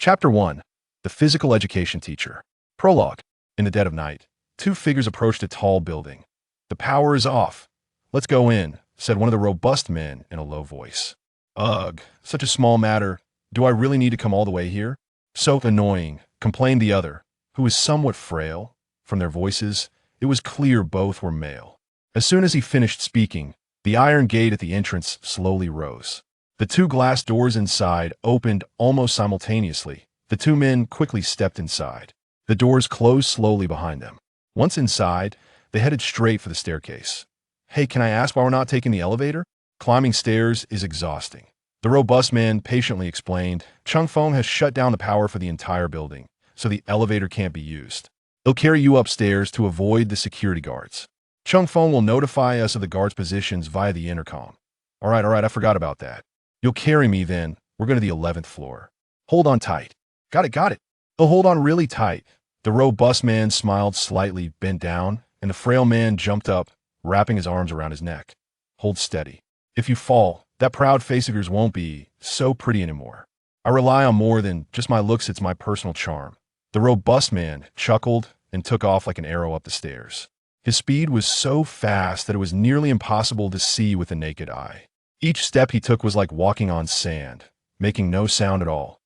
Chapter 1. The Physical Education Teacher. Prologue. In the dead of night, two figures approached a tall building. "The power is off. Let's go in," said one of the robust men in a low voice. "Ugh, such a small matter. Do I really need to come all the way here?" "So annoying," complained the other, who was somewhat frail. From their voices, it was clear both were male. As soon as he finished speaking, the iron gate at the entrance slowly rose. The two glass doors inside opened almost simultaneously. The two men quickly stepped inside. The doors closed slowly behind them. Once inside, they headed straight for the staircase. "Hey, can I ask why we're not taking the elevator? Climbing stairs is exhausting." The robust man patiently explained. "Chung Feng has shut down the power for the entire building, so the elevator can't be used. They'll carry you upstairs to avoid the security guards. Chung Feng will notify us of the guards' positions via the intercom." All right, I forgot about that. "You'll carry me then. We're going to the 11th floor. Hold on tight." Got it. "Oh, hold on really tight." The robust man smiled slightly, bent down, and the frail man jumped up, wrapping his arms around his neck. "Hold steady. If you fall, that proud face of yours won't be so pretty anymore. I rely on more than just my looks, it's my personal charm." The robust man chuckled and took off like an arrow up the stairs. His speed was so fast that it was nearly impossible to see with the naked eye. Each step he took was like walking on sand, making no sound at all.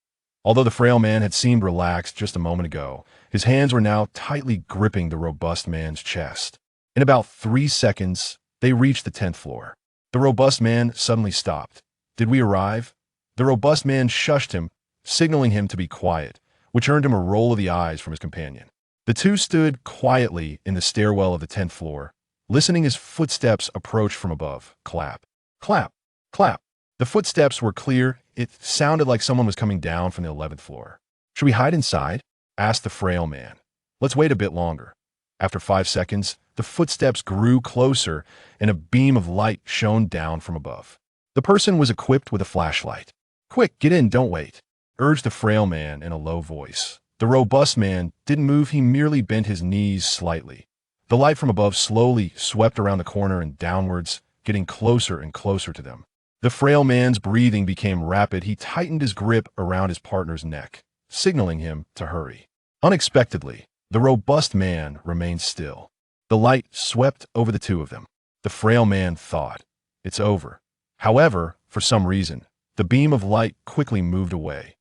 Although the frail man had seemed relaxed just a moment ago, his hands were now tightly gripping the robust man's chest. In about 3 seconds, they reached the 10th floor. The robust man suddenly stopped. "Did we arrive?" The robust man shushed him, signaling him to be quiet, which earned him a roll of the eyes from his companion. The two stood quietly in the stairwell of the 10th floor, listening as footsteps approached from above. Clap, clap, clap. The footsteps were clear. It sounded like someone was coming down from the 11th floor. "Should we hide inside?" asked the frail man. "Let's wait a bit longer." After 5 seconds, the footsteps grew closer and a beam of light shone down from above. The person was equipped with a flashlight. "Quick, get in, don't wait," urged the frail man in a low voice. The robust man didn't move, he merely bent his knees slightly. The light from above slowly swept around the corner and downwards, getting closer and closer to them. The frail man's breathing became rapid. He tightened his grip around his partner's neck, signaling him to hurry. Unexpectedly, the robust man remained still. The light swept over the two of them. The frail man thought, "It's over." However, for some reason, the beam of light quickly moved away.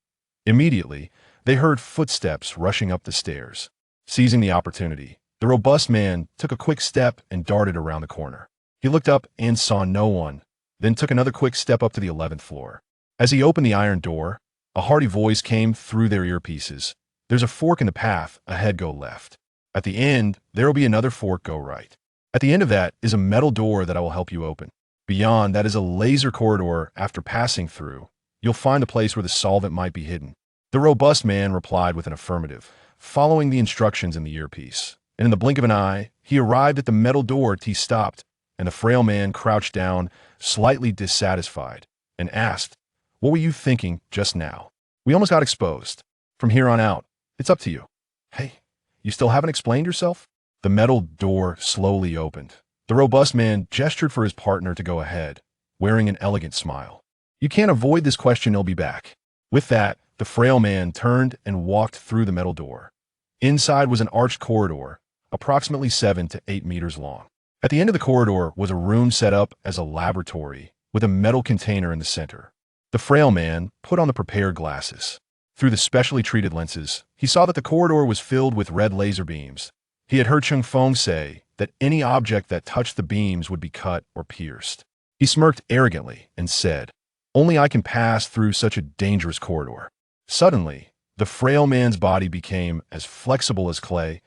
Immediately, they heard footsteps rushing up the stairs. Seizing the opportunity, the robust man took a quick step and darted around the corner. He looked up and saw no one, then took another quick step up to the 11th floor. As he opened the iron door, a hearty voice came through their earpieces. "There's a fork in the path, ahead go left. At the end, there will be another fork, go right. At the end of that is a metal door that I will help you open. Beyond that is a laser corridor. After passing through, you'll find the place where the solvent might be hidden." The robust man replied with an affirmative, following the instructions in the earpiece. And in the blink of an eye, he arrived at the metal door. He stopped, and the frail man crouched down, slightly dissatisfied, and asked, "What were you thinking just now?" "We almost got exposed. From here on out, it's up to you." "Hey, you still haven't explained yourself?" The metal door slowly opened. The robust man gestured for his partner to go ahead, wearing an elegant smile. "You can't avoid this question, he'll be back." With that, the frail man turned and walked through the metal door. Inside was an arched corridor, approximately 7 to 8 meters long. At the end of the corridor was a room set up as a laboratory, with a metal container in the center. The frail man put on the prepared glasses. Through the specially treated lenses, he saw that the corridor was filled with red laser beams. He had heard Chung Feng say that any object that touched the beams would be cut or pierced. He smirked arrogantly and said, "Only I can pass through such a dangerous corridor." Suddenly, the frail man's body became as flexible as clay,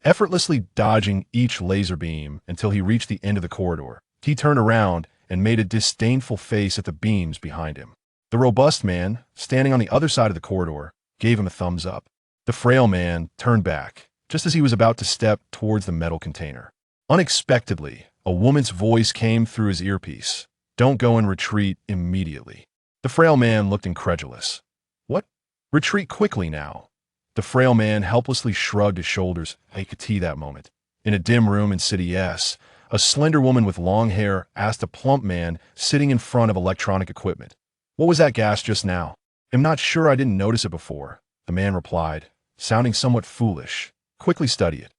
effortlessly dodging each laser beam until he reached the end of the corridor. He turned around and made a disdainful face at the beams behind him. The robust man, standing on the other side of the corridor, gave him a thumbs up. The frail man turned back, just as he was about to step towards the metal container. Unexpectedly, a woman's voice came through his earpiece. "Don't go and retreat immediately." The frail man looked incredulous. "What? Retreat quickly now." The frail man helplessly shrugged his shoulders. I could see that moment. In a dim room in City S, a slender woman with long hair asked a plump man sitting in front of electronic equipment, "What was that gas just now?" "I'm not sure, I didn't notice it before." the man replied, sounding somewhat foolish. Quickly study it.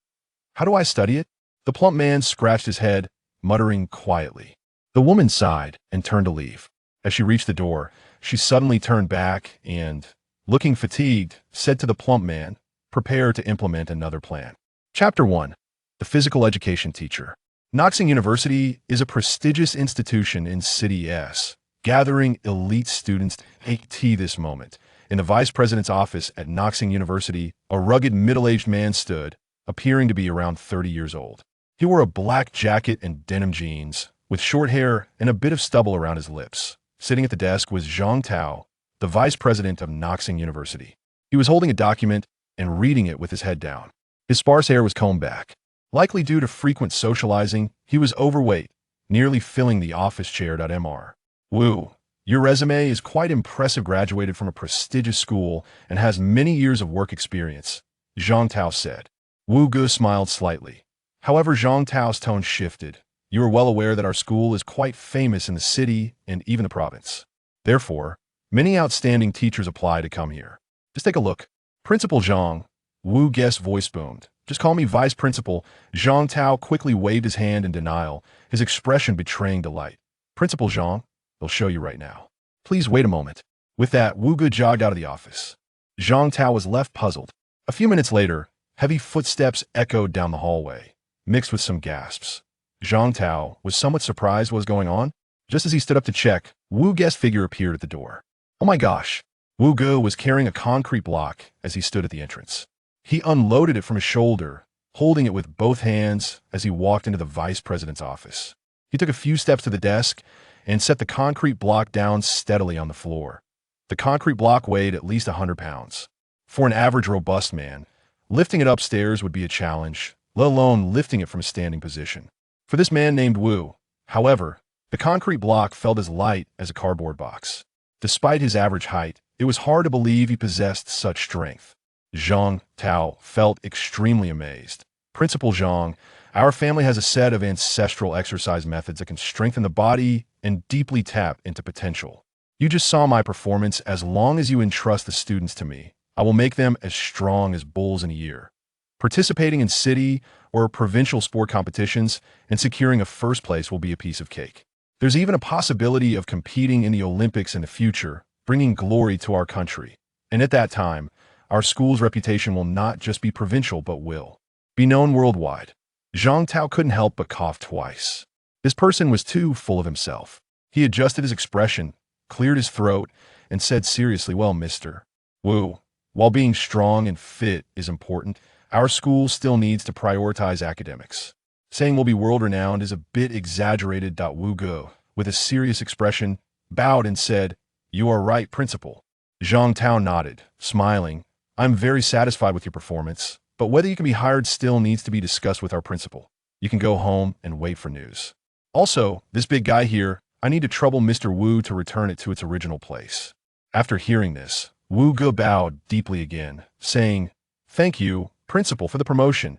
How do I study it? The plump man scratched his head, muttering quietly. The woman sighed and turned to leave. As she reached the door, she suddenly turned back and, looking fatigued, said to the plump man, prepare to implement another plan. Chapter 1. The Physical Education Teacher. Xijing University is a prestigious institution in City S, gathering elite students at this moment. In the vice president's office at Xijing University, a rugged middle-aged man stood, appearing to be around 30 years old. He wore a black jacket and denim jeans, with short hair and a bit of stubble around his lips. Sitting at the desk was Zhang Tao, the vice president of Xijing University. He was holding a document and reading it with his head down. His sparse hair was combed back. Likely due to frequent socializing, he was overweight, nearly filling the office chair. Mr. Wu, your resume is quite impressive. Graduated from a prestigious school and has many years of work experience, Zhang Tao said. Wu Ge smiled slightly. However, Zhang Tao's tone shifted. You are well aware that our school is quite famous in the city and even the province. Therefore, many outstanding teachers apply to come here. Just take a look. Principal Zhang, Wu Ge's voice boomed. Just call me vice principal. Zhang Tao quickly waved his hand in denial, his expression betraying delight. Principal Zhang, they'll show you right now. Please wait a moment. With that, Wu Ge jogged out of the office. Zhang Tao was left puzzled. A few minutes later, heavy footsteps echoed down the hallway, mixed with some gasps. Zhang Tao was somewhat surprised what was going on. Just as he stood up to check, Wu Ge's figure appeared at the door. Oh my gosh! Wu Ge was carrying a concrete block as he stood at the entrance. He unloaded it from his shoulder, holding it with both hands as he walked into the vice president's office. He took a few steps to the desk and set the concrete block down steadily on the floor. The concrete block weighed at least 100 pounds. For an average robust man, lifting it upstairs would be a challenge, let alone lifting it from a standing position. For this man named Wu, however, the concrete block felt as light as a cardboard box. Despite his average height, it was hard to believe he possessed such strength. Zhang Tao felt extremely amazed. Principal Zhang, our family has a set of ancestral exercise methods that can strengthen the body and deeply tap into potential. You just saw my performance. As long as you entrust the students to me, I will make them as strong as bulls in a year. Participating in city or provincial sport competitions and securing a first place will be a piece of cake. There's even a possibility of competing in the Olympics in the future, bringing glory to our country. And at that time, our school's reputation will not just be provincial but will be known worldwide. Zhang Tao couldn't help but cough twice. This person was too full of himself. He adjusted his expression, cleared his throat, and said seriously, well, Mr. Wu, while being strong and fit is important, our school still needs to prioritize academics. Saying we'll be world-renowned is a bit exaggerated. Wu Ge, with a serious expression, bowed and said, you are right, principal. Zhang Tao nodded, smiling. I'm very satisfied with your performance, but whether you can be hired still needs to be discussed with our principal. You can go home and wait for news. Also, this big guy here, I need to trouble Mr. Wu to return it to its original place. After hearing this, Wu Ge bowed deeply again, saying, thank you, principal, for the promotion.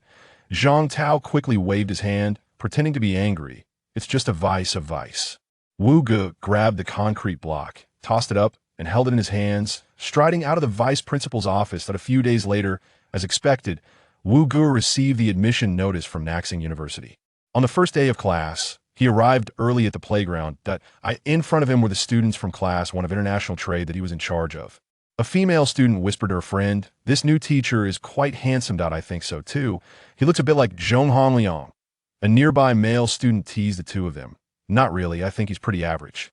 Zhang Tao quickly waved his hand, pretending to be angry. It's just a vice. Wu Ge grabbed the concrete block, tossed it up, and held it in his hands, striding out of the vice principal's office. That a few days later, as expected, Wu Ge received the admission notice from Xijing University. On the first day of class, he arrived early at the playground. In front of him were the students from class 1 of international trade that he was in charge of. A female student whispered to her friend, this new teacher is quite handsome. I think so too. He looks a bit like Zhong Hongliang. A nearby male student teased the two of them. Not really, I think he's pretty average.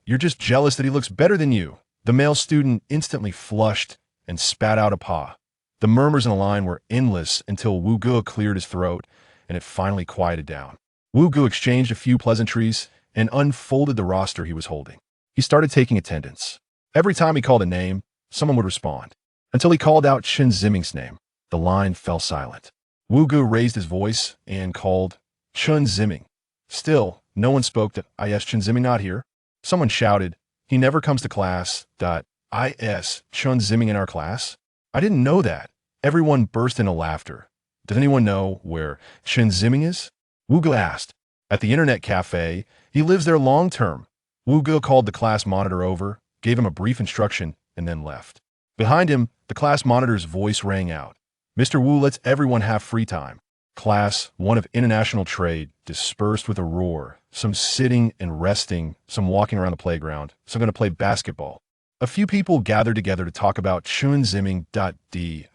You're just jealous that he looks better than you. The male student instantly flushed and spat out a paw. The murmurs in the line were endless until Wu Ge cleared his throat and it finally quieted down. Wu Ge exchanged a few pleasantries and unfolded the roster he was holding. He started taking attendance. Every time he called a name, someone would respond. Until he called out Chen Ziming's name, the line fell silent. Wu Ge raised his voice and called, Chen Ziming. Still, no one spoke. Is Chen Ziming not here? Someone shouted, he never comes to class. Is Chen Ziming in our class? I didn't know that. Everyone burst into laughter. Does anyone know where Chen Ziming is? Wu Ge asked. At the internet cafe, he lives there long term. Wu Ge called the class monitor over, gave him a brief instruction, and then left. Behind him, the class monitor's voice rang out. Mr. Wu lets everyone have free time. Class 1 of International Trade dispersed with a roar, some sitting and resting, some walking around the playground, some going to play basketball. A few people gathered together to talk about Chen Ziming.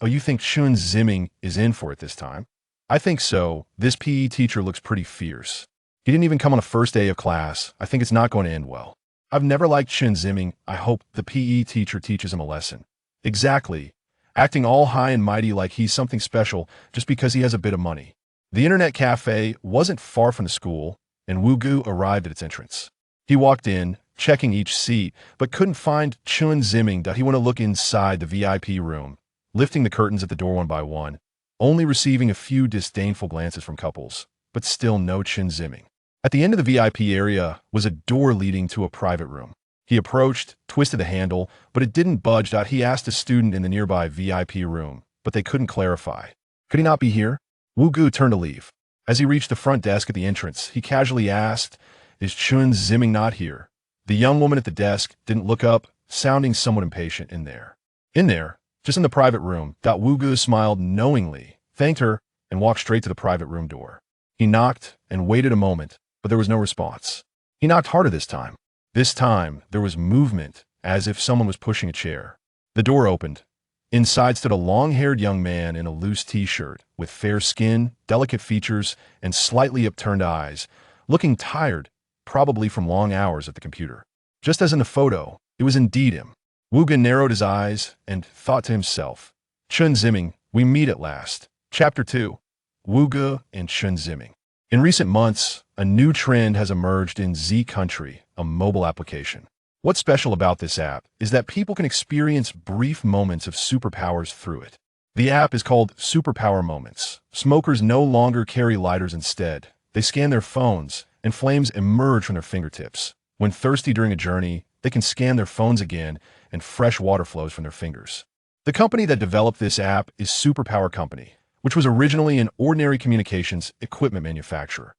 Oh, you think Chen Ziming is in for it this time? I think so. This PE teacher looks pretty fierce. He didn't even come on the first day of class. I think it's not going to end well. I've never liked Chen Ziming. I hope the PE teacher teaches him a lesson. Exactly. Acting all high and mighty like he's something special just because he has a bit of money. The internet cafe wasn't far from the school, and Wu Gu arrived at its entrance. He walked in, checking each seat, but couldn't find Chen Ziming. He wanted to look inside the VIP room, lifting the curtains at the door one by one, only receiving a few disdainful glances from couples, but still no Chen Ziming. At the end of the VIP area was a door leading to a private room. He approached, twisted the handle, but it didn't budge. He asked a student in the nearby VIP room, but they couldn't clarify. Could he not be here? Wu Gu turned to leave. As he reached the front desk at the entrance, he casually asked, "Is Chen Ziming not here?" The young woman at the desk didn't look up, sounding somewhat impatient. In there, just in the private room, Wu Gu smiled knowingly, thanked her, and walked straight to the private room door. He knocked and waited a moment, but there was no response. He knocked harder this time. This time, there was movement, as if someone was pushing a chair. The door opened. Inside stood a long-haired young man in a loose t-shirt, with fair skin, delicate features, and slightly upturned eyes, looking tired, probably from long hours at the computer. Just as in the photo, it was indeed him. Wu Gu narrowed his eyes and thought to himself, "Chen Ziming, we meet at last." Chapter 2. Wu Gu and Chen Ziming. In recent months, a new trend has emerged in Z Country, a mobile application. What's special about this app is that people can experience brief moments of superpowers through it. The app is called Superpower Moments. Smokers no longer carry lighters instead. They scan their phones, and flames emerge from their fingertips. When thirsty during a journey, they can scan their phones again, and fresh water flows from their fingers. The company that developed this app is Superpower Company, which was originally an ordinary communications equipment manufacturer.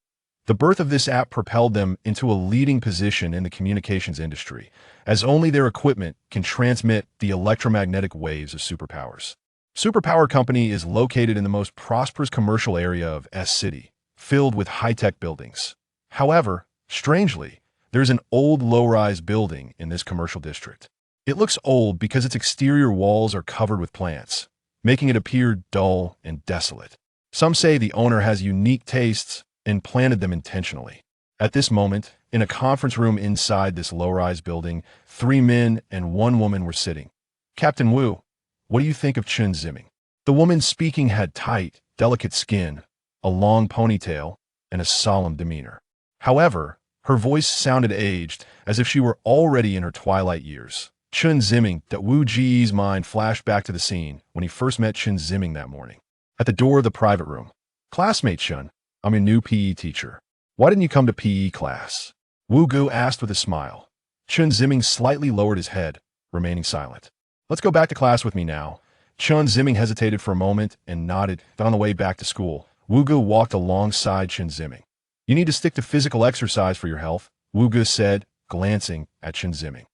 The birth of this app propelled them into a leading position in the communications industry, as only their equipment can transmit the electromagnetic waves of superpowers. Superpower Company is located in the most prosperous commercial area of S City, filled with high-tech buildings. However, strangely, there's an old low-rise building in this commercial district. It looks old because its exterior walls are covered with plants, making it appear dull and desolate. Some say the owner has unique tastes and planted them intentionally. At this moment, in a conference room inside this low-rise building, 3 men and 1 woman were sitting. "Captain Wu, what do you think of Chen Ziming?" The woman speaking had tight, delicate skin, a long ponytail, and a solemn demeanor. However, her voice sounded aged, as if she were already in her twilight years. Chen Ziming, Wu Ji's mind flashed back to the scene when he first met Chen Ziming that morning. At the door of the private room. "Classmate Chen, I'm your new PE teacher. Why didn't you come to PE class?" Wu Gu asked with a smile. Chen Ziming slightly lowered his head, remaining silent. "Let's go back to class with me now." Chen Ziming hesitated for a moment and nodded. Then on the way back to school, Wu Gu walked alongside Chen Ziming. "You need to stick to physical exercise for your health," Wu Gu said, glancing at Chen Ziming.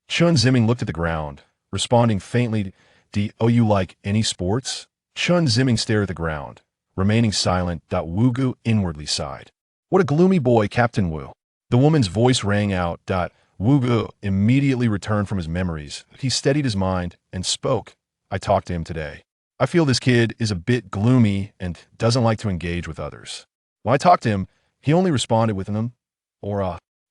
Chen Ziming looked at the ground, responding faintly, "Do you like any sports?" Chen Ziming stared at the ground, remaining silent. Wu Gu inwardly sighed. "What a gloomy boy, Captain Wu." The woman's voice rang out. Wu Gu immediately returned from his memories. He steadied his mind and spoke. "I talked to him today. I feel this kid is a bit gloomy and doesn't like to engage with others. When I talked to him, he only responded with them,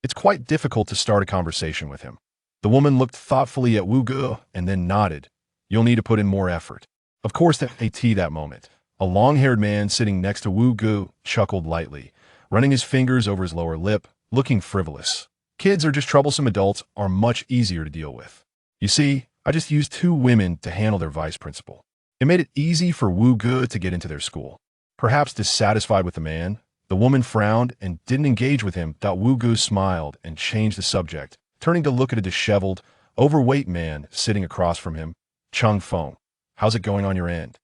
it's quite difficult to start a conversation with him." The woman looked thoughtfully at Wu Gu and then nodded. "You'll need to put in more effort." Of course, that moment. A long-haired man sitting next to Wu Gu chuckled lightly, running his fingers over his lower lip, looking frivolous. "Kids or just troublesome adults are much easier to deal with. You see, I just used 2 women to handle their vice principal. It made it easy for Wu Gu to get into their school." Perhaps dissatisfied with the man, the woman frowned and didn't engage with him. Wu Gu smiled and changed the subject, turning to look at a disheveled, overweight man sitting across from him. "Chung Feng, how's it going on your end?"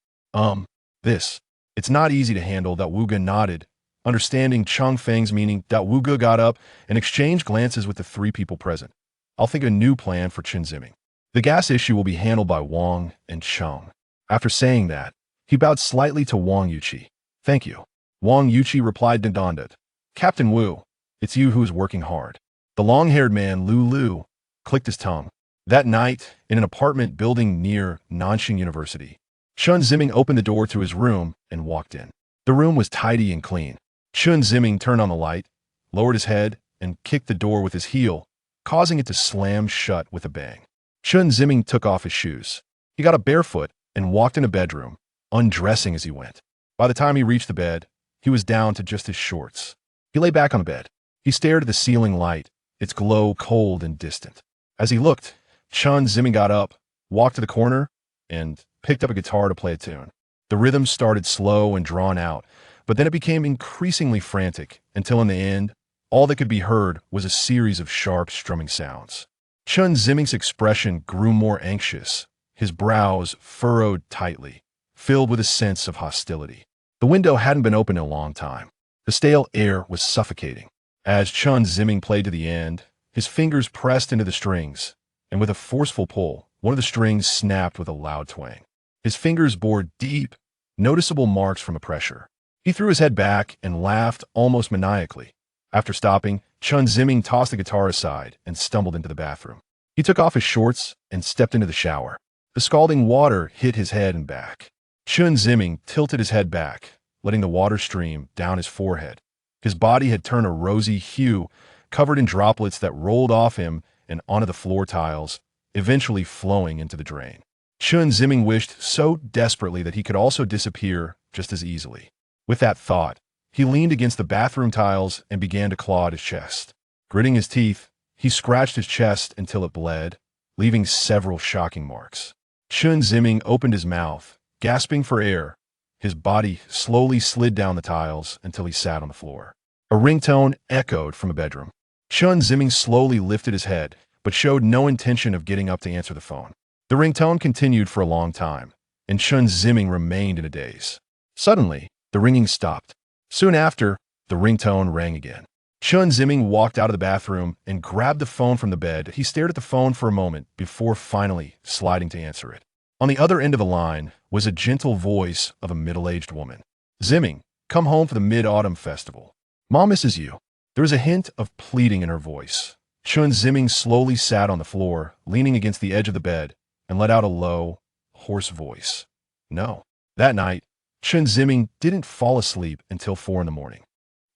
It's not easy to handle." Wu Gu nodded, understanding Chung Feng's meaning. Wu Gu got up and exchanged glances with the 3 people present. "I'll think of a new plan for Chen Ziming." The gas issue will be handled by Wang and Cheng. After saying that, he bowed slightly to Wang Yuqi. Thank you. Wang Yuqi replied Dandanda. Captain Wu, it's you who is working hard. The long-haired man, Lu, clicked his tongue. That night, in an apartment building near Nanxing University, Chen Ziming opened the door to his room and walked in. The room was tidy and clean. Chen Ziming turned on the light, lowered his head, and kicked the door with his heel, causing it to slam shut with a bang. Chen Ziming took off his shoes. He got up barefoot and walked in a bedroom, undressing as he went. By the time he reached the bed, he was down to just his shorts. He lay back on the bed. He stared at the ceiling light, its glow cold and distant. As he looked, Chen Ziming got up, walked to the corner, and picked up a guitar to play a tune. The rhythm started slow and drawn out, but then it became increasingly frantic, until in the end, all that could be heard was a series of sharp strumming sounds. Chen Ziming's expression grew more anxious, his brows furrowed tightly, filled with a sense of hostility. The window hadn't been open in a long time. The stale air was suffocating. As Chen Ziming played to the end, his fingers pressed into the strings, and with a forceful pull, one of the strings snapped with a loud twang. His fingers bore deep, noticeable marks from the pressure. He threw his head back and laughed almost maniacally. After stopping, Chen Ziming tossed the guitar aside and stumbled into the bathroom. He took off his shorts and stepped into the shower. The scalding water hit his head and back. Chen Ziming tilted his head back, letting the water stream down his forehead. His body had turned a rosy hue, covered in droplets that rolled off him and onto the floor tiles, eventually flowing into the drain. Chen Ziming wished so desperately that he could also disappear just as easily. With that thought, he leaned against the bathroom tiles and began to claw at his chest. Gritting his teeth, he scratched his chest until it bled, leaving several shocking marks. Chen Ziming opened his mouth, gasping for air. His body slowly slid down the tiles until he sat on the floor. A ringtone echoed from a bedroom. Chen Ziming slowly lifted his head, but showed no intention of getting up to answer the phone. The ringtone continued for a long time, and Chen Ziming remained in a daze. Suddenly, the ringing stopped. Soon after, the ringtone rang again. Chen Ziming walked out of the bathroom and grabbed the phone from the bed. He stared at the phone for a moment before finally sliding to answer it. On the other end of the line was a gentle voice of a middle-aged woman. Ziming, come home for the Mid-Autumn Festival. Mom misses you. There was a hint of pleading in her voice. Chen Ziming slowly sat on the floor, leaning against the edge of the bed, and let out a low, hoarse voice. No. That night, Chen Ziming didn't fall asleep until 4 in the morning.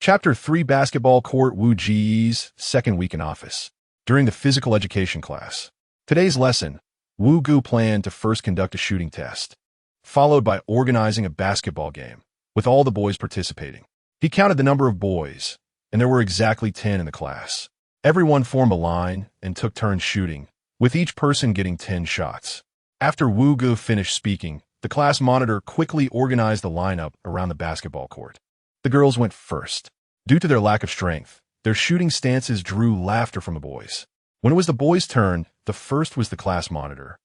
Chapter 3 Basketball Court Wu Ji's second week in office. During the physical education class. Today's lesson, Wu Gu planned to first conduct a shooting test, followed by organizing a basketball game, with all the boys participating. He counted the number of boys, and there were exactly 10 in the class. Everyone formed a line and took turns shooting, with each person getting 10 shots. After Wu Gu finished speaking, the class monitor quickly organized the lineup around the basketball court. The girls went first. Due to their lack of strength, their shooting stances drew laughter from the boys. When it was the boys' turn, the first was the class monitor,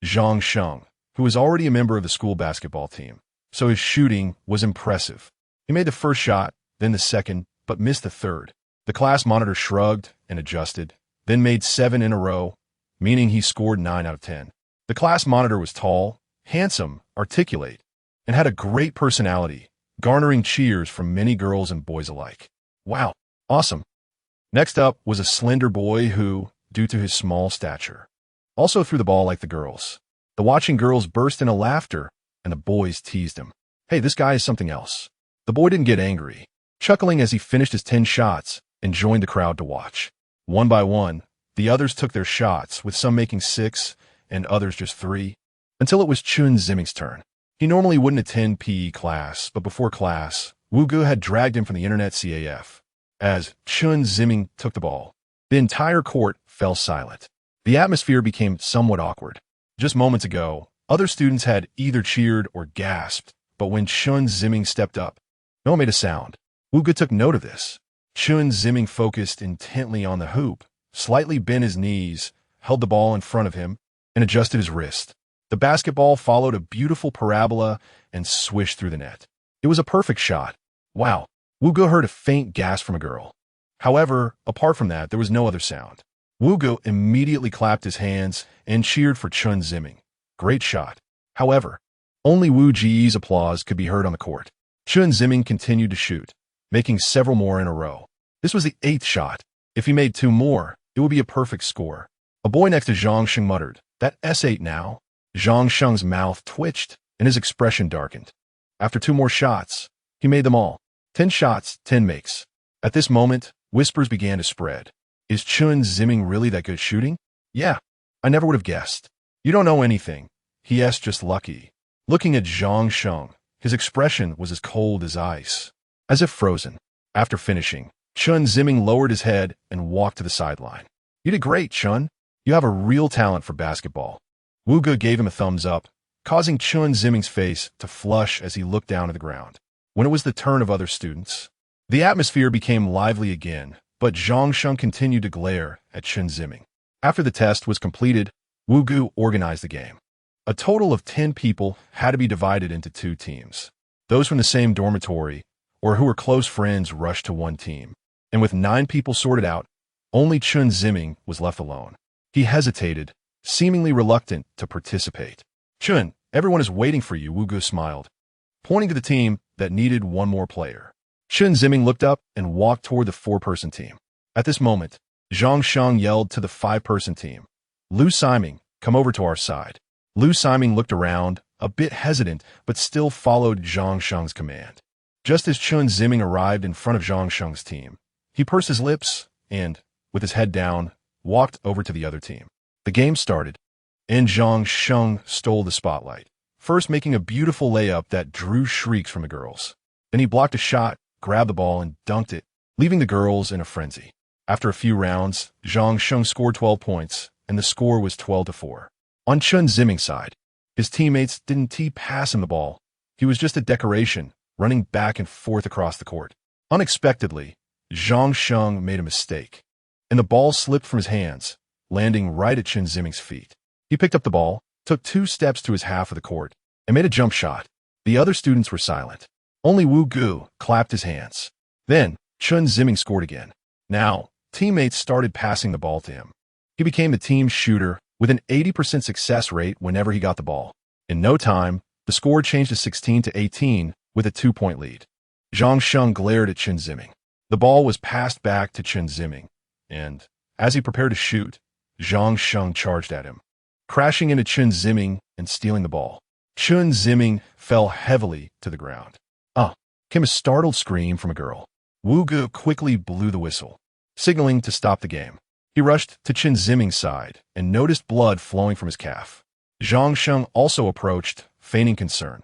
Zhang Sheng, who was already a member of the school basketball team, so his shooting was impressive. He made the first shot, then the second, but missed the third. The class monitor shrugged and adjusted, then made 7 in a row, meaning he scored 9 out of 10. The class monitor was tall, handsome, articulate, and had a great personality, garnering cheers from many girls and boys alike. Wow, awesome. Next up was a slender boy who, due to his small stature, also threw the ball like the girls. The watching girls burst into laughter, and the boys teased him. Hey, this guy is something else. The boy didn't get angry, chuckling as he finished his 10 shots and joined the crowd to watch. One by one, the others took their shots, with some making 6 and others just 3, until it was Chen Ziming's turn. He normally wouldn't attend PE class, but before class, Wu Gu had dragged him from the internet CAF. As Chen Ziming took the ball, the entire court fell silent. The atmosphere became somewhat awkward. Just moments ago, other students had either cheered or gasped, but when Chen Ziming stepped up, no one made a sound. Wu Gu took note of this. Chen Ziming focused intently on the hoop, slightly bent his knees, held the ball in front of him, and adjusted his wrist. The basketball followed a beautiful parabola and swished through the net. It was a perfect shot. Wow. Wu Gu heard a faint gasp from a girl. However, apart from that, there was no other sound. Wu immediately clapped his hands and cheered for Chen Ziming. Great shot. However, only Wu Ji's applause could be heard on the court. Chen Ziming continued to shoot, making several more in a row. This was the 8th shot. If he made 2 more, it would be a perfect score. A boy next to Zhang Sheng muttered, "That S8 now?" Zhang Sheng's mouth twitched and his expression darkened. After 2 more shots, he made them all. 10 shots, 10 makes. At this moment, whispers began to spread. Is Chen Ziming really that good shooting? Yeah, I never would have guessed. You don't know anything. He's just lucky. Looking at Zhang Sheng, his expression was as cold as ice, as if frozen. After finishing, Chen Ziming lowered his head and walked to the sideline. You did great, Chen. You have a real talent for basketball. Wu gave him a thumbs up, causing Chen Ziming's face to flush as he looked down at the ground. When it was the turn of other students, the atmosphere became lively again, but Zhang Sheng continued to glare at Chen Ziming. After the test was completed, Wu organized the game. A total of 10 people had to be divided into 2 teams. Those from the same dormitory or who were close friends rushed to one team. And with 9 people sorted out, only Chen Ziming was left alone. He hesitated, seemingly reluctant to participate. Chen, everyone is waiting for you, Wu smiled, pointing to the team that needed 1 more player. Chen Ziming looked up and walked toward the 4-person team. At this moment, Zhang Sheng yelled to the 5-person team, "Lu Siming, come over to our side." Lu Siming looked around, a bit hesitant, but still followed Zhang Sheng's command. Just as Chen Ziming arrived in front of Zhang Sheng's team, he pursed his lips and, with his head down, walked over to the other team. The game started, and Zhang Sheng stole the spotlight, first making a beautiful layup that drew shrieks from the girls. Then he blocked a shot, grabbed the ball, and dunked it, leaving the girls in a frenzy. After a few rounds, Zhang Sheng scored 12 points, and the score was 12-4. On Chen Ziming's side, his teammates didn't pass him the ball. He was just a decoration, running back and forth across the court. Unexpectedly, Zhang Sheng made a mistake, and the ball slipped from his hands, landing right at Chen Ziming's feet. He picked up the ball, took 2 steps to his half of the court, and made a jump shot. The other students were silent. Only Wu clapped his hands. Then, Chen Ziming scored again. Now, teammates started passing the ball to him. He became the team's shooter with an 80% success rate whenever he got the ball. In no time, the score changed to 16-18 with a 2-point lead. Zhang Sheng glared at Chen Ziming. The ball was passed back to Chen Ziming, and, as he prepared to shoot, Zhang Sheng charged at him, crashing into Chen Ziming and stealing the ball. Chen Ziming fell heavily to the ground. Came a startled scream from a girl. Wu quickly blew the whistle, signaling to stop the game. He rushed to Chen Ziming's side and noticed blood flowing from his calf. Zhang Sheng also approached, feigning concern.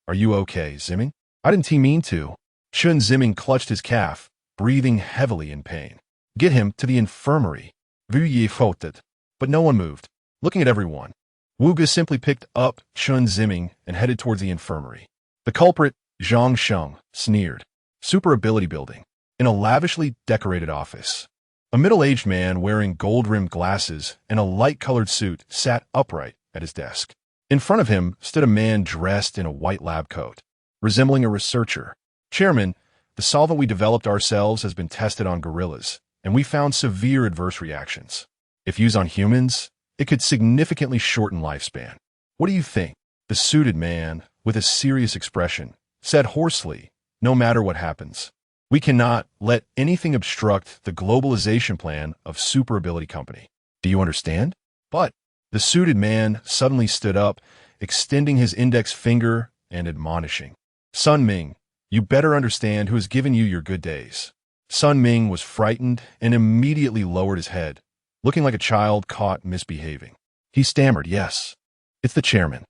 "Are you okay, Ziming?" "I didn't mean to." Chen Ziming clutched his calf, breathing heavily in pain. "Get him to the infirmary." Wu Yi voted, but no one moved. Looking at everyone, Wu simply picked up Chen Ziming and headed towards the infirmary. The culprit, Zhang Sheng, sneered. Super ability building. In a lavishly decorated office, a middle-aged man wearing gold-rimmed glasses and a light-colored suit sat upright at his desk. In front of him stood a man dressed in a white lab coat, resembling a researcher. "Chairman, the solvent we developed ourselves has been tested on gorillas, and we found severe adverse reactions. If used on humans, it could significantly shorten lifespan. What do you think?" The suited man, with a serious expression, said hoarsely, "No matter what happens, we cannot let anything obstruct the globalization plan of Super Ability Company. Do you understand?" But the suited man suddenly stood up, extending his index finger and admonishing, "Sun Ming, you better understand who has given you your good days." Sun Ming was frightened and immediately lowered his head, looking like a child caught misbehaving. He stammered, "Yes, it's the chairman."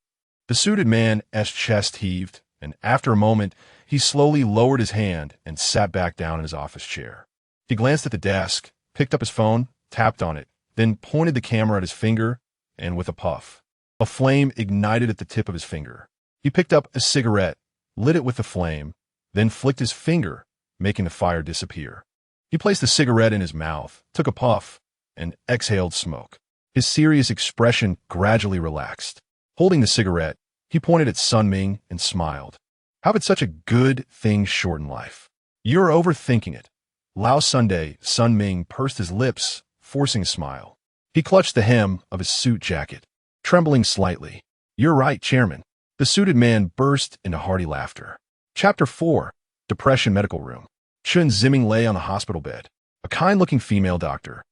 The suited man's chest heaved, and after a moment, he slowly lowered his hand and sat back down in his office chair. He glanced at the desk, picked up his phone, tapped on it, then pointed the camera at his finger, and with a puff, a flame ignited at the tip of his finger. He picked up a cigarette, lit it with the flame, then flicked his finger, making the fire disappear. He placed the cigarette in his mouth, took a puff, and exhaled smoke. His serious expression gradually relaxed. Holding the cigarette, he pointed at Sun Ming and smiled. "How could such a good thing shorten life?" "You're overthinking it." Lao Sunday, Sun Ming pursed his lips, forcing a smile. He clutched the hem of his suit jacket, trembling slightly. "You're right, Chairman." The suited man burst into hearty laughter. Chapter 4. Depression Medical Room. Chen Ziming lay on the hospital bed. A kind-looking female doctor,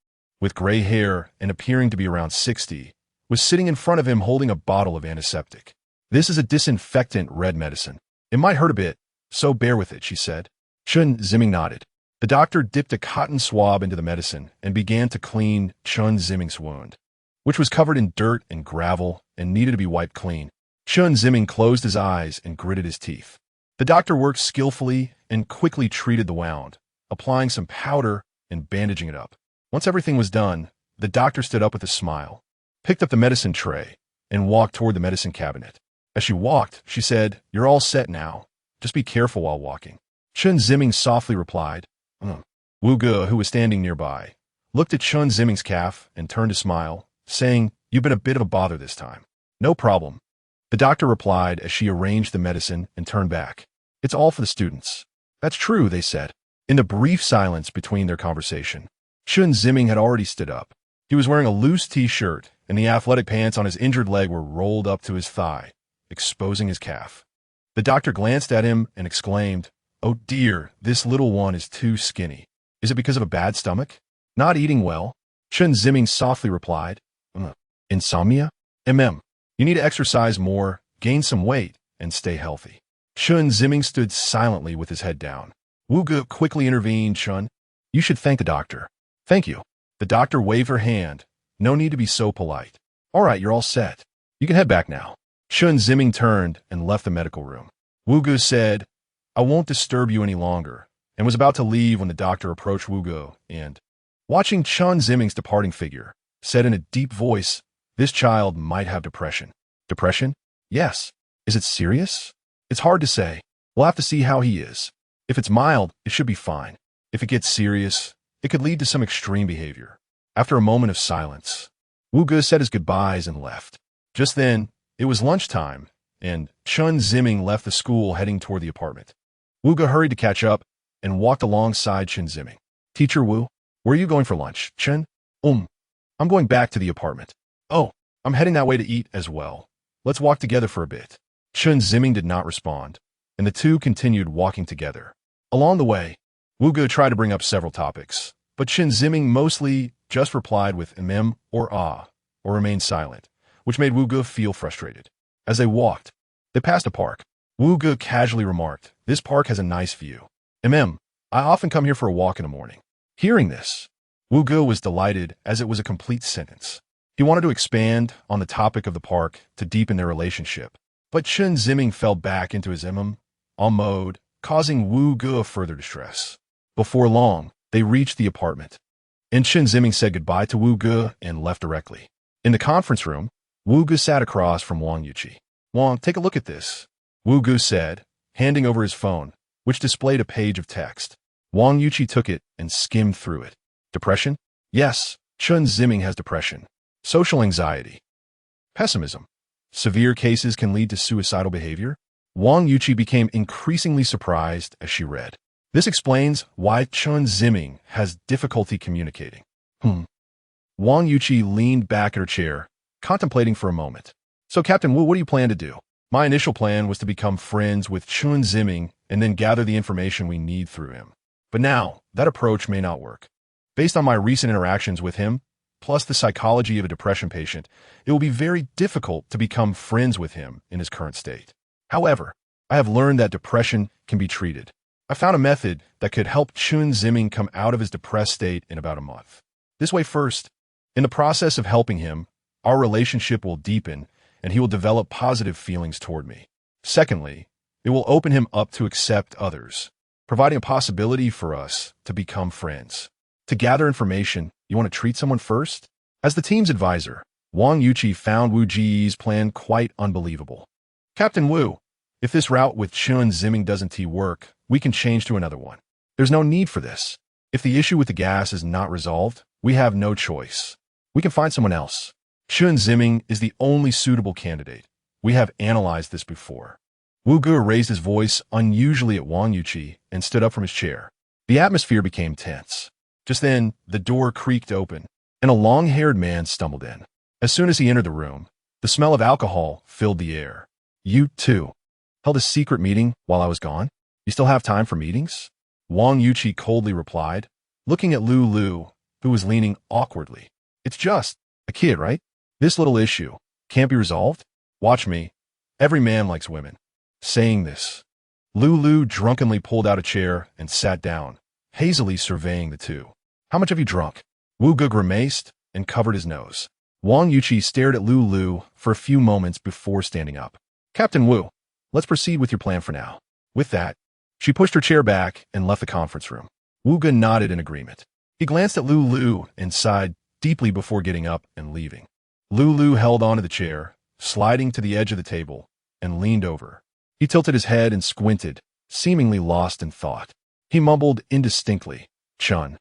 with gray hair and appearing to be around 60, was sitting in front of him holding a bottle of antiseptic. "This is a disinfectant red medicine. It might hurt a bit, so bear with it," she said. Chen Ziming nodded. The doctor dipped a cotton swab into the medicine and began to clean Chen Ziming's wound, which was covered in dirt and gravel and needed to be wiped clean. Chen Ziming closed his eyes and gritted his teeth. The doctor worked skillfully and quickly treated the wound, applying some powder and bandaging it up. Once everything was done, the doctor stood up with a smile, picked up the medicine tray, and walked toward the medicine cabinet. As she walked, she said, "You're all set now. Just be careful while walking." Chen Ziming softly replied, Wu Ge, who was standing nearby, looked at Chen Ziming's calf and turned to smile, saying, "You've been a bit of a bother this time." "No problem," the doctor replied as she arranged the medicine and turned back. "It's all for the students." "That's true," they said. In the brief silence between their conversation, Chen Ziming had already stood up. He was wearing a loose t-shirt, and the athletic pants on his injured leg were rolled up to his thigh, exposing his calf. The doctor glanced at him and exclaimed, "Oh dear, this little one is too skinny. Is it because of a bad stomach? Not eating well?" Chen Ziming softly replied, "Insomnia? You need to exercise more, gain some weight, and stay healthy." Chen Ziming stood silently with his head down. Wu Ge quickly intervened. "Chen, you should thank the doctor." "Thank you." The doctor waved her hand. "No need to be so polite." "All right, you're all set. You can head back now." Chen Ziming turned and left the medical room. Wu Ge said, "I won't disturb you any longer," and was about to leave when the doctor approached Wu Ge and, watching Chen Ziming's departing figure, said in a deep voice, "This child might have depression." "Depression?" "Yes." "Is it serious?" "It's hard to say. We'll have to see how he is. If it's mild, it should be fine. If it gets serious, it could lead to some extreme behavior." After a moment of silence, Wu Ge said his goodbyes and left. Just then, it was lunchtime, and Chen Ziming left the school heading toward the apartment. Wu Ge hurried to catch up and walked alongside Chen Ziming. "Teacher Wu, where are you going for lunch?" "Chen? I'm going back to the apartment." "Oh, I'm heading that way to eat as well. Let's walk together for a bit." Chen Ziming did not respond, and the two continued walking together. Along the way, Wu Ge tried to bring up several topics, but Chen Ziming mostly just replied with or ah, or remained silent, which made Wu Ge feel frustrated. As they walked, they passed a park. Wu Ge casually remarked, "This park has a nice view. I often come here for a walk in the morning." Hearing this, Wu Ge was delighted as it was a complete sentence. He wanted to expand on the topic of the park to deepen their relationship, but Chen Ziming fell back into his on mode, causing Wu Ge further distress. Before long, they reached the apartment, and Chen Ziming said goodbye to Wu Ge and left directly. In the conference room, Wu Ge sat across from Wang Yuqi. "Wang, take a look at this," Wu Ge said, handing over his phone, which displayed a page of text. Wang Yuqi took it and skimmed through it. "Depression?" "Yes, Chen Ziming has depression. Social anxiety. Pessimism. Severe cases can lead to suicidal behavior." Wang Yuqi became increasingly surprised as she read. This explains why Chen Ziming has difficulty communicating. Wang Yuqi leaned back in her chair, contemplating for a moment. "So, Captain Wu, what do you plan to do?" "My initial plan was to become friends with Chen Ziming and then gather the information we need through him. But now, that approach may not work. Based on my recent interactions with him, plus the psychology of a depression patient, it will be very difficult to become friends with him in his current state. However, I have learned that depression can be treated. I found a method that could help Chen Ziming come out of his depressed state in about a month. This way first, in the process of helping him, our relationship will deepen and he will develop positive feelings toward me. Secondly, it will open him up to accept others, providing a possibility for us to become friends. To gather information, you want to treat someone first?" As the team's advisor, Wang Yuqi found Wu Ji's plan quite unbelievable. "Captain Wu, if this route with Chen Ziming doesn't work, we can change to another one. There's no need for this. If the issue with the gas is not resolved, we have no choice. We can find someone else. Chen Ziming is the only suitable candidate. We have analyzed this before." Wu Ge raised his voice unusually at Wang Yuqi and stood up from his chair. The atmosphere became tense. Just then, the door creaked open, and a long-haired man stumbled in. As soon as he entered the room, the smell of alcohol filled the air. "You, too, held a secret meeting while I was gone? You still have time for meetings?" Wang Yuqi coldly replied, looking at Lu, who was leaning awkwardly. "It's just a kid, right? This little issue can't be resolved? Watch me. Every man likes women." Saying this, Lu drunkenly pulled out a chair and sat down, hazily surveying the two. "How much have you drunk?" Wu Ge grimaced and covered his nose. Wang Yuqi stared at Lu for a few moments before standing up. "Captain Wu, let's proceed with your plan for now." With that, she pushed her chair back and left the conference room. Wu Ge nodded in agreement. He glanced at Lu and sighed deeply before getting up and leaving. Lu held onto the chair, sliding to the edge of the table, and leaned over. He tilted his head and squinted, seemingly lost in thought. He mumbled indistinctly, "Chen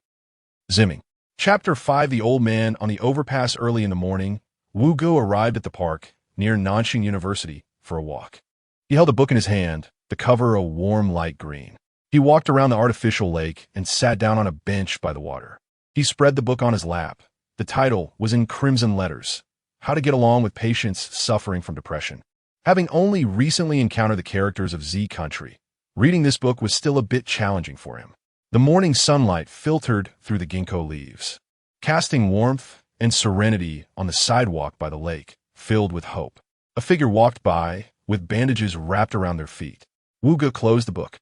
Ziming." Chapter 5. The old man on the overpass. Early in the morning, Wu Ge arrived at the park near Nanxing University for a walk. He held a book in his hand, the cover a warm light green. He walked around the artificial lake and sat down on a bench by the water. He spread the book on his lap. The title was in crimson letters, "How to Get Along with Patients Suffering from Depression." Having only recently encountered the characters of Z Country, reading this book was still a bit challenging for him. The morning sunlight filtered through the ginkgo leaves, casting warmth and serenity on the sidewalk by the lake, filled with hope. A figure walked by, with bandages wrapped around their feet. Wu Ge closed the book,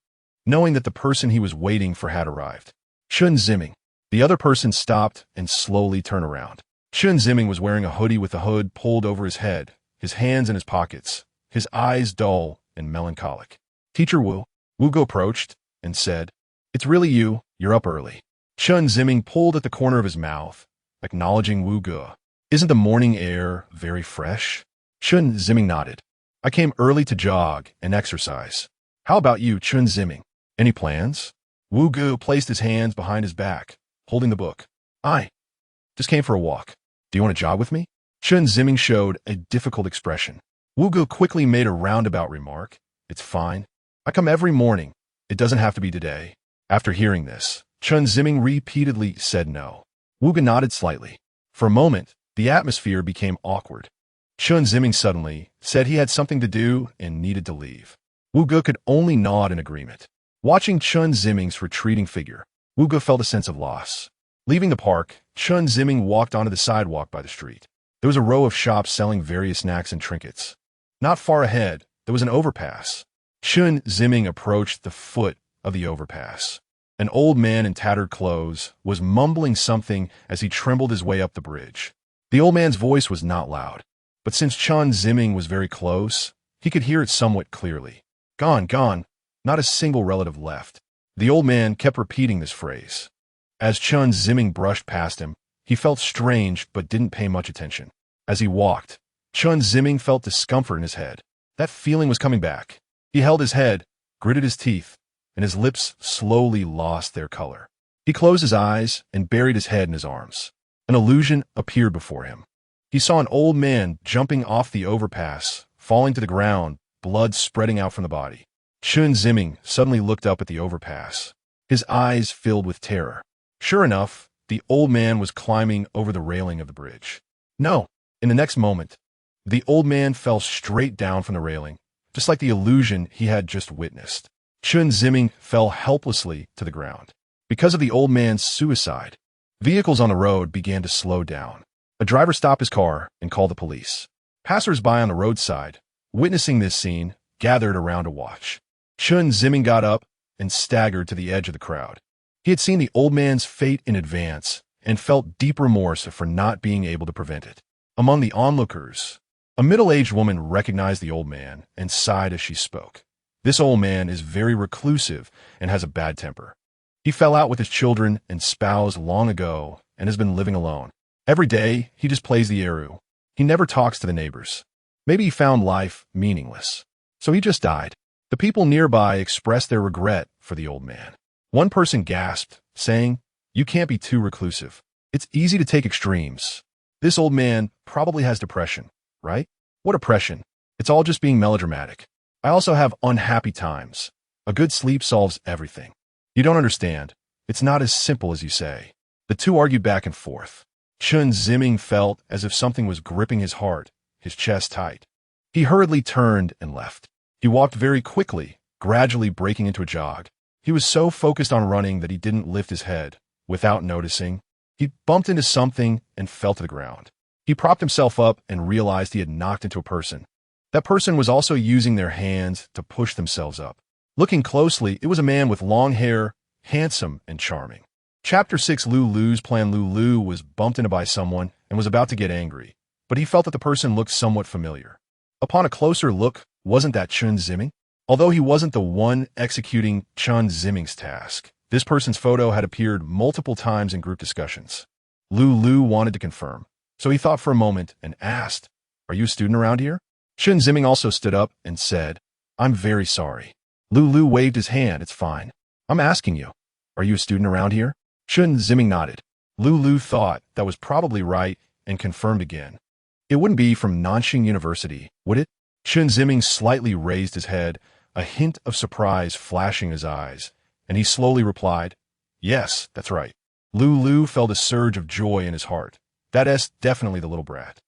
knowing that the person he was waiting for had arrived. Chen Ziming. The other person stopped and slowly turned around. Chen Ziming was wearing a hoodie with the hood pulled over his head, his hands in his pockets, his eyes dull and melancholic. "Teacher Wu." Wu Ge approached and said, "It's really you. You're up early." Chen Ziming pulled at the corner of his mouth, acknowledging Wu Ge. "Isn't the morning air very fresh?" Chen Ziming nodded. "I came early to jog and exercise. How about you, Chen Ziming? Any plans?" Wu Ge placed his hands behind his back, holding the book. "I just came for a walk. Do you want to jog with me?" Chen Ziming showed a difficult expression. Wu Ge quickly made a roundabout remark. "It's fine. I come every morning. It doesn't have to be today." After hearing this, Chen Ziming repeatedly said no. Wu Ge nodded slightly. For a moment, the atmosphere became awkward. Chen Ziming suddenly said he had something to do and needed to leave. Wu Ge could only nod in agreement. Watching Chen Ziming's retreating figure, Wu Ge felt a sense of loss. Leaving the park, Chen Ziming walked onto the sidewalk by the street. There was a row of shops selling various snacks and trinkets. Not far ahead, there was an overpass. Chen Ziming approached the foot of the overpass. An old man in tattered clothes was mumbling something as he trembled his way up the bridge. The old man's voice was not loud, but since Chen Ziming was very close, he could hear it somewhat clearly. "Gone, gone. Not a single relative left." The old man kept repeating this phrase. As Chen Ziming brushed past him, he felt strange but didn't pay much attention. As he walked, Chen Ziming felt discomfort in his head. That feeling was coming back. He held his head, gritted his teeth, and his lips slowly lost their color. He closed his eyes and buried his head in his arms. An illusion appeared before him. He saw an old man jumping off the overpass, falling to the ground, blood spreading out from the body. Chen Ziming suddenly looked up at the overpass, his eyes filled with terror. Sure enough, the old man was climbing over the railing of the bridge. No! In the next moment, the old man fell straight down from the railing, just like the illusion he had just witnessed. Chen Ziming fell helplessly to the ground. Because of the old man's suicide, vehicles on the road began to slow down. A driver stopped his car and called the police. Passers-by on the roadside, witnessing this scene, gathered around to watch. Chen Ziming got up and staggered to the edge of the crowd. He had seen the old man's fate in advance and felt deep remorse for not being able to prevent it. Among the onlookers, a middle-aged woman recognized the old man and sighed as she spoke. This old man is very reclusive and has a bad temper. He fell out with his children and spouse long ago and has been living alone. Every day, he just plays the eru. He never talks to the neighbors. Maybe he found life meaningless. So he just died. The people nearby expressed their regret for the old man. One person gasped, saying, "You can't be too reclusive. It's easy to take extremes. This old man probably has depression, right?" "What depression? It's all just being melodramatic. I also have unhappy times. A good sleep solves everything." "You don't understand. It's not as simple as you say." The two argued back and forth. Chen Ziming felt as if something was gripping his heart, his chest tight. He hurriedly turned and left. He walked very quickly, gradually breaking into a jog. He was so focused on running that he didn't lift his head. Without noticing, he bumped into something and fell to the ground. He propped himself up and realized he had knocked into a person. That person was also using their hands to push themselves up. Looking closely, it was a man with long hair, handsome and charming. Chapter 6 Lulu's plan. Lulu was bumped into by someone and was about to get angry, but he felt that the person looked somewhat familiar. Upon a closer look, wasn't that Chen Ziming? Although he wasn't the one executing Chen Ziming's task, this person's photo had appeared multiple times in group discussions. Lulu wanted to confirm, so he thought for a moment and asked, "Are you a student around here?" Chen Ziming also stood up and said, "I'm very sorry." Lulu waved his hand. "It's fine. I'm asking you, are you a student around here?" Chen Ziming nodded. Lulu thought that was probably right and confirmed again. "It wouldn't be from Nanxing University, would it?" Chen Ziming slightly raised his head, a hint of surprise flashing his eyes, and he slowly replied, "Yes, that's right." Lulu felt a surge of joy in his heart. That's definitely the little brat.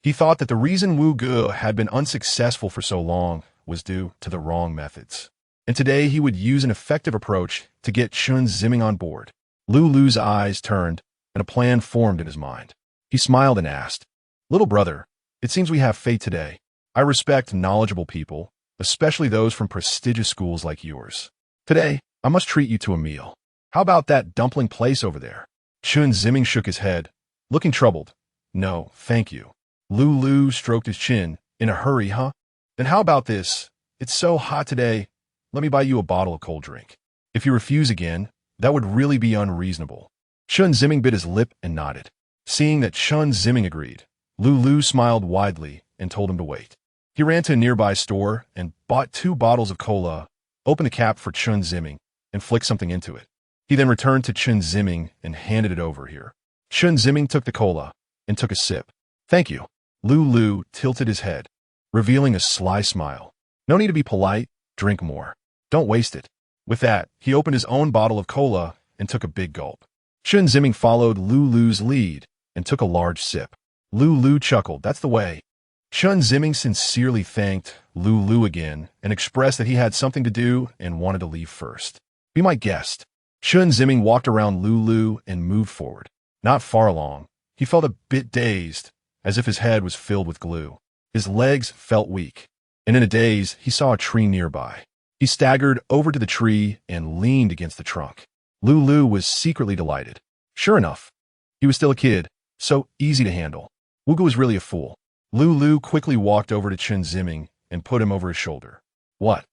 He thought that the reason Wu Ge had been unsuccessful for so long was due to the wrong methods. And today he would use an effective approach to get Chen Ziming on board. Lulu's eyes turned, and a plan formed in his mind. He smiled and asked, "Little brother, it seems we have fate today. I respect knowledgeable people, especially those from prestigious schools like yours. Today, I must treat you to a meal. How about that dumpling place over there?" Chen Ziming shook his head, looking troubled. "No, thank you." Lulu stroked his chin. "In a hurry, huh? Then how about this? It's so hot today. Let me buy you a bottle of cold drink. If you refuse again, that would really be unreasonable." Chen Ziming bit his lip and nodded. Seeing that Chen Ziming agreed, Lulu smiled widely and told him to wait. He ran to a nearby store and bought 2 bottles of cola, opened a cap for Chen Ziming, and flicked something into it. He then returned to Chen Ziming and handed it over here. Chen Ziming took the cola and took a sip. "Thank you." Lulu tilted his head, revealing a sly smile. "No need to be polite. Drink more. Don't waste it." With that, he opened his own bottle of cola and took a big gulp. Chen Ziming followed Lulu's lead and took a large sip. Lulu chuckled. "That's the way." Chen Ziming sincerely thanked Lulu again and expressed that he had something to do and wanted to leave first. "Be my guest." Chen Ziming walked around Lulu and moved forward. Not far along, he felt a bit dazed, as if his head was filled with glue. His legs felt weak, and in a daze, he saw a tree nearby. He staggered over to the tree and leaned against the trunk. Lulu was secretly delighted. Sure enough, he was still a kid, so easy to handle. Wu Ge was really a fool. Lulu quickly walked over to Chen Ziming and put him over his shoulder. "What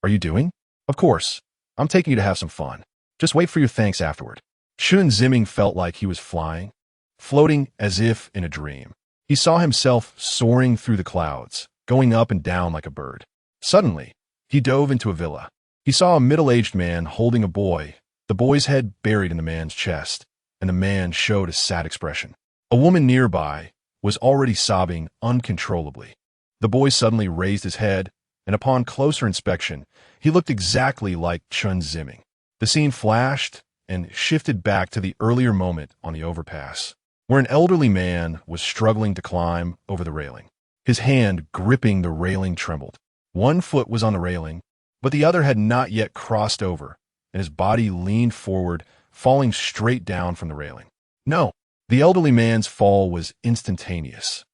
are you doing?" "Of course, I'm taking you to have some fun. Just wait for your thanks afterward." Chen Ziming felt like he was flying, floating as if in a dream. He saw himself soaring through the clouds, going up and down like a bird. Suddenly, he dove into a villa. He saw a middle-aged man holding a boy, the boy's head buried in the man's chest, and the man showed a sad expression. A woman nearby was already sobbing uncontrollably. The boy suddenly raised his head, and upon closer inspection, he looked exactly like Chen Ziming. The scene flashed and shifted back to the earlier moment on the overpass, where an elderly man was struggling to climb over the railing. His hand gripping the railing trembled. One foot was on the railing, but the other had not yet crossed over, and his body leaned forward, falling straight down from the railing. No, the elderly man's fall was instantaneous,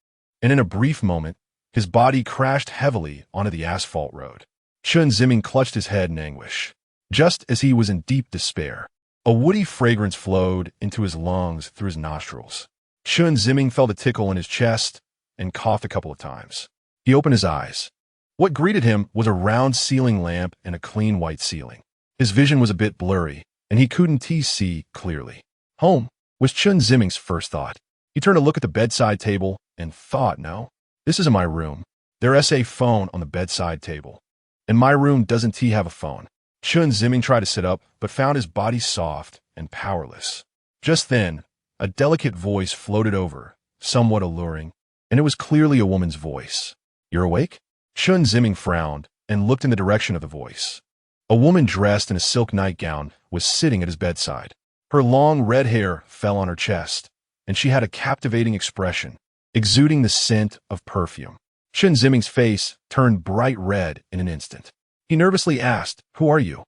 and in a brief moment, his body crashed heavily onto the asphalt road. Chen Ziming clutched his head in anguish. Just as he was in deep despair, a woody fragrance flowed into his lungs through his nostrils. Chen Ziming felt a tickle in his chest and coughed a couple of times. He opened his eyes. What greeted him was a round ceiling lamp and a clean white ceiling. His vision was a bit blurry, and he couldn't see clearly. Home was Chen Ziming's first thought. He turned to look at the bedside table and thought, no, this isn't my room. There's a phone on the bedside table. And my room doesn't have a phone. Chen Ziming tried to sit up, but found his body soft and powerless. Just then, a delicate voice floated over, somewhat alluring, and it was clearly a woman's voice. "You're awake?" Chen Ziming frowned and looked in the direction of the voice. A woman dressed in a silk nightgown was sitting at his bedside. Her long red hair fell on her chest, and she had a captivating expression, exuding the scent of perfume. Chen Ziming's face turned bright red in an instant. He nervously asked, "Who are you?"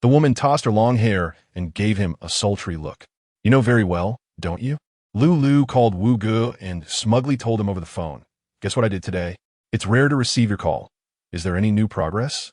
The woman tossed her long hair and gave him a sultry look. "You know very well, don't you?" Lu called Wu Ge and smugly told him over the phone, "Guess what I did today? It's rare to receive your call. Is there any new progress?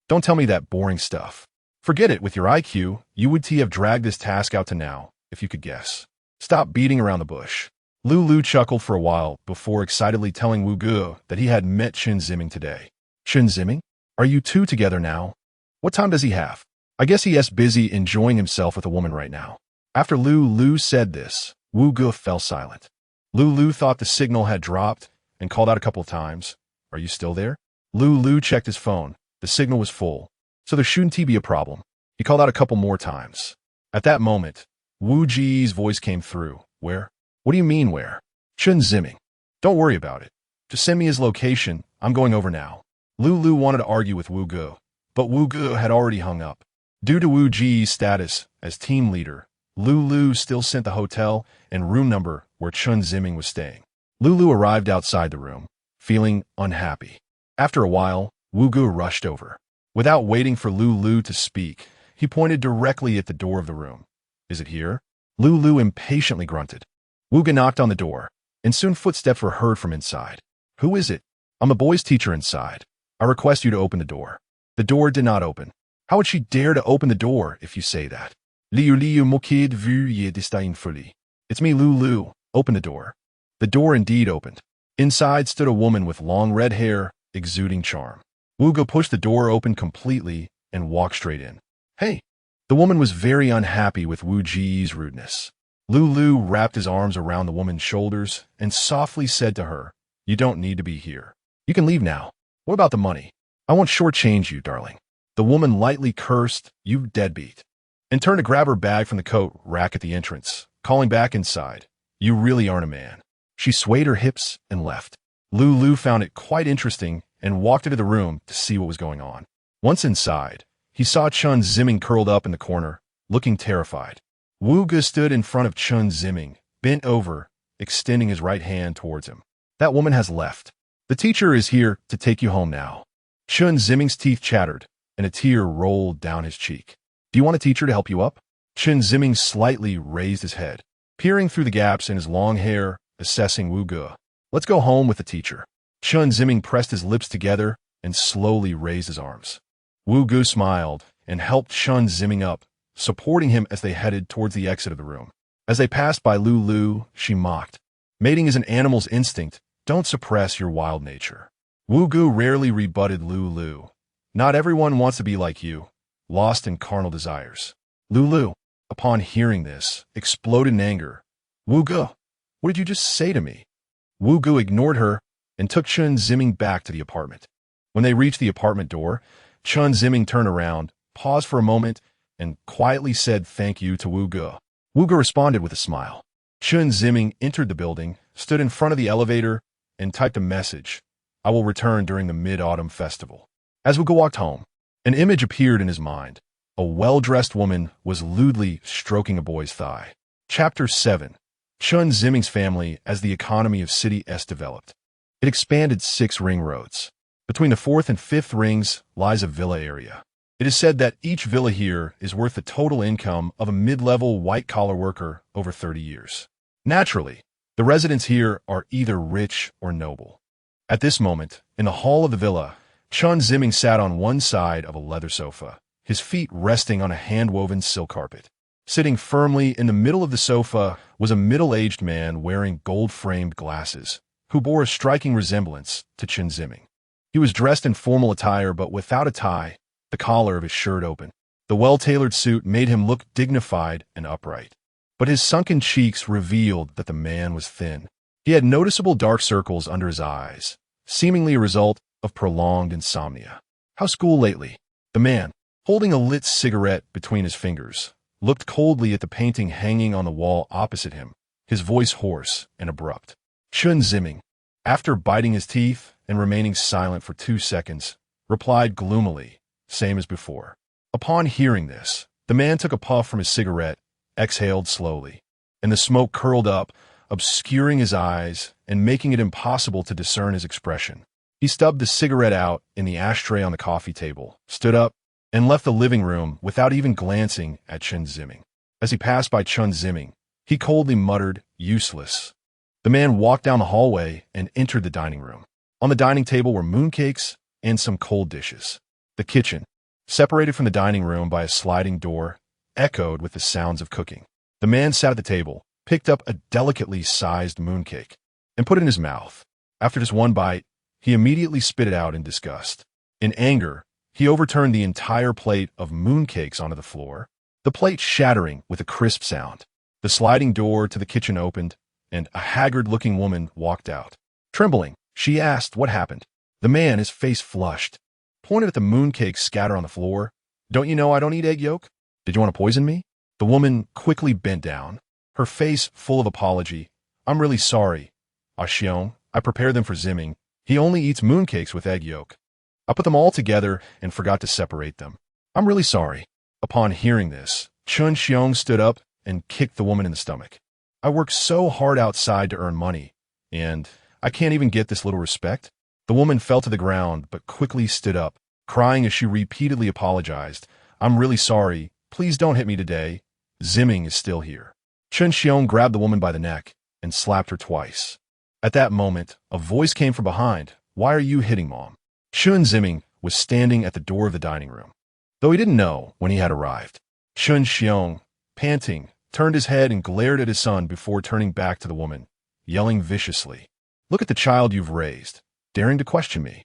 Don't tell me that boring stuff. Forget it. With your IQ, you would have dragged this task out to now, if you could guess. Stop beating around the bush." Lu chuckled for a while before excitedly telling Wu Ge that he had met Chen Ziming today. "Chen Ziming? Are you two together now? What time does he have? I guess he is busy enjoying himself with a woman right now." After Lu said this, Wu Ge fell silent. Lu thought the signal had dropped and called out a couple of times. "Are you still there?" Lu checked his phone. The signal was full, so there shouldn't be a problem. He called out a couple more times. At that moment, Wu Ji's voice came through. "Where?" "What do you mean, where?" "Chen Ziming. Don't worry about it. Just send me his location. I'm going over now." Lu wanted to argue with Wu Ge, but Wu Ge had already hung up. Due to Wu Ji's status as team leader, Lu still sent the hotel and room number where Chen Ziming was staying. Lu arrived outside the room, feeling unhappy. After a while, Wu Ge rushed over. Without waiting for Lu to speak, he pointed directly at the door of the room. "Is it here?" Lu impatiently grunted. Wu Ge knocked on the door, and soon footsteps were heard from inside. "Who is it?" "I'm a boys' teacher inside. I request you to open the door." The door did not open. "How would she dare to open the door if you say that?" Liu mokid vu ye disdain fully. "It's me, Lu. Open the door." The door indeed opened. Inside stood a woman with long red hair, exuding charm. Wu Ge pushed the door open completely and walked straight in. "Hey!" The woman was very unhappy with Wu Ji's rudeness. Lu wrapped his arms around the woman's shoulders and softly said to her, "You don't need to be here. You can leave now. What about the money? I won't shortchange you, darling." The woman lightly cursed, "You deadbeat," and turned to grab her bag from the coat rack at the entrance, calling back inside, "You really aren't a man." She swayed her hips and left. Lu found it quite interesting and walked into the room to see what was going on. Once inside, he saw Chen Ziming curled up in the corner, looking terrified. Wu Ge stood in front of Chen Ziming, bent over, extending his right hand towards him. "That woman has left. The teacher is here to take you home now." Chen Ziming's teeth chattered, and a tear rolled down his cheek. "Do you want a teacher to help you up?" Chen Ziming slightly raised his head, peering through the gaps in his long hair, assessing Wu Ge. "Let's go home with the teacher." Chen Ziming pressed his lips together and slowly raised his arms. Wu Ge smiled and helped Chen Ziming up, supporting him as they headed towards the exit of the room. As they passed by Lu, she mocked. "Mating is an animal's instinct. Don't suppress your wild nature." Wu Ge rarely rebutted Lu. "Not everyone wants to be like you, lost in carnal desires." Lu, upon hearing this, exploded in anger. "Wu Ge, what did you just say to me?" Wu Ge ignored her and took Chen Ziming back to the apartment. When they reached the apartment door, Chen Ziming turned around, paused for a moment, and quietly said thank you to Wu Ge. Wu Ge responded with a smile. Chen Ziming entered the building, stood in front of the elevator, and typed a message, "I will return during the Mid-Autumn Festival." As Wu Ge walked home, an image appeared in his mind. A well-dressed woman was lewdly stroking a boy's thigh. Chapter 7. Chen Ziming's family as the economy of City S developed. It expanded 6 ring roads. Between the 4th and 5th rings lies a villa area. It is said that each villa here is worth the total income of a mid-level white-collar worker over 30 years. Naturally, the residents here are either rich or noble. At this moment, in the hall of the villa, Chen Ziming sat on one side of a leather sofa, his feet resting on a hand-woven silk carpet. Sitting firmly in the middle of the sofa was a middle-aged man wearing gold-framed glasses, who bore a striking resemblance to Chen Ziming. He was dressed in formal attire but without a tie, the collar of his shirt open. The well-tailored suit made him look dignified and upright. But his sunken cheeks revealed that the man was thin. He had noticeable dark circles under his eyes, seemingly a result of prolonged insomnia. "How's school lately?" The man, holding a lit cigarette between his fingers, looked coldly at the painting hanging on the wall opposite him, his voice hoarse and abrupt. Chen Ziming, after biting his teeth and remaining silent for 2 seconds, replied gloomily, same as before. Upon hearing this, the man took a puff from his cigarette, exhaled slowly, and the smoke curled up, obscuring his eyes and making it impossible to discern his expression. He stubbed the cigarette out in the ashtray on the coffee table, stood up, and left the living room without even glancing at Chen Ziming. As he passed by Chen Ziming, he coldly muttered, "Useless." The man walked down the hallway and entered the dining room. On the dining table were mooncakes and some cold dishes. The kitchen, separated from the dining room by a sliding door, echoed with the sounds of cooking. The man sat at the table, picked up a delicately sized mooncake, and put it in his mouth. After just one bite, he immediately spit it out in disgust. In anger, he overturned the entire plate of mooncakes onto the floor, the plate shattering with a crisp sound. The sliding door to the kitchen opened, and a haggard-looking woman walked out. Trembling, she asked what happened. The man, his face flushed, pointed at the mooncakes scattered on the floor. "Don't you know I don't eat egg yolk? Did you want to poison me?" The woman quickly bent down, her face full of apology. "I'm really sorry. Xiong, I prepared them for Ziming. He only eats mooncakes with egg yolk. I put them all together and forgot to separate them. I'm really sorry." Upon hearing this, Chen Xiong stood up and kicked the woman in the stomach. "I worked so hard outside to earn money, and I can't even get this little respect?" The woman fell to the ground but quickly stood up, crying as she repeatedly apologized. "I'm really sorry. Please don't hit me today. Ziming is still here." Chen Xiong grabbed the woman by the neck and slapped her twice. At that moment, a voice came from behind. "Why are you hitting Mom?" Chen Ziming was standing at the door of the dining room, though he didn't know when he had arrived. Chen Xiong, panting, turned his head and glared at his son before turning back to the woman, yelling viciously, "Look at the child you've raised, daring to question me."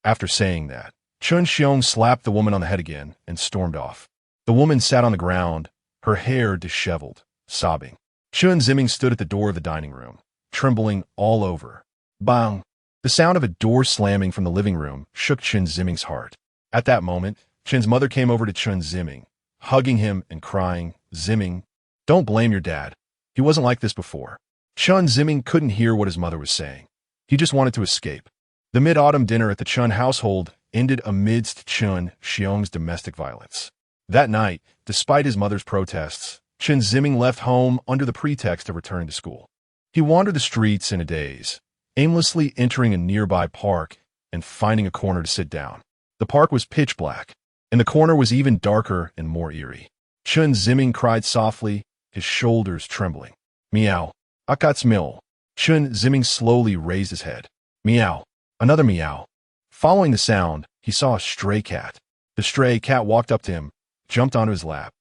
After saying that, Chen Xiong slapped the woman on the head again and stormed off. The woman sat on the ground, her hair disheveled, sobbing. Chen Ziming stood at the door of the dining room, trembling all over. Bang! The sound of a door slamming from the living room shook Chen Ziming's heart. At that moment, Chen's mother came over to Chen Ziming, hugging him and crying, "Ziming, don't blame your dad. He wasn't like this before." Chen Ziming couldn't hear what his mother was saying. He just wanted to escape. The mid-autumn dinner at the Chen household ended amidst Chen Xiong's domestic violence. That night, despite his mother's protests, Chen Ziming left home under the pretext of returning to school. He wandered the streets in a daze, aimlessly entering a nearby park and finding a corner to sit down. The park was pitch black, and the corner was even darker and more eerie. Chen Ziming cried softly, his shoulders trembling. "Meow. Akat's mill." Chen Ziming slowly raised his head. Meow. Another meow. Following the sound, he saw a stray cat. The stray cat walked up to him, jumped onto his lap,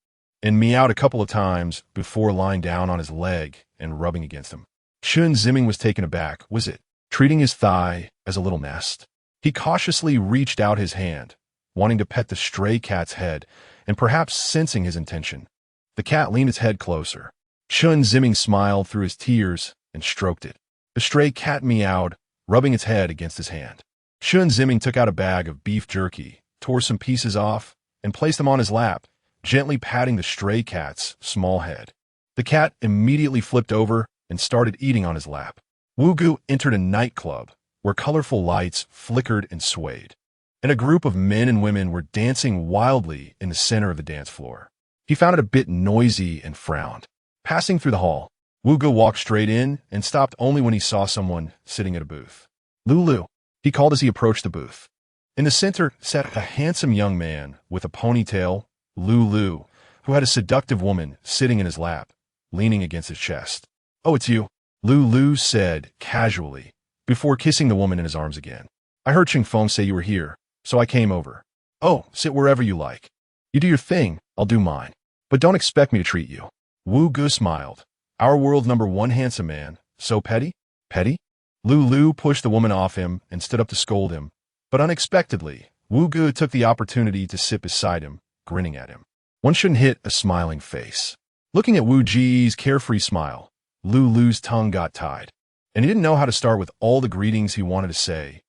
and meowed a couple of times before lying down on his leg and rubbing against him. Chen Ziming was taken aback. Was it treating his thigh as a little nest? He cautiously reached out his hand, wanting to pet the stray cat's head and perhaps sensing his intention. The cat leaned its head closer. Chen Ziming smiled through his tears and stroked it. The stray cat meowed, rubbing its head against his hand. Chen Ziming took out a bag of beef jerky, tore some pieces off, and placed them on his lap, gently patting the stray cat's small head. The cat immediately flipped over and started eating on his lap. Wugu entered a nightclub where colorful lights flickered and swayed, and a group of men and women were dancing wildly in the center of the dance floor. He found it a bit noisy and frowned. Passing through the hall, Wugu walked straight in and stopped only when he saw someone sitting at a booth. "Lulu," he called as he approached the booth. In the center sat a handsome young man with a ponytail, Lulu, who had a seductive woman sitting in his lap, leaning against his chest. "Oh, it's you," Lulu said casually, before kissing the woman in his arms again. "I heard Ching Feng say you were here, so I came over." "Oh, sit wherever you like. You do your thing, I'll do mine. But don't expect me to treat you." Wu Gu smiled. "Our world's #1 handsome man. So petty?" "Petty?" Lulu pushed the woman off him and stood up to scold him. But unexpectedly, Wu Gu took the opportunity to sit beside him, grinning at him. One shouldn't hit a smiling face. Looking at Wu Ji's carefree smile, Lulu's tongue got tied, and he didn't know how to start with all the greetings he wanted to say,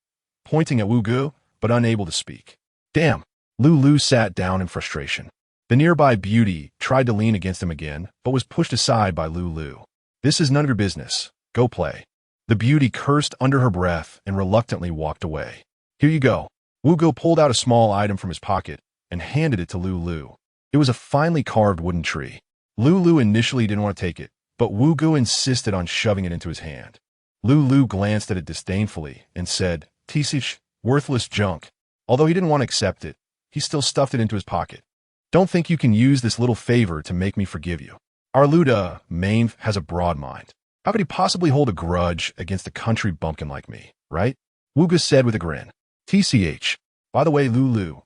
pointing at Wu Gu, but unable to speak. "Damn!" Lulu sat down in frustration. The nearby beauty tried to lean against him again, but was pushed aside by Lulu. "This is none of your business. Go play." The beauty cursed under her breath and reluctantly walked away. "Here you go." Wu Gu pulled out a small item from his pocket and handed it to Lulu. It was a finely carved wooden tree. Lulu initially didn't want to take it, but Wu Gu insisted on shoving it into his hand. Lu glanced at it disdainfully and said, "Tisish, worthless junk." Although he didn't want to accept it, he still stuffed it into his pocket. "Don't think you can use this little favor to make me forgive you. Our Luda, Maine, has a broad mind. How could he possibly hold a grudge against a country bumpkin like me, right?" Wuga said with a grin. "TCH. By the way, Lulu."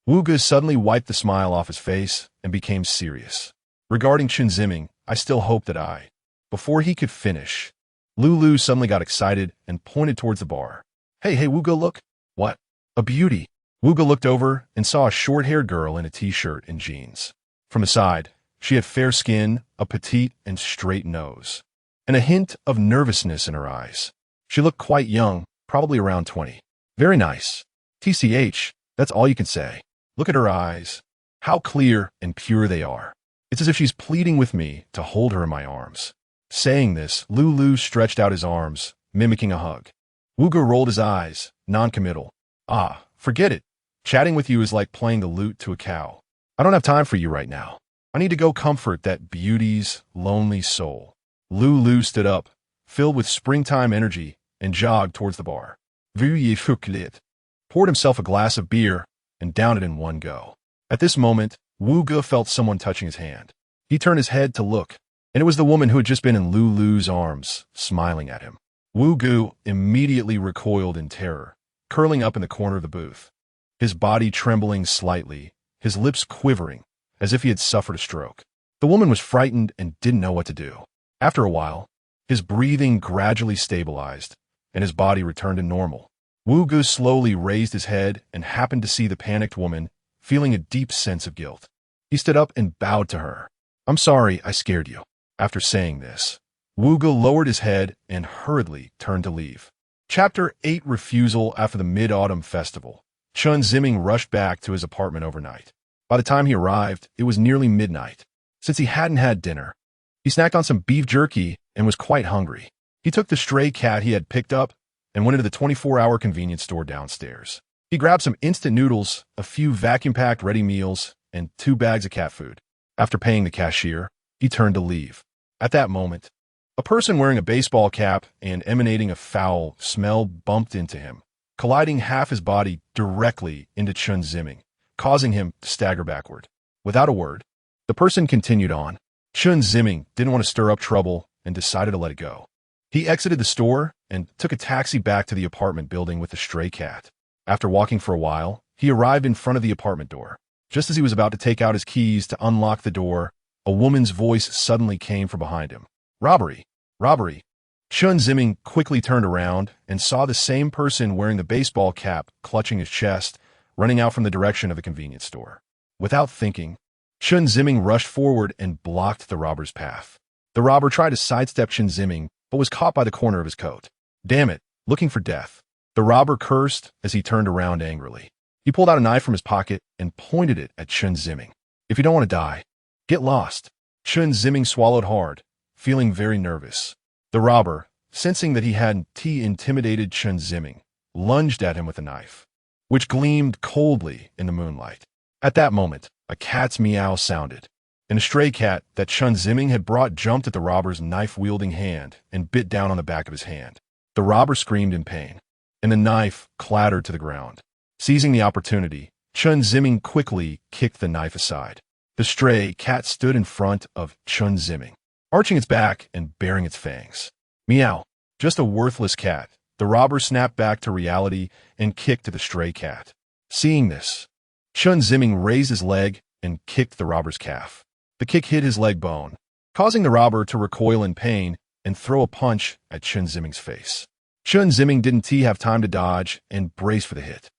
Wuga suddenly wiped the smile off his face and became serious. "Regarding Chen Ziming, I still hope that I—" Before he could finish, Lulu suddenly got excited and pointed towards the bar. Hey, Wuga, look." "What?" "A beauty." Wuga looked over and saw a short-haired girl in a t-shirt and jeans. From the side, she had fair skin, a petite and straight nose, and a hint of nervousness in her eyes. She looked quite young, probably around 20. "Very nice. TCH, that's all you can say. Look at her eyes. How clear and pure they are. It's as if she's pleading with me to hold her in my arms." Saying this, Lulu stretched out his arms, mimicking a hug. Wuga rolled his eyes, non-committal. "Ah, forget it. Chatting with you is like playing the lute to a cow. I don't have time for you right now. I need to go comfort that beauty's lonely soul." Lulu stood up, filled with springtime energy, and jogged towards the bar. Poured himself a glass of beer and downed it in one go. At this moment, Wuga felt someone touching his hand. He turned his head to look, and it was the woman who had just been in Lulu's arms, smiling at him. Wugu immediately recoiled in terror, curling up in the corner of the booth, his body trembling slightly, his lips quivering, as if he had suffered a stroke. The woman was frightened and didn't know what to do. After a while, his breathing gradually stabilized, and his body returned to normal. Wugu slowly raised his head and happened to see the panicked woman, feeling a deep sense of guilt. He stood up and bowed to her. "I'm sorry I scared you." After saying this, Wugu lowered his head and hurriedly turned to leave. Chapter 8 Refusal. After the Mid-Autumn Festival, Chen Ziming rushed back to his apartment overnight. By the time he arrived, it was nearly midnight. Since he hadn't had dinner, he snacked on some beef jerky and was quite hungry. He took the stray cat he had picked up and went into the 24-hour convenience store downstairs. He grabbed some instant noodles, a few vacuum-packed ready meals, and 2 bags of cat food. After paying the cashier, he turned to leave. At that moment, a person wearing a baseball cap and emanating a foul smell bumped into him, colliding half his body directly into Chen Ziming, causing him to stagger backward. Without a word, the person continued on. Chen Ziming didn't want to stir up trouble and decided to let it go. He exited the store and took a taxi back to the apartment building with the stray cat. After walking for a while, he arrived in front of the apartment door. Just as he was about to take out his keys to unlock the door, a woman's voice suddenly came from behind him. "Robbery! Robbery!" Chen Ziming quickly turned around and saw the same person wearing the baseball cap clutching his chest, running out from the direction of the convenience store. Without thinking, Chen Ziming rushed forward and blocked the robber's path. The robber tried to sidestep Chen Ziming, but was caught by the corner of his coat. "Damn it, looking for death." The robber cursed as he turned around angrily. He pulled out a knife from his pocket and pointed it at Chen Ziming. "If you don't want to die, get lost." Chen Ziming swallowed hard, feeling very nervous. The robber, sensing that he hadn't intimidated Chen Ziming, lunged at him with a knife, which gleamed coldly in the moonlight. At that moment, a cat's meow sounded, and a stray cat that Chen Ziming had brought jumped at the robber's knife-wielding hand and bit down on the back of his hand. The robber screamed in pain, and the knife clattered to the ground. Seizing the opportunity, Chen Ziming quickly kicked the knife aside. The stray cat stood in front of Chen Ziming, arching its back and baring its fangs. "Meow, just a worthless cat." The robber snapped back to reality and kicked at the stray cat. Seeing this, Chen Ziming raised his leg and kicked the robber's calf. The kick hit his leg bone, causing the robber to recoil in pain and throw a punch at Chen Ziming's face. Chen Ziming didn't have time to dodge and brace for the hit.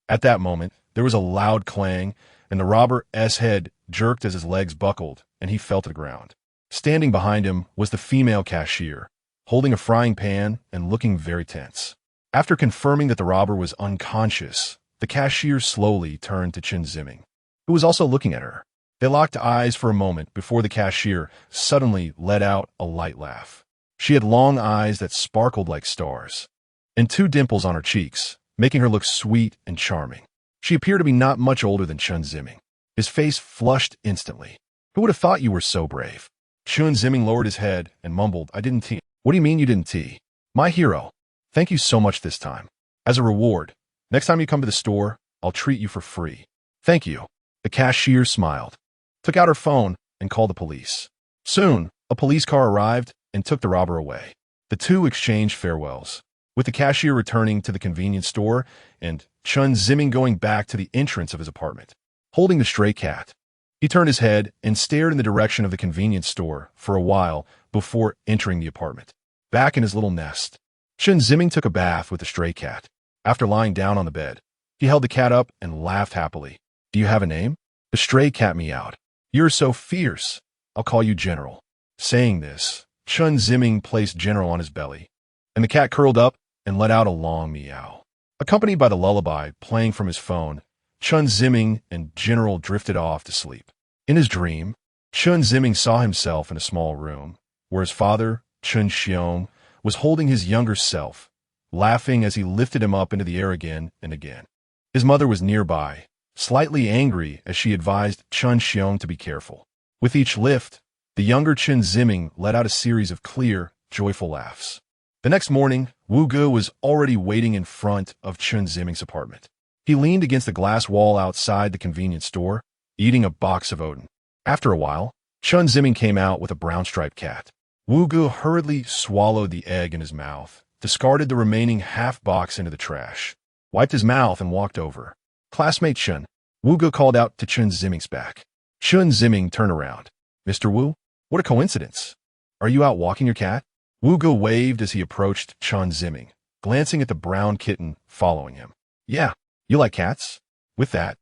At that moment, there was a loud clang, and the robber's head jerked as his legs buckled, and he fell to the ground. Standing behind him was the female cashier, holding a frying pan and looking very tense. After confirming that the robber was unconscious, the cashier slowly turned to Chen Ziming, who was also looking at her. They locked eyes for a moment before the cashier suddenly let out a light laugh. She had long eyes that sparkled like stars, and 2 dimples on her cheeks, making her look sweet and charming. She appeared to be not much older than Chen Ziming. His face flushed instantly. "Who would have thought you were so brave?" Chen Ziming lowered his head and mumbled, I didn't tea. What do you mean you didn't tea? My hero. Thank you so much this time. As a reward, next time you come to the store, I'll treat you for free. Thank you. The cashier smiled, took out her phone, and called the police. Soon, a police car arrived and took the robber away. The two exchanged farewells, with the cashier returning to the convenience store and Chen Ziming going back to the entrance of his apartment, holding the stray cat. He turned his head and stared in the direction of the convenience store for a while before entering the apartment. Back in his little nest, Chen Ziming took a bath with the stray cat. After lying down on the bed, he held the cat up and laughed happily. Do you have a name? The stray cat meowed. You're so fierce. I'll call you General. Saying this, Chen Ziming placed General on his belly, and the cat curled up and let out a long meow. Accompanied by the lullaby playing from his phone, Chen Ziming and General drifted off to sleep. In his dream, Chen Ziming saw himself in a small room, where his father, Chen Xiong, was holding his younger self, laughing as he lifted him up into the air again and again. His mother was nearby, slightly angry as she advised Chen Xiong to be careful. With each lift, the younger Chen Ziming let out a series of clear, joyful laughs. The next morning, Wu Ge was already waiting in front of Chen Ziming's apartment. He leaned against the glass wall outside the convenience store, eating a box of oden. After a while, Chen Ziming came out with a brown-striped cat. Wu Ge hurriedly swallowed the egg in his mouth, discarded the remaining half-box into the trash, wiped his mouth and walked over. Classmate Chen, Wu Ge called out to Chen Ziming's back. Chen Ziming turned around. Mr. Wu, what a coincidence. Are you out walking your cat? Wu Ge waved as he approached Chen Ziming, glancing at the brown kitten following him. Yeah, you like cats? With that,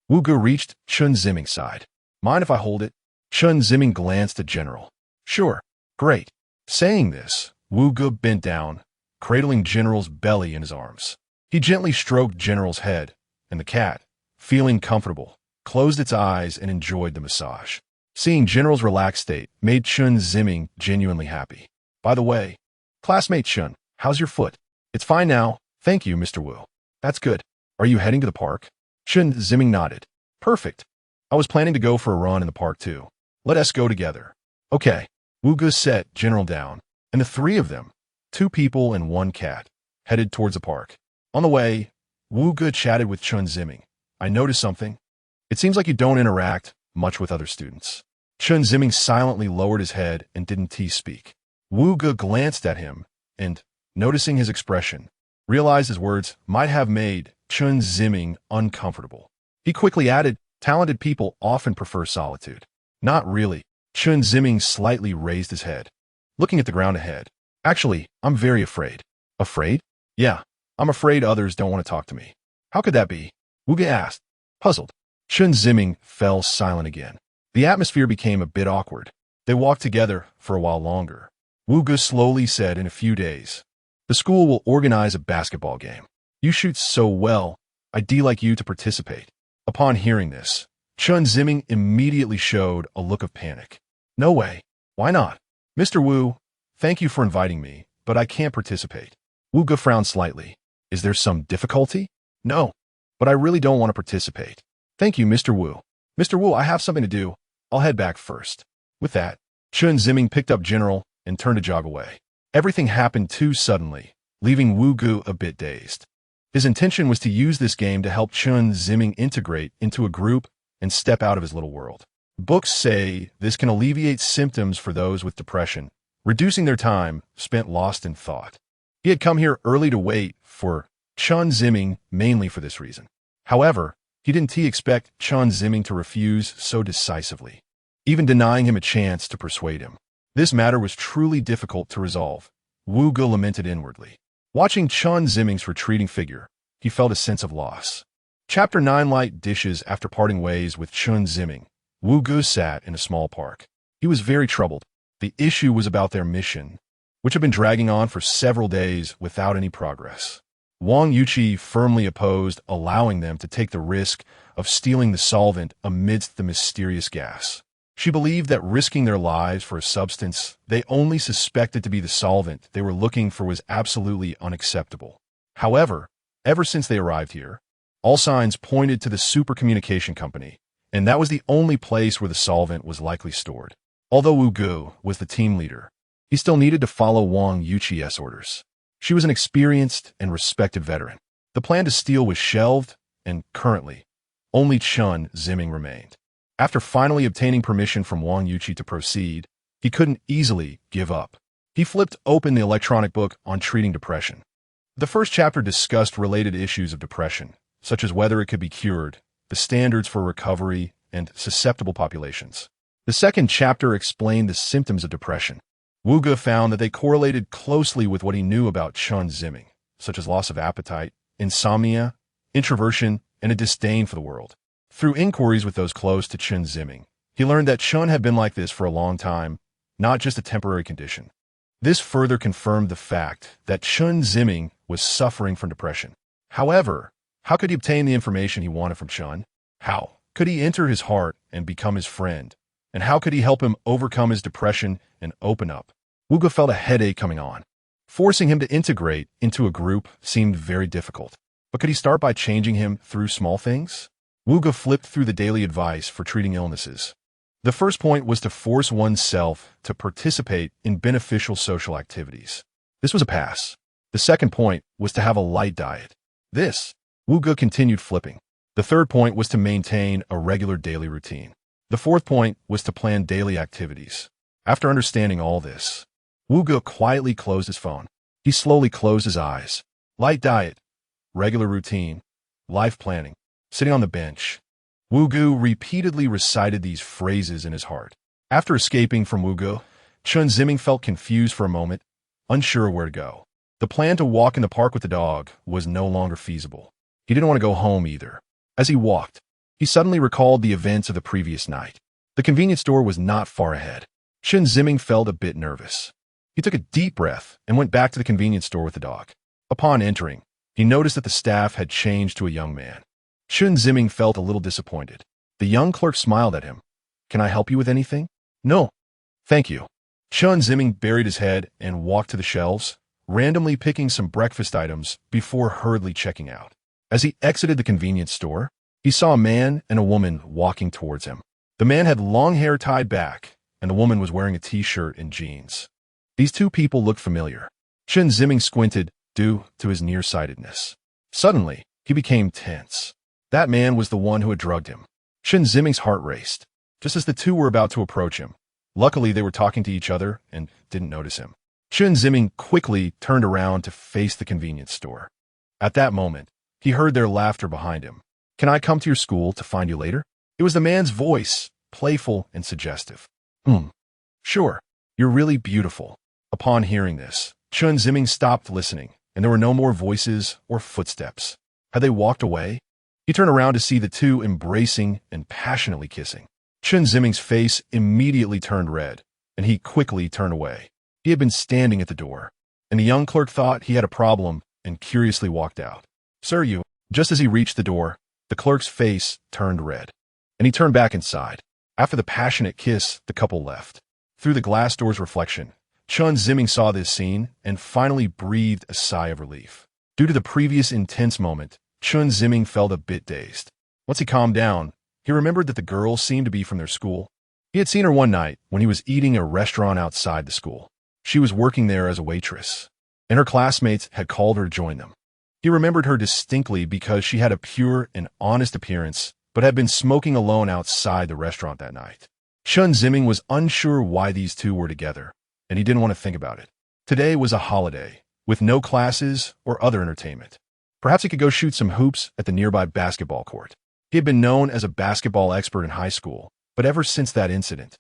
Wu Ge reached Chen Ziming's side. Mind if I hold it? Chen Ziming glanced at General. Sure, great. Saying this, Wu Ge bent down, cradling General's belly in his arms. He gently stroked General's head, and the cat, feeling comfortable, closed its eyes and enjoyed the massage. Seeing General's relaxed state made Chen Ziming genuinely happy. By the way, classmate Chen, how's your foot? It's fine now, thank you, Mr. Wu. That's good. Are you heading to the park? Chen Ziming nodded. Perfect. I was planning to go for a run in the park too. Let us go together. Okay. Wu Ge set General down, and the three of them, 2 people and 1 cat, headed towards the park. On the way, Wu Ge chatted with Chen Ziming. I noticed something. It seems like you don't interact much with other students. Chen Ziming silently lowered his head and didn't speak. Wu Ge glanced at him and, noticing his expression, realized his words might have made Chen Ziming uncomfortable. He quickly added, talented people often prefer solitude. Not really. Chen Ziming slightly raised his head, looking at the ground ahead. Actually, I'm very afraid. Afraid? Yeah, I'm afraid others don't want to talk to me. How could that be? Wu Ge asked, puzzled. Chen Ziming fell silent again. The atmosphere became a bit awkward. They walked together for a while longer. Wu Ge slowly said in a few days, the school will organize a basketball game. You shoot so well, I'd like you to participate. Upon hearing this, Chen Ziming immediately showed a look of panic. No way. Why not? Mr. Wu, thank you for inviting me, but I can't participate. Wu Ge frowned slightly. Is there some difficulty? No, but I really don't want to participate. Thank you, Mr. Wu. Mr. Wu, I have something to do. I'll head back first. With that, Chen Ziming picked up General and turned to jog away. Everything happened too suddenly, leaving Wu Ge a bit dazed. His intention was to use this game to help Chen Ziming integrate into a group and step out of his little world. Books say this can alleviate symptoms for those with depression, reducing their time spent lost in thought. He had come here early to wait for Chen Ziming mainly for this reason. However, he didn't expect Chen Ziming to refuse so decisively, even denying him a chance to persuade him. This matter was truly difficult to resolve. Wu Ge lamented inwardly. Watching Chen Ziming's retreating figure, he felt a sense of loss. Chapter 9 Light dishes. After parting ways with Chen Ziming, Wu Ge sat in a small park. He was very troubled. The issue was about their mission, which had been dragging on for several days without any progress. Wang Yuqi firmly opposed allowing them to take the risk of stealing the solvent amidst the mysterious gas. She believed that risking their lives for a substance they only suspected to be the solvent they were looking for was absolutely unacceptable. However, ever since they arrived here, all signs pointed to the Super Communication Company, and that was the only place where the solvent was likely stored. Although Wu Gu was the team leader, he still needed to follow Wang Yuqi's orders. She was an experienced and respected veteran. The plan to steal was shelved, and currently, only Chen Ziming remained. After finally obtaining permission from Wang Yuqi to proceed, he couldn't easily give up. He flipped open the electronic book on treating depression. The first chapter discussed related issues of depression, such as whether it could be cured, the standards for recovery, and susceptible populations. The second chapter explained the symptoms of depression. Wu Ge found that they correlated closely with what he knew about Chen Ziming, such as loss of appetite, insomnia, introversion, and a disdain for the world. Through inquiries with those close to Chen Ziming, he learned that Chen had been like this for a long time, not just a temporary condition. This further confirmed the fact that Chen Ziming was suffering from depression. However, how could he obtain the information he wanted from Chen? How could he enter his heart and become his friend? And how could he help him overcome his depression and open up? Wu Ge felt a headache coming on. Forcing him to integrate into a group seemed very difficult. But could he start by changing him through small things? Wu Ge flipped through the daily advice for treating illnesses. The first point was to force oneself to participate in beneficial social activities. This was a pass. The second point was to have a light diet. This, Wu Ge continued flipping. The third point was to maintain a regular daily routine. The fourth point was to plan daily activities. After understanding all this, Wu Ge quietly closed his phone. He slowly closed his eyes. Light diet, regular routine, life planning. Sitting on the bench, Wu Ge repeatedly recited these phrases in his heart. After escaping from Wu Ge, Chen Ziming felt confused for a moment, unsure where to go. The plan to walk in the park with the dog was no longer feasible. He didn't want to go home either. As he walked, he suddenly recalled the events of the previous night. The convenience store was not far ahead. Chen Ziming felt a bit nervous. He took a deep breath and went back to the convenience store with the dog. Upon entering, he noticed that the staff had changed to a young man. Chen Ziming felt a little disappointed. The young clerk smiled at him. "Can I help you with anything?" "No, thank you." Chen Ziming buried his head and walked to the shelves, randomly picking some breakfast items before hurriedly checking out. As he exited the convenience store, he saw a man and a woman walking towards him. The man had long hair tied back, and the woman was wearing a t-shirt and jeans. These two people looked familiar. Chen Ziming squinted due to his nearsightedness. Suddenly, he became tense. That man was the one who had drugged him. Chen Ziming's heart raced, just as the two were about to approach him. Luckily, they were talking to each other and didn't notice him. Chen Ziming quickly turned around to face the convenience store. At that moment, he heard their laughter behind him. "Can I come to your school to find you later?" It was the man's voice, playful and suggestive. Sure, you're really beautiful." Upon hearing this, Chen Ziming stopped listening, and there were no more voices or footsteps. Had they walked away? He turned around to see the two embracing and passionately kissing. Chen Ziming's face immediately turned red, and he quickly turned away. He had been standing at the door, and the young clerk thought he had a problem and curiously walked out. "Sir, you..." Just as he reached the door, the clerk's face turned red, and he turned back inside. After the passionate kiss, the couple left. Through the glass door's reflection, Chen Ziming saw this scene and finally breathed a sigh of relief. Due to the previous intense moment, Chen Ziming felt a bit dazed. Once he calmed down, he remembered that the girl seemed to be from their school. He had seen her one night when he was eating at a restaurant outside the school. She was working there as a waitress, and her classmates had called her to join them. He remembered her distinctly because she had a pure and honest appearance, but had been smoking alone outside the restaurant that night. Chen Ziming was unsure why these two were together, and he didn't want to think about it. Today was a holiday, with no classes or other entertainment. Perhaps he could go shoot some hoops at the nearby basketball court. He had been known as a basketball expert in high school, but ever since that incident,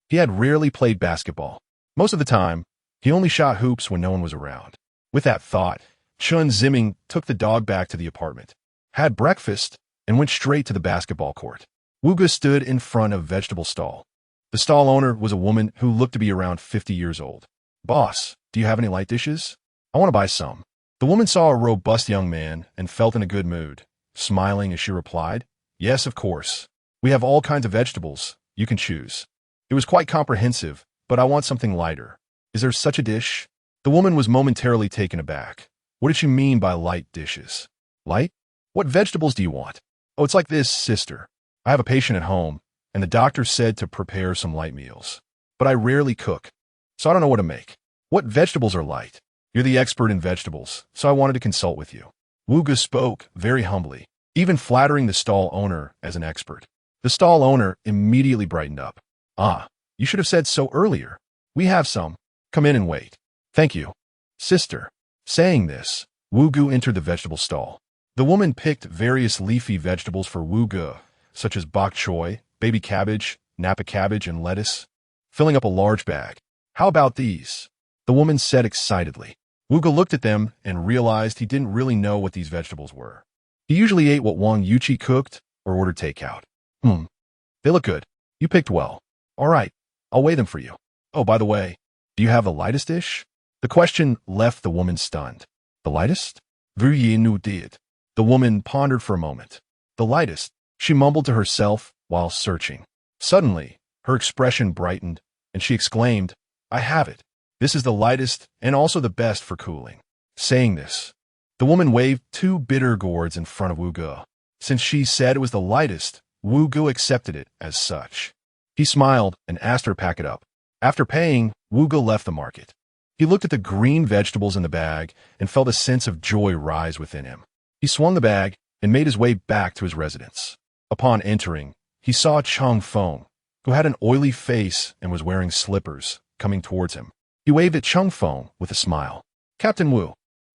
he had rarely played basketball. Most of the time, he only shot hoops when no one was around. With that thought, Chen Ziming took the dog back to the apartment, had breakfast, and went straight to the basketball court. Wu Ge stood in front of a vegetable stall. The stall owner was a woman who looked to be around 50 years old. "Boss, do you have any light dishes? I want to buy some." The woman saw a robust young man and felt in a good mood, smiling as she replied, "Yes, of course. We have all kinds of vegetables. You can choose." It was quite comprehensive, but I want something lighter. Is there such a dish? The woman was momentarily taken aback. What did she mean by light dishes? Light? What vegetables do you want? "Oh, it's like this, sister. I have a patient at home, and the doctor said to prepare some light meals." but I rarely cook, so I don't know what to make. What vegetables are light? You're the expert in vegetables, so I wanted to consult with you. Wu Ge spoke very humbly, even flattering the stall owner as an expert. The stall owner immediately brightened up. Ah, you should have said so earlier. We have some. Come in and wait. Thank you, sister. Saying this, Wu Ge entered the vegetable stall. The woman picked various leafy vegetables for Wu Ge, such as bok choy, baby cabbage, napa cabbage, and lettuce, filling up a large bag. How about these? The woman said excitedly. Wu Ge looked at them and realized he didn't really know what these vegetables were. He usually ate what Wang Yuqi cooked or ordered takeout. They look good. You picked well. All right, I'll weigh them for you. Oh, by the way, do you have the lightest dish? The question left the woman stunned. The lightest? Vu Yi Nu did. The woman pondered for a moment. The lightest, she mumbled to herself while searching. Suddenly, her expression brightened, and she exclaimed, I have it. This is the lightest and also the best for cooling. Saying this, the woman waved 2 bitter gourds in front of Wu Ge. Since she said it was the lightest, Wu Ge accepted it as such. He smiled and asked her to pack it up. After paying, Wu Ge left the market. He looked at the green vegetables in the bag and felt a sense of joy rise within him. He swung the bag and made his way back to his residence. Upon entering, he saw Cheng Feng, who had an oily face and was wearing slippers, coming towards him. He waved at Cheng Feng with a smile. Captain Wu,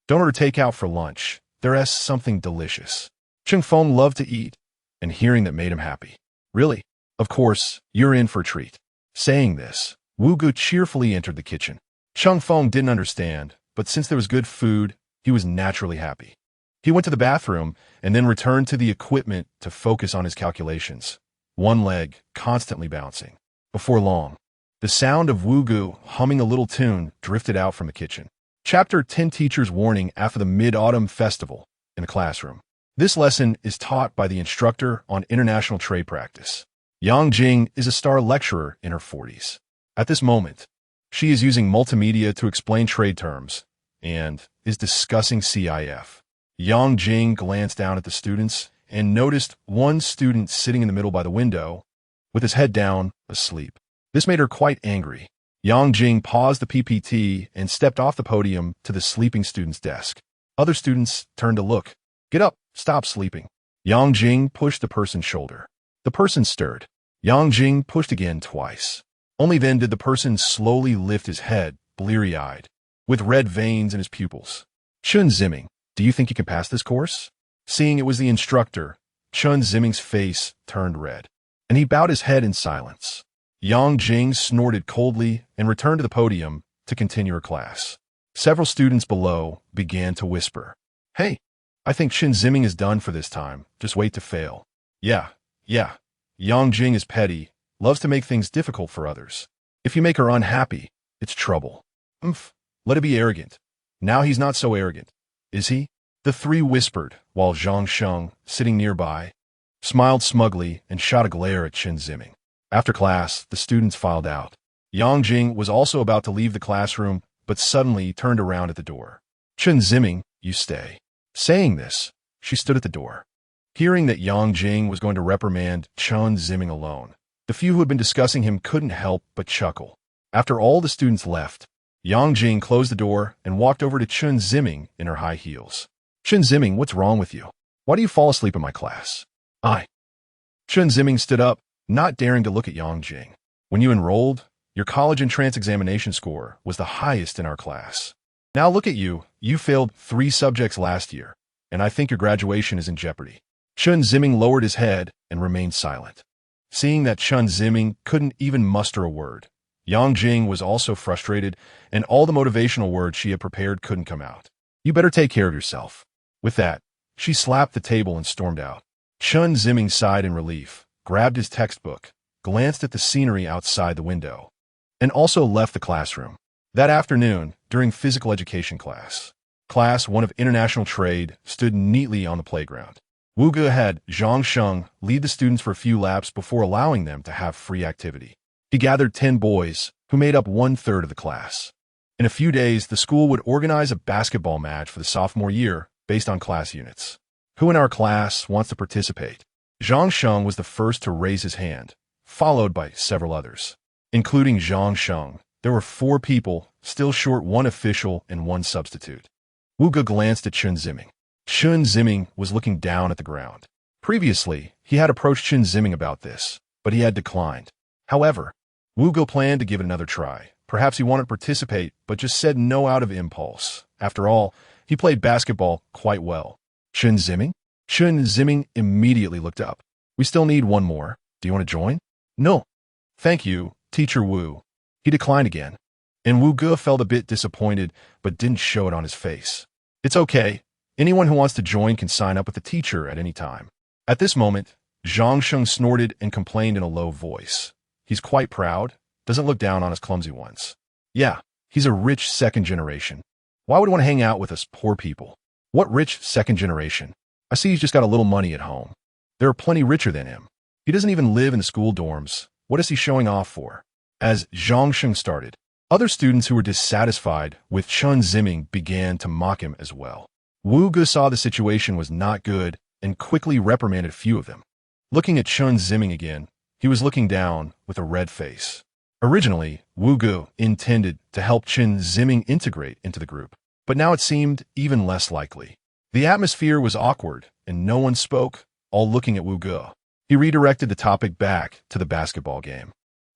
don't order takeout for lunch. There's something delicious. Cheng Feng loved to eat, and hearing that made him happy. Really? Of course, you're in for a treat. Saying this, Wu Ge cheerfully entered the kitchen. Cheng Feng didn't understand, but since there was good food, he was naturally happy. He went to the bathroom and then returned to the equipment to focus on his calculations, one leg constantly bouncing. Before long, the sound of Wu Ge humming a little tune drifted out from the kitchen. Chapter 10 Teacher's Warning After the Mid-Autumn Festival in the classroom. This lesson is taught by the instructor on international trade practice. Yang Jing is a star lecturer in her 40s. At this moment, she is using multimedia to explain trade terms and is discussing CIF. Yang Jing glanced down at the students and noticed one student sitting in the middle by the window with his head down, asleep. This made her quite angry. Yang Jing paused the PPT and stepped off the podium to the sleeping student's desk. Other students turned to look. Get up, stop sleeping. Yang Jing pushed the person's shoulder. The person stirred. Yang Jing pushed again twice. Only then did the person slowly lift his head, bleary-eyed, with red veins in his pupils. Chen Ziming, do you think you can pass this course? Seeing it was the instructor, Chen Ziming's face turned red, and he bowed his head in silence. Yang Jing snorted coldly and returned to the podium to continue her class. Several students below began to whisper, Hey, I think Chen Ziming is done for this time. Just wait to fail. Yeah. Yang Jing is petty, loves to make things difficult for others. If you make her unhappy, it's trouble. Let it be arrogant. Now he's not so arrogant, is he? The 3 whispered, while Zhang Sheng, sitting nearby, smiled smugly and shot a glare at Chen Ziming. After class, the students filed out. Yang Jing was also about to leave the classroom, but suddenly turned around at the door. Chen Ziming, you stay. Saying this, she stood at the door. Hearing that Yang Jing was going to reprimand Chen Ziming alone, the few who had been discussing him couldn't help but chuckle. After all the students left, Yang Jing closed the door and walked over to Chen Ziming in her high heels. Chen Ziming, what's wrong with you? Why do you fall asleep in my class? Chen Ziming stood up, not daring to look at Yang Jing. When you enrolled, your college entrance examination score was the highest in our class. Now look at you, you failed 3 subjects last year, and I think your graduation is in jeopardy. Chen Ziming lowered his head and remained silent. Seeing that Chen Ziming couldn't even muster a word, Yang Jing was also frustrated, and all the motivational words she had prepared couldn't come out. You better take care of yourself. With that, she slapped the table and stormed out. Chen Ziming sighed in relief, grabbed his textbook, glanced at the scenery outside the window, and also left the classroom. That afternoon, during physical education class, Class 1 of International Trade stood neatly on the playground. Wu Ge had Zhang Sheng lead the students for a few laps before allowing them to have free activity. He gathered 10 boys, who made up 1/3 of the class. In a few days, the school would organize a basketball match for the sophomore year based on class units. Who in our class wants to participate? Zhang Sheng was the first to raise his hand, followed by several others. including Zhang Sheng. There were 4 people, still short 1 official and 1 substitute. Wu Ge glanced at Chen Ziming. Chen Ziming was looking down at the ground. Previously, he had approached Chen Ziming about this, but he had declined. However, Wu Ge planned to give it another try. Perhaps he wanted to participate, but just said no out of impulse. After all, he played basketball quite well. Chen Ziming? Chen Ziming immediately looked up. We still need 1 more. Do you want to join? No. Thank you, Teacher Wu. He declined again. And Wu Ge felt a bit disappointed, but didn't show it on his face. It's okay. Anyone who wants to join can sign up with the teacher at any time. At this moment, Zhang Sheng snorted and complained in a low voice. He's quite proud, doesn't look down on us clumsy ones. Yeah, he's a rich 2nd generation. Why would he want to hang out with us poor people? What rich 2nd generation? I see he's just got a little money at home. There are plenty richer than him. He doesn't even live in the school dorms. What is he showing off for? As Zhang Sheng started, other students who were dissatisfied with Chen Ziming began to mock him as well. Wu Ge saw the situation was not good and quickly reprimanded a few of them. Looking at Chen Ziming again, he was looking down with a red face. Originally, Wu Ge intended to help Chen Ziming integrate into the group, but now it seemed even less likely. The atmosphere was awkward, and no one spoke, all looking at Wu Ge. He redirected the topic back to the basketball game,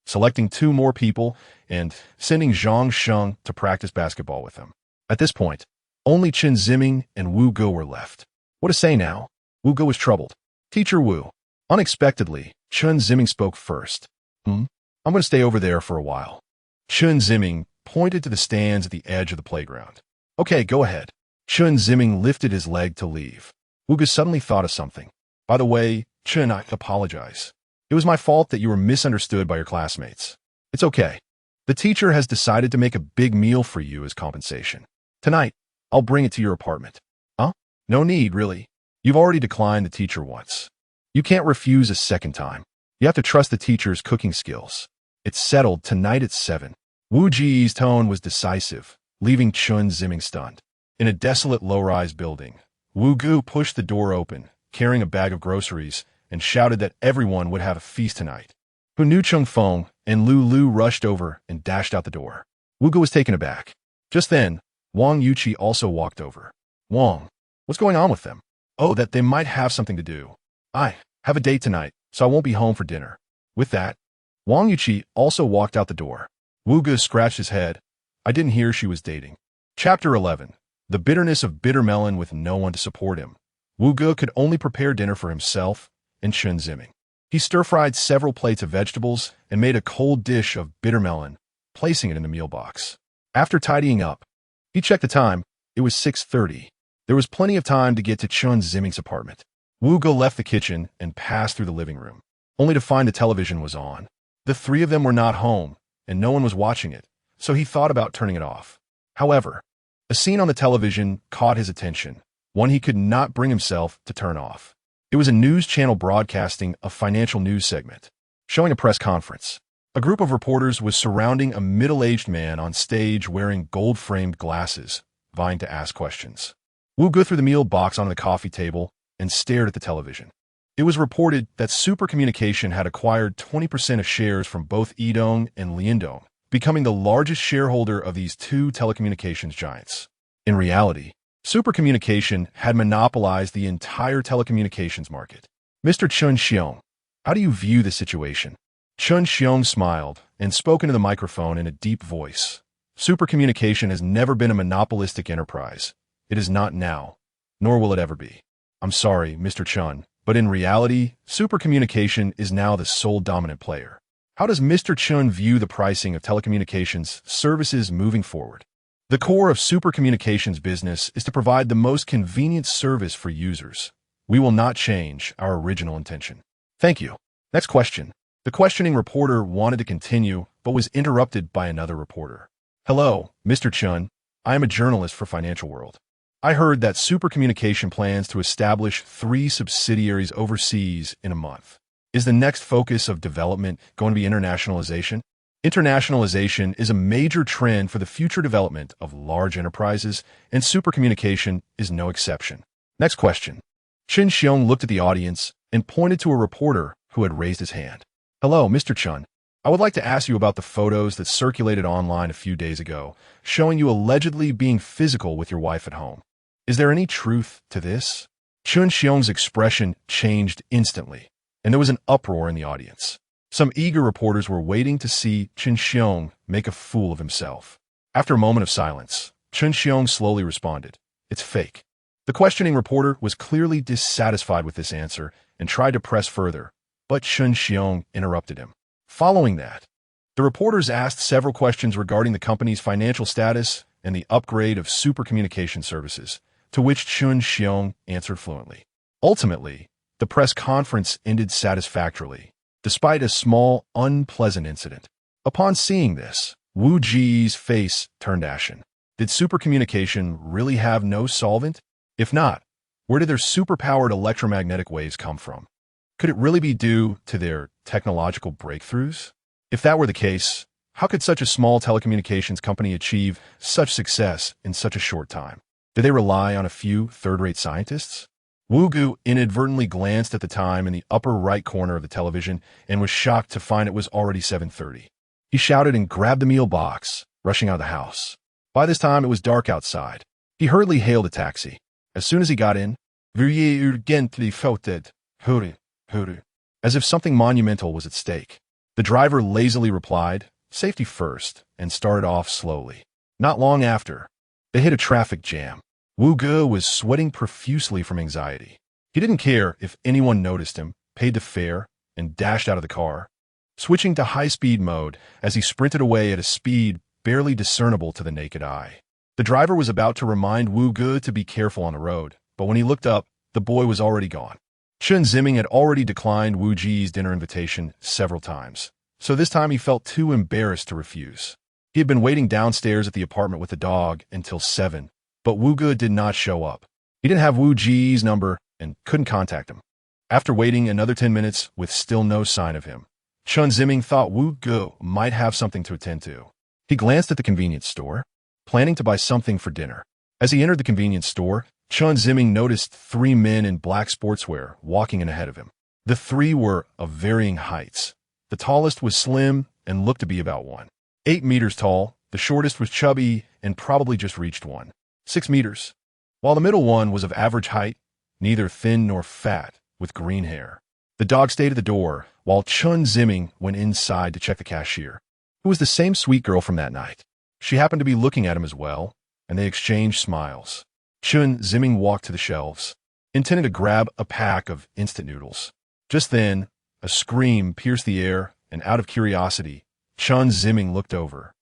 selecting 2 more people and sending Zhang Sheng to practice basketball with him. At this point, only Chen Ziming and Wu Ge were left. What to say now? Wu Ge was troubled. Teacher Wu. Unexpectedly, Chen Ziming spoke first. I'm going to stay over there for a while. Chen Ziming pointed to the stands at the edge of the playground. Okay, go ahead. Chen Ziming lifted his leg to leave. Wu Ge suddenly thought of something. By the way, Chen, I apologize. It was my fault that you were misunderstood by your classmates. It's okay. The teacher has decided to make a big meal for you as compensation. Tonight, I'll bring it to your apartment. Huh? No need, really. You've already declined the teacher once. You can't refuse a 2nd time. You have to trust the teacher's cooking skills. It's settled tonight at 7. Wu Ji's tone was decisive, leaving Chen Ziming stunned. In a desolate low-rise building, Wu Ge pushed the door open, carrying a bag of groceries, and shouted that everyone would have a feast tonight. Hu Nu Chung Feng and Lu Lu rushed over and dashed out the door. Wu Ge was taken aback. Just then, Wang Yuqi also walked over. Wang, what's going on with them? Oh, that they might have something to do. I have a date tonight, so I won't be home for dinner. With that, Wang Yuqi also walked out the door. Wu Ge scratched his head. I didn't hear she was dating. Chapter 11. The bitterness of bitter melon with no one to support him. Wu Ge could only prepare dinner for himself and Chen Ziming. He stir-fried several plates of vegetables and made a cold dish of bitter melon, placing it in the meal box. After tidying up, he checked the time. It was 6:30. There was plenty of time to get to Chen Ziming's apartment. Wu Ge left the kitchen and passed through the living room, only to find the television was on. The 3 of them were not home, and no one was watching it, so he thought about turning it off. However, a scene on the television caught his attention, one he could not bring himself to turn off. It was a news channel broadcasting a financial news segment, showing a press conference. A group of reporters was surrounding a middle-aged man on stage wearing gold-framed glasses, vying to ask questions. Wu Ge threw the meal box onto the coffee table and stared at the television. It was reported that Super Communication had acquired 20% of shares from both Yidong and Liandong, becoming the largest shareholder of these 2 telecommunications giants. In reality, Super Communication had monopolized the entire telecommunications market. Mr. Chen Xiong, how do you view the situation? Chen Xiong smiled and spoke into the microphone in a deep voice. Super Communication has never been a monopolistic enterprise. It is not now, nor will it ever be. I'm sorry, Mr. Chen, but in reality, Super Communication is now the sole dominant player. How does Mr. Chen view the pricing of telecommunications services moving forward? The core of Super Communications business is to provide the most convenient service for users. We will not change our original intention. Thank you. Next question. The questioning reporter wanted to continue, but was interrupted by another reporter. Hello, Mr. Chen. I am a journalist for Financial World. I heard that Super Communication plans to establish 3 subsidiaries overseas in a month. Is the next focus of development going to be internationalization? Internationalization is a major trend for the future development of large enterprises, and Super Communication is no exception. Next question. Chen Xiong looked at the audience and pointed to a reporter who had raised his hand. Hello, Mr. Chen. I would like to ask you about the photos that circulated online a few days ago, showing you allegedly being physical with your wife at home. Is there any truth to this? Chen Xiong's expression changed instantly, and there was an uproar in the audience. Some eager reporters were waiting to see Chen Xiong make a fool of himself. After a moment of silence, Chen Xiong slowly responded, "It's fake." The questioning reporter was clearly dissatisfied with this answer and tried to press further, but Chen Xiong interrupted him. Following that, the reporters asked several questions regarding the company's financial status and the upgrade of super communication services, to which Chen Xiong answered fluently. Ultimately, the press conference ended satisfactorily, despite a small, unpleasant incident. Upon seeing this, Wu Ji's face turned ashen. Did super communication really have no solvent? If not, where did their superpowered electromagnetic waves come from? Could it really be due to their technological breakthroughs? If that were the case, how could such a small telecommunications company achieve such success in such a short time? Did they rely on a few third-rate scientists? Wu Gu inadvertently glanced at the time in the upper right corner of the television and was shocked to find it was already 7:30. He shouted and grabbed the meal box, rushing out of the house. By this time, it was dark outside. He hurriedly hailed a taxi. As soon as he got in, "Veuillez urgently faute, hurry, hurry," as if something monumental was at stake. The driver lazily replied, "Safety first," and started off slowly. Not long after, they hit a traffic jam. Wu Ge was sweating profusely from anxiety. He didn't care if anyone noticed him, paid the fare, and dashed out of the car, switching to high-speed mode as he sprinted away at a speed barely discernible to the naked eye. The driver was about to remind Wu Ge to be careful on the road, but when he looked up, the boy was already gone. Chen Ziming had already declined Wu Ji's dinner invitation several times, so this time he felt too embarrassed to refuse. He had been waiting downstairs at the apartment with the dog until 7, but Wu Ge did not show up. He didn't have Wu Ji's number and couldn't contact him. After waiting another 10 minutes with still no sign of him, Chen Ziming thought Wu Ge might have something to attend to. He glanced at the convenience store, planning to buy something for dinner. As he entered the convenience store, Chen Ziming noticed 3 men in black sportswear walking in ahead of him. The 3 were of varying heights. The tallest was slim and looked to be about 1.8 meters tall. The shortest was chubby and probably just reached 1.6 meters, while the middle one was of average height, neither thin nor fat, with green hair. The dog stayed at the door, while Chen Ziming went inside to check the cashier, who was the same sweet girl from that night. She happened to be looking at him as well, and they exchanged smiles. Chen Ziming walked to the shelves, intending to grab a pack of instant noodles. Just then, a scream pierced the air, and out of curiosity, Chen Ziming looked over,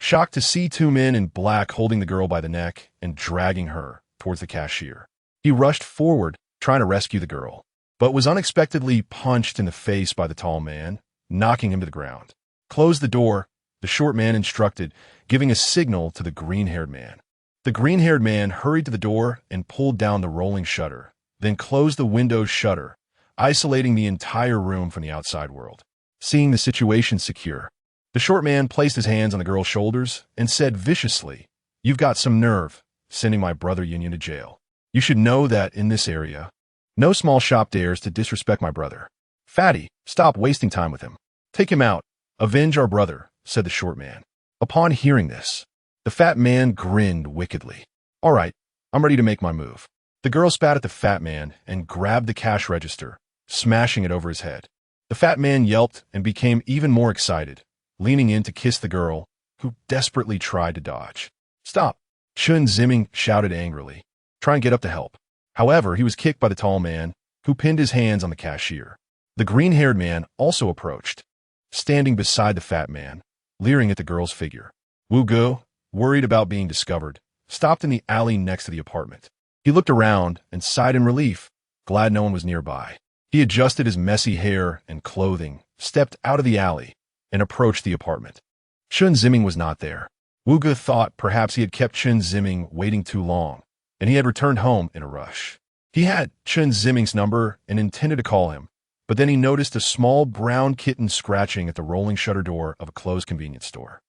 shocked to see 2 men in black holding the girl by the neck and dragging her towards the cashier. He rushed forward, trying to rescue the girl, but was unexpectedly punched in the face by the tall man, knocking him to the ground. "Close the door," the short man instructed, giving a signal to the green-haired man. The green-haired man hurried to the door and pulled down the rolling shutter, then closed the window's shutter, isolating the entire room from the outside world. Seeing the situation secure, the short man placed his hands on the girl's shoulders and said viciously, "You've got some nerve, sending my brother Yin to jail. You should know that in this area, no small shop dares to disrespect my brother. Fatty, stop wasting time with him. Take him out. Avenge our brother," said the short man. Upon hearing this, the fat man grinned wickedly. "All right, I'm ready to make my move." The girl spat at the fat man and grabbed the cash register, smashing it over his head. The fat man yelped and became even more excited, leaning in to kiss the girl, who desperately tried to dodge. "Stop!" Chen Ziming shouted angrily, trying to get up to help. However, he was kicked by the tall man, who pinned his hands on the cashier. The green-haired man also approached, standing beside the fat man, leering at the girl's figure. Wu Ge, worried about being discovered, stopped in the alley next to the apartment. He looked around and sighed in relief, glad no one was nearby. He adjusted his messy hair and clothing, stepped out of the alley, and approached the apartment. Chen Ziming was not there. Wu Ge thought perhaps he had kept Chen Ziming waiting too long, and he had returned home in a rush. He had Chen Ziming's number and intended to call him, but then he noticed a small brown kitten scratching at the rolling shutter door of a closed convenience store.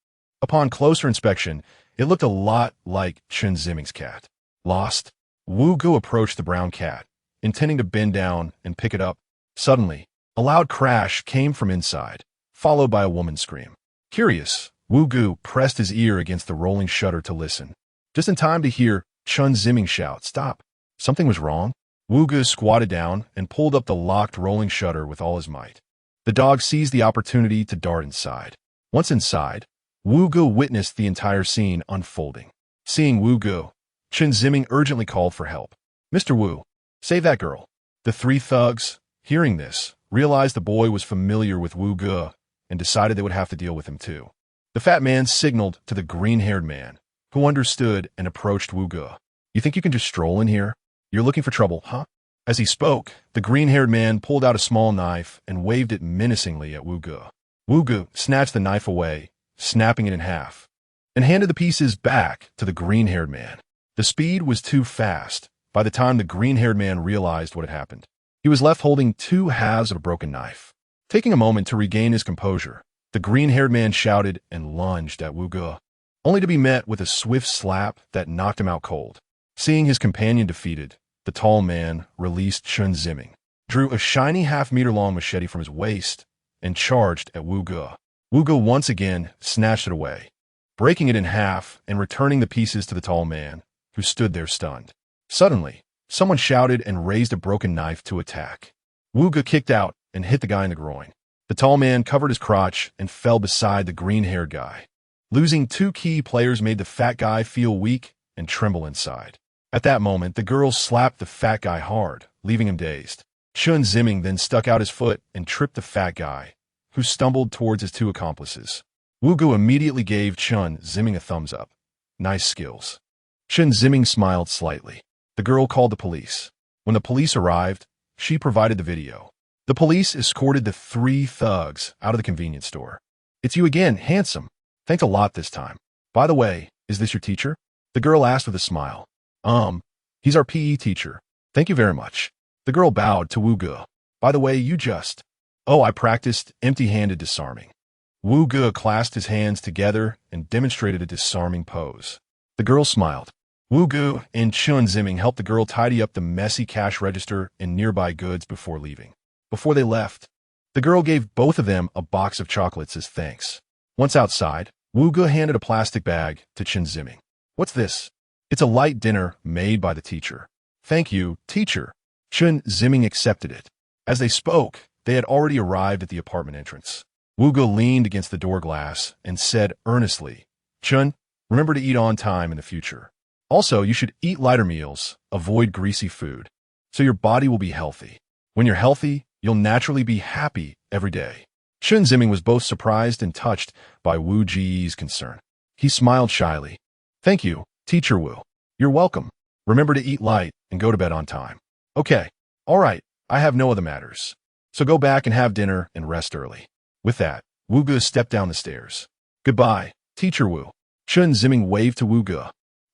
Upon closer inspection, it looked a lot like Chen Ziming's cat. Lost, Wu Ge approached the brown cat, intending to bend down and pick it up. Suddenly, a loud crash came from inside. followed by a woman's scream. Curious, Wu Gu pressed his ear against the rolling shutter to listen, just in time to hear Chen Ziming shout, "Stop!" Something was wrong. Wu Gu squatted down and pulled up the locked rolling shutter with all his might. The dog seized the opportunity to dart inside. Once inside, Wu Gu witnessed the entire scene unfolding. Seeing Wu Gu, Chen Ziming urgently called for help. "Mr. Wu, save that girl." The three thugs, hearing this, realized the boy was familiar with Wu Gu and decided they would have to deal with him too. The fat man signaled to the green-haired man, who understood and approached Wu Gu. "You think you can just stroll in here? You're looking for trouble, huh?" As he spoke, the green-haired man pulled out a small knife and waved it menacingly at Wu Gu. Wu Gu snatched the knife away, snapping it in half, and handed the pieces back to the green-haired man. The speed was too fast. By the time the green-haired man realized what had happened, he was left holding two halves of a broken knife. Taking a moment to regain his composure, the green-haired man shouted and lunged at Wu Gu, only to be met with a swift slap that knocked him out cold. Seeing his companion defeated, the tall man released Chen Ziming, drew a shiny half-meter-long machete from his waist, and charged at Wu Gu. Wu Gu once again snatched it away, breaking it in half and returning the pieces to the tall man, who stood there stunned. Suddenly, someone shouted and raised a broken knife to attack. Wu Gu kicked out and hit the guy in the groin. The tall man covered his crotch and fell beside the green-haired guy. Losing two key players made the fat guy feel weak and tremble inside. At that moment, the girl slapped the fat guy hard, leaving him dazed. Chen Ziming then stuck out his foot and tripped the fat guy, who stumbled towards his two accomplices. Wu Gu immediately gave Chen Ziming a thumbs up. "Nice skills." Chen Ziming smiled slightly. The girl called the police. When the police arrived, she provided the video. The police escorted the three thugs out of the convenience store. "It's you again, handsome. Thanks a lot this time. By the way, is this your teacher?" The girl asked with a smile. He's our PE teacher. Thank you very much." The girl bowed to Wu Gu. "By the way, you just..." "Oh, I practiced empty-handed disarming." Wu Gu clasped his hands together and demonstrated a disarming pose. The girl smiled. Wu Gu and Chen Ziming helped the girl tidy up the messy cash register and nearby goods before leaving. Before they left, the girl gave both of them a box of chocolates as thanks. Once outside, Wu Gu handed a plastic bag to Chen Ziming. "What's this?" "It's a light dinner made by the teacher." "Thank you, teacher." Chen Ziming accepted it. As they spoke, they had already arrived at the apartment entrance. Wu Gu leaned against the door glass and said earnestly, "Chen, remember to eat on time in the future. Also, you should eat lighter meals, avoid greasy food, so your body will be healthy. When you're healthy, you'll naturally be happy every day." Chen Ziming was both surprised and touched by Wu Ji's concern. He smiled shyly. "Thank you, Teacher Wu. You're welcome. Remember to eat light and go to bed on time." "Okay. All right. I have no other matters. So go back and have dinner and rest early." With that, Wu Gu stepped down the stairs. "Goodbye, Teacher Wu." Chen Ziming waved to Wu Gu.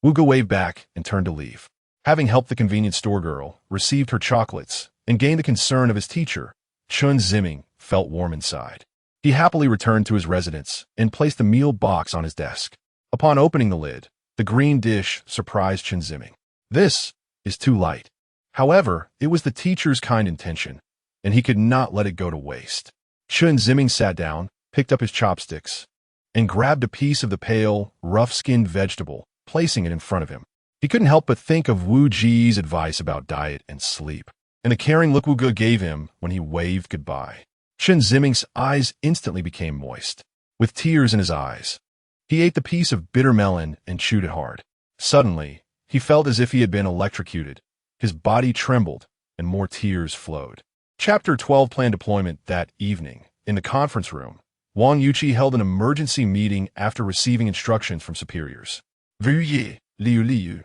Wu Gu waved back and turned to leave. Having helped the convenience store girl, received her chocolates, and gained the concern of his teacher, Chen Ziming felt warm inside. He happily returned to his residence and placed the meal box on his desk. Upon opening the lid, the green dish surprised Chen Ziming. "This is too light." However, it was the teacher's kind intention, and he could not let it go to waste. Chen Ziming sat down, picked up his chopsticks, and grabbed a piece of the pale, rough-skinned vegetable, placing it in front of him. He couldn't help but think of Wu Ji's advice about diet and sleep, and the caring look Wu Gu gave him when he waved goodbye. Chen Ziming's eyes instantly became moist. With tears in his eyes, he ate the piece of bitter melon and chewed it hard. Suddenly, he felt as if he had been electrocuted. His body trembled, and more tears flowed. Chapter 12 Plan Deployment. That evening, in the conference room, Wang Yuqi held an emergency meeting after receiving instructions from superiors. Vuye, Liu Liu,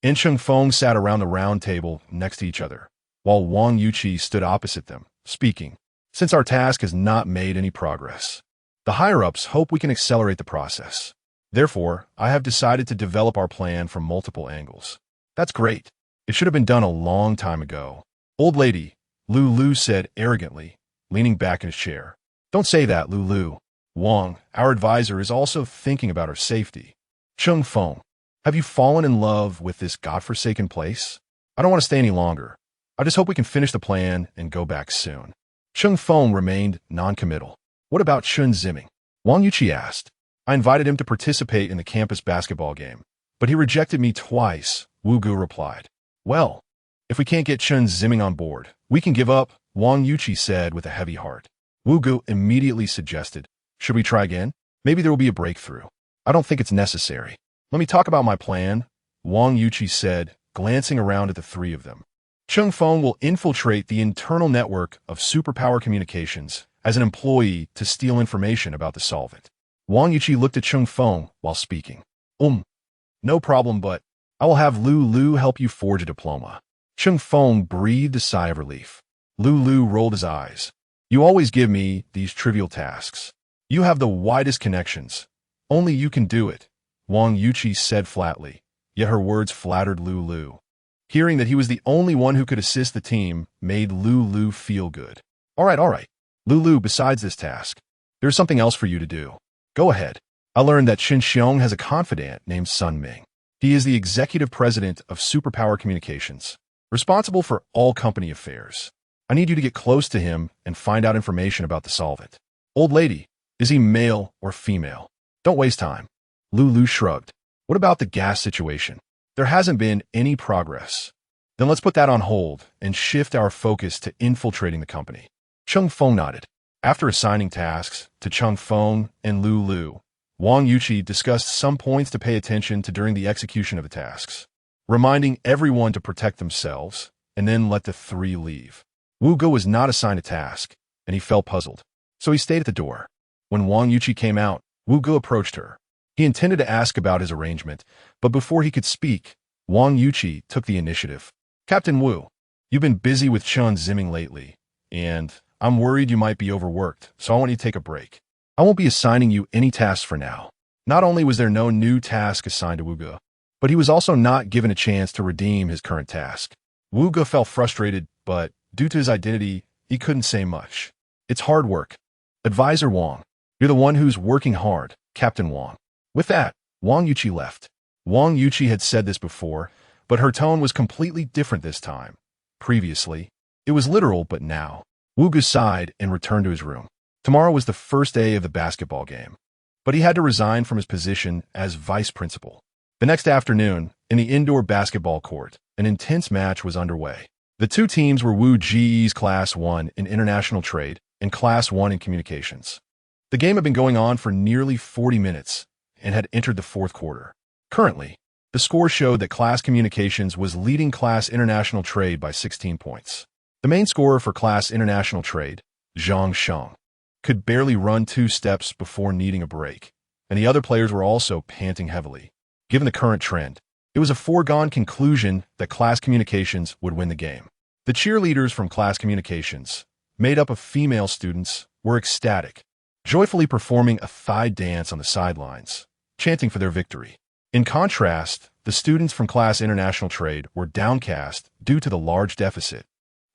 and Cheng Feng sat around the round table next to each other, while Wang Yuqi stood opposite them, speaking. "Since our task has not made any progress, the higher-ups hope we can accelerate the process. Therefore, I have decided to develop our plan from multiple angles." "That's great. It should have been done a long time ago." "Old lady," Lu Lu said arrogantly, leaning back in his chair. "Don't say that, Lu Lu. Wang, our advisor, is also thinking about our safety." "Cheng Feng, have you fallen in love with this godforsaken place? I don't want to stay any longer. I just hope we can finish the plan and go back soon." Cheng Feng remained non-committal. What about Chen Ziming? Wang Yuqi asked. I invited him to participate in the campus basketball game, but he rejected me twice, Wu Gu replied. Well, if we can't get Chen Ziming on board, we can give up, Wang Yuqi said with a heavy heart. Wu Gu immediately suggested, should we try again? Maybe there will be a breakthrough. I don't think it's necessary. Let me talk about my plan, Wang Yuqi said, glancing around at the three of them. Cheng Feng will infiltrate the internal network of superpower communications as an employee to steal information about the solvent. Wang Yuqi looked at Cheng Feng while speaking. No problem, but I will have Lu Lu help you forge a diploma. Cheng Feng breathed a sigh of relief. Lu Lu rolled his eyes. You always give me these trivial tasks. You have the widest connections. Only you can do it, Wang Yuqi said flatly, yet her words flattered Lu Lu. Hearing that he was the only one who could assist the team made Lu Lu feel good. All right. Lu Lu, besides this task, there's something else for you to do. Go ahead. I learned that Xinxiong has a confidant named Sun Ming. He is the executive president of Superpower Communications, responsible for all company affairs. I need you to get close to him and find out information about the solvent. Old lady, is he male or female? Don't waste time. Lu Lu shrugged. What about the gas situation? There hasn't been any progress. Then let's put that on hold and shift our focus to infiltrating the company. Cheng Feng nodded. After assigning tasks to Cheng Feng and Lu Lu, Wang Yuqi discussed some points to pay attention to during the execution of the tasks, reminding everyone to protect themselves and then let the three leave. Wu Ge was not assigned a task, and he felt puzzled, so he stayed at the door. When Wang Yuqi came out, Wu Ge approached her. He intended to ask about his arrangement, but before he could speak, Wang Yuqi took the initiative. Captain Wu, you've been busy with Chen Ziming lately, and I'm worried you might be overworked, so I want you to take a break. I won't be assigning you any tasks for now. Not only was there no new task assigned to Wu Ge, but he was also not given a chance to redeem his current task. Wu Ge felt frustrated, but due to his identity, he couldn't say much. It's hard work. Advisor Wang, you're the one who's working hard, Captain Wang. With that, Wang Yuqi left. Wang Yuqi had said this before, but her tone was completely different this time. Previously, it was literal, but now. Wu Ge sighed and returned to his room. Tomorrow was the first day of the basketball game, but he had to resign from his position as vice principal. The next afternoon, in the indoor basketball court, an intense match was underway. The two teams were Wu Ji's Class 1 in International Trade and Class 1 in Communications. The game had been going on for nearly 40 minutes and had entered the fourth quarter. Currently, the score showed that Class Communications was leading Class International Trade by 16 points. The main scorer for Class International Trade, Zhang Sheng, could barely run 2 steps before needing a break, and the other players were also panting heavily. Given the current trend, it was a foregone conclusion that Class Communications would win the game. The cheerleaders from Class Communications, made up of female students, were ecstatic, joyfully performing a thigh dance on the sidelines, chanting for their victory. In contrast, the students from Class International Trade were downcast due to the large deficit,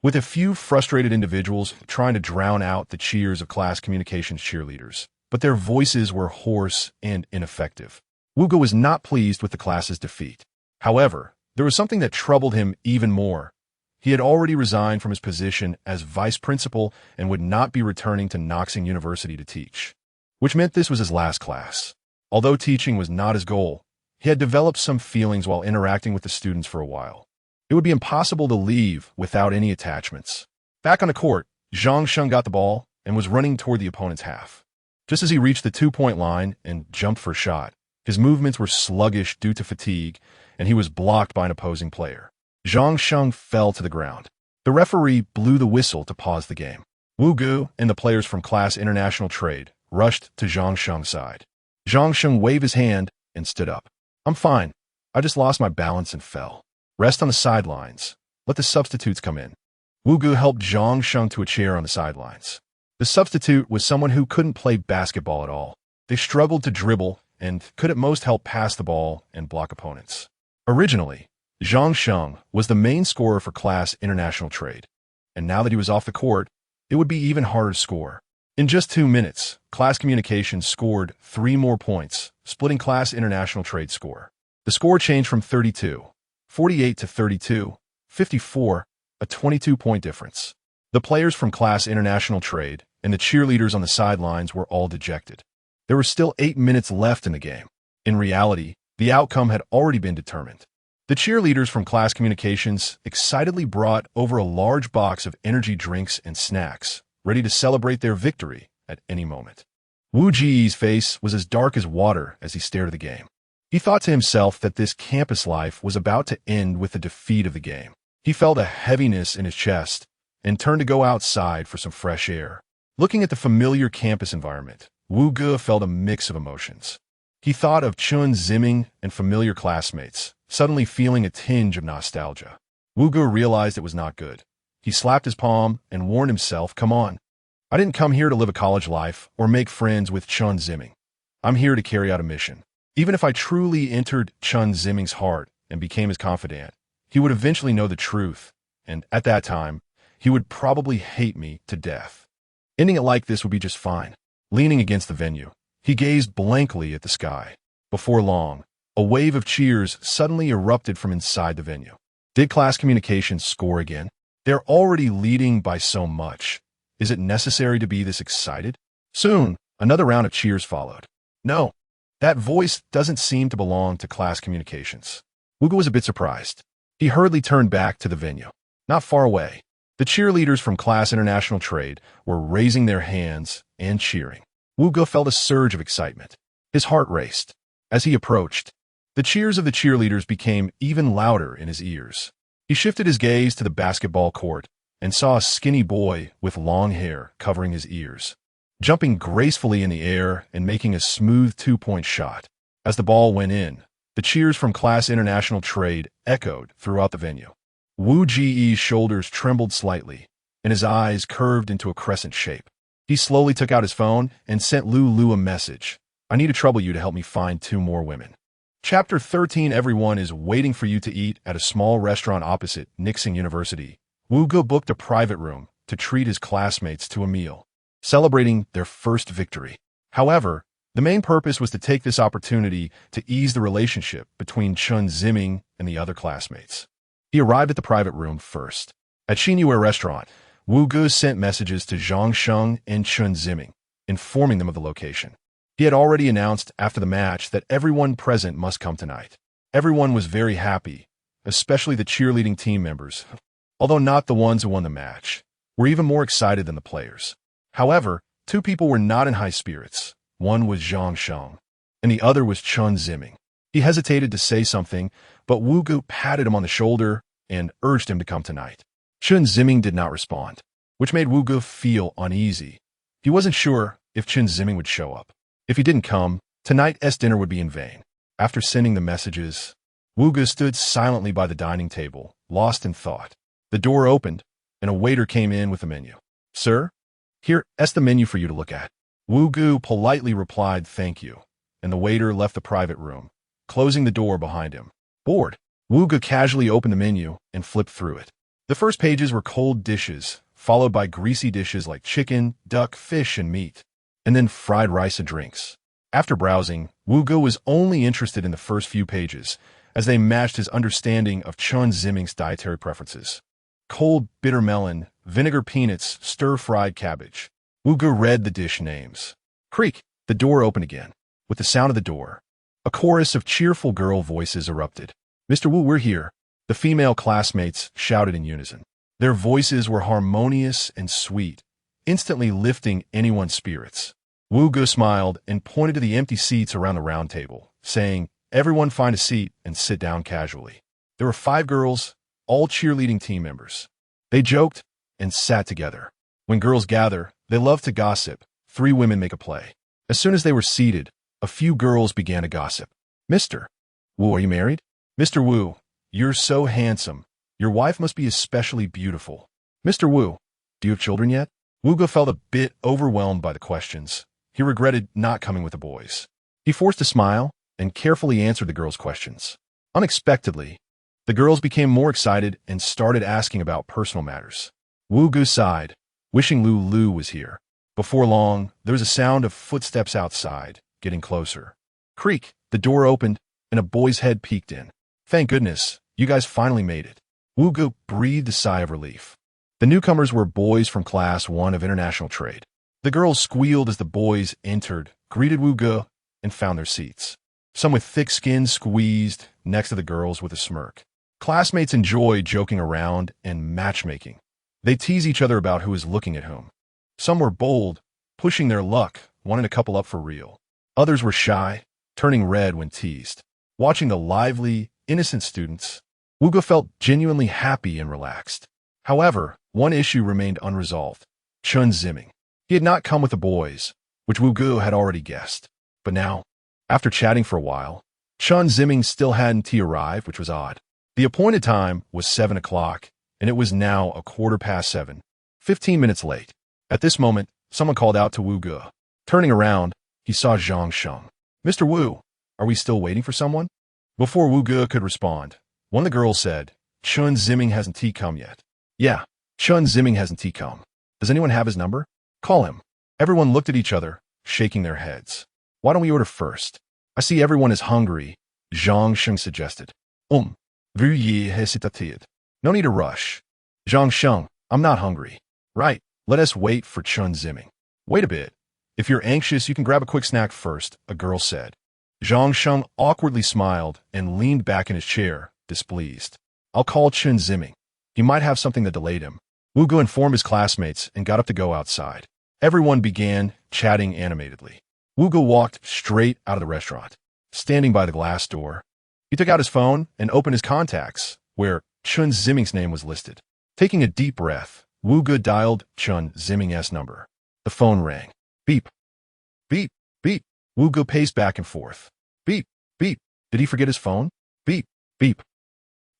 with a few frustrated individuals trying to drown out the cheers of Class Communications cheerleaders, but their voices were hoarse and ineffective. Wu Ge was not pleased with the class's defeat. However, there was something that troubled him even more. He had already resigned from his position as vice principal and would not be returning to Noxing University to teach, which meant this was his last class. Although teaching was not his goal, he had developed some feelings while interacting with the students for a while. It would be impossible to leave without any attachments. Back on the court, Zhang Sheng got the ball and was running toward the opponent's half. Just as he reached the 2-point line and jumped for a shot, his movements were sluggish due to fatigue, and he was blocked by an opposing player. Zhang Sheng fell to the ground. The referee blew the whistle to pause the game. Wu Ge and the players from Class International Trade rushed to Zhang Sheng's side. Zhang Sheng waved his hand and stood up. I'm fine. I just lost my balance and fell. Rest on the sidelines. Let the substitutes come in. Wu Ge helped Zhang Sheng to a chair on the sidelines. The substitute was someone who couldn't play basketball at all. They struggled to dribble and could at most help pass the ball and block opponents. Originally, Zhang Sheng was the main scorer for Class International Trade, and now that he was off the court, it would be even harder to score. In just 2 minutes, Class Communications scored 3 more points, splitting Class International Trade score. The score changed from 48 to 54, a 22-point difference. The players from Class International Trade and the cheerleaders on the sidelines were all dejected. There were still 8 minutes left in the game. In reality, the outcome had already been determined. The cheerleaders from class communications excitedly brought over a large box of energy drinks and snacks, ready to celebrate their victory at any moment. Wu Ji's face was as dark as water as he stared at the game. He thought to himself that this campus life was about to end with the defeat of the game. He felt a heaviness in his chest and turned to go outside for some fresh air. Looking at the familiar campus environment, Wu Ge felt a mix of emotions. He thought of Chen Ziming and familiar classmates, suddenly feeling a tinge of nostalgia. Wu Ge realized it was not good. He slapped his palm and warned himself, "Come on. I didn't come here to live a college life or make friends with Chen Ziming. I'm here to carry out a mission." Even if I truly entered Chen Ziming's heart and became his confidant, he would eventually know the truth, and at that time, he would probably hate me to death. Ending it like this would be just fine. Leaning against the venue, he gazed blankly at the sky. Before long, a wave of cheers suddenly erupted from inside the venue. Did class communications score again? They're already leading by so much. Is it necessary to be this excited? Soon, another round of cheers followed. No, that voice doesn't seem to belong to class communications. Wu Ge was a bit surprised. He hurriedly turned back to the venue. Not far away, the cheerleaders from Class International Trade were raising their hands and cheering. Wu Ge felt a surge of excitement. His heart raced. As he approached, the cheers of the cheerleaders became even louder in his ears. He shifted his gaze to the basketball court and saw a skinny boy with long hair covering his ears, jumping gracefully in the air and making a smooth two-point shot. As the ball went in, the cheers from Class International Trade echoed throughout the venue. Wu Ji's shoulders trembled slightly, and his eyes curved into a crescent shape. He slowly took out his phone and sent Lu a message. "I need to trouble you to help me find 2 more women." Chapter 13. Everyone is waiting for you to eat at a small restaurant opposite Xijing University. Wu Ge booked a private room to treat his classmates to a meal, celebrating their first victory. However, the main purpose was to take this opportunity to ease the relationship between Chen Ziming and the other classmates. He arrived at the private room first. At Xinyu restaurant, Wu Ge sent messages to Zhang Sheng and Chen Ziming, informing them of the location. He had already announced after the match that everyone present must come tonight. Everyone was very happy, especially the cheerleading team members, although not the ones who won the match, were even more excited than the players. However, 2 people were not in high spirits. One was Zhang Sheng, and the other was Chen Ziming. He hesitated to say something, but Wu Ge patted him on the shoulder and urged him to come tonight. Chen Ziming did not respond, which made Wu Ge feel uneasy. He wasn't sure if Chen Ziming would show up. If he didn't come, tonight's dinner would be in vain. After sending the messages, Wu Ge stood silently by the dining table, lost in thought. The door opened, and a waiter came in with a menu. "Sir, here's the menu for you to look at." Wu Ge politely replied, "Thank you," and the waiter left the private room, closing the door behind him. Bored, Wu Ge casually opened the menu and flipped through it. The first pages were cold dishes, followed by greasy dishes like chicken, duck, fish, and meat, and then fried rice and drinks. After browsing, Wu Ge was only interested in the first few pages, as they matched his understanding of Chen Ziming's dietary preferences. Cold bitter melon, vinegar peanuts, stir-fried cabbage. Wu Ge read the dish names. Creak! The door opened again. With the sound of the door, a chorus of cheerful girl voices erupted. "Mr. Wu, we're here," the female classmates shouted in unison. Their voices were harmonious and sweet, instantly lifting anyone's spirits. Wu Ge smiled and pointed to the empty seats around the round table, saying, "Everyone find a seat and sit down casually." There were 5 girls, all cheerleading team members. They joked and sat together. When girls gather, they love to gossip. 3 women make a play. As soon as they were seated, a few girls began to gossip. "Mr. Wu, are you married?" "Mr. Wu, you're so handsome. Your wife must be especially beautiful." "Mr. Wu, do you have children yet?" Wu Ge felt a bit overwhelmed by the questions. He regretted not coming with the boys. He forced a smile and carefully answered the girls' questions. Unexpectedly, the girls became more excited and started asking about personal matters. Wu Ge sighed, wishing Lu was here. Before long, there was a sound of footsteps outside, getting closer. Creak! The door opened, and a boy's head peeked in. "Thank goodness, you guys finally made it." Wu Ge breathed a sigh of relief. The newcomers were boys from Class 1 of International Trade. The girls squealed as the boys entered, greeted Wu Ge, and found their seats. Some with thick skin squeezed next to the girls with a smirk. Classmates enjoyed joking around and matchmaking. They tease each other about who is looking at whom. Some were bold, pushing their luck, wanting to couple up for real. Others were shy, turning red when teased. Watching the lively, innocent students, Wu Ge felt genuinely happy and relaxed. However, one issue remained unresolved. Chen Ziming. He had not come with the boys, which Wu Ge had already guessed. But now, after chatting for a while, Chen Ziming still hadn't arrived, which was odd. The appointed time was 7 o'clock, and it was now 7:15, 15 minutes late. At this moment, someone called out to Wu Ge. Turning around, he saw Zhang Sheng. "Mr. Wu, are we still waiting for someone?" Before Wu Ge could respond, one of the girls said, "Chen Ziming hasn't come yet." "Yeah, Chen Ziming hasn't come. Does anyone have his number? Call him." Everyone looked at each other, shaking their heads. "Why don't we order first? I see everyone is hungry," Zhang Sheng suggested. Veuillez hésiter. No need to rush. Zhang Sheng, I'm not hungry. Right, let us wait for Chen Ziming. Wait a bit. If you're anxious, you can grab a quick snack first, a girl said. Zhang Sheng awkwardly smiled and leaned back in his chair, displeased. I'll call Chen Ziming. He might have something that delayed him. Wu Ge informed his classmates and got up to go outside. Everyone began chatting animatedly. Wu Ge walked straight out of the restaurant. Standing by the glass door, he took out his phone and opened his contacts, where Chen Ziming's name was listed. Taking a deep breath, Wu Ge dialed Chen Ziming's number. The phone rang. Beep. Beep. Beep. Wu Ge paced back and forth. Beep. Beep. Did he forget his phone? Beep. Beep.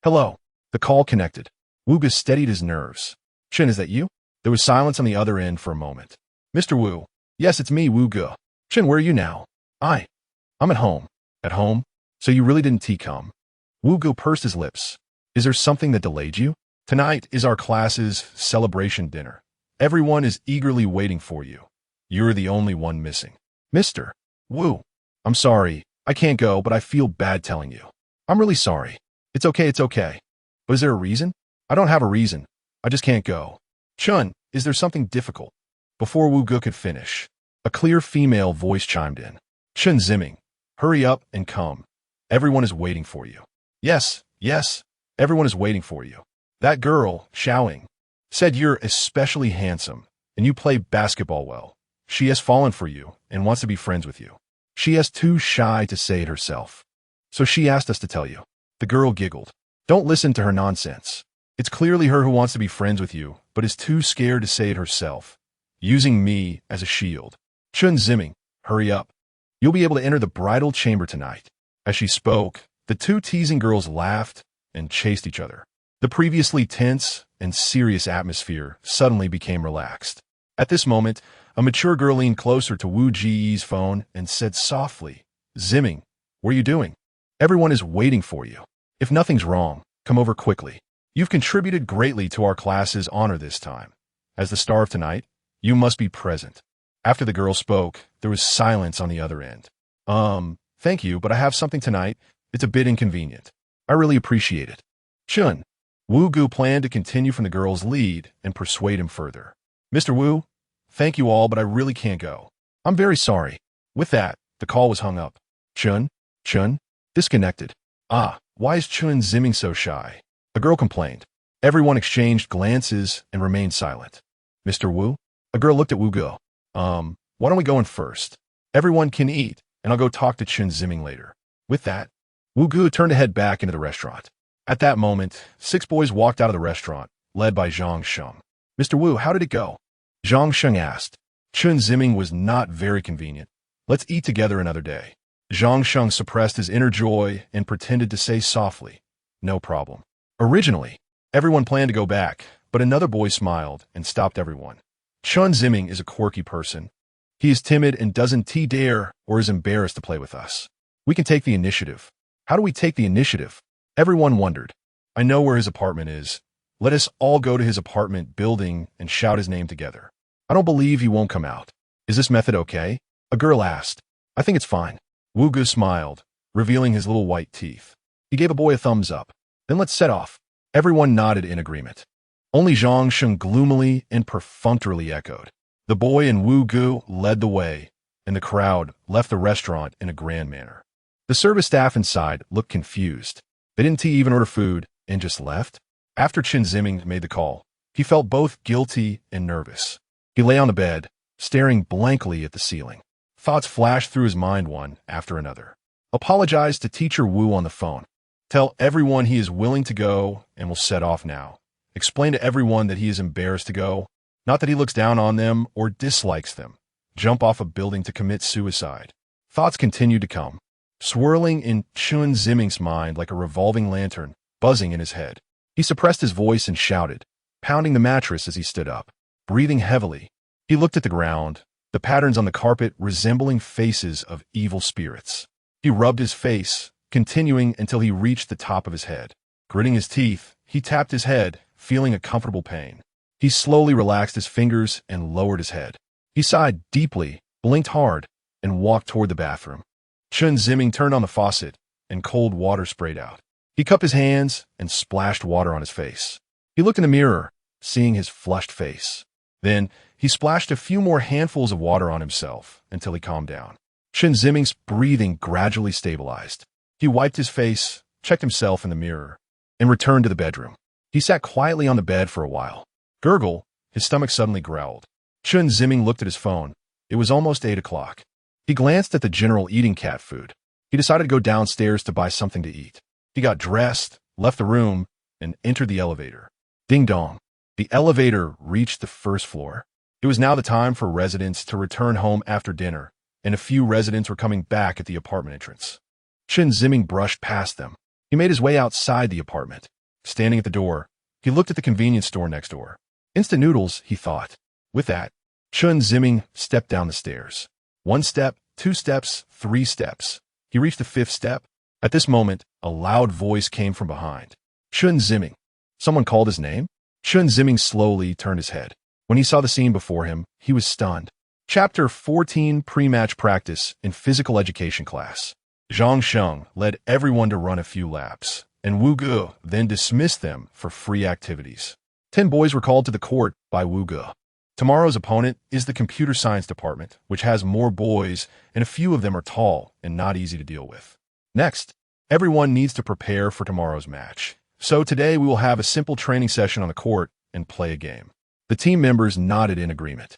Hello. The call connected. Wu Ge steadied his nerves. Chen, is that you? There was silence on the other end for a moment. Mr. Wu. Yes, it's me, Wu Ge. Chen, where are you now? I'm at home. At home? So you really didn't come? Wu Ge pursed his lips. Is there something that delayed you? Tonight is our class's celebration dinner. Everyone is eagerly waiting for you. You're the only one missing. Mr. Wu. I'm sorry. I can't go, but I feel bad telling you. I'm really sorry. It's okay. But is there a reason? I don't have a reason. I just can't go. Chun, is there something difficult? Before Wu Ge could finish, a clear female voice chimed in. Chen Ziming, hurry up and come. Everyone is waiting for you. Yes, everyone is waiting for you. That girl, Xiaoying, said you're especially handsome and you play basketball well. She has fallen for you and wants to be friends with you. She is too shy to say it herself. So she asked us to tell you. The girl giggled. Don't listen to her nonsense. It's clearly her who wants to be friends with you, but is too scared to say it herself, using me as a shield. Chen Ziming, hurry up. You'll be able to enter the bridal chamber tonight. As she spoke, the two teasing girls laughed and chased each other. The previously tense and serious atmosphere suddenly became relaxed. At this moment, a mature girl leaned closer to Wu Ji's phone and said softly, Ziming, what are you doing? Everyone is waiting for you. If nothing's wrong, come over quickly. You've contributed greatly to our class's honor this time. As the star of tonight, you must be present. After the girl spoke, there was silence on the other end. Thank you, but I have something tonight. It's a bit inconvenient. I really appreciate it. Chun. Wu Ge planned to continue from the girl's lead and persuade him further. Mr. Wu, thank you all, but I really can't go. I'm very sorry. With that, the call was hung up. Chun, disconnected. Why is Chen Ziming so shy? A girl complained. Everyone exchanged glances and remained silent. Mr. Wu? A girl looked at Wu Ge. Why don't we go in first? Everyone can eat, and I'll go talk to Chen Ziming later. With that, Wu Ge turned to head back into the restaurant. At that moment, 6 boys walked out of the restaurant, led by Zhang Sheng. Mr. Wu, how did it go? Zhang Sheng asked. Chen Ziming was not very convenient. Let's eat together another day. Zhang Sheng suppressed his inner joy and pretended to say softly, no problem. Originally, everyone planned to go back, but another boy smiled and stopped everyone. Chen Ziming is a quirky person. He is timid and doesn't dare or is embarrassed to play with us. We can take the initiative. How do we take the initiative? Everyone wondered. I know where his apartment is. Let us all go to his apartment building and shout his name together. I don't believe he won't come out. Is this method okay? A girl asked. I think it's fine. Wu Ge smiled, revealing his little white teeth. He gave a boy a thumbs up. Then let's set off. Everyone nodded in agreement. Only Zhang Sheng gloomily and perfunctorily echoed. The boy and Wu Gu led the way, and the crowd left the restaurant in a grand manner. The service staff inside looked confused. They didn't even order food and just left. After Chen Ziming made the call, he felt both guilty and nervous. He lay on the bed, staring blankly at the ceiling. Thoughts flashed through his mind one after another. Apologize to Teacher Wu on the phone. Tell everyone he is willing to go and will set off now. Explain to everyone that he is embarrassed to go, not that he looks down on them or dislikes them. Jump off a building to commit suicide. Thoughts continued to come, swirling in Chen Ziming's mind like a revolving lantern, buzzing in his head. He suppressed his voice and shouted, pounding the mattress as he stood up. Breathing heavily, he looked at the ground, the patterns on the carpet resembling faces of evil spirits. He rubbed his face, continuing until he reached the top of his head. Gritting his teeth, he tapped his head, feeling a comfortable pain. He slowly relaxed his fingers and lowered his head. He sighed deeply, blinked hard, and walked toward the bathroom. Chen Ziming turned on the faucet, and cold water sprayed out. He cupped his hands and splashed water on his face. He looked in the mirror, seeing his flushed face. Then, he splashed a few more handfuls of water on himself until he calmed down. Chen Ziming's breathing gradually stabilized. He wiped his face, checked himself in the mirror, and returned to the bedroom. He sat quietly on the bed for a while. Gurgle, his stomach suddenly growled. Chen Ziming looked at his phone. It was almost 8 o'clock. He glanced at the general eating cat food. He decided to go downstairs to buy something to eat. He got dressed, left the room, and entered the elevator. Ding dong. The elevator reached the first floor. It was now the time for residents to return home after dinner, and a few residents were coming back at the apartment entrance. Chen Ziming brushed past them. He made his way outside the apartment. Standing at the door, he looked at the convenience store next door. Instant noodles, he thought. With that, Chen Ziming stepped down the stairs. 1 step, 2 steps, 3 steps. He reached the 5th step. At this moment, a loud voice came from behind. Chen Ziming. Someone called his name? Chen Ziming slowly turned his head. When he saw the scene before him, he was stunned. Chapter 14 Pre-Match Practice in Physical Education Class. Zhang Sheng led everyone to run a few laps, and Wu Ge then dismissed them for free activities. 10 boys were called to the court by Wu Ge. Tomorrow's opponent is the computer science department, which has more boys, and a few of them are tall and not easy to deal with. Next, everyone needs to prepare for tomorrow's match. So today we will have a simple training session on the court and play a game. The team members nodded in agreement.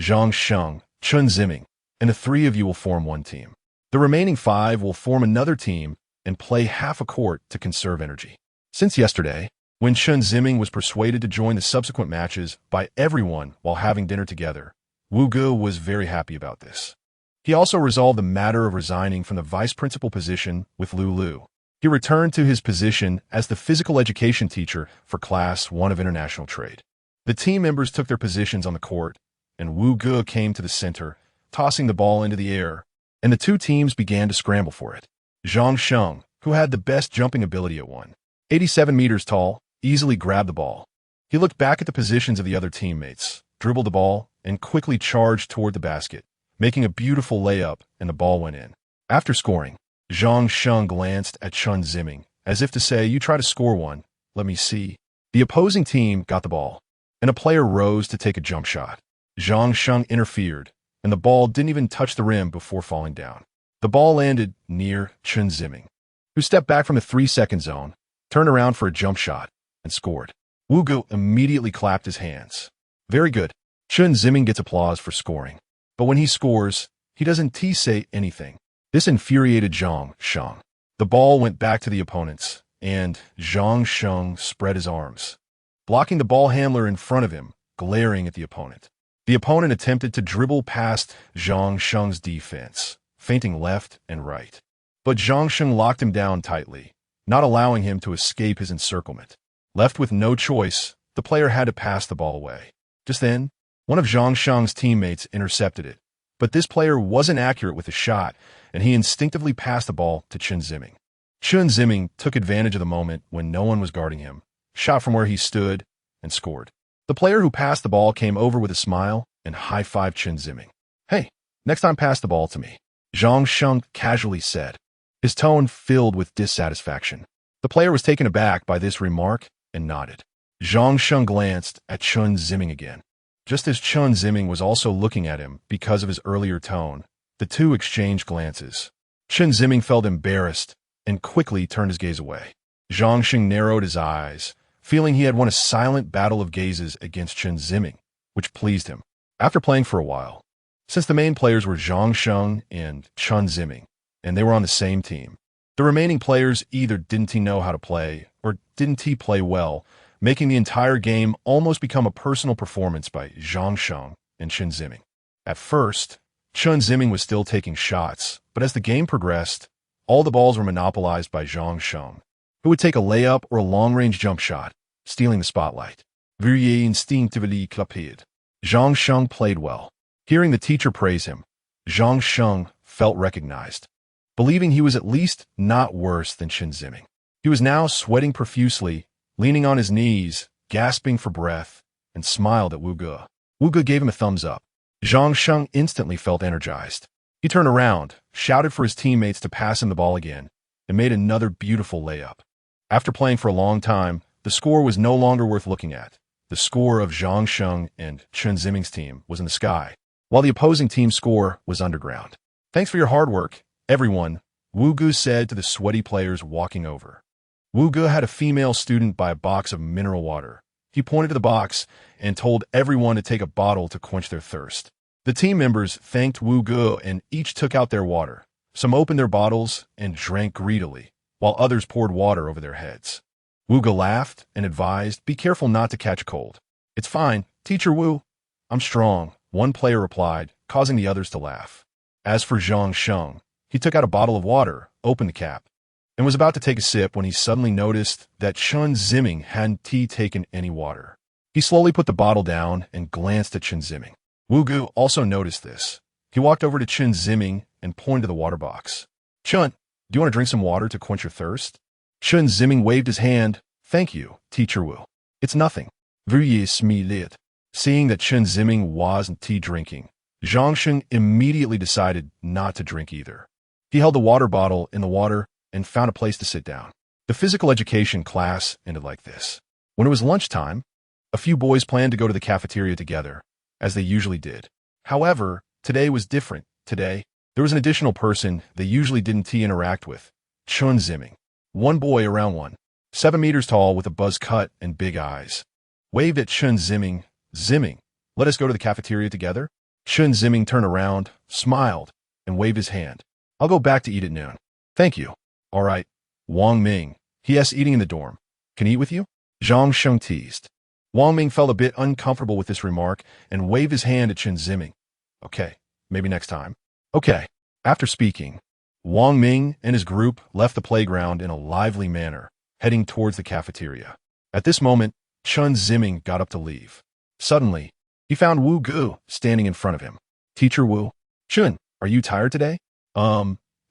Zhang Sheng, Chen Ziming, and the 3 of you will form one team. The remaining 5 will form another team and play half a court to conserve energy. Since yesterday, when Chen Ziming was persuaded to join the subsequent matches by everyone while having dinner together, Wu Ge was very happy about this. He also resolved the matter of resigning from the vice principal position with Lu Lu. He returned to his position as the physical education teacher for Class 1 of International Trade. The team members took their positions on the court, and Wu Ge came to the center, tossing the ball into the air, and the 2 teams began to scramble for it. Zhang Sheng, who had the best jumping ability at 187 meters tall, easily grabbed the ball. He looked back at the positions of the other teammates, dribbled the ball, and quickly charged toward the basket, making a beautiful layup, and the ball went in. After scoring, Zhang Sheng glanced at Chen Ziming, as if to say, "You try to score one, let me see." The opposing team got the ball, and a player rose to take a jump shot. Zhang Sheng interfered, and the ball didn't even touch the rim before falling down. The ball landed near Chen Ziming, who stepped back from the 3-second zone, turned around for a jump shot, and scored. Wu Ge immediately clapped his hands. Very good. Chen Ziming gets applause for scoring. But when he scores, he doesn't say anything. This infuriated Zhang Sheng. The ball went back to the opponents, and Zhang Sheng spread his arms, blocking the ball handler in front of him, glaring at the opponent. The opponent attempted to dribble past Zhang Sheng's defense, feinting left and right. But Zhang Sheng locked him down tightly, not allowing him to escape his encirclement. Left with no choice, the player had to pass the ball away. Just then, one of Zhang Sheng's teammates intercepted it, but this player wasn't accurate with the shot, and he instinctively passed the ball to Chen Ziming. Chen Ziming took advantage of the moment when no one was guarding him, shot from where he stood, and scored. The player who passed the ball came over with a smile and high-fived Chen Ziming. "Hey, next time pass the ball to me," Zhang Sheng casually said, his tone filled with dissatisfaction. The player was taken aback by this remark and nodded. Zhang Sheng glanced at Chen Ziming again. Just as Chen Ziming was also looking at him because of his earlier tone, the two exchanged glances. Chen Ziming felt embarrassed and quickly turned his gaze away. Zhang Xing narrowed his eyes, feeling he had won a silent battle of gazes against Chen Ziming, which pleased him. After playing for a while, since the main players were Zhang Sheng and Chen Ziming, and they were on the same team, the remaining players either didn't know how to play or didn't play well, making the entire game almost become a personal performance by Zhang Sheng and Chen Ziming. At first, Chen Ziming was still taking shots, but as the game progressed, all the balls were monopolized by Zhang Sheng, who would take a layup or a long-range jump shot, stealing the spotlight. Verrier instinctively clapped. Zhang Sheng played well. Hearing the teacher praise him, Zhang Sheng felt recognized, believing he was at least not worse than Chen Ziming. He was now sweating profusely, leaning on his knees, gasping for breath, and smiled at Wu Ge. Wu Ge gave him a thumbs up. Zhang Sheng instantly felt energized. He turned around, shouted for his teammates to pass him the ball again, and made another beautiful layup. After playing for a long time, the score was no longer worth looking at. The score of Zhang Sheng and Chen Ziming's team was in the sky, while the opposing team's score was underground. "Thanks for your hard work, everyone," Wu Ge said to the sweaty players walking over. Wu Ge had a female student buy a box of mineral water. He pointed to the box and told everyone to take a bottle to quench their thirst. The team members thanked Wu Ge and each took out their water. Some opened their bottles and drank greedily, while others poured water over their heads. Wu Ge laughed and advised, "Be careful not to catch a cold." "It's fine, Teacher Wu. I'm strong," one player replied, causing the others to laugh. As for Zhang Sheng, he took out a bottle of water, opened the cap, and was about to take a sip when he suddenly noticed that Chen Ziming hadn't taken any water. He slowly put the bottle down and glanced at Chen Ziming. Wu Ge also noticed this. He walked over to Chen Ziming and pointed to the water box. "Chen, do you want to drink some water to quench your thirst?" Chen Ziming waved his hand. "Thank you, Teacher Wu. It's nothing." Veuillez smiled. Seeing that Chen Ziming wasn't drinking, Zhang Sheng immediately decided not to drink either. He held the water bottle in the water and found a place to sit down. The physical education class ended like this. When it was lunchtime, a few boys planned to go to the cafeteria together, as they usually did. However, today was different. Today, there was an additional person they usually didn't interact with, Chen Ziming. One boy around 7 meters tall with a buzz cut and big eyes, waved at Chen Ziming. "Ziming, let us go to the cafeteria together?" Chen Ziming turned around, smiled, and waved his hand. "I'll go back to eat at noon." "Thank you." "All right." Wang Ming, "He-s eating in the dorm. Can he eat with you?" Zhang Sheng teased. Wang Ming felt a bit uncomfortable with this remark and waved his hand at Chen Ziming. "Okay, maybe next time." "Okay." After speaking, Wang Ming and his group left the playground in a lively manner, heading towards the cafeteria. At this moment, Chen Ziming got up to leave. Suddenly, he found Wu Ge standing in front of him. "Teacher Wu, Chen, are you tired today?"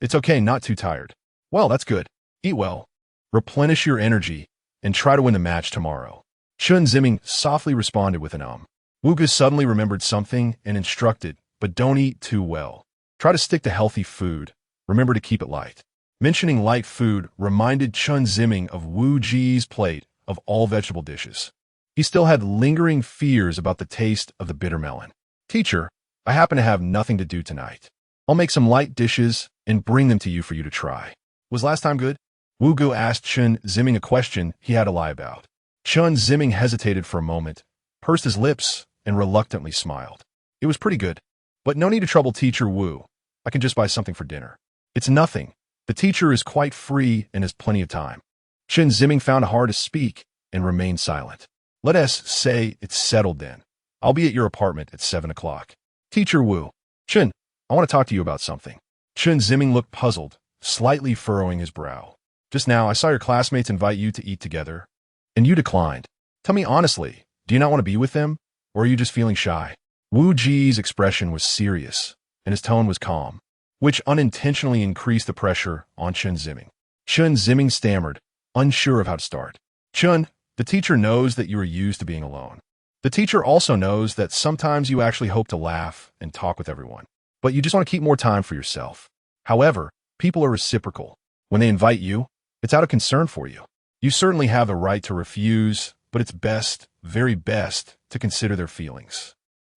It's okay, not too tired." "Well, that's good. Eat well, replenish your energy, and try to win the match tomorrow." Chen Ziming softly responded with an Wu Ge suddenly remembered something and instructed, "But don't eat too well. Try to stick to healthy food. Remember to keep it light." Mentioning light food reminded Chen Ziming of Wu Ji's plate of all vegetable dishes. He still had lingering fears about the taste of the bitter melon. "Teacher, I happen to have nothing to do tonight. I'll make some light dishes and bring them to you for you to try." "Was last time good?" Wu Ge asked Chen Ziming a question he had to lie about. Chen Ziming hesitated for a moment, pursed his lips, and reluctantly smiled. "It was pretty good. But no need to trouble Teacher Wu. I can just buy something for dinner." "It's nothing. The teacher is quite free and has plenty of time." Chen Ziming found it hard to speak and remained silent. "Let us say it's settled then. I'll be at your apartment at 7 o'clock. "Teacher Wu, Chen, I want to talk to you about something." Chen Ziming looked puzzled, slightly furrowing his brow. "Just now, I saw your classmates invite you to eat together, and you declined. Tell me honestly, do you not want to be with them, or are you just feeling shy?" Wu Ji's expression was serious, and his tone was calm, which unintentionally increased the pressure on Chen Ziming. Chen Ziming stammered, unsure of how to start. "Chen, the teacher knows that you are used to being alone. The teacher also knows that sometimes you actually hope to laugh and talk with everyone, but you just want to keep more time for yourself. However, people are reciprocal. When they invite you, it's out of concern for you. You certainly have the right to refuse, but it's best, very best, to consider their feelings."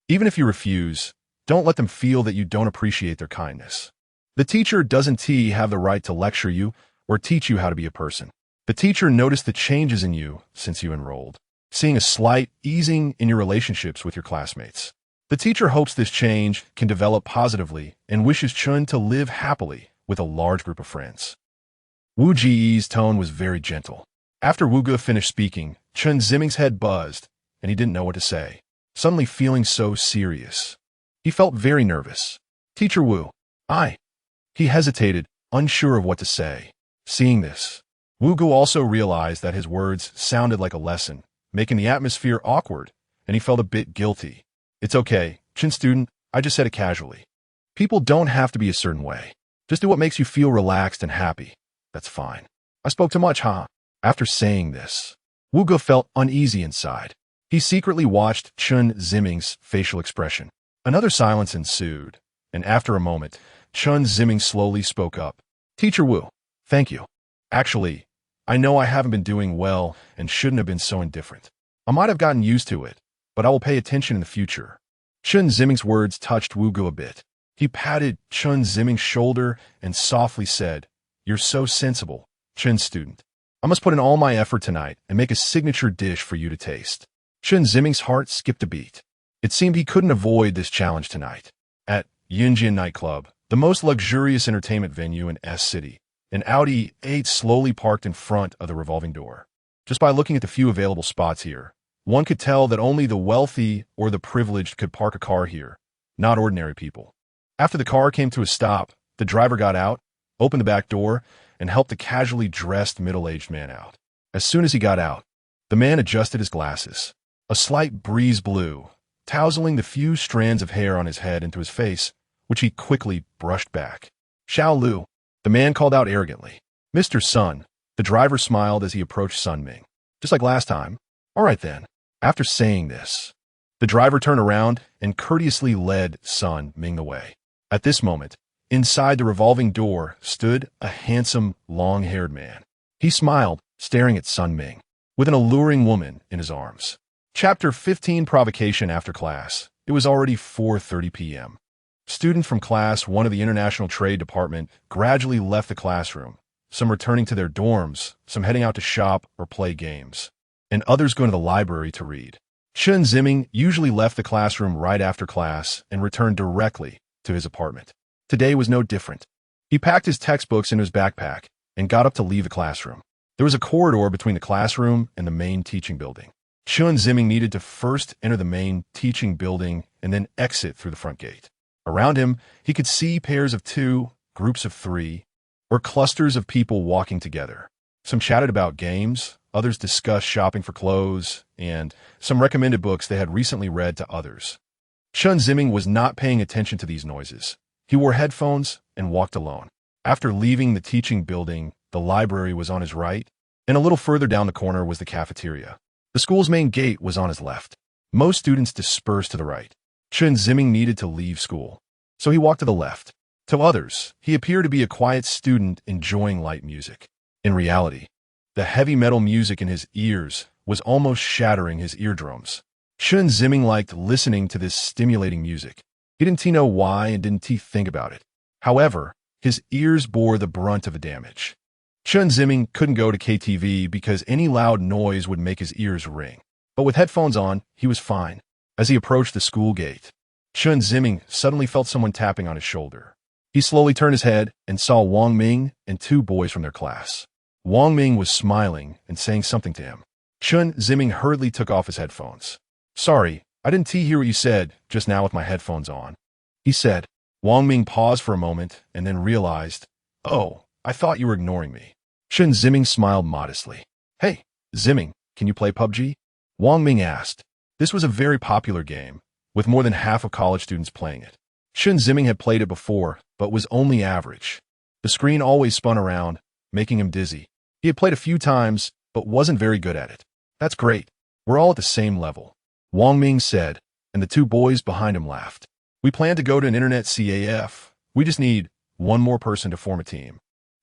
Even if you refuse, don't let them feel that you don't appreciate their kindness. The teacher doesn't have the right to lecture you or teach you how to be a person. The teacher noticed the changes in you since you enrolled, seeing a slight easing in your relationships with your classmates. The teacher hopes this change can develop positively and wishes Chen to live happily with a large group of friends. Wu Ji's tone was very gentle. After Wu Ge finished speaking, Chen Ziming's head buzzed, and he didn't know what to say, suddenly feeling so serious. He felt very nervous. Teacher Wu, He hesitated, unsure of what to say. Seeing this, Wu Ge also realized that his words sounded like a lesson, making the atmosphere awkward, and he felt a bit guilty. It's okay, Chen student, I just said it casually. People don't have to be a certain way. Just do what makes you feel relaxed and happy. That's fine. I spoke too much, huh? After saying this, Wu Ge felt uneasy inside. He secretly watched Chen Ziming's facial expression. Another silence ensued, and after a moment, Chen Ziming slowly spoke up. Teacher Wu, thank you. Actually, I know I haven't been doing well and shouldn't have been so indifferent. I might have gotten used to it, but I will pay attention in the future. Chen Ziming's words touched Wu Ge a bit. He patted Chen Ziming's shoulder and softly said, You're so sensible, Chen student. I must put in all my effort tonight and make a signature dish for you to taste. Chen Ziming's heart skipped a beat. It seemed he couldn't avoid this challenge tonight. At Xijing nightclub, the most luxurious entertainment venue in S City, an Audi 8 slowly parked in front of the revolving door. Just by looking at the few available spots here, one could tell that only the wealthy or the privileged could park a car here, not ordinary people. After the car came to a stop, the driver got out, opened the back door, and helped a casually dressed middle-aged man out. As soon as he got out, the man adjusted his glasses. A slight breeze blew, tousling the few strands of hair on his head into his face, which he quickly brushed back. Xiao Lu, the man called out arrogantly. Mr. Sun, the driver smiled as he approached Sun Ming. Just like last time. All right then. After saying this, the driver turned around and courteously led Sun Ming the way. At this moment, inside the revolving door stood a handsome, long-haired man. He smiled, staring at Sun Ming, with an alluring woman in his arms. Chapter 15 Provocation After Class. It was already 4:30 p.m. Students from Class 1 of the International Trade Department gradually left the classroom, some returning to their dorms, some heading out to shop or play games, and others going to the library to read. Chen Ziming usually left the classroom right after class and returned directly to his apartment. Today was no different. He packed his textbooks into his backpack and got up to leave the classroom. There was a corridor between the classroom and the main teaching building. Chen Ziming needed to first enter the main teaching building and then exit through the front gate. Around him, he could see pairs of 2, groups of 3, or clusters of people walking together. Some chatted about games, others discussed shopping for clothes, and some recommended books they had recently read to others. Chen Ziming was not paying attention to these noises. He wore headphones and walked alone. After leaving the teaching building, the library was on his right, and a little further down the corner was the cafeteria. The school's main gate was on his left. Most students dispersed to the right. Chen Ziming needed to leave school, so he walked to the left. To others, he appeared to be a quiet student enjoying light music. In reality, the heavy metal music in his ears was almost shattering his eardrums. Chen Ziming liked listening to this stimulating music. He didn't know why and didn't think about it. However, his ears bore the brunt of the damage. Chen Ziming couldn't go to KTV because any loud noise would make his ears ring. But with headphones on, he was fine. As he approached the school gate, Chen Ziming suddenly felt someone tapping on his shoulder. He slowly turned his head and saw Wang Ming and 2 boys from their class. Wang Ming was smiling and saying something to him. Chen Ziming hurriedly took off his headphones. Sorry, I didn't hear what you said just now with my headphones on, he said. Wang Ming paused for a moment and then realized, Oh, I thought you were ignoring me. Chen Ziming smiled modestly. Hey, Ziming, can you play PUBG? Wang Ming asked. This was a very popular game, with more than half of college students playing it. Chen Ziming had played it before, but was only average. The screen always spun around, making him dizzy. He had played a few times, but wasn't very good at it. That's great. We're all at the same level, Wang Ming said, and the 2 boys behind him laughed. We plan to go to an internet CAF. We just need one more person to form a team.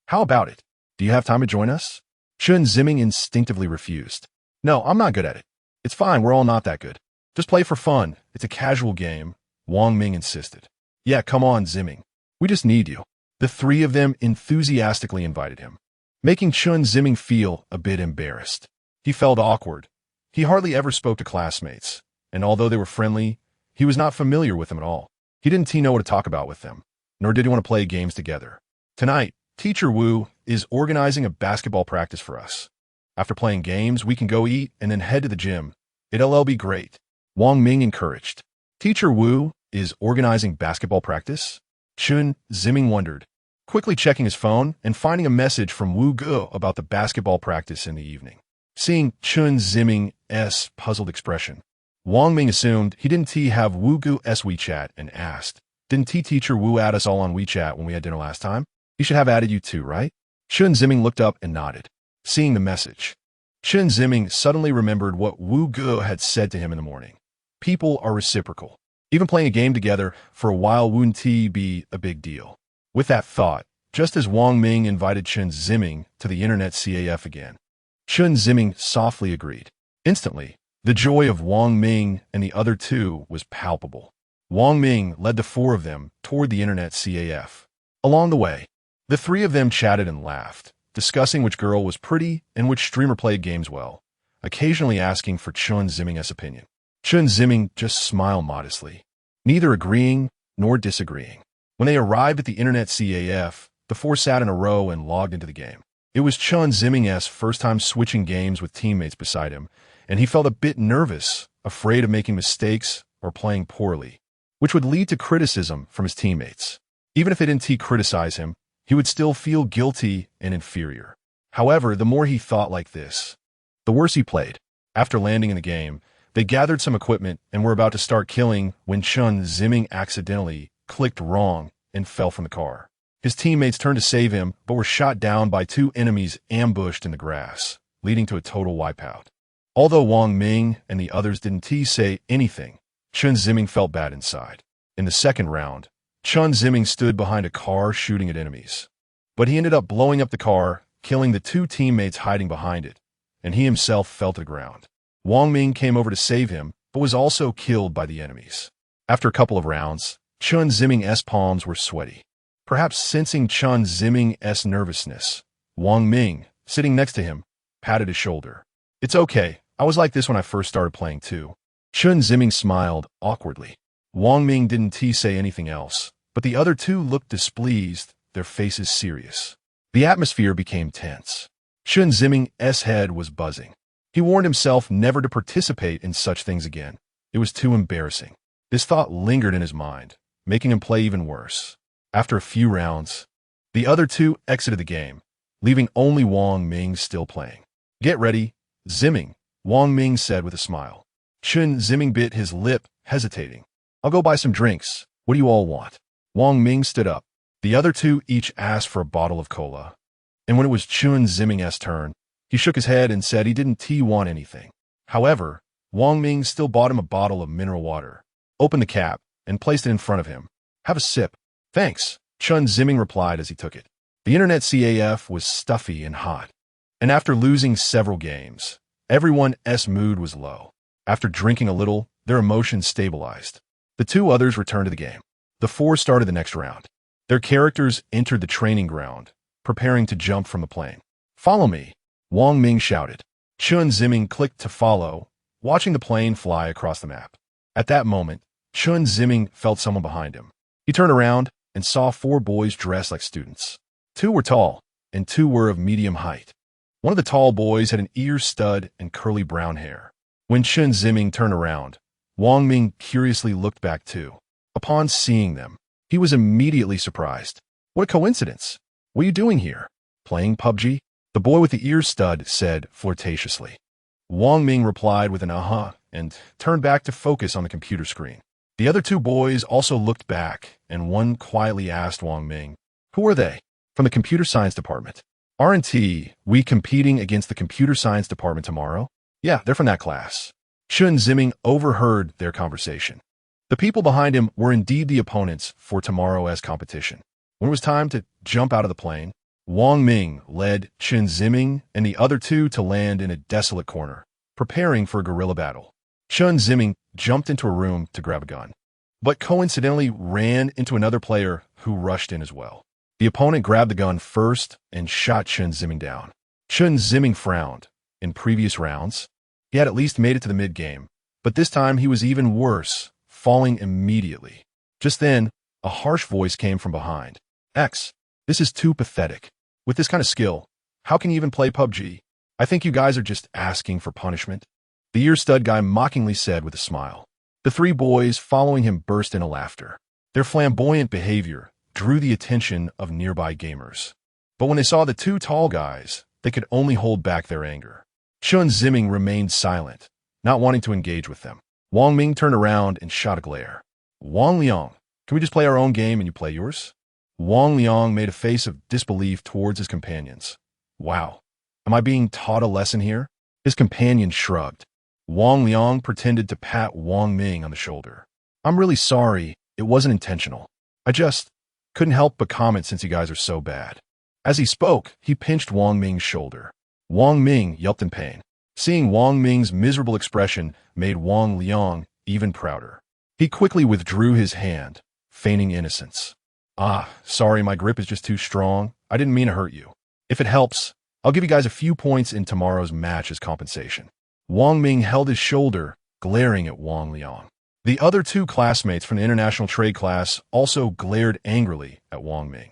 How about it? Do you have time to join us? Chen Ziming instinctively refused. No, I'm not good at it. It's fine, we're all not that good. Just play for fun. It's a casual game, Wang Ming insisted. Yeah, come on, Ziming. We just need you. The three of them enthusiastically invited him, making Chen Ziming feel a bit embarrassed. He felt awkward. He hardly ever spoke to classmates, and although they were friendly, he was not familiar with them at all. He didn't know what to talk about with them, nor did he want to play games together. Tonight, Teacher Wu is organizing a basketball practice for us. After playing games, we can go eat and then head to the gym. It'll be great. Wang Ming encouraged. Teacher Wu is organizing basketball practice? Chen Ziming wondered, quickly checking his phone and finding a message from Wu Ge about the basketball practice in the evening. Seeing Chen Ziming's puzzled expression, Wang Ming assumed he didn't have Wu Ge's WeChat and asked, didn't Teacher Wu add us all on WeChat when we had dinner last time? He should have added you too, right? Chen Ziming looked up and nodded. Seeing the message, Chen Ziming suddenly remembered what Wu Ge had said to him in the morning. People are reciprocal. Even playing a game together for a while wouldn't be a big deal. With that thought, just as Wang Ming invited Chen Ziming to the internet CAF again, Chen Ziming softly agreed. Instantly, the joy of Wang Ming and the other two was palpable. Wang Ming led the four of them toward the internet CAF. Along the way, the three of them chatted and laughed, discussing which girl was pretty and which streamer played games well, occasionally asking for Chen Ziming's opinion. Chen Ziming just smiled modestly, neither agreeing nor disagreeing. When they arrived at the internet CAF, the four sat in a row and logged into the game. It was Chen Ziming's first time switching games with teammates beside him, and he felt a bit nervous, afraid of making mistakes or playing poorly, which would lead to criticism from his teammates. Even if they didn't criticize him, he would still feel guilty and inferior. However, the more he thought like this, the worse he played. After landing in the game, they gathered some equipment and were about to start killing when Chen Ziming accidentally clicked wrong and fell from the car. His teammates turned to save him, but were shot down by two enemies ambushed in the grass, leading to a total wipeout. Although Wang Ming and the others didn't say anything, Chen Ziming felt bad inside. In the second round, Chen Ziming stood behind a car shooting at enemies. But he ended up blowing up the car, killing the two teammates hiding behind it, and he himself fell to the ground. Wang Ming came over to save him, but was also killed by the enemies. After a couple of rounds, Chen Ziming's palms were sweaty. Perhaps sensing Chen Ziming's nervousness, Wang Ming, sitting next to him, patted his shoulder. It's okay, I was like this when I first started playing too. Chen Ziming smiled awkwardly. Wang Ming didn't say anything else, but the other two looked displeased, their faces serious. The atmosphere became tense. Chen Ziming's head was buzzing. He warned himself never to participate in such things again. It was too embarrassing. This thought lingered in his mind, making him play even worse. After a few rounds, the other two exited the game, leaving only Wang Ming still playing. Get ready, Ziming, Wang Ming said with a smile. Chen Ziming bit his lip, hesitating. I'll go buy some drinks. What do you all want? Wang Ming stood up. The other two each asked for a bottle of cola. And when it was Chen Ziming's turn, he shook his head and said he didn't want anything. However, Wang Ming still bought him a bottle of mineral water, opened the cap, and placed it in front of him. Have a sip. Thanks, Chen Ziming replied as he took it. The internet CAF was stuffy and hot, and after losing several games, everyone's mood was low. After drinking a little, their emotions stabilized. The two others returned to the game. The four started the next round. Their characters entered the training ground, preparing to jump from the plane. Follow me, Wang Ming shouted. Chen Ziming clicked to follow, watching the plane fly across the map. At that moment, Chen Ziming felt someone behind him. He turned around and saw four boys dressed like students. Two were tall, and two were of medium height. One of the tall boys had an ear stud and curly brown hair. When Chen Ziming turned around, Wang Ming curiously looked back too. Upon seeing them, he was immediately surprised. What a coincidence! What are you doing here? Playing PUBG? The boy with the ear stud said flirtatiously. Wang Ming replied with an uh-huh and turned back to focus on the computer screen. The other two boys also looked back, and one quietly asked Wang Ming, "Who are they?" "From the computer science department." "Aren't we competing against the computer science department tomorrow?" "Yeah, they're from that class." Chen Ziming overheard their conversation. The people behind him were indeed the opponents for tomorrow's competition. When it was time to jump out of the plane, Wang Ming led Chen Ziming and the other two to land in a desolate corner, preparing for a guerrilla battle. Chen Ziming jumped into a room to grab a gun, but coincidentally ran into another player who rushed in as well. The opponent grabbed the gun first and shot Chen Ziming down. Chen Ziming frowned. In previous rounds, he had at least made it to the mid-game, but this time he was even worse, falling immediately. Just then, a harsh voice came from behind. X, this is too pathetic. With this kind of skill, how can you even play PUBG? I think you guys are just asking for punishment. The ear-stud guy mockingly said with a smile. The three boys following him burst into laughter. Their flamboyant behavior drew the attention of nearby gamers. But when they saw the two tall guys, they could only hold back their anger. Chen Ziming remained silent, not wanting to engage with them. Wang Ming turned around and shot a glare. Wang Liang, can we just play our own game and you play yours? Wang Liang made a face of disbelief towards his companions. Wow, am I being taught a lesson here? His companion shrugged. Wang Liang pretended to pat Wang Ming on the shoulder. I'm really sorry, it wasn't intentional. I just couldn't help but comment since you guys are so bad. As he spoke, he pinched Wang Ming's shoulder. Wang Ming yelped in pain. Seeing Wang Ming's miserable expression made Wang Liang even prouder. He quickly withdrew his hand, feigning innocence. Sorry, my grip is just too strong. I didn't mean to hurt you. If it helps, I'll give you guys a few points in tomorrow's match as compensation. Wang Ming held his shoulder, glaring at Wang Liang. The other two classmates from the international trade class also glared angrily at Wang Ming.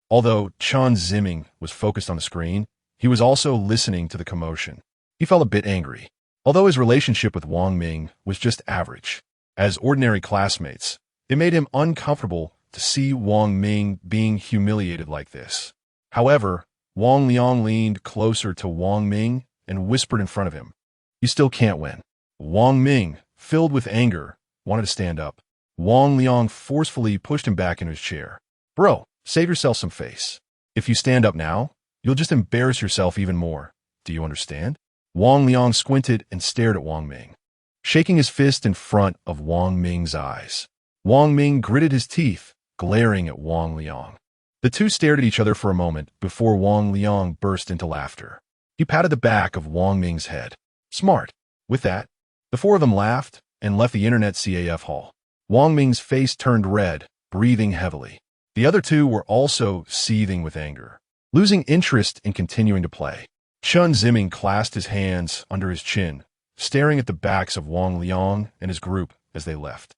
Although Chen Ziming was focused on the screen, he was also listening to the commotion. He felt a bit angry. Although his relationship with Wang Ming was just average, as ordinary classmates, it made him uncomfortable to see Wang Ming being humiliated like this. However, Wang Liang leaned closer to Wang Ming and whispered in front of him, "You still can't win." Wang Ming, filled with anger, wanted to stand up. Wang Liang forcefully pushed him back into his chair. Bro, save yourself some face. If you stand up now, you'll just embarrass yourself even more. Do you understand? Wang Liang squinted and stared at Wang Ming, shaking his fist in front of Wang Ming's eyes. Wang Ming gritted his teeth, glaring at Wang Liang. The two stared at each other for a moment before Wang Liang burst into laughter. He patted the back of Wang Ming's head. Smart. With that, the four of them laughed and left the internet CAF hall. Wang Ming's face turned red, breathing heavily. The other two were also seething with anger, losing interest in continuing to play. Chen Ziming clasped his hands under his chin, staring at the backs of Wang Liang and his group as they left,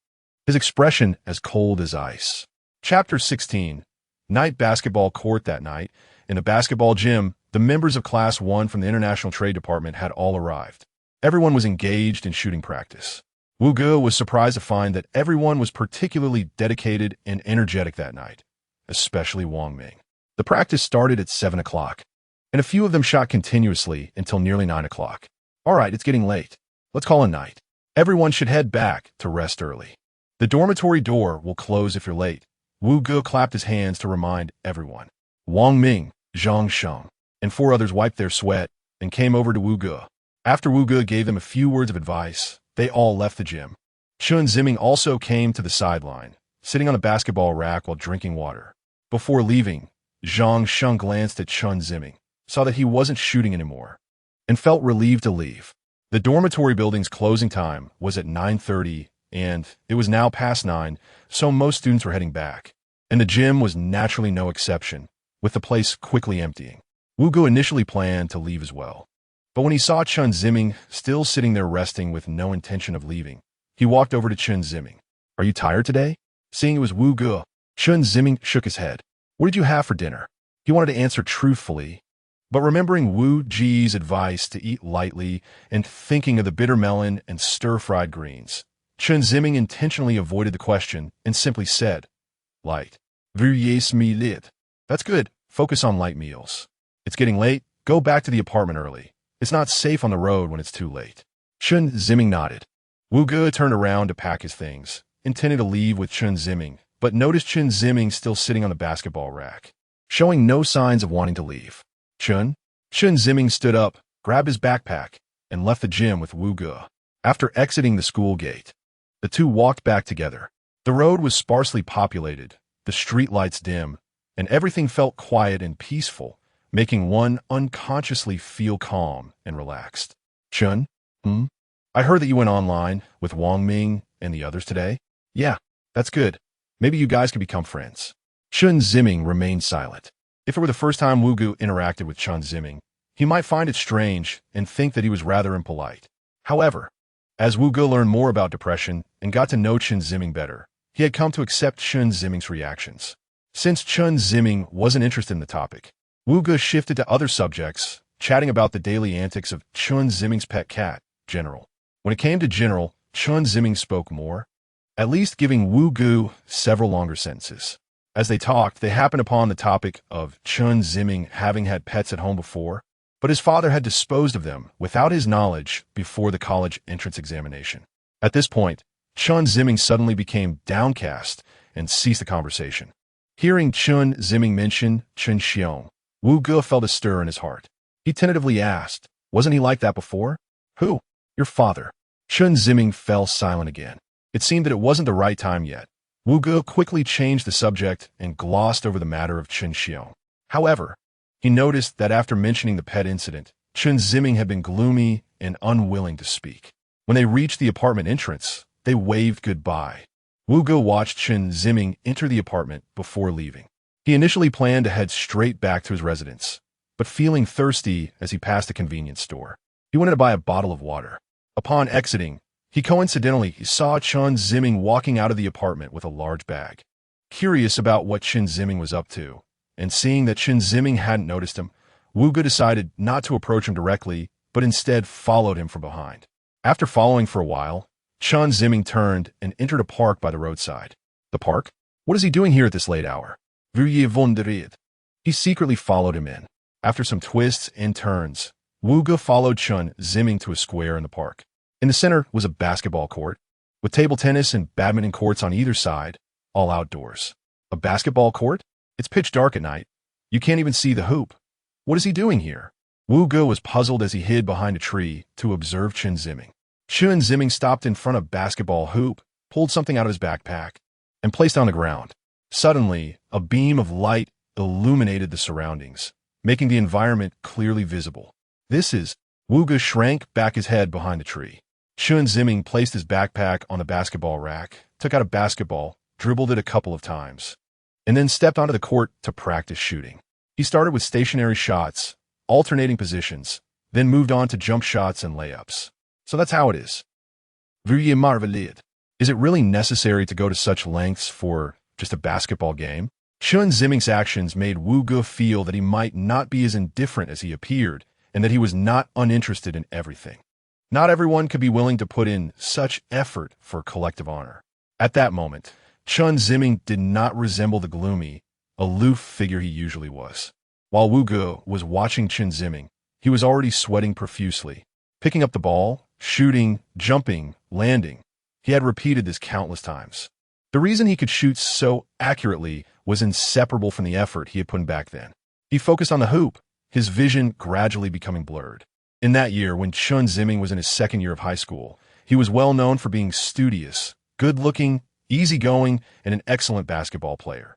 his expression as cold as ice. Chapter 16. Night basketball court. That night, in the basketball gym, the members of Class 1 from the International Trade Department had all arrived. Everyone was engaged in shooting practice. Wu Ge was surprised to find that everyone was particularly dedicated and energetic that night, especially Wang Ming. The practice started at 7 o'clock, and a few of them shot continuously until nearly 9 o'clock. All right, it's getting late. Let's call a night. Everyone should head back to rest early. The dormitory door will close if you're late. Wu Ge clapped his hands to remind everyone. Wang Ming, Zhang Sheng, and four others wiped their sweat and came over to Wu Ge. After Wu Ge gave them a few words of advice, they all left the gym. Chen Ziming also came to the sideline, sitting on a basketball rack while drinking water. Before leaving, Zhang Sheng glanced at Chen Ziming, saw that he wasn't shooting anymore, and felt relieved to leave. The dormitory building's closing time was at 9:30, and it was now past 9, so most students were heading back. And the gym was naturally no exception, with the place quickly emptying. Wu Ge initially planned to leave as well, but when he saw Chen Ziming still sitting there resting with no intention of leaving, he walked over to Chen Ziming. Are you tired today? Seeing it was Wu Ge, Chen Ziming shook his head. What did you have for dinner? He wanted to answer truthfully, but remembering Wu Ji's advice to eat lightly and thinking of the bitter melon and stir-fried greens, Chen Ziming intentionally avoided the question and simply said, light. Veuillez me lit. That's good. Focus on light meals. It's getting late. Go back to the apartment early. It's not safe on the road when it's too late. Chen Ziming nodded. Wu Ge turned around to pack his things, intending to leave with Chen Ziming, but noticed Chen Ziming still sitting on the basketball rack, showing no signs of wanting to leave. Chen Ziming stood up, grabbed his backpack, and left the gym with Wu Ge. After exiting the school gate, the two walked back together. The road was sparsely populated, the street lights dim, and everything felt quiet and peaceful, making one unconsciously feel calm and relaxed. Chen, I heard that you went online with Wang Ming and the others today. Yeah, that's good. Maybe you guys can become friends. Chen Ziming remained silent. If it were the first time Wu Gu interacted with Chen Ziming, he might find it strange and think that he was rather impolite. However, as Wu Gu learned more about depression and got to know Chen Ziming better, he had come to accept Chen Ziming's reactions. Since Chen Ziming wasn't interested in the topic, Wu Gu shifted to other subjects, chatting about the daily antics of Chen Ziming's pet cat, General. When it came to General, Chen Ziming spoke more, at least giving Wu Gu several longer sentences. As they talked, they happened upon the topic of Chen Ziming having had pets at home before, but his father had disposed of them without his knowledge before the college entrance examination. At this point, Chen Ziming suddenly became downcast and ceased the conversation. Hearing Chen Ziming mention Chen Xiong, Wu Gu felt a stir in his heart. He tentatively asked, "Wasn't he like that before?" "Who?" "Your father." Chen Ziming fell silent again. It seemed that it wasn't the right time yet. Wu Gu quickly changed the subject and glossed over the matter of Chen Xiong. However, he noticed that after mentioning the pet incident, Chen Ziming had been gloomy and unwilling to speak. When they reached the apartment entrance, they waved goodbye. Wu Gu watched Chen Ziming enter the apartment before leaving. He initially planned to head straight back to his residence, but feeling thirsty as he passed a convenience store, he wanted to buy a bottle of water. Upon exiting, he coincidentally saw Chen Ziming walking out of the apartment with a large bag. Curious about what Chen Ziming was up to, and seeing that Chen Ziming hadn't noticed him, Wu Gu decided not to approach him directly, but instead followed him from behind. After following for a while, Chen Ziming turned and entered a park by the roadside. The park? What is he doing here at this late hour? Veuillez vendre. He secretly followed him in. After some twists and turns, Wu Gu followed Chen Ziming to a square in the park. In the center was a basketball court, with table tennis and badminton courts on either side, all outdoors. A basketball court? It's pitch dark at night. You can't even see the hoop. What is he doing here? Wu Gu was puzzled as he hid behind a tree to observe Chen Ziming. Chen Ziming stopped in front of basketball hoop, pulled something out of his backpack, and placed on the ground. Suddenly, a beam of light illuminated the surroundings, making the environment clearly visible. "This is..." Wu Gu shrank back his head behind the tree. Chen Ziming placed his backpack on the basketball rack, took out a basketball, dribbled it a couple of times, and then stepped onto the court to practice shooting. He started with stationary shots, alternating positions, then moved on to jump shots and layups. So that's how it is. Veuillez marveler. Is it really necessary to go to such lengths for just a basketball game? Chen Ziming's actions made Wu Gu feel that he might not be as indifferent as he appeared, and that he was not uninterested in everything. Not everyone could be willing to put in such effort for collective honor. At that moment, Chen Ziming did not resemble the gloomy, aloof figure he usually was. While Wu Gu was watching Chen Ziming, he was already sweating profusely. Picking up the ball, shooting, jumping, landing. He had repeated this countless times. The reason he could shoot so accurately was inseparable from the effort he had put in back then. He focused on the hoop, his vision gradually becoming blurred. In that year, when Chen Ziming was in his second year of high school, he was well known for being studious, good-looking, easygoing, and an excellent basketball player.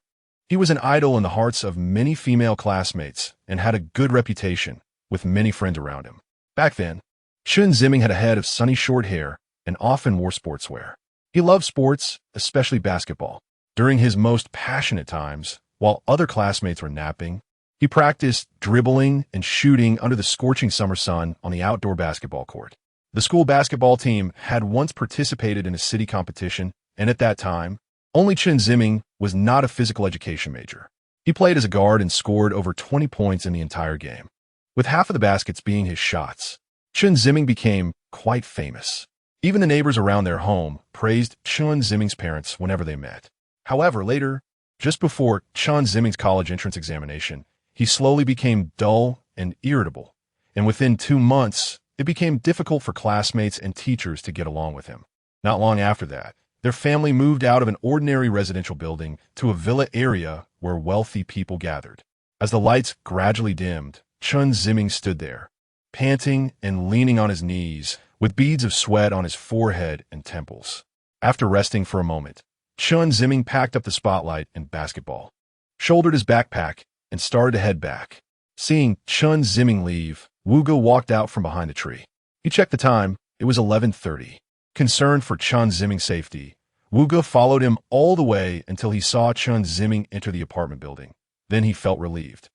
He was an idol in the hearts of many female classmates and had a good reputation, with many friends around him. Back then, Chen Ziming had a head of sunny short hair and often wore sportswear. He loved sports, especially basketball. During his most passionate times, while other classmates were napping, he practiced dribbling and shooting under the scorching summer sun on the outdoor basketball court. The school basketball team had once participated in a city competition, and at that time, only Chen Ziming was not a physical education major. He played as a guard and scored over 20 points in the entire game, with half of the baskets being his shots. Chen Ziming became quite famous. Even the neighbors around their home praised Chen Ziming's parents whenever they met. However, later, just before Chen Ziming's college entrance examination, he slowly became dull and irritable, and within 2 months, it became difficult for classmates and teachers to get along with him. Not long after that, their family moved out of an ordinary residential building to a villa area where wealthy people gathered. As the lights gradually dimmed, Chen Ziming stood there, panting and leaning on his knees, with beads of sweat on his forehead and temples. After resting for a moment, Chen Ziming packed up the spotlight and basketball, shouldered his backpack, and started to head back. Seeing Chen Ziming leave, Wu Gu walked out from behind the tree. He checked the time, It was 11:30. Concerned for Chen Ziming's safety, Wu Ge followed him all the way until he saw Chen Ziming enter the apartment building. Then he felt relieved.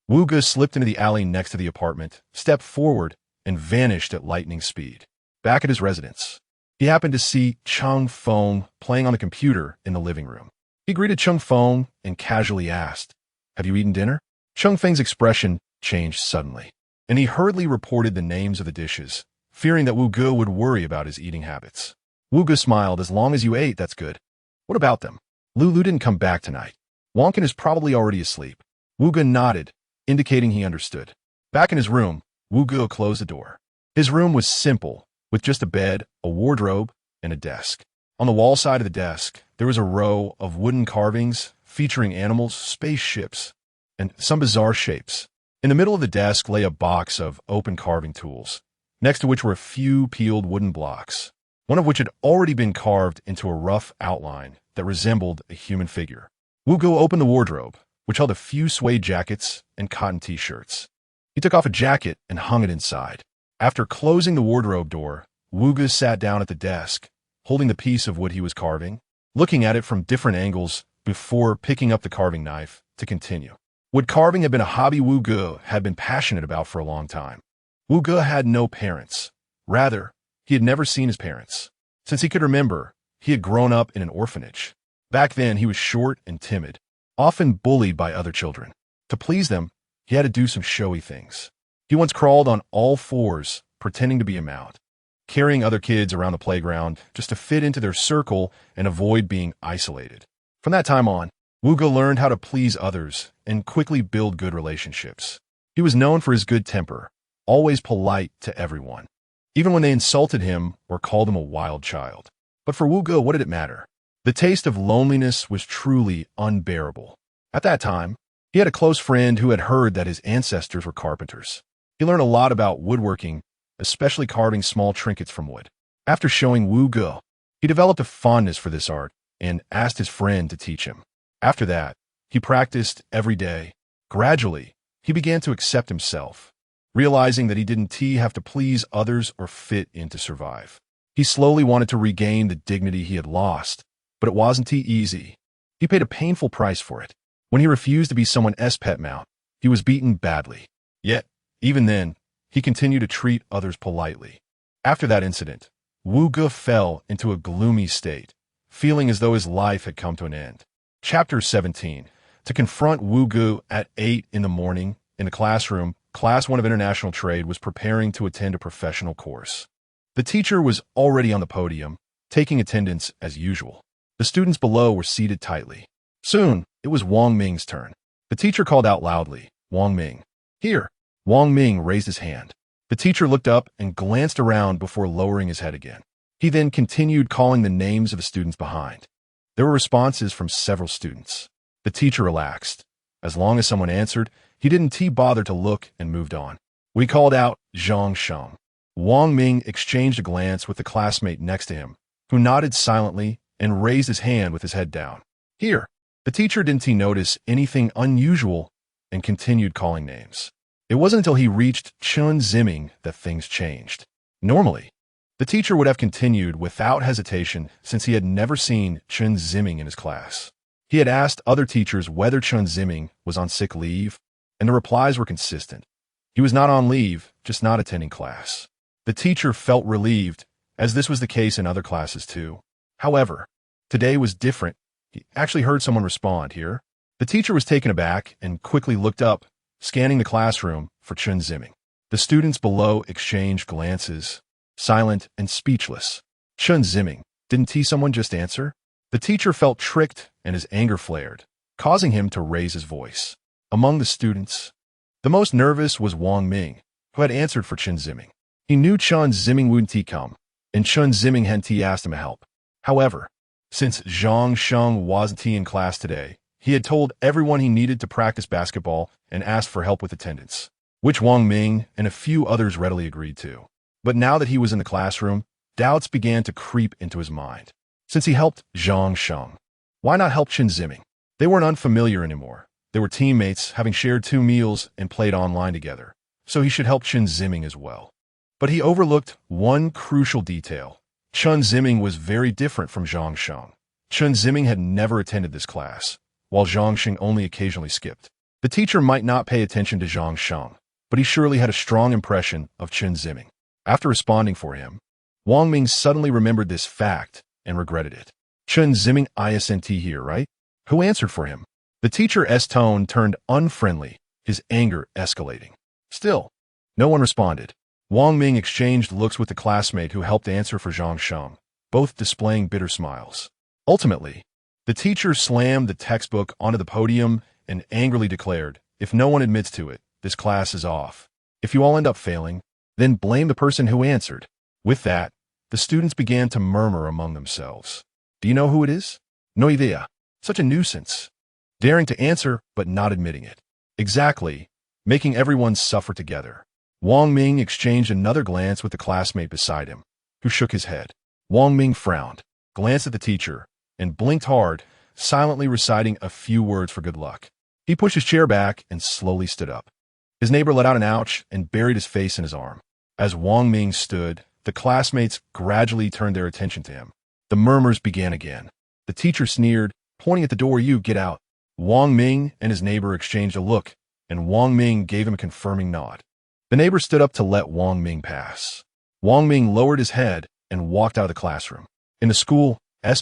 Wu Ge slipped into the alley next to the apartment, stepped forward, and vanished at lightning speed. Back at his residence, he happened to see Cheng Feng playing on the computer in the living room. He greeted Cheng Feng and casually asked, "Have you eaten dinner?" Cheng Feng's expression changed suddenly, and he hurriedly reported the names of the dishes, fearing that Wu Ge would worry about his eating habits. Wu Ge smiled. "As long as you ate, that's good. What about them? Lulu didn't come back tonight. Wonkin is probably already asleep." Wu Ge nodded, indicating he understood. Back in his room, Wu Ge closed the door. His room was simple, with just a bed, a wardrobe, and a desk. On the wall side of the desk, there was a row of wooden carvings featuring animals, spaceships, and some bizarre shapes. In the middle of the desk lay a box of open carving tools, next to which were a few peeled wooden blocks, one of which had already been carved into a rough outline that resembled a human figure. Wu Ge opened the wardrobe, which held a few suede jackets and cotton t-shirts. He took off a jacket and hung it inside. After closing the wardrobe door, Wu Ge sat down at the desk, holding the piece of wood he was carving, looking at it from different angles before picking up the carving knife to continue. Wood carving had been a hobby Wu Ge had been passionate about for a long time. Wu Ge had no parents. Rather, he had never seen his parents. Since he could remember, he had grown up in an orphanage. Back then, he was short and timid, often bullied by other children. To please them, he had to do some showy things. He once crawled on all fours, pretending to be a mouse, carrying other kids around the playground just to fit into their circle and avoid being isolated. From that time on, Wu Ge learned how to please others and quickly build good relationships. He was known for his good temper, always polite to everyone, even when they insulted him or called him a wild child. But for Wu Ge, what did it matter? The taste of loneliness was truly unbearable. At that time, he had a close friend who had heard that his ancestors were carpenters. He learned a lot about woodworking, especially carving small trinkets from wood. After showing Wu Ge, he developed a fondness for this art and asked his friend to teach him. After that, he practiced every day. Gradually, he began to accept himself, realizing that he didn't have to please others or fit in to survive. He slowly wanted to regain the dignity he had lost, but it wasn't easy. He paid a painful price for it. When he refused to be someone else's pet mouse, he was beaten badly. Yet, even then, he continued to treat others politely. After that incident, Wu Ge fell into a gloomy state, feeling as though his life had come to an end. Chapter 17. To confront Wu Ge at 8 in the morning, in the classroom, Class 1 of International Trade was preparing to attend a professional course. The teacher was already on the podium, taking attendance as usual. The students below were seated tightly. Soon, it was Wang Ming's turn. The teacher called out loudly, "Wang Ming, here." Wang Ming raised his hand. The teacher looked up and glanced around before lowering his head again. He then continued calling the names of the students behind. There were responses from several students. The teacher relaxed. As long as someone answered, he didn't bother to look and moved on. We called out Zhang Sheng. Wang Ming exchanged a glance with the classmate next to him, who nodded silently and raised his hand with his head down. Here. The teacher didn't notice anything unusual and continued calling names. It wasn't until he reached Chen Ziming that things changed. Normally, the teacher would have continued without hesitation since he had never seen Chen Ziming in his class. He had asked other teachers whether Chen Ziming was on sick leave, and the replies were consistent. He was not on leave, just not attending class. The teacher felt relieved, as this was the case in other classes too. However, today was different. He actually heard someone respond here. The teacher was taken aback and quickly looked up, scanning the classroom for Chen Ziming. The students below exchanged glances, silent and speechless. Chen Ziming, didn't someone just answer? The teacher felt tricked and his anger flared, causing him to raise his voice. Among the students, the most nervous was Wang Ming, who had answered for Chen Ziming. He knew Chen Ziming wouldn't come, and Chen Ziming hadn't asked him to help. However, since Zhang Sheng wasn't in class today, he had told everyone he needed to practice basketball and asked for help with attendance, which Wang Ming and a few others readily agreed to. But now that he was in the classroom, doubts began to creep into his mind. Since he helped Zhang Sheng, why not help Chen Ziming? They weren't unfamiliar anymore. They were teammates, having shared 2 meals and played online together, so he should help Chen Ziming as well. But he overlooked one crucial detail. Chen Ziming was very different from Zhang Sheng. Chen Ziming had never attended this class, while Zhang Sheng only occasionally skipped. The teacher might not pay attention to Zhang Sheng, but he surely had a strong impression of Chen Ziming. After responding for him, Wang Ming suddenly remembered this fact and regretted it. Chen Ziming isn't here, right? Who answered for him? The teacher's tone turned unfriendly, his anger escalating. Still, no one responded. Wang Ming exchanged looks with the classmate who helped answer for Zhang Sheng, both displaying bitter smiles. Ultimately, the teacher slammed the textbook onto the podium and angrily declared, "If no one admits to it, this class is off. If you all end up failing, then blame the person who answered." With that, the students began to murmur among themselves. "Do you know who it is? No idea. Such a nuisance." Daring to answer, but not admitting it. Exactly, making everyone suffer together. Wang Ming exchanged another glance with the classmate beside him, who shook his head. Wang Ming frowned, glanced at the teacher, and blinked hard, silently reciting a few words for good luck. He pushed his chair back and slowly stood up. His neighbor let out an ouch and buried his face in his arm. As Wang Ming stood, the classmates gradually turned their attention to him. The murmurs began again. The teacher sneered, pointing at the door, "You get out." Wang Ming and his neighbor exchanged a look, and Wang Ming gave him a confirming nod. The neighbor stood up to let Wang Ming pass. Wang Ming lowered his head and walked out of the classroom. In the school's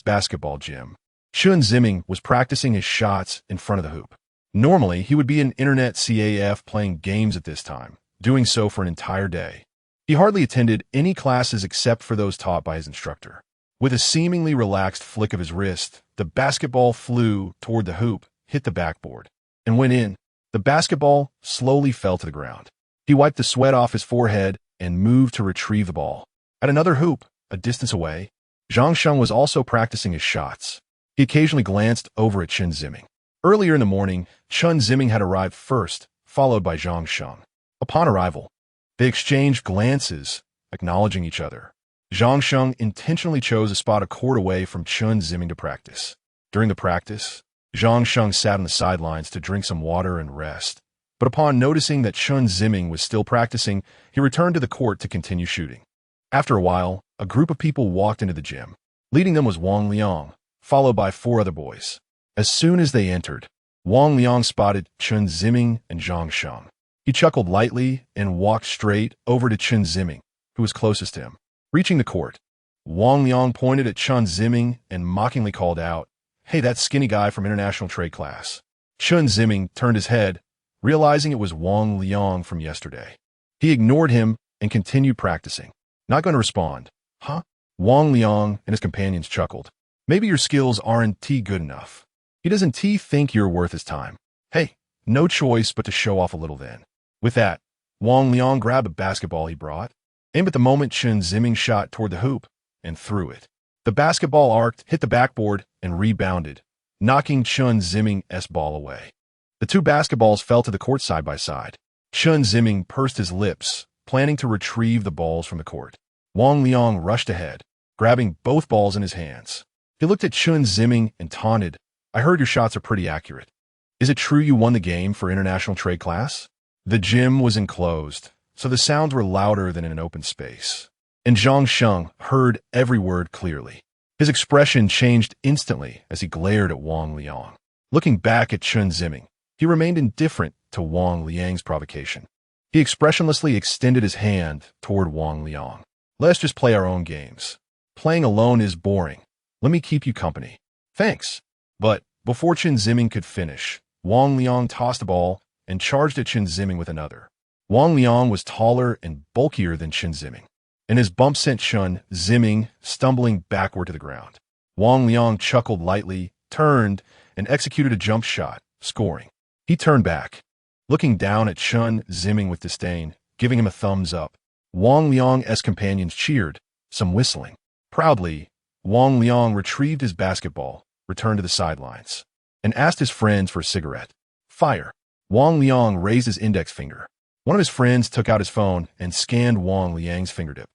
basketball gym, Chen Ziming was practicing his shots in front of the hoop. Normally, he would be in internet CAF playing games at this time, doing so for an entire day. He hardly attended any classes except for those taught by his instructor. With a seemingly relaxed flick of his wrist, the basketball flew toward the hoop, hit the backboard, and went in. The basketball slowly fell to the ground. He wiped the sweat off his forehead and moved to retrieve the ball. At another hoop, a distance away, Zhang Sheng was also practicing his shots. He occasionally glanced over at Chen Ziming. Earlier in the morning, Chen Ziming had arrived first, followed by Zhang Sheng. Upon arrival, they exchanged glances, acknowledging each other. Zhang Sheng intentionally chose a spot a court away from Chen Ziming to practice. During the practice, Zhang Sheng sat on the sidelines to drink some water and rest. But upon noticing that Chen Ziming was still practicing, he returned to the court to continue shooting. After a while, a group of people walked into the gym. Leading them was Wang Liang, followed by 4 other boys. As soon as they entered, Wang Liang spotted Chen Ziming and Zhang Sheng. He chuckled lightly and walked straight over to Chen Ziming, who was closest to him. Reaching the court, Wang Liang pointed at Chen Ziming and mockingly called out, "Hey, that skinny guy from international trade class." Chen Ziming turned his head, realizing it was Wang Liang from yesterday. He ignored him and continued practicing. "Not going to respond, huh?" Wang Liang and his companions chuckled. "Maybe your skills aren't good enough. He doesn't think you're worth his time. Hey, no choice but to show off a little then." With that, Wang Liang grabbed a basketball he brought, aimed at the moment Chen Ziming shot toward the hoop, and threw it. The basketball arced, hit the backboard, and rebounded, knocking Chen Ziming's ball away. The 2 basketballs fell to the court side by side. Chen Ziming pursed his lips, planning to retrieve the balls from the court. Wang Liang rushed ahead, grabbing both balls in his hands. He looked at Chen Ziming and taunted, "I heard your shots are pretty accurate. Is it true you won the game for international trade class?" The gym was enclosed, so the sounds were louder than in an open space. And Zhang Sheng heard every word clearly. His expression changed instantly as he glared at Wang Liang. Looking back at Chen Ziming, he remained indifferent to Wang Liang's provocation. He expressionlessly extended his hand toward Wang Liang. "Let's just play our own games. Playing alone is boring. Let me keep you company." "Thanks." But before Chen Ziming could finish, Wang Liang tossed a ball and charged at Chen Ziming with another. Wang Liang was taller and bulkier than Chen Ziming, and his bump sent Chen Ziming stumbling backward to the ground. Wang Liang chuckled lightly, turned, and executed a jump shot, scoring. He turned back, looking down at Chen Ziming with disdain, giving him a thumbs up. Wang Liang's companions cheered, some whistling. Proudly, Wang Liang retrieved his basketball, returned to the sidelines, and asked his friends for a cigarette. "Fire." Wang Liang raised his index finger. One of his friends took out his phone and scanned Wang Liang's fingertip,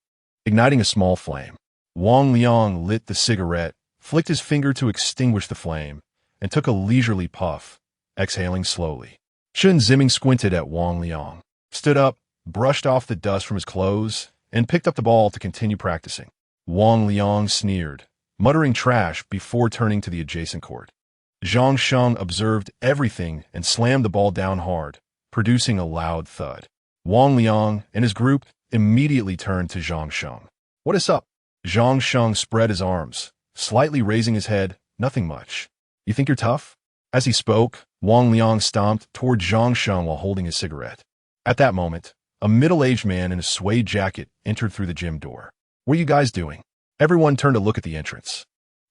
igniting a small flame. Wang Liang lit the cigarette, flicked his finger to extinguish the flame, and took a leisurely puff, exhaling slowly. Chen Ziming squinted at Wang Liang, stood up, brushed off the dust from his clothes, and picked up the ball to continue practicing. Wang Liang sneered, muttering trash before turning to the adjacent court. Zhang Sheng observed everything and slammed the ball down hard, producing a loud thud. Wang Liang and his group immediately turned to Zhang Sheng. "What is up?" Zhang Sheng spread his arms, slightly raising his head. "Nothing much. You think you're tough?" As he spoke, Wang Liang stomped toward Zhang Sheng while holding his cigarette. At that moment, a middle-aged man in a suede jacket entered through the gym door. "What are you guys doing?" Everyone turned to look at the entrance.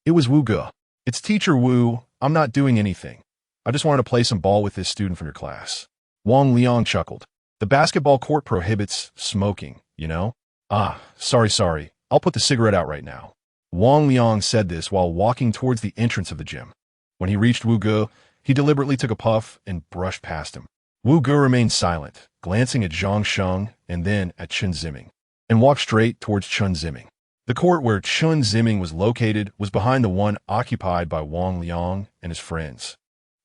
It was Wu Ge. "It's Teacher Wu. I'm not doing anything. I just wanted to play some ball with this student from your class." Wang Liang chuckled. "The basketball court prohibits smoking, you know?" "Ah, sorry. I'll put the cigarette out right now." Wang Liang said this while walking towards the entrance of the gym. When he reached Wu Ge, he deliberately took a puff and brushed past him. Wu Ge remained silent, glancing at Zhang Sheng and then at Chen Ziming, and walked straight towards Chen Ziming. The court where Chen Ziming was located was behind the one occupied by Wang Liang and his friends.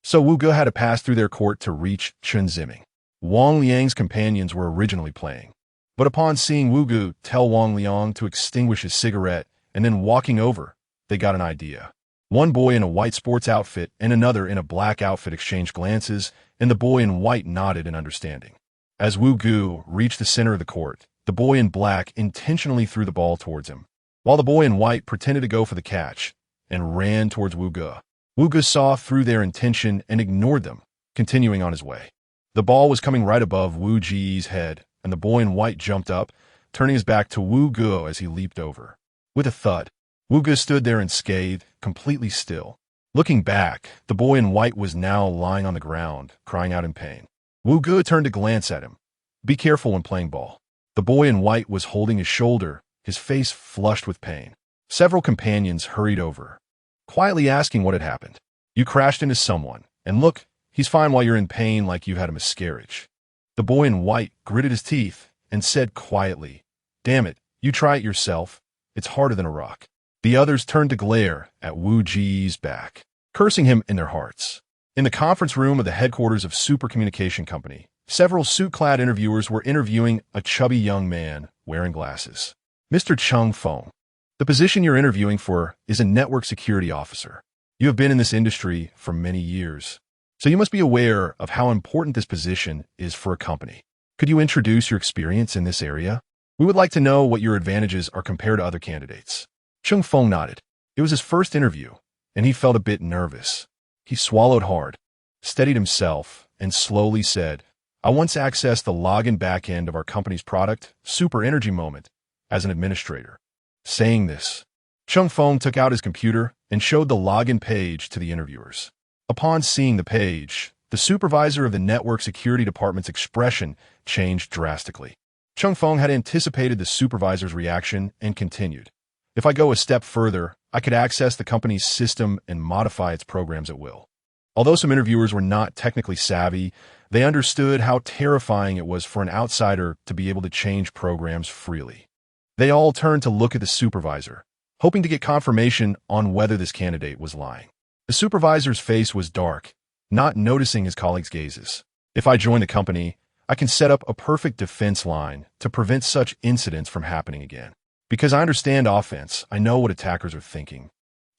So Wu Ge had to pass through their court to reach Chen Ziming. Wang Liang's companions were originally playing, but upon seeing Wu Ge tell Wang Liang to extinguish his cigarette and then walking over, they got an idea. One boy in a white sports outfit and another in a black outfit exchanged glances, and the boy in white nodded in understanding. As Wu Ge reached the center of the court, the boy in black intentionally threw the ball towards him, while the boy in white pretended to go for the catch and ran towards Wu Ge. Wu Ge saw through their intention and ignored them, continuing on his way. The ball was coming right above Wu Ji's head, and the boy in white jumped up, turning his back to Wu Ge as he leaped over. With a thud, Wu Ge stood there unscathed, completely still. Looking back, the boy in white was now lying on the ground, crying out in pain. Wu Ge turned to glance at him. "Be careful when playing ball." The boy in white was holding his shoulder, his face flushed with pain. Several companions hurried over, quietly asking what had happened. "You crashed into someone, and look, he's fine while you're in pain like you had a miscarriage." The boy in white gritted his teeth and said quietly, "Damn it, you try it yourself. It's harder than a rock." The others turned to glare at Wu Ji's back, cursing him in their hearts. In the conference room of the headquarters of Super Communication Company, several suit-clad interviewers were interviewing a chubby young man wearing glasses. "Mr. Cheng Feng, the position you're interviewing for is a network security officer. You have been in this industry for many years, so you must be aware of how important this position is for a company. Could you introduce your experience in this area? We would like to know what your advantages are compared to other candidates." Cheng Feng nodded. It was his first interview, and he felt a bit nervous. He swallowed hard, steadied himself, and slowly said, "I once accessed the login backend of our company's product, Super Energy Moment, as an administrator." Saying this, Cheng Feng took out his computer and showed the login page to the interviewers. Upon seeing the page, the supervisor of the network security department's expression changed drastically. Cheng Feng had anticipated the supervisor's reaction and continued, "If I go a step further, I could access the company's system and modify its programs at will." Although some interviewers were not technically savvy, they understood how terrifying it was for an outsider to be able to change programs freely. They all turned to look at the supervisor, hoping to get confirmation on whether this candidate was lying. The supervisor's face was dark, not noticing his colleagues' gazes. "If I join the company, I can set up a perfect defense line to prevent such incidents from happening again. Because I understand offense, I know what attackers are thinking,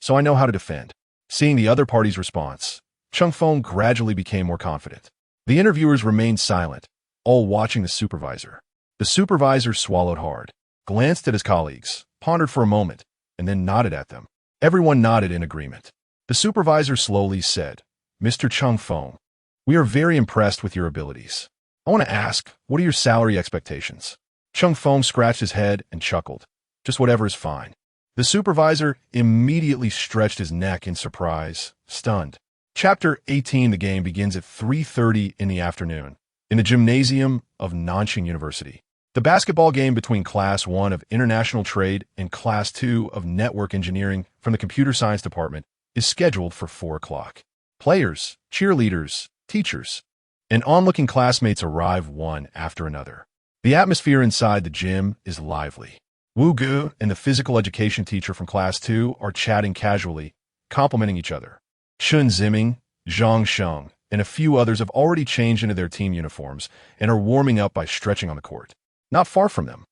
so I know how to defend." Seeing the other party's response, Cheng Feng gradually became more confident. The interviewers remained silent, all watching the supervisor. The supervisor swallowed hard, glanced at his colleagues, pondered for a moment, and then nodded at them. Everyone nodded in agreement. The supervisor slowly said, "Mr. Cheng Feng, we are very impressed with your abilities. I want to ask, what are your salary expectations?" Cheng Feng scratched his head and chuckled. "Just whatever is fine." The supervisor immediately stretched his neck in surprise, stunned. Chapter 18, the game begins at 3:30 in the afternoon, in the gymnasium of Nanjing University. The basketball game between Class 1 of International Trade and Class 2 of Network Engineering from the Computer Science Department is scheduled for 4 o'clock. Players, cheerleaders, teachers, and onlooking classmates arrive one after another. The atmosphere inside the gym is lively. Wu Ge and the physical education teacher from Class 2 are chatting casually, complimenting each other. Chen Ziming, Zhang Sheng, and a few others have already changed into their team uniforms and are warming up by stretching on the court. Not far from them,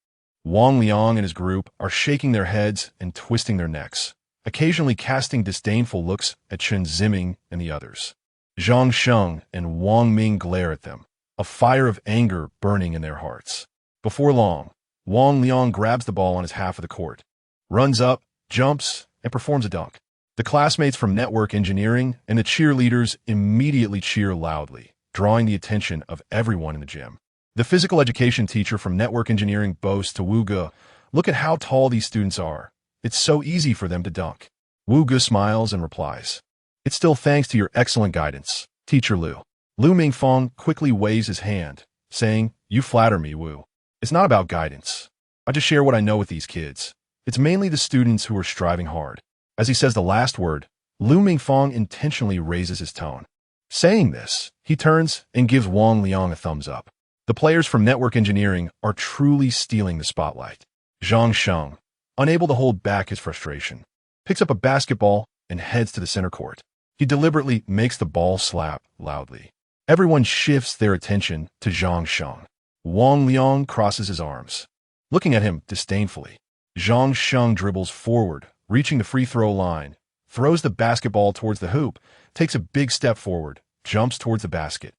Wang Liang and his group are shaking their heads and twisting their necks, occasionally casting disdainful looks at Chen Ziming and the others. Zhang Sheng and Wang Ming glare at them, a fire of anger burning in their hearts. Before long, Wang Liang grabs the ball on his half of the court, runs up, jumps, and performs a dunk. The classmates from network engineering and the cheerleaders immediately cheer loudly, drawing the attention of everyone in the gym. The physical education teacher from network engineering boasts to Wu Ge, "Look at how tall these students are. It's so easy for them to dunk." Wu Ge smiles and replies, "It's still thanks to your excellent guidance, Teacher Lu." Lu Mingfeng quickly waves his hand, saying, "You flatter me, Wu. It's not about guidance. I just share what I know with these kids. It's mainly the students who are striving hard." As he says the last word, Lu Mingfeng intentionally raises his tone. Saying this, he turns and gives Wang Liang a thumbs up. The players from network engineering are truly stealing the spotlight. Zhang Sheng, unable to hold back his frustration, picks up a basketball and heads to the center court. He deliberately makes the ball slap loudly. Everyone shifts their attention to Zhang Sheng. Wang Liang crosses his arms, looking at him disdainfully. Zhang Sheng dribbles forward, reaching the free throw line, throws the basketball towards the hoop, takes a big step forward, jumps towards the basket,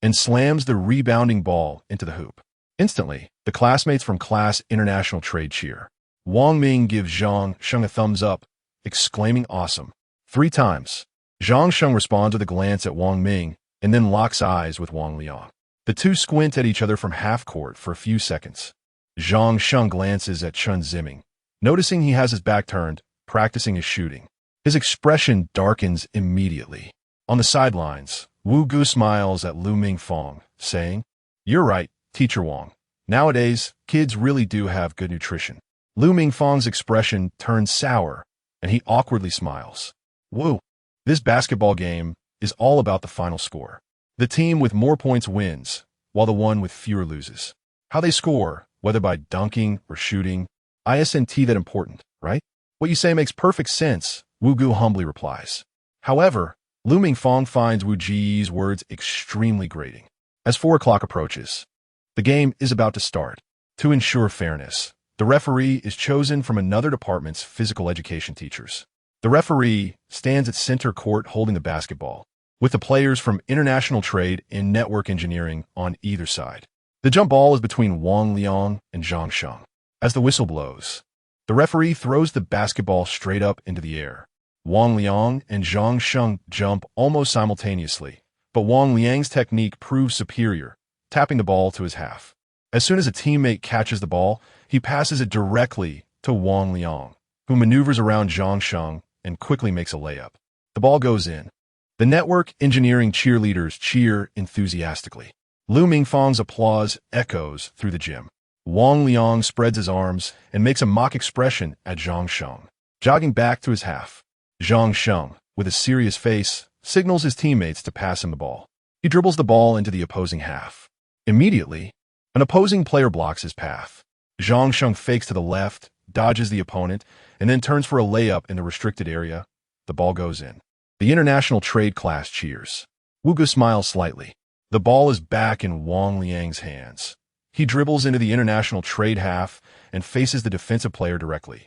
and slams the rebounding ball into the hoop. Instantly, the classmates from Class International Trade cheer. Wang Ming gives Zhang Sheng a thumbs up, exclaiming "Awesome" 3 times. Zhang Sheng responds with a glance at Wang Ming and then locks eyes with Wang Liang. The two squint at each other from half court for a few seconds. Zhang Sheng glances at Chen Ziming, noticing he has his back turned, practicing his shooting. His expression darkens immediately. On the sidelines, Wu Ge smiles at Lu Mingfeng, saying, "You're right, Teacher Wang. Nowadays, kids really do have good nutrition." Lu Mingfeng's expression turns sour, and he awkwardly smiles. "Wu, this basketball game is all about the final score. The team with more points wins, while the one with fewer loses. How they score, whether by dunking or shooting, isn't that important, right?" "What you say makes perfect sense," Wu Ge humbly replies. However, Lu Mingfeng finds Wu Ji's words extremely grating. As 4 o'clock approaches, the game is about to start. To ensure fairness, the referee is chosen from another department's physical education teachers. The referee stands at center court holding the basketball, with the players from international trade and network engineering on either side. The jump ball is between Wang Liang and Zhang Sheng. As the whistle blows, the referee throws the basketball straight up into the air. Wang Liang and Zhang Sheng jump almost simultaneously, but Wang Liang's technique proves superior, tapping the ball to his half. As soon as a teammate catches the ball, he passes it directly to Wang Liang, who maneuvers around Zhang Sheng and quickly makes a layup. The ball goes in. The network engineering cheerleaders cheer enthusiastically. Lu Mingfeng's applause echoes through the gym. Wang Liang spreads his arms and makes a mock expression at Zhang Sheng, jogging back to his half. Zhang Sheng, with a serious face, signals his teammates to pass him the ball. He dribbles the ball into the opposing half. Immediately, an opposing player blocks his path. Zhang Sheng fakes to the left, dodges the opponent, and then turns for a layup in the restricted area. The ball goes in. The international trade class cheers. Wu Ge smiles slightly. The ball is back in Wang Liang's hands. He dribbles into the international trade half and faces the defensive player directly,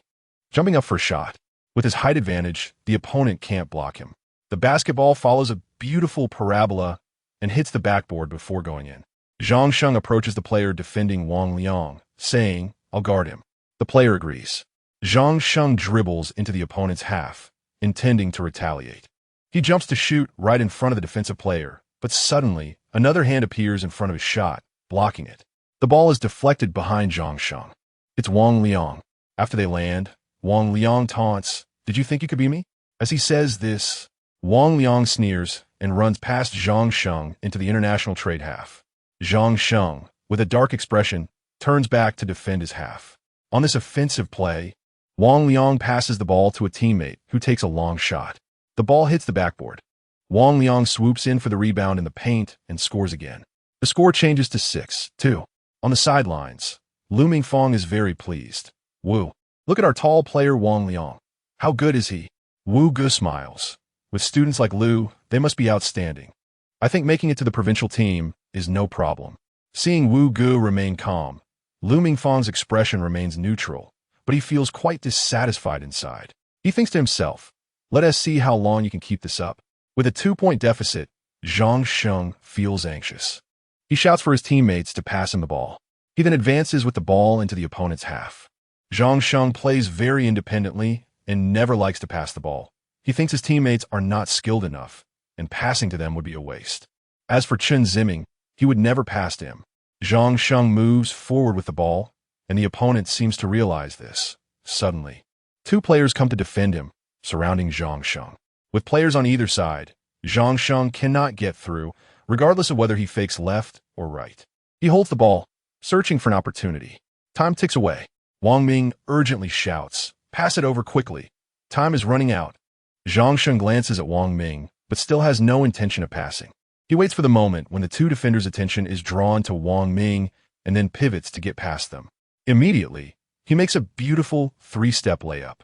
jumping up for a shot. With his height advantage, the opponent can't block him. The basketball follows a beautiful parabola and hits the backboard before going in. Zhang Sheng approaches the player defending Wang Liang, saying, "I'll guard him." The player agrees. Zhang Sheng dribbles into the opponent's half, intending to retaliate. He jumps to shoot right in front of the defensive player, but suddenly, another hand appears in front of his shot, blocking it. The ball is deflected behind Zhang Sheng. It's Wang Liang. After they land, Wang Liang taunts, "Did you think you could be me?" As he says this, Wang Liang sneers and runs past Zhang Sheng into the international trade half. Zhang Sheng, with a dark expression, turns back to defend his half. On this offensive play, Wang Liang passes the ball to a teammate who takes a long shot. The ball hits the backboard. Wang Liang swoops in for the rebound in the paint and scores again. The score changes to 6-2. On the sidelines, Lu Mingfeng is very pleased. "Wu, look at our tall player Wang Liang. How good is he?" Wu Ge smiles. "With students like Lu, they must be outstanding. I think making it to the provincial team is no problem." Seeing Wu Ge remain calm, Lu Mingfang's expression remains neutral, but he feels quite dissatisfied inside. He thinks to himself, let us see how long you can keep this up. With a 2-point deficit, Zhang Sheng feels anxious. He shouts for his teammates to pass him the ball. He then advances with the ball into the opponent's half. Zhang Sheng plays very independently and never likes to pass the ball. He thinks his teammates are not skilled enough, and passing to them would be a waste. As for Chen Ziming, he would never pass to him. Zhang Sheng moves forward with the ball, and the opponent seems to realize this. Suddenly, 2 players come to defend him, surrounding Zhang Sheng. With players on either side, Zhang Sheng cannot get through, regardless of whether he fakes left or right. He holds the ball, searching for an opportunity. Time ticks away. Wang Ming urgently shouts, pass it over quickly. Time is running out. Zhang Sheng glances at Wang Ming, but still has no intention of passing. He waits for the moment when the 2 defenders' attention is drawn to Wang Ming and then pivots to get past them. Immediately, he makes a beautiful 3-step layup.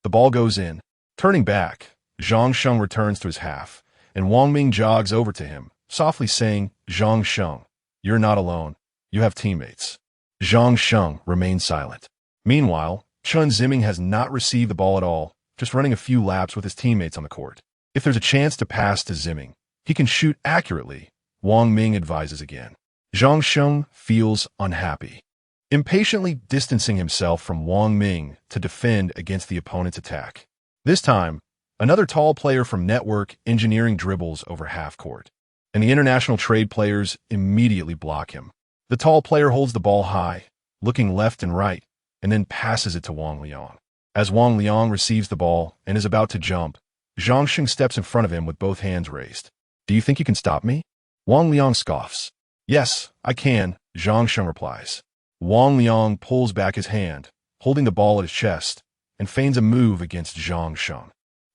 The ball goes in. Turning back, Zhang Sheng returns to his half, and Wang Ming jogs over to him, softly saying, Zhang Sheng, you're not alone. You have teammates. Zhang Sheng remains silent. Meanwhile, Chen Ziming has not received the ball at all, just running a few laps with his teammates on the court. If there's a chance to pass to Ziming, he can shoot accurately, Wang Ming advises again. Zhang Sheng feels unhappy, impatiently distancing himself from Wang Ming to defend against the opponent's attack. This time, another tall player from network engineering dribbles over half court, and the international trade players immediately block him. The tall player holds the ball high, looking left and right, and then passes it to Wang Liang. As Wang Liang receives the ball and is about to jump, Zhang Sheng steps in front of him with both hands raised. Do you think you can stop me? Wang Liang scoffs. Yes, I can, Zhang Sheng replies. Wang Liang pulls back his hand, holding the ball at his chest, and feigns a move against Zhang Sheng.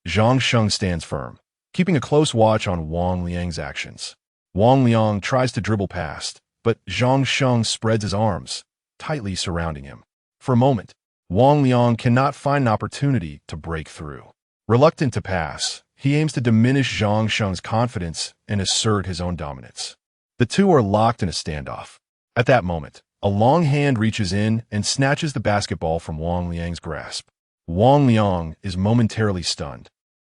Zhang Sheng stands firm, keeping a close watch on Wang Liang's actions. Wang Liang tries to dribble past, but Zhang Sheng spreads his arms, tightly surrounding him. For a moment, Wang Liang cannot find an opportunity to break through. Reluctant to pass, he aims to diminish Zhang Sheng's confidence and assert his own dominance. The 2 are locked in a standoff. At that moment, a long hand reaches in and snatches the basketball from Wang Liang's grasp. Wang Liang is momentarily stunned,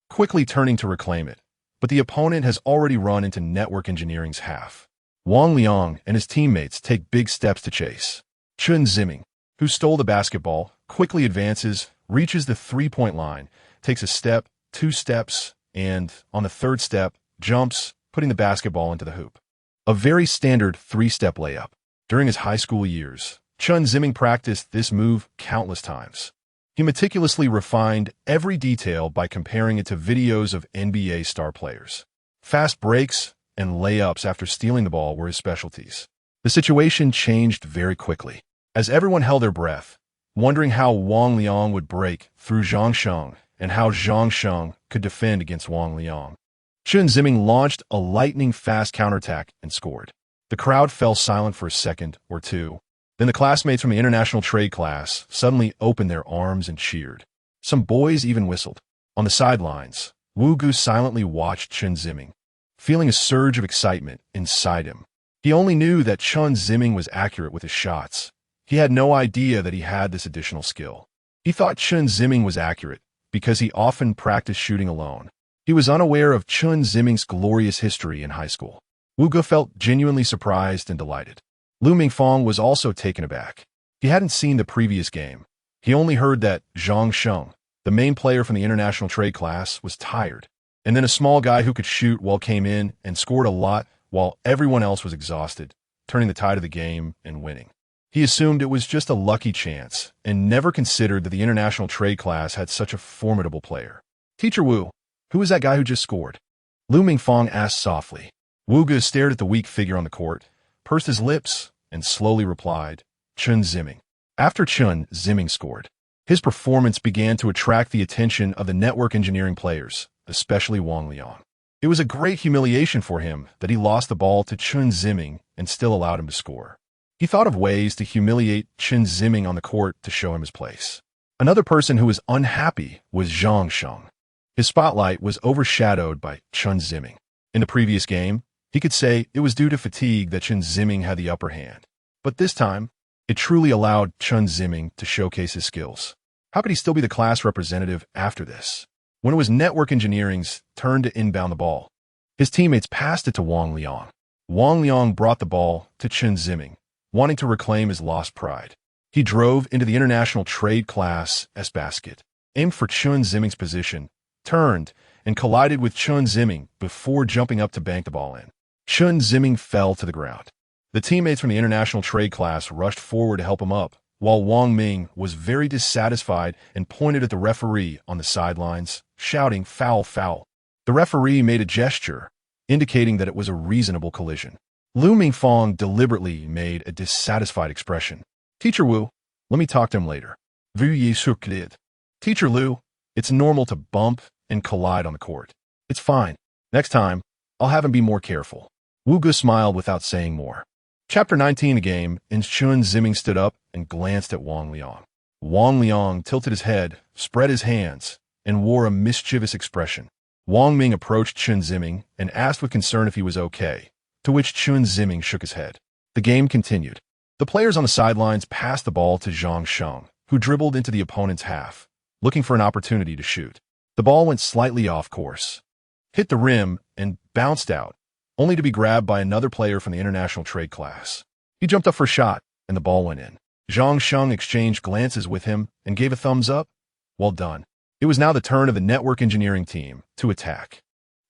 quickly turning to reclaim it, but the opponent has already run into network engineering's half. Wang Liang and his teammates take big steps to chase. Chen Ziming, who stole the basketball, quickly advances, reaches the 3-point line, takes a step, 2 steps, and, on the 3rd step, jumps, putting the basketball into the hoop. A very standard 3-step layup. During his high school years, Chen Ziming practiced this move countless times. He meticulously refined every detail by comparing it to videos of NBA star players. Fast breaks and layups after stealing the ball were his specialties. The situation changed very quickly, as everyone held their breath, wondering how Wang Liang would break through Zhang Sheng and how Zhang Sheng could defend against Wang Liang. Chen Ziming launched a lightning-fast counterattack and scored. The crowd fell silent for a second or two. Then the classmates from the international trade class suddenly opened their arms and cheered. Some boys even whistled. On the sidelines, Wu Gu silently watched Chen Ziming, feeling a surge of excitement inside him. He only knew that Chen Ziming was accurate with his shots. He had no idea that he had this additional skill. He thought Chen Ziming was accurate because he often practiced shooting alone. He was unaware of Chen Ziming's glorious history in high school. Wu Gu felt genuinely surprised and delighted. Lu Mingfang was also taken aback. He hadn't seen the previous game. He only heard that Zhang Sheng, the main player from the international trade class, was tired. And then a small guy who could shoot well came in and scored a lot while everyone else was exhausted, turning the tide of the game and winning. He assumed it was just a lucky chance and never considered that the international trade class had such a formidable player. Teacher Wu, who is that guy who just scored? Lu Mingfang asked softly. Wu Gu stared at the weak figure on the court, pursed his lips, and slowly replied, Chen Ziming. After Chen Ziming scored, his performance began to attract the attention of the network engineering players, especially Wang Liang. It was a great humiliation for him that he lost the ball to Chen Ziming and still allowed him to score. He thought of ways to humiliate Chen Ziming on the court to show him his place. Another person who was unhappy was Zhang Sheng. His spotlight was overshadowed by Chen Ziming. In the previous game, he could say it was due to fatigue that Chen Ziming had the upper hand. But this time, It truly allowed Chen Ziming to showcase his skills. How could he still be the class representative after this? When it was Network Engineering's turn to inbound the ball, his teammates passed it to Wang Liang. Wang Liang brought the ball to Chen Ziming, wanting to reclaim his lost pride. He drove into the International Trade Class S basket, aimed for Chen Ziming's position, turned, and collided with Chen Ziming before jumping up to bank the ball in. Chen Ziming fell to the ground. The teammates from the International Trade Class rushed forward to help him up, while Wang Ming was very dissatisfied and pointed at the referee on the sidelines, shouting, "Foul, foul." The referee made a gesture, indicating that it was a reasonable collision. Lu Mingfang deliberately made a dissatisfied expression. "Teacher Wu, let me talk to him later." Veuillez s'excuser. "Teacher Lu, it's normal to bump and collide on the court. It's fine. Next time, I'll have him be more careful." Wu Gu smiled without saying more. Chapter 19 a game, and Chen Ziming stood up and glanced at Wang Liang. Wang Liang tilted his head, spread his hands, and wore a mischievous expression. Wang Ming approached Chen Ziming and asked with concern if he was okay, to which Chen Ziming shook his head. The game continued. The players on the sidelines passed the ball to Zhang Sheng, who dribbled into the opponent's half, looking for an opportunity to shoot. The ball went slightly off course, hit the rim, and bounced out, only to be grabbed by another player from the International Trade Class. He jumped up for a shot, and the ball went in. Zhang Sheng exchanged glances with him and gave a thumbs up. Well done. It was now the turn of the Network Engineering team to attack.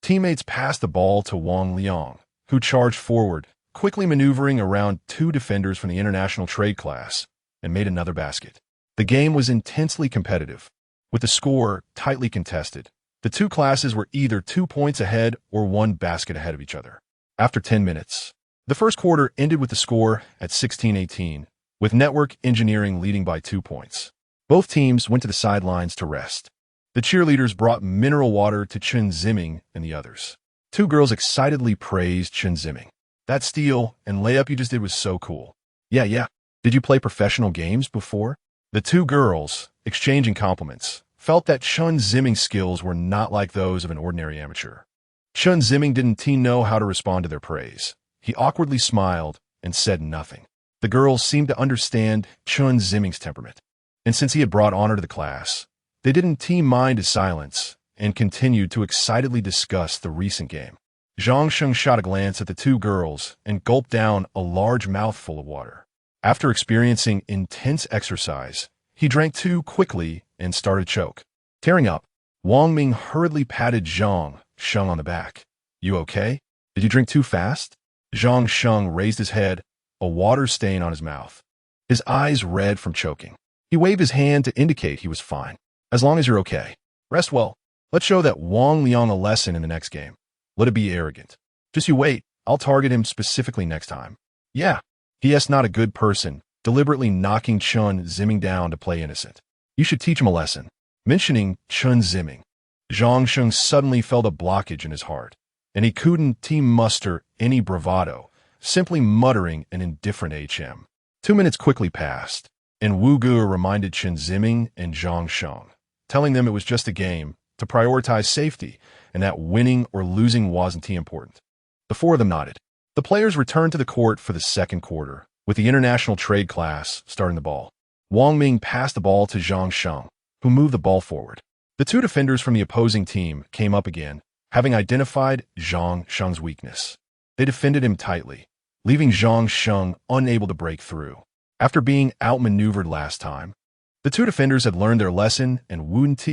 Teammates passed the ball to Wang Liang, who charged forward, quickly maneuvering around two defenders from the International Trade Class, and made another basket. The game was intensely competitive, with the score tightly contested. The two classes were either 2 points ahead or 1 basket ahead of each other. After 10 minutes, the first quarter ended with the score at 16-18, with Network Engineering leading by 2 points. Both teams went to the sidelines to rest. The cheerleaders brought mineral water to Chen Ziming and the others. Two girls excitedly praised Chen Ziming. "That steal and layup you just did was so cool." Yeah. Did you play professional games before?" The two girls, exchanging compliments, felt that Chen Ziming's skills were not like those of an ordinary amateur. Chen Ziming didn't know how to respond to their praise. He awkwardly smiled and said nothing. The girls seemed to understand Chen Ziming's temperament, and since he had brought honor to the class, they didn't mind his silence and continued to excitedly discuss the recent game. Zhang Sheng shot a glance at the two girls and gulped down a large mouthful of water. After experiencing intense exercise, he drank too quickly and started to choke. Tearing up, Wang Ming hurriedly patted Zhang Sheng on the back. "You okay? Did you drink too fast?" Zhang Sheng raised his head, a water stain on his mouth, his eyes red from choking. He waved his hand to indicate he was fine. "As long as you're okay. Rest well. Let's show that Wang Liang a lesson in the next game. Let it be arrogant. Just you wait. I'll target him specifically next time." "Yeah. He is not a good person, deliberately knocking Chen Ziming down to play innocent. You should teach him a lesson." Mentioning Chen Ziming, Zhang Sheng suddenly felt a blockage in his heart, and he couldn't muster any bravado, simply muttering an indifferent HM. 2 minutes quickly passed, and Wu Gu reminded Chen Ziming and Zhang Sheng, telling them it was just a game, to prioritize safety, and that winning or losing wasn't important. The four of them nodded. The players returned to the court for the second quarter, with the International Trade Class starting the ball. Wang Ming passed the ball to Zhang Sheng, who moved the ball forward. The two defenders from the opposing team came up again, having identified Zhang Sheng's weakness. They defended him tightly, leaving Zhang Sheng unable to break through. After being outmaneuvered last time, the two defenders had learned their lesson and wouldn't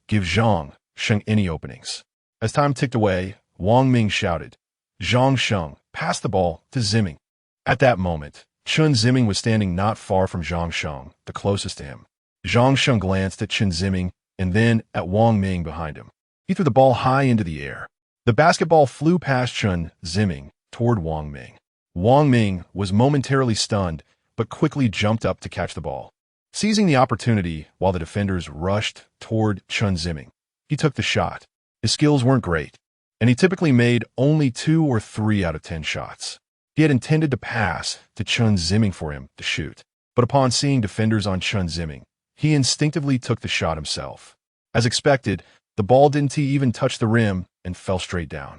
give Zhang Sheng any openings. As time ticked away, Wang Ming shouted, "Zhang Sheng, pass the ball to Ziming." At that moment, Chen Ziming was standing not far from Zhang Sheng, the closest to him. Zhang Sheng glanced at Chen Ziming and then at Wang Ming behind him. He threw the ball high into the air. The basketball flew past Chen Ziming toward Wang Ming. Wang Ming was momentarily stunned, but quickly jumped up to catch the ball. Seizing the opportunity while the defenders rushed toward Chen Ziming, he took the shot. His skills weren't great, and he typically made only 2 or 3 out of 10 shots. He had intended to pass to Chen Ziming for him to shoot, but upon seeing defenders on Chen Ziming, he instinctively took the shot himself. As expected, the ball didn't even touch the rim and fell straight down.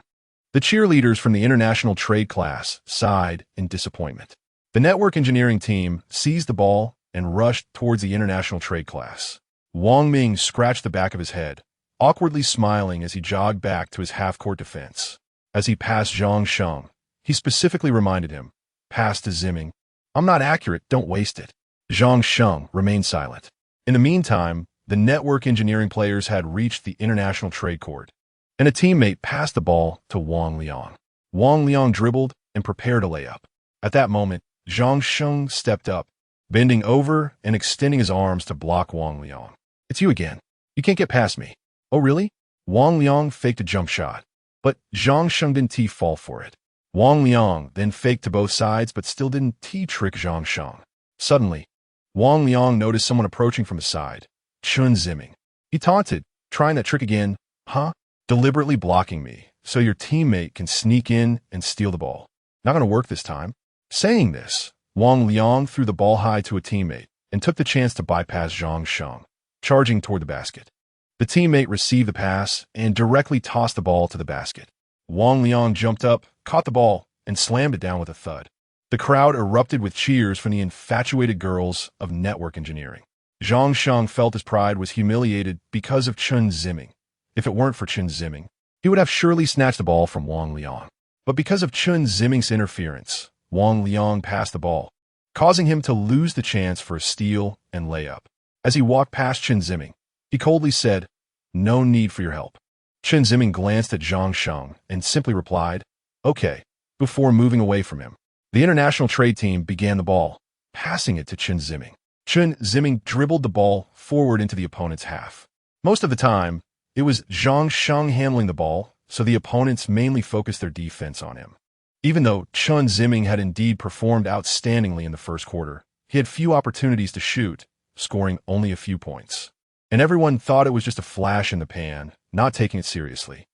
The cheerleaders from the International Trade Class sighed in disappointment. The network engineering team seized the ball and rushed towards the international trade class. Wang Ming scratched the back of his head, awkwardly smiling as he jogged back to his half-court defense. As he passed Zhang Sheng, he specifically reminded him, "Pass to Ziming. I'm not accurate, don't waste it." Zhang Sheng remained silent. In the meantime, the network engineering players had reached the international trade court, and a teammate passed the ball to Wang Liang. Wang Liang dribbled and prepared a layup. At that moment, Zhang Sheng stepped up, bending over and extending his arms to block Wang Liang. "It's you again. You can't get past me." "Oh, really?" Wang Liang faked a jump shot, but Zhang Sheng didn't fall for it. Wang Liang then faked to both sides but still didn't trick Zhang Sheng. Suddenly, Wang Liang noticed someone approaching from his side, Chen Ziming. He taunted, "Trying that trick again, huh? Deliberately blocking me, so your teammate can sneak in and steal the ball. Not gonna work this time." Saying this, Wang Liang threw the ball high to a teammate and took the chance to bypass Zhang Sheng, charging toward the basket. The teammate received the pass and directly tossed the ball to the basket. Wang Liang jumped up, caught the ball, and slammed it down with a thud. The crowd erupted with cheers from the infatuated girls of network engineering. Zhang Sheng felt his pride was humiliated because of Chen Ziming. If it weren't for Chen Ziming, he would have surely snatched the ball from Wang Liang. But because of Chen Ziming's interference, Wang Liang passed the ball, causing him to lose the chance for a steal and layup. As he walked past Chen Ziming, he coldly said, "No need for your help." Chen Ziming glanced at Zhang Sheng and simply replied, "Okay," before moving away from him. The international trade team began the ball, passing it to Chen Ziming. Chen Ziming dribbled the ball forward into the opponent's half. Most of the time, it was Zhang Sheng handling the ball, so the opponents mainly focused their defense on him. Even though Chen Ziming had indeed performed outstandingly in the first quarter, he had few opportunities to shoot, scoring only a few points. And everyone thought it was just a flash in the pan, not taking it seriously.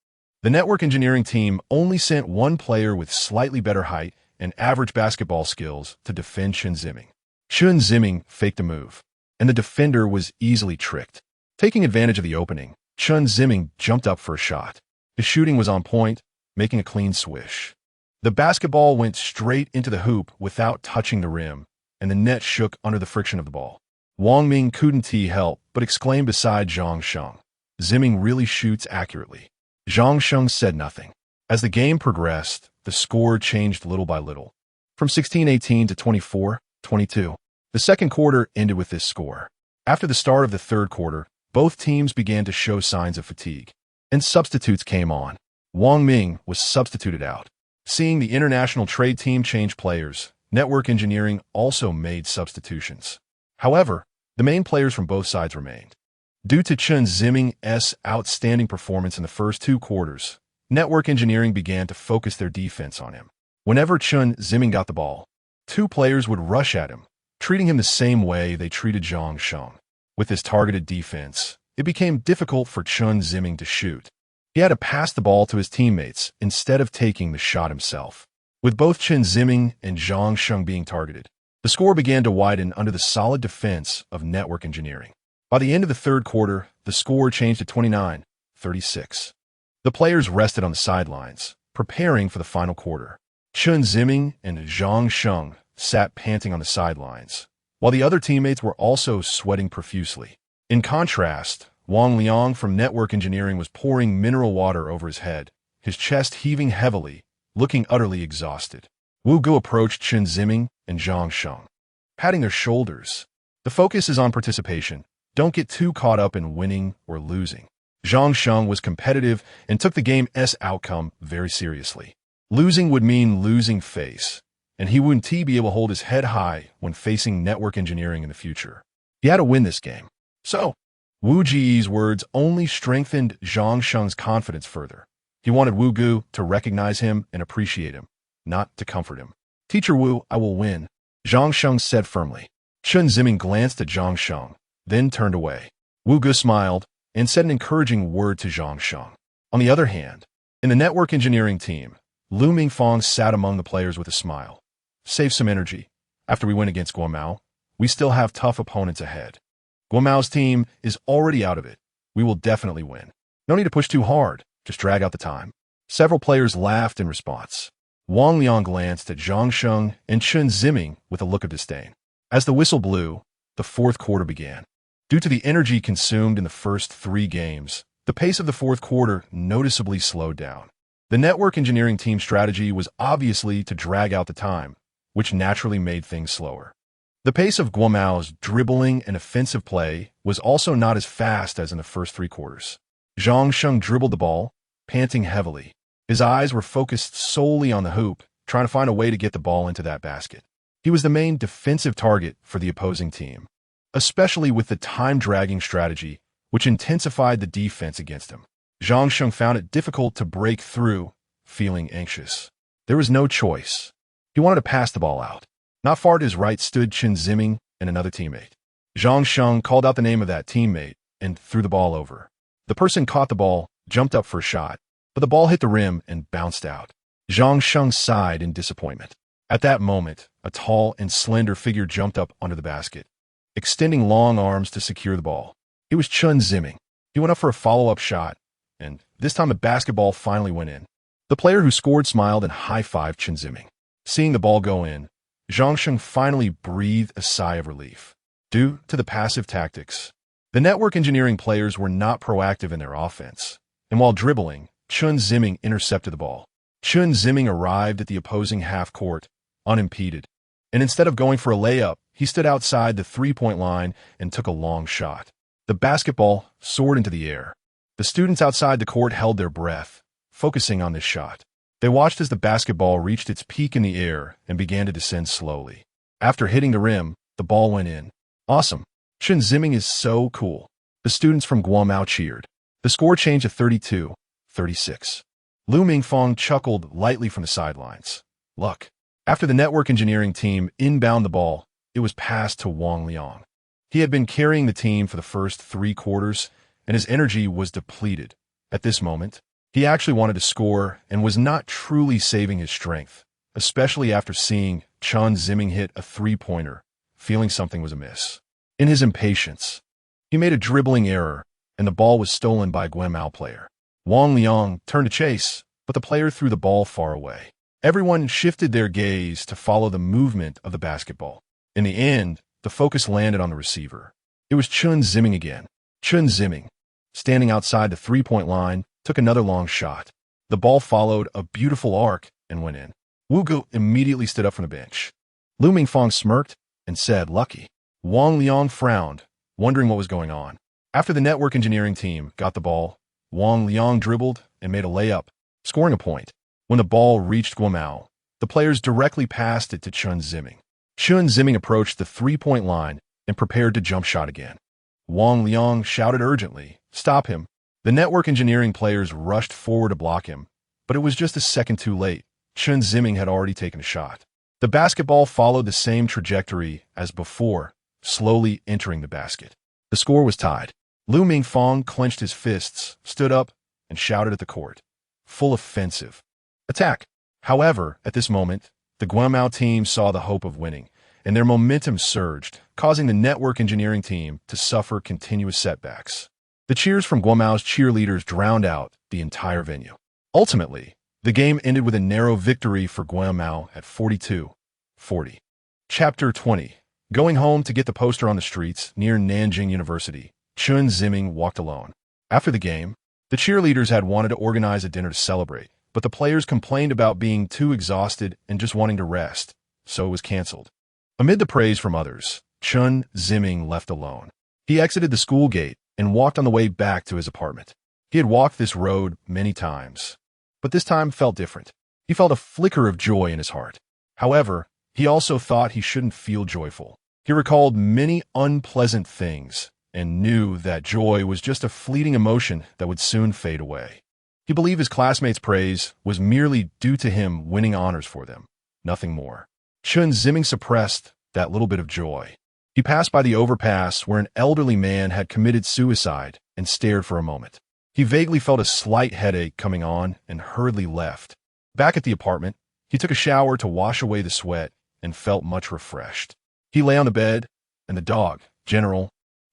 The network engineering team only sent one player with slightly better height and average basketball skills to defend Chen Ziming. Chen Ziming faked a move, and the defender was easily tricked. Taking advantage of the opening, Chen Ziming jumped up for a shot. His shooting was on point, making a clean swish. The basketball went straight into the hoop without touching the rim, and the net shook under the friction of the ball. Wang Ming couldn't help but exclaim beside Zhang Sheng, "Ziming really shoots accurately." Zhang Sheng said nothing. As the game progressed, the score changed little by little, from 16-18 to 24-22. The second quarter ended with this score. After the start of the third quarter, both teams began to show signs of fatigue, and substitutes came on. Wang Ming was substituted out. Seeing the international trade team change players, network engineering also made substitutions. However, the main players from both sides remained. Due to Chen Ziming's outstanding performance in the first two quarters, network engineering began to focus their defense on him. Whenever Chen Ziming got the ball, two players would rush at him, treating him the same way they treated Zhang Sheng. With this targeted defense, it became difficult for Chen Ziming to shoot. He had to pass the ball to his teammates instead of taking the shot himself. With both Chen Ziming and Zhang Sheng being targeted, the score began to widen under the solid defense of network engineering. By the end of the third quarter, the score changed to 29-36. The players rested on the sidelines, preparing for the final quarter. Chen Ziming and Zhang Sheng sat panting on the sidelines, while the other teammates were also sweating profusely. In contrast, Wang Liang from network engineering was pouring mineral water over his head, his chest heaving heavily, looking utterly exhausted. Wu Gu approached Chen Ziming and Zhang Sheng, patting their shoulders. "The focus is on participation. Don't get too caught up in winning or losing." Zhang Sheng was competitive and took the game's outcome very seriously. Losing would mean losing face, and he wouldn't be able to hold his head high when facing network engineering in the future. He had to win this game. So, Wu Ji's words only strengthened Zhang Sheng's confidence further. He wanted Wu Gu to recognize him and appreciate him, not to comfort him. "Teacher Wu, I will win," Zhang Sheng said firmly. Chen Ziming glanced at Zhang Sheng, then turned away. Wu Gu smiled and said an encouraging word to Zhang Sheng. On the other hand, in the network engineering team, Lu Mingfang sat among the players with a smile. "Save some energy. After we win against Guomao, we still have tough opponents ahead. Guomao's team is already out of it. We will definitely win. No need to push too hard. Just drag out the time." Several players laughed in response. Wang Liang glanced at Zhang Sheng and Chen Ziming with a look of disdain. As the whistle blew, the fourth quarter began. Due to the energy consumed in the first 3 games, the pace of the fourth quarter noticeably slowed down. The network engineering team's strategy was obviously to drag out the time, which naturally made things slower. The pace of Guomao's dribbling and offensive play was also not as fast as in the first 3 quarters. Zhang Sheng dribbled the ball, panting heavily. His eyes were focused solely on the hoop, trying to find a way to get the ball into that basket. He was the main defensive target for the opposing team, especially with the time-dragging strategy, which intensified the defense against him. Zhang Sheng found it difficult to break through, feeling anxious. There was no choice. He wanted to pass the ball out. Not far to his right stood Chen Ziming and another teammate. Zhang Sheng called out the name of that teammate and threw the ball over. The person caught the ball, jumped up for a shot, but the ball hit the rim and bounced out. Zhang Sheng sighed in disappointment. At that moment, a tall and slender figure jumped up under the basket, extending long arms to secure the ball. It was Chen Ziming. He went up for a follow-up shot, and this time the basketball finally went in. The player who scored smiled and high-fived Chen Ziming. Seeing the ball go in, Zhang Sheng finally breathed a sigh of relief. Due to the passive tactics, the network engineering players were not proactive in their offense, and while dribbling, Chen Ziming intercepted the ball. Chen Ziming arrived at the opposing half-court, unimpeded, and instead of going for a layup, he stood outside the three-point line and took a long shot. The basketball soared into the air. The students outside the court held their breath, focusing on this shot. They watched as the basketball reached its peak in the air and began to descend slowly. After hitting the rim, the ball went in. Awesome. Chen Ziming is so cool. The students from Guomao cheered. The score changed to 32-36. Lu Mingfang chuckled lightly from the sidelines. Luck. After the network engineering team inbound the ball, it was passed to Wang Liang. He had been carrying the team for the first 3 quarters, and his energy was depleted. At this moment, he actually wanted to score and was not truly saving his strength, especially after seeing Chen Ziming hit a 3-pointer, feeling something was amiss. In his impatience, he made a dribbling error, and the ball was stolen by a Guomao player. Wang Liang turned to chase, but the player threw the ball far away. Everyone shifted their gaze to follow the movement of the basketball. In the end, the focus landed on the receiver. It was Chen Ziming again. Chen Ziming, standing outside the 3-point line, took another long shot. The ball followed a beautiful arc and went in. Wu Gu immediately stood up from the bench. Lu Mingfang smirked and said, "Lucky." Wang Liang frowned, wondering what was going on. After the network engineering team got the ball, Wang Liang dribbled and made a layup, scoring a point. When the ball reached Guomao, the players directly passed it to Chen Ziming. Chen Ziming approached the 3-point line and prepared to jump shot again. Wang Liang shouted urgently, "Stop him." The network engineering players rushed forward to block him, but it was just a second too late. Chen Ziming had already taken a shot. The basketball followed the same trajectory as before, slowly entering the basket. The score was tied. Lu Mingfang clenched his fists, stood up, and shouted at the court. Full offensive. Attack. However, at this moment, the Guomao team saw the hope of winning, and their momentum surged, causing the network engineering team to suffer continuous setbacks. The cheers from Guomao's cheerleaders drowned out the entire venue. Ultimately, the game ended with a narrow victory for Guomao at 42-40. Chapter 20. Going home to get the poster on the streets near Nanjing University, Chen Ziming walked alone. After the game, the cheerleaders had wanted to organize a dinner to celebrate, but the players complained about being too exhausted and just wanting to rest, so it was canceled. Amid the praise from others, Chen Ziming left alone. He exited the school gate and walked on the way back to his apartment. He had walked this road many times, but this time felt different. He felt a flicker of joy in his heart. However, he also thought he shouldn't feel joyful. He recalled many unpleasant things and knew that joy was just a fleeting emotion that would soon fade away. He believed his classmates' praise was merely due to him winning honors for them, nothing more. Chen Ziming suppressed that little bit of joy. He passed by the overpass where an elderly man had committed suicide and stared for a moment. He vaguely felt a slight headache coming on and hurriedly left. Back at the apartment, he took a shower to wash away the sweat and felt much refreshed. He lay on the bed, and the dog, General,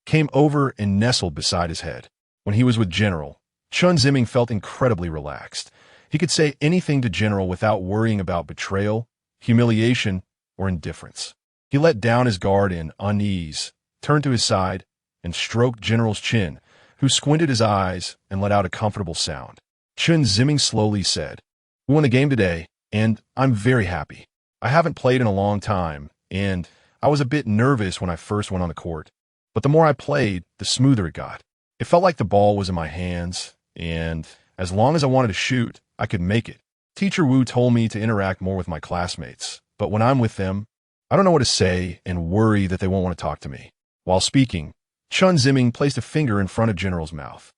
came over and nestled beside his head. When he was with General, Chen Ziming felt incredibly relaxed, He could say anything to General without worrying about betrayal, humiliation, or indifference. He let down his guard and, on knees, turned to his side and stroked General's chin, who squinted his eyes and let out a comfortable sound. Chen Ziming slowly said, "We won the game today, and I'm very happy. I haven't played in a long time, and I was a bit nervous when I first went on the court. But the more I played, the smoother it got. It felt like the ball was in my hands, and as long as I wanted to shoot, I could make it. Teacher Wu told me to interact more with my classmates, but when I'm with them, I don't know what to say and worry that they won't want to talk to me." While speaking, Chen Ziming placed a finger in front of General's mouth.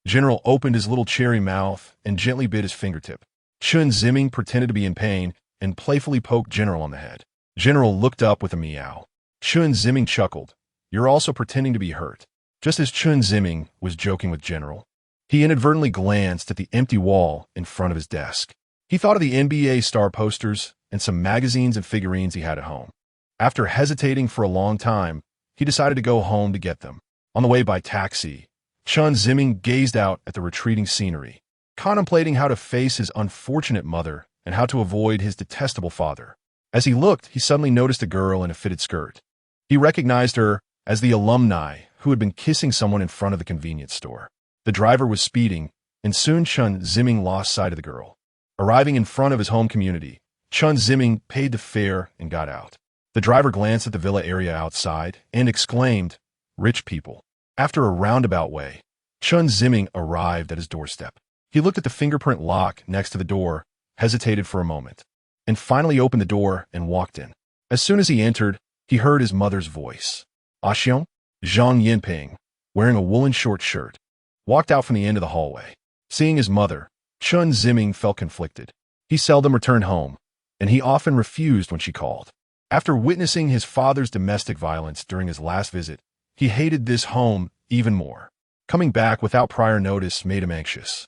General opened his little cherry mouth and gently bit his fingertip. Chen Ziming pretended to be in pain and playfully poked General on the head. General looked up with a meow. Chen Ziming chuckled. "You're also pretending to be hurt." Just as Chen Ziming was joking with General, he inadvertently glanced at the empty wall in front of his desk. He thought of the NBA star posters and some magazines and figurines he had at home. After hesitating for a long time, he decided to go home to get them. On the way by taxi, Chen Ziming gazed out at the retreating scenery, contemplating how to face his unfortunate mother and how to avoid his detestable father. As he looked, he suddenly noticed a girl in a fitted skirt. He recognized her as the alumni who had been kissing someone in front of the convenience store. The driver was speeding, and soon Chen Ziming lost sight of the girl. Arriving in front of his home community, Chen Ziming paid the fare and got out. The driver glanced at the villa area outside and exclaimed, "Rich people." After a roundabout way, Chen Ziming arrived at his doorstep. He looked at the fingerprint lock next to the door, hesitated for a moment, and finally opened the door and walked in. As soon as he entered, he heard his mother's voice. Xiong, Zhang Yinping, wearing a woolen short shirt, walked out from the end of the hallway. Seeing his mother, Chen Ziming felt conflicted. He seldom returned home, and he often refused when she called. After witnessing his father's domestic violence during his last visit, he hated this home even more. Coming back without prior notice made him anxious.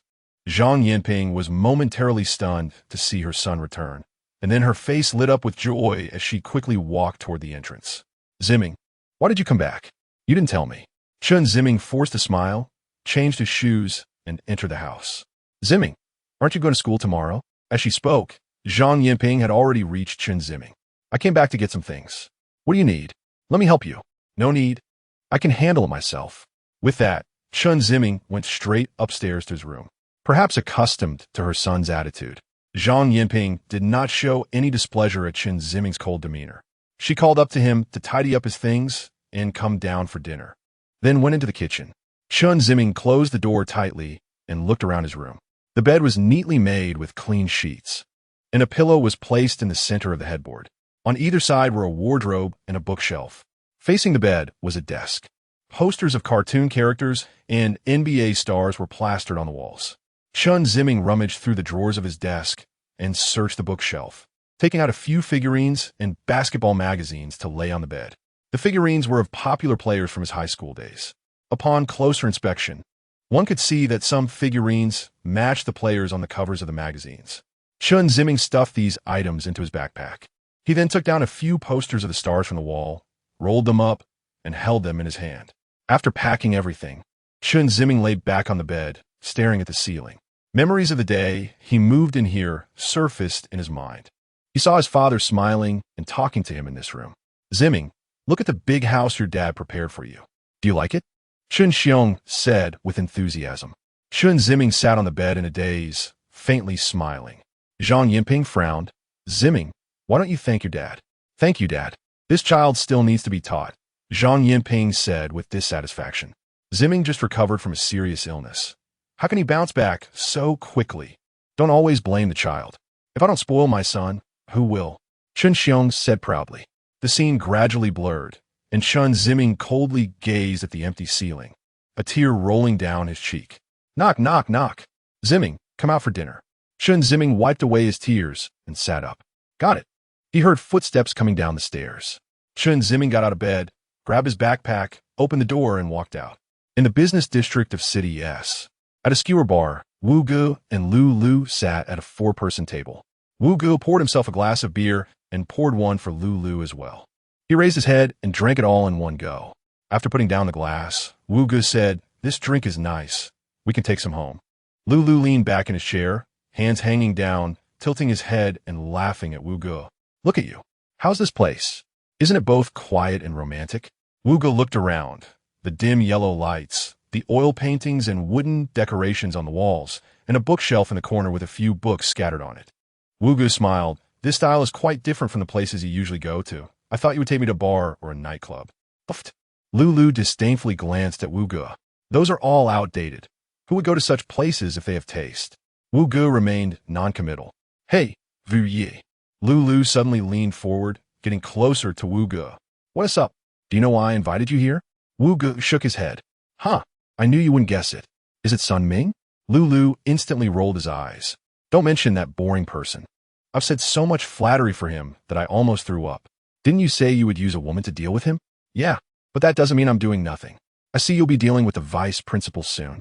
Zhang Yinping was momentarily stunned to see her son return, and then her face lit up with joy as she quickly walked toward the entrance. "Ziming, why did you come back? You didn't tell me." Chen Ziming forced a smile, changed his shoes, and entered the house. "Ziming, aren't you going to school tomorrow?" As she spoke, Zhang Yinping had already reached Chen Ziming. "I came back to get some things. What do you need? Let me help you." "No need. I can handle it myself." With that, Chen Ziming went straight upstairs to his room. Perhaps accustomed to her son's attitude, Zhang Yinping did not show any displeasure at Chen Ziming's cold demeanor. She called up to him to tidy up his things and come down for dinner, then went into the kitchen. Chen Ziming closed the door tightly and looked around his room. The bed was neatly made with clean sheets, and a pillow was placed in the center of the headboard. On either side were a wardrobe and a bookshelf. Facing the bed was a desk. Posters of cartoon characters and NBA stars were plastered on the walls. Chen Ziming rummaged through the drawers of his desk and searched the bookshelf, taking out a few figurines and basketball magazines to lay on the bed. The figurines were of popular players from his high school days. Upon closer inspection, one could see that some figurines matched the players on the covers of the magazines. Chen Ziming stuffed these items into his backpack. He then took down a few posters of the stars from the wall, rolled them up, and held them in his hand. After packing everything, Chen Ziming lay back on the bed, staring at the ceiling. Memories of the day he moved in here surfaced in his mind. He saw his father smiling and talking to him in this room. "Ziming, look at the big house your dad prepared for you. Do you like it?" Chen Xiong said with enthusiasm. Chen Ziming sat on the bed in a daze, faintly smiling. Zhang Yinping frowned. "Ziming, why don't you thank your dad?" "Thank you, Dad. This child still needs to be taught," Zhang Yinping said with dissatisfaction. Ziming just recovered from a serious illness. How can he bounce back so quickly? Don't always blame the child. If I don't spoil my son, who will? Chen Xiong said proudly. The scene gradually blurred, and Chen Ziming coldly gazed at the empty ceiling, a tear rolling down his cheek. "Knock, knock, knock. Ziming, come out for dinner." Chen Ziming wiped away his tears and sat up. "Got it." He heard footsteps coming down the stairs. Chen Ziming got out of bed, grabbed his backpack, opened the door, and walked out. In the business district of City S, at a skewer bar, Wu Gu and Lu Lu sat at a four-person table. Wu Gu poured himself a glass of beer and poured one for Lu Lu as well. He raised his head and drank it all in one go. After putting down the glass, Wu Gu said, "This drink is nice. We can take some home." Lu Lu leaned back in his chair, hands hanging down, tilting his head and laughing at Wu Ge. Look at you. How's this place? Isn't it both quiet and romantic? Wu Ge looked around. The dim yellow lights, the oil paintings and wooden decorations on the walls, and a bookshelf in the corner with a few books scattered on it. Wu Ge smiled. This style is quite different from the places you usually go to. I thought you would take me to a bar or a nightclub. Puffed. Lulu disdainfully glanced at Wu Ge. Those are all outdated. Who would go to such places if they have taste? Wu Ge remained noncommittal. Hey, Wu Ye. Lulu suddenly leaned forward, getting closer to Wu Ge. What is up? Do you know why I invited you here? Wu Ge shook his head. Huh, I knew you wouldn't guess it. Is it Sun Ming? Lulu instantly rolled his eyes. Don't mention that boring person. I've said so much flattery for him that I almost threw up. Didn't you say you would use a woman to deal with him? Yeah, but that doesn't mean I'm doing nothing. I see you'll be dealing with the vice principal soon.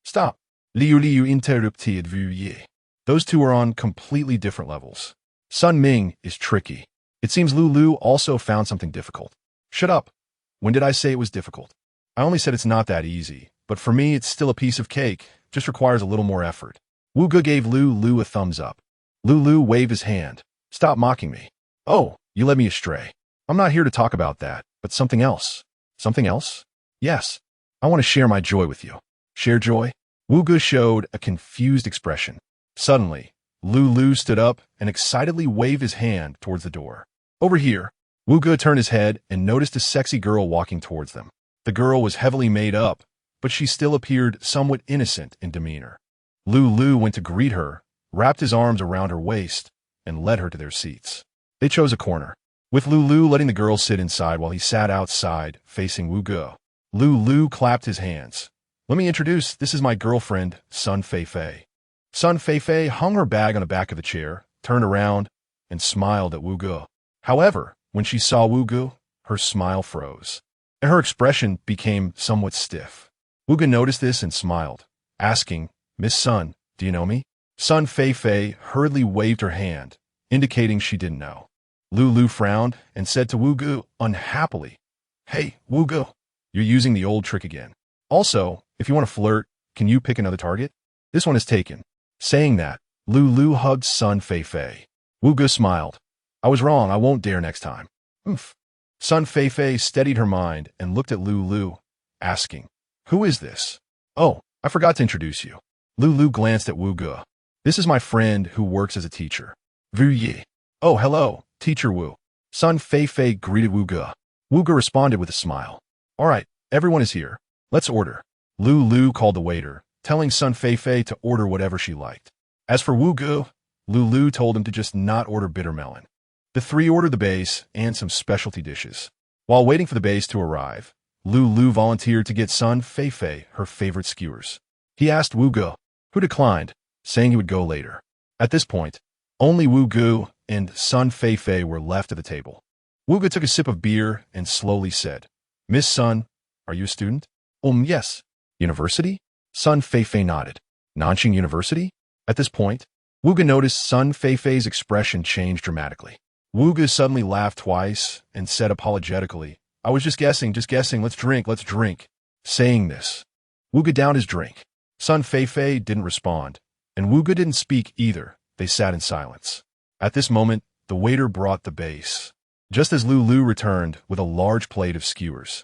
Stop. Liu interrupted Wu Ye. Those two are on completely different levels. Sun Ming is tricky. It seems Lulu also found something difficult. Shut up. When did I say it was difficult? I only said it's not that easy, but for me it's still a piece of cake, just requires a little more effort. Wu Ge gave Lulu a thumbs up. Lulu waved his hand. Stop mocking me. Oh, you led me astray. I'm not here to talk about that, but something else. Something else? Yes. I want to share my joy with you. Share joy? Wu Ge showed a confused expression. Suddenly, Lulu stood up and excitedly waved his hand towards the door. Over here. Wu Ge turned his head and noticed a sexy girl walking towards them. The girl was heavily made up, but she still appeared somewhat innocent in demeanor. Lulu went to greet her, wrapped his arms around her waist, and led her to their seats. They chose a corner, with Lulu letting the girl sit inside while he sat outside, facing Wu Ge. Lulu clapped his hands. Let me introduce, this is my girlfriend, Sun Feifei. Sun Feifei hung her bag on the back of the chair, turned around, and smiled at Wu Ge. However, when she saw Wu Ge, her smile froze, and her expression became somewhat stiff. Wu Ge noticed this and smiled, asking, Miss Sun, do you know me? Sun Feifei hurriedly waved her hand, indicating she didn't know. Lulu frowned and said to Wu Ge unhappily, Hey, Wu Ge, you're using the old trick again. Also, if you want to flirt, can you pick another target? This one is taken. Saying that, Lulu hugged Sun Feifei. Wu Ge smiled. I was wrong, I won't dare next time. Oof. Sun Feifei steadied her mind and looked at Lulu, asking, Who is this? Oh, I forgot to introduce you. Lulu glanced at Wu Ge. This is my friend who works as a teacher. Wu Ye. Oh, hello, Teacher Wu. Sun Feifei greeted Wu Ge. Wu Ge responded with a smile. All right, everyone is here. Let's order. Lulu called the waiter, telling Sun Feifei to order whatever she liked. As for Wu Ge, Lulu told him to just not order bitter melon. The three ordered the base and some specialty dishes. While waiting for the base to arrive, Lulu volunteered to get Sun Feifei her favorite skewers. He asked Wu Ge, who declined, saying he would go later. At this point, only Wu Ge and Sun Feifei were left at the table. Wu Ge took a sip of beer and slowly said, Miss Sun, are you a student? Yes. University? Sun Feifei nodded. Nanjing University? At this point, Wu Ge noticed Sun Feifei's expression change dramatically. Wu Ge suddenly laughed twice and said apologetically, I was just guessing, let's drink. Saying this, Wu Ge downed his drink. Sun Feifei didn't respond, and Wu Ge didn't speak either. They sat in silence. At this moment, the waiter brought the base. Just as Lulu returned with a large plate of skewers.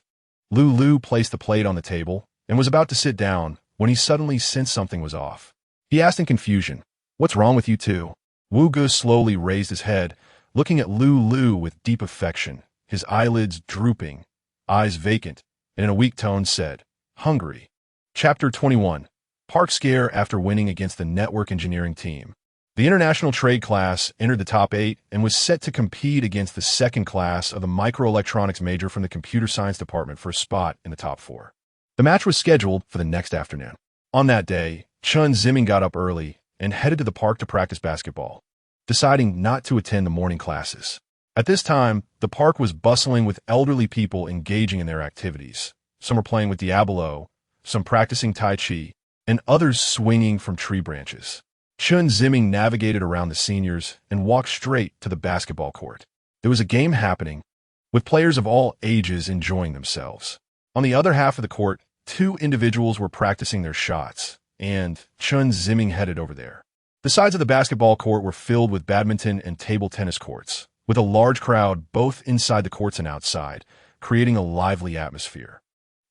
Lulu placed the plate on the table and was about to sit down when he suddenly sensed something was off. He asked in confusion, What's wrong with you two? Wu Ge slowly raised his head, looking at Lulu with deep affection, his eyelids drooping, eyes vacant, and in a weak tone said, Hungry. Chapter 21. Park Scare after winning against the network engineering team. The international trade class entered the top 8 and was set to compete against the second class of the microelectronics major from the computer science department for a spot in the top 4. The match was scheduled for the next afternoon. On that day, Chen Ziming got up early and headed to the park to practice basketball, deciding not to attend the morning classes. At this time, the park was bustling with elderly people engaging in their activities. Some were playing with Diablo, some practicing Tai Chi, and others swinging from tree branches. Chen Ziming navigated around the seniors and walked straight to the basketball court. There was a game happening, with players of all ages enjoying themselves. On the other half of the court, 2 individuals were practicing their shots, and Chen Ziming headed over there. The sides of the basketball court were filled with badminton and table tennis courts, with a large crowd both inside the courts and outside, creating a lively atmosphere.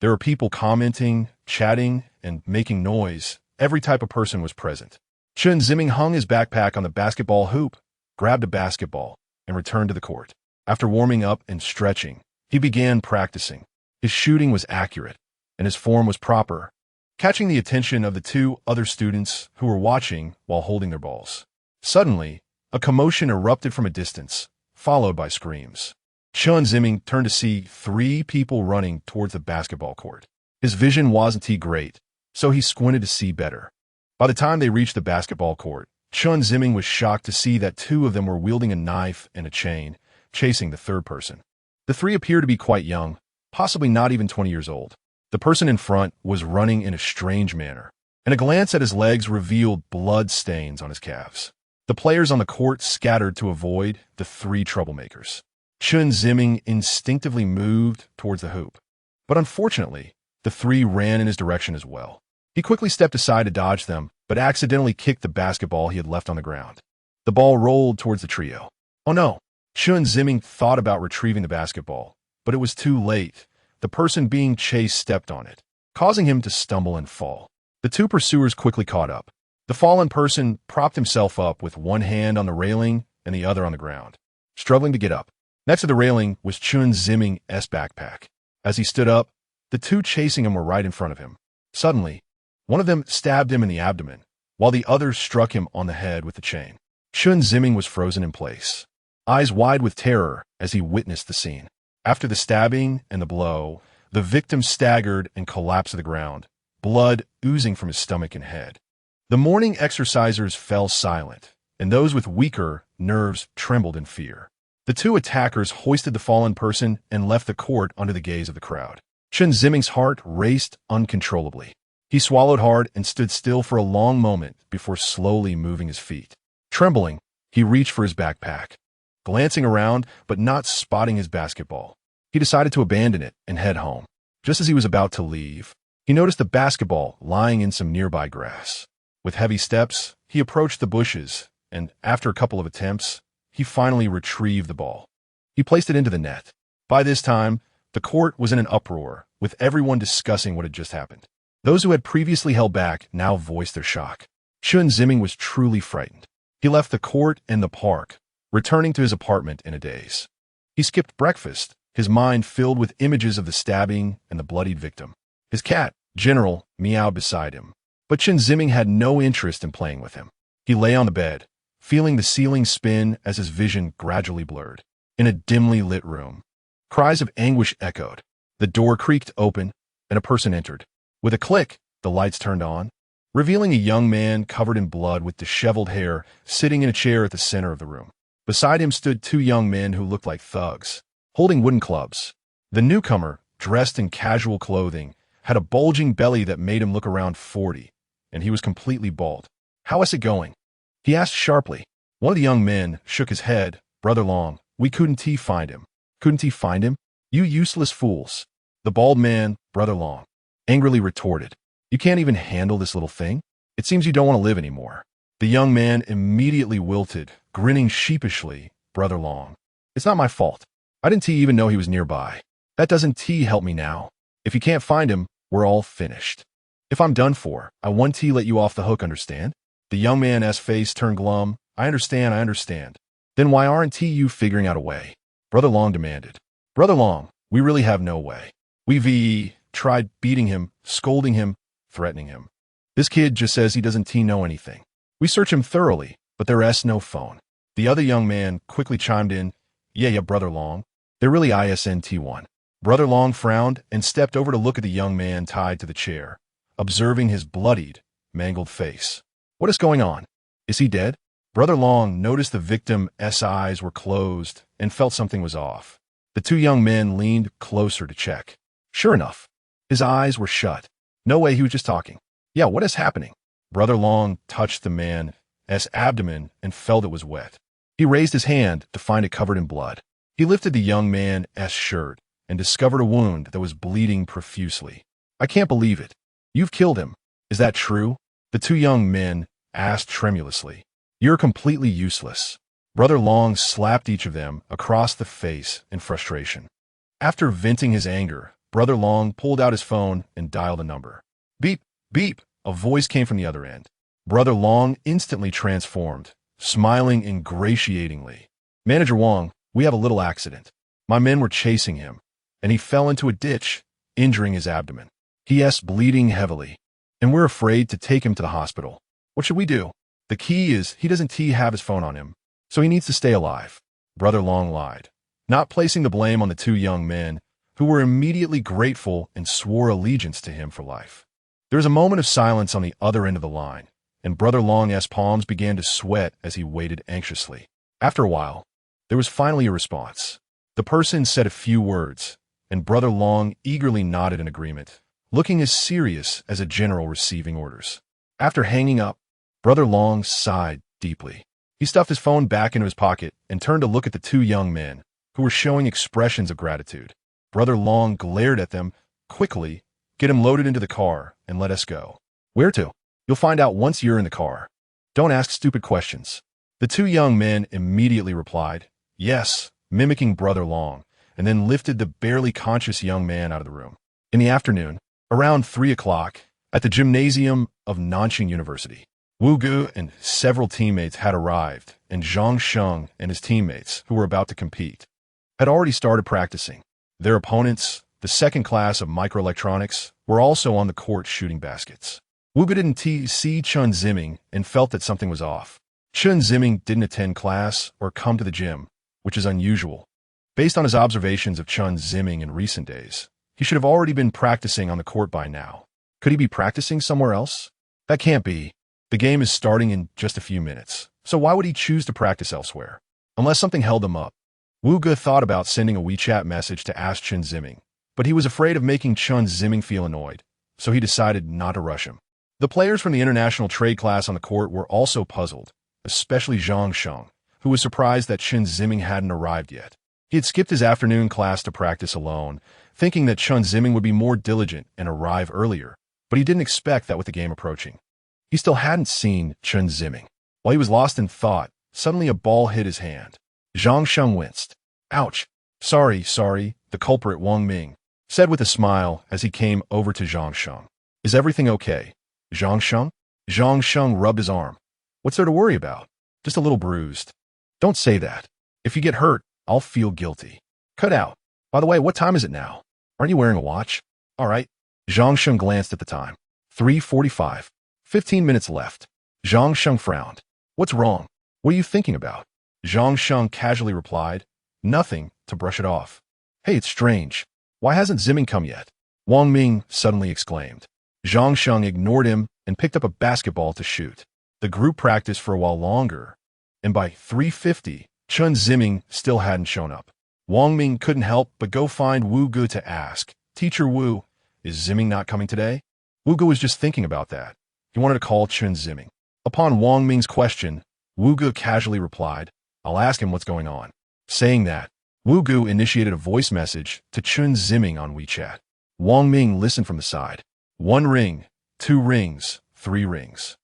There were people commenting, chatting, and making noise. Every type of person was present. Chen Ziming hung his backpack on the basketball hoop, grabbed a basketball, and returned to the court. After warming up and stretching, he began practicing. His shooting was accurate, and his form was proper, catching the attention of the two other students who were watching while holding their balls. Suddenly, a commotion erupted from a distance, followed by screams. Chen Ziming turned to see 3 people running towards the basketball court. His vision wasn't great, so he squinted to see better. By the time they reached the basketball court, Chen Ziming was shocked to see that 2 of them were wielding a knife and a chain, chasing the third person. The 3 appeared to be quite young, possibly not even 20 years old. The person in front was running in a strange manner, and a glance at his legs revealed blood stains on his calves. The players on the court scattered to avoid the 3 troublemakers. Chen Ziming instinctively moved towards the hoop, but unfortunately, the 3 ran in his direction as well. He quickly stepped aside to dodge them, but accidentally kicked the basketball he had left on the ground. The ball rolled towards the trio. Oh no! Chen Ziming thought about retrieving the basketball, but it was too late. The person being chased stepped on it, causing him to stumble and fall. The 2 pursuers quickly caught up. The fallen person propped himself up with one hand on the railing and the other on the ground, struggling to get up. Next to the railing was Chen Ziming's backpack. As he stood up, the 2 chasing him were right in front of him. Suddenly, one of them stabbed him in the abdomen, while the other struck him on the head with the chain. Chen Ziming was frozen in place, eyes wide with terror as he witnessed the scene. After the stabbing and the blow, the victim staggered and collapsed to the ground, blood oozing from his stomach and head. The morning exercisers fell silent, and those with weaker nerves trembled in fear. The 2 attackers hoisted the fallen person and left the court under the gaze of the crowd. Chen Ziming's heart raced uncontrollably. He swallowed hard and stood still for a long moment before slowly moving his feet. Trembling, he reached for his backpack. Glancing around, but not spotting his basketball, he decided to abandon it and head home. Just as he was about to leave, he noticed the basketball lying in some nearby grass. With heavy steps, he approached the bushes, and after a couple of attempts, he finally retrieved the ball. He placed it into the net. By this time, the court was in an uproar, with everyone discussing what had just happened. Those who had previously held back now voiced their shock. Chen Ziming was truly frightened. He left the court and the park, returning to his apartment in a daze. He skipped breakfast, his mind filled with images of the stabbing and the bloodied victim. His cat, General, meowed beside him, but Chen Ziming had no interest in playing with him. He lay on the bed, feeling the ceiling spin as his vision gradually blurred. In a dimly lit room, cries of anguish echoed. The door creaked open, and a person entered. With a click, the lights turned on, revealing a young man covered in blood with disheveled hair sitting in a chair at the center of the room. Beside him stood 2 young men who looked like thugs, holding wooden clubs. The newcomer, dressed in casual clothing, had a bulging belly that made him look around 40, and he was completely bald. "How is it going?" he asked sharply. One of the young men shook his head. "Brother Long, we couldn't find him." "Couldn't find him? You useless fools." The bald man, Brother Long, angrily retorted. "You can't even handle this little thing? It seems you don't want to live anymore." The young man immediately wilted, grinning sheepishly. "Brother Long, it's not my fault. I didn't even know he was nearby. That doesn't help me now. If you can't find him, we're all finished. If I'm done for, I want to let you off the hook, understand?" The young man's face turned glum. I understand. Then why aren't you figuring out a way?" Brother Long demanded. "Brother Long, we really have no way. We've tried beating him, scolding him, threatening him. This kid just says he doesn't know anything. We search him thoroughly, but there's no phone." The other young man quickly chimed in. Yeah, Brother Long. There really isn't one." Brother Long frowned and stepped over to look at the young man tied to the chair, observing his bloodied, mangled face. "What is going on? Is he dead?" Brother Long noticed the victim's eyes were closed and felt something was off. The 2 young men leaned closer to check. Sure enough, his eyes were shut. No way, he was just talking. "Yeah, what is happening?" Brother Long touched the man's abdomen and felt it was wet. He raised his hand to find it covered in blood. He lifted the young man's shirt and discovered a wound that was bleeding profusely. "I can't believe it. You've killed him. Is that true?" The 2 young men asked tremulously. You're completely useless. Brother Long slapped each of them across the face in frustration. After venting his anger, Brother Long pulled out his phone and dialed a number. Beep, beep, a voice came from the other end. Brother Long instantly transformed, smiling ingratiatingly. Manager Wong, we have a little accident. My men were chasing him, and he fell into a ditch, injuring his abdomen. He is bleeding heavily, and we're afraid to take him to the hospital. What should we do? The key is he doesn't have his phone on him, so he needs to stay alive. Brother Long lied, not placing the blame on the two young men, who were immediately grateful and swore allegiance to him for life. There was a moment of silence on the other end of the line, and Brother Long's palms began to sweat as he waited anxiously. After a while, there was finally a response. The person said a few words, and Brother Long eagerly nodded in agreement, looking as serious as a general receiving orders. After hanging up, Brother Long sighed deeply. He stuffed his phone back into his pocket and turned to look at the two young men, who were showing expressions of gratitude. Brother Long glared at them quickly, get him loaded into the car, and let us go. Where to? You'll find out once you're in the car. Don't ask stupid questions. The two young men immediately replied, yes, mimicking Brother Long, and then lifted the barely conscious young man out of the room. In the afternoon, around 3 o'clock, at the gymnasium of Nanjing University, Wu Gu and several teammates had arrived, and Zhang Sheng and his teammates, who were about to compete, had already started practicing. Their opponents, the second class of microelectronics, were also on the court shooting baskets. Wu Gu didn't see Chen Ziming and felt that something was off. Chen Ziming didn't attend class or come to the gym, which is unusual. Based on his observations of Chen Ziming in recent days, he should have already been practicing on the court by now. Could he be practicing somewhere else? That can't be. The game is starting in just a few minutes, so why would he choose to practice elsewhere? Unless something held him up. Wu Gu thought about sending a WeChat message to ask Chen Ziming, but he was afraid of making Chen Ziming feel annoyed, so he decided not to rush him. The players from the international trade class on the court were also puzzled, especially Zhang Sheng, who was surprised that Chen Ziming hadn't arrived yet. He had skipped his afternoon class to practice alone, thinking that Chen Ziming would be more diligent and arrive earlier, but he didn't expect that with the game approaching. He still hadn't seen Chen Ziming. While he was lost in thought, suddenly a ball hit his hand. Zhang Sheng winced. Ouch. Sorry, the culprit Wang Ming said with a smile as he came over to Zhang Sheng. Is everything okay? Zhang Sheng? Zhang Sheng rubbed his arm. What's there to worry about? Just a little bruised. Don't say that. If you get hurt, I'll feel guilty. Cut out. By the way, what time is it now? Aren't you wearing a watch? All right. Zhang Sheng glanced at the time. 3:45. 15 minutes left. Zhang Sheng frowned. What's wrong? What are you thinking about? Zhang Sheng casually replied, nothing, to brush it off. Hey, it's strange. Why hasn't Ziming come yet? Wang Ming suddenly exclaimed. Zhang Sheng ignored him and picked up a basketball to shoot. The group practiced for a while longer, and by 3:50, Chen Ziming still hadn't shown up. Wang Ming couldn't help but go find Wu Gu to ask, Teacher Wu, is Ziming not coming today? Wu Gu was just thinking about that. He wanted to call Chen Ziming. Upon Wang Ming's question, Wu Gu casually replied, I'll ask him what's going on. Saying that, Wu Gu initiated a voice message to Chen Ziming on WeChat. Wang Ming listened from the side. 1 ring, 2 rings, 3 rings.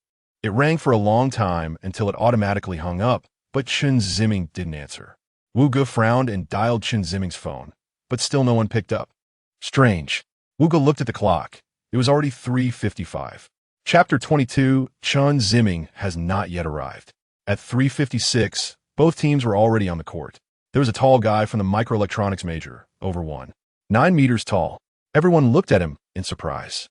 It rang for a long time until it automatically hung up, but Chen Ziming didn't answer. Wu Gu frowned and dialed Chen Ziming's phone, but still no one picked up. Strange. Wu Gu looked at the clock. It was already 3:55. Chapter 22, Chen Ziming has not yet arrived. At 3:56, both teams were already on the court. There was a tall guy from the microelectronics major, over 9 meters tall. Everyone looked at him in surprise.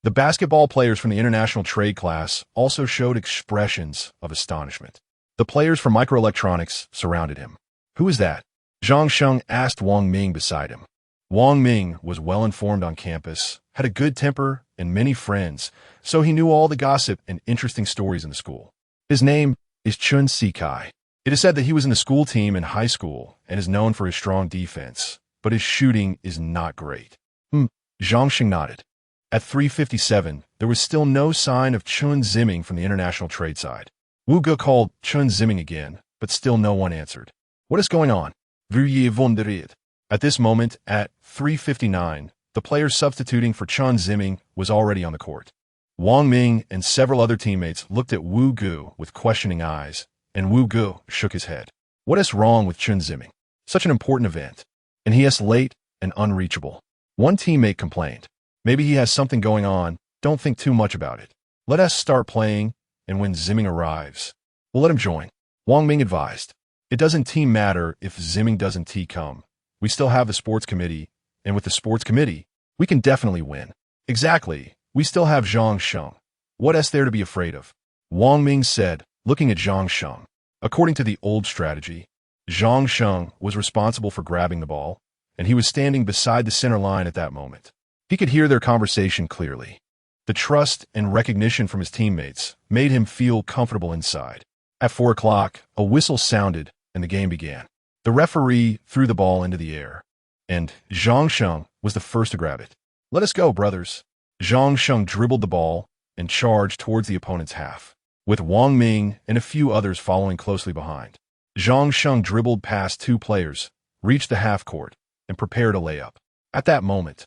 The basketball players from the international trade class also showed expressions of astonishment. The players from microelectronics surrounded him. Who is that? Zhang Sheng asked Wang Ming beside him. Wang Ming was well informed on campus, had a good temper, and many friends, so he knew all the gossip and interesting stories in the school. His name is Chun Si-kai. It is said that he was in the school team in high school and is known for his strong defense, but his shooting is not great. Zhang Sheng nodded. At 3:57, there was still no sign of Chen Ziming from the international trade side. Wu Gu called Chen Ziming again, but still no one answered. What is going on? Veuillez vendre. At this moment, at 3:59, the player substituting for Chen Ziming was already on the court. Wang Ming and several other teammates looked at Wu Gu with questioning eyes, and Wu Gu shook his head. What is wrong with Chen Ziming? Such an important event. And he is late and unreachable. One teammate complained. Maybe he has something going on. Don't think too much about it. Let us start playing, and when Ziming arrives, we'll let him join. Wang Ming advised. It doesn't team matter if Ziming doesn't come. We still have the sports committee, and with the sports committee, we can definitely win. Exactly. We still have Zhang Sheng. What is there to be afraid of? Wang Ming said, looking at Zhang Sheng. According to the old strategy, Zhang Sheng was responsible for grabbing the ball, and he was standing beside the center line at that moment. He could hear their conversation clearly. The trust and recognition from his teammates made him feel comfortable inside. At 4 o'clock, a whistle sounded, and the game began. The referee threw the ball into the air, and Zhang Sheng was the first to grab it. Let us go, brothers. Zhang Sheng dribbled the ball and charged towards the opponent's half, with Wang Ming and a few others following closely behind. Zhang Sheng dribbled past 2 players, reached the half court, and prepared a layup. At that moment,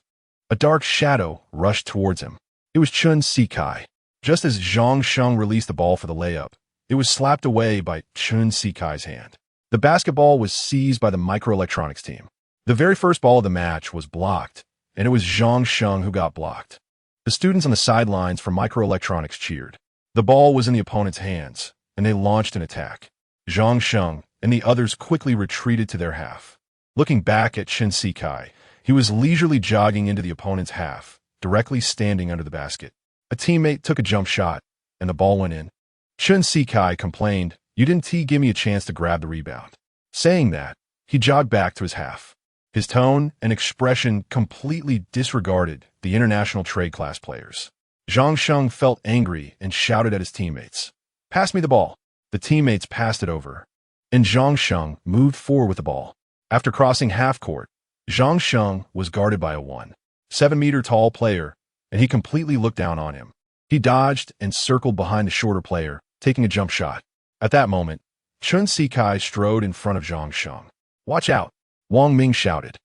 a dark shadow rushed towards him. It was Chen Ziming. Just as Zhang Sheng released the ball for the layup, it was slapped away by Chen Ziming's hand. The basketball was seized by the microelectronics team. The very first ball of the match was blocked, and it was Zhang Sheng who got blocked. The students on the sidelines for microelectronics cheered. The ball was in the opponent's hands, and they launched an attack. Zhang Sheng and the others quickly retreated to their half. Looking back at Chen Ziming, he was leisurely jogging into the opponent's half, directly standing under the basket. A teammate took a jump shot, and the ball went in. Chen Ziming complained, "You didn't give me a chance to grab the rebound." Saying that, he jogged back to his half. His tone and expression completely disregarded the international trade class players. Zhang Sheng felt angry and shouted at his teammates. "Pass me the ball." The teammates passed it over, and Zhang Sheng moved forward with the ball. After crossing half court, Zhang Sheng was guarded by a 1.7-meter tall player, and he completely looked down on him. He dodged and circled behind the shorter player, taking a jump shot. At that moment, Chen Ziming strode in front of Zhang Sheng. "Watch out!" Wang Ming shouted.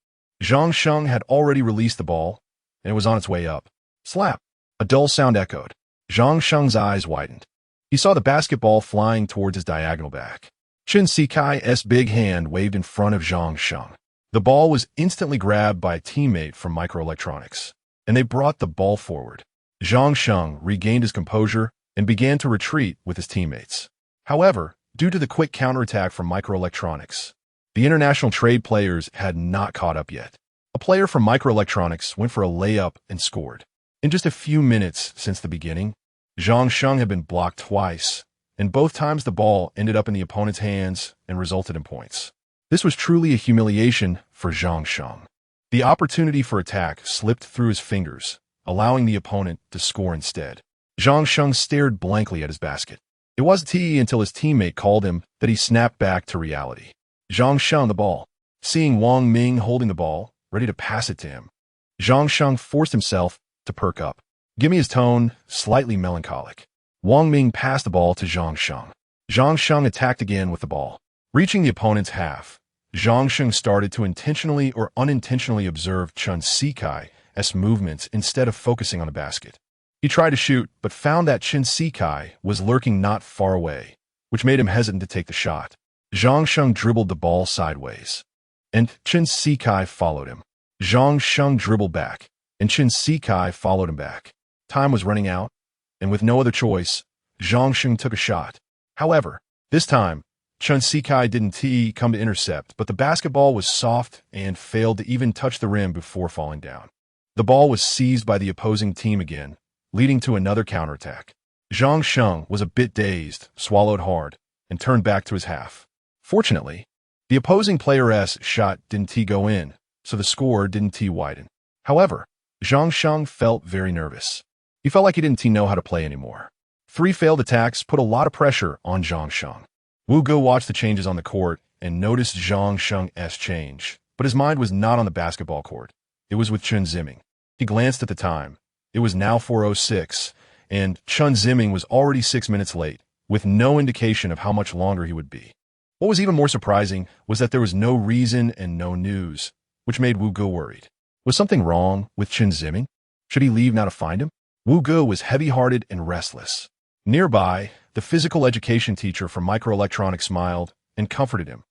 Zhang Sheng had already released the ball, and it was on its way up. Slap! A dull sound echoed. Zhang Sheng's eyes widened. He saw the basketball flying towards his diagonal back. Chen Ziming's big hand waved in front of Zhang Sheng. The ball was instantly grabbed by a teammate from microelectronics, and they brought the ball forward. Zhang Sheng regained his composure and began to retreat with his teammates. However, due to the quick counterattack from microelectronics, the international trade players had not caught up yet. A player from microelectronics went for a layup and scored. In just a few minutes since the beginning, Zhang Sheng had been blocked twice, and both times the ball ended up in the opponent's hands and resulted in points. This was truly a humiliation for Zhang Sheng. The opportunity for attack slipped through his fingers, allowing the opponent to score instead. Zhang Sheng stared blankly at his basket. It wasn't until his teammate called him that he snapped back to reality. Zhang Sheng the ball. Seeing Wang Ming holding the ball, ready to pass it to him, Zhang Sheng forced himself to perk up. Give me his tone, slightly melancholic. Wang Ming passed the ball to Zhang Sheng. Zhang Sheng attacked again with the ball. Reaching the opponent's half, Zhang Sheng started to intentionally or unintentionally observe Chen Ziming's movements instead of focusing on the basket. He tried to shoot, but found that Chen Ziming was lurking not far away, which made him hesitant to take the shot. Zhang Sheng dribbled the ball sideways, and Chen Ziming followed him. Zhang Sheng dribbled back, and Chen Ziming followed him back. Time was running out, and with no other choice, Zhang Sheng took a shot. However, this time, Chen Ziming didn't come to intercept, but the basketball was soft and failed to even touch the rim before falling down. The ball was seized by the opposing team again, leading to another counterattack. Zhang Sheng was a bit dazed, swallowed hard, and turned back to his half. Fortunately, the opposing player's shot didn't go in, so the score didn't widen. However, Zhang Sheng felt very nervous. He felt like he didn't know how to play anymore. 3 failed attacks put a lot of pressure on Zhang Sheng. Wu Go watched the changes on the court and noticed Zhang Sheng's change, but his mind was not on the basketball court. It was with Chen Ziming. He glanced at the time. It was now 4:06, and Chen Ziming was already 6 minutes late, with no indication of how much longer he would be. What was even more surprising was that there was no reason and no news, which made Wu Go worried. Was something wrong with Chen Ziming? Should he leave now to find him? Wu Ge was heavy-hearted and restless. Nearby, the physical education teacher from microelectronics smiled and comforted him.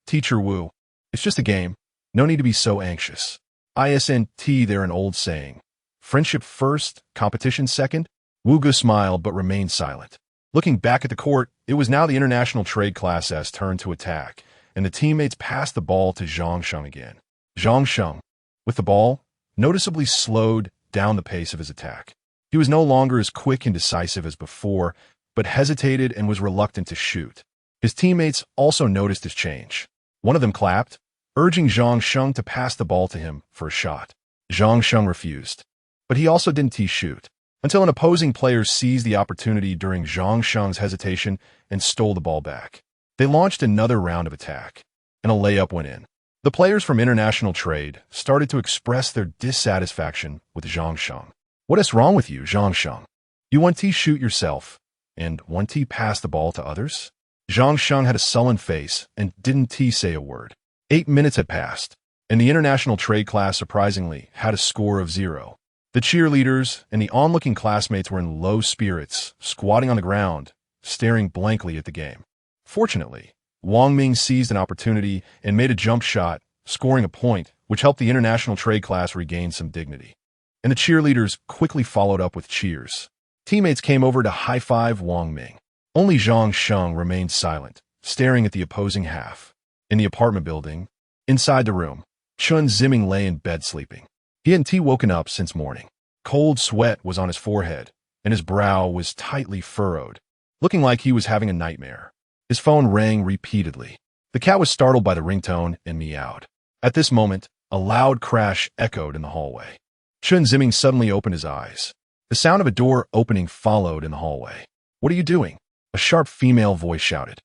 Teacher Wu, it's just a game. No need to be so anxious. ISNT, they're an old saying. Friendship first, competition second? Wu Ge smiled but remained silent. Looking back at the court, it was now the international trade class's turn to attack, and the teammates passed the ball to Zhang Sheng again. Zhang Sheng, with the ball, noticeably slowed down the pace of his attack. He was no longer as quick and decisive as before, but hesitated and was reluctant to shoot. His teammates also noticed his change. One of them clapped, urging Zhang Sheng to pass the ball to him for a shot. Zhang Sheng refused, but he also didn't shoot, until an opposing player seized the opportunity during Zhang Sheng's hesitation and stole the ball back. They launched another round of attack, and a layup went in. The players from international trade started to express their dissatisfaction with Zhang Sheng. What is wrong with you, Zhang Sheng? You want to shoot yourself, and want to pass the ball to others? Zhang Sheng had a sullen face and didn't say a word. 8 minutes had passed, and the international trade class surprisingly had a score of 0. The cheerleaders and the onlooking classmates were in low spirits, squatting on the ground, staring blankly at the game. Fortunately, Wang Ming seized an opportunity and made a jump shot, scoring a point, which helped the international trade class regain some dignity. And the cheerleaders quickly followed up with cheers. Teammates came over to high-five Wang Ming. Only Zhang Sheng remained silent, staring at the opposing half. In the apartment building, inside the room, Chen Ziming lay in bed sleeping. He hadn't woken up since morning. Cold sweat was on his forehead, and his brow was tightly furrowed, looking like he was having a nightmare. His phone rang repeatedly. The cat was startled by the ringtone and meowed. At this moment, a loud crash echoed in the hallway. Chen Ziming suddenly opened his eyes. The sound of a door opening followed in the hallway. What are you doing? A sharp female voice shouted.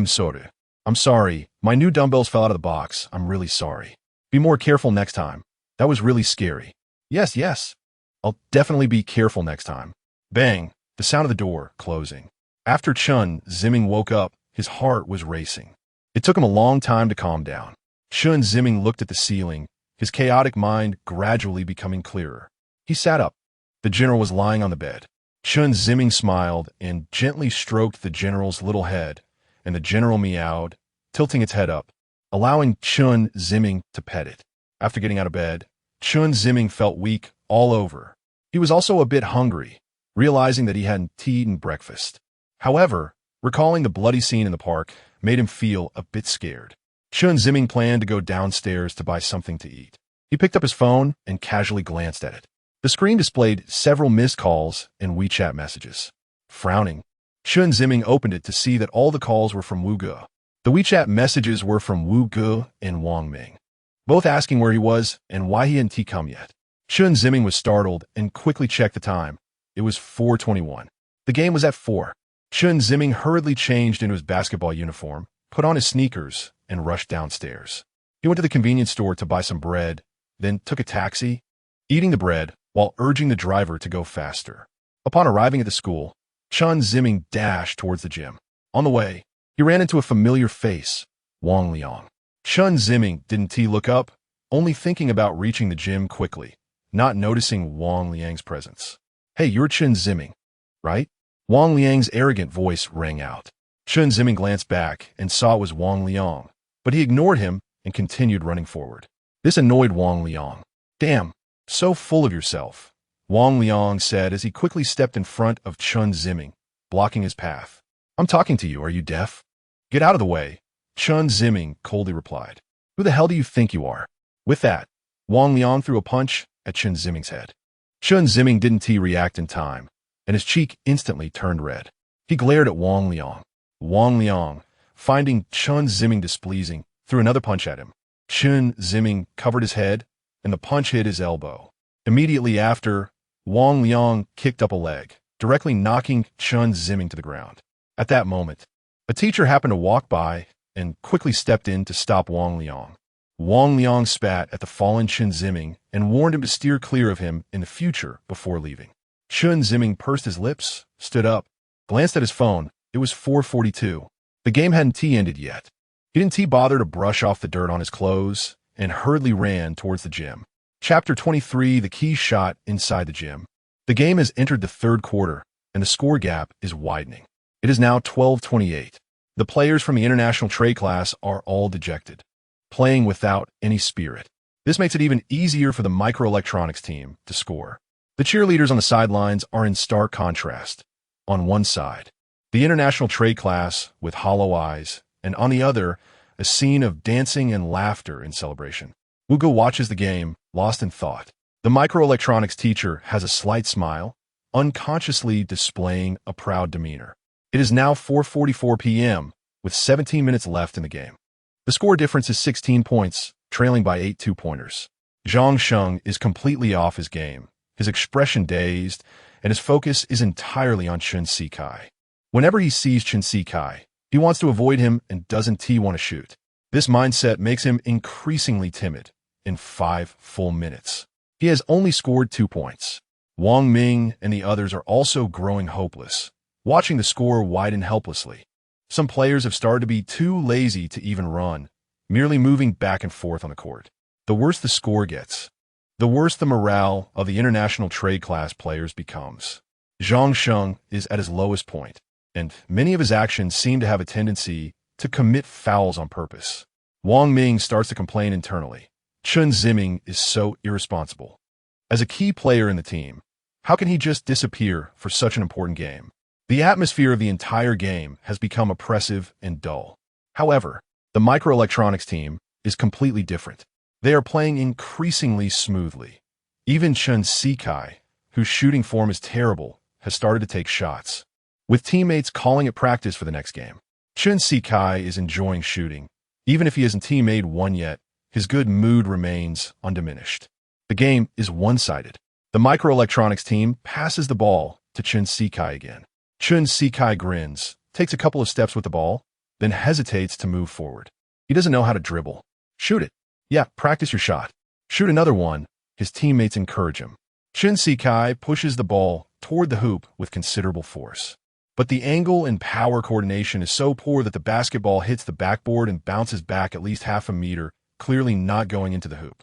Sorry. I'm sorry. My new dumbbells fell out of the box. I'm really sorry. Be more careful next time. That was really scary. Yes. I'll definitely be careful next time. Bang! The sound of the door closing. After Chen Ziming woke up, his heart was racing. It took him a long time to calm down. Chen Ziming looked at the ceiling, his chaotic mind gradually becoming clearer. He sat up. The general was lying on the bed. Chen Ziming smiled and gently stroked the general's little head, and the general meowed, tilting its head up, allowing Chen Ziming to pet it. After getting out of bed, Chen Ziming felt weak all over. He was also a bit hungry, realizing that he hadn't eaten breakfast. However, recalling the bloody scene in the park made him feel a bit scared. Chen Ziming planned to go downstairs to buy something to eat. He picked up his phone and casually glanced at it. The screen displayed several missed calls and WeChat messages. Frowning, Chen Ziming opened it to see that all the calls were from Wu Ge. The WeChat messages were from Wu Ge and Wang Ming, both asking where he was and why he hadn't come yet. Chen Ziming was startled and quickly checked the time. It was 4:21. The game was at 4. Chen Ziming hurriedly changed into his basketball uniform, put on his sneakers, and rushed downstairs. He went to the convenience store to buy some bread, then took a taxi, eating the bread while urging the driver to go faster. Upon arriving at the school, Chen Ziming dashed towards the gym. On the way, he ran into a familiar face, Wang Liang. Chen Ziming didn't look up, only thinking about reaching the gym quickly, not noticing Wang Liang's presence. Hey, you're Chen Ziming, right? Wang Liang's arrogant voice rang out. Chen Ziming glanced back and saw it was Wang Liang, but he ignored him and continued running forward. This annoyed Wang Liang. Damn, so full of yourself, Wang Liang said as he quickly stepped in front of Chen Ziming, blocking his path. I'm talking to you, are you deaf? Get out of the way, Chen Ziming coldly replied. Who the hell do you think you are? With that, Wang Liang threw a punch at Chen Ziming's head. Chen Ziming didn't react in time, and his cheek instantly turned red. He glared at Wang Liang. Wang Liang, finding Chen Ziming displeasing, threw another punch at him. Chen Ziming covered his head, and the punch hit his elbow. Immediately after, Wang Liang kicked up a leg, directly knocking Chen Ziming to the ground. At that moment, a teacher happened to walk by and quickly stepped in to stop Wang Liang. Wang Liang spat at the fallen Chen Ziming and warned him to steer clear of him in the future before leaving. Chen Ziming pursed his lips, stood up, glanced at his phone. It was 4:42. The game hadn't ended yet. He didn't bother to brush off the dirt on his clothes and hurriedly ran towards the gym. Chapter 23, The Key Shot Inside the Gym. The game has entered the third quarter, and the score gap is widening. It is now 12-28. The players from the international trade class are all dejected, playing without any spirit. This makes it even easier for the microelectronics team to score. The cheerleaders on the sidelines are in stark contrast. On one side, the international trade class with hollow eyes, and on the other, a scene of dancing and laughter in celebration. Wugo watches the game, lost in thought. The microelectronics teacher has a slight smile, unconsciously displaying a proud demeanor. It is now 4:44 p.m., with 17 minutes left in the game. The score difference is 16 points, trailing by 8 two-pointers. Zhang Sheng is completely off his game, his expression dazed, and his focus is entirely on Chen Ziming. Whenever he sees Chen Ziming, he wants to avoid him and doesn't want to shoot. This mindset makes him increasingly timid. In 5 full minutes, he has only scored 2 points. Wang Ming and the others are also growing hopeless, watching the score widen helplessly. Some players have started to be too lazy to even run, merely moving back and forth on the court. The worse the score gets, the worse the morale of the international trade class players becomes. Zhang Sheng is at his lowest point, and many of his actions seem to have a tendency to commit fouls on purpose. Wang Ming starts to complain internally. Chen Ziming is so irresponsible. As a key player in the team, how can he just disappear for such an important game? The atmosphere of the entire game has become oppressive and dull. However, the microelectronics team is completely different. They are playing increasingly smoothly. Even Chen Ziming, whose shooting form is terrible, has started to take shots, with teammates calling it practice for the next game. Chen Ziming is enjoying shooting. Even if he hasn't teammade one yet, his good mood remains undiminished. The game is one-sided. The microelectronics team passes the ball to Chen Ziming again. Chen Ziming grins, takes a couple of steps with the ball, then hesitates to move forward. He doesn't know how to dribble. Shoot it. Yeah, practice your shot. Shoot another one. His teammates encourage him. Chen Ziming pushes the ball toward the hoop with considerable force. But the angle and power coordination is so poor that the basketball hits the backboard and bounces back at least half a meter, clearly not going into the hoop.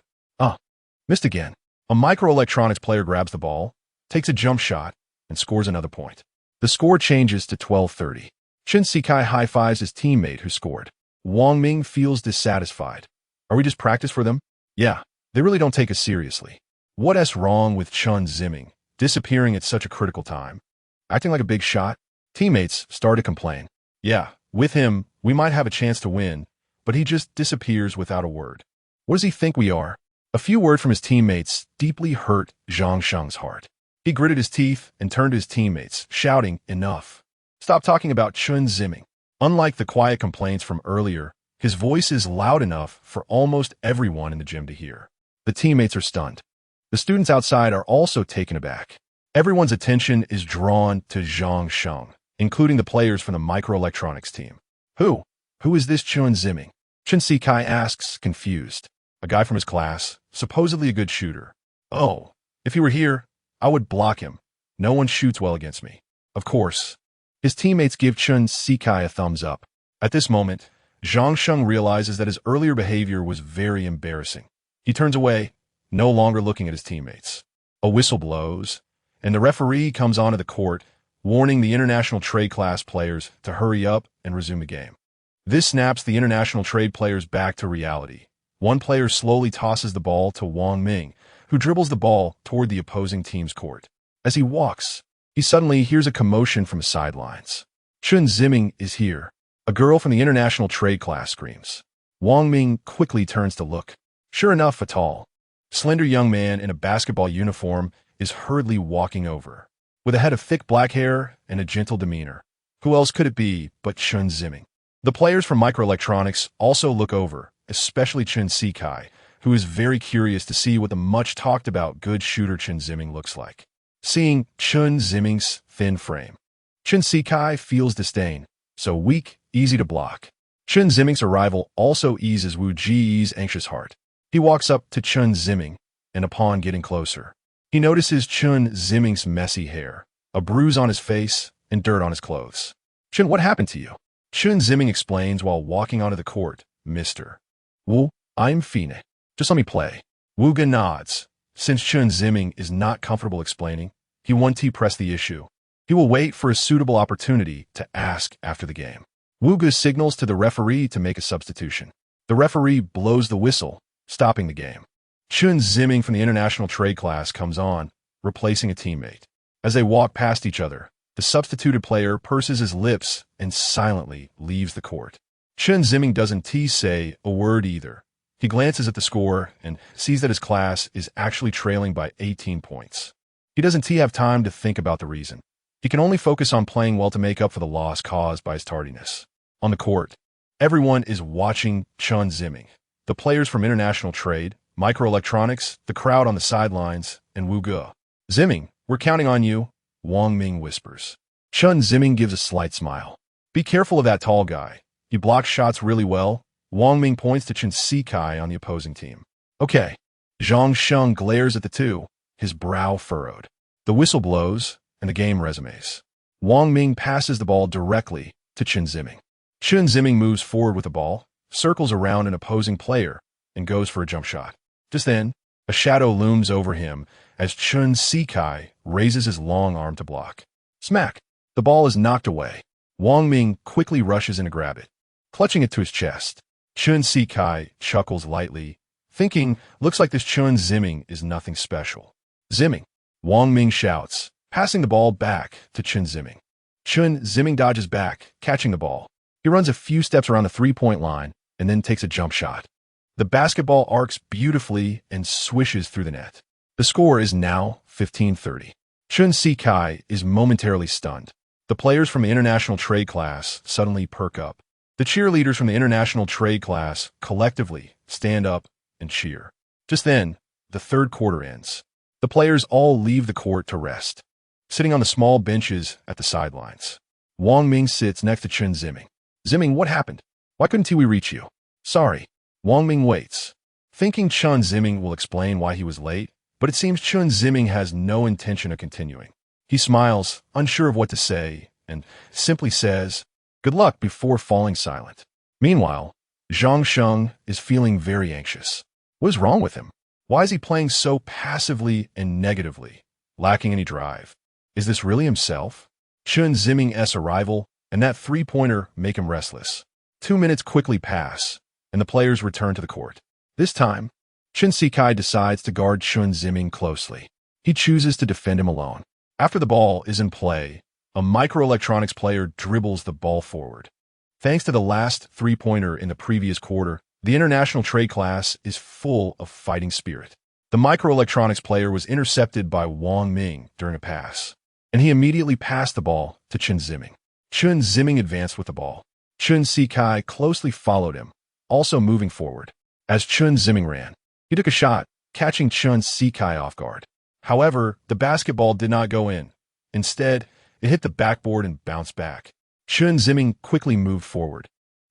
Missed again. A microelectronics player grabs the ball, takes a jump shot, and scores another point. The score changes to 12-30. Chen Ziming high-fives his teammate who scored. Wang Ming feels dissatisfied. Are we just practice for them? Yeah, they really don't take us seriously. What's wrong with Chen Ziming, disappearing at such a critical time? Acting like a big shot? Teammates start to complain. Yeah, with him, we might have a chance to win, but he just disappears without a word. What does he think we are? A few words from his teammates deeply hurt Zhang Sheng's heart. He gritted his teeth and turned to his teammates, shouting, "Enough. Stop talking about Chen Ziming." Unlike the quiet complaints from earlier, his voice is loud enough for almost everyone in the gym to hear. The teammates are stunned. The students outside are also taken aback. Everyone's attention is drawn to Zhang Sheng, including the players from the microelectronics team. Who is this Chen Ziming? Chen Ziming asks, confused. A guy from his class, supposedly a good shooter. Oh, if he were here, I would block him. No one shoots well against me. Of course. His teammates give Chen Ziming a thumbs up. At this moment, Zhang Sheng realizes that his earlier behavior was very embarrassing. He turns away, no longer looking at his teammates. A whistle blows, and the referee comes onto the court, warning the international trade class players to hurry up and resume the game. This snaps the international trade players back to reality. One player slowly tosses the ball to Wang Ming, who dribbles the ball toward the opposing team's court. As he walks, he suddenly hears a commotion from the sidelines. Chen Ziming is here. A girl from the international trade class screams. Wang Ming quickly turns to look. Sure enough, a tall, slender young man in a basketball uniform is hurriedly walking over. With a head of thick black hair and a gentle demeanor. Who else could it be but Chen Ziming? The players from microelectronics also look over, especially Chen Ziming, who is very curious to see what the much-talked-about good shooter Chen Ziming looks like. Seeing Chen Ziming's thin frame, Chen Ziming feels disdain, so weak, easy to block. Chen Ziming's arrival also eases Wu Ji's anxious heart. He walks up to Chen Ziming, and upon getting closer, he notices Chen Ziming's messy hair, a bruise on his face, and dirt on his clothes. Chen, what happened to you? Chen Ziming explains while walking onto the court. Mr. Wu, I'm Fine. Just let me play. Wu nods. Since Chen Ziming is not comfortable explaining, He won't press the issue. He will wait for a suitable opportunity to ask after the game. Wu Ge signals to the referee to make a substitution. The referee blows the whistle, stopping the game. Chen Ziming from the international trade class comes on, replacing a teammate. As they walk past each other, the substituted player purses his lips and silently leaves the court. Chen Ziming doesn't say a word either. He glances at the score and sees that his class is actually trailing by 18 points. He doesn't have time to think about the reason. He can only focus on playing well to make up for the loss caused by his tardiness. On the court, everyone is watching Chen Ziming. The players from international trade, microelectronics, the crowd on the sidelines, and Wu Ge. Ziming, we're counting on you, Wang Ming whispers. Chen Ziming gives a slight smile. Be careful of that tall guy. He blocks shots really well. Wang Ming points to Chen Ziming on the opposing team. Okay. Zhang Sheng glares at the two, his brow furrowed. The whistle blows, and the game resumes. Wang Ming passes the ball directly to Chen Ziming. Chen Ziming moves forward with the ball, circles around an opposing player, and goes for a jump shot. Just then, a shadow looms over him as Chen Ziming raises his long arm to block. Smack! The ball is knocked away. Wang Ming quickly rushes in to grab it, clutching it to his chest. Chen Ziming chuckles lightly, thinking, looks like this Chen Ziming is nothing special. Ziming! Wang Ming shouts, passing the ball back to Chen Ziming. Chen Ziming dodges back, catching the ball. He runs a few steps around the three-point line and then takes a jump shot. The basketball arcs beautifully and swishes through the net. The score is now 15-30. Chen Ziming is momentarily stunned. The players from the international trade class suddenly perk up. The cheerleaders from the international trade class collectively stand up and cheer. Just then, the third quarter ends. The players all leave the court to rest, sitting on the small benches at the sidelines. Wang Ming sits next to Chen Ziming. Ziming, what happened? Why couldn't we reach you? Sorry. Wang Ming waits, thinking Chen Ziming will explain why he was late, but it seems Chen Ziming has no intention of continuing. He smiles, unsure of what to say, and simply says, good luck before falling silent. Meanwhile, Zhang Sheng is feeling very anxious. What is wrong with him? Why is he playing so passively and negatively, lacking any drive? Is this really himself? Chen Ziming's arrival and that three-pointer make him restless. 2 minutes quickly pass, and the players return to the court. This time, Chen Ziming decides to guard Chen Ziming closely. He chooses to defend him alone. After the ball is in play, a microelectronics player dribbles the ball forward. Thanks to the last three-pointer in the previous quarter, the international trade class is full of fighting spirit. The microelectronics player was intercepted by Wang Ming during a pass, and he immediately passed the ball to Chen Ziming. Chen Ziming advanced with the ball. Chen Ziming closely followed him, also moving forward. As Chen Ziming ran, he took a shot, catching Chen Ziming off guard. However, the basketball did not go in. Instead, it hit the backboard and bounced back. Chen Ziming quickly moved forward,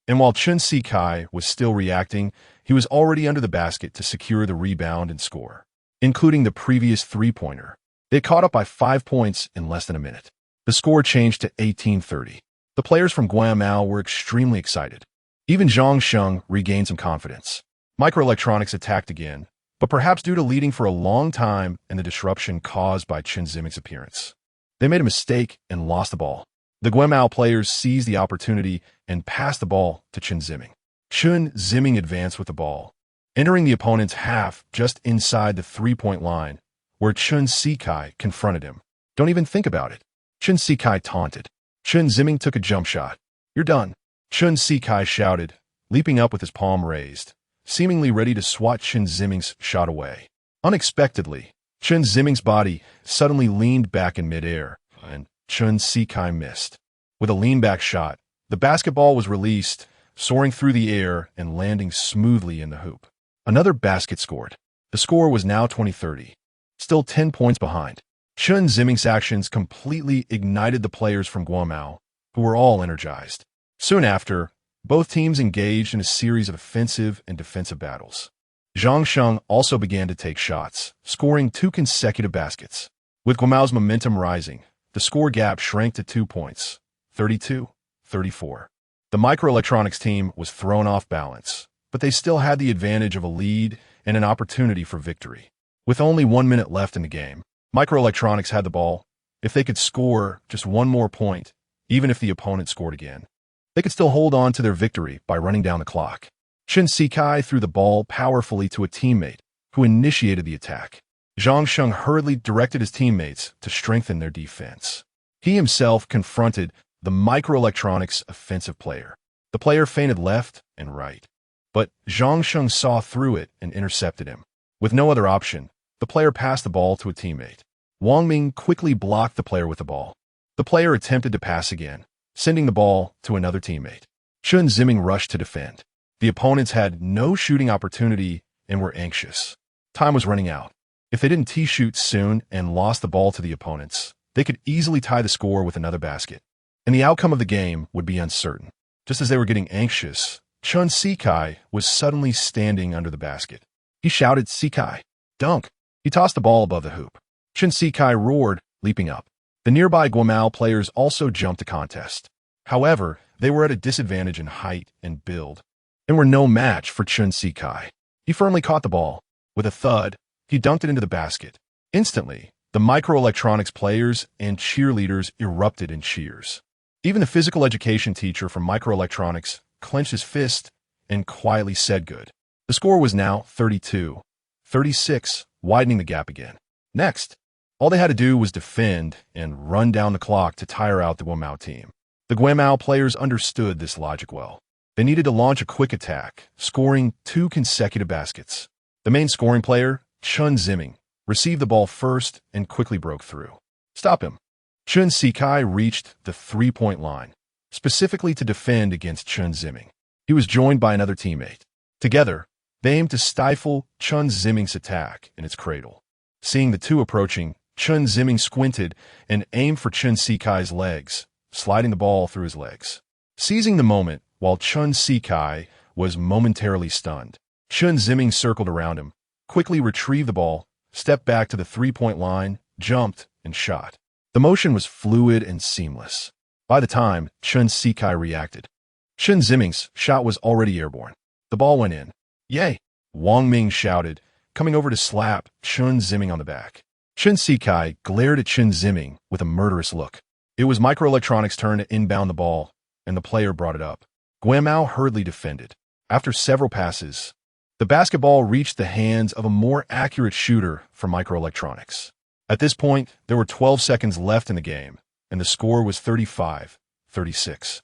and while Chen Ziming was still reacting, he was already under the basket to secure the rebound and score, including the previous three-pointer. They caught up by 5 points in less than a minute. The score changed to 18-30. The players from Guangzhou were extremely excited. Even Zhang Sheng regained some confidence. Microelectronics attacked again, but perhaps due to leading for a long time and the disruption caused by Chen Ziming's appearance, they made a mistake and lost the ball. The Guangzhou players seized the opportunity and passed the ball to Chen Ziming. Chen Ziming advanced with the ball, entering the opponent's half just inside the three-point line, where Chen Ziming confronted him. Don't even think about it. Chen Ziming taunted. Chen Ziming took a jump shot. You're done. Chen Ziming shouted, leaping up with his palm raised, seemingly ready to swat Chen Ziming's shot away. Unexpectedly, Chen Ziming's body suddenly leaned back in midair, and Chen Ziming missed. With a lean-back shot, the basketball was released, soaring through the air and landing smoothly in the hoop. Another basket scored. The score was now 20-30, still 10 points behind. Chen Ziming's actions completely ignited the players from Guangzhou, who were all energized. Soon after, both teams engaged in a series of offensive and defensive battles. Zhang Sheng also began to take shots, scoring 2 consecutive baskets. With Guangzhou's momentum rising, the score gap shrank to 2 points, 32-34. The microelectronics team was thrown off balance, but they still had the advantage of a lead and an opportunity for victory. With only 1 minute left in the game, Microelectronics had the ball. If they could score just one more point, even if the opponent scored again, they could still hold on to their victory by running down the clock. Chen Ziming threw the ball powerfully to a teammate who initiated the attack. Zhang Sheng hurriedly directed his teammates to strengthen their defense. He himself confronted the microelectronics offensive player. The player feinted left and right, but Zhang Sheng saw through it and intercepted him. With no other option, the player passed the ball to a teammate. Wang Ming quickly blocked the player with the ball. The player attempted to pass again, sending the ball to another teammate. Chen Ziming rushed to defend. The opponents had no shooting opportunity and were anxious. Time was running out. If they didn't tee-shoot soon and lost the ball to the opponents, they could easily tie the score with another basket, and the outcome of the game would be uncertain. Just as they were getting anxious, Chen Ziming was suddenly standing under the basket. He shouted, "Ziming, dunk!" He tossed the ball above the hoop. Chen Ziming roared, leaping up. The nearby Guomao players also jumped to contest. However, they were at a disadvantage in height and build, and were no match for Chen Ziming. He firmly caught the ball. With a thud, he dunked it into the basket. Instantly, the microelectronics players and cheerleaders erupted in cheers. Even the physical education teacher from microelectronics clenched his fist and quietly said good. The score was now 32-36, widening the gap again. Next, all they had to do was defend and run down the clock to tire out the Guomao team. The Guomao players understood this logic well. They needed to launch a quick attack, scoring 2 consecutive baskets. The main scoring player, Chen Ziming, received the ball first and quickly broke through. Stop him. Chen Ziming reached the three-point line, specifically to defend against Chen Ziming. He was joined by another teammate. Together, they aimed to stifle Chen Ziming's attack in its cradle. Seeing the two approaching, Chen Ziming squinted and aimed for Chen Ziming's legs, sliding the ball through his legs. Seizing the moment while Chen Ziming was momentarily stunned, Chen Ziming circled around him, quickly retrieved the ball, stepped back to the three-point line, jumped, and shot. The motion was fluid and seamless. By the time Chen Ziming reacted, Chen Ziming's shot was already airborne. The ball went in. "Yay!" Wang Ming shouted, coming over to slap Chen Ziming on the back. Chen Ziming glared at Chen Ziming with a murderous look. It was microelectronics' turn to inbound the ball, and the player brought it up. Guomao hurriedly defended. After several passes, the basketball reached the hands of a more accurate shooter from microelectronics. At this point, there were 12 seconds left in the game, and the score was 35-36.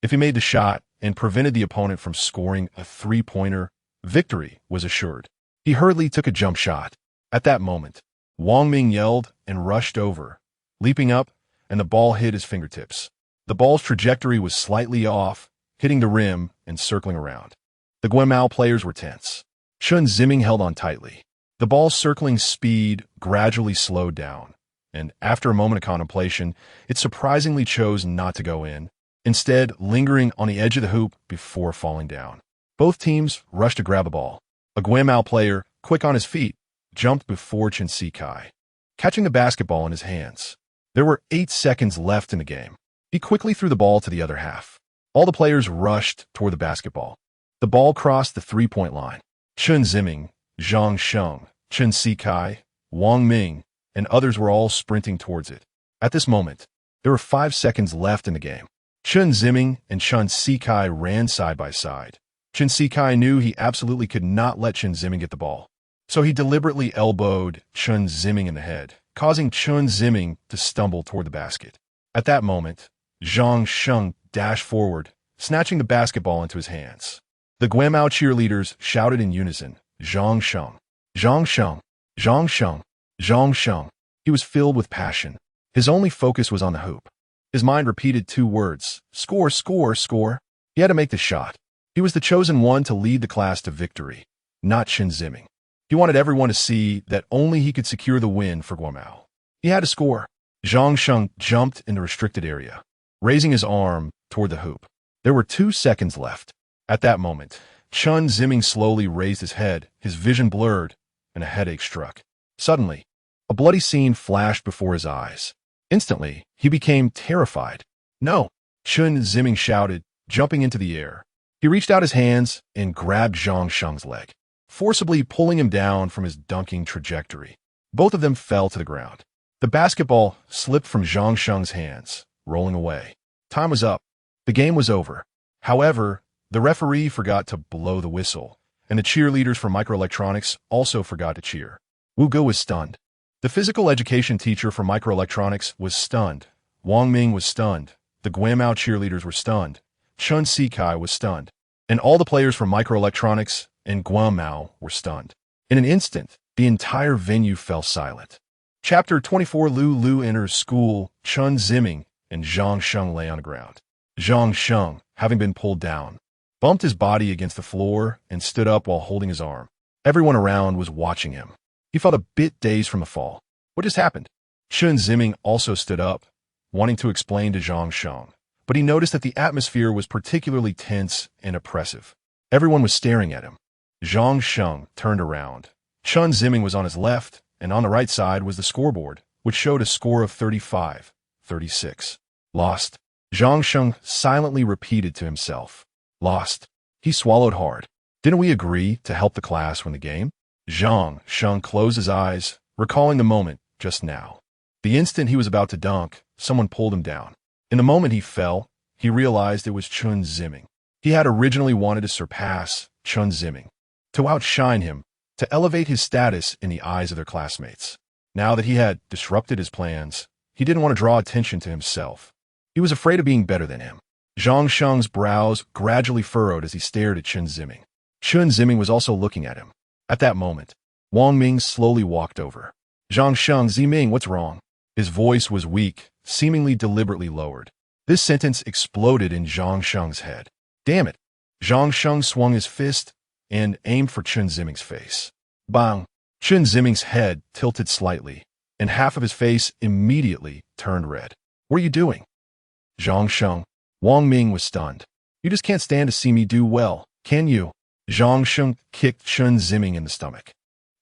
If he made the shot and prevented the opponent from scoring a three-pointer, victory was assured. He hurriedly took a jump shot. At that moment, Wang Ming yelled and rushed over, leaping up, and the ball hit his fingertips. The ball's trajectory was slightly off, hitting the rim and circling around. The Guomao players were tense. Chen Ziming held on tightly. The ball's circling speed gradually slowed down, and after a moment of contemplation, it surprisingly chose not to go in, instead lingering on the edge of the hoop before falling down. Both teams rushed to grab the ball. A Guomao player, quick on his feet, jumped before Chen Ziming, catching the basketball in his hands. There were 8 seconds left in the game. He quickly threw the ball to the other half. All the players rushed toward the basketball. The ball crossed the three-point line. Chen Ziming, Zhang Sheng, Chen Ziming, Wang Ming, and others were all sprinting towards it. At this moment, there were 5 seconds left in the game. Chen Ziming and Chen Ziming ran side by side. Chen Ziming knew he absolutely could not let Chen Ziming get the ball, so he deliberately elbowed Chen Ziming in the head, causing Chen Ziming to stumble toward the basket. At that moment, Zhang Sheng dashed forward, snatching the basketball into his hands. The Guomao cheerleaders shouted in unison, "Zhang Sheng! Zhang Sheng! Zhang Sheng! Zhang Sheng!" He was filled with passion. His only focus was on the hoop. His mind repeated 2 words, "Score, score, score." He had to make the shot. He was the chosen one to lead the class to victory, not Chen Ziming. He wanted everyone to see that only he could secure the win for Guomao. He had to score. Zhang Sheng jumped in the restricted area, raising his arm toward the hoop. There were 2 seconds left. At that moment, Chen Ziming slowly raised his head, his vision blurred, and a headache struck. Suddenly, a bloody scene flashed before his eyes. Instantly, he became terrified. "No!" Chen Ziming shouted, jumping into the air. He reached out his hands and grabbed Zhang Sheng's leg, forcibly pulling him down from his dunking trajectory. Both of them fell to the ground. The basketball slipped from Zhang Sheng's hands, rolling away. Time was up. The game was over. However, the referee forgot to blow the whistle, and the cheerleaders from microelectronics also forgot to cheer. Wu Ge was stunned. The physical education teacher for microelectronics was stunned. Wang Ming was stunned. The Guamao cheerleaders were stunned. Chen Ziming was stunned. And all the players from microelectronics and Guamao were stunned. In an instant, the entire venue fell silent. Chapter 24. Lu enters school. Chen Ziming and Zhang Sheng lay on the ground. Zhang Sheng, having been pulled down, bumped his body against the floor and stood up while holding his arm. Everyone around was watching him. He felt a bit dazed from the fall. What just happened? Chen Ziming also stood up, wanting to explain to Zhang Sheng, but he noticed that the atmosphere was particularly tense and oppressive. Everyone was staring at him. Zhang Sheng turned around. Chen Ziming was on his left, and on the right side was the scoreboard, which showed a score of 35-36. Lost. Zhang Sheng silently repeated to himself. Lost. He swallowed hard. Didn't we agree to help the class win the game? Zhang Sheng closed his eyes, recalling the moment just now. The instant he was about to dunk, someone pulled him down. In the moment he fell, he realized it was Chen Ziming. He had originally wanted to surpass Chen Ziming, to outshine him, to elevate his status in the eyes of their classmates. Now that he had disrupted his plans, he didn't want to draw attention to himself. He was afraid of being better than him. Zhang Sheng's brows gradually furrowed as he stared at Chen Ziming. Chen Ziming was also looking at him. At that moment, Wang Ming slowly walked over. Zhang Sheng, Ziming, what's wrong? His voice was weak, seemingly deliberately lowered. This sentence exploded in Zhang Sheng's head. Damn it! Zhang Sheng swung his fist and aimed for Chen Ziming's face. Bang! Chen Ziming's head tilted slightly, and half of his face immediately turned red. What are you doing? Zhang Sheng. Wang Ming was stunned. You just can't stand to see me do well, can you? Zhang Sheng kicked Chen Ziming in the stomach,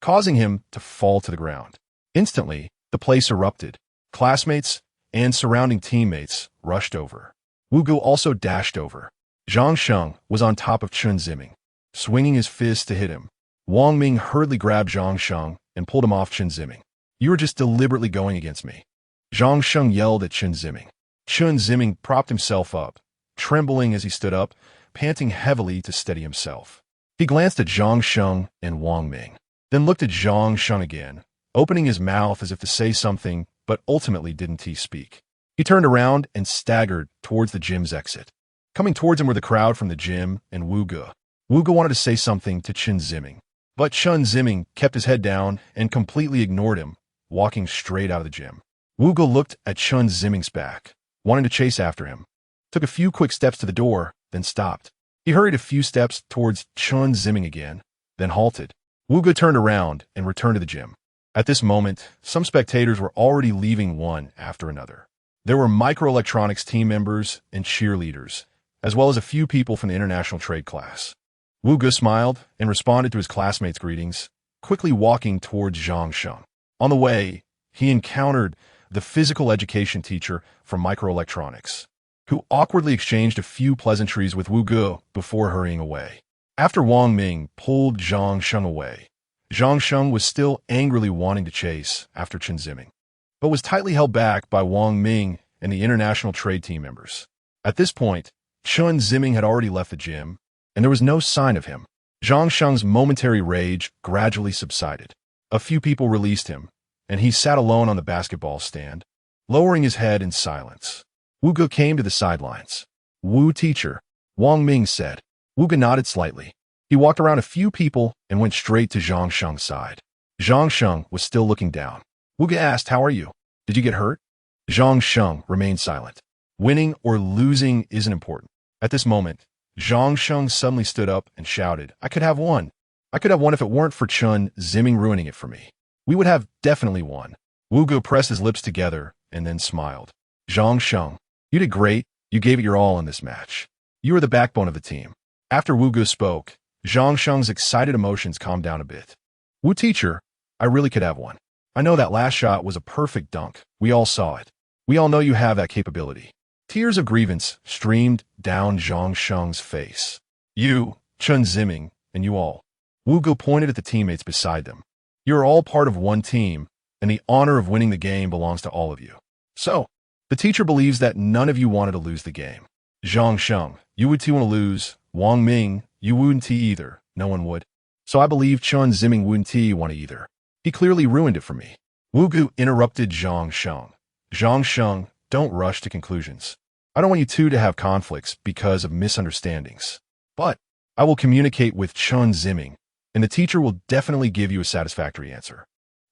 causing him to fall to the ground. Instantly, the place erupted. Classmates and surrounding teammates rushed over. Wu Ge also dashed over. Zhang Sheng was on top of Chen Ziming, swinging his fist to hit him. Wang Ming hurriedly grabbed Zhang Sheng and pulled him off Chen Ziming. You were just deliberately going against me. Zhang Sheng yelled at Chen Ziming. Chen Ziming propped himself up, trembling as he stood up, panting heavily to steady himself. He glanced at Zhang Sheng and Wang Ming, then looked at Zhang Sheng again, opening his mouth as if to say something, but ultimately didn't speak. He turned around and staggered towards the gym's exit. Coming towards him were the crowd from the gym and Wu Ge. Wu Ge wanted to say something to Chen Ziming, but Chen Ziming kept his head down and completely ignored him, walking straight out of the gym. Wu Ge looked at Chen Ziming's back, wanting to chase after him. Took a few quick steps to the door, then stopped. He hurried a few steps towards Chen Ziming again, then halted. Wu Ge turned around and returned to the gym. At this moment, some spectators were already leaving one after another. There were microelectronics team members and cheerleaders, as well as a few people from the international trade class. Wu Ge smiled and responded to his classmates' greetings, quickly walking towards Zhang Sheng. On the way, he encountered the physical education teacher from microelectronics, who awkwardly exchanged a few pleasantries with Wu Ge before hurrying away. After Wang Ming pulled Zhang Sheng away, Zhang Sheng was still angrily wanting to chase after Chen Ziming, but was tightly held back by Wang Ming and the international trade team members. At this point, Chen Ziming had already left the gym, and there was no sign of him. Zhang Sheng's momentary rage gradually subsided. A few people released him, and he sat alone on the basketball stand, lowering his head in silence. Wu Ge came to the sidelines. Wu teacher, Wang Ming said. Wu Ge nodded slightly. He walked around a few people and went straight to Zhang Sheng's side. Zhang Sheng was still looking down. Wu Ge asked, how are you? Did you get hurt? Zhang Sheng remained silent. Winning or losing isn't important. At this moment, Zhang Sheng suddenly stood up and shouted, I could have won. I could have won if it weren't for Chen Ziming ruining it for me. We would have definitely won. Wu Ge pressed his lips together and then smiled. Zhang Sheng, you did great. You gave it your all in this match. You were the backbone of the team. After Wu Ge spoke, Zhang Sheng's excited emotions calmed down a bit. Wu teacher, I really could have won. I know that last shot was a perfect dunk. We all saw it. We all know you have that capability. Tears of grievance streamed down Zhang Sheng's face. You, Chen Ziming, and you all. Wu Ge pointed at the teammates beside them. You're all part of one team, and the honor of winning the game belongs to all of you. So, the teacher believes that none of you wanted to lose the game. Zhang Sheng, you would want to lose. Wang Ming, you wouldn't either. No one would. So I believe Chen Ziming wouldn't want to either. He clearly ruined it for me. Wu Gu interrupted Zhang Sheng. Zhang Sheng, don't rush to conclusions. I don't want you two to have conflicts because of misunderstandings. But I will communicate with Chen Ziming, and the teacher will definitely give you a satisfactory answer.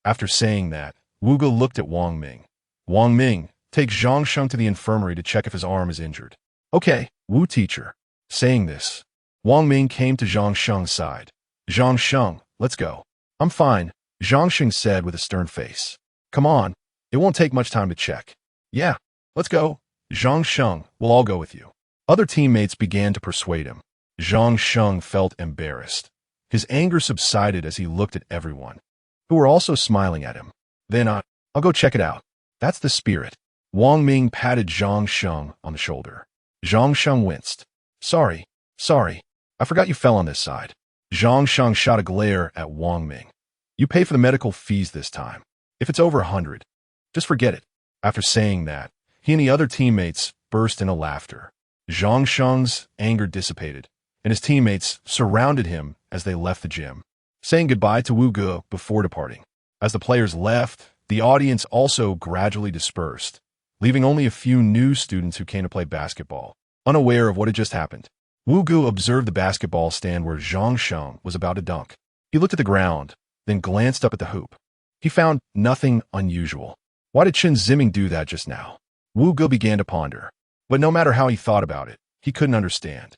After saying that, Wu Gu looked at Wang Ming. Wang Ming, take Zhang Sheng to the infirmary to check if his arm is injured. Okay, Wu teacher. Saying this, Wang Ming came to Zhang Sheng's side. Zhang Sheng, let's go. I'm fine, Zhang Sheng said with a stern face. Come on, it won't take much time to check. Yeah, let's go. Zhang Sheng, we'll all go with you. Other teammates began to persuade him. Zhang Sheng felt embarrassed. His anger subsided as he looked at everyone, who were also smiling at him. Then I'll go check it out. That's the spirit. Wang Ming patted Zhang Sheng on the shoulder. Zhang Sheng winced. Sorry, I forgot you fell on this side. Zhang Sheng shot a glare at Wang Ming. You pay for the medical fees this time. If it's over 100, just forget it. After saying that, he and the other teammates burst into laughter. Zhang Sheng's anger dissipated, and his teammates surrounded him as they left the gym, saying goodbye to Wu Gu before departing. As the players left, the audience also gradually dispersed, leaving only a few new students who came to play basketball, unaware of what had just happened. Wu Gu observed the basketball stand where Zhang Sheng was about to dunk. He looked at the ground, then glanced up at the hoop. He found nothing unusual. Why did Chen Ziming do that just now? Wu Gu began to ponder, but no matter how he thought about it, he couldn't understand.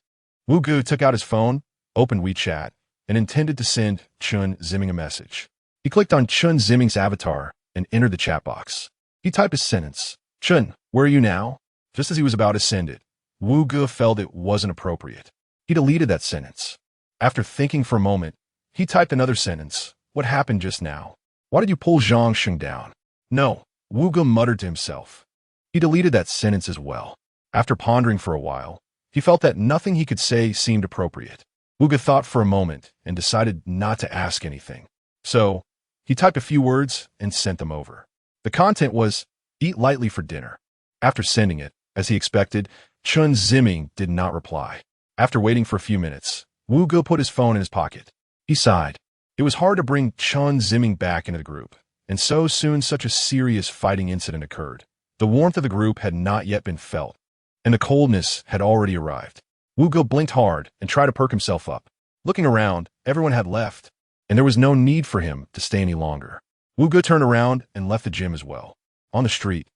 Wu Gu took out his phone, opened WeChat, and intended to send Chen Ziming a message. He clicked on Chen Ziming's avatar and entered the chat box. He typed a sentence. Chen, where are you now? Just as he was about to send it, Wu Gu felt it wasn't appropriate. He deleted that sentence. After thinking for a moment, he typed another sentence. What happened just now? Why did you pull Zhang Sheng down? No, Wu Gu muttered to himself. He deleted that sentence as well. After pondering for a while, he felt that nothing he could say seemed appropriate. Wu Gu thought for a moment and decided not to ask anything. So, he typed a few words and sent them over. The content was, eat lightly for dinner. After sending it, as he expected, Chen Ziming did not reply. After waiting for a few minutes, Wu Gu put his phone in his pocket. He sighed. It was hard to bring Chen Ziming back into the group, and so soon such a serious fighting incident occurred. The warmth of the group had not yet been felt, and the coldness had already arrived. Wu Gu blinked hard and tried to perk himself up. Looking around, everyone had left, and there was no need for him to stay any longer. Wu Gu turned around and left the gym as well. On the street,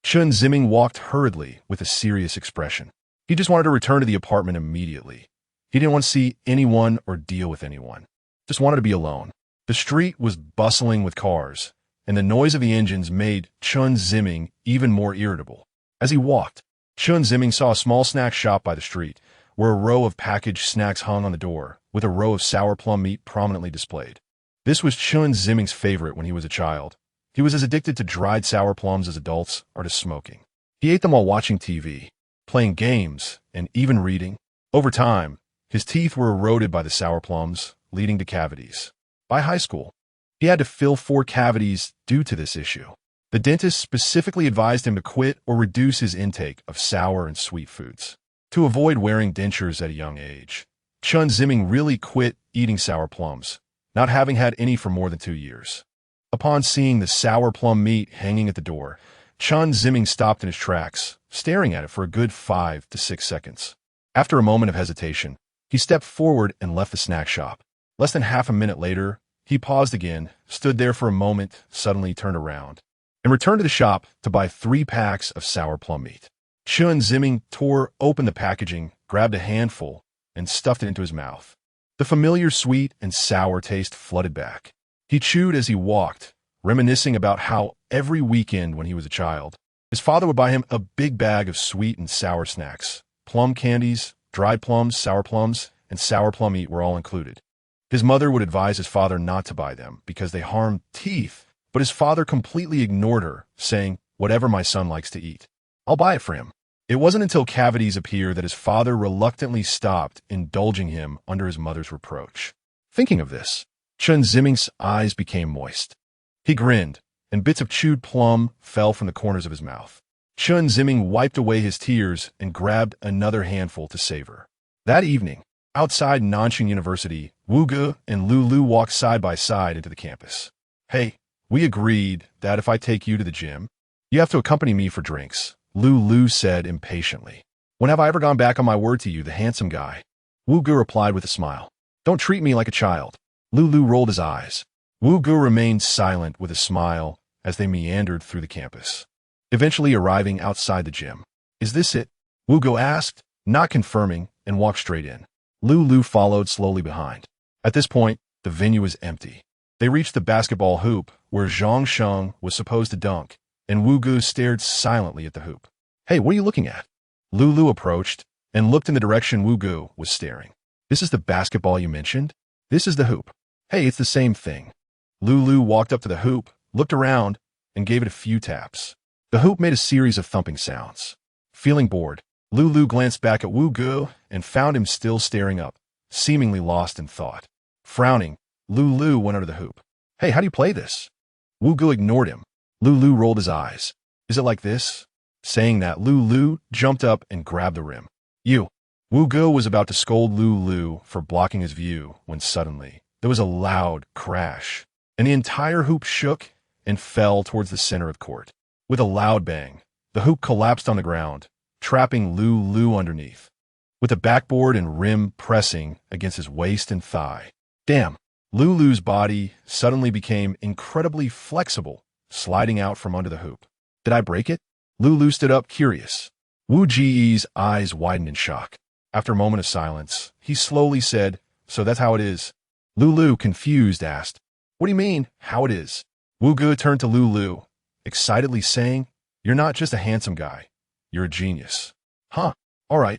Chen Ziming walked hurriedly with a serious expression. He just wanted to return to the apartment immediately. He didn't want to see anyone or deal with anyone. Just wanted to be alone. The street was bustling with cars, and the noise of the engines made Chen Ziming even more irritable. As he walked, Chen Ziming saw a small snack shop by the street, where a row of packaged snacks hung on the door, with a row of sour plum meat prominently displayed. This was Chen Ziming's favorite when he was a child. He was as addicted to dried sour plums as adults are to smoking. He ate them while watching TV, playing games, and even reading. Over time, his teeth were eroded by the sour plums, leading to cavities. By high school, he had to fill 4 cavities due to this issue. The dentist specifically advised him to quit or reduce his intake of sour and sweet foods to avoid wearing dentures at a young age. Chen Ziming really quit eating sour plums, not having had any for more than 2 years. Upon seeing the sour plum meat hanging at the door, Chen Ziming stopped in his tracks, staring at it for a good 5 to 6 seconds. After a moment of hesitation, he stepped forward and left the snack shop. Less than half a minute later, he paused again, stood there for a moment, suddenly turned around, and returned to the shop to buy 3 packs of sour plum meat. Chen Ziming tore open the packaging, grabbed a handful, and stuffed it into his mouth. The familiar sweet and sour taste flooded back. He chewed as he walked, reminiscing about how every weekend when he was a child, his father would buy him a big bag of sweet and sour snacks. Plum candies, dried plums, sour plums, and sour plum meat were all included. His mother would advise his father not to buy them because they harmed teeth, but his father completely ignored her, saying, "Whatever my son likes to eat, I'll buy it for him." It wasn't until cavities appeared that his father reluctantly stopped indulging him under his mother's reproach. Thinking of this, Chen Ziming's eyes became moist. He grinned, and bits of chewed plum fell from the corners of his mouth. Chen Ziming wiped away his tears and grabbed another handful to savor. That evening, outside Nanjing University, Wu Ge and Lu Lu walked side by side into the campus. "Hey, we agreed that if I take you to the gym, you have to accompany me for drinks," Lu Lu said impatiently. "When have I ever gone back on my word to you, the handsome guy?" Wu Ge replied with a smile. "Don't treat me like a child." Lu Lu rolled his eyes. Wu Ge remained silent with a smile as they meandered through the campus, eventually arriving outside the gym. "Is this it?" Wu Ge asked, not confirming, and walked straight in. Lu Lu followed slowly behind. At this point, the venue was empty. They reached the basketball hoop where Zhang Sheng was supposed to dunk, and Wu Ge stared silently at the hoop. "Hey, what are you looking at?" Lu Lu approached and looked in the direction Wu Ge was staring. "This is the basketball you mentioned? This is the hoop." "Hey, it's the same thing." Lu Lu walked up to the hoop, looked around, and gave it a few taps. The hoop made a series of thumping sounds. Feeling bored, Lu Lu glanced back at Wu Ge and found him still staring up, seemingly lost in thought. Frowning, Lu Lu went under the hoop. "Hey, how do you play this?" Wu Ge ignored him. Lu Lu rolled his eyes. "Is it like this?" Saying that, Lu Lu jumped up and grabbed the rim. "You!" Wu Ge was about to scold Lu Lu for blocking his view when suddenly there was a loud crash, and the entire hoop shook and fell towards the center of the court. With a loud bang, the hoop collapsed on the ground, trapping Lu Lu underneath, with the backboard and rim pressing against his waist and thigh. Damn! Lu Lu's body suddenly became incredibly flexible, sliding out from under the hoop. "Did I break it?" Lu Lu stood up, curious. Wu Ji's eyes widened in shock. After a moment of silence, he slowly said, "So that's how it is." Lu Lu, confused, asked, "What do you mean, how it is?" Wu Ge turned to Lu Lu, excitedly saying, "You're not just a handsome guy. You're a genius." "Huh, all right.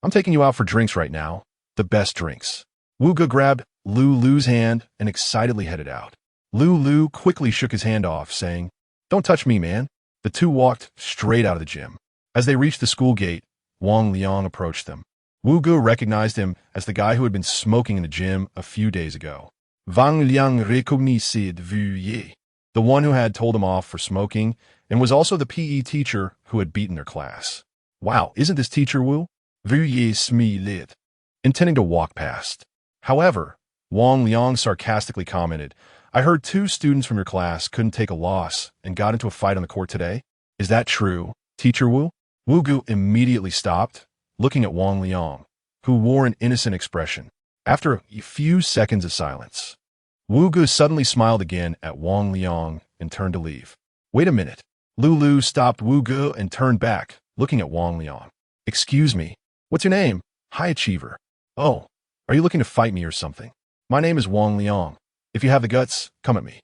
I'm taking you out for drinks right now. The best drinks." Wu Ge grabbed Lu Lu's hand and excitedly headed out. Lu Lu quickly shook his hand off, saying, "Don't touch me, man." The two walked straight out of the gym. As they reached the school gate, Wang Liang approached them. Wu Ge recognized him as the guy who had been smoking in the gym a few days ago. Wang Liang recognized Wu Ye, the one who had told him off for smoking, and was also the PE teacher who had beaten their class. "Wow, isn't this teacher Wu?" Wu Ye smiled, intending to walk past. However, Wang Liang sarcastically commented, "I heard 2 students from your class couldn't take a loss and got into a fight on the court today. Is that true, Teacher Wu?" Wu Ge immediately stopped, looking at Wang Liang, who wore an innocent expression. After a few seconds of silence, Wu Ge suddenly smiled again at Wang Liang and turned to leave. "Wait a minute." Lu Lu stopped Wu Ge and turned back, looking at Wang Liang. "Excuse me, what's your name?" "High Achiever." "Oh, are you looking to fight me or something?" "My name is Wang Liang. If you have the guts, come at me."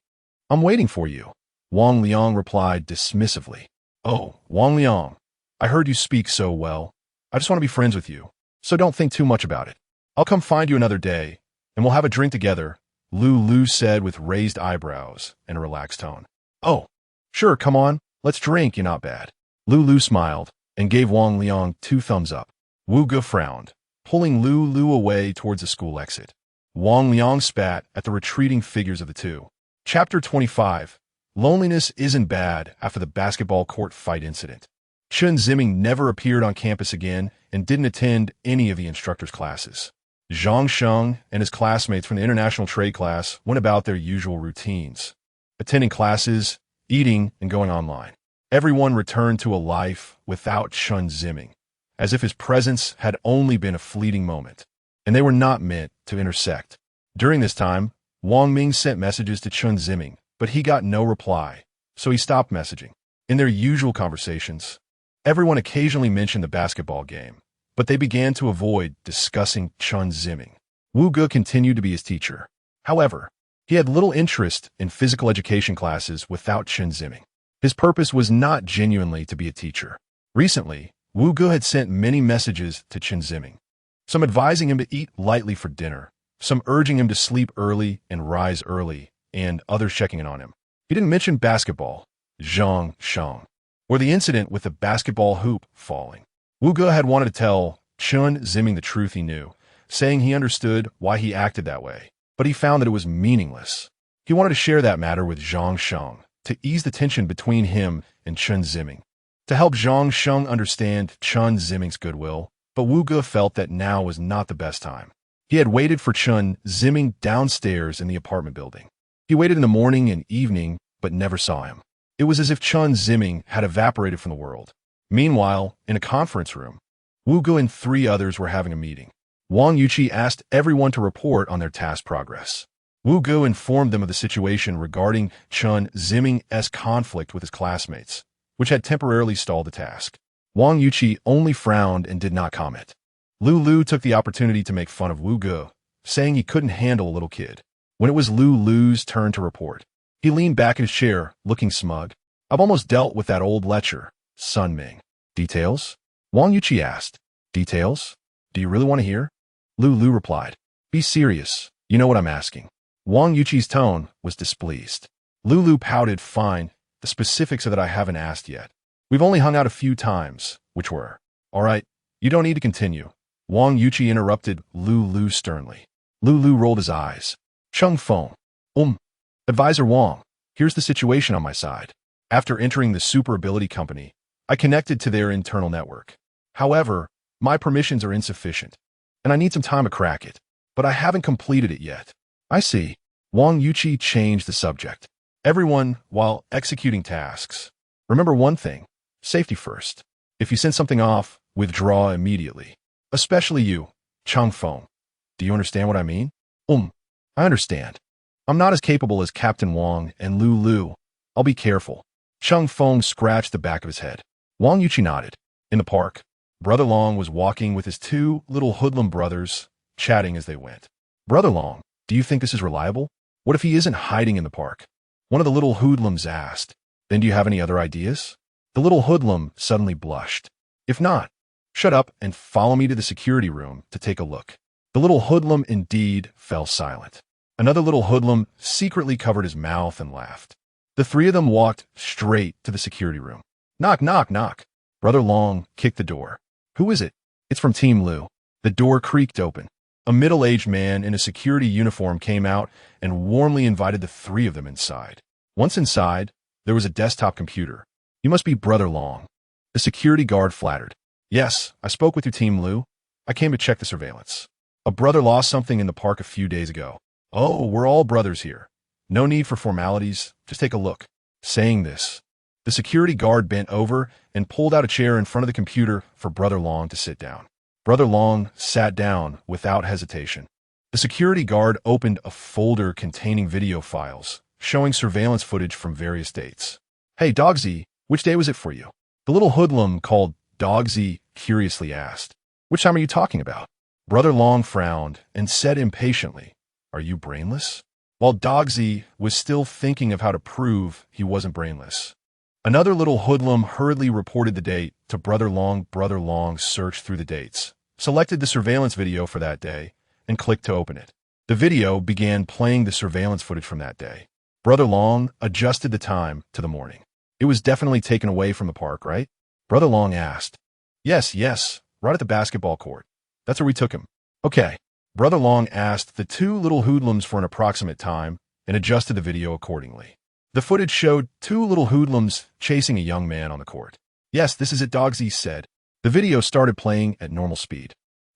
"I'm waiting for you," Wang Liang replied dismissively. "Oh, Wang Liang, I heard you speak so well. I just want to be friends with you, so don't think too much about it. I'll come find you another day, and we'll have a drink together," Lu Lu said with raised eyebrows and a relaxed tone. "Oh, sure, come on, let's drink, you're not bad." Lu Lu smiled and gave Wang Liang 2 thumbs up. Wu Ge frowned, pulling Lu Lu away towards the school exit. Wang Liang spat at the retreating figures of the two. Chapter 25. Loneliness isn't bad after the basketball court fight incident. Chen Ziming never appeared on campus again and didn't attend any of the instructor's classes. Zhang Sheng and his classmates from the international trade class went about their usual routines, attending classes, eating, and going online. Everyone returned to a life without Chen Ziming, as if his presence had only been a fleeting moment, and they were not meant to intersect. During this time, Wang Ming sent messages to Chen Ziming, but he got no reply, so he stopped messaging. In their usual conversations, everyone occasionally mentioned the basketball game, but they began to avoid discussing Chen Ziming. Wu Ge continued to be his teacher. However, he had little interest in physical education classes without Chen Ziming. His purpose was not genuinely to be a teacher. Recently, Wu Ge had sent many messages to Chen Ziming, some advising him to eat lightly for dinner, some urging him to sleep early and rise early, and others checking in on him. He didn't mention basketball, Zhang Sheng, or the incident with the basketball hoop falling. Wu Ge had wanted to tell Chen Ziming the truth he knew, saying he understood why he acted that way, but he found that it was meaningless. He wanted to share that matter with Zhang Sheng to ease the tension between him and Chen Ziming, to help Zhang Sheng understand Chen Ziming's goodwill, but Wu Ge felt that now was not the best time. He had waited for Chen Ziming downstairs in the apartment building. He waited in the morning and evening, but never saw him. It was as if Chen Ziming had evaporated from the world. Meanwhile, in a conference room, Wu Ge and 3 others were having a meeting. Wang Yuqi asked everyone to report on their task progress. Wu Ge informed them of the situation regarding Chen Ziming's conflict with his classmates, which had temporarily stalled the task. Wang Yuqi only frowned and did not comment. Lu took the opportunity to make fun of Wu Ge, saying he couldn't handle a little kid. When it was Lu's turn to report, he leaned back in his chair, looking smug. I've almost dealt with that old lecher, Sun Ming. Details? Wang Yuqi asked. Details? Do you really want to hear? Lu replied. Be serious. You know what I'm asking. Wang Yuqi's tone was displeased. Lu pouted. Fine. The specifics are that I haven't asked yet. We've only hung out a few times, which were. All right, you don't need to continue. Wang Yuqi interrupted Lu sternly. Lu rolled his eyes. Cheng Feng. Advisor Wang, here's the situation on my side. After entering the Super Ability Company, I connected to their internal network. However, my permissions are insufficient, and I need some time to crack it, but I haven't completed it yet. I see. Wang Yuqi changed the subject. Everyone, while executing tasks, remember one thing, safety first. If you send something off, withdraw immediately. Especially you, Cheng Feng. Do you understand what I mean? I understand. I'm not as capable as Captain Wang and Lu. I'll be careful. Cheng Feng scratched the back of his head. Wang Yuqi nodded. In the park, Brother Long was walking with his 2 little hoodlum brothers, chatting as they went. Brother Long, do you think this is reliable? What if he isn't hiding in the park? One of the little hoodlums asked. Then do you have any other ideas? The little hoodlum suddenly blushed. If not, shut up and follow me to the security room to take a look. The little hoodlum indeed fell silent. Another little hoodlum secretly covered his mouth and laughed. The 3 of them walked straight to the security room. Knock, knock, knock. Brother Long kicked the door. Who is it? It's from Team Lu. The door creaked open. A middle-aged man in a security uniform came out and warmly invited the 3 of them inside. Once inside, there was a desktop computer. You must be Brother Long. The security guard flattered. Yes, I spoke with your Team Lu. I came to check the surveillance. A brother lost something in the park a few days ago. Oh, we're all brothers here. No need for formalities. Just take a look. Saying this, the security guard bent over and pulled out a chair in front of the computer for Brother Long to sit down. Brother Long sat down without hesitation. The security guard opened a folder containing video files, showing surveillance footage from various dates. Hey, Dogsy, which day was it for you? The little hoodlum called Dogsy curiously asked. Which time are you talking about? Brother Long frowned and said impatiently, Are you brainless? While Dogsy was still thinking of how to prove he wasn't brainless. Another little hoodlum hurriedly reported the date to Brother Long. Brother Long searched through the dates, selected the surveillance video for that day, and clicked to open it. The video began playing the surveillance footage from that day. Brother Long adjusted the time to the morning. It was definitely taken away from the park, right? Brother Long asked. Yes, right at the basketball court. That's where we took him. Okay. Brother Long asked the 2 little hoodlums for an approximate time and adjusted the video accordingly. The footage showed 2 little hoodlums chasing a young man on the court. Yes, this is it, Dogsy said. The video started playing at normal speed.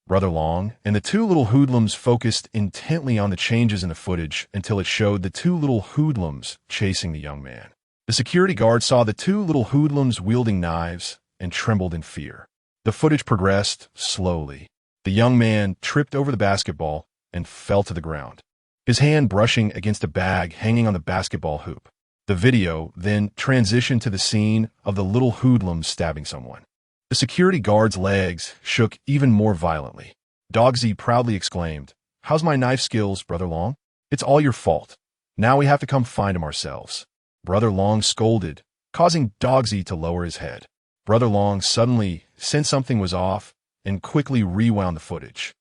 Brother Long and the 2 little hoodlums focused intently on the changes in the footage until it showed the 2 little hoodlums chasing the young man. The security guard saw the 2 little hoodlums wielding knives and trembled in fear. The footage progressed slowly. The young man tripped over the basketball and fell to the ground, his hand brushing against a bag hanging on the basketball hoop. The video then transitioned to the scene of the little hoodlums stabbing someone. The security guard's legs shook even more violently. Dogsy proudly exclaimed, How's my knife skills, Brother Long? It's all your fault. Now we have to come find him ourselves. Brother Long scolded, causing Dogsy to lower his head. Brother Long suddenly sensed something was off and quickly rewound the footage.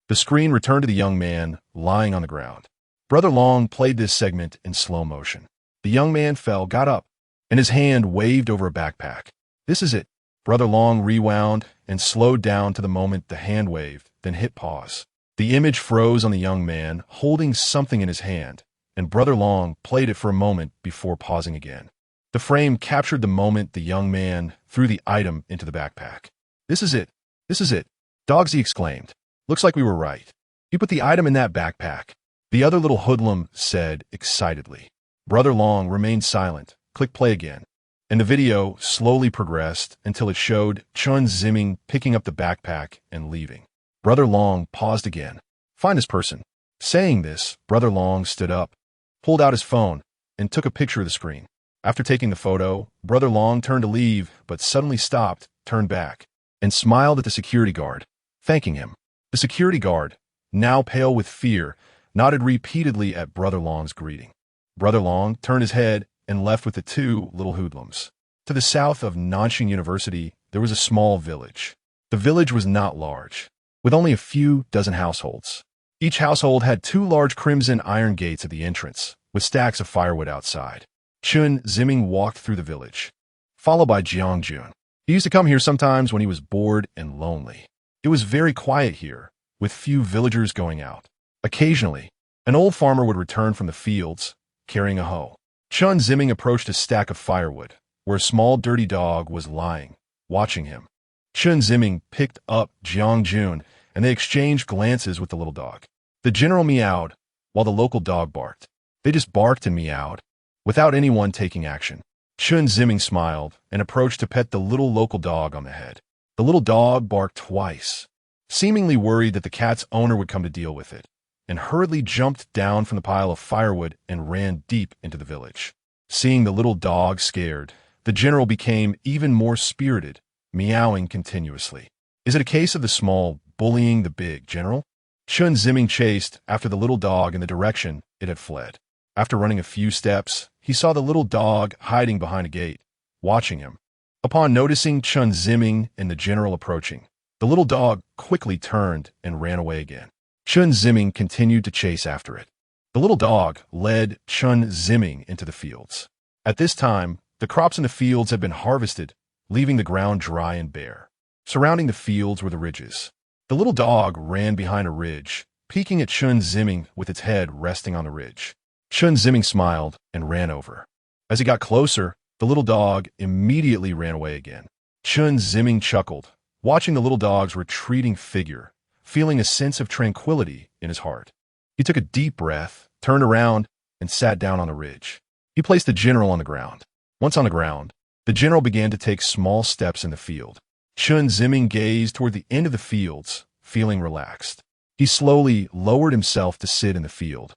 The screen returned to the young man lying on the ground. Brother Long played this segment in slow motion. The young man fell, got up, and his hand waved over a backpack. This is it. Brother Long rewound and slowed down to the moment the hand waved, then hit pause. The image froze on the young man holding something in his hand, and Brother Long played it for a moment before pausing again. The frame captured the moment the young man threw the item into the backpack. "This is it. This is it," Dogsy exclaimed. "Looks like we were right. You put the item in that backpack," the other little hoodlum said excitedly. Brother Long remained silent. Click play again. And the video slowly progressed until it showed Chen Ziming picking up the backpack and leaving. Brother Long paused again. "Find this person." Saying this, Brother Long stood up, pulled out his phone, and took a picture of the screen. After taking the photo, Brother Long turned to leave, but suddenly stopped, turned back, and smiled at the security guard, thanking him. The security guard, now pale with fear, nodded repeatedly at Brother Long's greeting. Brother Long turned his head and left with the two little hoodlums. To the south of Nanxing University, there was a small village. The village was not large, with only a few dozen households. Each household had two large crimson iron gates at the entrance, with stacks of firewood outside. Chen Ziming walked through the village, followed by Jiang Jun. He used to come here sometimes when he was bored and lonely. It was very quiet here, with few villagers going out. Occasionally, an old farmer would return from the fields, carrying a hoe. Chen Ziming approached a stack of firewood, where a small dirty dog was lying, watching him. Chen Ziming picked up Jiang Jun, and they exchanged glances with the little dog. The general meowed, while the local dog barked. They just barked and meowed, without anyone taking action. Chen Ziming smiled and approached to pet the little local dog on the head. The little dog barked twice, seemingly worried that the cat's owner would come to deal with it, and hurriedly jumped down from the pile of firewood and ran deep into the village. Seeing the little dog scared, the general became even more spirited, meowing continuously. "Is it a case of the small bullying the big, General?" Chen Ziming chased after the little dog in the direction it had fled. After running a few steps, he saw the little dog hiding behind a gate, watching him. Upon noticing Chen Ziming and the general approaching, the little dog quickly turned and ran away again. Chen Ziming continued to chase after it. The little dog led Chen Ziming into the fields. At this time, the crops in the fields had been harvested, leaving the ground dry and bare. Surrounding the fields were the ridges. The little dog ran behind a ridge, peeking at Chen Ziming with its head resting on the ridge. Chen Ziming smiled and ran over. As he got closer, the little dog immediately ran away again. Chen Ziming chuckled, watching the little dog's retreating figure, feeling a sense of tranquility in his heart. He took a deep breath, turned around, and sat down on the ridge. He placed the general on the ground. Once on the ground, the general began to take small steps in the field. Chen Ziming gazed toward the end of the fields, feeling relaxed. He slowly lowered himself to sit in the field,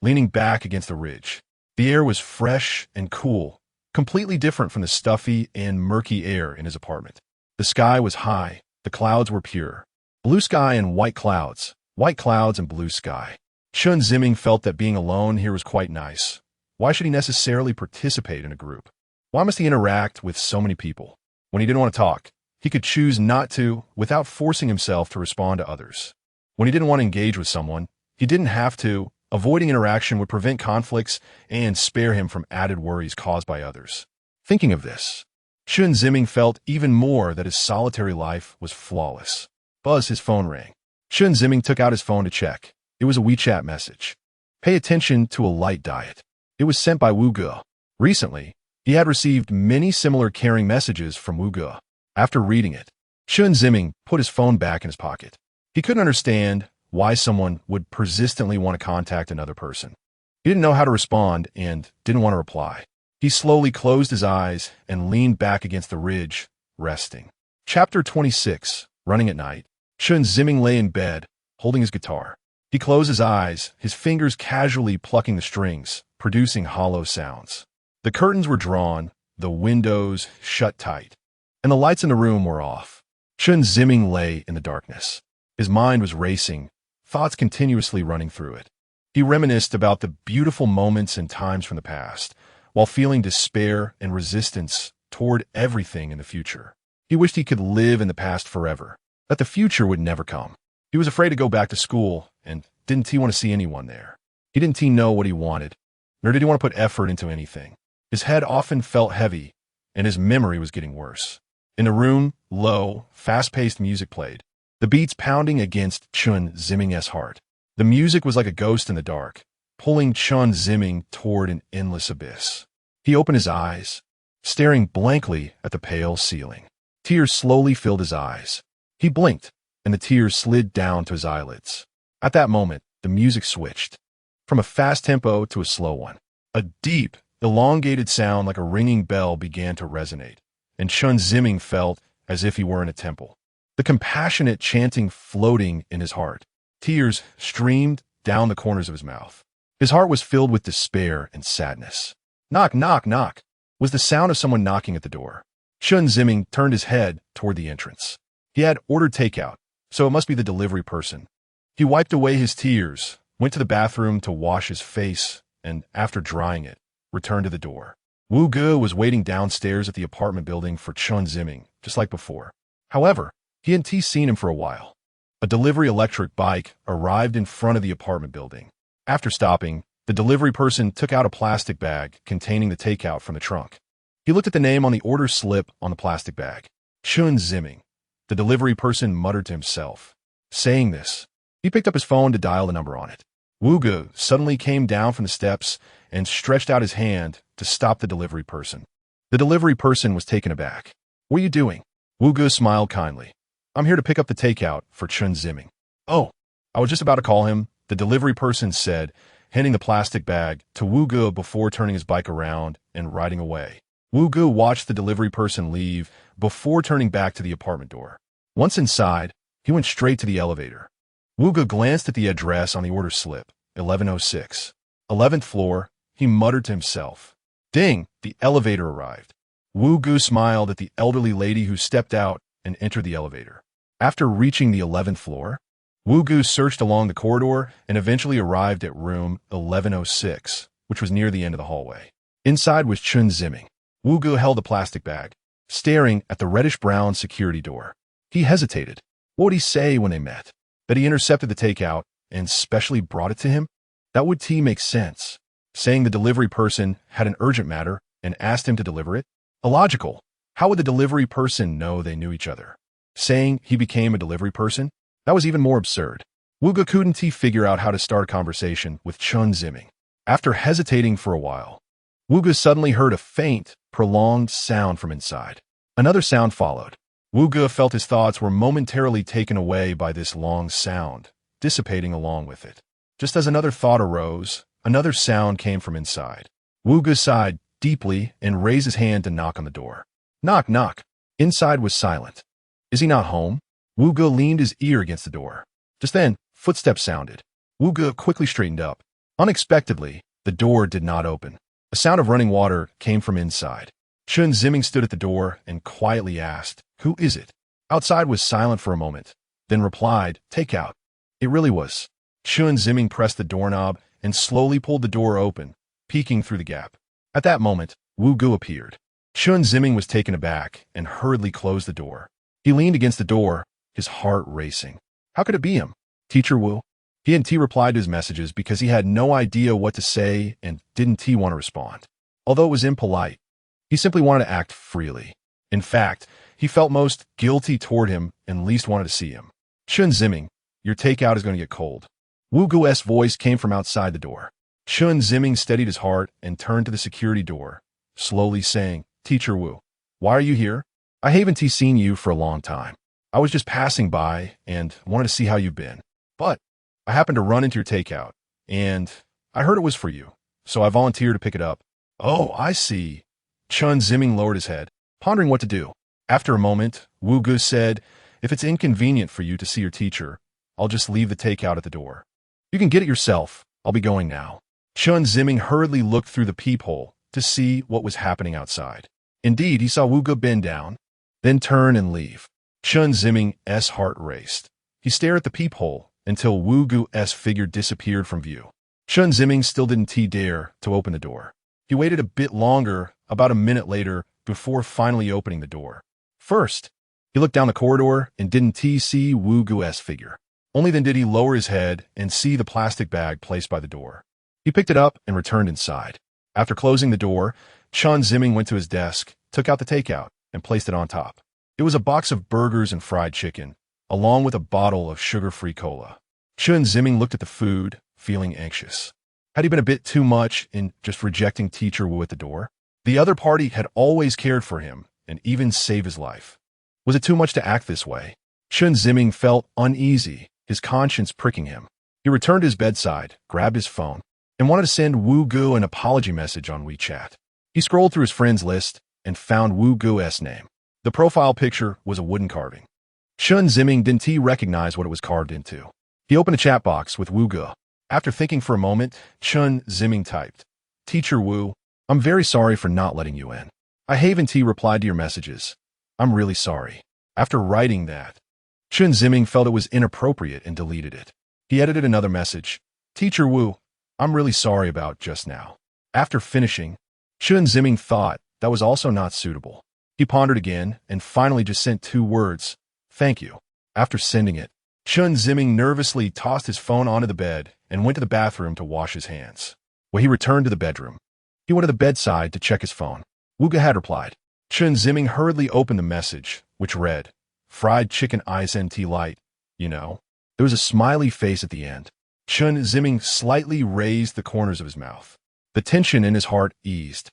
leaning back against the ridge. The air was fresh and cool, completely different from the stuffy and murky air in his apartment. The sky was high, the clouds were pure. Blue sky and white clouds and blue sky. Chen Ziming felt that being alone here was quite nice. Why should he necessarily participate in a group? Why must he interact with so many people? When he didn't want to talk, he could choose not to without forcing himself to respond to others. When he didn't want to engage with someone, he didn't have to. Avoiding interaction would prevent conflicts and spare him from added worries caused by others. Thinking of this, Chen Ziming felt even more that his solitary life was flawless. Buzz, his phone rang. Chen Ziming took out his phone to check. It was a WeChat message. Pay attention to a light diet. It was sent by Wu Ge. Recently, he had received many similar caring messages from Wu Ge. After reading it, Chen Ziming put his phone back in his pocket. He couldn't understand why someone would persistently want to contact another person. He didn't know how to respond and didn't want to reply. He slowly closed his eyes and leaned back against the ridge, resting. Chapter 26, Running at Night. Chen Ziming lay in bed, holding his guitar. He closed his eyes, his fingers casually plucking the strings, producing hollow sounds. The curtains were drawn, the windows shut tight, and the lights in the room were off. Chen Ziming lay in the darkness. His mind was racing, thoughts continuously running through it. He reminisced about the beautiful moments and times from the past, while feeling despair and resistance toward everything in the future. He wished he could live in the past forever, that the future would never come. He was afraid to go back to school, and didn't he want to see anyone there? He didn't know what he wanted, nor did he want to put effort into anything. His head often felt heavy, and his memory was getting worse. In the room, low, fast-paced music played, the beats pounding against Chen Ziming's heart. The music was like a ghost in the dark, pulling Chen Ziming toward an endless abyss. He opened his eyes, staring blankly at the pale ceiling. Tears slowly filled his eyes. He blinked, and the tears slid down to his eyelids. At that moment, the music switched, from a fast tempo to a slow one. A deep, elongated sound like a ringing bell began to resonate, and Chen Ziming felt as if he were in a temple. The compassionate chanting floating in his heart. Tears streamed down the corners of his mouth. His heart was filled with despair and sadness. Knock, knock, knock, was the sound of someone knocking at the door. Chen Ziming turned his head toward the entrance. He had ordered takeout, so it must be the delivery person. He wiped away his tears, went to the bathroom to wash his face, and after drying it, returned to the door. Wu Ge was waiting downstairs at the apartment building for Chen Ziming, just like before. However, he hadn't seen him for a while. A delivery electric bike arrived in front of the apartment building. After stopping, the delivery person took out a plastic bag containing the takeout from the trunk. He looked at the name on the order slip on the plastic bag. Chen Ziming. The delivery person muttered to himself. Saying this, he picked up his phone to dial the number on it. Wu Ge suddenly came down from the steps and stretched out his hand to stop the delivery person. The delivery person was taken aback. What are you doing? Wu Ge smiled kindly. I'm here to pick up the takeout for Chen Ziming. Oh, I was just about to call him, the delivery person said, handing the plastic bag to Wu Ge before turning his bike around and riding away. Wu Ge watched the delivery person leave before turning back to the apartment door. Once inside, he went straight to the elevator. Wu Ge glanced at the address on the order slip, 1106. 11th floor, he muttered to himself. Ding, the elevator arrived. Wu Ge smiled at the elderly lady who stepped out and entered the elevator. After reaching the 11th floor, Wu Ge searched along the corridor and eventually arrived at room 1106, which was near the end of the hallway. Inside was Chen Ziming. Wu Ge held the plastic bag, staring at the reddish-brown security door. He hesitated. What would he say when they met? That he intercepted the takeout and specially brought it to him? That would make sense. Saying the delivery person had an urgent matter and asked him to deliver it? Illogical. How would the delivery person know they knew each other? Saying he became a delivery person? That was even more absurd. Wu Ge couldn't figure out how to start a conversation with Chen Ziming. After hesitating for a while, Wu Ge suddenly heard a faint, prolonged sound from inside. Another sound followed. Wu Ge felt his thoughts were momentarily taken away by this long sound, dissipating along with it. Just as another thought arose, another sound came from inside. Wu Ge sighed deeply and raised his hand to knock on the door. Knock, knock. Inside was silent. Is he not home? Wu Ge leaned his ear against the door. Just then, footsteps sounded. Wu Ge quickly straightened up. Unexpectedly, the door did not open. A sound of running water came from inside. Chen Ziming stood at the door and quietly asked, Who is it? Outside was silent for a moment, then replied, Takeout. It really was. Chen Ziming pressed the doorknob and slowly pulled the door open, peeking through the gap. At that moment, Wu Ge appeared. Chen Ziming was taken aback and hurriedly closed the door. He leaned against the door, his heart racing. How could it be him? Teacher Wu? He hadn't replied to his messages because he had no idea what to say and didn't want to respond. Although it was impolite, he simply wanted to act freely. In fact, he felt most guilty toward him and least wanted to see him. Chen Ziming, your takeout is going to get cold. Wu Ge's voice came from outside the door. Chen Ziming steadied his heart and turned to the security door, slowly saying, Teacher Wu, why are you here? I haven't seen you for a long time. I was just passing by and wanted to see how you've been. But I happened to run into your takeout, and I heard it was for you, so I volunteered to pick it up. Oh, I see. Chen Ziming lowered his head, pondering what to do. After a moment, Wu Ge said, If it's inconvenient for you to see your teacher, I'll just leave the takeout at the door. You can get it yourself. I'll be going now. Chen Ziming hurriedly looked through the peephole to see what was happening outside. Indeed, he saw Wu Ge bend down, then turn and leave. Chen Ziming's heart raced. He stared at the peephole until Wu Ge's figure disappeared from view. Chen Ziming still didn't dare to open the door. He waited a bit longer, about a minute later, before finally opening the door. First, he looked down the corridor and didn't see Wu Ge's figure. Only then did he lower his head and see the plastic bag placed by the door. He picked it up and returned inside. After closing the door, Chen Ziming went to his desk, took out the takeout, and placed it on top. It was a box of burgers and fried chicken, along with a bottle of sugar-free cola. Chen Ziming looked at the food, feeling anxious. Had he been a bit too much in just rejecting Teacher Wu at the door? The other party had always cared for him and even saved his life. Was it too much to act this way? Chen Ziming felt uneasy, his conscience pricking him. He returned to his bedside, grabbed his phone, and wanted to send Wu Gu an apology message on WeChat. He scrolled through his friends list and found Wu Gu's name. The profile picture was a wooden carving. Chen Ziming didn't recognize what it was carved into. He opened a chat box with Wu Gu. After thinking for a moment, Chen Ziming typed, "Teacher Wu, I'm very sorry for not letting you in. I haven't replied to your messages. I'm really sorry." After writing that, Chen Ziming felt it was inappropriate and deleted it. He edited another message, "Teacher Wu, I'm really sorry about just now." After finishing, Chen Ziming thought that was also not suitable. He pondered again and finally just sent 2 words, "Thank you." After sending it, Chen Ziming nervously tossed his phone onto the bed and went to the bathroom to wash his hands. When he returned to the bedroom, he went to the bedside to check his phone. Wu Gu had replied. Chen Ziming hurriedly opened the message, which read, "Fried chicken ISNT light, you know." There was a smiley face at the end. Chen Ziming slightly raised the corners of his mouth. The tension in his heart eased.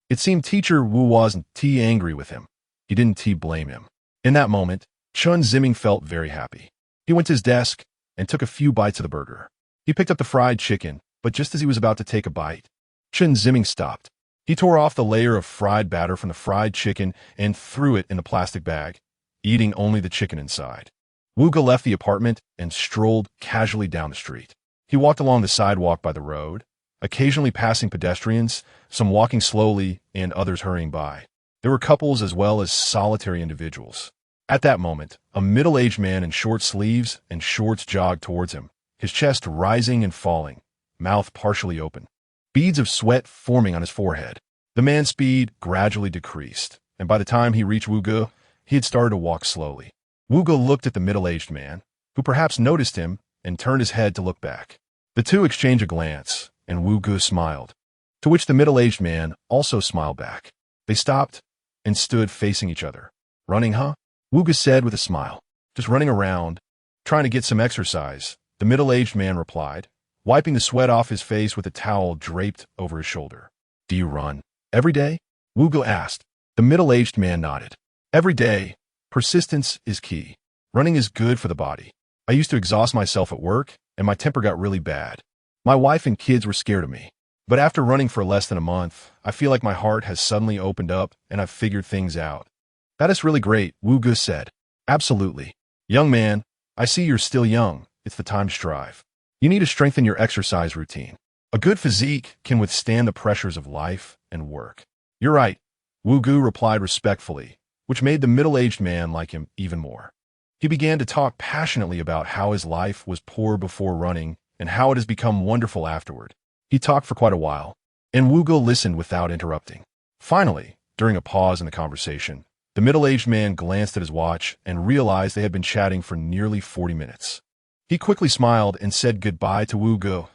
It seemed Teacher Wu wasn't angry with him. He didn't blame him. In that moment, Chen Ziming felt very happy. He went to his desk and took a few bites of the burger. He picked up the fried chicken, but just as he was about to take a bite, Chen Ziming stopped. He tore off the layer of fried batter from the fried chicken and threw it in the plastic bag, eating only the chicken inside. Wu Gu left the apartment and strolled casually down the street. He walked along the sidewalk by the road, occasionally passing pedestrians, some walking slowly and others hurrying by. There were couples as well as solitary individuals. At that moment, a middle-aged man in short sleeves and shorts jogged towards him, his chest rising and falling, mouth partially open, beads of sweat forming on his forehead. The man's speed gradually decreased, and by the time he reached Wu Gu, he had started to walk slowly. Wu Gu looked at the middle-aged man, who perhaps noticed him, and turned his head to look back. The two exchanged a glance, and Wu Gu smiled, to which the middle-aged man also smiled back. They stopped and stood facing each other. "Running, huh?" Wu Gu said with a smile. "Just running around, trying to get some exercise," the middle-aged man replied, wiping the sweat off his face with a towel draped over his shoulder. "Do you run every day?" Wu Gu asked. The middle-aged man nodded. "Every day. Persistence is key. Running is good for the body. I used to exhaust myself at work, and my temper got really bad. My wife and kids were scared of me. But after running for less than a month, I feel like my heart has suddenly opened up and I've figured things out." "That is really great," Wu Gu said. "Absolutely. Young man, I see you're still young. It's the time to strive. You need to strengthen your exercise routine. A good physique can withstand the pressures of life and work." "You're right," Wu Gu replied respectfully, which made the middle-aged man like him even more. He began to talk passionately about how his life was poor before running and how it has become wonderful afterward. He talked for quite a while, and Wu Gu listened without interrupting. Finally, during a pause in the conversation, the middle-aged man glanced at his watch and realized they had been chatting for nearly 40 minutes. He quickly smiled and said goodbye to Wu Gu,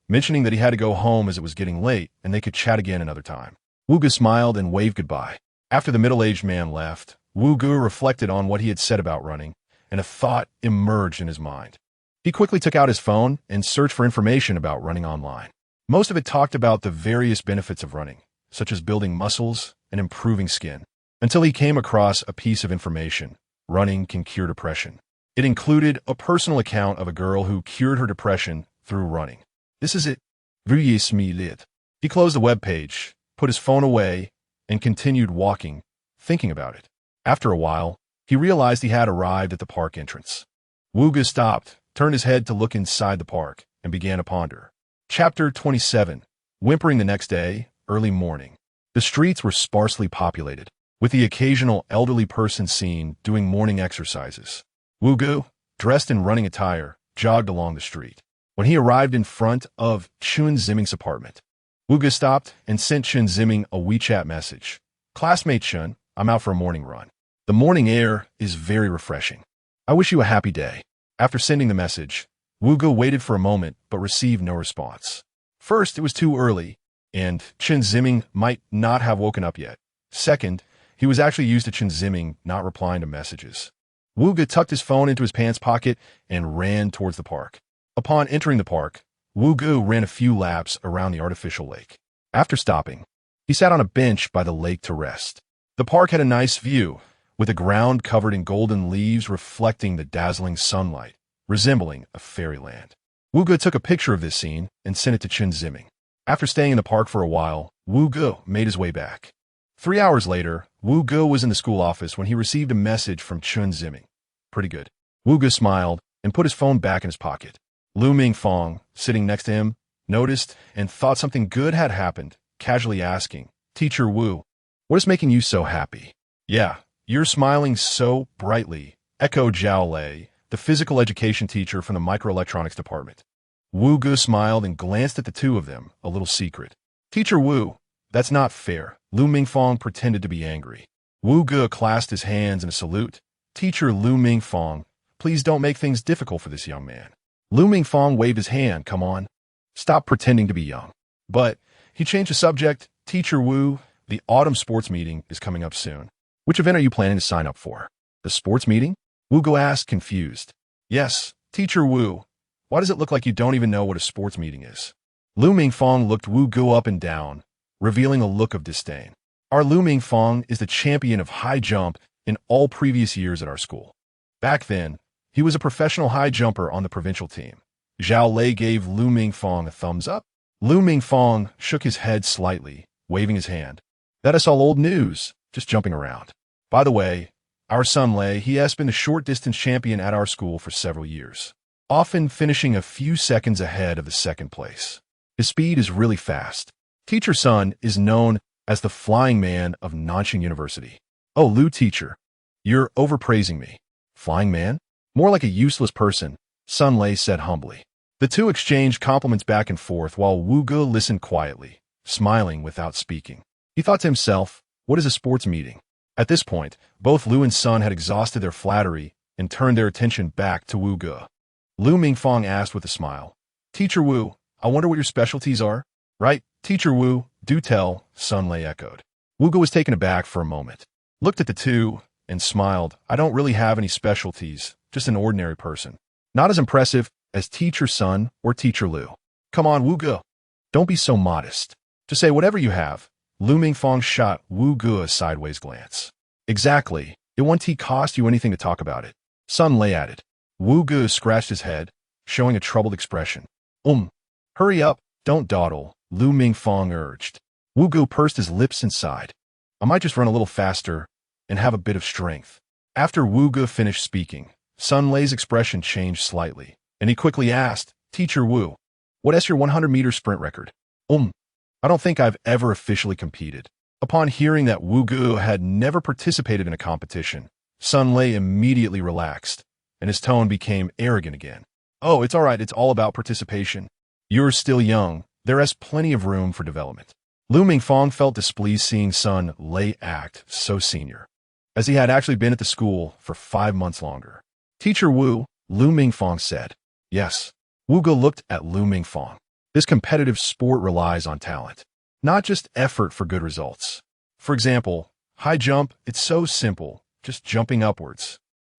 mentioning that he had to go home as it was getting late and they could chat again another time. Wu Gu smiled and waved goodbye. After the middle-aged man left, Wu Gu reflected on what he had said about running, and a thought emerged in his mind. He quickly took out his phone and searched for information about running online. Most of it talked about the various benefits of running, such as building muscles and improving skin, until he came across a piece of information: running can cure depression. It included a personal account of a girl who cured her depression through running. This is it. He closed the web page, put his phone away, and continued walking, thinking about it. After a while, he realized he had arrived at the park entrance. Wu Gu stopped, turned his head to look inside the park, and began to ponder. Chapter 27. Whimpering the next day, early morning. The streets were sparsely populated, with the occasional elderly person seen doing morning exercises. Wu Gu, dressed in running attire, jogged along the street. When he arrived in front of Chen Ziming's apartment, Wu Gu stopped and sent Chen Ziming a WeChat message. "Classmate Chen, I'm out for a morning run. The morning air is very refreshing. I wish you a happy day." After sending the message, Wu Gu waited for a moment but received no response. First, it was too early, and Chen Ziming might not have woken up yet. Second, he was actually used to Chen Ziming not replying to messages. Wu Gu tucked his phone into his pants pocket and ran towards the park. Upon entering the park, Wu Gu ran a few laps around the artificial lake. After stopping, He sat on a bench by the lake to rest. The park had a nice view, with the ground covered in golden leaves reflecting the dazzling sunlight, resembling a fairyland. Wu Ge took a picture of this scene and sent it to Chen Ziming. After staying in the park for a while, Wu Ge made his way back. 3 hours later, Wu Ge was in the school office when he received a message from Chen Ziming. Pretty good. Wu Ge smiled and put his phone back in his pocket. Lu Mingfang, sitting next to him, noticed and thought something good had happened, casually asking, "Teacher Wu, what is making you so happy?" "Yeah, you're smiling so brightly," echoed Zhao Lei, the physical education teacher from the microelectronics department. Wu Ge smiled and glanced at the two of them, a little secret. "Teacher Wu, that's not fair." Lu Mingfang pretended to be angry. Wu Ge clasped his hands in a salute. "Teacher Lu Mingfang, please don't make things difficult for this young man." Lu Mingfang waved his hand. "Come on. Stop pretending to be young." But he changed the subject. "Teacher Wu, the autumn sports meeting is coming up soon. Which event are you planning to sign up for?" "The sports meeting?" Wu Ge asked, confused. "Yes, Teacher Wu. Why does it look like you don't even know what a sports meeting is?" Lu Mingfang looked Wu Ge up and down, revealing a look of disdain. "Our Lu Mingfang is the champion of high jump in all previous years at our school. Back then, he was a professional high jumper on the provincial team." Zhao Lei gave Lu Mingfang a thumbs up. Lu Mingfang shook his head slightly, waving his hand. "That is all old news, just jumping around. By the way, our son Lei, he has been the short distance champion at our school for several years, often finishing a few seconds ahead of the second place. His speed is really fast. Teacher Sun is known as the Flying Man of Nanjing University." "Oh, Lu teacher, you're overpraising me." "Flying man? More like a useless person," Sun Lei said humbly. The two exchanged compliments back and forth while Wu Ge listened quietly, smiling without speaking. He thought to himself, what is a sports meeting? At this point, both Lu and Sun had exhausted their flattery and turned their attention back to Wu Ge. Lu Mingfang asked with a smile, "Teacher Wu, I wonder what your specialties are?" "Right, Teacher Wu, do tell," Sun Lei echoed. Wu Ge was taken aback for a moment, looked at the two, and smiled. "I don't really have any specialties, just an ordinary person. Not as impressive as Teacher Sun or Teacher Lu." "Come on, Wu Ge. Don't be so modest. Just say whatever you have." Lu Mingfang shot Wu Ge a sideways glance. "Exactly. It won't cost you anything to talk about it," Sun Lei added. Wu Ge scratched his head, showing a troubled expression. Hurry up, don't dawdle," Lu Mingfang urged. Wu Ge pursed his lips and sighed. "I might just run a little faster and have a bit of strength." After Wu Ge finished speaking, Sun Lei's expression changed slightly, and he quickly asked, "Teacher Wu, what is your 100-meter sprint record?" I don't think I've ever officially competed." Upon hearing that Wu Ge had never participated in a competition, Sun Lei immediately relaxed, and his tone became arrogant again. "Oh, it's all right. It's all about participation. You're still young. There is plenty of room for development." Lu Mingfang felt displeased seeing Sun Lei act so senior, as he had actually been at the school for 5 months longer. "Teacher Wu," Lu Mingfang said. "Yes." Wu Ge looked at Lu Mingfang. This competitive sport relies on talent, not just effort for good results. For example, high jump, it's so simple, just jumping upwards.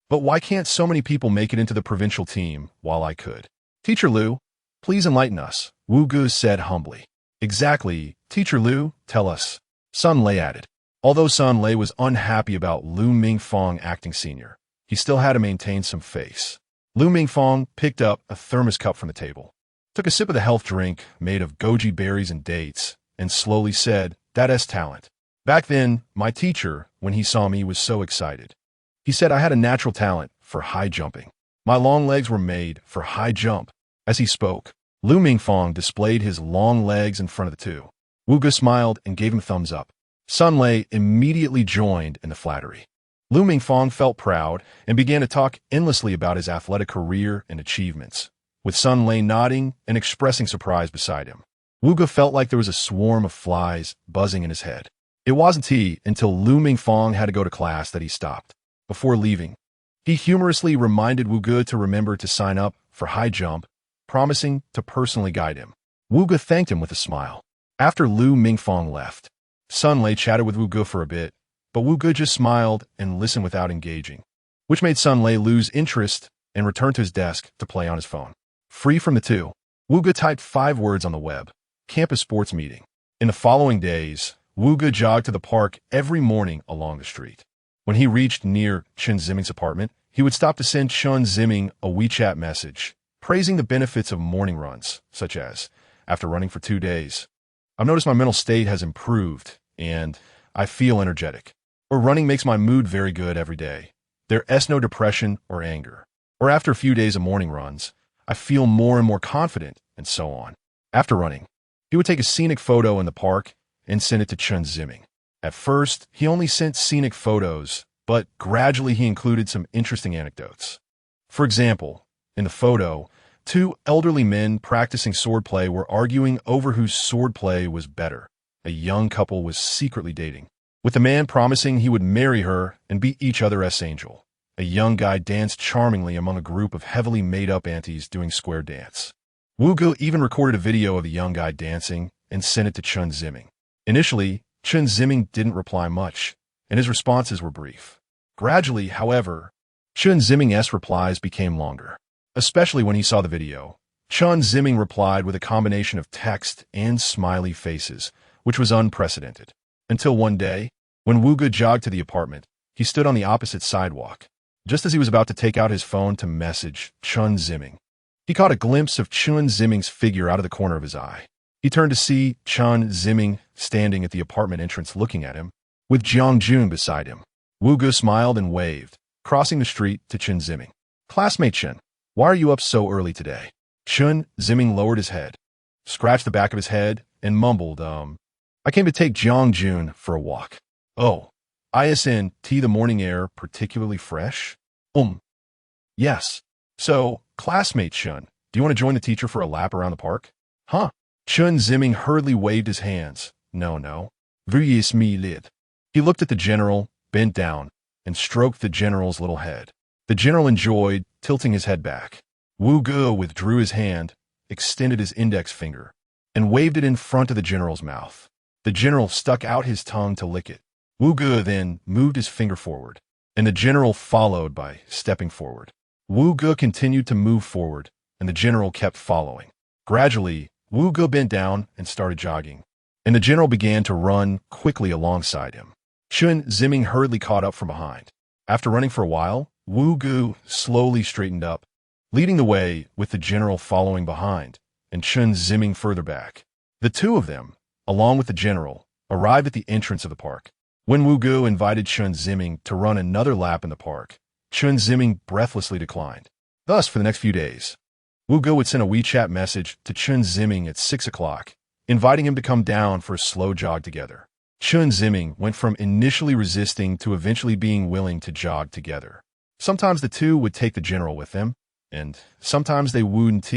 But why can't so many people make it into the provincial team while I could? "Teacher Lu, please enlighten us," Wu Ge said humbly. "Exactly, Teacher Lu, tell us," Sun Lei added. Although Sun Lei was unhappy about Lu Mingfang acting senior, he still had to maintain some face. Lu Mingfang picked up a thermos cup from the table, took a sip of the health drink made of goji berries and dates, and slowly said, "That is talent. Back then, my teacher, when he saw me, was so excited. He said I had a natural talent for high jumping. My long legs were made for high jump." As he spoke, Lu Mingfang displayed his long legs in front of the two. Wu Ge smiled and gave him a thumbs up. Sun Lei immediately joined in the flattery. Lu Mingfang felt proud and began to talk endlessly about his athletic career and achievements, with Sun Lei nodding and expressing surprise beside him. Wu Ge felt like there was a swarm of flies buzzing in his head. It wasn't until Lu Mingfang had to go to class that he stopped. Before leaving, he humorously reminded Wu Ge to remember to sign up for high jump, promising to personally guide him. Wu Ge thanked him with a smile. After Lu Mingfang left, Sun Lei chatted with Wu Ge for a bit, but Wu Ge just smiled and listened without engaging, which made Sun Lei lose interest and return to his desk to play on his phone. Free from the two, Wu Ge typed 5 words on the web: campus sports meeting. In the following days, Wu Ge jogged to the park every morning along the street. When he reached near Chen Ziming's apartment, he would stop to send Chen Ziming a WeChat message, praising the benefits of morning runs, such as, after running for 2 days, I've noticed my mental state has improved, and I feel energetic. Or running makes my mood very good every day. There's no depression or anger. Or after a few days of morning runs, I feel more and more confident, and so on. After running, he would take a scenic photo in the park and send it to Chen Ziming. At first, he only sent scenic photos, but gradually he included some interesting anecdotes. For example, in the photo, 2 elderly men practicing swordplay were arguing over whose swordplay was better. A young couple was secretly dating, with the man promising he would marry her and beat each other's angel. A young guy danced charmingly among a group of heavily made-up aunties doing square dance. Wu Ge even recorded a video of the young guy dancing and sent it to Chen Ziming. Initially, Chen Ziming didn't reply much, and his responses were brief. Gradually, however, Chen Ziming's replies became longer. Especially when he saw the video, Chen Ziming replied with a combination of text and smiley faces, which was unprecedented. Until one day, when Wu Ge jogged to the apartment, he stood on the opposite sidewalk. Just as he was about to take out his phone to message Chen Ziming, he caught a glimpse of Chen Ziming's figure out of the corner of his eye. He turned to see Chen Ziming standing at the apartment entrance looking at him, with Jiang Jun beside him. Wu Ge smiled and waved, crossing the street to Chen Ziming. Classmate Chen, why are you up so early today? Chen Ziming lowered his head, scratched the back of his head, and mumbled, I came to take Jiang Jun for a walk. Oh, isn't the morning air particularly fresh? Yes. So, classmate Chen, do you want to join the teacher for a lap around the park? Huh? Chen Ziming hurriedly waved his hands. No. Veuillez me lid. He looked at the general, bent down, and stroked the general's little head. The general enjoyed tilting his head back. Wu Ge withdrew his hand, extended his index finger, and waved it in front of the general's mouth. The general stuck out his tongue to lick it. Wu Ge then moved his finger forward, and the general followed by stepping forward. Wu Ge continued to move forward, and the general kept following. Gradually, Wu Ge bent down and started jogging, and the general began to run quickly alongside him. Chen Ziming hurriedly caught up from behind. After running for a while, Wu Ge slowly straightened up, leading the way with the general following behind, and Chen Ziming further back. The two of them, along with the general, arrived at the entrance of the park. When Wu Ge invited Chen Ziming to run another lap in the park, Chen Ziming breathlessly declined. Thus, for the next few days, Wu Ge would send a WeChat message to Chen Ziming at 6 o'clock, inviting him to come down for a slow jog together. Chen Ziming went from initially resisting to eventually being willing to jog together. Sometimes the two would take the general with them, and sometimes they wouldn't.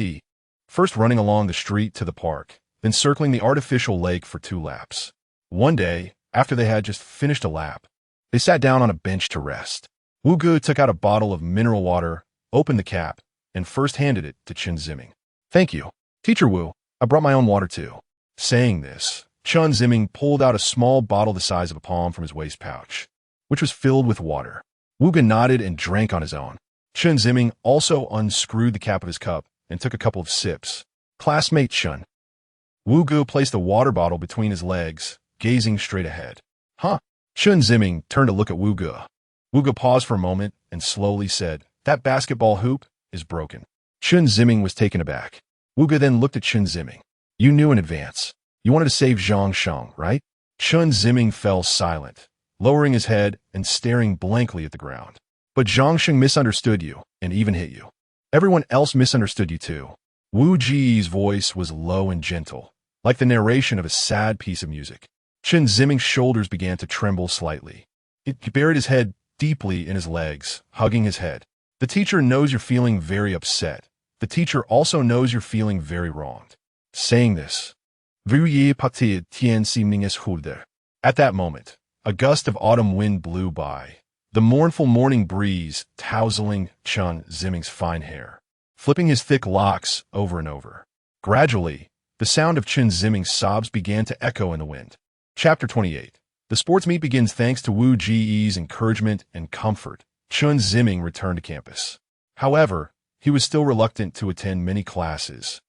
First running along the street to the park, then circling the artificial lake for 2 laps. One day, after they had just finished a lap, they sat down on a bench to rest. Wu Ge took out a bottle of mineral water, opened the cap, and first handed it to Chen Ziming. Thank you. Teacher Wu, I brought my own water too. Saying this, Chen Ziming pulled out a small bottle the size of a palm from his waist pouch, which was filled with water. Wu Ge nodded and drank on his own. Chen Ziming also unscrewed the cap of his cup and took a couple of sips. Classmate Chen. Wu Ge placed the water bottle between his legs, gazing straight ahead. Huh? Chen Ziming turned to look at Wu Ge. Wu Ge paused for a moment and slowly said, That basketball hoop is broken. Chen Ziming was taken aback. Wu Ge then looked at Chen Ziming. You knew in advance. You wanted to save Zhang Sheng, right? Chen Ziming fell silent, lowering his head and staring blankly at the ground. But Zhang Sheng misunderstood you and even hit you. Everyone else misunderstood you too. Wu Ji's voice was low and gentle, like the narration of a sad piece of music. Chen Ziming's shoulders began to tremble slightly. He buried his head deeply in his legs, hugging his head. The teacher knows you're feeling very upset. The teacher also knows you're feeling very wronged. Saying this, Veuillez partir tien simninges hulder. At that moment, a gust of autumn wind blew by, the mournful morning breeze tousling Chen Ziming's fine hair, flipping his thick locks over and over. Gradually, the sound of Chen Ziming's sobs began to echo in the wind. Chapter 28. The sports meet begins thanks to Wu Ji's encouragement and comfort. Chen Ziming returned to campus. However, he was still reluctant to attend many classes,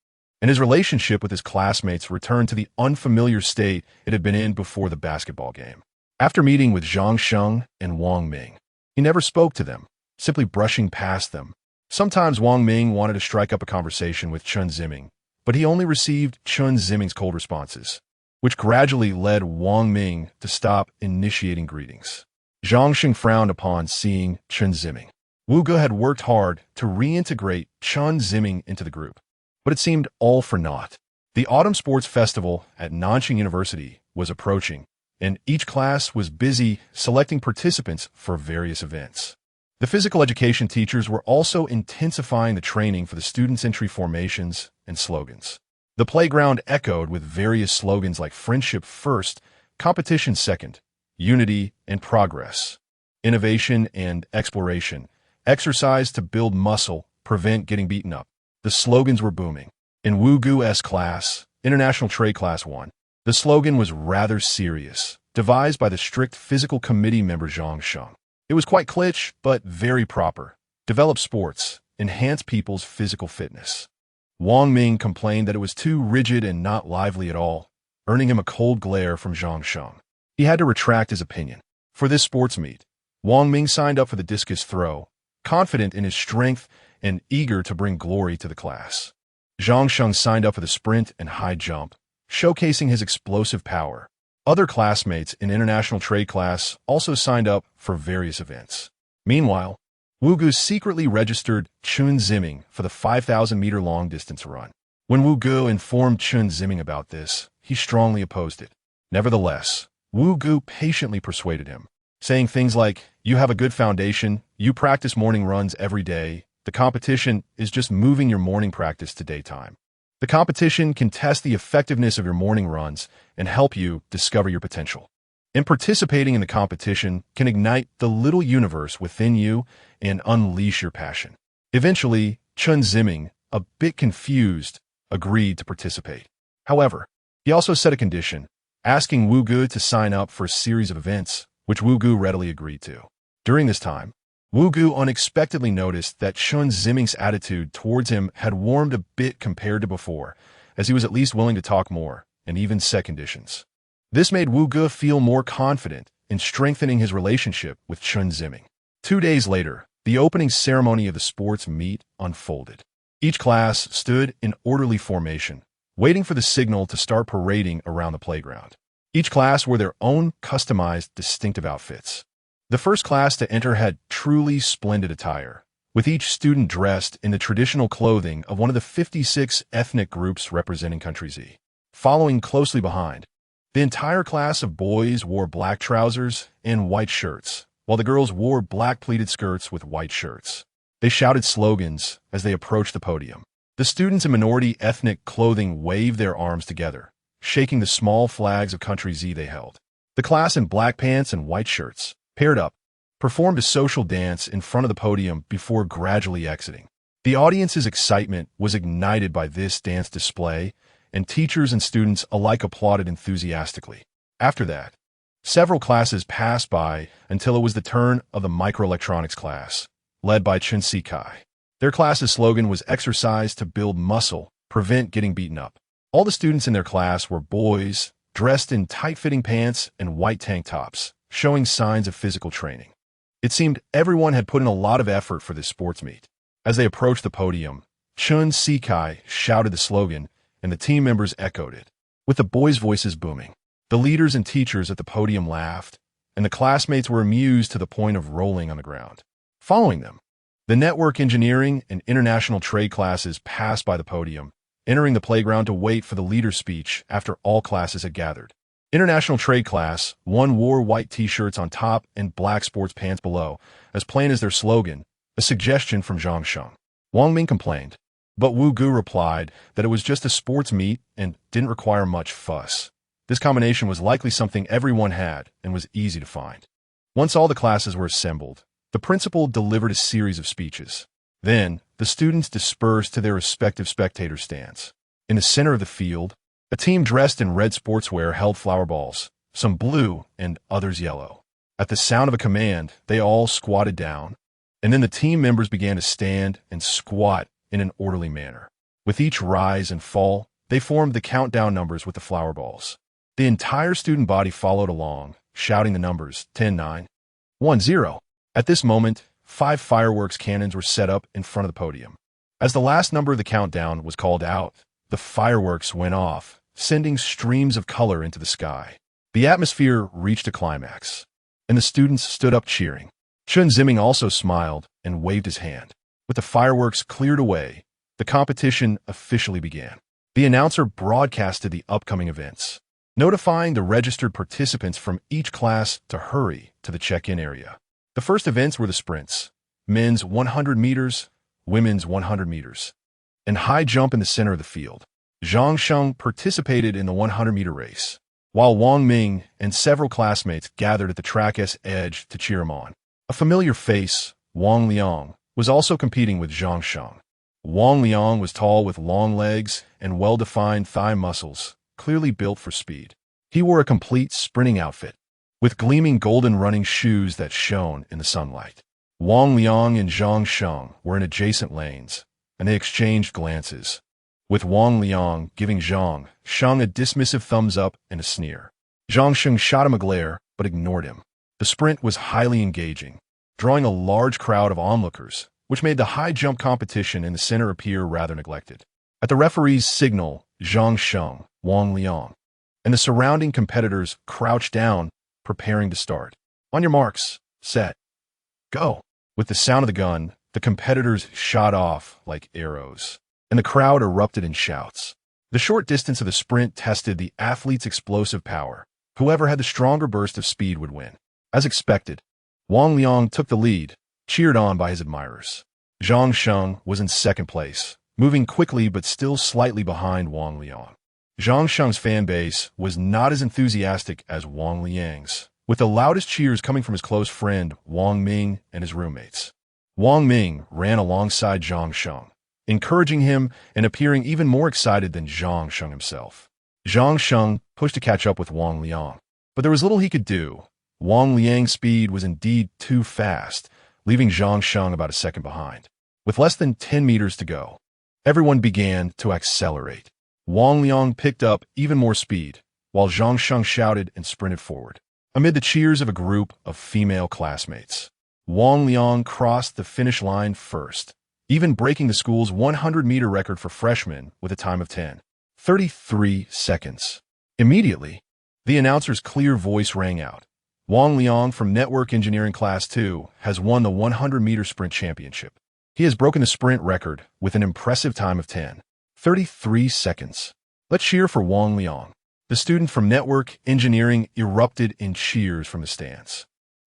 and his relationship with his classmates returned to the unfamiliar state it had been in before the basketball game. After meeting with Zhang Sheng and Wang Ming, he never spoke to them, simply brushing past them. Sometimes Wang Ming wanted to strike up a conversation with Chen Ziming, but he only received Chen Ziming's cold responses, which gradually led Wang Ming to stop initiating greetings. Zhang Sheng frowned upon seeing Chen Ziming. Wu Ge had worked hard to reintegrate Chen Ziming into the group, but it seemed all for naught. The Autumn Sports Festival at Nanjing University was approaching, and each class was busy selecting participants for various events. The physical education teachers were also intensifying the training for the students' entry formations and slogans. The playground echoed with various slogans like friendship first, competition second, unity and progress, innovation and exploration, exercise to build muscle, prevent getting beaten up. The slogans were booming. In Wu Gu's class, International Trade Class 1, the slogan was rather serious, devised by the strict physical committee member Zhang Sheng. It was quite kitsch, but very proper. Develop sports, enhance people's physical fitness. Wang Ming complained that it was too rigid and not lively at all, earning him a cold glare from Zhang Sheng. He had to retract his opinion. For this sports meet, Wang Ming signed up for the discus throw, confident in his strength and eager to bring glory to the class. Zhang Sheng signed up for the sprint and high jump, showcasing his explosive power. Other classmates in International Trade Class also signed up for various events. Meanwhile, Wu Ge secretly registered Chen Ziming for the 5,000-meter long-distance run. When Wu Ge informed Chen Ziming about this, he strongly opposed it. Nevertheless, Wu Ge patiently persuaded him, saying things like, "You have a good foundation, you practice morning runs every day, the competition is just moving your morning practice to daytime. The competition can test the effectiveness of your morning runs and help you discover your potential. And participating in the competition can ignite the little universe within you and unleash your passion." Eventually, Chen Ziming, a bit confused, agreed to participate. However, he also set a condition, asking Wu Ge to sign up for a series of events, which Wu Ge readily agreed to. During this time, Wu Ge unexpectedly noticed that Chen Ziming's attitude towards him had warmed a bit compared to before, as he was at least willing to talk more, and even set conditions. This made Wu Ge feel more confident in strengthening his relationship with Chen Ziming. 2 days later, the opening ceremony of the sports meet unfolded. Each class stood in orderly formation, waiting for the signal to start parading around the playground. Each class wore their own customized, distinctive outfits. The first class to enter had truly splendid attire, with each student dressed in the traditional clothing of one of the 56 ethnic groups representing Country Z. Following closely behind, the entire class of boys wore black trousers and white shirts, while the girls wore black pleated skirts with white shirts. They shouted slogans as they approached the podium. The students in minority ethnic clothing waved their arms together, shaking the small flags of Country Z they held. The class in black pants and white shirts, paired up, performed a social dance in front of the podium before gradually exiting. The audience's excitement was ignited by this dance display, and teachers and students alike applauded enthusiastically. After that, several classes passed by until it was the turn of the microelectronics class, led by Chen Ziming. Their class's slogan was exercise to build muscle, prevent getting beaten up. All the students in their class were boys, dressed in tight-fitting pants and white tank tops, showing signs of physical training. It seemed everyone had put in a lot of effort for this sports meet. As they approached the podium, Chen Ziming shouted the slogan, and the team members echoed it, with the boys' voices booming. The leaders and teachers at the podium laughed, and the classmates were amused to the point of rolling on the ground. Following them, the network engineering and international trade classes passed by the podium, entering the playground to wait for the leader's speech after all classes had gathered. International Trade Class 1 wore white t-shirts on top and black sports pants below, as plain as their slogan, a suggestion from Zhang Sheng. Wang Ming complained, but Wu Ge replied that it was just a sports meet and didn't require much fuss. This combination was likely something everyone had and was easy to find. Once all the classes were assembled, the principal delivered a series of speeches. Then, the students dispersed to their respective spectator stands. In the center of the field, a team dressed in red sportswear held flower balls, some blue and others yellow. At the sound of a command, they all squatted down, and then the team members began to stand and squat in an orderly manner. With each rise and fall, they formed the countdown numbers with the flower balls. The entire student body followed along, shouting the numbers 10, 9, 1, 0. At this moment, 5 fireworks cannons were set up in front of the podium. As the last number of the countdown was called out, the fireworks went off, sending streams of color into the sky. The atmosphere reached a climax, and the students stood up cheering. Chen Ziming also smiled and waved his hand. With the fireworks cleared away, the competition officially began. The announcer broadcasted the upcoming events, notifying the registered participants from each class to hurry to the check-in area. The first events were the sprints, men's 100 meters, women's 100 meters, and high jump in the center of the field. Zhang Sheng participated in the 100-meter race, while Wang Ming and several classmates gathered at the track's edge to cheer him on. A familiar face, Wang Liang, was also competing with Zhang Sheng. Wang Liang was tall with long legs and well-defined thigh muscles, clearly built for speed. He wore a complete sprinting outfit, with gleaming golden running shoes that shone in the sunlight. Wang Liang and Zhang Sheng were in adjacent lanes, and they exchanged glances, with Wang Liang giving Zhang Sheng a dismissive thumbs up and a sneer. Zhang Sheng shot him a glare, but ignored him. The sprint was highly engaging, drawing a large crowd of onlookers, which made the high jump competition in the center appear rather neglected. At the referee's signal, Zhang Sheng, Wang Liang, and the surrounding competitors crouched down, preparing to start. On your marks, set, go. With the sound of the gun, the competitors shot off like arrows, and the crowd erupted in shouts. The short distance of the sprint tested the athlete's explosive power. Whoever had the stronger burst of speed would win. As expected, Wang Liang took the lead, cheered on by his admirers. Zhang Sheng was in second place, moving quickly but still slightly behind Wang Liang. Zhang Sheng's fan base was not as enthusiastic as Wang Liang's, with the loudest cheers coming from his close friend Wang Ming and his roommates. Wang Ming ran alongside Zhang Sheng, encouraging him and appearing even more excited than Zhang Sheng himself. Zhang Sheng pushed to catch up with Wang Liang, but there was little he could do. Wang Liang's speed was indeed too fast, leaving Zhang Sheng about a second behind. With less than 10 meters to go, everyone began to accelerate. Wang Liang picked up even more speed, while Zhang Sheng shouted and sprinted forward. Amid the cheers of a group of female classmates, Wang Liang crossed the finish line first, even breaking the school's 100-meter record for freshmen with a time of 10:33 seconds. Immediately, the announcer's clear voice rang out. Wang Liang from Network Engineering Class 2 has won the 100-meter sprint championship. He has broken the sprint record with an impressive time of 10:33 seconds. Let's cheer for Wang Liang. The student from Network Engineering erupted in cheers from the stands.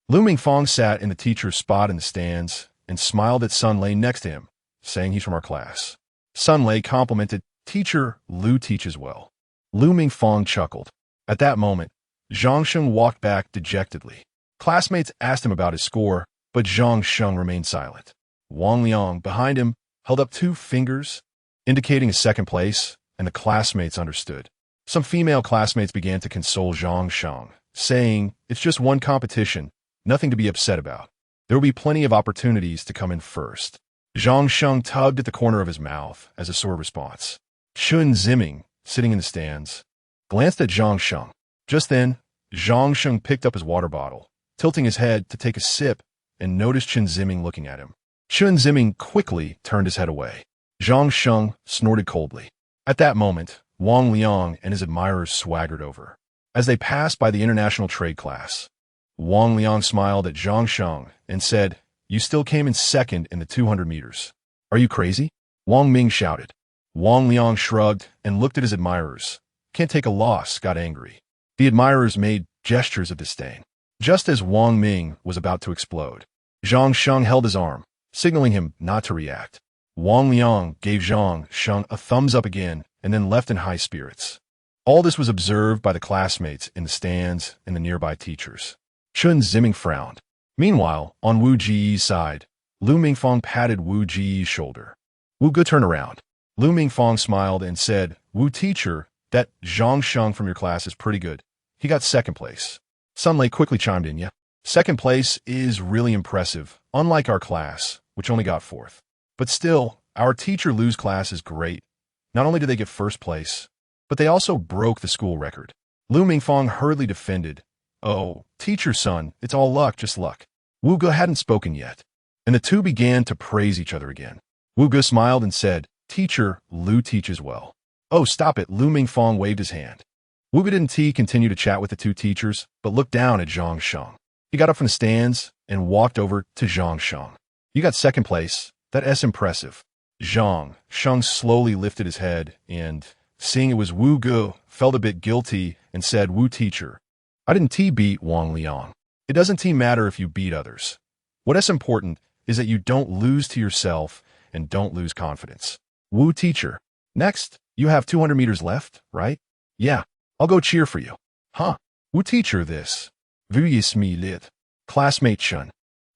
Lu Mingfang sat in the teacher's spot in the stands and smiled at Sun Lei next to him, saying he's from our class. Sun Lei complimented, "Teacher, Lu teaches well." Lu Mingfang chuckled. At that moment, Zhang Sheng walked back dejectedly. Classmates asked him about his score, but Zhang Sheng remained silent. Wang Liang, behind him, held up 2 fingers, indicating a second place, and the classmates understood. Some female classmates began to console Zhang Sheng, saying, "It's just one competition, nothing to be upset about. There will be plenty of opportunities to come in first." Zhang Sheng tugged at the corner of his mouth as a sore response. Chen Ziming, sitting in the stands, glanced at Zhang Sheng. Just then, Zhang Sheng picked up his water bottle, tilting his head to take a sip, and noticed Chen Ziming looking at him. Chen Ziming quickly turned his head away. Zhang Sheng snorted coldly. At that moment, Wang Liang and his admirers swaggered over. As they passed by the international trade class, Wang Liang smiled at Zhang Sheng and said, "You still came in second in the 200 meters. Are you crazy?" Wang Ming shouted. Wang Liang shrugged and looked at his admirers. "Can't take a loss," got angry. The admirers made gestures of disdain. Just as Wang Ming was about to explode, Zhang Sheng held his arm, signaling him not to react. Wang Liang gave Zhang Sheng a thumbs up again and then left in high spirits. All this was observed by the classmates in the stands and the nearby teachers. Chen Ziming frowned. Meanwhile, on Wu Ji's side, Lu Mingfang patted Wu Ji's shoulder. "Wu, good turn around." Lu Mingfang smiled and said, "Wu teacher, that Zhang Sheng from your class is pretty good. He got second place." Sun Lei quickly chimed in, "Yeah, second place is really impressive, unlike our class, which only got fourth. But still, our teacher Lu's class is great. Not only did they get first place, but they also broke the school record. Lu Mingfang hurriedly defended, "Oh, teacher son, it's all luck, just luck." Wu Ge hadn't spoken yet, and the two began to praise each other again. Wu Ge smiled and said, "Teacher, Lu teaches well." "Oh, stop it," Lu Mingfang waved his hand. Wu Ge didn't continue to chat with the two teachers, but looked down at Zhang Sheng. He got up from the stands and walked over to Zhang Sheng. "You got second place. That's impressive." Zhang Sheng slowly lifted his head and, seeing it was Wu Ge, felt a bit guilty and said, "Wu teacher, I didn't beat Wang Liang. It doesn't matter if you beat others. What's important is that you don't lose to yourself and don't lose confidence." "Wu teacher, next, you have 200 meters left, right?" "Yeah, I'll go cheer for you." "Huh? Wu teacher this. Vuyis me lit. Classmate Chen."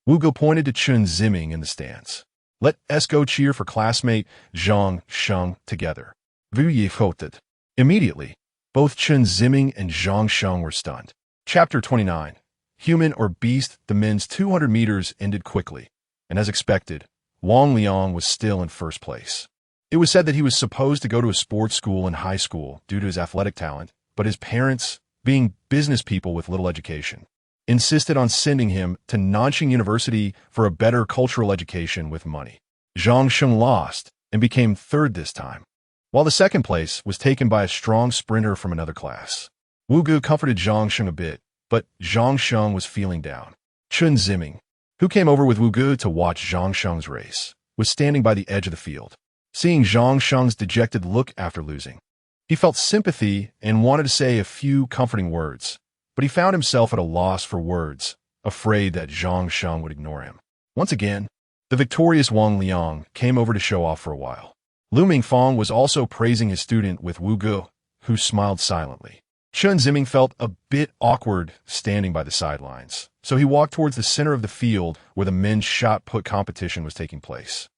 Wu Ge pointed to Chen Ziming in the stands. "Let's go cheer for classmate Zhang Sheng together." Vuyi voted. Immediately, both Chen Ziming and Zhang Sheng were stunned. Chapter 29. Human or Beast. The men's 200 meters ended quickly, and as expected, Wang Liang was still in first place. It was said that he was supposed to go to a sports school in high school due to his athletic talent, but his parents, being business people with little education, insisted on sending him to Nanjing University for a better cultural education with money. Zhang Sheng lost and became third this time, while the second place was taken by a strong sprinter from another class. Wu Ge comforted Zhang Sheng a bit, but Zhang Sheng was feeling down. Chen Ziming, who came over with Wu Ge to watch Zhang Sheng's race, was standing by the edge of the field. Seeing Zhang Sheng's dejected look after losing, he felt sympathy and wanted to say a few comforting words, but he found himself at a loss for words, afraid that Zhang Sheng would ignore him. Once again, the victorious Wang Liang came over to show off for a while. Lu Mingfang was also praising his student with Wu Ge, who smiled silently. Chen Ziming felt a bit awkward standing by the sidelines, so he walked towards the center of the field where the men's shot put competition was taking place.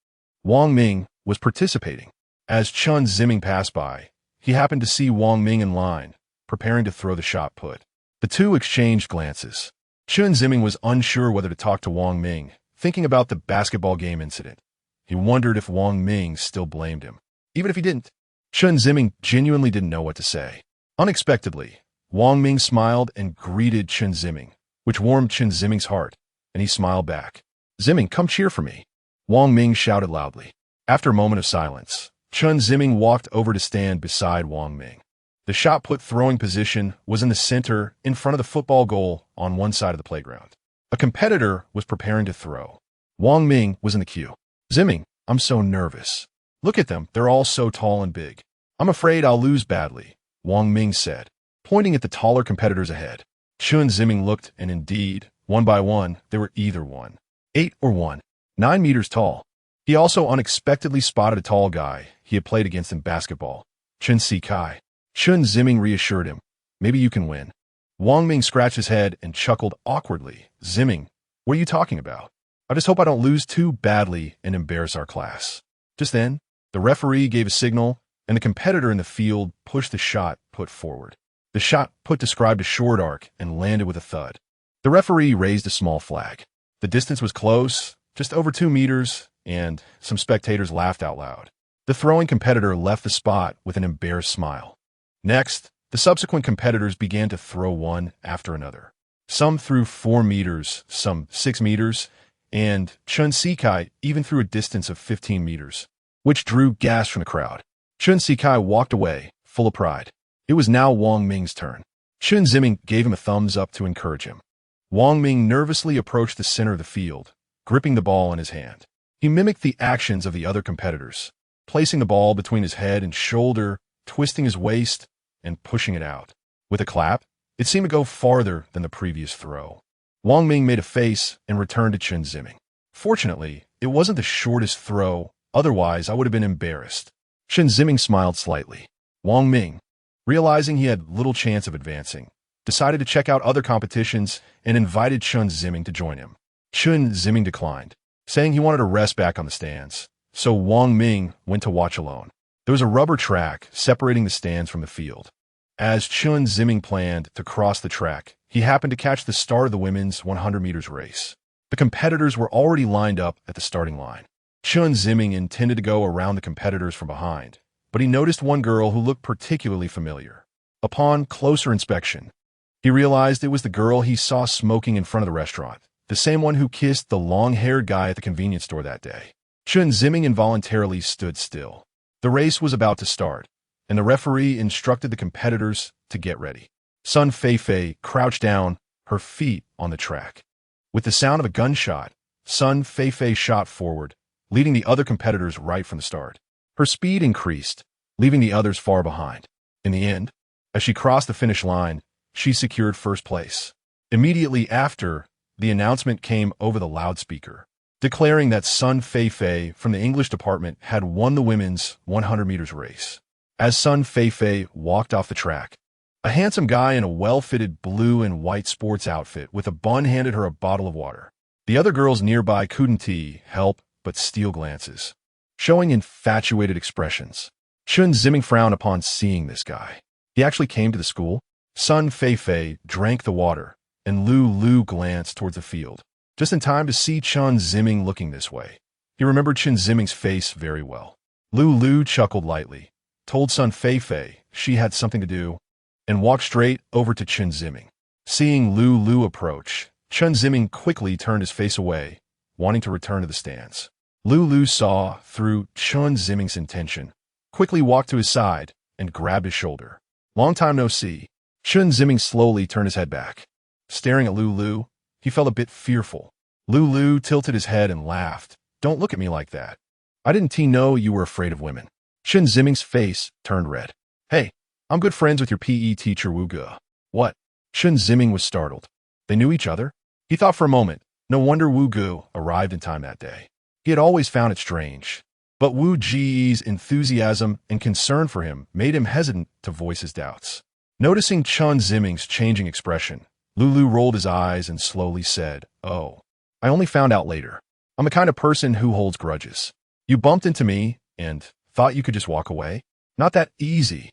Wang Ming was participating. As Chen Ziming passed by, he happened to see Wang Ming in line, preparing to throw the shot put. The two exchanged glances. Chen Ziming was unsure whether to talk to Wang Ming, thinking about the basketball game incident. He wondered if Wang Ming still blamed him. Even if he didn't, Chen Ziming genuinely didn't know what to say. Unexpectedly, Wang Ming smiled and greeted Chen Ziming, which warmed Chen Ziming's heart, and he smiled back. "Ziming, come cheer for me," Wang Ming shouted loudly. After a moment of silence, Chen Ziming walked over to stand beside Wang Ming. The shot put throwing position was in the center, in front of the football goal on one side of the playground. A competitor was preparing to throw. Wang Ming was in the queue. "Ziming, I'm so nervous. Look at them, they're all so tall and big. I'm afraid I'll lose badly," Wang Ming said, pointing at the taller competitors ahead. Chen Ziming looked, and indeed, one by one, they were either 1.8 or 1.9 meters tall. He also unexpectedly spotted a tall guy he had played against in basketball, Chen Zikai. Chen Ziming reassured him, "Maybe you can win." Wang Ming scratched his head and chuckled awkwardly. "Ziming, what are you talking about? I just hope I don't lose too badly and embarrass our class." Just then, the referee gave a signal, and the competitor in the field pushed the shot put forward. The shot put described a short arc and landed with a thud. The referee raised a small flag. The distance was close, just over 2 meters, and some spectators laughed out loud. The throwing competitor left the spot with an embarrassed smile. Next, the subsequent competitors began to throw one after another. Some threw 4 meters, some 6 meters, and Chen Zikai even threw a distance of 15 meters, which drew gasps from the crowd. Chen Zikai walked away, full of pride. It was now Wang Ming's turn. Chen Ziming gave him a thumbs up to encourage him. Wang Ming nervously approached the center of the field, gripping the ball in his hand. He mimicked the actions of the other competitors, placing the ball between his head and shoulder, twisting his waist, and pushing it out. With a clap, it seemed to go farther than the previous throw. Wang Ming made a face and returned to Chen Ziming. Fortunately, it wasn't the shortest throw, otherwise I would have been embarrassed. Chen Ziming smiled slightly. Wang Ming, realizing he had little chance of advancing, decided to check out other competitions and invited Chen Ziming to join him. Chen Ziming declined, saying he wanted to rest back on the stands, so Wang Ming went to watch alone. There was a rubber track separating the stands from the field. As Chen Ziming planned to cross the track, he happened to catch the start of the women's 100 meters race. The competitors were already lined up at the starting line. Chen Ziming intended to go around the competitors from behind, but he noticed one girl who looked particularly familiar. Upon closer inspection, he realized it was the girl he saw smoking in front of the restaurant, the same one who kissed the long-haired guy at the convenience store that day. Chen Ziming involuntarily stood still. The race was about to start, and the referee instructed the competitors to get ready. Sun Feifei crouched down, her feet on the track. With the sound of a gunshot, Sun Feifei shot forward, leading the other competitors right from the start. Her speed increased, leaving the others far behind. In the end, as she crossed the finish line, she secured first place. Immediately after, the announcement came over the loudspeaker, declaring that Sun Feifei from the English department had won the women's 100 meters race. As Sun Feifei walked off the track, a handsome guy in a well-fitted blue and white sports outfit with a bun handed her a bottle of water. The other girls nearby couldn't help but steal glances, showing infatuated expressions. Chen Ziming frowned upon seeing this guy. He actually came to the school. Sun Feifei drank the water, and Lu glanced towards the field, just in time to see Chen Ziming looking this way. He remembered Chen Ziming's face very well. Lu chuckled lightly, told Sun Feifei she had something to do, and walked straight over to Chen Ziming. Seeing Lu approach, Chen Ziming quickly turned his face away, wanting to return to the stands. Lu saw through Chen Ziming's intention, quickly walked to his side, and grabbed his shoulder. Long time no see. Chen Ziming slowly turned his head back. Staring at Lu, he felt a bit fearful. Lu tilted his head and laughed. Don't look at me like that. I didn't know you were afraid of women. Chen Ziming's face turned red. Hey, I'm good friends with your PE teacher Wu Ge. What? Chen Ziming was startled. They knew each other? He thought for a moment. No wonder Wu Ge arrived in time that day. He had always found it strange. But Wu Ge's enthusiasm and concern for him made him hesitant to voice his doubts. Noticing Chen Ziming's changing expression, Lu rolled his eyes and slowly said, Oh, I only found out later. I'm the kind of person who holds grudges. You bumped into me and thought you could just walk away? Not that easy.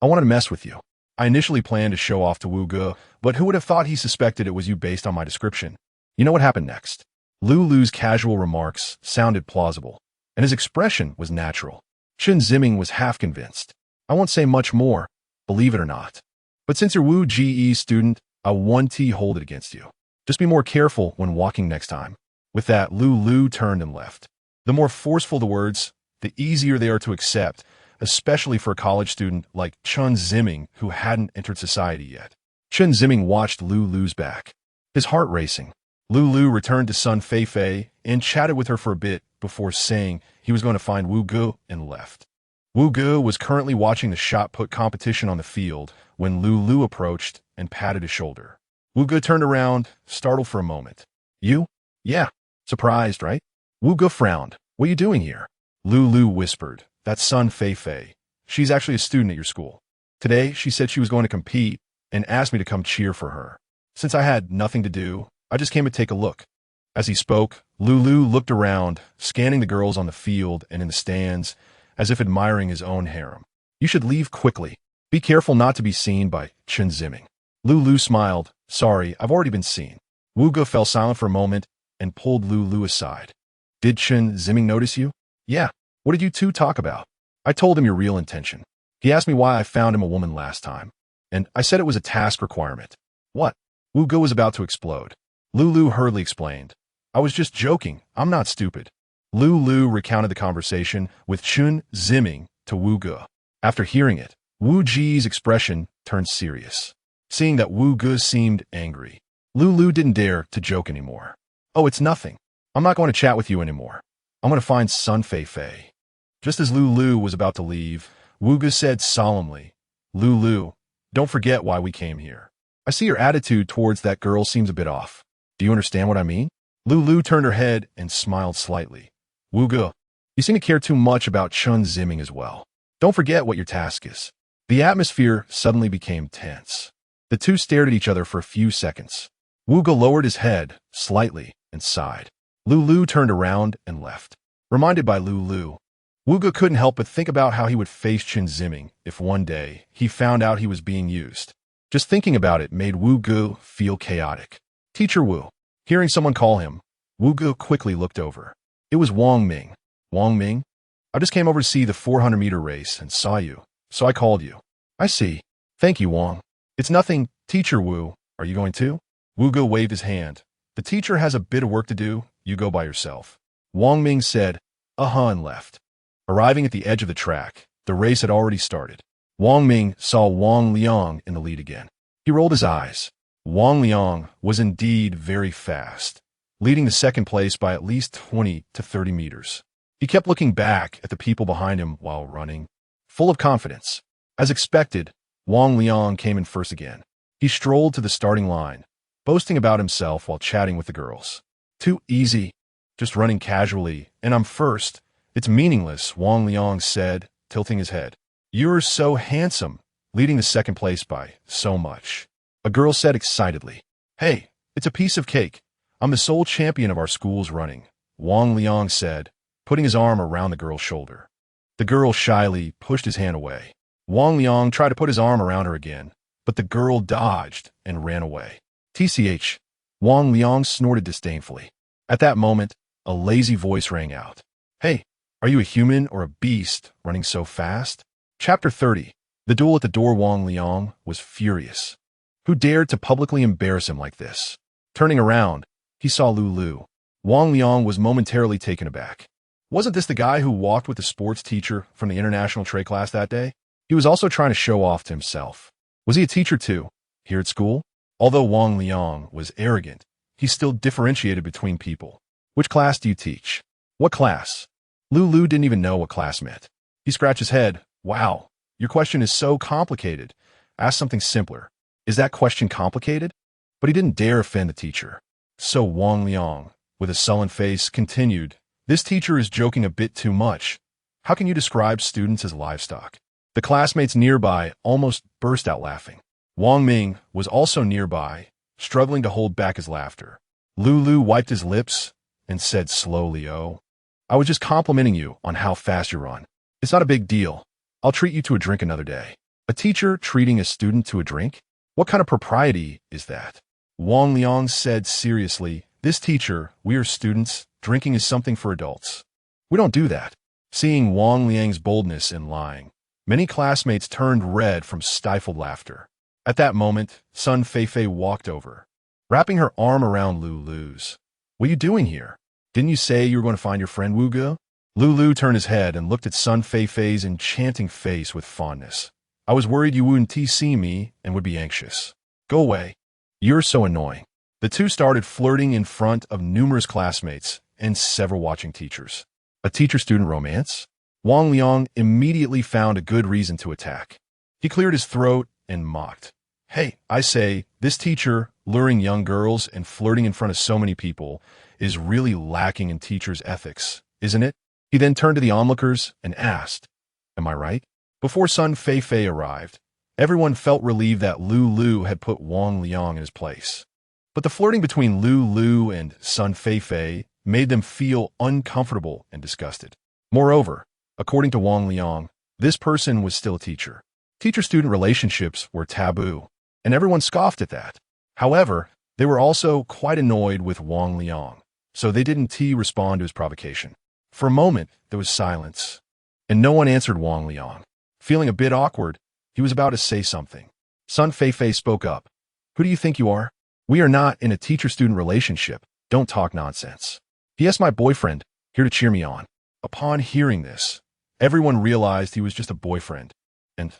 I wanted to mess with you. I initially planned to show off to Wu Ge, but who would have thought he suspected it was you based on my description? You know what happened next? Lu's casual remarks sounded plausible, and his expression was natural. Chen Ziming was half convinced. I won't say much more, believe it or not. But since you're Wu Ge's student, I won't hold it against you. Just be more careful when walking next time. With that, Lu turned and left. The more forceful the words, the easier they are to accept, especially for a college student like Chen Ziming who hadn't entered society yet. Chen Ziming watched Lu's back, his heart racing. Lu returned to Sun Feifei and chatted with her for a bit before saying he was going to find Wu Ge and left. Wu Ge was currently watching the shot put competition on the field when Lu approached and patted his shoulder. Wu Ge turned around, startled for a moment. You? Yeah. Surprised, right? Wu Ge frowned. What are you doing here? Lu whispered. That's Sun Feifei. She's actually a student at your school. Today, she said she was going to compete and asked me to come cheer for her. Since I had nothing to do, I just came to take a look. As he spoke, Lu looked around, scanning the girls on the field and in the stands, as if admiring his own harem. You should leave quickly. Be careful not to be seen by Chen Ziming. Lu smiled. Sorry, I've already been seen. Wu Ge fell silent for a moment and pulled Lu aside. Did Chen Ziming notice you? Yeah. What did you two talk about? I told him your real intention. He asked me why I found him a woman last time, and I said it was a task requirement. What? Wu Ge was about to explode. Lu hurriedly explained. I was just joking. I'm not stupid. Lu recounted the conversation with Chen Ziming to Wu Ge. After hearing it, Wu Ge's expression turned serious. Seeing that Wu Ge seemed angry, Lu didn't dare to joke anymore. Oh, it's nothing. I'm not going to chat with you anymore. I'm going to find Sun Feifei. Just as Lu was about to leave, Wu Ge said solemnly, Lu, don't forget why we came here. I see your attitude towards that girl seems a bit off. Do you understand what I mean? Lu turned her head and smiled slightly. Wu Ge, you seem to care too much about Chen Ziming as well. Don't forget what your task is. The atmosphere suddenly became tense. The two stared at each other for a few seconds. Wu Ge lowered his head slightly and sighed. Lu turned around and left. Reminded by Lu, Wu Ge couldn't help but think about how he would face Chen Ziming if one day he found out he was being used. Just thinking about it made Wu Ge feel chaotic. Teacher Wu. Hearing someone call him, Wu Ge quickly looked over. It was Wang Ming. Wang Ming? I just came over to see the 400-meter race and saw you, so I called you. I see. Thank you, Wang. It's nothing, Teacher Wu. Are you going too? Wu Ge waved his hand. The teacher has a bit of work to do. You go by yourself. Wang Ming said, and left. Arriving at the edge of the track, the race had already started. Wang Ming saw Wang Liang in the lead again. He rolled his eyes. Wang Liang was indeed very fast, leading the second place by at least 20 to 30 meters. He kept looking back at the people behind him while running, full of confidence. As expected, Wang Liang came in first again. He strolled to the starting line, boasting about himself while chatting with the girls. Too easy. Just running casually, and I'm first. It's meaningless, Wang Liang said, tilting his head. You're so handsome, leading the second place by so much. A girl said excitedly. Hey, it's a piece of cake. I'm the sole champion of our school's running, Wang Liang said, putting his arm around the girl's shoulder. The girl shyly pushed his hand away. Wang Liang tried to put his arm around her again, but the girl dodged and ran away. TCH, Wang Liang snorted disdainfully. At that moment, a lazy voice rang out. Hey, are you a human or a beast running so fast? Chapter 30. The duel at the door. Wang Liang was furious. Who dared to publicly embarrass him like this? Turning around, he saw Lulu. Wang Liang was momentarily taken aback. Wasn't this the guy who walked with the sports teacher from the international trade class that day? He was also trying to show off to himself. Was he a teacher too, here at school? Although Wang Liang was arrogant, he still differentiated between people. Which class do you teach? What class? Lulu didn't even know what class meant. He scratched his head. Wow, your question is so complicated. Ask something simpler. Is that question complicated? But he didn't dare offend the teacher. So Wang Liang, with a sullen face, continued, This teacher is joking a bit too much. How can you describe students as livestock? The classmates nearby almost burst out laughing. Wang Ming was also nearby, struggling to hold back his laughter. Lulu wiped his lips and said slowly, Oh, I was just complimenting you on how fast you run. It's not a big deal. I'll treat you to a drink another day. A teacher treating a student to a drink? What kind of propriety is that? Wang Liang said seriously, This teacher, we are students, drinking is something for adults. We don't do that. Seeing Wang Liang's boldness and lying, many classmates turned red from stifled laughter. At that moment, Sun Feifei walked over, wrapping her arm around Lulu's. What are you doing here? Didn't you say you were going to find your friend Wu Ge? Lulu turned his head and looked at Sun Feifei's enchanting face with fondness. I was worried you wouldn't see me and would be anxious. Go away. You're so annoying. The two started flirting in front of numerous classmates and several watching teachers. A teacher-student romance? Wang Liang immediately found a good reason to attack. He cleared his throat and mocked. Hey, I say, this teacher, luring young girls and flirting in front of so many people, is really lacking in teachers' ethics, isn't it? He then turned to the onlookers and asked, Am I right? Before Sun Feifei arrived, everyone felt relieved that Lulu had put Wang Liang in his place. But the flirting between Lulu and Sun Feifei made them feel uncomfortable and disgusted. Moreover, according to Wang Liang, this person was still a teacher. Teacher-student relationships were taboo, and everyone scoffed at that. However, they were also quite annoyed with Wang Liang, so they didn't respond to his provocation. For a moment, there was silence, and no one answered Wang Liang. Feeling a bit awkward, he was about to say something. Sun Feifei spoke up. Who do you think you are? We are not in a teacher-student relationship. Don't talk nonsense. P.S. My boyfriend, here to cheer me on. Upon hearing this, everyone realized he was just a boyfriend, and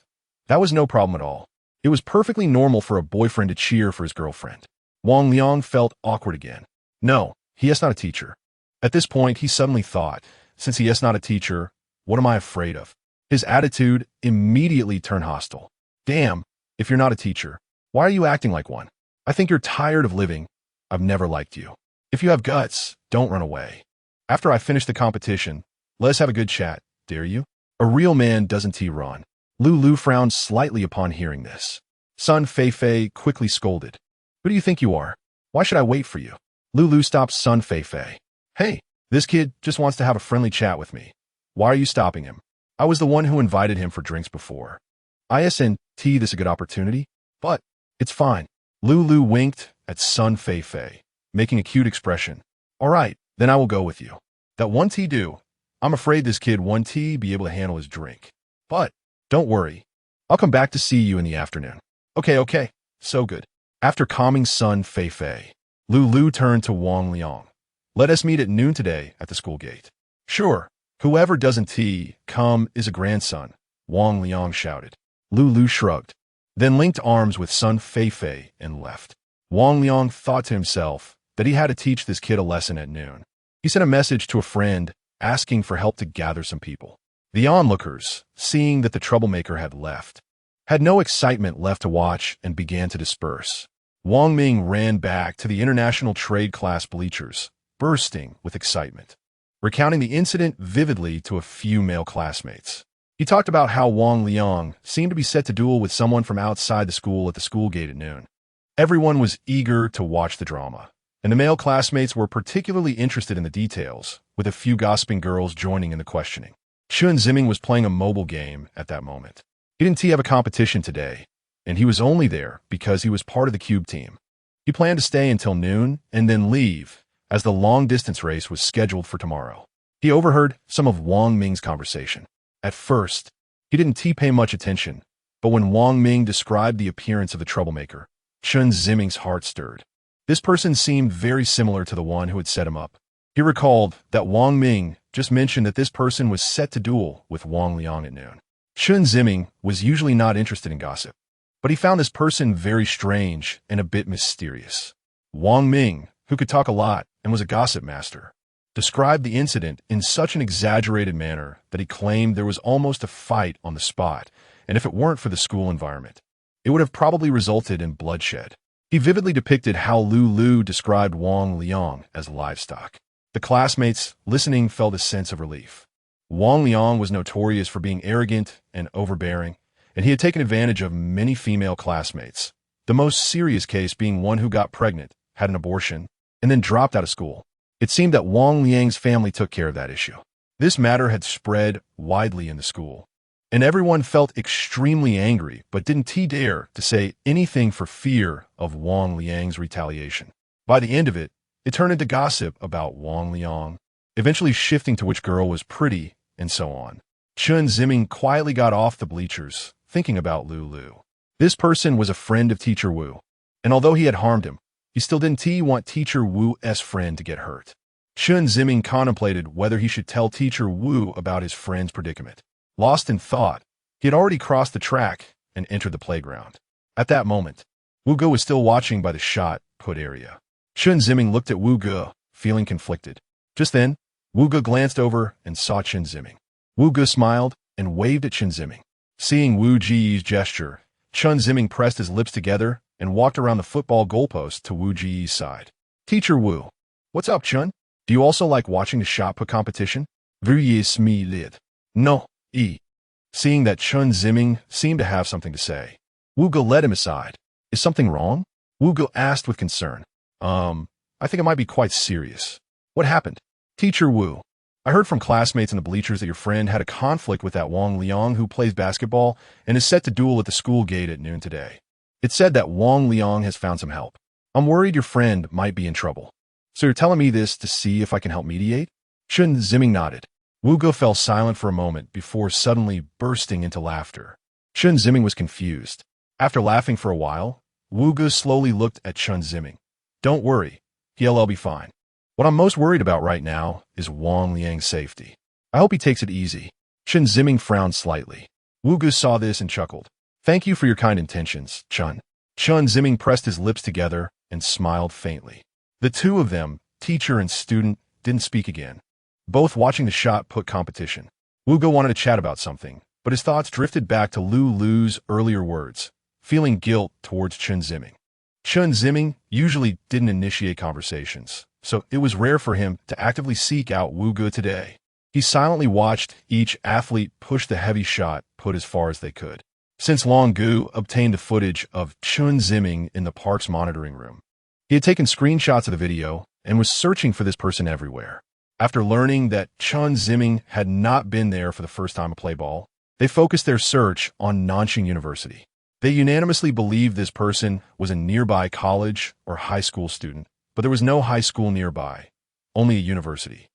that was no problem at all. It was perfectly normal for a boyfriend to cheer for his girlfriend. Wang Liang felt awkward again. No, he is not a teacher. At this point, he suddenly thought, since he is not a teacher, what am I afraid of? His attitude immediately turned hostile. Damn, if you're not a teacher, why are you acting like one? I think you're tired of living. I've never liked you. If you have guts, don't run away. After I finish the competition, let's have a good chat, dare you? A real man doesn't run. Lulu frowned slightly upon hearing this. Sun Feifei quickly scolded. Who do you think you are? Why should I wait for you? Lulu stopped Sun Feifei. Hey, this kid just wants to have a friendly chat with me. Why are you stopping him? I was the one who invited him for drinks before. Isn't this a good opportunity? But it's fine. Lulu winked at Sun Feifei, making a cute expression. All right, then I will go with you. That one do. I'm afraid this kid won't be able to handle his drink. But don't worry. I'll come back to see you in the afternoon. Okay. So good. After calming son Fei Fei, Lulu turned to Wang Liang. Let us meet at noon today at the school gate. Sure. Whoever doesn't come is a grandson, Wang Liang shouted. Lulu shrugged, then linked arms with son Fei Fei and left. Wang Liang thought to himself that he had to teach this kid a lesson at noon. He sent a message to a friend asking for help to gather some people. The onlookers, seeing that the troublemaker had left, had no excitement left to watch and began to disperse. Wang Ming ran back to the international trade class bleachers, bursting with excitement, recounting the incident vividly to a few male classmates. He talked about how Wang Liang seemed to be set to duel with someone from outside the school at the school gate at noon. Everyone was eager to watch the drama, and the male classmates were particularly interested in the details, with a few gossiping girls joining in the questioning. Chen Ziming was playing a mobile game at that moment. He didn't have a competition today, and he was only there because he was part of the Cube team. He planned to stay until noon and then leave, as the long-distance race was scheduled for tomorrow. He overheard some of Wang Ming's conversation. At first, he didn't pay much attention, but when Wang Ming described the appearance of the troublemaker, Chen Ziming's heart stirred. This person seemed very similar to the one who had set him up. He recalled that Wang Ming just mentioned that this person was set to duel with Wang Liang at noon. Chen Ziming was usually not interested in gossip, but he found this person very strange and a bit mysterious. Wang Ming, who could talk a lot and was a gossip master, described the incident in such an exaggerated manner that he claimed there was almost a fight on the spot, and if it weren't for the school environment, it would have probably resulted in bloodshed. He vividly depicted how Lulu described Wang Liang as livestock. The classmates listening felt a sense of relief. Wang Liang was notorious for being arrogant and overbearing, and he had taken advantage of many female classmates, the most serious case being one who got pregnant, had an abortion, and then dropped out of school. It seemed that Wang Liang's family took care of that issue. This matter had spread widely in the school, and everyone felt extremely angry but didn't dare to say anything for fear of Wang Liang's retaliation. By the end of it, it turned into gossip about Wang Liang, eventually shifting to which girl was pretty, and so on. Chen Ziming quietly got off the bleachers, thinking about Lulu. This person was a friend of Teacher Wu, and although he had harmed him, he still didn't want Teacher Wu's friend to get hurt. Chen Ziming contemplated whether he should tell Teacher Wu about his friend's predicament. Lost in thought, he had already crossed the track and entered the playground. At that moment, Wu Ge was still watching by the shot put area. Chen Ziming looked at Wu Ge, feeling conflicted. Just then, Wu Ge glanced over and saw Chen Ziming. Wu Ge smiled and waved at Chen Ziming. Seeing Wu Ji's gesture, Chen Ziming pressed his lips together and walked around the football goalpost to Wu Ji's side. Teacher Wu, what's up, Chen? Do you also like watching the shot put competition? Vuyes mi lid. No, Seeing that Chen Ziming seemed to have something to say, Wu Ge led him aside. Is something wrong? Wu Ge asked with concern. I think it might be quite serious. What happened? Teacher Wu, I heard from classmates in the bleachers that your friend had a conflict with that Wang Liang who plays basketball and is set to duel at the school gate at noon today. It said that Wang Liang has found some help. I'm worried your friend might be in trouble. So you're telling me this to see if I can help mediate? Chen Ziming nodded. Wu Ge fell silent for a moment before suddenly bursting into laughter. Chen Ziming was confused. After laughing for a while, Wu Ge slowly looked at Chen Ziming. Don't worry, he'll be fine. What I'm most worried about right now is Wang Liang's safety. I hope he takes it easy. Chen Ziming frowned slightly. Wu Ge saw this and chuckled. Thank you for your kind intentions, Chen. Chen Ziming pressed his lips together and smiled faintly. The two of them, teacher and student, didn't speak again, both watching the shot put competition. Wu Ge wanted to chat about something, but his thoughts drifted back to Lulu's earlier words, feeling guilt towards Chen Ziming. Chen Ziming usually didn't initiate conversations, so it was rare for him to actively seek out Wu Ge today. He silently watched each athlete push the heavy shot put as far as they could. Since Long Gu obtained the footage of Chen Ziming in the park's monitoring room, he had taken screenshots of the video and was searching for this person everywhere. After learning that Chen Ziming had not been there for the first time to play ball, they focused their search on Nanjing University. They unanimously believed this person was a nearby college or high school student, but there was no high school nearby, only a university.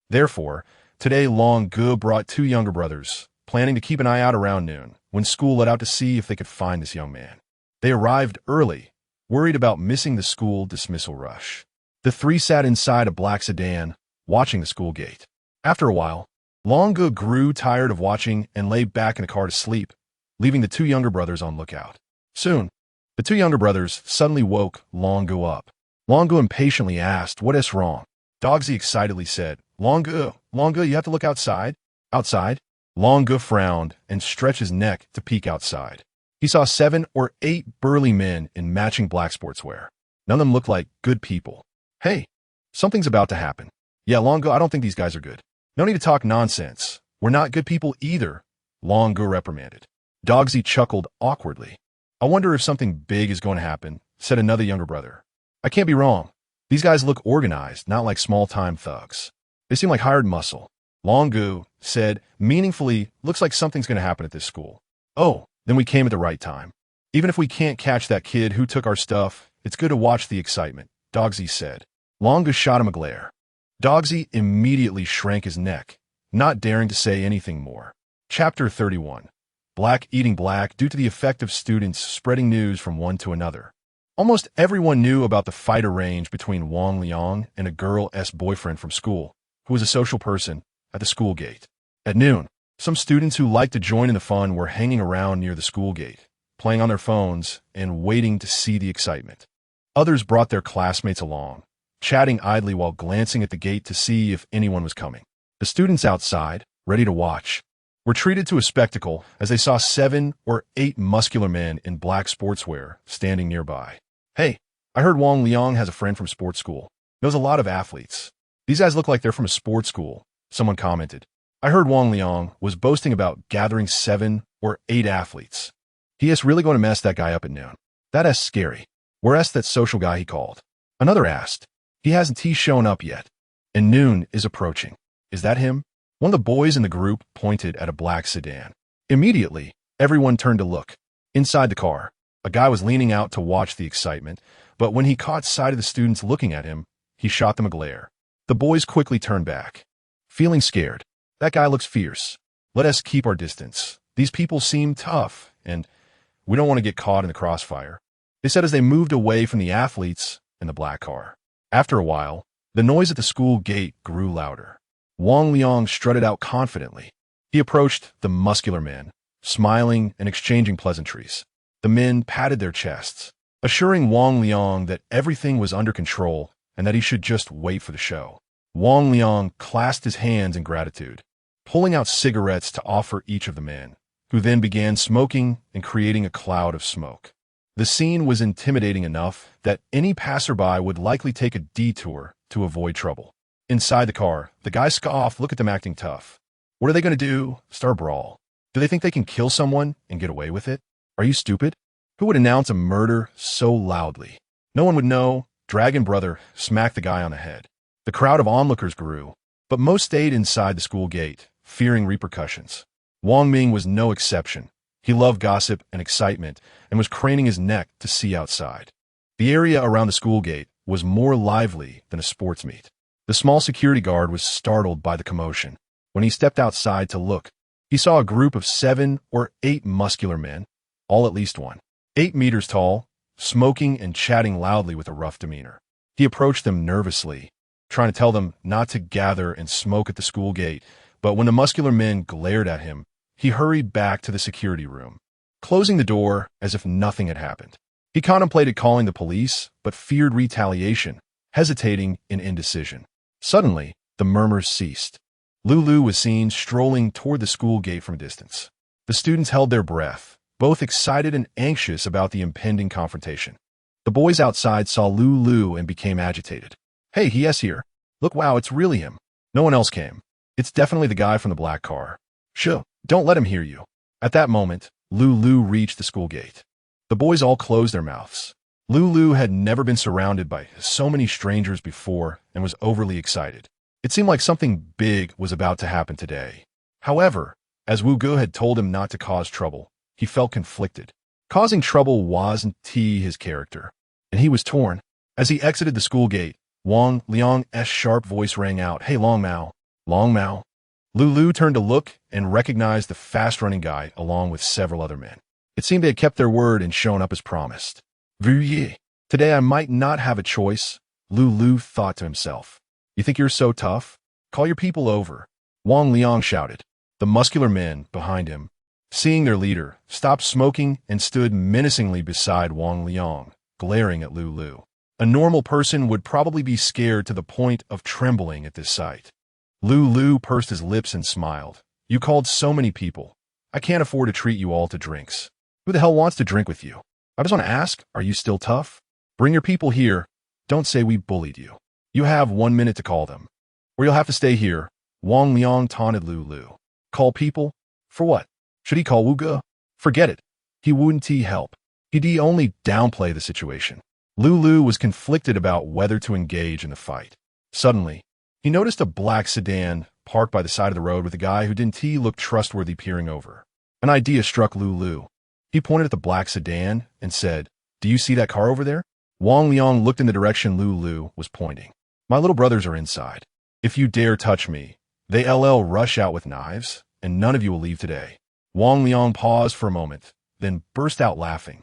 Therefore, Today, Long Gu brought two younger brothers, planning to keep an eye out around noon, when school let out to see if they could find this young man. They arrived early, worried about missing the school dismissal rush. The three sat inside a black sedan, watching the school gate. After a while, Long Gu grew tired of watching and lay back in the car to sleep, leaving the two younger brothers on lookout. Soon, the two younger brothers suddenly woke Long Gu up. Long Gu impatiently asked, "What is wrong?" Dogsy excitedly said, Long Gu, you have to look outside." "Outside?" Long Gu frowned and stretched his neck to peek outside. He saw 7 or 8 burly men in matching black sportswear. None of them looked like good people. "Hey, something's about to happen." "Yeah, Long Gu, I don't think these guys are good." "No need to talk nonsense. We're not good people either," Long Gu reprimanded. Dogsy chuckled awkwardly. "I wonder if something big is going to happen," said another younger brother. "I can't be wrong. These guys look organized, not like small-time thugs. They seem like hired muscle." Long Gu said, meaningfully, "Looks like something's going to happen at this school." "Oh, then we came at the right time. Even if we can't catch that kid who took our stuff, it's good to watch the excitement," Dogsy said. Long Gu shot him a glare. Dogsy immediately shrank his neck, not daring to say anything more. Chapter 31. Black eating black due to the effect of students spreading news from one to another. Almost everyone knew about the fight arranged between Wang Liang and a girl's boyfriend from school, who was a social person, at the school gate. At noon, some students who liked to join in the fun were hanging around near the school gate, playing on their phones and waiting to see the excitement. Others brought their classmates along, chatting idly while glancing at the gate to see if anyone was coming. The students outside, ready to watch, were treated to a spectacle as they saw 7 or 8 muscular men in black sportswear standing nearby. "Hey, I heard Wang Liang has a friend from sports school. Knows a lot of athletes. These guys look like they're from a sports school," someone commented. "I heard Wang Liang was boasting about gathering 7 or 8 athletes. He is really going to mess that guy up at noon. That is scary. Where's that social guy he called?" Another asked. "He hasn't shown up yet. And noon is approaching. Is that him?" One of the boys in the group pointed at a black sedan. Immediately, everyone turned to look. Inside the car, a guy was leaning out to watch the excitement, but when he caught sight of the students looking at him, he shot them a glare. The boys quickly turned back, feeling scared. "That guy looks fierce. Let us keep our distance. These people seem tough, and we don't want to get caught in the crossfire," they said as they moved away from the athletes in the black car. After a while, the noise at the school gate grew louder. Wang Liang strutted out confidently. He approached the muscular men, smiling and exchanging pleasantries. The men patted their chests, assuring Wang Liang that everything was under control and that he should just wait for the show. Wang Liang clasped his hands in gratitude, pulling out cigarettes to offer each of the men, who then began smoking and creating a cloud of smoke. The scene was intimidating enough that any passerby would likely take a detour to avoid trouble. Inside the car, the guys scoffed, "Look at them acting tough. What are they going to do? Start a brawl? Do they think they can kill someone and get away with it? Are you stupid? Who would announce a murder so loudly? No one would know." Dragon Brother smacked the guy on the head. The crowd of onlookers grew, but most stayed inside the school gate, fearing repercussions. Wang Ming was no exception. He loved gossip and excitement and was craning his neck to see outside. The area around the school gate was more lively than a sports meet. The small security guard was startled by the commotion. When he stepped outside to look, he saw a group of 7 or 8 muscular men, all at least 8 meters tall, smoking and chatting loudly with a rough demeanor. He approached them nervously, trying to tell them not to gather and smoke at the school gate, but when the muscular men glared at him, he hurried back to the security room, closing the door as if nothing had happened. He contemplated calling the police, but feared retaliation, hesitating in indecision. Suddenly, the murmurs ceased. Lulu was seen strolling toward the school gate from a distance. The students held their breath, both excited and anxious about the impending confrontation. The boys outside saw Lulu and became agitated. "Hey, he is here. Look, wow, it's really him." No one else came. "It's definitely the guy from the black car. Shh, don't let him hear you." At that moment, Lulu reached the school gate. The boys all closed their mouths. Lulu had never been surrounded by so many strangers before and was overly excited. It seemed like something big was about to happen today. However, as Wu Gu had told him not to cause trouble, he felt conflicted. Causing trouble wasn't his character, and he was torn. As he exited the school gate, Wang Liang's sharp voice rang out, "Hey, Long Mao, Long Mao." Lulu turned to look and recognized the fast-running guy along with several other men. It seemed they had kept their word and shown up as promised. Veuillez. Today I might not have a choice, Lulu thought to himself. You think you're so tough? Call your people over. Wang Liang shouted. The muscular men behind him, seeing their leader, stopped smoking and stood menacingly beside Wang Liang, glaring at Lulu. A normal person would probably be scared to the point of trembling at this sight. Lulu pursed his lips and smiled. You called so many people. I can't afford to treat you all to drinks. Who the hell wants to drink with you? I just want to ask, are you still tough? Bring your people here. Don't say we bullied you. You have 1 minute to call them, or you'll have to stay here. Wang Liang taunted Lulu. Call people? For what? Should he call Wuge? Forget it. He wouldn't help. He'd only downplay the situation. Lulu was conflicted about whether to engage in the fight. Suddenly, he noticed a black sedan parked by the side of the road with a guy who didn't look trustworthy peering over. An idea struck Lulu. He pointed at the black sedan and said, Do you see that car over there? Wang Liang looked in the direction Lulu was pointing. My little brothers are inside. If you dare touch me, they'll rush out with knives, and none of you will leave today. Wang Liang paused for a moment, then burst out laughing,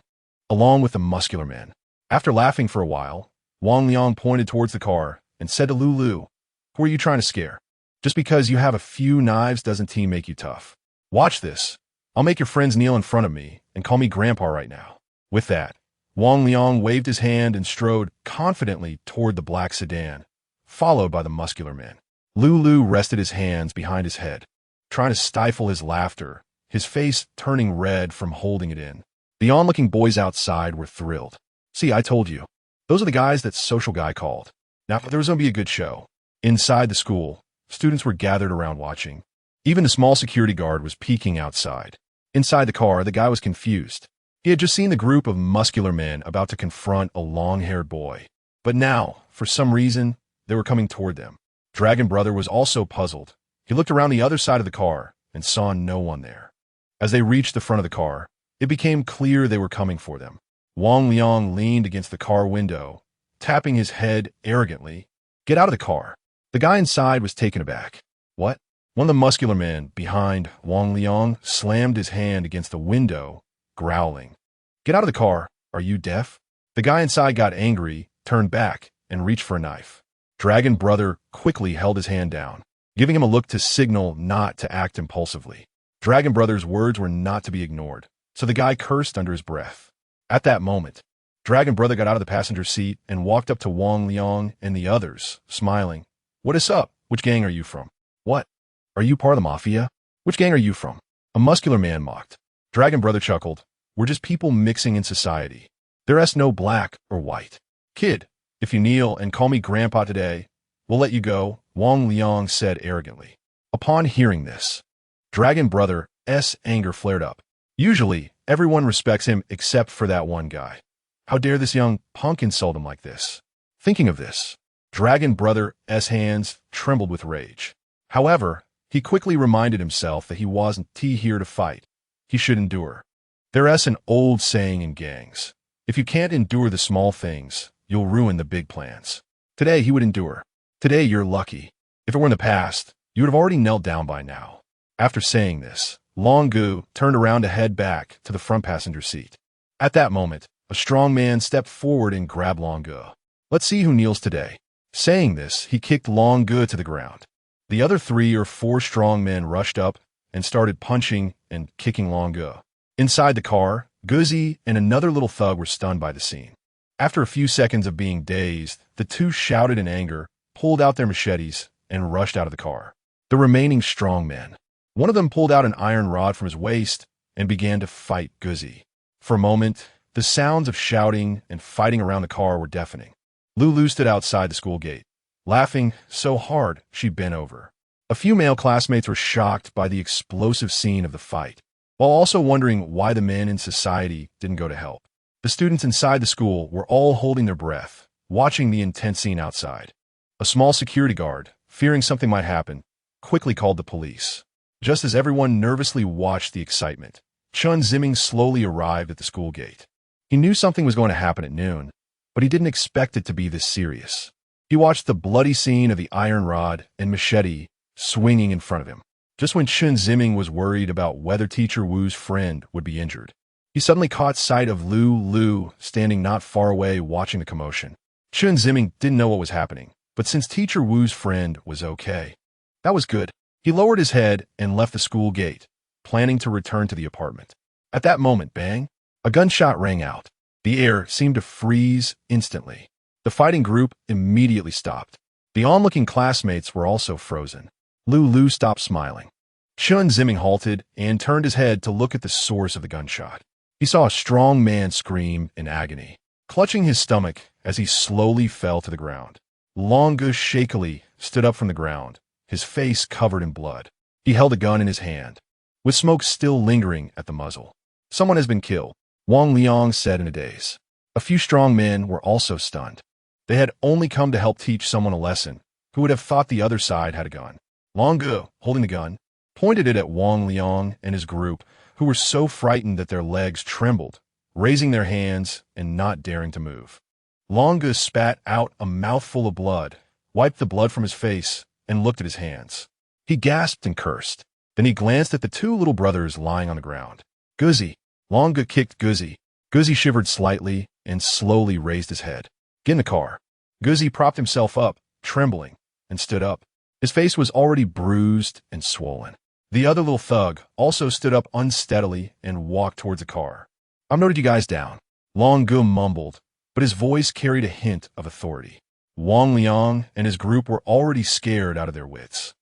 along with the muscular man. After laughing for a while, Wang Liang pointed towards the car and said to Lulu, Who are you trying to scare? Just because you have a few knives doesn't make you tough. Watch this. I'll make your friends kneel in front of me and call me Grandpa right now. With that, Wang Liang waved his hand and strode confidently toward the black sedan, followed by the muscular man. Lulu rested his hands behind his head, trying to stifle his laughter, his face turning red from holding it in. The onlooking boys outside were thrilled. See, I told you. Those are the guys that social guy called. Now, there was going to be a good show. Inside the school, students were gathered around watching. Even a small security guard was peeking outside. Inside the car, the guy was confused. He had just seen the group of muscular men about to confront a long-haired boy. But now, for some reason, they were coming toward them. Dragon Brother was also puzzled. He looked around the other side of the car and saw no one there. As they reached the front of the car, it became clear they were coming for them. Wang Liang leaned against the car window, tapping his head arrogantly. Get out of the car. The guy inside was taken aback. What? One of the muscular men behind Wang Liang slammed his hand against the window, growling. Get out of the car. Are you deaf? The guy inside got angry, turned back, and reached for a knife. Dragon Brother quickly held his hand down, giving him a look to signal not to act impulsively. Dragon Brother's words were not to be ignored, so the guy cursed under his breath. At that moment, Dragon Brother got out of the passenger seat and walked up to Wang Liang and the others, smiling. What is up? Which gang are you from? What? Are you part of the mafia? Which gang are you from? A muscular man mocked. Dragon Brother chuckled. We're just people mixing in society. There's no black or white. Kid, if you kneel and call me Grandpa today, we'll let you go, Wang Liang said arrogantly. Upon hearing this, Dragon Brother's anger flared up. Usually, everyone respects him except for that one guy. How dare this young punk insult him like this? Thinking of this, Dragon Brother's hands trembled with rage. However, he quickly reminded himself that he wasn't here to fight. He should endure. There's an old saying in gangs. If you can't endure the small things, you'll ruin the big plans. Today, he would endure. Today, you're lucky. If it were in the past, you would have already knelt down by now. After saying this, Long Gu turned around to head back to the front passenger seat. At that moment, a strong man stepped forward and grabbed Long Gu. Let's see who kneels today. Saying this, he kicked Long Gu to the ground. The other 3 or 4 strong men rushed up and started punching and kicking Long Gu. Inside the car, Guzi and another little thug were stunned by the scene. After a few seconds of being dazed, the 2 shouted in anger, pulled out their machetes, and rushed out of the car. The remaining strong men. One of them pulled out an iron rod from his waist and began to fight Guzi. For a moment, the sounds of shouting and fighting around the car were deafening. Lulu stood outside the school gate, laughing so hard she bent over. A few male classmates were shocked by the explosive scene of the fight, while also wondering why the men in society didn't go to help. The students inside the school were all holding their breath, watching the intense scene outside. A small security guard, fearing something might happen, quickly called the police. Just as everyone nervously watched the excitement, Chen Ziming slowly arrived at the school gate. He knew something was going to happen at noon, but he didn't expect it to be this serious. He watched the bloody scene of the iron rod and machete swinging in front of him. Just when Chen Ziming was worried about whether teacher Wu's friend would be injured, he suddenly caught sight of Lu standing not far away watching the commotion. Chen Ziming didn't know what was happening, but since teacher Wu's friend was okay, that was good. He lowered his head and left the school gate, planning to return to the apartment. At that moment, bang, a gunshot rang out. The air seemed to freeze instantly. The fighting group immediately stopped. The onlooking classmates were also frozen. Lu stopped smiling. Chen Ziming halted and turned his head to look at the source of the gunshot. He saw a strong man scream in agony, clutching his stomach as he slowly fell to the ground. Longu shakily stood up from the ground, his face covered in blood. He held a gun in his hand, with smoke still lingering at the muzzle. Someone has been killed, Wang Liang said in a daze. A few strong men were also stunned. They had only come to help teach someone a lesson who would have thought the other side had a gun. Longu, holding the gun, pointed it at Wang Liang and his group, who were so frightened that their legs trembled, raising their hands and not daring to move. Longu spat out a mouthful of blood, wiped the blood from his face, and looked at his hands. He gasped and cursed. Then he glanced at the two little brothers lying on the ground. Guzi. Longu kicked Guzi. Guzi shivered slightly and slowly raised his head. Get in the car. Guzi propped himself up, trembling, and stood up. His face was already bruised and swollen. The other little thug also stood up unsteadily and walked towards the car. I've noted you guys down. Longu mumbled, but his voice carried a hint of authority. Wang Liang and his group were already scared out of their wits,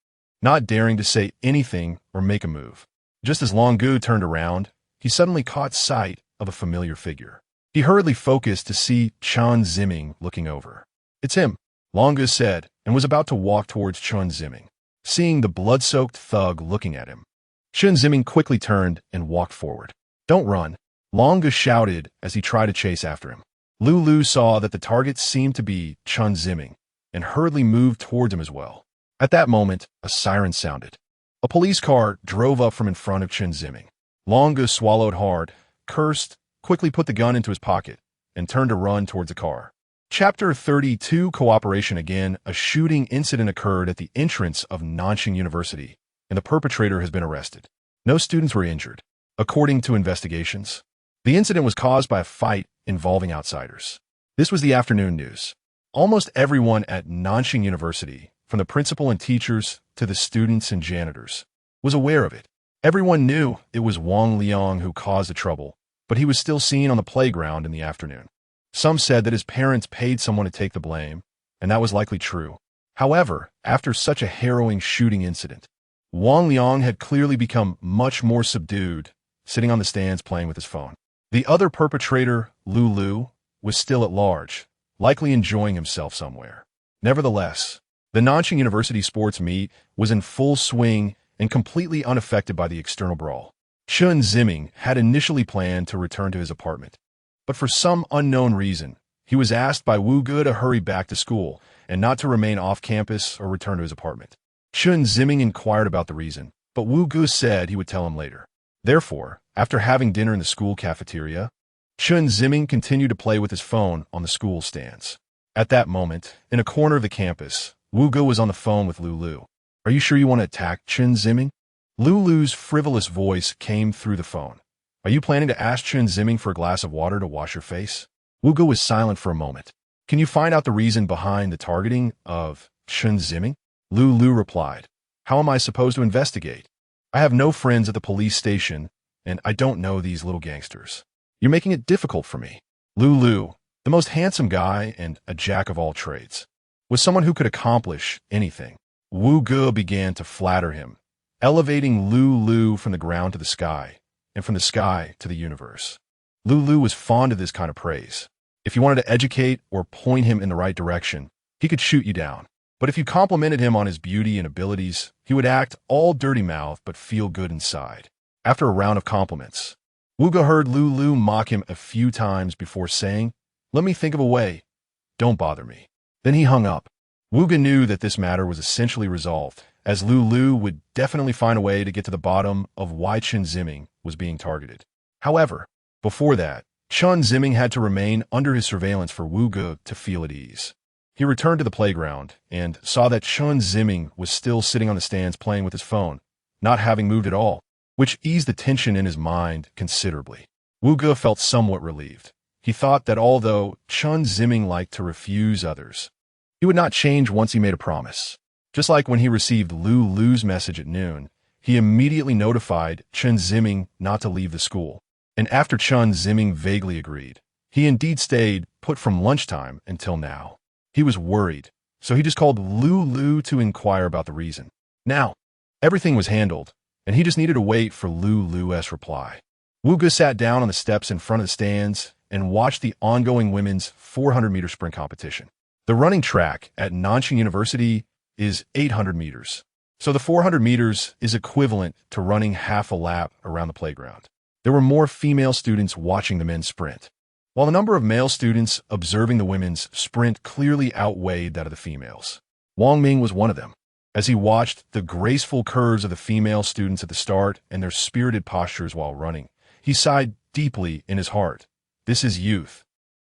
not daring to say anything or make a move. Just as Longu turned around, he suddenly caught sight of a familiar figure. He hurriedly focused to see Chen Ziming looking over. It's him, Longu said, and was about to walk towards Chen Ziming, seeing the blood-soaked thug looking at him. Chen Ziming quickly turned and walked forward. Don't run, Longu shouted as he tried to chase after him. Lu saw that the target seemed to be Chen Ziming and hurriedly moved towards him as well. At that moment, a siren sounded. A police car drove up from in front of Chen Ziming. Longu swallowed hard, cursed, quickly put the gun into his pocket, and turned to run towards the car. Chapter 32 Cooperation Again. A shooting incident occurred at the entrance of Nanjing University, and the perpetrator has been arrested. No students were injured. According to investigations, the incident was caused by a fight involving outsiders. This was the afternoon news. Almost everyone at Nanjing University, from the principal and teachers to the students and janitors, was aware of it. Everyone knew it was Wang Liang who caused the trouble, but he was still seen on the playground in the afternoon. Some said that his parents paid someone to take the blame, and that was likely true. However, after such a harrowing shooting incident, Wang Liang had clearly become much more subdued, sitting on the stands playing with his phone. The other perpetrator, Lu, was still at large, likely enjoying himself somewhere. Nevertheless, the Nanjing University sports meet was in full swing and completely unaffected by the external brawl. Chen Ziming had initially planned to return to his apartment, but for some unknown reason, he was asked by Wu Ge to hurry back to school and not to remain off campus or return to his apartment. Chen Ziming inquired about the reason, but Wu Ge said he would tell him later. Therefore, after having dinner in the school cafeteria, Chen Ziming continued to play with his phone on the school stands. At that moment, in a corner of the campus, Wu Ge was on the phone with Lu. Are you sure you want to attack Chen Ziming? Lu's frivolous voice came through the phone. Are you planning to ask Chen Ziming for a glass of water to wash your face? Wu Ge was silent for a moment. Can you find out the reason behind the targeting of Chen Ziming? Lu replied. How am I supposed to investigate? I have no friends at the police station, and I don't know these little gangsters. You're making it difficult for me. Lu, the most handsome guy and a jack of all trades, was someone who could accomplish anything. Wu Ge began to flatter him, elevating Lu from the ground to the sky, and from the sky to the universe. Lu was fond of this kind of praise. If you wanted to educate or point him in the right direction, he could shoot you down. But if you complimented him on his beauty and abilities, he would act all dirty mouth but feel good inside. After a round of compliments, Wu Ge heard Lu mock him a few times before saying, "Let me think of a way. Don't bother me." Then he hung up. Wu Ge knew that this matter was essentially resolved, as Lu would definitely find a way to get to the bottom of why Chen Ziming was being targeted. However, before that, Chen Ziming had to remain under his surveillance for Wu Ge to feel at ease. He returned to the playground and saw that Chen Ziming was still sitting on the stands playing with his phone, not having moved at all, which eased the tension in his mind considerably. Wu Ge felt somewhat relieved. He thought that although Chen Ziming liked to refuse others, he would not change once he made a promise. Just like when he received Lu's message at noon, he immediately notified Chen Ziming not to leave the school. And after Chen Ziming vaguely agreed, he indeed stayed put from lunchtime until now. He was worried, so he just called Lu to inquire about the reason. Now, everything was handled, and he just needed to wait for Lu's reply. Wu Ge sat down on the steps in front of the stands and watched the ongoing women's 400-meter sprint competition. The running track at Nanjing University is 800 meters, so the 400 meters is equivalent to running half a lap around the playground. There were more female students watching the men's sprint, while the number of male students observing the women's sprint clearly outweighed that of the females. Wang Ming was one of them. As he watched the graceful curves of the female students at the start and their spirited postures while running, he sighed deeply in his heart. This is youth.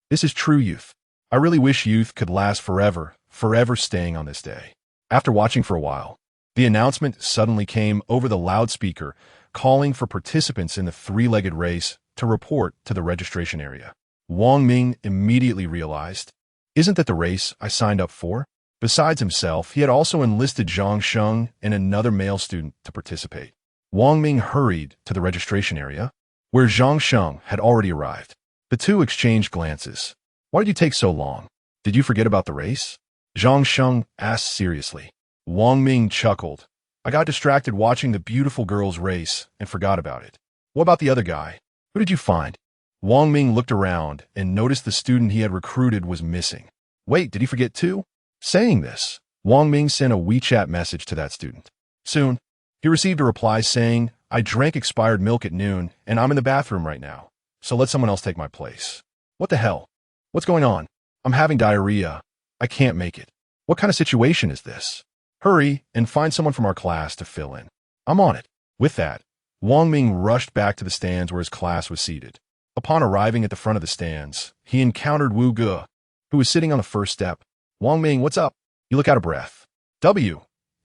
This is true youth. I really wish youth could last forever, forever staying on this day. After watching for a while, the announcement suddenly came over the loudspeaker, calling for participants in the three-legged race to report to the registration area. Wang Ming immediately realized, isn't that the race I signed up for? Besides himself, he had also enlisted Zhang Sheng and another male student to participate. Wang Ming hurried to the registration area, where Zhang Sheng had already arrived. The two exchanged glances. Why did you take so long? Did you forget about the race? Zhang Sheng asked seriously. Wang Ming chuckled. I got distracted watching the beautiful girls race and forgot about it. What about the other guy? Who did you find? Wang Ming looked around and noticed the student he had recruited was missing. Wait, did he forget too? Saying this, Wang Ming sent a WeChat message to that student. Soon, he received a reply saying, I drank expired milk at noon and I'm in the bathroom right now, so let someone else take my place. What the hell? What's going on? I'm having diarrhea. I can't make it. What kind of situation is this? Hurry and find someone from our class to fill in. I'm on it. With that, Wang Ming rushed back to the stands where his class was seated. Upon arriving at the front of the stands, he encountered Wu Ge, who was sitting on the first step. Wang Ming, what's up? You look out of breath.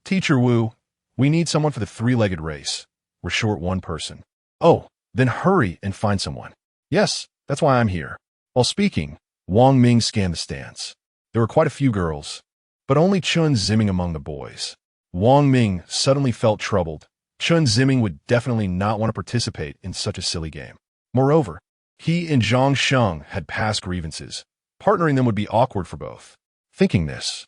Teacher Wu, we need someone for the three-legged race. We're short one person. Oh, then hurry and find someone. Yes, that's why I'm here. While speaking, Wang Ming scanned the stands. There were quite a few girls, but only Chen Ziming among the boys. Wang Ming suddenly felt troubled. Chen Ziming would definitely not want to participate in such a silly game. Moreover, he and Zhang Sheng had past grievances. Partnering them would be awkward for both. Thinking this,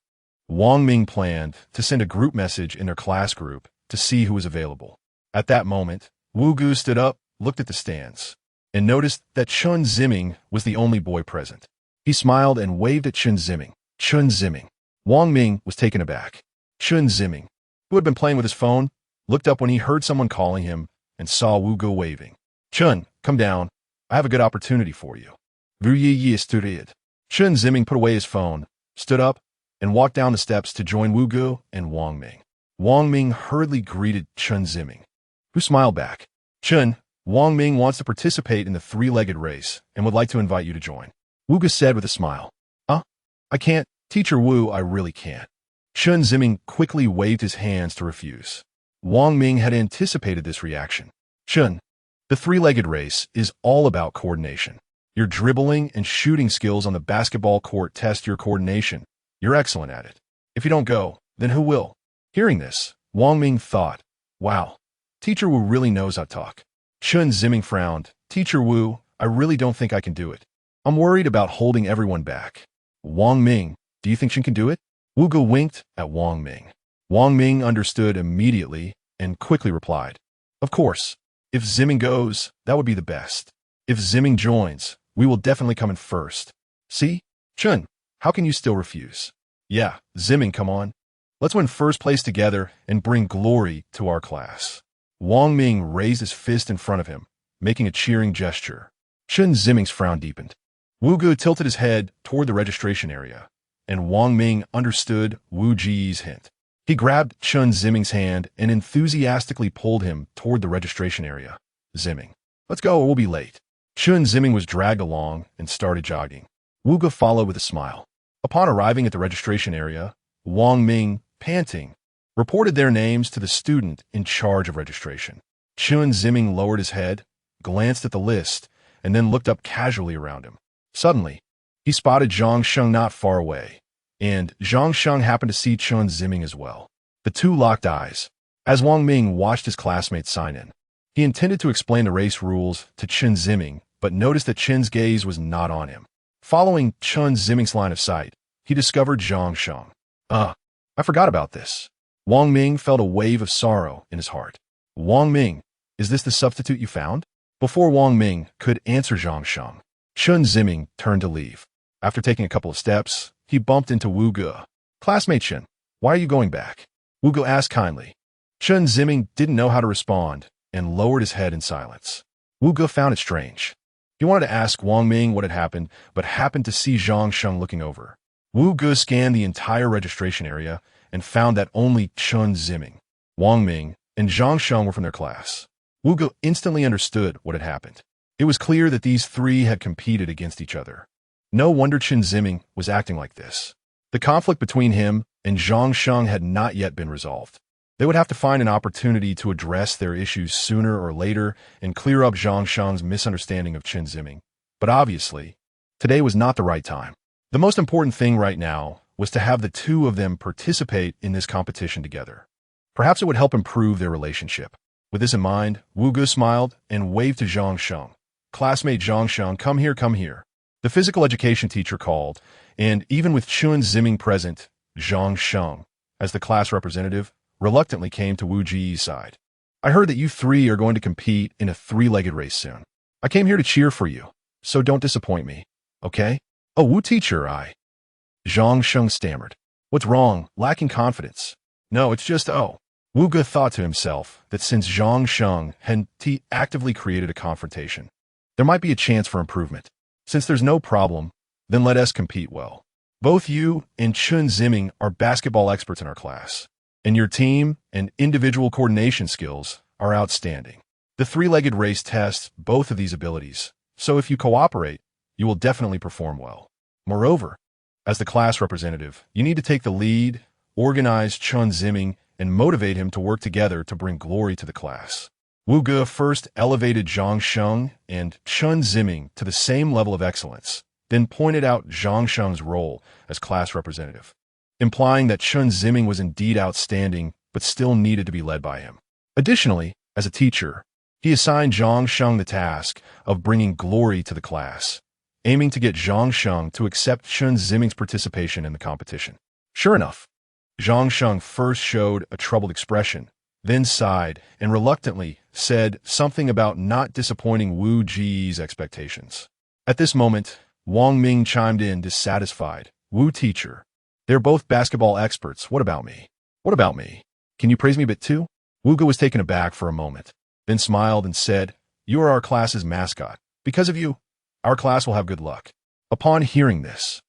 Wang Ming planned to send a group message in their class group to see who was available. At that moment, Wu Ge stood up, looked at the stands, and noticed that Chen Ziming was the only boy present. He smiled and waved at Chen Ziming. Chen Ziming. Wang Ming was taken aback. Chen Ziming, who had been playing with his phone, looked up when he heard someone calling him and saw Wu Ge waving. Chen, come down. I have a good opportunity for you. Chen Ziming put away his phone, stood up, and walked down the steps to join Wu Ge and Wang Ming. Wang Ming hurriedly greeted Chen Ziming, who smiled back. Chen, Wang Ming wants to participate in the three-legged race and would like to invite you to join. Wu Ge said with a smile. I can't. Teacher Wu, I really can't. Chen Ziming quickly waved his hands to refuse. Wang Ming had anticipated this reaction. Chen, the three-legged race is all about coordination. Your dribbling and shooting skills on the basketball court test your coordination. You're excellent at it. If you don't go, then who will? Hearing this, Wang Ming thought, wow, Teacher Wu really knows how to talk. Chen Ziming frowned. Teacher Wu, I really don't think I can do it. I'm worried about holding everyone back. Wang Ming, do you think she can do it? Wu Ge winked at Wang Ming. Wang Ming understood immediately and quickly replied, of course, if Ziming goes, that would be the best. If Ziming joins, we will definitely come in first. See? Chen, how can you still refuse? Yeah, Ziming, come on. Let's win first place together and bring glory to our class. Wang Ming raised his fist in front of him, making a cheering gesture. Chen Ziming's frown deepened. Wu Ge tilted his head toward the registration area, and Wang Ming understood Wu Ji's hint. He grabbed Chen Ziming's hand and enthusiastically pulled him toward the registration area. Ziming, let's go or we'll be late. Chen Ziming was dragged along and started jogging. Wu Ge followed with a smile. Upon arriving at the registration area, Wang Ming, panting, reported their names to the student in charge of registration. Chen Ziming lowered his head, glanced at the list, and then looked up casually around him. Suddenly, he spotted Zhang Sheng not far away, and Zhang Sheng happened to see Chen Ziming as well. The two locked eyes. As Wang Ming watched his classmates sign in, he intended to explain the race rules to Chen Ziming, but noticed that Chen's gaze was not on him. Following Chen Ziming's line of sight, he discovered Zhang Sheng. I forgot about this. Wang Ming felt a wave of sorrow in his heart. Wang Ming, is this the substitute you found? Before Wang Ming could answer Zhang Sheng, Chen Ziming turned to leave. After taking a couple of steps, he bumped into Wu Ge. Classmate Chen, why are you going back? Wu Ge asked kindly. Chen Ziming didn't know how to respond and lowered his head in silence. Wu Ge found it strange. He wanted to ask Wang Ming what had happened, but happened to see Zhang Sheng looking over. Wu Ge scanned the entire registration area and found that only Chen Ziming, Wang Ming, and Zhang Sheng were from their class. Wu Ge instantly understood what had happened. It was clear that these three had competed against each other. No wonder Chen Ziming was acting like this. The conflict between him and Zhang Sheng had not yet been resolved. They would have to find an opportunity to address their issues sooner or later and clear up Zhang Sheng's misunderstanding of Chen Ziming. But obviously, today was not the right time. The most important thing right now was to have the two of them participate in this competition together. Perhaps it would help improve their relationship. With this in mind, Wu Ge smiled and waved to Zhang Sheng. Classmate Zhang Sheng, come here, come here. The physical education teacher called, and even with Chen Ziming present, Zhang Sheng, as the class representative, reluctantly came to Wu Ji's side. I heard that you three are going to compete in a three-legged race soon. I came here to cheer for you, so don't disappoint me, okay? Oh, Wu teacher, Zhang Sheng stammered. What's wrong? Lacking confidence. No, it's just, Wu Ge thought to himself that since Zhang Sheng had actively created a confrontation, there might be a chance for improvement. Since there's no problem, then let us compete well. Both you and Chen Ziming are basketball experts in our class, and your team and individual coordination skills are outstanding. The three-legged race tests both of these abilities, so if you cooperate, you will definitely perform well. Moreover, as the class representative, you need to take the lead, organize Chen Ziming, and motivate him to work together to bring glory to the class. Wu Ge first elevated Zhang Sheng and Chen Ziming to the same level of excellence, then pointed out Zhang Sheng's role as class representative, implying that Chen Ziming was indeed outstanding but still needed to be led by him. Additionally, as a teacher, he assigned Zhang Sheng the task of bringing glory to the class, aiming to get Zhang Sheng to accept Chen Ziming's participation in the competition. Sure enough, Zhang Sheng first showed a troubled expression, then sighed and reluctantly said something about not disappointing Wu Ji's expectations. At this moment, Wang Ming chimed in dissatisfied. Wu teacher, they're both basketball experts. What about me? What about me? Can you praise me a bit too? Wu Ge was taken aback for a moment, then smiled and said, you are our class's mascot. Because of you, our class will have good luck. Upon hearing this,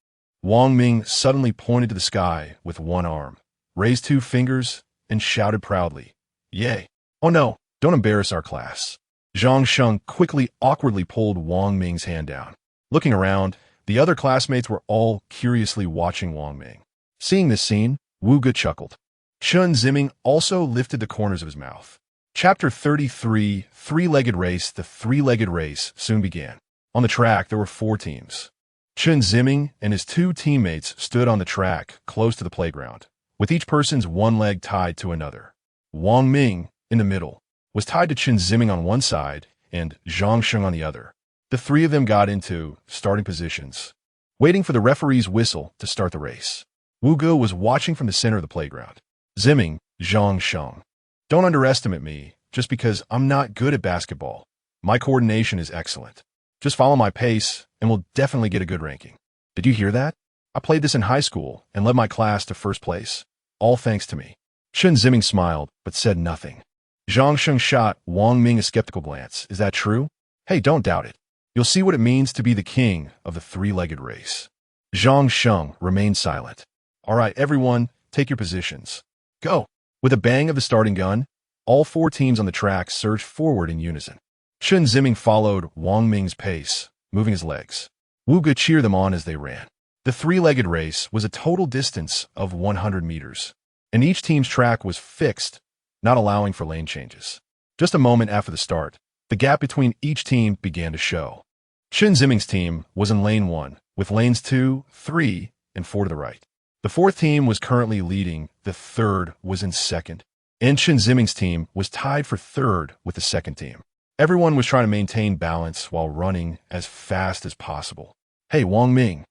Wang Ming suddenly pointed to the sky with one arm, raised two fingers, and shouted proudly, yay! Oh no, don't embarrass our class. Zhang Sheng quickly awkwardly pulled Wang Ming's hand down. Looking around, the other classmates were all curiously watching Wang Ming. Seeing this scene, Wu Ge chuckled. Chen Ziming also lifted the corners of his mouth. Chapter 33, Three-Legged Race. The three-legged race soon began. On the track, there were 4 teams. Chen Ziming and his 2 teammates stood on the track close to the playground, with each person's one leg tied to another. Wang Ming, in the middle, was tied to Chen Ziming on one side and Zhang Sheng on the other. The 3 of them got into starting positions, waiting for the referee's whistle to start the race. Wu Ge was watching from the center of the playground. Ziming, Zhang Sheng, don't underestimate me just because I'm not good at basketball. My coordination is excellent. Just follow my pace and we'll definitely get a good ranking. Did you hear that? I played this in high school and led my class to first place, all thanks to me. Chen Ziming smiled but said nothing. Zhang Sheng shot Wang Ming a skeptical glance. Is that true? Hey, don't doubt it. You'll see what it means to be the king of the three-legged race. Zhang Sheng remained silent. All right, everyone, take your positions. Go! With a bang of the starting gun, all 4 teams on the track surged forward in unison. Chen Ziming followed Wang Ming's pace, moving his legs. Wu Ge cheered them on as they ran. The three-legged race was a total distance of 100 meters. and each team's track was fixed, not allowing for lane changes. Just a moment after the start, the gap between each team began to show. Chen Ziming's team was in lane 1, with lanes 2, 3, and 4 to the right. The fourth team was currently leading, the third was in second, and Chen Ziming's team was tied for third with the second team. Everyone was trying to maintain balance while running as fast as possible. Hey, Wang Ming,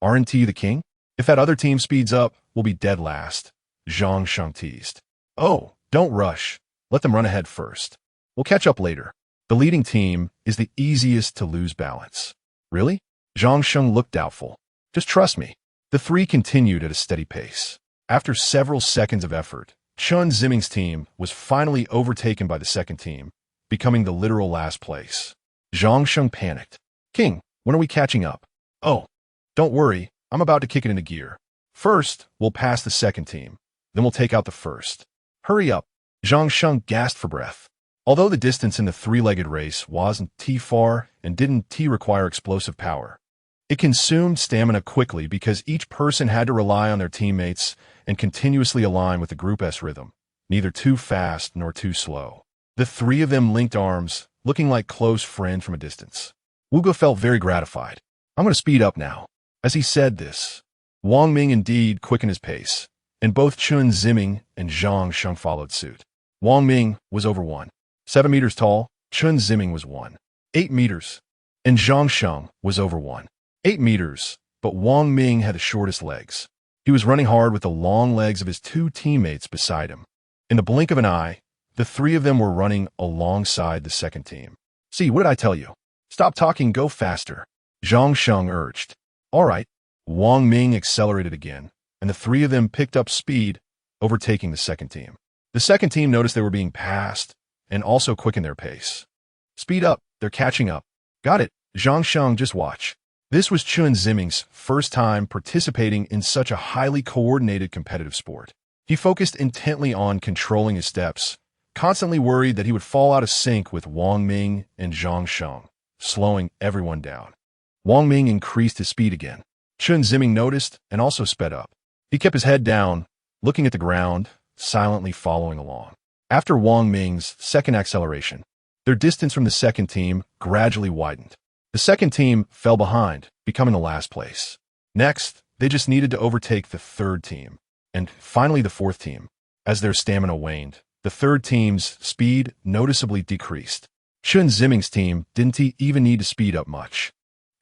aren't you the king? If that other team speeds up, we'll be dead last, Zhang Sheng teased. Oh, don't rush. Let them run ahead first. We'll catch up later. The leading team is the easiest to lose balance. Really? Zhang Sheng looked doubtful. Just trust me. The three continued at a steady pace. After several seconds of effort, Chen Ziming's team was finally overtaken by the second team, becoming the literal last place. Zhang Sheng panicked. King, when are we catching up? Oh, don't worry. I'm about to kick it into gear. First, we'll pass the second team. Then we'll take out the first. Hurry up. Zhang Sheng gasped for breath. Although the distance in the three-legged race wasn't too far and didn't require explosive power, it consumed stamina quickly because each person had to rely on their teammates and continuously align with the Group S rhythm, neither too fast nor too slow. The three of them linked arms, looking like close friends from a distance. Wuge felt very gratified. I'm going to speed up now. As he said this, Wang Ming indeed quickened his pace, and both Chen Ziming and Zhang Sheng followed suit. Wang Ming was over 7 meters tall, Chen Ziming was 8 meters, and Zhang Sheng was over 8 meters, but Wang Ming had the shortest legs. He was running hard with the long legs of his two teammates beside him. In the blink of an eye, the three of them were running alongside the second team. See, what did I tell you? Stop talking, go faster, Zhang Sheng urged. All right. Wang Ming accelerated again, and the three of them picked up speed, overtaking the second team. The second team noticed they were being passed and also quickened their pace. Speed up, they're catching up. Got it, Zhang Sheng, just watch. This was Chen Ziming's first time participating in such a highly coordinated competitive sport. He focused intently on controlling his steps, constantly worried that he would fall out of sync with Wang Ming and Zhang Sheng, slowing everyone down. Wang Ming increased his speed again. Chen Ziming noticed and also sped up. He kept his head down, looking at the ground, silently following along. After Wang Ming's second acceleration, their distance from the second team gradually widened. The second team fell behind, becoming the last place. Next, they just needed to overtake the third team, and finally the fourth team. As their stamina waned, the third team's speed noticeably decreased. Chen Ziming's team didn't even need to speed up much.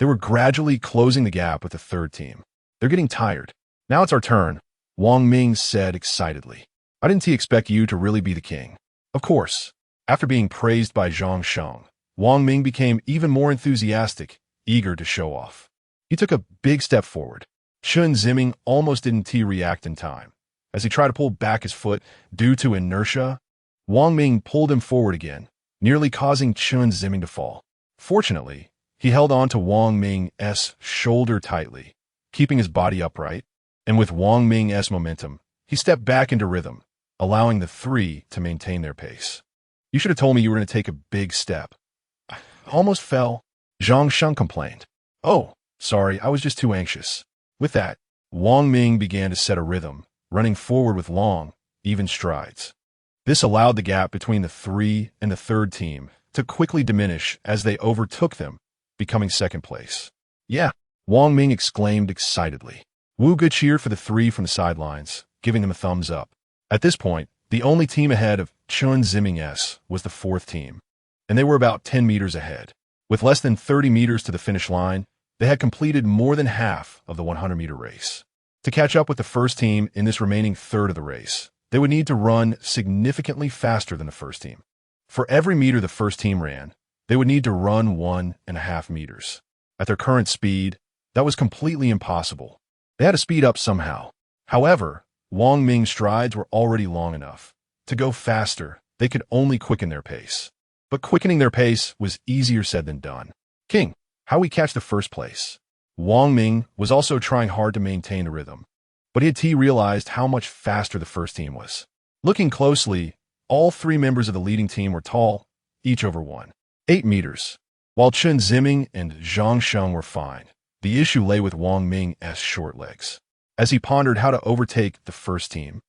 They were gradually closing the gap with the third team. They're getting tired. Now it's our turn, Wang Ming said excitedly. I didn't expect you to really be the king. Of course. After being praised by Zhang Sheng, Wang Ming became even more enthusiastic, eager to show off. He took a big step forward. Chen Ziming almost didn't react in time. As he tried to pull back his foot due to inertia, Wang Ming pulled him forward again, nearly causing Chen Ziming to fall. Fortunately, he held on to Wang Ming's shoulder tightly, keeping his body upright, and with Wang Ming's momentum, he stepped back into rhythm, allowing the three to maintain their pace. You should have told me you were going to take a big step. I almost fell, Zhang Sheng complained. Oh, sorry, I was just too anxious. With that, Wang Ming began to set a rhythm, running forward with long, even strides. This allowed the gap between the three and the third team to quickly diminish as they overtook them, becoming second place. Yeah, Wang Ming exclaimed excitedly. Wuge cheered for the three from the sidelines, giving them a thumbs up. At this point, the only team ahead of Chen Ziming's was the fourth team, and they were about 10 meters ahead. With less than 30 meters to the finish line, they had completed more than half of the 100-meter race. To catch up with the first team in this remaining third of the race, they would need to run significantly faster than the first team. For every meter the first team ran, they would need to run 1.5 meters. At their current speed, that was completely impossible. They had to speed up somehow. However, Wang Ming's strides were already long enough. To go faster, they could only quicken their pace. But quickening their pace was easier said than done. King, how we catch the first place? Wang Ming was also trying hard to maintain the rhythm, but he had realized how much faster the first team was. Looking closely, all three members of the leading team were tall, each over 8 meters. While Chen Ziming and Zhang Sheng were fine, the issue lay with Wang Ming's short legs. As he pondered how to overtake the first team,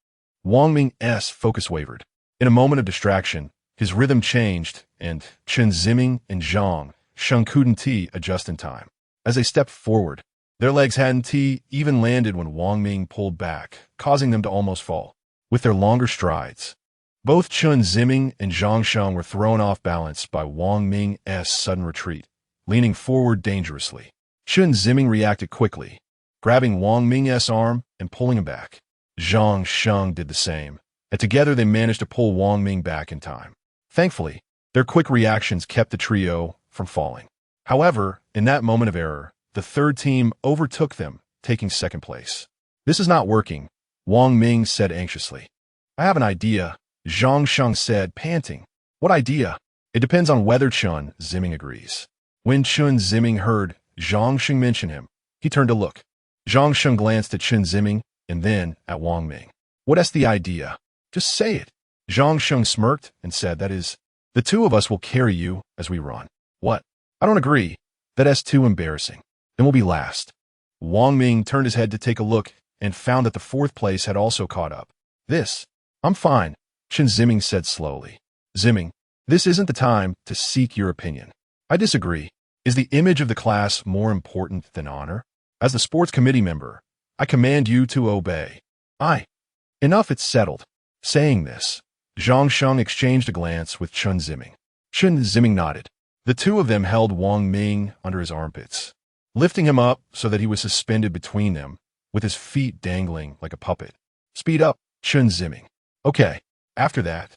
Wang Ming's focus wavered. In a moment of distraction, his rhythm changed, and Chen Ziming and Zhang Sheng couldn't adjust in time. As they stepped forward, their legs hadn't even landed when Wang Ming pulled back, causing them to almost fall. With their longer strides, both Chen Ziming and Zhang Sheng were thrown off balance by Wang Ming's sudden retreat, leaning forward dangerously. Chen Ziming reacted quickly, grabbing Wang Ming's arm and pulling him back. Zhang Sheng did the same, and together they managed to pull Wang Ming back in time. Thankfully, their quick reactions kept the trio from falling. However, in that moment of error, the third team overtook them, taking second place. "This is not working," Wang Ming said anxiously. "I have an idea," Zhang Sheng said, panting. "What idea?" "It depends on whether Chen Ziming agrees." When Chen Ziming heard Zhang Sheng mention him, he turned to look. Zhang Sheng glanced at Chen Ziming and then at Wang Ming. "What's the idea? Just say it." Zhang Sheng smirked and said, "That is, the two of us will carry you as we run." "What? I don't agree. That's too embarrassing. Then we'll be last." Wang Ming turned his head to take a look and found that the fourth place had also caught up. "I'm fine," Chen Ziming said slowly. "Ziming, this isn't the time to seek your opinion." "I disagree. Is the image of the class more important than honor? As the sports committee member, I command you to obey." Enough, it's settled." Saying this, Zhang Sheng exchanged a glance with Chen Ziming. Chen Ziming nodded. The two of them held Wang Ming under his armpits, lifting him up so that he was suspended between them, with his feet dangling like a puppet. "Speed up, Chen Ziming." "Okay." After that,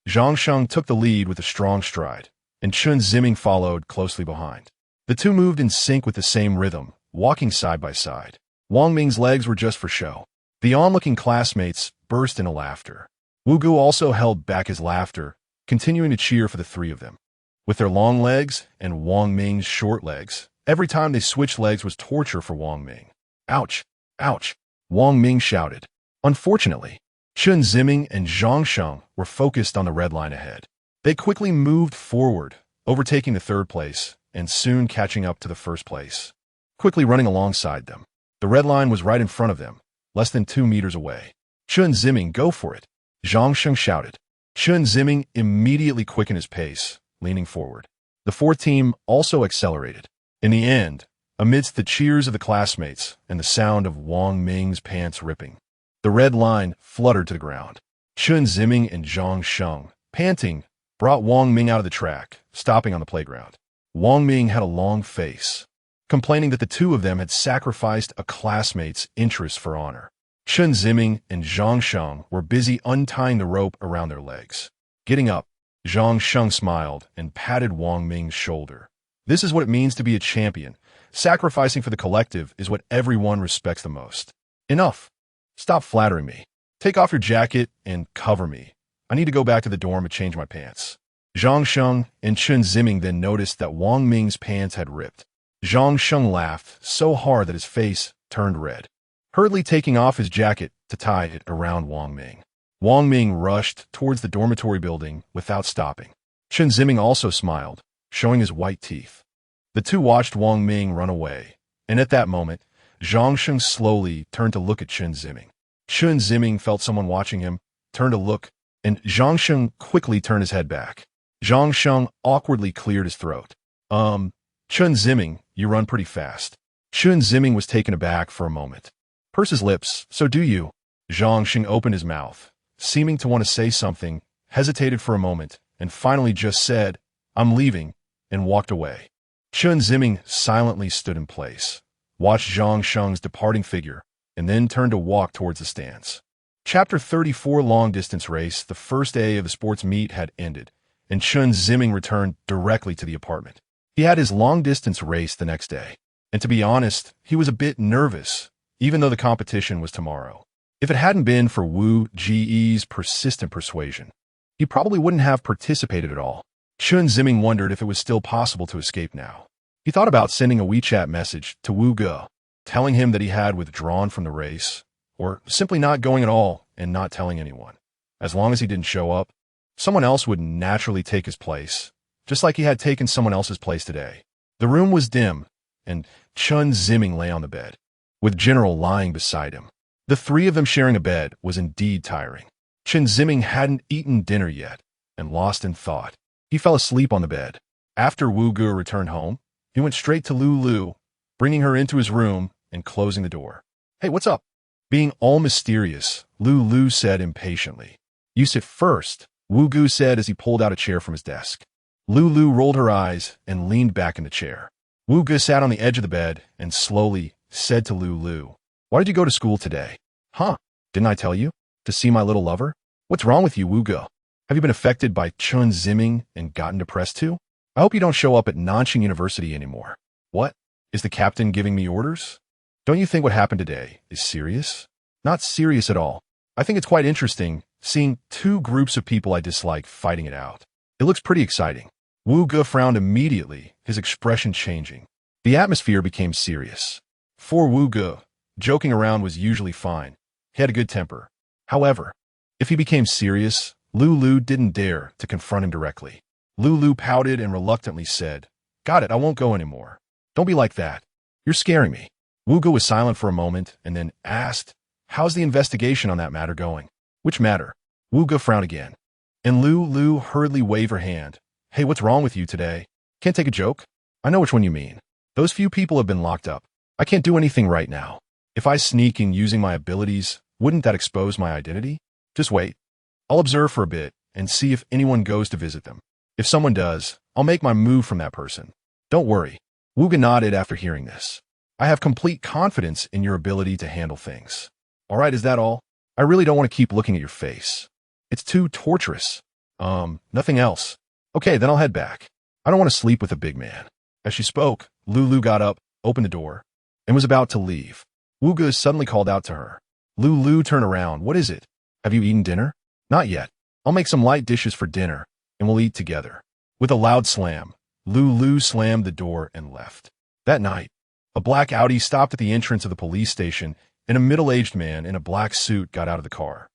Zhang Sheng took the lead with a strong stride, and Chen Ziming followed closely behind. The two moved in sync with the same rhythm, walking side by side. Wang Ming's legs were just for show. The onlooking classmates burst into laughter. Wu Gu also held back his laughter, continuing to cheer for the three of them. With their long legs and Wang Ming's short legs, every time they switched legs was torture for Wang Ming. "Ouch! Ouch!" Wang Ming shouted. Unfortunately, Chen Ziming and Zhang Sheng were focused on the red line ahead. They quickly moved forward, overtaking the third place, and soon catching up to the first place, quickly running alongside them. The red line was right in front of them, less than 2 meters away. "Chen Ziming, go for it!" Zhang Sheng shouted. Chen Ziming immediately quickened his pace, leaning forward. The fourth team also accelerated. In the end, amidst the cheers of the classmates and the sound of Wang Ming's pants ripping, the red line fluttered to the ground. Chen Ziming and Zhang Sheng, panting, brought Wang Ming out of the track, stopping on the playground. Wang Ming had a long face, complaining that the two of them had sacrificed a classmate's interests for honor. Chen Ziming and Zhang Sheng were busy untying the rope around their legs. Getting up, Zhang Sheng smiled and patted Wang Ming's shoulder. "This is what it means to be a champion. Sacrificing for the collective is what everyone respects the most." "Enough. Stop flattering me. Take off your jacket and cover me. I need to go back to the dorm and change my pants." Zhang Sheng and Chen Ziming then noticed that Wang Ming's pants had ripped. Zhang Sheng laughed so hard that his face turned red, hurriedly taking off his jacket to tie it around Wang Ming. Wang Ming rushed towards the dormitory building without stopping. Chen Ziming also smiled, showing his white teeth. The two watched Wang Ming run away, and at that moment, Zhang Sheng slowly turned to look at Chen Ziming. Chen Ziming felt someone watching him, turned to look, and Zhang Sheng quickly turned his head back. Zhang Sheng awkwardly cleared his throat. Chen Ziming, you run pretty fast." Chen Ziming was taken aback for a moment. Purse his lips, "So do you." Zhang Sheng opened his mouth, seeming to want to say something, hesitated for a moment, and finally just said, "I'm leaving," and walked away. Chen Ziming silently stood in place, watched Zhang Sheng's departing figure, and then turned to walk towards the stands. Chapter 34 Long-Distance Race. The first day of the sports meet had ended, and Chen Ziming returned directly to the apartment. He had his long-distance race the next day, and to be honest, he was a bit nervous, even though the competition was tomorrow. If it hadn't been for Wu Ge's persistent persuasion, he probably wouldn't have participated at all. Chen Ziming wondered if it was still possible to escape now. He thought about sending a WeChat message to Wu Ge, telling him that he had withdrawn from the race, or simply not going at all and not telling anyone. As long as he didn't show up, someone else would naturally take his place, just like he had taken someone else's place today. The room was dim, and Chen Ziming lay on the bed, with General lying beside him. The three of them sharing a bed was indeed tiring. Chen Ziming hadn't eaten dinner yet, and lost in thought, he fell asleep on the bed. After Wu Ge returned home, he went straight to Lu Lu, bringing her into his room and closing the door. Hey, what's up? Being all mysterious, Lu Lu said impatiently. You sit first, Wu Ge said as he pulled out a chair from his desk. Lu Lu rolled her eyes and leaned back in the chair. Wu Ge sat on the edge of the bed and slowly said to Lu Lu, Why did you go to school today? Huh? Didn't I tell you? To see my little lover? What's wrong with you, Wu Ge? Have you been affected by Chen Ziming and gotten depressed too? I hope you don't show up at Nanjing University anymore. What? Is the captain giving me orders? Don't you think what happened today is serious? Not serious at all. I think it's quite interesting seeing two groups of people I dislike fighting it out. It looks pretty exciting. Wu Ge frowned immediately, his expression changing. The atmosphere became serious. For Wu Ge, joking around was usually fine. He had a good temper. However, if he became serious, Lu Lu didn't dare to confront him directly. Lu Lu pouted and reluctantly said, Got it, I won't go anymore. Don't be like that. You're scaring me. Wu Ge was silent for a moment and then asked, How's the investigation on that matter going? Which matter? Wu Ge frowned again. And Lu Lu hurriedly waved her hand. Hey, what's wrong with you today? Can't take a joke? I know which one you mean. Those few people have been locked up. I can't do anything right now. If I sneak in using my abilities, wouldn't that expose my identity? Just wait. I'll observe for a bit and see if anyone goes to visit them. If someone does, I'll make my move from that person. Don't worry. Wu Ge nodded after hearing this. I have complete confidence in your ability to handle things. All right, is that all? I really don't want to keep looking at your face. It's too torturous. Nothing else. Okay, then I'll head back. I don't want to sleep with a big man. As she spoke, Lu Lu got up, opened the door, and was about to leave. Wu Ge suddenly called out to her. Lu Lu turned around. What is it? Have you eaten dinner? Not yet. I'll make some light dishes for dinner, and we'll eat together. With a loud slam, Lu Lu slammed the door and left. That night, a black Audi stopped at the entrance of the police station, and a middle-aged man in a black suit got out of the car.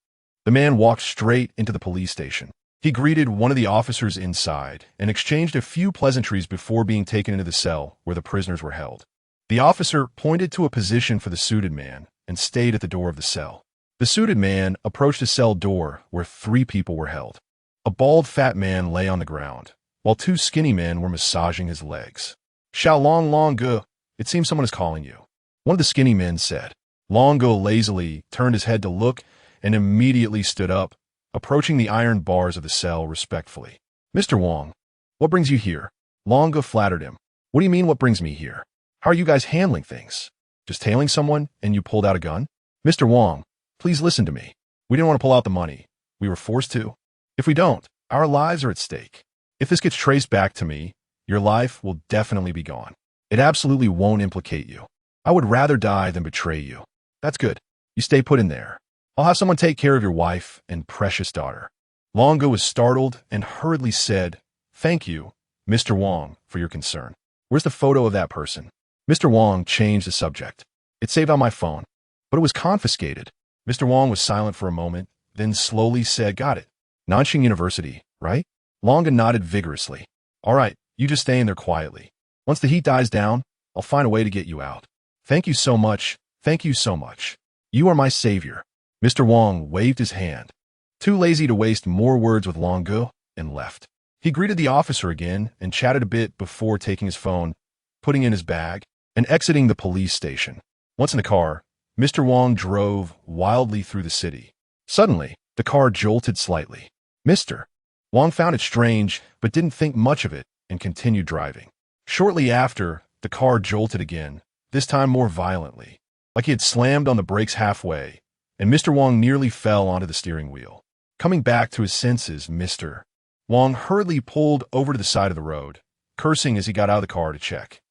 The man walked straight into the police station. He greeted one of the officers inside and exchanged a few pleasantries before being taken into the cell where the prisoners were held. The officer pointed to a position for the suited man and stayed at the door of the cell. The suited man approached a cell door where 3 people were held. A bald, fat man lay on the ground, while 2 skinny men were massaging his legs. Xiao Long Ge, it seems someone is calling you. One of the skinny men said. Long Ge lazily turned his head to look and immediately stood up, approaching the iron bars of the cell respectfully. Mr. Wong, what brings you here? Long Ge flattered him. What do you mean, what brings me here? How are you guys handling things? Just tailing someone and you pulled out a gun? Mr. Wong, please listen to me. We didn't want to pull out the money. We were forced to. If we don't, our lives are at stake. If this gets traced back to me, your life will definitely be gone. It absolutely won't implicate you. I would rather die than betray you. That's good. You stay put in there. I'll have someone take care of your wife and precious daughter. Long Ge was startled and hurriedly said, Thank you, Mr. Wong, for your concern. Where's the photo of that person? Mr. Wong changed the subject. It's saved on my phone, but it was confiscated. Mr. Wong was silent for a moment, then slowly said, Got it. Nanjing University, right? Long Ge nodded vigorously. All right, you just stay in there quietly. Once the heat dies down, I'll find a way to get you out. Thank you so much. Thank you so much. You are my savior. Mr. Wong waved his hand. Too lazy to waste more words with Long Ge, and left. He greeted the officer again and chatted a bit before taking his phone, putting in his bag, and exiting the police station. Once in the car, Mr. Wong drove wildly through the city. Suddenly, the car jolted slightly. Mr. Wong found it strange, but didn't think much of it and continued driving. Shortly after, the car jolted again, this time more violently, like he had slammed on the brakes halfway, and Mr. Wong nearly fell onto the steering wheel. Coming back to his senses, Mr. Wong hurriedly pulled over to the side of the road, cursing as he got out of the car to check.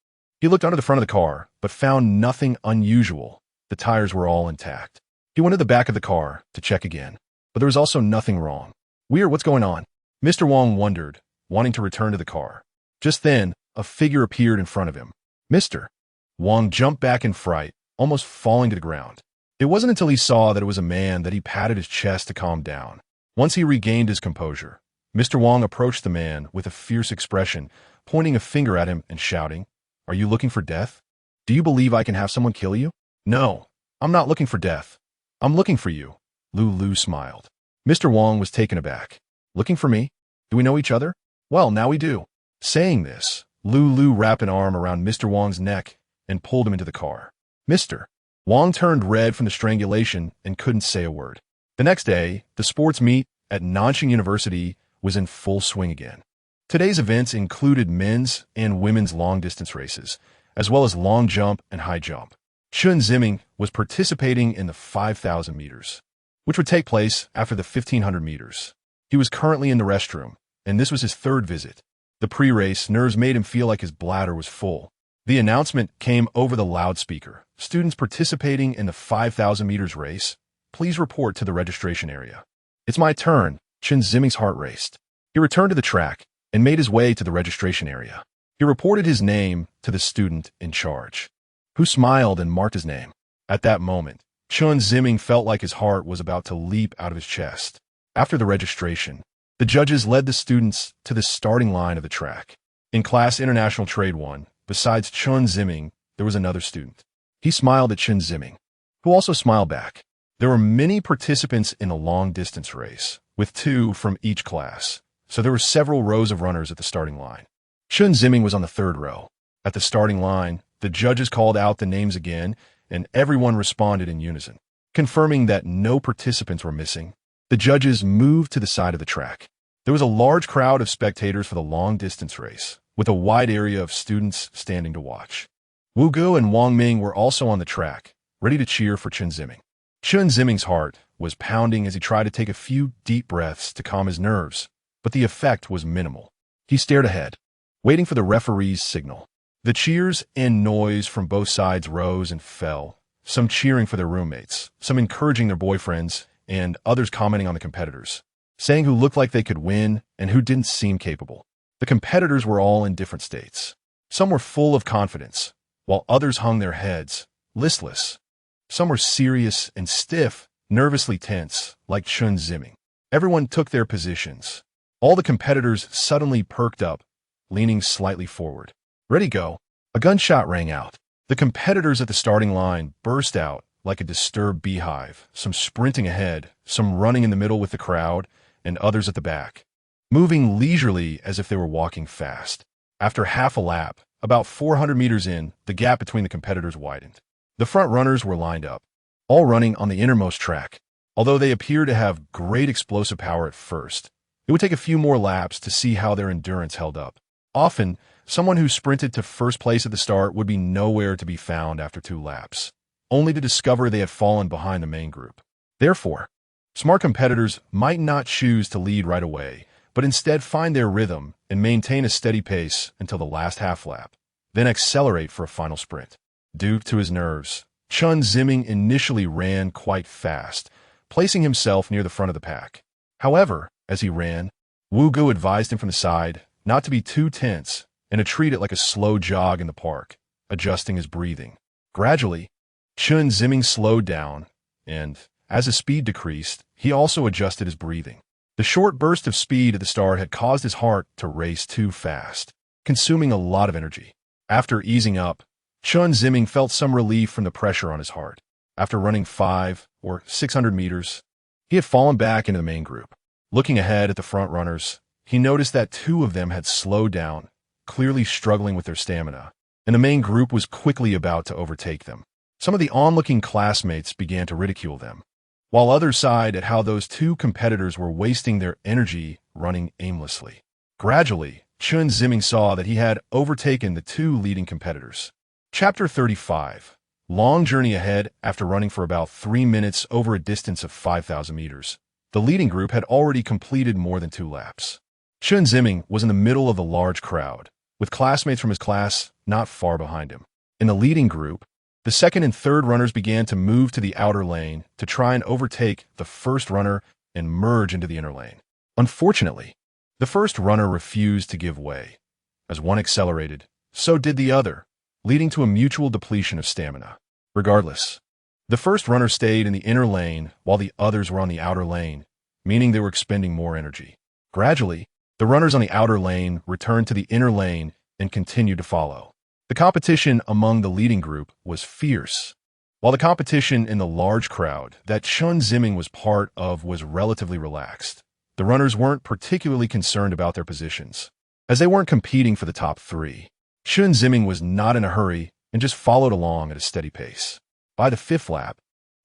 He looked under the front of the car, but found nothing unusual. The tires were all intact. He went to the back of the car to check again, but there was also nothing wrong. Weird, what's going on? Mr. Wong wondered, wanting to return to the car. Just then, a figure appeared in front of him. Mr. Wong jumped back in fright, almost falling to the ground. It wasn't until he saw that it was a man that he patted his chest to calm down. Once he regained his composure, Mr. Wong approached the man with a fierce expression, pointing a finger at him and shouting, Are you looking for death? Do you believe I can have someone kill you? No, I'm not looking for death. I'm looking for you. Lu Lu smiled. Mr. Wang was taken aback. Looking for me? Do we know each other? Well, now we do. Saying this, Lu wrapped an arm around Mr. Wang's neck and pulled him into the car. Mr. Wang turned red from the strangulation and couldn't say a word. The next day, the sports meet at Nanjing University was in full swing again. Today's events included men's and women's long-distance races, as well as long jump and high jump. Chen Ziming was participating in the 5,000 meters, which would take place after the 1,500 meters. He was currently in the restroom, and this was his third visit. The pre-race nerves made him feel like his bladder was full. The announcement came over the loudspeaker. Students participating in the 5,000 meters race, please report to the registration area. It's my turn. Chen Ziming's heart raced. He returned to the track and made his way to the registration area. He reported his name to the student in charge, who smiled and marked his name. At that moment, Chen Ziming felt like his heart was about to leap out of his chest. After the registration, the judges led the students to the starting line of the track. In Class International Trade 1, besides Chen Ziming, there was another student. He smiled at Chen Ziming, who also smiled back. There were many participants in the long-distance race, with 2 from each class, so there were several rows of runners at the starting line. Chen Ziming was on the 3rd row. At the starting line, the judges called out the names again, and everyone responded in unison. Confirming that no participants were missing, the judges moved to the side of the track. There was a large crowd of spectators for the long-distance race, with a wide area of students standing to watch. Wu Gu and Wang Ming were also on the track, ready to cheer for Chen Ziming. Chen Ziming's heart was pounding as he tried to take a few deep breaths to calm his nerves, but the effect was minimal. He stared ahead, waiting for the referee's signal. The cheers and noise from both sides rose and fell, some cheering for their roommates, some encouraging their boyfriends, and others commenting on the competitors, saying who looked like they could win and who didn't seem capable. The competitors were all in different states. Some were full of confidence, while others hung their heads, listless. Some were serious and stiff, nervously tense, like Chen Ziming. Everyone took their positions. All the competitors suddenly perked up, leaning slightly forward. Ready, go. A gunshot rang out. The competitors at the starting line burst out like a disturbed beehive, some sprinting ahead, some running in the middle with the crowd, and others at the back, moving leisurely as if they were walking fast. After half a lap, about 400 meters in, the gap between the competitors widened. The front runners were lined up, all running on the innermost track. Although they appeared to have great explosive power at first, it would take a few more laps to see how their endurance held up. Often, someone who sprinted to first place at the start would be nowhere to be found after 2 laps, only to discover they had fallen behind the main group. Therefore, smart competitors might not choose to lead right away, but instead find their rhythm and maintain a steady pace until the last half lap, then accelerate for a final sprint. Due to his nerves, Chen Ziming initially ran quite fast, placing himself near the front of the pack. However, as he ran, Wu Gu advised him from the side not to be too tense and to treat it like a slow jog in the park, adjusting his breathing. Gradually, Chen Ziming slowed down, and, as his speed decreased, he also adjusted his breathing. The short burst of speed at the start had caused his heart to race too fast, consuming a lot of energy. After easing up, Chen Ziming felt some relief from the pressure on his heart. After running 500 or 600 meters, he had fallen back into the main group. Looking ahead at the front runners, he noticed that 2 of them had slowed down, clearly struggling with their stamina, and the main group was quickly about to overtake them. Some of the onlooking classmates began to ridicule them, while others sighed at how those 2 competitors were wasting their energy running aimlessly. Gradually, Chen Ziming saw that he had overtaken the 2 leading competitors. Chapter 35. Long journey ahead. After running for about 3 minutes over a distance of 5,000 meters, the leading group had already completed more than 2 laps. Chen Ziming was in the middle of the large crowd, with classmates from his class not far behind him. In the leading group, the second and third runners began to move to the outer lane to try and overtake the first runner and merge into the inner lane. Unfortunately, the first runner refused to give way. As one accelerated, so did the other, leading to a mutual depletion of stamina. Regardless, the first runner stayed in the inner lane while the others were on the outer lane, meaning they were expending more energy. Gradually, the runners on the outer lane returned to the inner lane and continued to follow. The competition among the leading group was fierce. While the competition in the large crowd that Chen Ziming was part of was relatively relaxed, the runners weren't particularly concerned about their positions, as they weren't competing for the top three. Chen Ziming was not in a hurry and just followed along at a steady pace. By the fifth lap,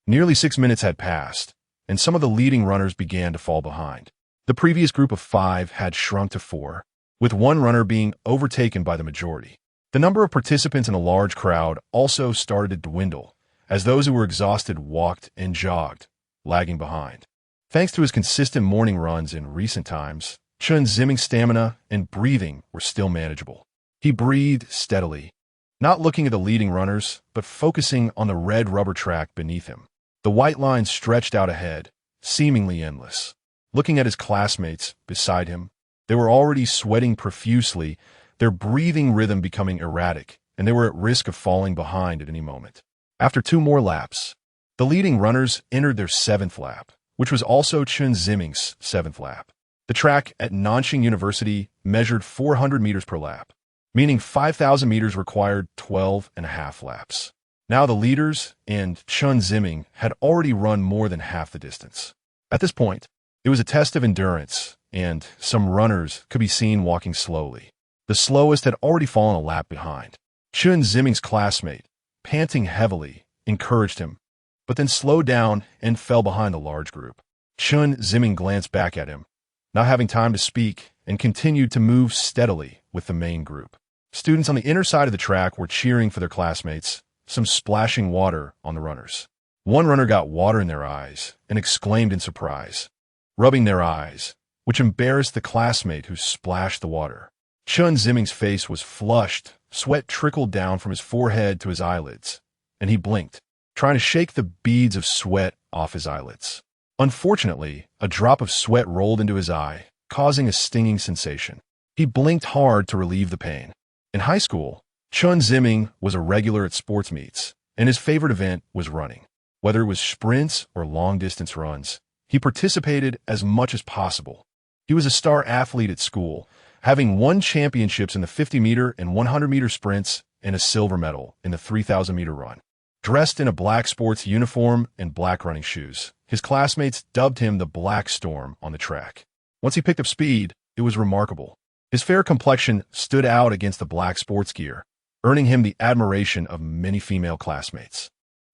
nearly 6 minutes had passed, and some of the leading runners began to fall behind. The previous group of 5 had shrunk to 4, with one runner being overtaken by the majority. The number of participants in a large crowd also started to dwindle, as those who were exhausted walked and jogged, lagging behind. Thanks to his consistent morning runs in recent times, Chen Ziming's stamina and breathing were still manageable. He breathed steadily, not looking at the leading runners, but focusing on the red rubber track beneath him. The white line stretched out ahead, seemingly endless. Looking at his classmates beside him, they were already sweating profusely, their breathing rhythm becoming erratic, and they were at risk of falling behind at any moment. After 2 more laps, the leading runners entered their 7th lap, which was also Chen Ziming's 7th lap. The track at Nanjing University measured 400 meters per lap, meaning 5,000 meters required 12.5 laps. Now the leaders and Chen Ziming had already run more than half the distance. At this point, it was a test of endurance, and some runners could be seen walking slowly. The slowest had already fallen a lap behind. Chen Ziming's classmate, panting heavily, encouraged him, but then slowed down and fell behind the large group. Chen Ziming glanced back at him, not having time to speak, and continued to move steadily with the main group. Students on the inner side of the track were cheering for their classmates, some splashing water on the runners. One runner got water in their eyes and exclaimed in surprise, rubbing their eyes, which embarrassed the classmate who splashed the water. Chen Ziming's face was flushed, sweat trickled down from his forehead to his eyelids, and he blinked, trying to shake the beads of sweat off his eyelids. Unfortunately, a drop of sweat rolled into his eye, causing a stinging sensation. He blinked hard to relieve the pain. In high school, Chen Ziming was a regular at sports meets, and his favorite event was running. Whether it was sprints or long-distance runs, he participated as much as possible. He was a star athlete at school, having won championships in the 50-meter and 100-meter sprints and a silver medal in the 3,000-meter run. Dressed in a black sports uniform and black running shoes, his classmates dubbed him the Black Storm on the track. Once he picked up speed, it was remarkable. His fair complexion stood out against the black sports gear, earning him the admiration of many female classmates.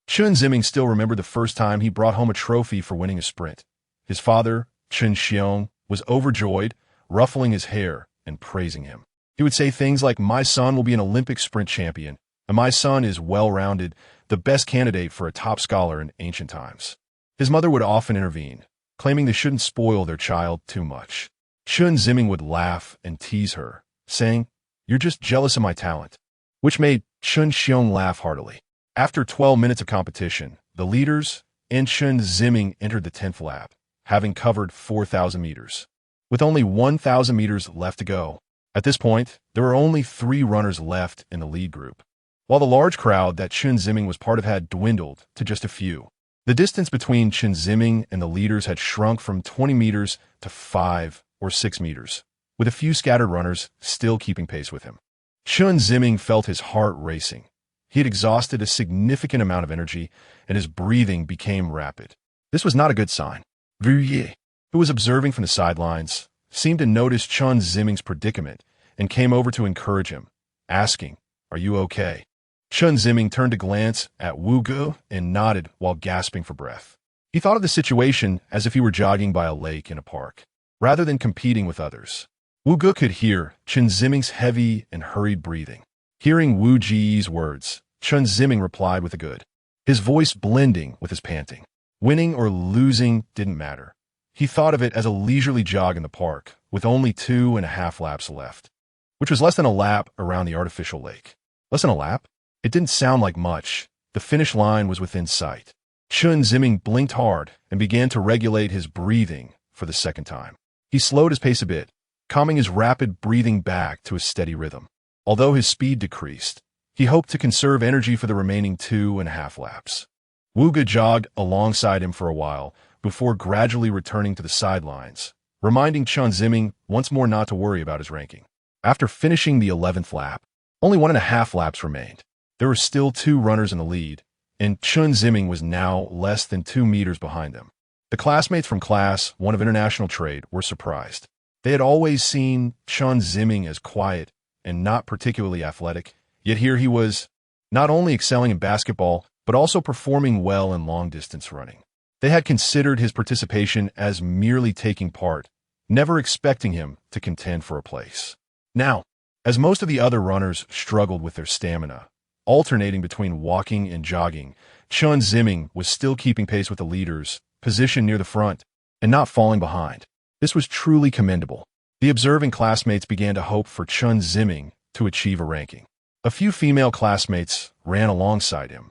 Chen Ziming still remembered the first time he brought home a trophy for winning a sprint. His father, Chen Xiong, was overjoyed, ruffling his hair and praising him. He would say things like, "My son will be an Olympic sprint champion, and my son is well-rounded, the best candidate for a top scholar in ancient times." His mother would often intervene, claiming they shouldn't spoil their child too much. Chen Ziming would laugh and tease her, saying, "You're just jealous of my talent," which made Chen Xiong laugh heartily. After 12 minutes of competition, the leaders and Chen Ziming entered the 10th lap, having covered 4,000 meters. With only 1,000 meters left to go, at this point, there were only 3 runners left in the lead group, while the large crowd that Chen Ziming was part of had dwindled to just a few. The distance between Chen Ziming and the leaders had shrunk from 20 meters to 5 or 6 meters, with a few scattered runners still keeping pace with him. Chen Ziming felt his heart racing. He had exhausted a significant amount of energy, and his breathing became rapid. This was not a good sign. Vuye, who was observing from the sidelines, seemed to notice Chen Ziming's predicament and came over to encourage him, asking, "Are you okay?" Chen Ziming turned to glance at Wu Ge and nodded while gasping for breath. He thought of the situation as if he were jogging by a lake in a park, rather than competing with others. Wu Ge could hear Chen Ziming's heavy and hurried breathing. Hearing Wu Ji's words, Chen Ziming replied with a good, his voice blending with his panting. Winning or losing didn't matter. He thought of it as a leisurely jog in the park, with only 2.5 laps left, which was less than a lap around the artificial lake. Less than a lap? It didn't sound like much. The finish line was within sight. Chen Ziming blinked hard and began to regulate his breathing for the second time. He slowed his pace a bit, calming his rapid breathing back to a steady rhythm. Although his speed decreased, he hoped to conserve energy for the remaining 2.5 laps. Wu Ge jogged alongside him for a while before gradually returning to the sidelines, reminding Chen Ziming once more not to worry about his ranking. After finishing the 11th lap, only 1.5 laps remained. There were still 2 runners in the lead, and Chen Ziming was now less than 2 meters behind them. The classmates from Class 1 of International Trade were surprised. They had always seen Chen Ziming as quiet and not particularly athletic, yet here he was, not only excelling in basketball, but also performing well in long-distance running. They had considered his participation as merely taking part, never expecting him to contend for a place. Now, as most of the other runners struggled with their stamina, alternating between walking and jogging, Chen Ziming was still keeping pace with the leaders, positioned near the front, and not falling behind. This was truly commendable. The observing classmates began to hope for Chen Ziming to achieve a ranking. A few female classmates ran alongside him,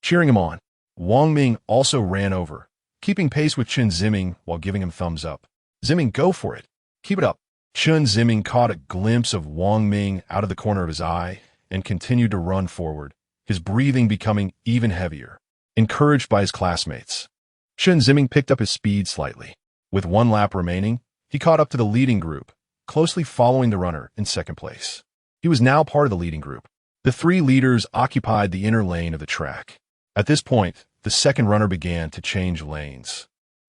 cheering him on. Wang Ming also ran over, keeping pace with Chen Ziming while giving him thumbs up. "Ziming, go for it. Keep it up." Chen Ziming caught a glimpse of Wang Ming out of the corner of his eye and continued to run forward, his breathing becoming even heavier. Encouraged by his classmates, Chen Ziming picked up his speed slightly. With one lap remaining, he caught up to the leading group, closely following the runner in second place. He was now part of the leading group. The three leaders occupied the inner lane of the track. At this point, the second runner began to change lanes,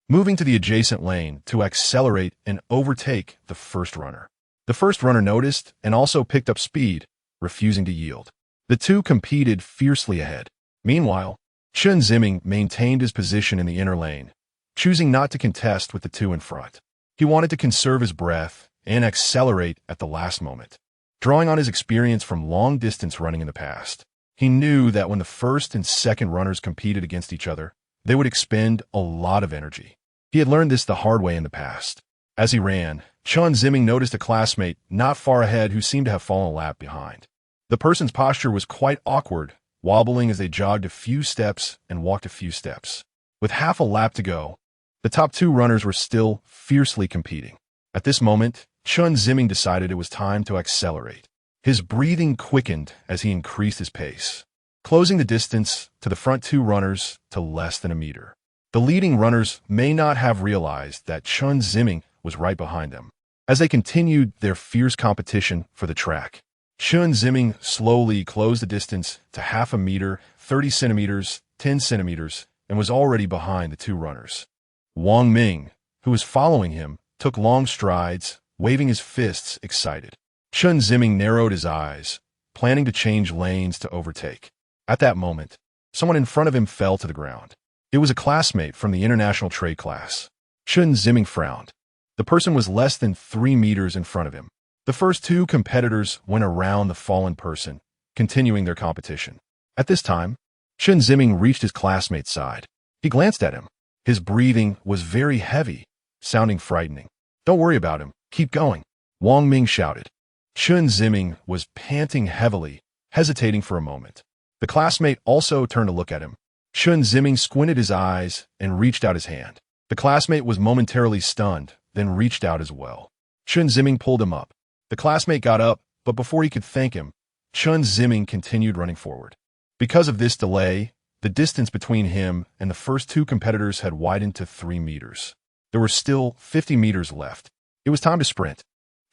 moving to the adjacent lane to accelerate and overtake the first runner. The first runner noticed and also picked up speed, refusing to yield. The two competed fiercely ahead. Meanwhile, Chen Ziming maintained his position in the inner lane, choosing not to contest with the two in front. He wanted to conserve his breath and accelerate at the last moment. Drawing on his experience from long-distance running in the past, he knew that when the first and second runners competed against each other, they would expend a lot of energy. He had learned this the hard way in the past. As he ran, Chen Ziming noticed a classmate not far ahead who seemed to have fallen a lap behind. The person's posture was quite awkward, wobbling as they jogged a few steps and walked a few steps. With half a lap to go, the top two runners were still fiercely competing. At this moment, Chen Ziming decided it was time to accelerate. His breathing quickened as he increased his pace, closing the distance to the front two runners to less than a meter. The leading runners may not have realized that Chen Ziming was right behind them. As they continued their fierce competition for the track, Chen Ziming slowly closed the distance to half a meter, 30 centimeters, 10 centimeters, and was already behind the two runners. Wang Ming, who was following him, took long strides, waving his fists excited. Chen Ziming narrowed his eyes, planning to change lanes to overtake. At that moment, someone in front of him fell to the ground. It was a classmate from the international trade class. Chen Ziming frowned. The person was less than 3 meters in front of him. The first two competitors went around the fallen person, continuing their competition. At this time, Chen Ziming reached his classmate's side. He glanced at him. His breathing was very heavy, sounding frightening. "Don't worry about him. Keep going," Wang Ming shouted. Chen Ziming was panting heavily, hesitating for a moment. The classmate also turned to look at him. Chen Ziming squinted his eyes and reached out his hand. The classmate was momentarily stunned, then reached out as well. Chen Ziming pulled him up. The classmate got up, but before he could thank him, Chen Ziming continued running forward. Because of this delay, the distance between him and the first two competitors had widened to 3 meters. There were still 50 meters left. It was time to sprint.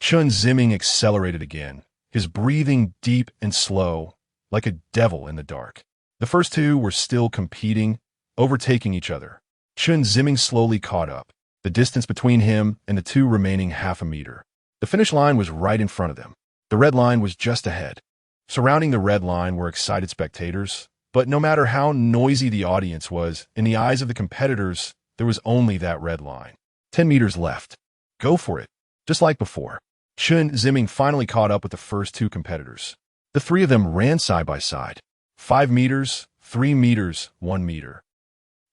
Chen Ziming accelerated again, his breathing deep and slow, like a devil in the dark. The first two were still competing, overtaking each other. Chen Ziming slowly caught up, the distance between him and the two remaining half a meter. The finish line was right in front of them. The red line was just ahead. Surrounding the red line were excited spectators, but no matter how noisy the audience was, in the eyes of the competitors, there was only that red line. 10 meters left. Go for it. Just like before. Chen Ziming finally caught up with the first two competitors. The three of them ran side by side. 5 meters, 3 meters, 1 meter.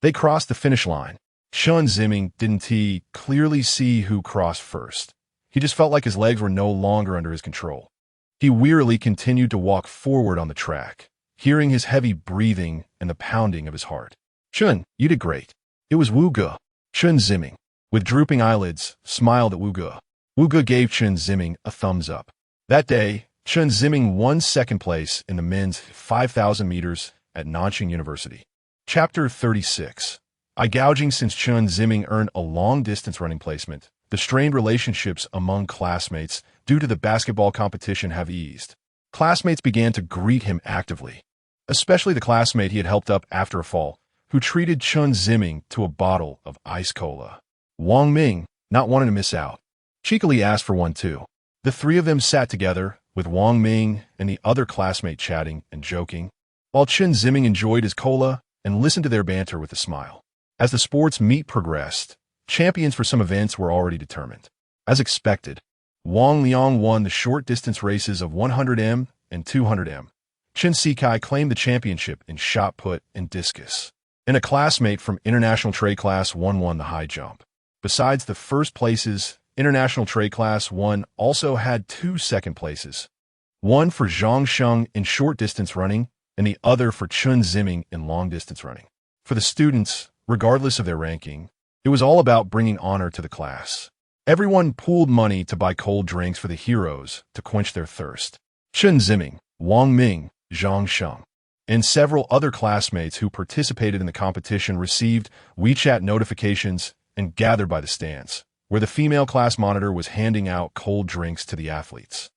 They crossed the finish line. Chen Ziming didn't clearly see who crossed first. He just felt like his legs were no longer under his control. He wearily continued to walk forward on the track, hearing his heavy breathing and the pounding of his heart. "Chen, you did great." It was Wu Ge. Chen Ziming, with drooping eyelids, smiled at Wu Ge. Wu Ge gave Chen Ziming a thumbs up. That day, Chen Ziming won second place in the men's 5,000 meters at Nanjing University. Chapter 36. Eye gouging. Since Chen Ziming earned a long-distance running placement, the strained relationships among classmates due to the basketball competition have eased. Classmates began to greet him actively. especially the classmate he had helped up after a fall, who treated Chen Ziming to a bottle of ice cola. Wang Ming, not wanting to miss out, cheekily asked for one too. The three of them sat together, with Wang Ming and the other classmate chatting and joking, while Chen Ziming enjoyed his cola and listened to their banter with a smile. As the sports meet progressed, champions for some events were already determined. As expected, Wang Liang won the short-distance races of 100 and 200 Chen Zikai claimed the championship in shot put and discus, and a classmate from International Trade Class 1 won the high jump. Besides the first places, International Trade Class 1 also had 2 second places, one for Zhang Sheng in short-distance running and the other for Chen Ziming in long-distance running. For the students, regardless of their ranking, it was all about bringing honor to the class. Everyone pooled money to buy cold drinks for the heroes to quench their thirst. Chen Ziming, Wang Ming, Zhang Sheng, and several other classmates who participated in the competition received WeChat notifications and gathered by the stands, where the female class monitor was handing out cold drinks to the athletes.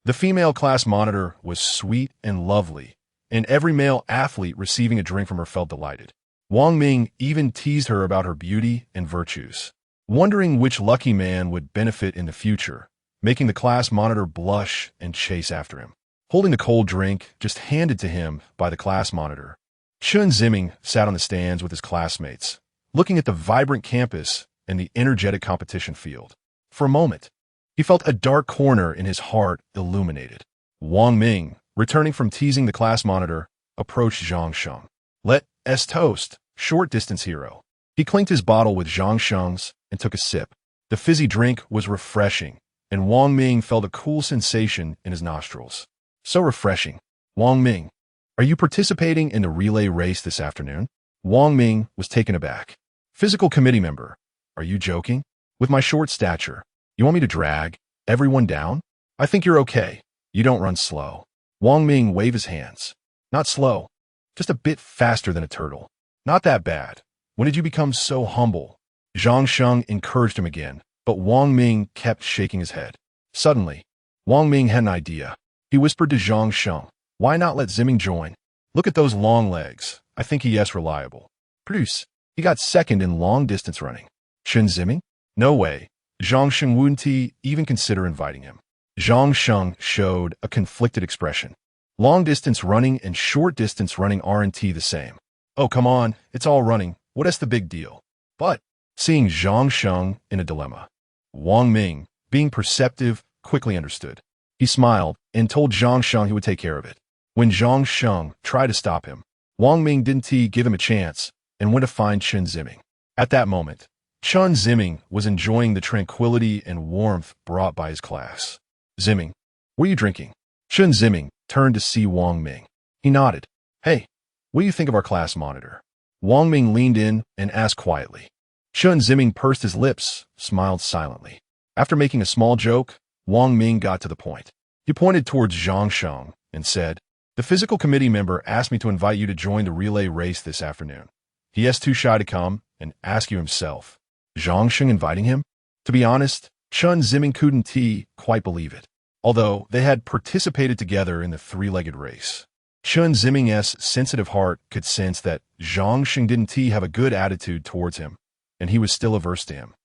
The female class monitor was sweet and lovely, and every male athlete receiving a drink from her felt delighted. Wang Ming even teased her about her beauty and virtues, wondering which lucky man would benefit in the future, making the class monitor blush and chase after him. Holding the cold drink just handed to him by the class monitor, Chen Ziming sat on the stands with his classmates, looking at the vibrant campus and the energetic competition field. For a moment, he felt a dark corner in his heart illuminated. Wang Ming, returning from teasing the class monitor, approached Zhang Sheng. Let's toast, short-distance hero. He clinked his bottle with Zhang Sheng's and took a sip. The fizzy drink was refreshing, and Wang Ming felt a cool sensation in his nostrils. So refreshing. Wang Ming, are you participating in the relay race this afternoon? Wang Ming was taken aback. Physical committee member, are you joking? With my short stature, you want me to drag everyone down? I think you're okay. You don't run slow. Wang Ming waved his hands. Not slow, just a bit faster than a turtle. Not that bad. When did you become so humble? Zhang Sheng encouraged him again, but Wang Ming kept shaking his head. Suddenly, Wang Ming had an idea. He whispered to Zhang Sheng, why not let Ziming join? Look at those long legs. I think he's reliable. Produce. He got second in long-distance running. Chen Ziming? No way. Zhang Sheng wouldn't even consider inviting him. Zhang Sheng showed a conflicted expression. Long-distance running and short-distance running aren't the same. Oh, come on. It's all running. What is the big deal? But, seeing Zhang Sheng in a dilemma, Wang Ming, being perceptive, quickly understood. He smiled and told Zhang Sheng he would take care of it. When Zhang Sheng tried to stop him, Wang Ming didn't give him a chance and went to find Chen Ziming. At that moment, Chen Ziming was enjoying the tranquility and warmth brought by his class. Ziming, what are you drinking? Chen Ziming turned to see Wang Ming. He nodded. Hey, what do you think of our class monitor? Wang Ming leaned in and asked quietly. Chen Ziming pursed his lips, smiled silently. After making a small joke, Wang Ming got to the point. He pointed towards Zhang Sheng and said, the physical committee member asked me to invite you to join the relay race this afternoon. He is too shy to come and ask you himself. Zhang Sheng inviting him? To be honest, Chen Ziming couldn't quite believe it, although they had participated together in the three-legged race. Chen Ziming's sensitive heart could sense that Zhang Sheng didn't have a good attitude towards him, and he was still averse to him.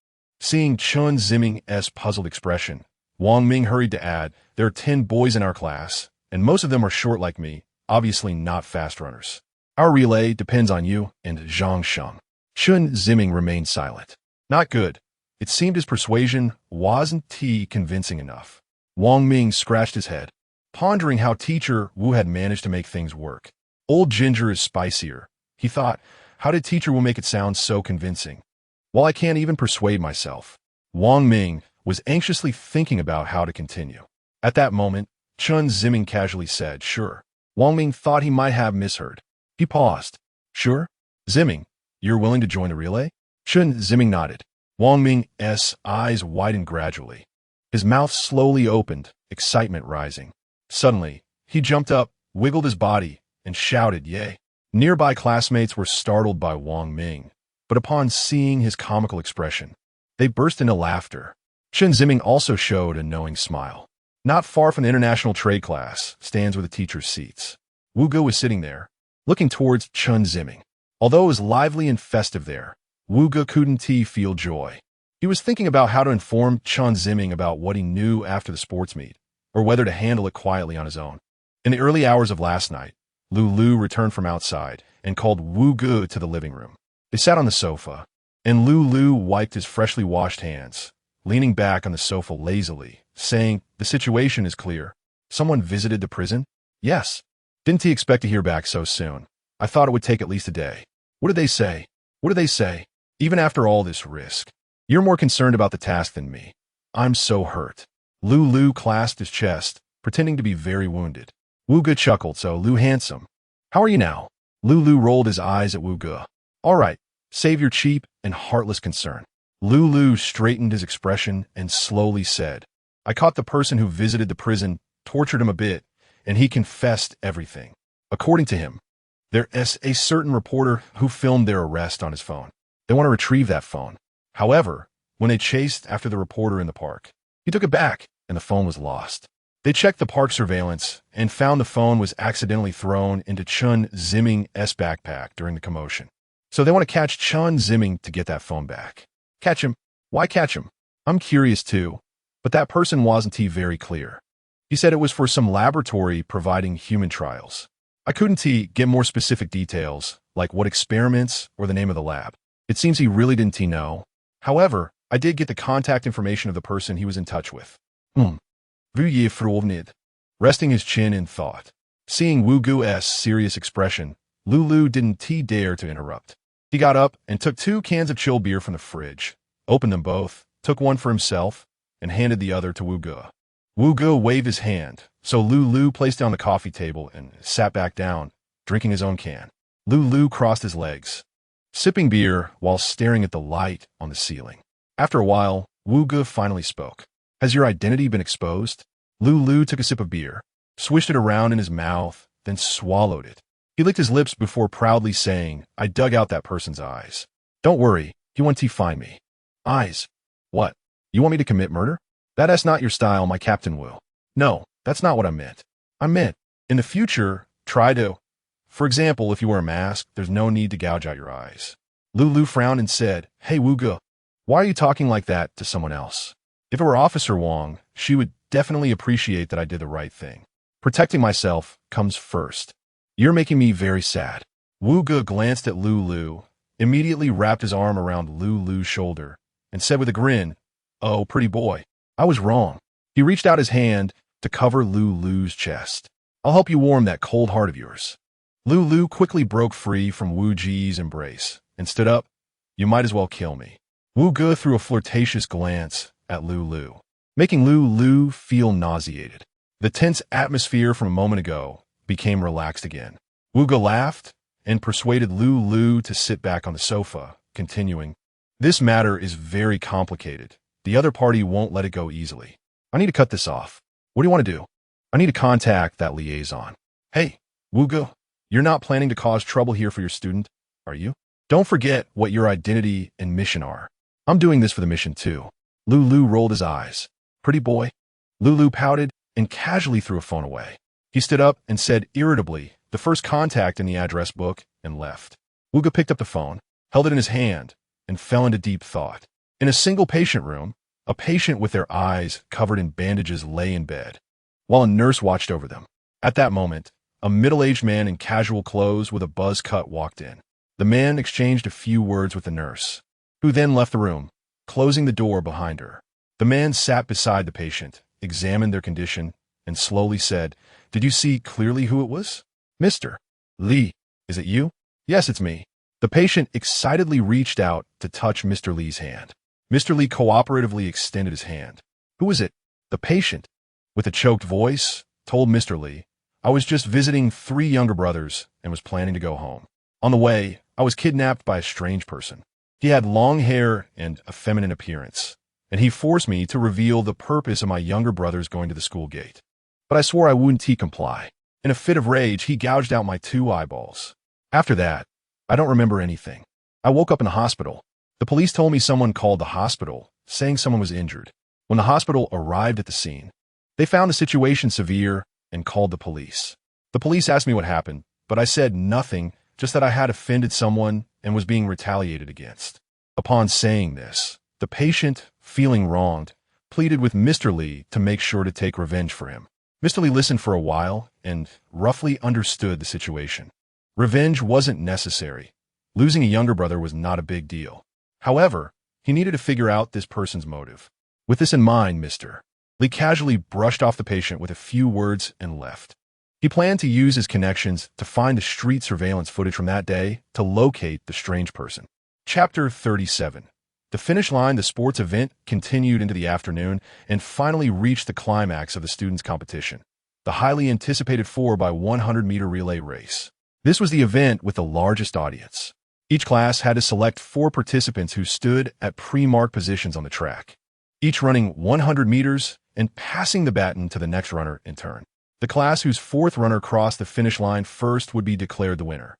Seeing Chen Ziming's puzzled expression, Wang Ming hurried to add, there are 10 boys in our class, and most of them are short like me, obviously not fast runners. Our relay depends on you and Zhang Sheng. Chen Ziming remained silent. Not good. It seemed his persuasion wasn't convincing enough. Wang Ming scratched his head, pondering how Teacher Wu had managed to make things work. Old ginger is spicier, he thought. How did Teacher Wu make it sound so convincing? Well, I can't even persuade myself. Wang Ming was anxiously thinking about how to continue. At that moment, Chen Ziming casually said, sure. Wang Ming thought he might have misheard. He paused. Sure? Ziming, you're willing to join the relay? Chen Ziming nodded. Wang Ming's eyes widened gradually. His mouth slowly opened, excitement rising. Suddenly, he jumped up, wiggled his body, and shouted, yay. Nearby classmates were startled by Wang Ming, but upon seeing his comical expression, they burst into laughter. Chen Ziming also showed a knowing smile. Not far from the international trade class stands where the teachers' seats. Wu Ge was sitting there, looking towards Chen Ziming. Although it was lively and festive there, Wu Ge couldn't feel joy. He was thinking about how to inform Chen Ziming about what he knew after the sports meet, or whether to handle it quietly on his own. In the early hours of last night, Lu returned from outside and called Wu Ge to the living room. They sat on the sofa, and Lu wiped his freshly washed hands, leaning back on the sofa lazily, saying, "The situation is clear. Someone visited the prison?" "Yes." "Didn't he expect to hear back so soon? I thought it would take at least a day." "What did they say?" "What did they say?" "Even after all this risk, you're more concerned about the task than me. I'm so hurt." Lu clasped his chest, pretending to be very wounded. Wu Ge chuckled, "So, Lu handsome. How are you now?" Lu rolled his eyes at Wu Ge. "All right, save your cheap and heartless concern." Lu straightened his expression and slowly said, "I caught the person who visited the prison, tortured him a bit, and he confessed everything. According to him, there is a certain reporter who filmed their arrest on his phone. They want to retrieve that phone. However, when they chased after the reporter in the park, he took it back, and the phone was lost. They checked the park surveillance and found the phone was accidentally thrown into Chen Ziming's backpack during the commotion. So they want to catch Chen Ziming to get that phone back." "Catch him? Why catch him?" "I'm curious too, but that person wasn't very clear. He said it was for some laboratory providing human trials. I couldn't get more specific details, like what experiments or the name of the lab. It seems he really didn't know. However, I did get the contact information of the person he was in touch with." Vuye Frovnid, resting his chin in thought. Seeing Wu Ge's serious expression, Lu didn't dare to interrupt. He got up and took 2 cans of chilled beer from the fridge, opened them both, took one for himself, and handed the other to Wu Ge. Wu Ge waved his hand, so Lu placed down the coffee table and sat back down, drinking his own can. Lu crossed his legs, sipping beer while staring at the light on the ceiling. After a while, Wu Ge finally spoke. "Has your identity been exposed?" Lu took a sip of beer, swished it around in his mouth, then swallowed it. He licked his lips before proudly saying, "I dug out that person's eyes. Don't worry, he won't find me." "Eyes? What? You want me to commit murder?" "That's not your style, my Captain Wu." "No, that's not what I meant. I meant, in the future, try to... For example, if you wear a mask, there's no need to gouge out your eyes." Lu frowned and said, "Hey, Wu Ge, why are you talking like that to someone else? If it were Officer Wong, she would definitely appreciate that I did the right thing. Protecting myself comes first. You're making me very sad." Wu Ge glanced at Lu, immediately wrapped his arm around Lu's shoulder, and said with a grin, "Oh, pretty boy, I was wrong." He reached out his hand to cover Lu's chest. "I'll help you warm that cold heart of yours." Lu quickly broke free from Wu Ji's embrace and stood up. "You might as well kill me." Wu Ge threw a flirtatious glance at Lu, making Lu feel nauseated. The tense atmosphere from a moment ago became relaxed again. Wu Ge laughed and persuaded Lu to sit back on the sofa, continuing, "This matter is very complicated. The other party won't let it go easily. I need to cut this off. What do you want to do?" "I need to contact that liaison." "Hey, Wu Ge, you're not planning to cause trouble here for your student, are you? Don't forget what your identity and mission are." "I'm doing this for the mission too." Lu rolled his eyes. "Pretty boy." Lu pouted and casually threw a phone away. He stood up and said irritably, "The first contact in the address book," and left. Wu Ge picked up the phone, held it in his hand, and fell into deep thought. In a single patient room, a patient with their eyes covered in bandages lay in bed, while a nurse watched over them. At that moment, a middle-aged man in casual clothes with a buzz cut walked in. The man exchanged a few words with the nurse, who then left the room, closing the door behind her. The man sat beside the patient, examined their condition, and slowly said, "Did you see clearly who it was?" "Mr. Lee, is it you?" "Yes, it's me." The patient excitedly reached out to touch Mr. Lee's hand. Mr. Lee cooperatively extended his hand. "Who is it?" The patient, with a choked voice, told Mr. Lee, "I was just visiting 3 younger brothers and was planning to go home. On the way, I was kidnapped by a strange person. He had long hair and a feminine appearance, and he forced me to reveal the purpose of my younger brothers going to the school gate. But I swore I wouldn't comply. In a fit of rage, he gouged out my 2 eyeballs. After that, I don't remember anything. I woke up in the hospital. The police told me someone called the hospital, saying someone was injured. When the hospital arrived at the scene, they found the situation severe and called the police. The police asked me what happened, but I said nothing, just that I had offended someone and was being retaliated against. Upon saying this, the patient, feeling wronged, pleaded with Mr. Lee to make sure to take revenge for him. Mr. Lee listened for a while and roughly understood the situation. Revenge wasn't necessary. Losing a younger brother was not a big deal. However, he needed to figure out this person's motive. With this in mind, Mr. Lee casually brushed off the patient with a few words and left. He planned to use his connections to find the street surveillance footage from that day to locate the strange person. Chapter 37. The finish line, the sports event, continued into the afternoon and finally reached the climax of the students' competition, the highly anticipated 4x100-meter relay race. This was the event with the largest audience. Each class had to select 4 participants who stood at pre-marked positions on the track, each running 100 meters and passing the baton to the next runner in turn. The class whose 4th runner crossed the finish line first would be declared the winner.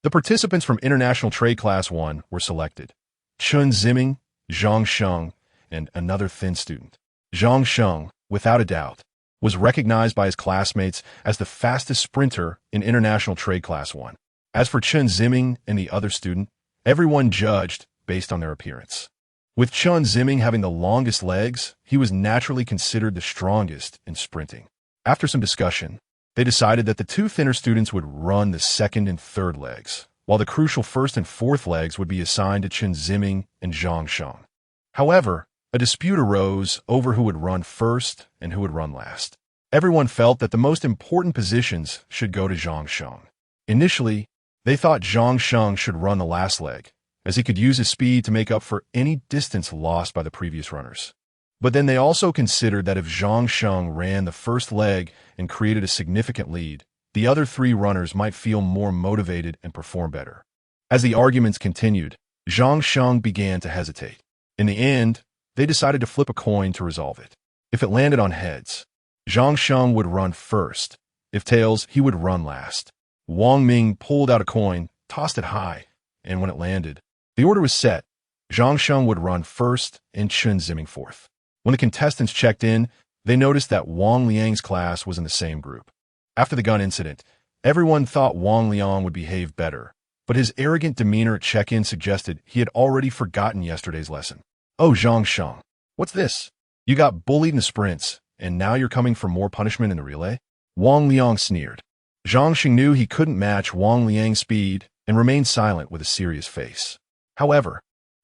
The participants from International Trade Class 1 were selected: Chen Ziming, Zhang Sheng, and another thin student. Zhang Sheng, without a doubt, was recognized by his classmates as the fastest sprinter in International Trade Class 1. As for Chen Ziming and the other student, everyone judged based on their appearance. With Chen Ziming having the longest legs, he was naturally considered the strongest in sprinting. After some discussion, they decided that the 2 thinner students would run the 2nd and 3rd legs, while the crucial 1st and 4th legs would be assigned to Chen Ziming and Zhang Sheng. However, a dispute arose over who would run first and who would run last. Everyone felt that the most important positions should go to Zhang Sheng. Initially, they thought Zhang Sheng should run the last leg, as he could use his speed to make up for any distance lost by the previous runners. But then they also considered that if Zhang Sheng ran the first leg and created a significant lead, the other 3 runners might feel more motivated and perform better. As the arguments continued, Zhang Sheng began to hesitate. In the end, they decided to flip a coin to resolve it. If it landed on heads, Zhang Sheng would run first. If tails, he would run last. Wang Ming pulled out a coin, tossed it high, and when it landed, the order was set. Zhang Sheng would run first and Chen Ziming 4th. When the contestants checked in, they noticed that Wang Liang's class was in the same group. After the gun incident, everyone thought Wang Liang would behave better, but his arrogant demeanor at check-in suggested he had already forgotten yesterday's lesson. "Oh, Zhang Sheng, what's this? You got bullied in the sprints, and now you're coming for more punishment in the relay?" Wang Liang sneered. Zhang Sheng knew he couldn't match Wang Liang's speed and remained silent with a serious face. However,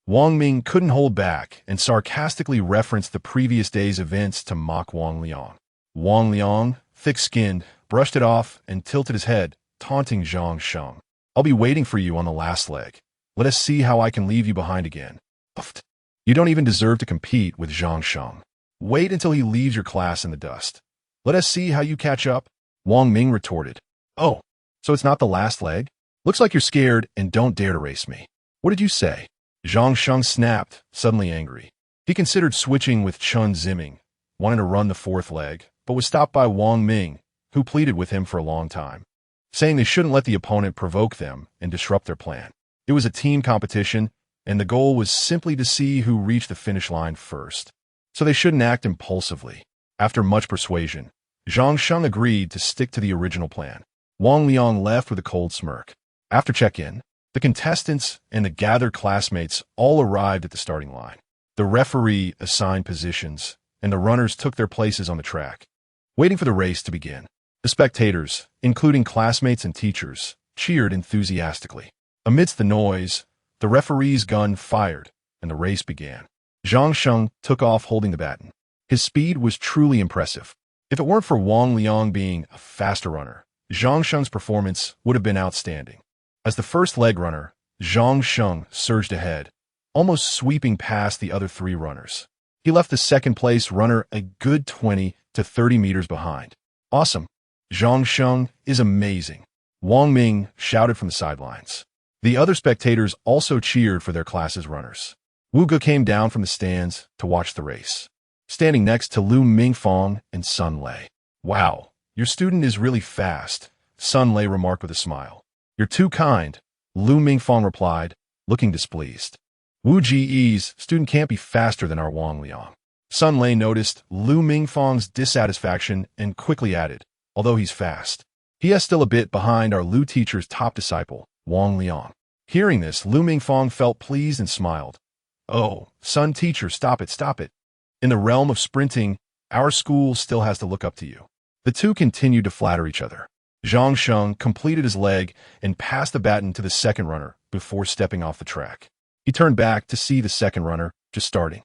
Wang Ming couldn't hold back and sarcastically referenced the previous day's events to mock Wang Liang. Wang Liang, thick-skinned, brushed it off and tilted his head, taunting Zhang Sheng. "I'll be waiting for you on the last leg. Let us see how I can leave you behind again." "Uft. You don't even deserve to compete with Zhang Sheng. Wait until he leaves your class in the dust. Let us see how you catch up," Wang Ming retorted. "Oh, so it's not the last leg? Looks like you're scared and don't dare to race me. What did you say?" Zhang Sheng snapped, suddenly angry. He considered switching with Chen Ziming, wanting to run the 4th leg, but was stopped by Wang Ming, who pleaded with him for a long time, saying they shouldn't let the opponent provoke them and disrupt their plan. It was a team competition, and the goal was simply to see who reached the finish line first, so they shouldn't act impulsively. After much persuasion, Zhang Sheng agreed to stick to the original plan. Wang Liang left with a cold smirk. After check-in, the contestants and the gathered classmates all arrived at the starting line. The referee assigned positions, and the runners took their places on the track, waiting for the race to begin. The spectators, including classmates and teachers, cheered enthusiastically. Amidst the noise, the referee's gun fired, and the race began. Zhang Sheng took off holding the baton. His speed was truly impressive. If it weren't for Wang Liang being a faster runner, Zhang Sheng's performance would have been outstanding. As the first leg runner, Zhang Sheng surged ahead, almost sweeping past the other 3 runners. He left the second-place runner a good 20 to 30 meters behind. "Awesome! Zhang Sheng is amazing," Wang Ming shouted from the sidelines. The other spectators also cheered for their class's runners. Wu Ge came down from the stands to watch the race, standing next to Lu Mingfang and Sun Lei. "Wow, your student is really fast," Sun Lei remarked with a smile. "You're too kind," Lu Mingfang replied, looking displeased. "Wu Ji's student can't be faster than our Wang Liang." Sun Lei noticed Lu Mingfang's dissatisfaction and quickly added, "Although he's fast, He is still a bit behind our Lu teacher's top disciple, Wang Liang. Hearing this, Lu Mingfang felt pleased and smiled. Oh, son teacher, stop it, stop it. In the realm of sprinting, our school still has to look up to you. The two continued to flatter each other. Zhang Sheng completed his leg and passed the baton to the second runner before stepping off the track. He turned back to see the second runner just starting.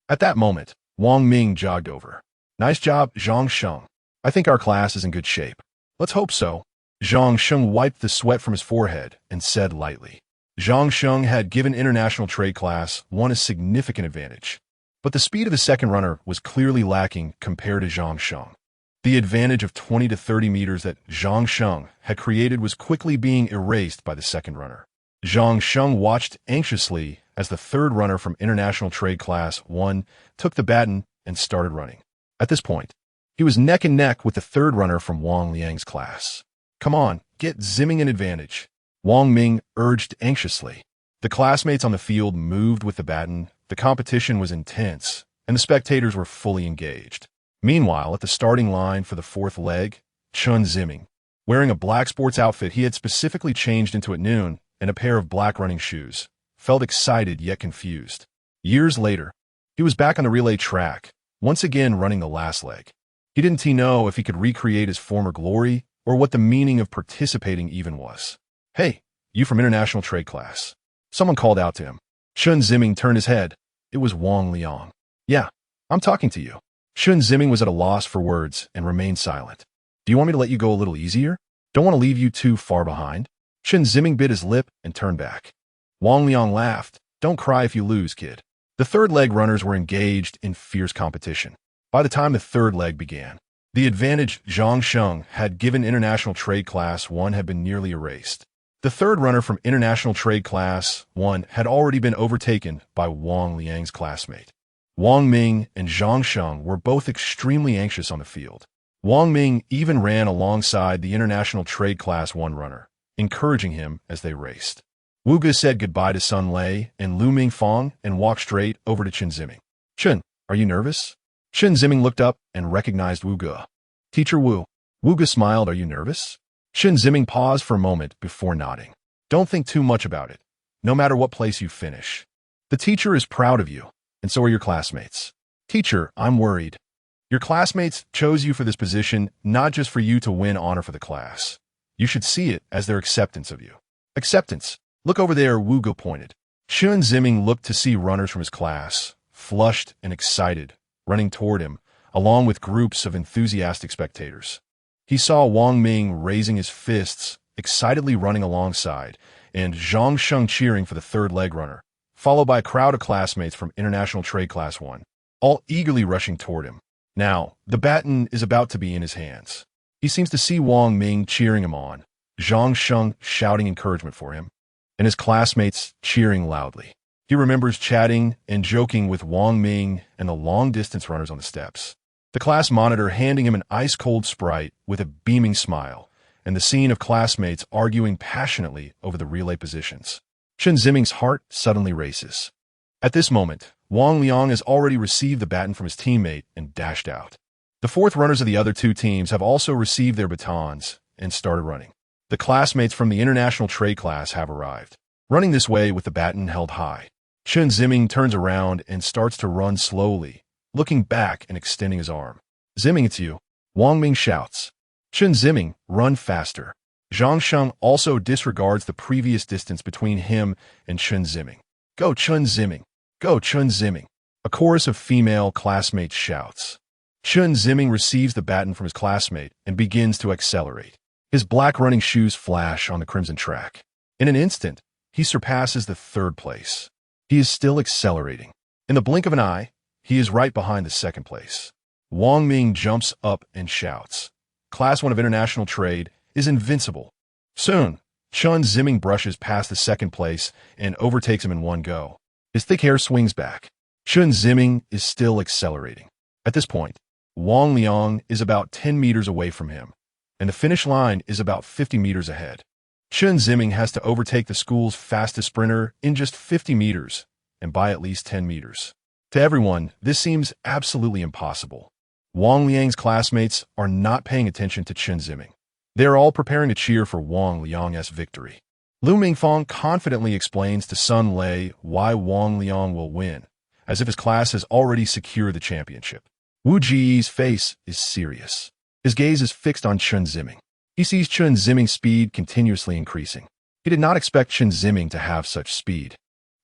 At that moment, Wang Ming jogged over. Nice job, Zhang Sheng. I think our class is in good shape. Let's hope so. Zhang Sheng wiped the sweat from his forehead and said lightly. Zhang Sheng had given International Trade Class 1 a significant advantage. But the speed of the second runner was clearly lacking compared to Zhang Sheng. The advantage of 20 to 30 meters that Zhang Sheng had created was quickly being erased by the second runner. Zhang Sheng watched anxiously as the third runner from International Trade Class 1 took the baton and started running. At this point, he was neck and neck with the third runner from Wang Liang's class. Come on, get Ziming an advantage, Wang Ming urged anxiously. The classmates on the field moved with the baton, the competition was intense, and the spectators were fully engaged. Meanwhile, at the starting line for the fourth leg, Chen Ziming, wearing a black sports outfit he had specifically changed into at noon and a pair of black running shoes, felt excited yet confused. Years later, he was back on the relay track, once again running the last leg. He didn't know if he could recreate his former glory or what the meaning of participating even was. Hey, you from International Trade Class. Someone called out to him. Chen Ziming turned his head. It was Wang Liang. Yeah, I'm talking to you. Chen Ziming was at a loss for words and remained silent. Do you want me to let you go a little easier? Don't want to leave you too far behind? Chen Ziming bit his lip and turned back. Wang Liang laughed. Don't cry if you lose, kid. The third leg runners were engaged in fierce competition. By the time the third leg began, the advantage Zhang Sheng had given International Trade Class 1 had been nearly erased. The third runner from International Trade Class 1 had already been overtaken by Wang Liang's classmate. Wang Ming and Zhang Sheng were both extremely anxious on the field. Wang Ming even ran alongside the International Trade Class 1 runner, encouraging him as they raced. Wu Ge said goodbye to Sun Lei and Lu Mingfang and walked straight over to Chen Ziming. Chen, are you nervous? Chen Ziming looked up and recognized Wu Ge. Teacher Wu. Wu Ge smiled. Are you nervous? Chen Ziming paused for a moment before nodding. Don't think too much about it, no matter what place you finish. The teacher is proud of you, and so are your classmates. Teacher, I'm worried. Your classmates chose you for this position not just for you to win honor for the class. You should see it as their acceptance of you. Acceptance. Look over there, Wu Ge pointed. Chen Ziming looked to see runners from his class, flushed and excited, running toward him, along with groups of enthusiastic spectators. He saw Wang Ming raising his fists, excitedly running alongside, and Zhang Sheng cheering for the third leg runner, followed by a crowd of classmates from International Trade Class 1, all eagerly rushing toward him. Now, the baton is about to be in his hands. He seems to see Wang Ming cheering him on, Zhang Sheng shouting encouragement for him, and his classmates cheering loudly. He remembers chatting and joking with Wang Ming and the long-distance runners on the steps. The class monitor handing him an ice-cold Sprite with a beaming smile, and the scene of classmates arguing passionately over the relay positions. Chen Ziming's heart suddenly races. At this moment, Wang Liang has already received the baton from his teammate and dashed out. The fourth runners of the other two teams have also received their batons and started running. The classmates from the International Trade Class have arrived, running this way with the baton held high. Chen Ziming turns around and starts to run slowly, looking back and extending his arm. Ziming, it's you. Wang Ming shouts. Chen Ziming, run faster. Zhang Sheng also disregards the previous distance between him and Chen Ziming. Go Chen Ziming. Go Chen Ziming. A chorus of female classmates shouts. Chen Ziming receives the baton from his classmate and begins to accelerate. His black running shoes flash on the crimson track. In an instant, he surpasses the third place. He is still accelerating. In the blink of an eye, he is right behind the second place. Wang Ming jumps up and shouts. Class 1 of International Trade is invincible. Soon, Chen Ziming brushes past the second place and overtakes him in one go. His thick hair swings back. Chen Ziming is still accelerating. At this point, Wang Liang is about 10 meters away from him, and the finish line is about 50 meters ahead. Chen Ziming has to overtake the school's fastest sprinter in just 50 meters, and by at least 10 meters. To everyone, this seems absolutely impossible. Wang Liang's classmates are not paying attention to Chen Ziming. They are all preparing to cheer for Wang Liang's victory. Lu Mingfang confidently explains to Sun Lei why Wang Liang will win, as if his class has already secured the championship. Wu Ji's face is serious. His gaze is fixed on Chen Ziming. He sees Chen Ziming's speed continuously increasing. He did not expect Chen Ziming to have such speed.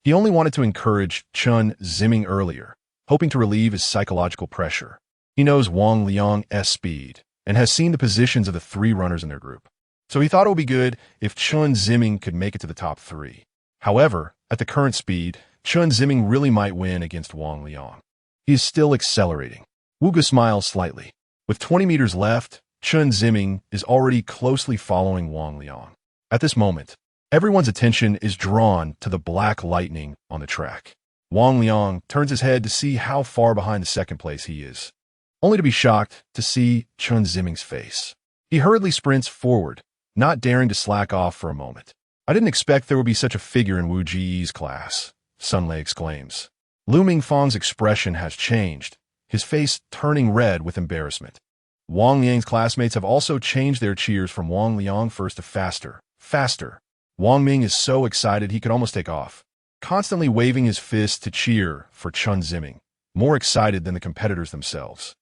He only wanted to encourage Chen Ziming earlier, hoping to relieve his psychological pressure. He knows Wang Liang's speed and has seen the positions of the 3 runners in their group. So he thought it would be good if Chen Ziming could make it to the top 3. However, at the current speed, Chen Ziming really might win against Wang Liang. He is still accelerating. Wu Ge smiles slightly. With 20 meters left, Chen Ziming is already closely following Wang Liang. At this moment, everyone's attention is drawn to the black lightning on the track. Wang Liang turns his head to see how far behind the second place he is, only to be shocked to see Chen Ziming's face. He hurriedly sprints forward, not daring to slack off for a moment. "I didn't expect there would be such a figure in Wu Ji's class," Sun Lei exclaims. Lu Mingfang's expression has changed, his face turning red with embarrassment. Wang Liang's classmates have also changed their cheers from Wang Liang first to faster, faster. Wang Ming is so excited he could almost take off, constantly waving his fist to cheer for Chen Ziming, more excited than the competitors themselves.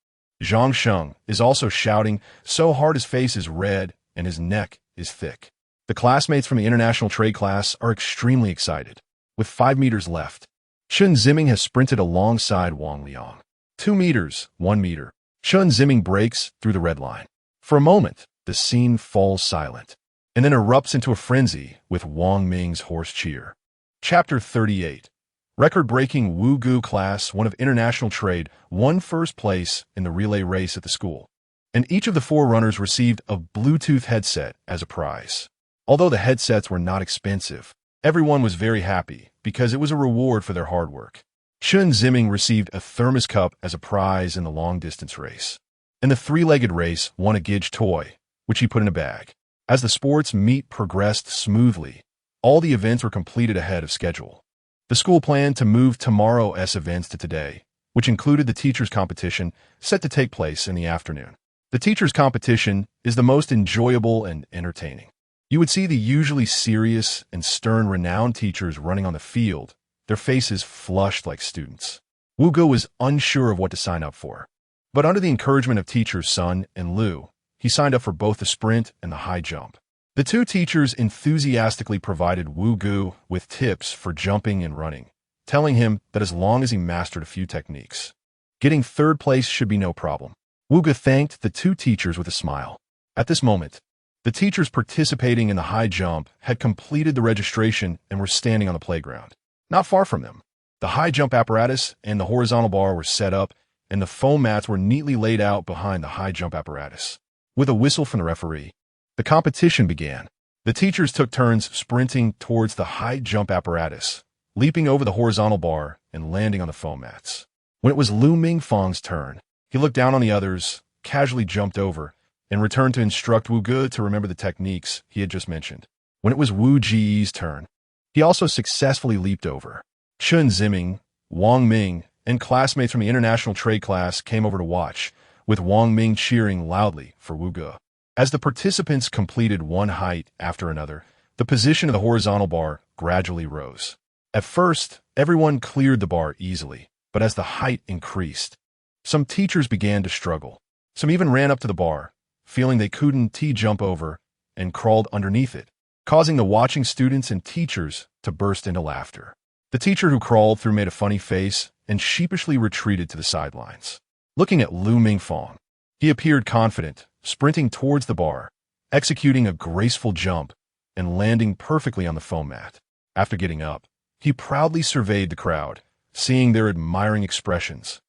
Zhang Sheng is also shouting so hard his face is red and his neck is thick. The classmates from the international trade class are extremely excited. With 5 meters left, Chen Ziming has sprinted alongside Wang Liang. 2 meters, 1 meter. Chen Ziming breaks through the red line. For a moment, the scene falls silent, and then erupts into a frenzy with Wang Ming's hoarse cheer. Chapter 38. Record-breaking Wu Ge class 1 of international trade won first place in the relay race at the school, and each of the 4 runners received a Bluetooth headset as a prize. Although the headsets were not expensive, everyone was very happy because it was a reward for their hard work. Chen Ziming received a thermos cup as a prize in the long-distance race. In the 3-legged race, won a Gige toy, which he put in a bag. As the sports meet progressed smoothly, all the events were completed ahead of schedule. The school planned to move tomorrow's events to today, which included the teachers' competition set to take place in the afternoon. The teachers' competition is the most enjoyable and entertaining. You would see the usually serious and stern renowned teachers running on the field, their faces flushed like students. Wu Ge was unsure of what to sign up for, but under the encouragement of teachers Sun and Lu, he signed up for both the sprint and the high jump. The 2 teachers enthusiastically provided Wu Ge with tips for jumping and running, telling him that as long as he mastered a few techniques, getting 3rd place should be no problem. Wu Ge thanked the 2 teachers with a smile. At this moment, the teachers participating in the high jump had completed the registration and were standing on the playground. Not far from them, the high jump apparatus and the horizontal bar were set up, and the foam mats were neatly laid out behind the high jump apparatus. With a whistle from the referee, the competition began. The teachers took turns sprinting towards the high jump apparatus, leaping over the horizontal bar and landing on the foam mats. When it was Lu Mingfang's turn, he looked down on the others, casually jumped over, and returned to instruct Wu Ge to remember the techniques he had just mentioned. When it was Wu Ji's turn, he also successfully leaped over. Chen Ziming, Wang Ming, and classmates from the international trade class came over to watch, with Wang Ming cheering loudly for Wu Ge. As the participants completed one height after another, the position of the horizontal bar gradually rose. At first, everyone cleared the bar easily, but as the height increased, some teachers began to struggle. Some even ran up to the bar, feeling they couldn't jump over, and crawled underneath it, causing the watching students and teachers to burst into laughter. The teacher who crawled through made a funny face and sheepishly retreated to the sidelines. Looking at Lu Mingfang, he appeared confident, sprinting towards the bar, executing a graceful jump, and landing perfectly on the foam mat. After getting up, he proudly surveyed the crowd, seeing their admiring expressions,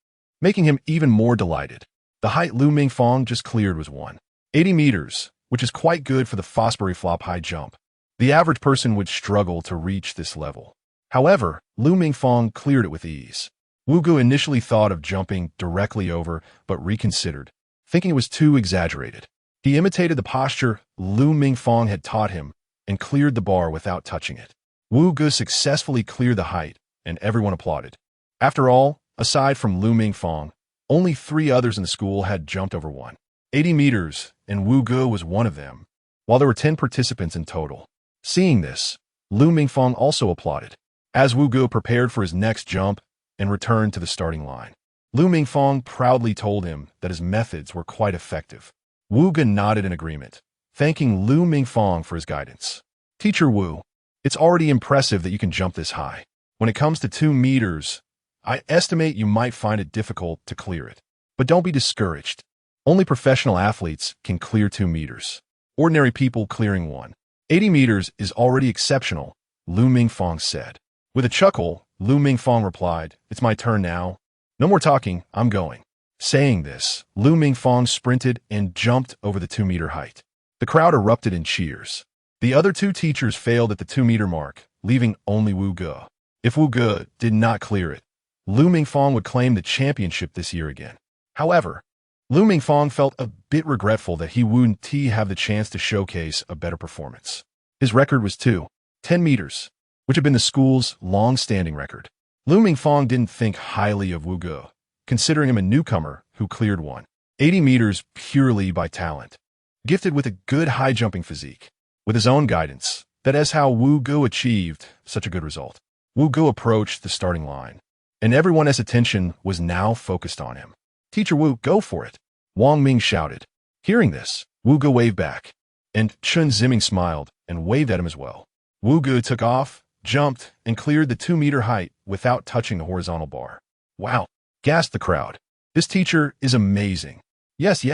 making him even more delighted. The height Lu Mingfang just cleared was 180 meters, which is quite good for the Fosbury flop high jump. The average person would struggle to reach this level. However, Lu Mingfang cleared it with ease. Wu Ge initially thought of jumping directly over, but reconsidered, thinking it was too exaggerated. He imitated the posture Lu Mingfang had taught him and cleared the bar without touching it. Wu Ge successfully cleared the height, and everyone applauded. After all, aside from Lu Mingfang, only 3 others in the school had jumped over 180 80 meters, and Wu Ge was one of them, while there were 10 participants in total. Seeing this, Lu Mingfang also applauded, as Wu Ge prepared for his next jump and returned to the starting line. Lu Mingfang proudly told him that his methods were quite effective. Wu Ge nodded in agreement, thanking Lu Mingfang for his guidance. Teacher Wu, it's already impressive that you can jump this high. When it comes to 2 meters, I estimate you might find it difficult to clear it. But don't be discouraged. Only professional athletes can clear 2 meters. Ordinary people clearing 80 meters is already exceptional, Lu Mingfang said. With a chuckle, Lu Mingfang replied, "It's my turn now. No more talking, I'm going." Saying this, Lu Mingfang sprinted and jumped over the 2-meter height. The crowd erupted in cheers. The other 2 teachers failed at the 2-meter mark, leaving only Wu Ge. If Wu Ge did not clear it, Lu Mingfang would claim the championship this year again. However, Lu Mingfang felt a bit regretful that he wouldn't have the chance to showcase a better performance. His record was 10 meters, which had been the school's long-standing record. Lu Mingfang didn't think highly of Wu Ge, considering him a newcomer who cleared 80 meters purely by talent, gifted with a good high-jumping physique. With his own guidance, that is how Wu Ge achieved such a good result. Wu Ge approached the starting line, and everyone's attention was now focused on him. "Teacher Wu, go for it," Wang Ming shouted. Hearing this, Wu Ge waved back, and Chen Ziming smiled and waved at him as well. Wu Ge took off, jumped, and cleared the 2-meter height without touching the horizontal bar. "Wow," gasped the crowd. "This teacher is amazing." Yes.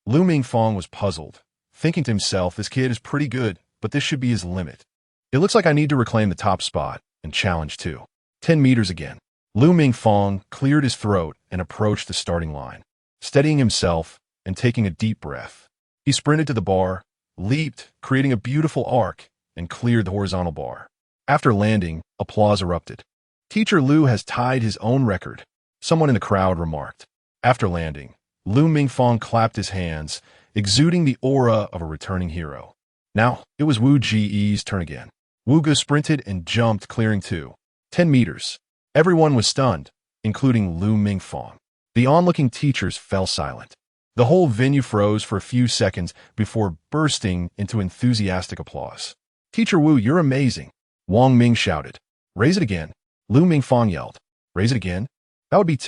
Lu Mingfang was puzzled, thinking to himself, this kid is pretty good, but this should be his limit. It looks like I need to reclaim the top spot and challenge 10 meters again. Lu Mingfang cleared his throat and approached the starting line, steadying himself and taking a deep breath. He sprinted to the bar, leaped, creating a beautiful arc, and cleared the horizontal bar. After landing, applause erupted. "Teacher Lu has tied his own record," someone in the crowd remarked. After landing, Lu Mingfang clapped his hands, exuding the aura of a returning hero. Now, it was Wu Ge's turn again. Wu Ge sprinted and jumped, clearing 10 meters. Everyone was stunned, including Lu Mingfang. The onlooking teachers fell silent. The whole venue froze for a few seconds before bursting into enthusiastic applause. "Teacher Wu, you're amazing," Wang Ming shouted. "Raise it again," Lu Mingfang yelled. "Raise it again?" That would be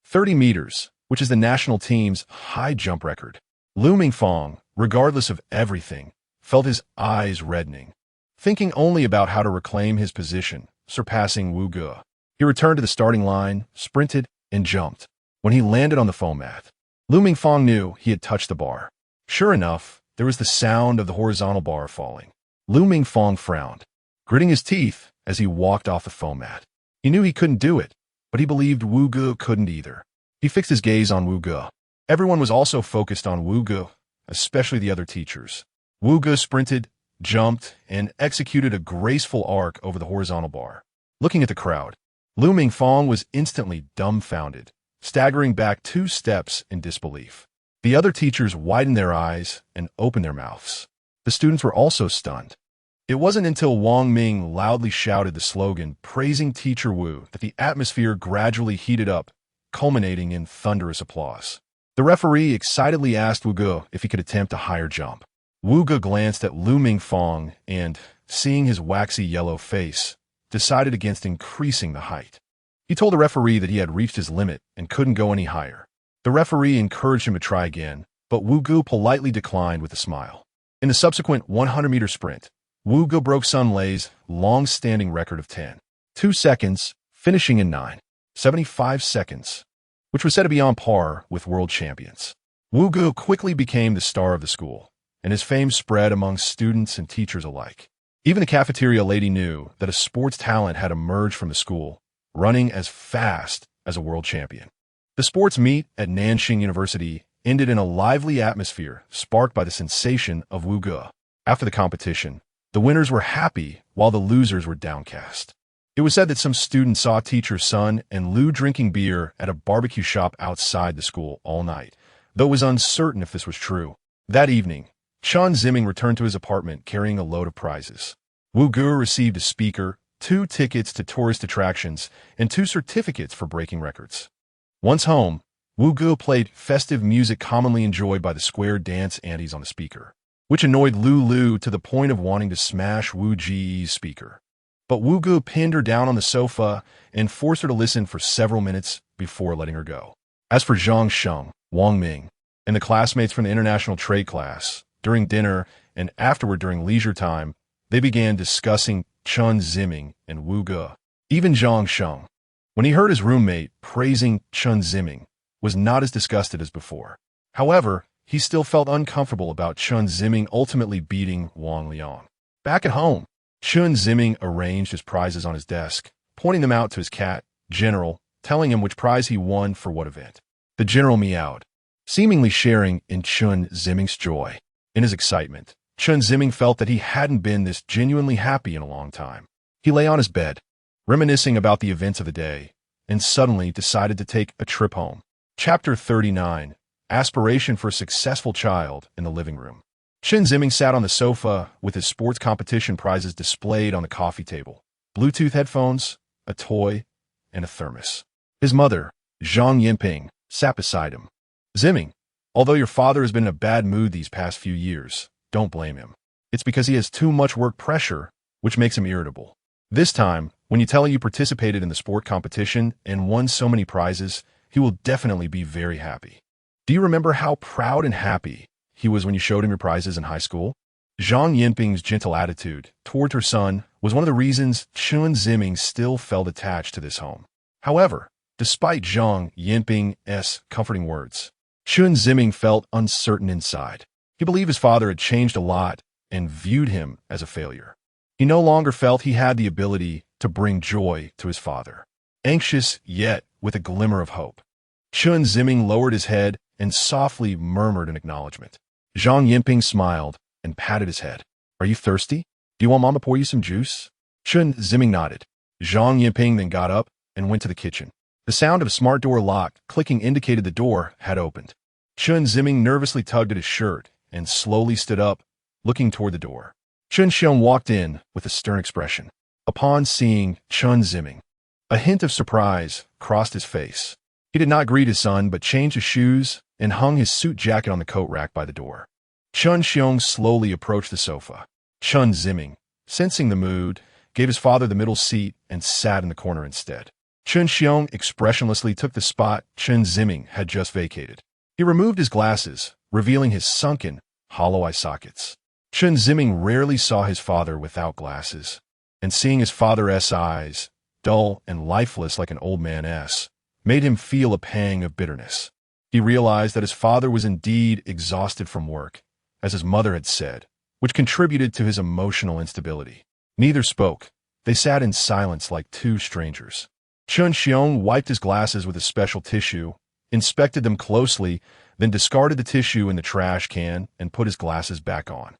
30 meters, which is the national team's high jump record. Lu Mingfang, regardless of everything, felt his eyes reddening, thinking only about how to reclaim his position, surpassing Wu Ge. He returned to the starting line, sprinted, and jumped. When he landed on the foam mat, Lu Mingfang knew he had touched the bar. Sure enough, there was the sound of the horizontal bar falling. Lu Mingfang frowned, gritting his teeth as he walked off the foam mat. He knew he couldn't do it, but he believed Wu Ge couldn't either. He fixed his gaze on Wu Ge. Everyone was also focused on Wu Ge, especially the other teachers. Wu Ge sprinted, jumped, and executed a graceful arc over the horizontal bar. Looking at the crowd, Lu Mingfang was instantly dumbfounded, staggering back 2 steps in disbelief. The other teachers widened their eyes and opened their mouths. The students were also stunned. It wasn't until Wang Ming loudly shouted the slogan praising Teacher Wu that the atmosphere gradually heated up, culminating in thunderous applause. The referee excitedly asked Wu Ge if he could attempt a higher jump. Wu Ge glanced at Lu Mingfang and, seeing his waxy yellow face, decided against increasing the height. He told the referee that he had reached his limit and couldn't go any higher. The referee encouraged him to try again, but Wu Ge politely declined with a smile. In the subsequent 100-meter sprint, Wu Ge broke Sun Lei's long-standing record of 2 seconds, finishing in 9.75 seconds, which was said to be on par with world champions. Wu Ge quickly became the star of the school, and his fame spread among students and teachers alike. Even the cafeteria lady knew that a sports talent had emerged from the school, running as fast as a world champion. The sports meet at Nanxing University ended in a lively atmosphere sparked by the sensation of Wu Ge. After the competition, the winners were happy while the losers were downcast. It was said that some students saw teacher Sun and Lu drinking beer at a barbecue shop outside the school all night, though it was uncertain if this was true. That evening, Chen Ziming returned to his apartment carrying a load of prizes. Wu Ge received a speaker, 2 tickets to tourist attractions, and 2 certificates for breaking records. Once home, Wu Gu played festive music commonly enjoyed by the square dance aunties on the speaker, which annoyed Lulu to the point of wanting to smash Wu Ji's speaker. But Wu Gu pinned her down on the sofa and forced her to listen for several minutes before letting her go. As for Zhang Sheng, Wang Ming, and the classmates from the international trade class, during dinner and afterward during leisure time, they began discussing Chen Ziming and Wu Gu. Even Zhang Sheng, when he heard his roommate praising Chen Ziming, was not as disgusted as before. However, he still felt uncomfortable about Chen Ziming ultimately beating Wang Liang. Back at home, Chen Ziming arranged his prizes on his desk, pointing them out to his cat, General, telling him which prize he won for what event. The general meowed, seemingly sharing in Chen Ziming's joy. In his excitement, Chen Ziming felt that he hadn't been this genuinely happy in a long time. He lay on his bed, reminiscing about the events of the day, and suddenly decided to take a trip home. Chapter 39, Aspiration for a Successful Child in the Living Room. Chen Ziming sat on the sofa with his sports competition prizes displayed on the coffee table, Bluetooth headphones, a toy, and a thermos. His mother, Zhang Yinping, sat beside him. Ziming, although your father has been in a bad mood these past few years, don't blame him. It's because he has too much work pressure, which makes him irritable. This time, when you tell him you participated in the sport competition and won so many prizes, he will definitely be very happy. Do you remember how proud and happy he was when you showed him your prizes in high school? Zhang Yinping's gentle attitude toward her son was one of the reasons Chen Ziming still felt attached to this home. However, despite Zhang Yinping's comforting words, Chen Ziming felt uncertain inside. He believed his father had changed a lot and viewed him as a failure. He no longer felt he had the ability to bring joy to his father. Anxious, yet with a glimmer of hope, Chen Ziming lowered his head and softly murmured an acknowledgement. Zhang Yinping smiled and patted his head. Are you thirsty? Do you want Mom to pour you some juice? Chen Ziming nodded. Zhang Yinping then got up and went to the kitchen. The sound of a smart door lock clicking indicated the door had opened. Chen Ziming nervously tugged at his shirt and slowly stood up, looking toward the door. Chen Xiong walked in with a stern expression. Upon seeing Chen Ziming, a hint of surprise crossed his face. He did not greet his son, but changed his shoes and hung his suit jacket on the coat rack by the door. Chen Xiong slowly approached the sofa. Chen Ziming, sensing the mood, gave his father the middle seat and sat in the corner instead. Chen Xiong expressionlessly took the spot Chen Ziming had just vacated. He removed his glasses, revealing his sunken, hollow eye sockets. Chen Ziming rarely saw his father without glasses, and seeing his father's eyes, dull and lifeless like an old man's, made him feel a pang of bitterness. He realized that his father was indeed exhausted from work, as his mother had said, which contributed to his emotional instability. Neither spoke. They sat in silence like two strangers. Chen Xiong wiped his glasses with a special tissue, inspected them closely, then discarded the tissue in the trash can and put his glasses back on.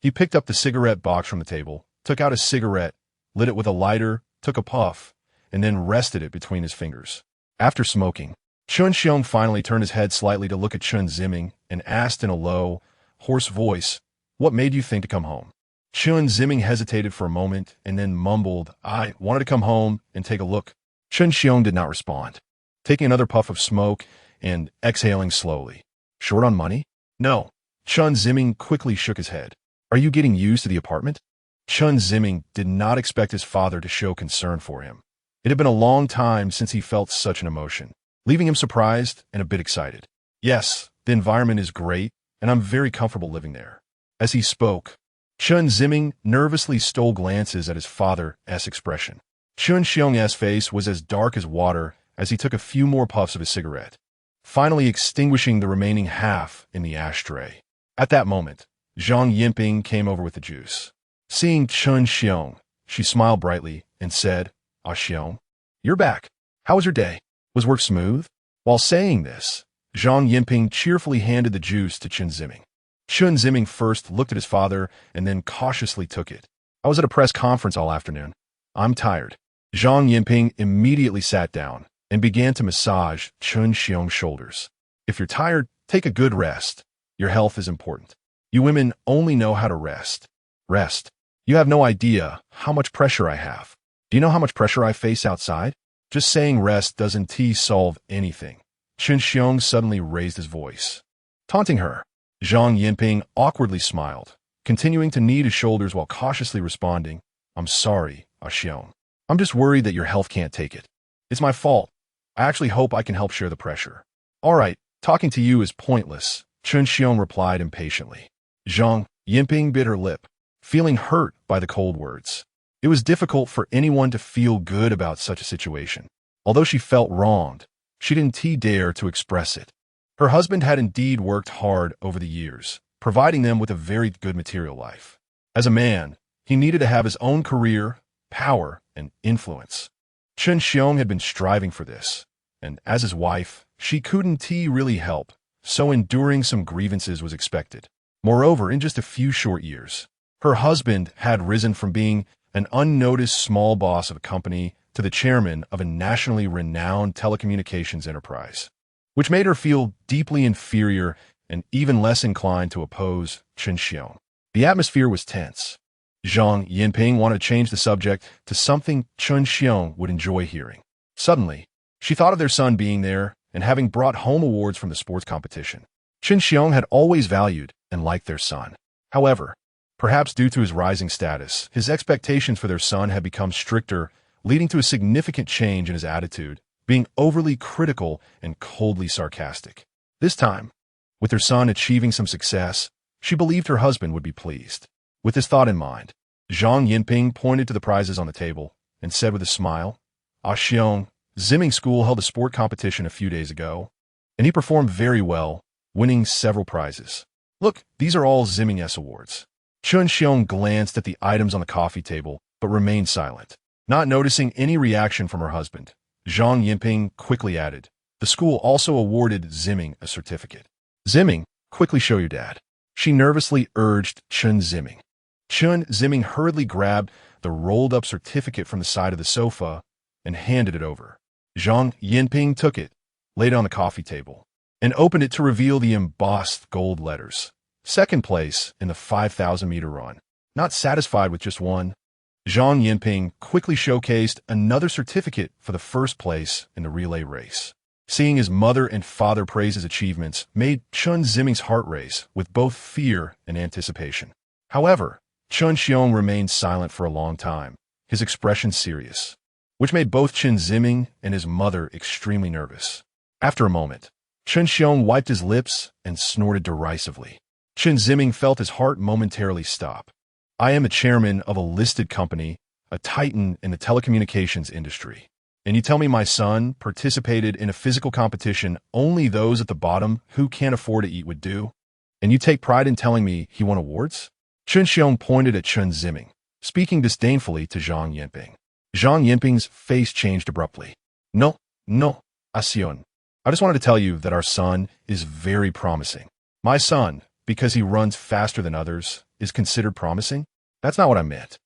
He picked up the cigarette box from the table, took out a cigarette, lit it with a lighter, took a puff, and then rested it between his fingers. After smoking, Chen Xiong finally turned his head slightly to look at Chen Ziming and asked in a low, hoarse voice, "What made you think to come home?" Chen Ziming hesitated for a moment and then mumbled, "I wanted to come home and take a look." Chen Xiong did not respond, taking another puff of smoke and exhaling slowly. "Short on money?" "No." Chen Ziming quickly shook his head. "Are you getting used to the apartment?" Chen Ziming did not expect his father to show concern for him. It had been a long time since he felt such an emotion, leaving him surprised and a bit excited. "Yes, the environment is great, and I'm very comfortable living there." As he spoke, Chen Ziming nervously stole glances at his father's expression. Chen Xiong's face was as dark as water as he took a few more puffs of his cigarette, finally extinguishing the remaining half in the ashtray. At that moment, Zhang Yinping came over with the juice. Seeing Chen Xiong, she smiled brightly and said, "Ah, Xiong, you're back. How was your day? Was work smooth?" While saying this, Zhang Yinping cheerfully handed the juice to Chen Ziming. Chen Ziming first looked at his father and then cautiously took it. "I was at a press conference all afternoon. I'm tired." Zhang Yinping immediately sat down and began to massage Chen Xiong's shoulders. "If you're tired, take a good rest. Your health is important. You women only know how to rest. Rest. You have no idea how much pressure I have. Do you know how much pressure I face outside? Just saying rest doesn't solve anything. Chen Xiong suddenly raised his voice, taunting her. Zhang Yinping awkwardly smiled, continuing to knead his shoulders while cautiously responding, I'm sorry, Xiong. I'm just worried that your health can't take it. It's my fault. I actually hope I can help share the pressure. All right, talking to you is pointless, Chen Xiong replied impatiently. Zhang Yinping bit her lip, feeling hurt by the cold words. It was difficult for anyone to feel good about such a situation. Although she felt wronged, she didn't dare to express it. Her husband had indeed worked hard over the years, providing them with a very good material life. As a man, he needed to have his own career, power, and influence. Chen Xiong had been striving for this, and as his wife, she couldn't really help, so enduring some grievances was expected. Moreover, in just a few short years, her husband had risen from being an unnoticed small boss of a company to the chairman of a nationally renowned telecommunications enterprise, which made her feel deeply inferior and even less inclined to oppose Chen Xiong. The atmosphere was tense. Zhang Yinping wanted to change the subject to something Chen Xiong would enjoy hearing. Suddenly, she thought of their son being there and having brought home awards from the sports competition. Chen Xiong had always valued and liked their son. However, perhaps due to his rising status, his expectations for their son had become stricter, leading to a significant change in his attitude, being overly critical and coldly sarcastic. This time, with her son achieving some success, she believed her husband would be pleased. With this thought in mind, Zhang Yinping pointed to the prizes on the table and said with a smile, Xiong, Ziming School held a sport competition a few days ago, and he performed very well, winning several prizes. Look, these are all Ziming awards. Chen Xiong glanced at the items on the coffee table, but remained silent. Not noticing any reaction from her husband, Zhang Yinping quickly added, the school also awarded Ziming a certificate. Ziming, quickly show your dad. She nervously urged Chen Ziming. Chen Ziming hurriedly grabbed the rolled-up certificate from the side of the sofa and handed it over. Zhang Yinping took it, laid it on the coffee table, and opened it to reveal the embossed gold letters. Second place in the 5,000-meter run. Not satisfied with just one, Zhang Yinping quickly showcased another certificate for the first place in the relay race. Seeing his mother and father praise his achievements made Chen Ziming's heart race with both fear and anticipation. However, Chen Xiong remained silent for a long time, his expression serious, which made both Chen Ziming and his mother extremely nervous. After a moment, Chen Xiong wiped his lips and snorted derisively. Chen Ziming felt his heart momentarily stop. I am a chairman of a listed company, a titan in the telecommunications industry. And you tell me my son participated in a physical competition only those at the bottom who can't afford to eat would do? And you take pride in telling me he won awards? Chen Xiong pointed at Chen Ziming, speaking disdainfully to Zhang Yinping. Zhang Yinping's face changed abruptly. No, Xiong. I just wanted to tell you that our son is very promising. My son, because he runs faster than others, is considered promising? That's not what I meant.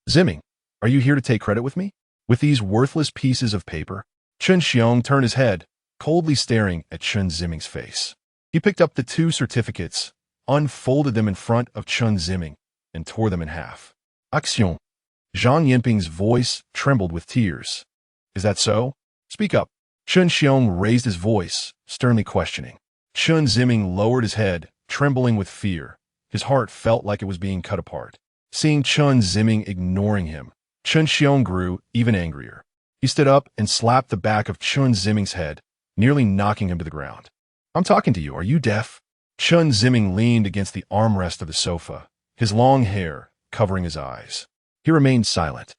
Ziming, are you here to take credit with me? With these worthless pieces of paper? Chen Xiong turned his head, coldly staring at Chen Ziming's face. He picked up the two certificates, unfolded them in front of Chen Ziming, and tore them in half. Xiong. Zhang Yinping's voice trembled with tears. Is that so? Speak up. Chen Xiong raised his voice, sternly questioning. Chen Ziming lowered his head, trembling with fear. His heart felt like it was being cut apart. Seeing Chen Ziming ignoring him, Chen Xiong grew even angrier. He stood up and slapped the back of Chen Ziming's head, nearly knocking him to the ground. I'm talking to you. Are you deaf? Chen Ziming leaned against the armrest of the sofa, his long hair covering his eyes. He remained silent.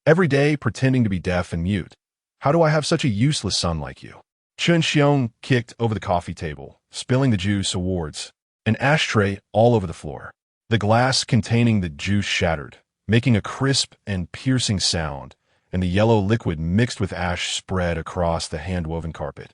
Every day pretending to be deaf and mute. How do I have such a useless son like you? Chen Xiong kicked over the coffee table, spilling the juice awards, an ashtray all over the floor. The glass containing the juice shattered, making a crisp and piercing sound, and the yellow liquid mixed with ash spread across the hand-woven carpet,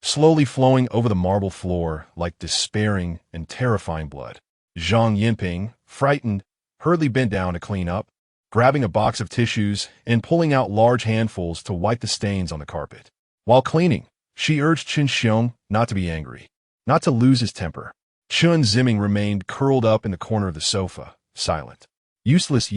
slowly flowing over the marble floor like despairing and terrifying blood. Zhang Yinping, frightened, hurriedly bent down to clean up, grabbing a box of tissues and pulling out large handfuls to wipe the stains on the carpet. While cleaning, she urged Chen Xiong not to be angry, not to lose his temper. Chen Ziming remained curled up in the corner of the sofa, silent. Useless.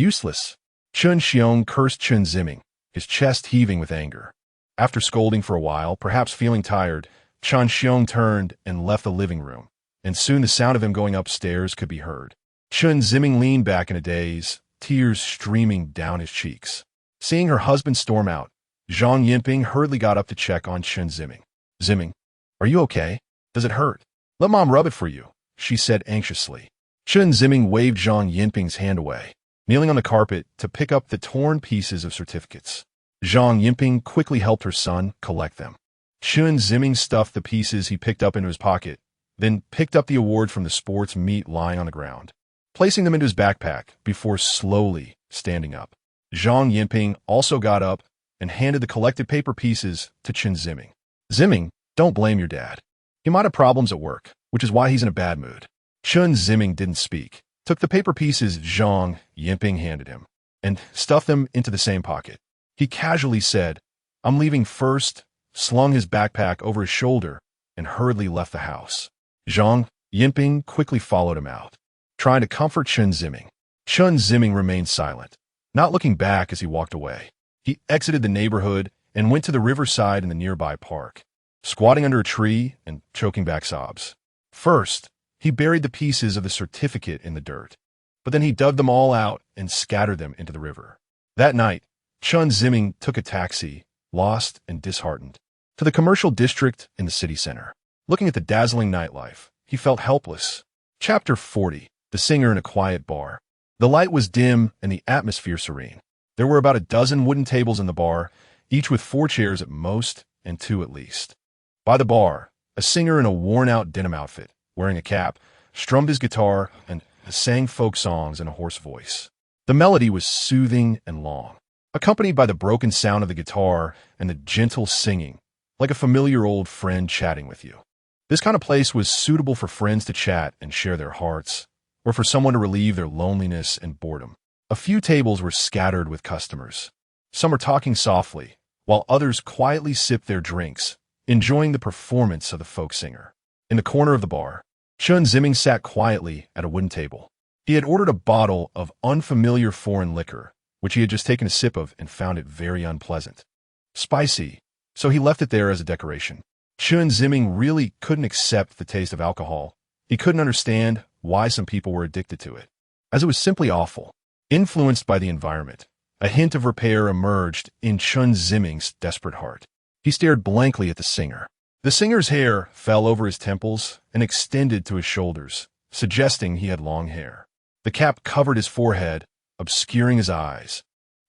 Chen Xiong cursed Chen Ziming, his chest heaving with anger. After scolding for a while, perhaps feeling tired, Chen Xiong turned and left the living room, and soon the sound of him going upstairs could be heard. Chen Ziming leaned back in a daze, tears streaming down his cheeks. Seeing her husband storm out, Zhang Yinping hurriedly got up to check on Chen Ziming. "Ziming, are you okay? Does it hurt? Let Mom rub it for you," she said anxiously. Chen Ziming waved Zhang Yinping's hand away, kneeling on the carpet to pick up the torn pieces of certificates. Zhang Yinping quickly helped her son collect them. Chen Ziming stuffed the pieces he picked up into his pocket, then picked up the award from the sports meet lying on the ground, placing them into his backpack before slowly standing up. Zhang Yinping also got up and handed the collected paper pieces to Chen Ziming. "Ziming, don't blame your dad. He might have problems at work, which is why he's in a bad mood." Chen Ziming didn't speak, took the paper pieces Zhang Yinping handed him, and stuffed them into the same pocket. He casually said, "I'm leaving first," slung his backpack over his shoulder, and hurriedly left the house. Zhang Yinping quickly followed him out, trying to comfort Chen Ziming. Chen Ziming remained silent, not looking back as he walked away. He exited the neighborhood and went to the riverside in the nearby park, squatting under a tree and choking back sobs. First, he buried the pieces of the certificate in the dirt, but then he dug them all out and scattered them into the river. That night, Chen Ziming took a taxi, lost and disheartened, to the commercial district in the city center. Looking at the dazzling nightlife, he felt helpless. Chapter 40. The Singer in a Quiet Bar. The light was dim and the atmosphere serene. There were about a dozen wooden tables in the bar, each with 4 chairs at most and 2 at least. By the bar, a singer in a worn-out denim outfit, wearing a cap, strummed his guitar and sang folk songs in a hoarse voice. The melody was soothing and long, accompanied by the broken sound of the guitar and the gentle singing, like a familiar old friend chatting with you. This kind of place was suitable for friends to chat and share their hearts, or for someone to relieve their loneliness and boredom. A few tables were scattered with customers. Some were talking softly, while others quietly sipped their drinks, enjoying the performance of the folk singer. In the corner of the bar, Chen Ziming sat quietly at a wooden table. He had ordered a bottle of unfamiliar foreign liquor, which he had just taken a sip of and found it very unpleasant. Spicy, so he left it there as a decoration. Chen Ziming really couldn't accept the taste of alcohol. He couldn't understand why some people were addicted to it, as it was simply awful. Influenced by the environment, a hint of repair emerged in Chen Ziming's desperate heart. He stared blankly at the singer. The singer's hair fell over his temples and extended to his shoulders, suggesting he had long hair. The cap covered his forehead, obscuring his eyes,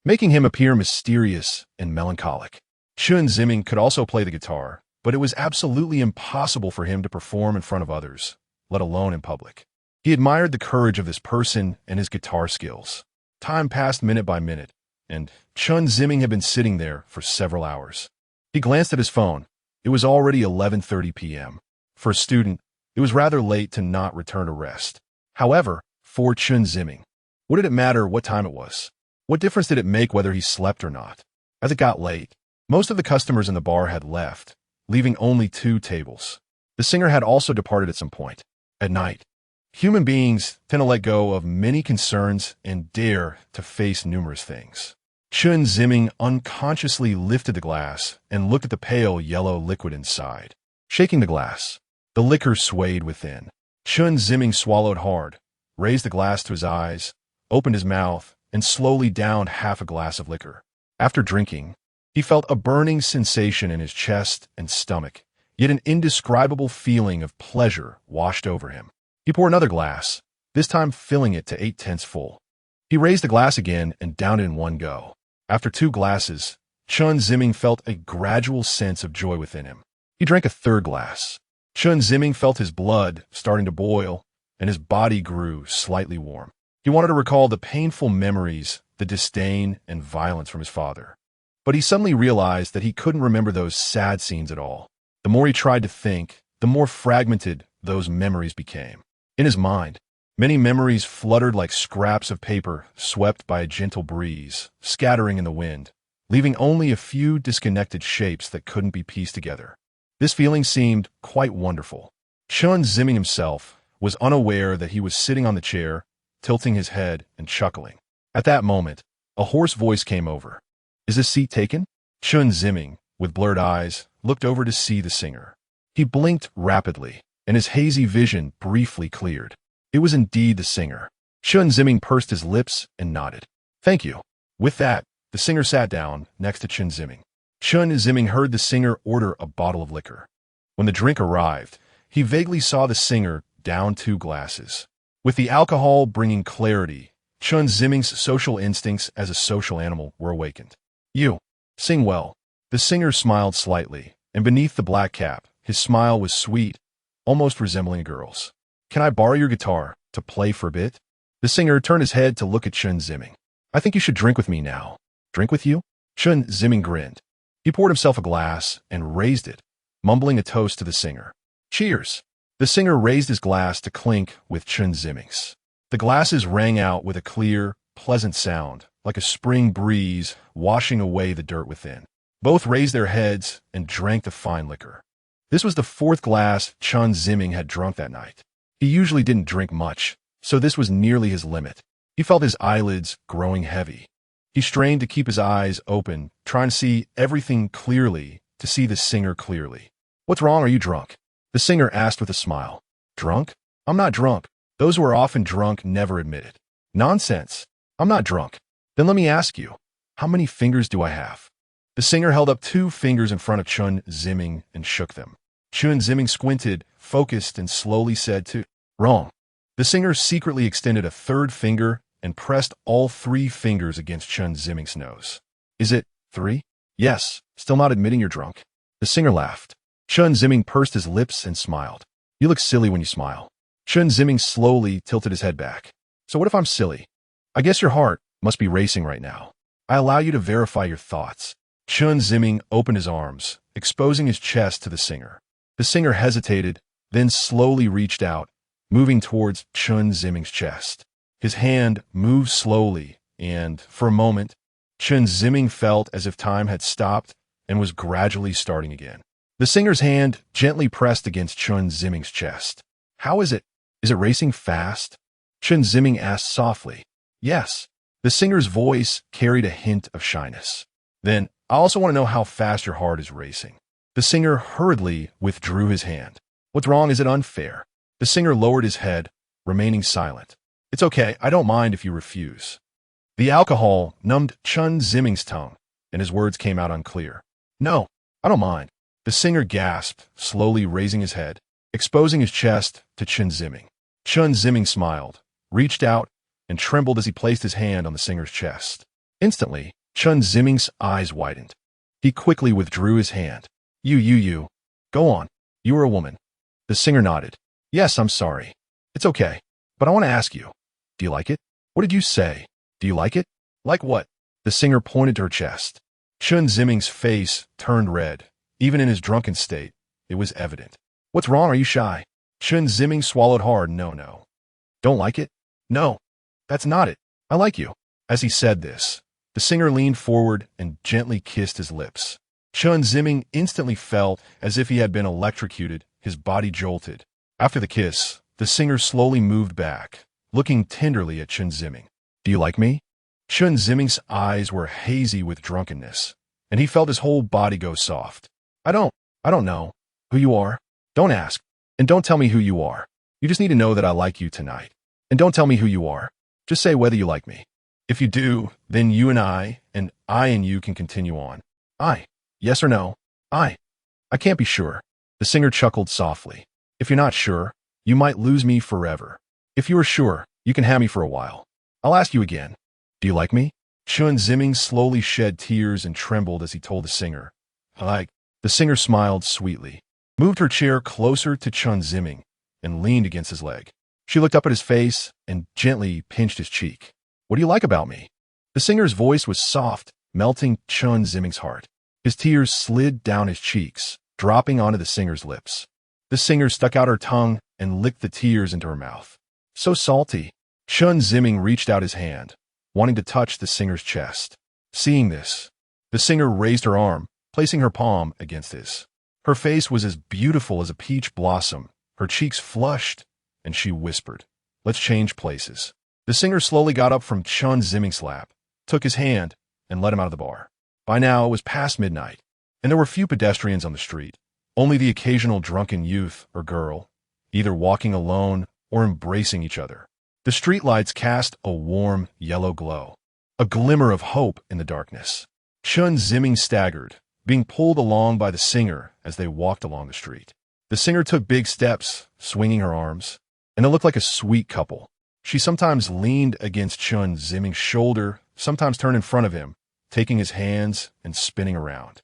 making him appear mysterious and melancholic. Chen Ziming could also play the guitar, but it was absolutely impossible for him to perform in front of others, let alone in public. He admired the courage of this person and his guitar skills. Time passed minute by minute, and Chen Ziming had been sitting there for several hours. He glanced at his phone. It was already 11:30 p.m. For a student, it was rather late to not return to rest. However, for Chen Ziming, what did it matter what time it was? What difference did it make whether he slept or not? As it got late, most of the customers in the bar had left, leaving only 2 tables. The singer had also departed at some point. At night, human beings tend to let go of many concerns and dare to face numerous things. Chen Ziming unconsciously lifted the glass and looked at the pale yellow liquid inside. Shaking the glass, the liquor swayed within. Chen Ziming swallowed hard, raised the glass to his eyes, opened his mouth, and slowly downed half a glass of liquor. After drinking, he felt a burning sensation in his chest and stomach, yet an indescribable feeling of pleasure washed over him. He poured another glass, this time filling it to 8/10 full. He raised the glass again and downed it in one go. After 2 glasses, Chen Ziming felt a gradual sense of joy within him. He drank a 3rd glass. Chen Ziming felt his blood starting to boil, and his body grew slightly warm. He wanted to recall the painful memories, the disdain and violence from his father. But he suddenly realized that he couldn't remember those sad scenes at all. The more he tried to think, the more fragmented those memories became. In his mind, many memories fluttered like scraps of paper swept by a gentle breeze, scattering in the wind, leaving only a few disconnected shapes that couldn't be pieced together. This feeling seemed quite wonderful. Chen Ziming himself was unaware that he was sitting on the chair, tilting his head and chuckling. At that moment, a hoarse voice came over. "Is this seat taken?" Chen Ziming, with blurred eyes, looked over to see the singer. He blinked rapidly, and his hazy vision briefly cleared. It was indeed the singer. Chen Ziming pursed his lips and nodded. Thank you. With that, the singer sat down next to Chen Ziming. Chen Ziming heard the singer order a bottle of liquor. When the drink arrived, he vaguely saw the singer down 2 glasses. With the alcohol bringing clarity, Chen Ziming's social instincts as a social animal were awakened. You sing well. The singer smiled slightly, and beneath the black cap, his smile was sweet, almost resembling a girl's. Can I borrow your guitar to play for a bit? The singer turned his head to look at Chen Ziming. I think you should drink with me now. Drink with you? Chen Ziming grinned. He poured himself a glass and raised it, mumbling a toast to the singer. Cheers! The singer raised his glass to clink with Chen Ziming's. The glasses rang out with a clear, pleasant sound, like a spring breeze washing away the dirt within. Both raised their heads and drank the fine liquor. This was the 4th glass Chen Ziming had drunk that night. He usually didn't drink much, so this was nearly his limit. He felt his eyelids growing heavy. He strained to keep his eyes open, trying to see everything clearly, to see the singer clearly. What's wrong? Are you drunk? The singer asked with a smile. Drunk? I'm not drunk. Those who are often drunk never admit it. Nonsense. I'm not drunk. Then let me ask you, how many fingers do I have? The singer held up 2 fingers in front of Chen Ziming and shook them. Chen Ziming squinted, focused, and slowly said to, Wrong. The singer secretly extended a 3rd finger and pressed all 3 fingers against Chen Ziming's nose. Is it 3? Yes. Still not admitting you're drunk? The singer laughed. Chen Ziming pursed his lips and smiled. You look silly when you smile. Chen Ziming slowly tilted his head back. So what if I'm silly? I guess your heart must be racing right now. I allow you to verify your thoughts. Chen Ziming opened his arms, exposing his chest to the singer. The singer hesitated, then slowly reached out, moving towards Chen Ziming's chest. His hand moved slowly, and, for a moment, Chen Ziming felt as if time had stopped and was gradually starting again. The singer's hand gently pressed against Chen Ziming's chest. How is it? Is it racing fast? Chen Ziming asked softly. Yes. The singer's voice carried a hint of shyness. Then, I also want to know how fast your heart is racing. The singer hurriedly withdrew his hand. What's wrong? Is it unfair? The singer lowered his head, remaining silent. It's okay. I don't mind if you refuse. The alcohol numbed Chen Ziming's tongue, and his words came out unclear. No, I don't mind. The singer gasped, slowly raising his head, exposing his chest to Chen Ziming. Chen Ziming smiled, reached out, and trembled as he placed his hand on the singer's chest. Instantly, Chen Ziming's eyes widened. He quickly withdrew his hand. You. Go on. You are a woman. The singer nodded. Yes, I'm sorry. It's okay. But I want to ask you. Do you like it? What did you say? Do you like it? Like what? The singer pointed to her chest. Chen Ziming's face turned red. Even in his drunken state, it was evident. What's wrong? Are you shy? Chen Ziming swallowed hard. No. Don't like it? No. That's not it. I like you. As he said this, the singer leaned forward and gently kissed his lips. Chen Ziming instantly felt as if he had been electrocuted, his body jolted. After the kiss, the singer slowly moved back, looking tenderly at Chen Ziming. Do you like me? Chen Ziming's eyes were hazy with drunkenness, and he felt his whole body go soft. I don't know who you are. Don't ask, and don't tell me who you are. You just need to know that I like you tonight. And don't tell me who you are. Just say whether you like me. If you do, then you and I and you can continue on. Yes or no? I can't be sure. The singer chuckled softly. If you're not sure, you might lose me forever. If you are sure, you can have me for a while. I'll ask you again. Do you like me? Chen Ziming slowly shed tears and trembled as he told the singer. I like. The singer smiled sweetly, moved her chair closer to Chen Ziming, and leaned against his leg. She looked up at his face and gently pinched his cheek. What do you like about me? The singer's voice was soft, melting Chen Ziming's heart. His tears slid down his cheeks, dropping onto the singer's lips. The singer stuck out her tongue and licked the tears into her mouth. So salty. Chen Ziming reached out his hand, wanting to touch the singer's chest. Seeing this, the singer raised her arm, placing her palm against his. Her face was as beautiful as a peach blossom, her cheeks flushed, and she whispered, Let's change places. The singer slowly got up from Chen Ziming's lap, took his hand, and led him out of the bar. By now, it was past midnight, and there were few pedestrians on the street. Only the occasional drunken youth or girl, either walking alone or embracing each other. The streetlights cast a warm yellow glow, a glimmer of hope in the darkness. Chen Ziming staggered, being pulled along by the singer as they walked along the street. The singer took big steps, swinging her arms, and it looked like a sweet couple. She sometimes leaned against Chen Ziming's shoulder, sometimes turned in front of him, taking his hands and spinning around.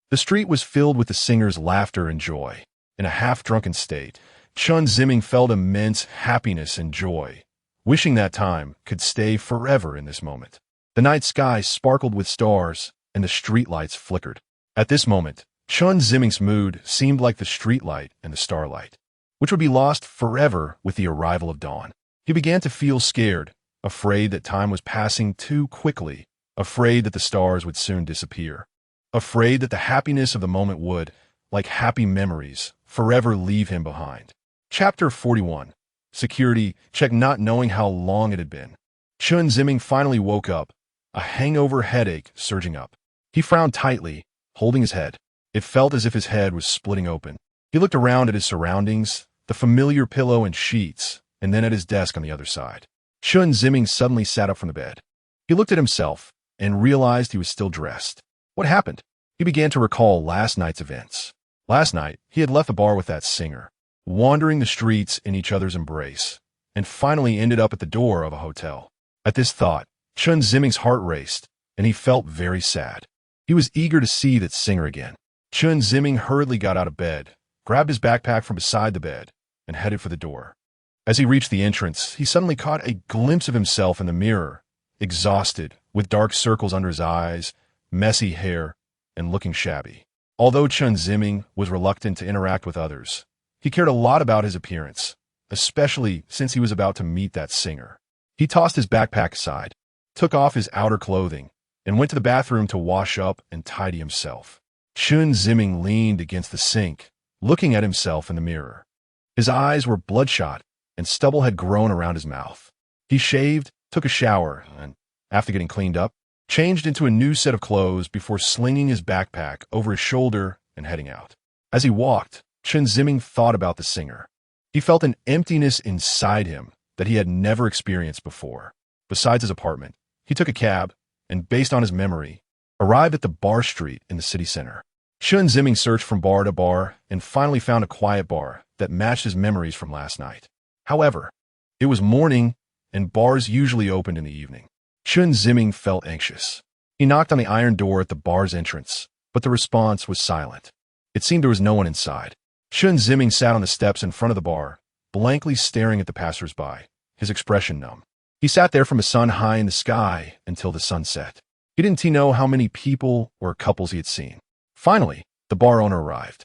The street was filled with the singer's laughter and joy. In a half-drunken state, Chen Ziming felt immense happiness and joy, wishing that time could stay forever in this moment. The night sky sparkled with stars, and the streetlights flickered. At this moment, Chen Ziming's mood seemed like the streetlight and the starlight, which would be lost forever with the arrival of dawn. He began to feel scared, afraid that time was passing too quickly, afraid that the stars would soon disappear, afraid that the happiness of the moment would, like happy memories, forever leave him behind. Chapter 41. Security check. Not knowing how long it had been, Chen Ziming finally woke up, a hangover headache surging up. He frowned tightly, holding his head. It felt as if his head was splitting open. He looked around at his surroundings, the familiar pillow and sheets, and then at his desk on the other side. Chen Ziming suddenly sat up from the bed. He looked at himself and realized he was still dressed. What happened? He began to recall last night's events. Last night, he had left the bar with that singer, wandering the streets in each other's embrace, and finally ended up at the door of a hotel. At this thought, Chen Ziming's heart raced, and he felt very sad. He was eager to see that singer again. Chen Ziming hurriedly got out of bed, grabbed his backpack from beside the bed, and headed for the door. As he reached the entrance, he suddenly caught a glimpse of himself in the mirror, exhausted, with dark circles under his eyes, messy hair, and looking shabby. Although Chen Ziming was reluctant to interact with others, he cared a lot about his appearance, especially since he was about to meet that singer. He tossed his backpack aside, took off his outer clothing, and went to the bathroom to wash up and tidy himself. Chen Ziming leaned against the sink, looking at himself in the mirror. His eyes were bloodshot, and stubble had grown around his mouth. He shaved, took a shower, and, after getting cleaned up, changed into a new set of clothes before slinging his backpack over his shoulder and heading out. As he walked, Chen Ziming thought about the singer. He felt an emptiness inside him that he had never experienced before. Besides his apartment, he took a cab, and based on his memory, arrived at the bar street in the city center. Chen Ziming searched from bar to bar and finally found a quiet bar that matched his memories from last night. However, it was morning, and bars usually opened in the evening. Chen Ziming felt anxious. He knocked on the iron door at the bar's entrance, but the response was silent. It seemed there was no one inside. Chen Ziming sat on the steps in front of the bar, blankly staring at the passers-by, his expression numb. He sat there from a sun high in the sky until the sun set. He didn't know how many people or couples he had seen. Finally, the bar owner arrived.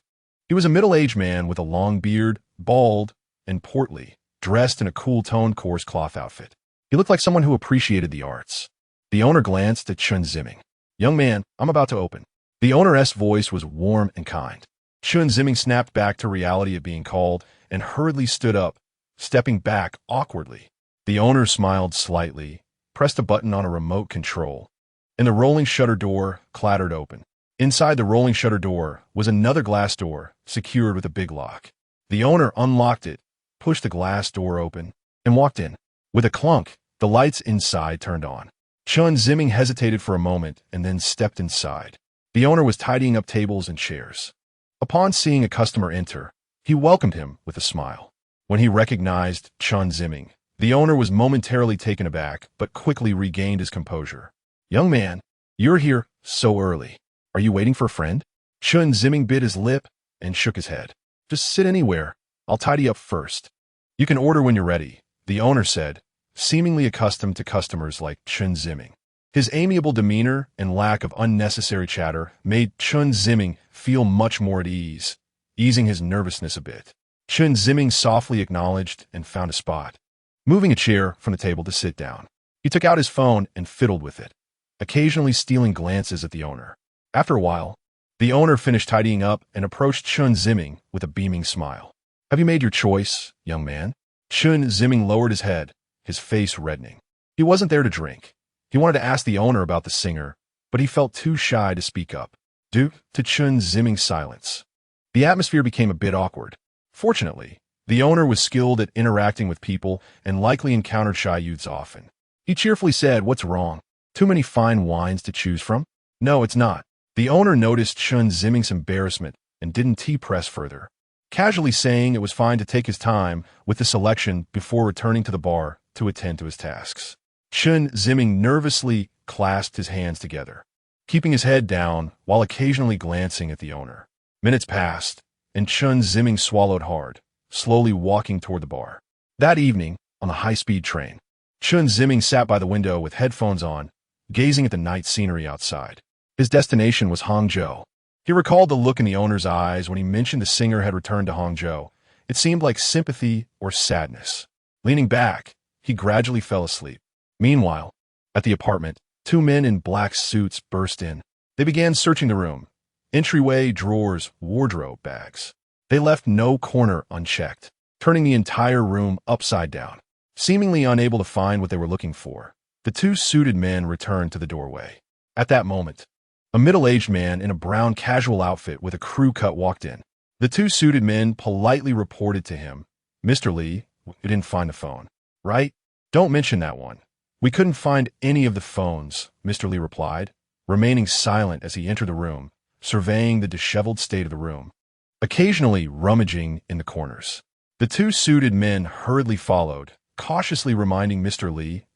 He was a middle-aged man with a long beard, bald, and portly, dressed in a cool-toned coarse cloth outfit. He looked like someone who appreciated the arts. The owner glanced at Chen Ziming. "Young man, I'm about to open." The owner's voice was warm and kind. Chen Ziming snapped back to reality of being called and hurriedly stood up, stepping back awkwardly. The owner smiled slightly, pressed a button on a remote control, and the rolling shutter door clattered open. Inside the rolling shutter door was another glass door, secured with a big lock. The owner unlocked it, pushed the glass door open, and walked in. With a clunk, the lights inside turned on. Chen Ziming hesitated for a moment and then stepped inside. The owner was tidying up tables and chairs. Upon seeing a customer enter, he welcomed him with a smile. When he recognized Chen Ziming, the owner was momentarily taken aback, but quickly regained his composure. "Young man, you're here so early. Are you waiting for a friend?" Chen Ziming bit his lip and shook his head. "Just sit anywhere. I'll tidy up first." "You can order when you're ready," the owner said, seemingly accustomed to customers like Chen Ziming. His amiable demeanor and lack of unnecessary chatter made Chen Ziming feel much more at ease, easing his nervousness a bit. Chen Ziming softly acknowledged and found a spot, moving a chair from the table to sit down. He took out his phone and fiddled with it, occasionally stealing glances at the owner. After a while, the owner finished tidying up and approached Chen Ziming with a beaming smile. "Have you made your choice, young man?" Chen Ziming lowered his head, his face reddening. He wasn't there to drink. He wanted to ask the owner about the singer, but he felt too shy to speak up, due to Chen Ziming's silence. The atmosphere became a bit awkward. Fortunately, the owner was skilled at interacting with people and likely encountered shy youths often. He cheerfully said, "What's wrong? Too many fine wines to choose from?" "No, it's not." The owner noticed Chen Ziming's embarrassment and didn't press further, casually saying it was fine to take his time with the selection before returning to the bar to attend to his tasks. Chen Ziming nervously clasped his hands together, keeping his head down while occasionally glancing at the owner. Minutes passed, and Chen Ziming swallowed hard, slowly walking toward the bar. That evening, on the high-speed train, Chen Ziming sat by the window with headphones on, gazing at the night scenery outside. His destination was Hangzhou. He recalled the look in the owner's eyes when he mentioned the singer had returned to Hangzhou. It seemed like sympathy or sadness. Leaning back, he gradually fell asleep. Meanwhile, at the apartment, two men in black suits burst in. They began searching the room. Entryway, drawers, wardrobe, bags. They left no corner unchecked, turning the entire room upside down. Seemingly unable to find what they were looking for, the two suited men returned to the doorway. At that moment, a middle-aged man in a brown casual outfit with a crew cut walked in. The two suited men politely reported to him, "Mr. Lee, we didn't find the phone, right? Don't mention that one." "We couldn't find any of the phones," Mr. Lee replied, remaining silent as he entered the room, surveying the disheveled state of the room, occasionally rummaging in the corners. The two suited men hurriedly followed, cautiously reminding Mr. Lee,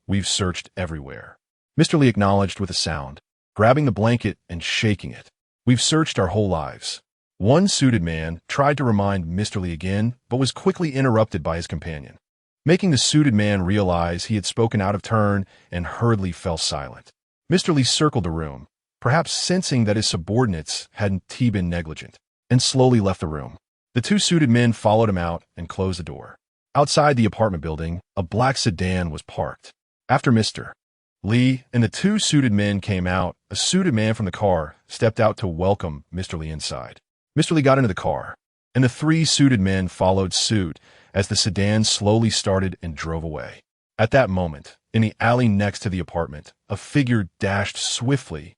"We've searched everywhere." Mr. Lee acknowledged with a sound, grabbing the blanket and shaking it. "We've searched our whole lives." One suited man tried to remind Mr. Lee again, but was quickly interrupted by his companion, making the suited man realize he had spoken out of turn and hurriedly fell silent. Mr. Lee circled the room, perhaps sensing that his subordinates hadn't been negligent, and slowly left the room. The two suited men followed him out and closed the door. Outside the apartment building, a black sedan was parked. After Mr. Lee and the two suited men came out, a suited man from the car stepped out to welcome Mr. Lee inside. Mr. Lee got into the car, and the three suited men followed suit as the sedan slowly started and drove away. At that moment, in the alley next to the apartment, a figure dashed swiftly,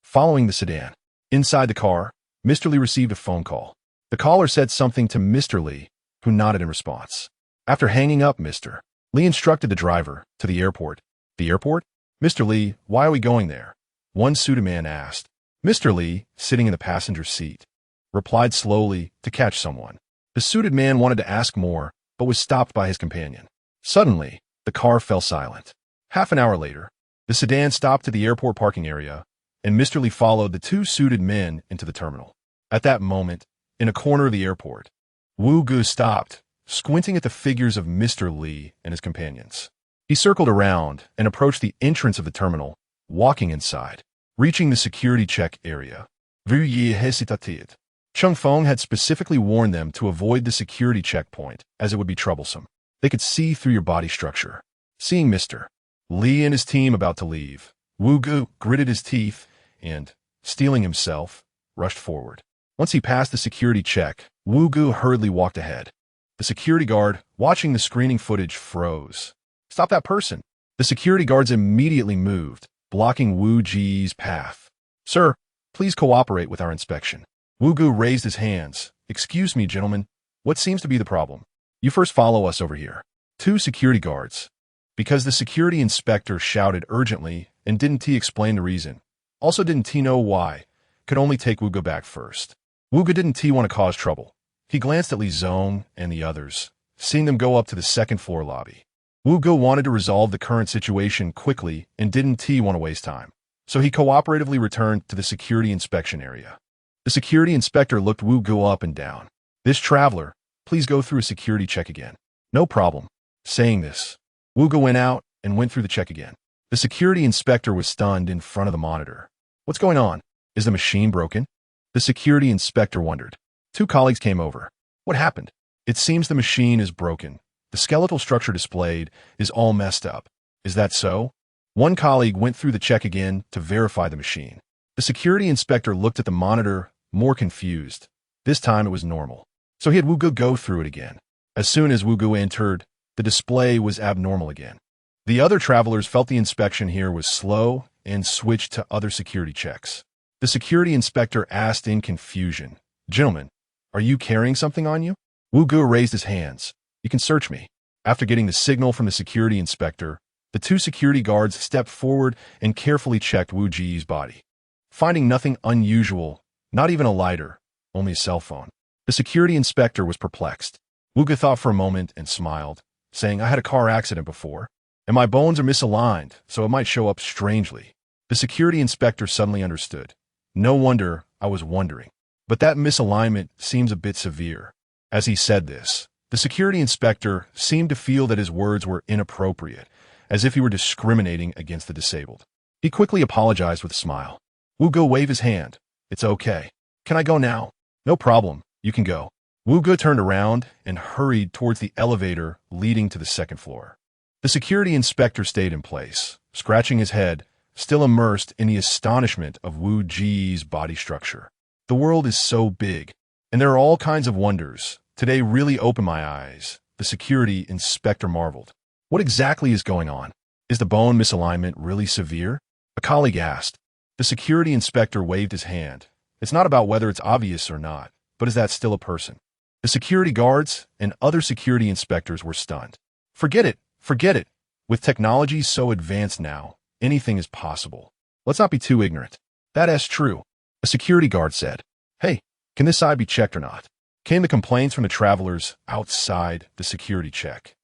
following the sedan. Inside the car, Mr. Lee received a phone call. The caller said something to Mr. Lee, who nodded in response. After hanging up, Mr. Lee instructed the driver to the airport. "The airport? Mr. Lee, why are we going there?" one suited man asked. Mr. Lee, sitting in the passenger seat, replied slowly to catch someone. The suited man wanted to ask more, but was stopped by his companion. Suddenly, the car fell silent. Half an hour later, the sedan stopped at the airport parking area, and Mr. Lee followed the two suited men into the terminal. At that moment, in a corner of the airport, Wu Gu stopped, squinting at the figures of Mr. Lee and his companions. He circled around and approached the entrance of the terminal, walking inside. Reaching the security check area, Veuillez hésiter. Chung Feng had specifically warned them to avoid the security checkpoint, as it would be troublesome. They could see through your body structure. Seeing Mr. Lee and his team about to leave, Wu Gu gritted his teeth and, steeling himself, rushed forward. Once he passed the security check, Wu Gu hurriedly walked ahead. The security guard, watching the screening footage, froze. "Stop that person!" The security guards immediately moved, blocking Wu Ji's path. "Sir, please cooperate with our inspection." Wu Gu raised his hands. "Excuse me, gentlemen. What seems to be the problem? You first follow us over here." Two security guards. Because the security inspector shouted urgently and didn't explain the reason. Also didn't know why. Could only take Wu Gu back first. Wu Gu didn't want to cause trouble. He glanced at Li Zong and the others, seeing them go up to the second-floor lobby. Wu Gu wanted to resolve the current situation quickly and didn't want to waste time. So he cooperatively returned to the security inspection area. The security inspector looked Wu Gu up and down. "This traveler, please go through a security check again." "No problem." Saying this, Wu Gu went out and went through the check again. The security inspector was stunned in front of the monitor. "What's going on? Is the machine broken?" The security inspector wondered. Two colleagues came over. "What happened?" "It seems the machine is broken. The skeletal structure displayed is all messed up." "Is that so?" One colleague went through the check again to verify the machine. The security inspector looked at the monitor, more confused. This time it was normal. So he had Wu Gu go through it again. As soon as Wu Gu entered, the display was abnormal again. The other travelers felt the inspection here was slow and switched to other security checks. The security inspector asked in confusion, Gentlemen, are you carrying something on you? Wu Ge raised his hands. You can search me. After getting the signal from the security inspector, the two security guards stepped forward and carefully checked Wu Ji's body. Finding nothing unusual, not even a lighter, only a cell phone. The security inspector was perplexed. Wu Ge thought for a moment and smiled, saying, I had a car accident before, and my bones are misaligned, so it might show up strangely. The security inspector suddenly understood. No wonder I was wondering. But that misalignment seems a bit severe. As he said this, the security inspector seemed to feel that his words were inappropriate, as if he were discriminating against the disabled. He quickly apologized with a smile. Wu Ge waved his hand. It's okay. Can I go now? No problem. You can go. Wu Ge turned around and hurried towards the elevator leading to the second floor. The security inspector stayed in place, scratching his head, still immersed in the astonishment of Wu Ji's body structure. The world is so big, and there are all kinds of wonders. Today really opened my eyes, the security inspector marveled. What exactly is going on? Is the bone misalignment really severe? A colleague asked. The security inspector waved his hand. It's not about whether it's obvious or not, but is that still a person? The security guards and other security inspectors were stunned. Forget it, forget it. With technology so advanced now, anything is possible. Let's not be too ignorant. That's true. A security guard said. Hey, can this side be checked or not? Came the complaints from the travelers outside the security check.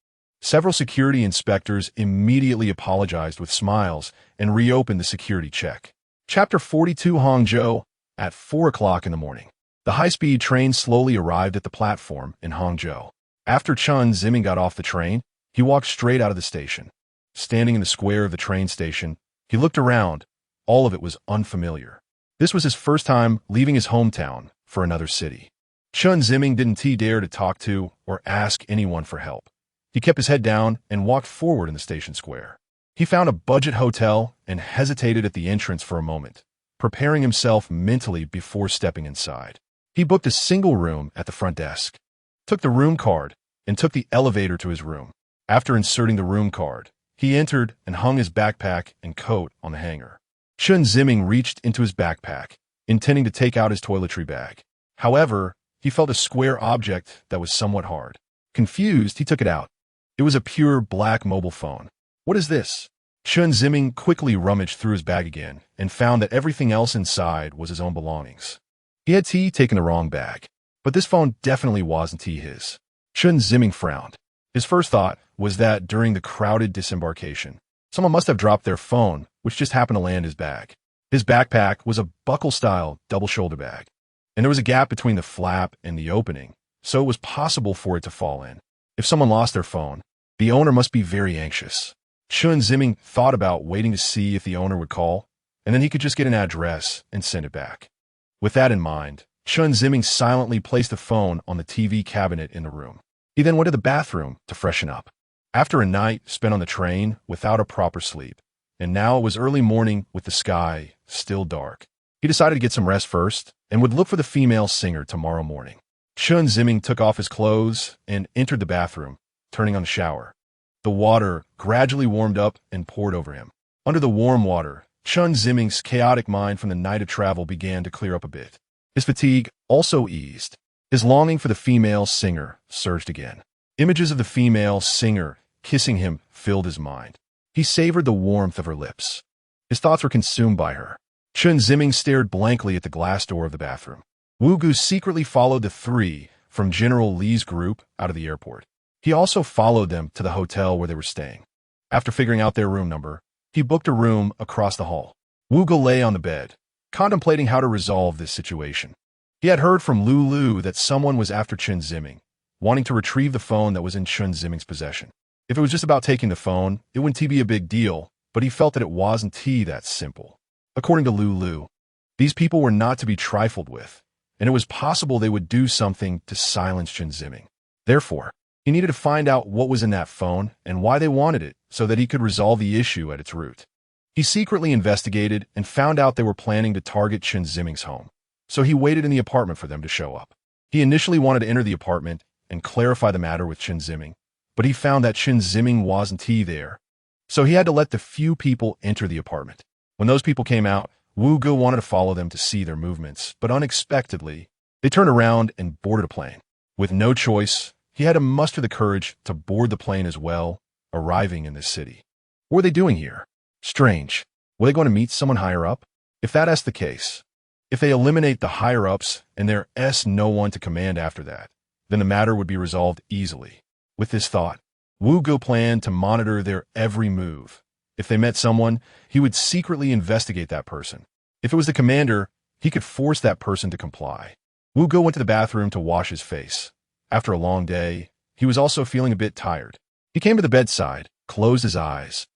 Several security inspectors immediately apologized with smiles and reopened the security check. Chapter 42 Hangzhou. At 4 o'clock in the morning, the high-speed train slowly arrived at the platform in Hangzhou. After Chen Ziming got off the train, he walked straight out of the station. Standing in the square of the train station, he looked around. All of it was unfamiliar. This was his first time leaving his hometown for another city. Chen Ziming didn't dare to talk to or ask anyone for help. He kept his head down and walked forward in the station square. He found a budget hotel and hesitated at the entrance for a moment, preparing himself mentally before stepping inside. He booked a single room at the front desk, took the room card, and took the elevator to his room. After inserting the room card, he entered and hung his backpack and coat on the hanger. Chen Ziming reached into his backpack, intending to take out his toiletry bag. However, he felt a square object that was somewhat hard. Confused, he took it out. It was a pure black mobile phone. What is this? Chen Ziming quickly rummaged through his bag again and found that everything else inside was his own belongings. He had taken the wrong bag, but this phone definitely wasn't his. Chen Ziming frowned. His first thought was that during the crowded disembarkation, someone must have dropped their phone, which just happened to land his bag. His backpack was a buckle-style double-shoulder bag, and there was a gap between the flap and the opening, so it was possible for it to fall in. If someone lost their phone, the owner must be very anxious. Chen Ziming thought about waiting to see if the owner would call, and then he could just get an address and send it back. With that in mind, Chen Ziming silently placed the phone on the TV cabinet in the room. He then went to the bathroom to freshen up. After a night spent on the train without a proper sleep, and now it was early morning with the sky still dark, he decided to get some rest first and would look for the female singer tomorrow morning. Chen Ziming took off his clothes and entered the bathroom, turning on the shower. The water gradually warmed up and poured over him. Under the warm water, Chen Ziming's chaotic mind from the night of travel began to clear up a bit. His fatigue also eased. His longing for the female singer surged again. Images of the female singer kissing him filled his mind. He savored the warmth of her lips. His thoughts were consumed by her. Chen Ziming stared blankly at the glass door of the bathroom. Wu Ge secretly followed the three from General Li's group out of the airport. He also followed them to the hotel where they were staying. After figuring out their room number, he booked a room across the hall. Wu Ge lay on the bed, contemplating how to resolve this situation. He had heard from Lu that someone was after Chen Ziming, wanting to retrieve the phone that was in Chen Ziming's possession. If it was just about taking the phone, it wouldn't be a big deal, but he felt that it wasn't that simple. According to Lu, these people were not to be trifled with, and it was possible they would do something to silence Chen Ziming. Therefore, he needed to find out what was in that phone and why they wanted it so that he could resolve the issue at its root. He secretly investigated and found out they were planning to target Chen Ziming's home, so he waited in the apartment for them to show up. He initially wanted to enter the apartment and clarify the matter with Chen Ziming, but he found that Chen Ziming wasn't there, so he had to let the few people enter the apartment. When those people came out, Wu Ge wanted to follow them to see their movements, but unexpectedly, They turned around and boarded a plane. With no choice, he had to muster the courage to board the plane as well, arriving in this city. What were they doing here? Strange. Were they going to meet someone higher up? If that's the case, if they eliminate the higher-ups and there's no one to command after that, then the matter would be resolved easily. With this thought, Wu Ge planned to monitor their every move. If they met someone, he would secretly investigate that person. If it was the commander, he could force that person to comply. Wu Ge went to the bathroom to wash his face. After a long day, he was also feeling a bit tired. He came to the bedside, closed his eyes,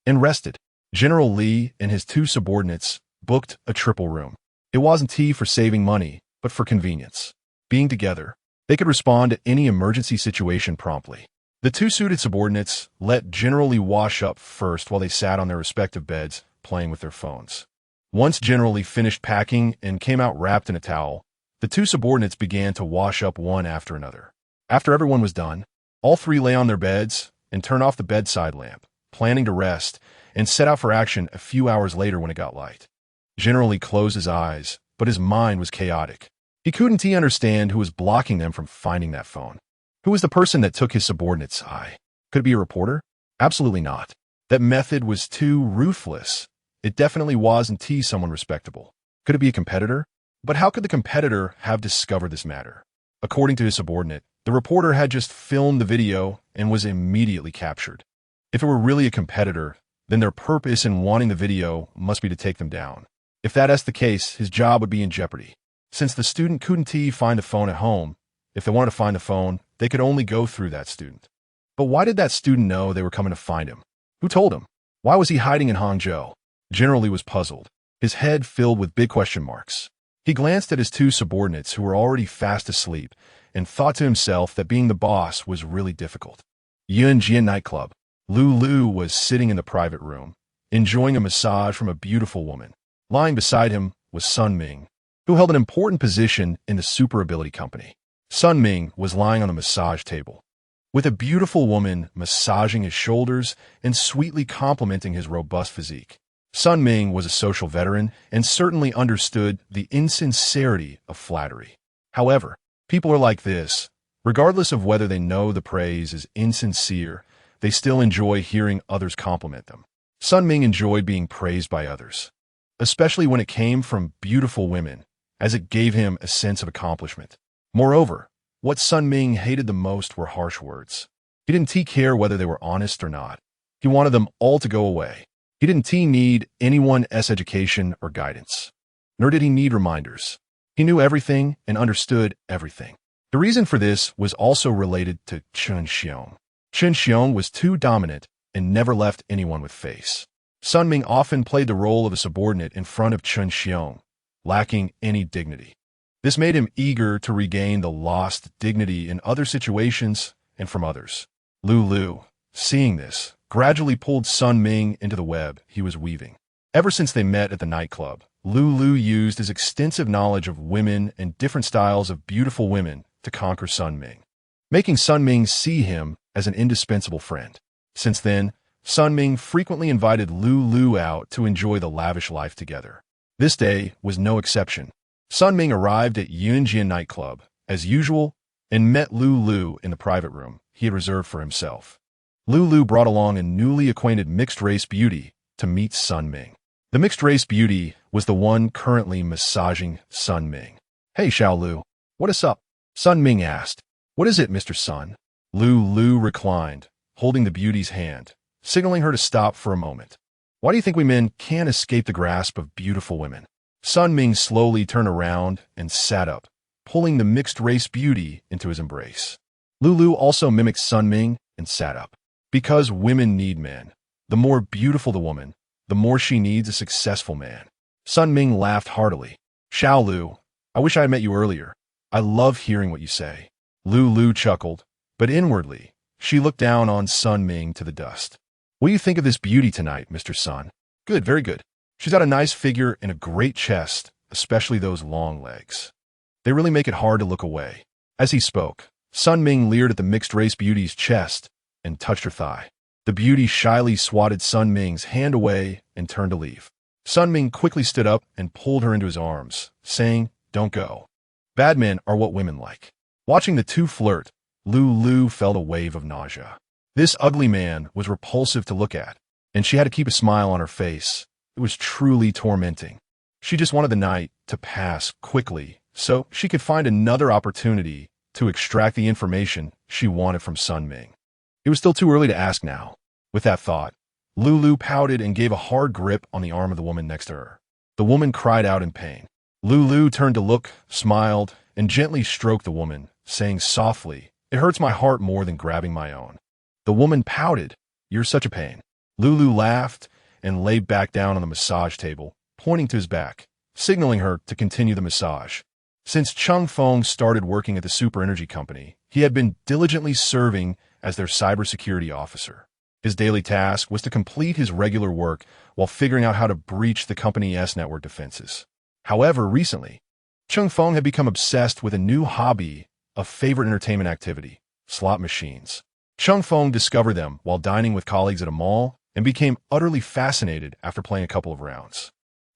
and rested. General Li and his 2 subordinates booked a triple room. It wasn't for saving money, but for convenience. Being together, they could respond to any emergency situation promptly. The 2 suited subordinates let General Li wash up first while they sat on their respective beds, playing with their phones. Once General Li finished packing and came out wrapped in a towel, the 2 subordinates began to wash up one after another. After everyone was done, all 3 lay on their beds and turned off the bedside lamp, planning to rest and set out for action a few hours later when it got light. General Li closed his eyes, but his mind was chaotic. He couldn't understand who was blocking them from finding that phone. Who was the person that took his subordinate's eye? Could it be a reporter? Absolutely not. That method was too ruthless. It definitely wasn't someone respectable. Could it be a competitor? But how could the competitor have discovered this matter? According to his subordinate, the reporter had just filmed the video and was immediately captured. If it were really a competitor, then their purpose in wanting the video must be to take them down. If that's the case, his job would be in jeopardy. Since the student couldn't find the phone at home, if they wanted to find the phone, they could only go through that student. But why did that student know they were coming to find him? Who told him? Why was he hiding in Hangzhou? General Li was puzzled, his head filled with big question marks. He glanced at his 2 subordinates who were already fast asleep and thought to himself that being the boss was really difficult. Xijing nightclub. Lu was sitting in the private room, enjoying a massage from a beautiful woman. Lying beside him was Sun Ming, who held an important position in the super ability company. Sun Ming was lying on the massage table, with a beautiful woman massaging his shoulders and sweetly complimenting his robust physique. Sun Ming was a social veteran and certainly understood the insincerity of flattery. However, people are like this. Regardless of whether they know the praise is insincere, they still enjoy hearing others compliment them. Sun Ming enjoyed being praised by others, especially when it came from beautiful women, as it gave him a sense of accomplishment. Moreover, what Sun Ming hated the most were harsh words. He didn't care whether they were honest or not. He wanted them all to go away. He didn't need anyone's education or guidance, nor did he need reminders. He knew everything and understood everything. The reason for this was also related to Chen Ziming. Chen Ziming was too dominant and never left anyone with face. Sun Ming often played the role of a subordinate in front of Chen Ziming, lacking any dignity. This made him eager to regain the lost dignity in other situations and from others. Lu, seeing this, gradually pulled Sun Ming into the web he was weaving. Ever since they met at the nightclub, Lu used his extensive knowledge of women and different styles of beautiful women to conquer Sun Ming, making Sun Ming see him as an indispensable friend. Since then, Sun Ming frequently invited Lu out to enjoy the lavish life together. This day was no exception. Sun Ming arrived at Xijing nightclub, as usual, and met Lu in the private room he had reserved for himself. Lu brought along a newly acquainted mixed-race beauty to meet Sun Ming. The mixed-race beauty was the one currently massaging Sun Ming. "Hey, Xiao Lu, what is up?" Sun Ming asked. "What is it, Mr. Sun?" Lu reclined, holding the beauty's hand, signaling her to stop for a moment. "Why do you think we men can't escape the grasp of beautiful women?" Sun Ming slowly turned around and sat up, pulling the mixed-race beauty into his embrace. Lu also mimicked Sun Ming and sat up. Because women need men. The more beautiful the woman, the more she needs a successful man. Sun Ming laughed heartily. "Xiao Lu, I wish I had met you earlier. I love hearing what you say." Lu chuckled, but inwardly, she looked down on Sun Ming to the dust. "What do you think of this beauty tonight, Mr. Sun?" "Good, very good. She's got a nice figure and a great chest, especially those long legs. They really make it hard to look away." As he spoke, Sun Ming leered at the mixed-race beauty's chest and touched her thigh. The beauty shyly swatted Sun Ming's hand away and turned to leave. Sun Ming quickly stood up and pulled her into his arms, saying, "Don't go." Bad men are what women like. Watching the two flirt, Lulu felt a wave of nausea. This ugly man was repulsive to look at, and she had to keep a smile on her face. It was truly tormenting. She just wanted the night to pass quickly so she could find another opportunity to extract the information she wanted from Sun Ming. It was still too early to ask now. With that thought, Lulu pouted and gave a hard grip on the arm of the woman next to her. The woman cried out in pain. Lulu turned to look, smiled, and gently stroked the woman, saying softly, "It hurts my heart more than grabbing my own." The woman pouted. "You're such a pain." Lulu laughed and lay back down on the massage table, pointing to his back, signaling her to continue the massage. Since Chung Feng started working at the Super Energy Company, he had been diligently serving as their cybersecurity officer. His daily task was to complete his regular work while figuring out how to breach the company's network defenses. However, recently, Chung Feng had become obsessed with a new hobby, a favorite entertainment activity, slot machines. Chung Feng discovered them while dining with colleagues at a mall and became utterly fascinated after playing a couple of rounds.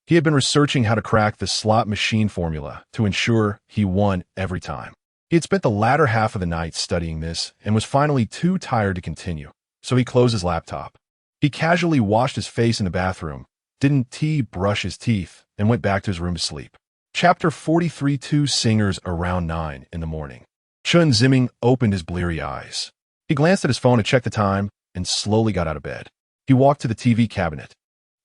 He had been researching how to crack the slot machine formula to ensure he won every time. He had spent the latter half of the night studying this and was finally too tired to continue, so he closed his laptop. He casually washed his face in the bathroom, didn't brush his teeth, and went back to his room to sleep. Chapter 43. Two singers around 9 in the morning. Chen Ziming opened his bleary eyes. He glanced at his phone to check the time and slowly got out of bed. He walked to the TV cabinet,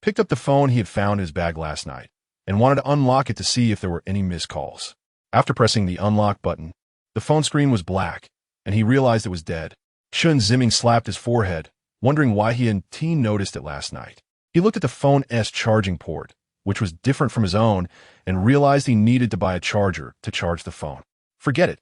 picked up the phone he had found in his bag last night, and wanted to unlock it to see if there were any missed calls. After pressing the unlock button, the phone screen was black, and he realized it was dead. Chen Ziming slapped his forehead, wondering why he hadn't noticed it last night. He looked at the phone's charging port, which was different from his own, and realized he needed to buy a charger to charge the phone. Forget it.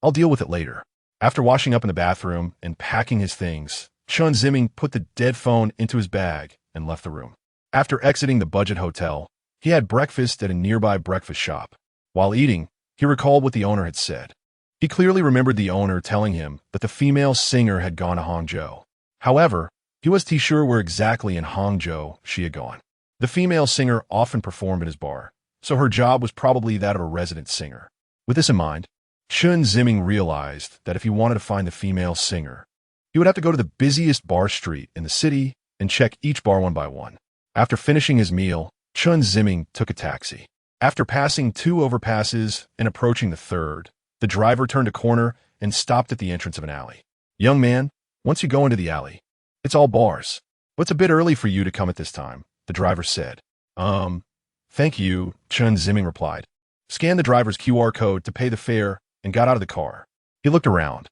I'll deal with it later. After washing up in the bathroom and packing his things, Chen Ziming put the dead phone into his bag and left the room. After exiting the budget hotel, he had breakfast at a nearby breakfast shop. While eating, he recalled what the owner had said. He clearly remembered the owner telling him that the female singer had gone to Hangzhou. However, he wasn't sure where exactly in Hangzhou she had gone. The female singer often performed at his bar, so her job was probably that of a resident singer. With this in mind, Chen Ziming realized that if he wanted to find the female singer, he would have to go to the busiest bar street in the city and check each bar one by one. After finishing his meal, Chen Ziming took a taxi. After passing 2 overpasses and approaching the 3rd, the driver turned a corner and stopped at the entrance of an alley. "Young man, once you go into the alley, it's all bars. But it's a bit early for you to come at this time," the driver said. Thank you," Chen Ziming replied. Scanned the driver's QR code to pay the fare and got out of the car. He looked around.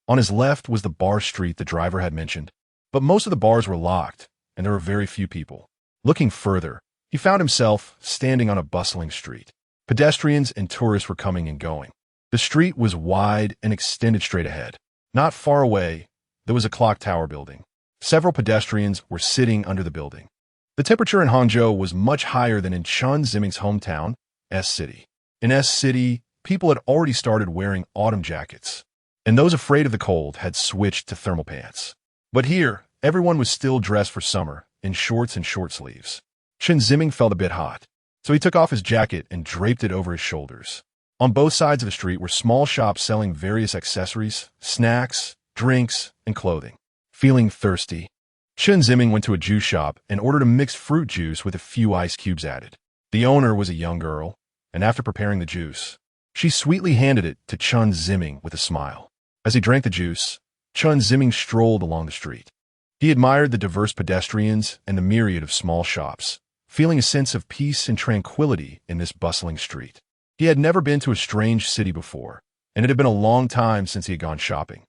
On his left was the bar street the driver had mentioned, but most of the bars were locked, and there were very few people. Looking further, he found himself standing on a bustling street. Pedestrians and tourists were coming and going. The street was wide and extended straight ahead. Not far away, there was a clock tower building. Several pedestrians were sitting under the building. The temperature in Hangzhou was much higher than in Chen Ziming's hometown, S City. In S City, people had already started wearing autumn jackets, and those afraid of the cold had switched to thermal pants. But here, everyone was still dressed for summer, in shorts and short sleeves. Chen Ziming felt a bit hot, so he took off his jacket and draped it over his shoulders. On both sides of the street were small shops selling various accessories, snacks, drinks, and clothing. Feeling thirsty, Chen Ziming went to a juice shop and ordered a mixed fruit juice with a few ice cubes added. The owner was a young girl, and after preparing the juice, she sweetly handed it to Chen Ziming with a smile. As he drank the juice, Chen Ziming strolled along the street. He admired the diverse pedestrians and the myriad of small shops, feeling a sense of peace and tranquility in this bustling street. He had never been to a strange city before, and it had been a long time since he had gone shopping.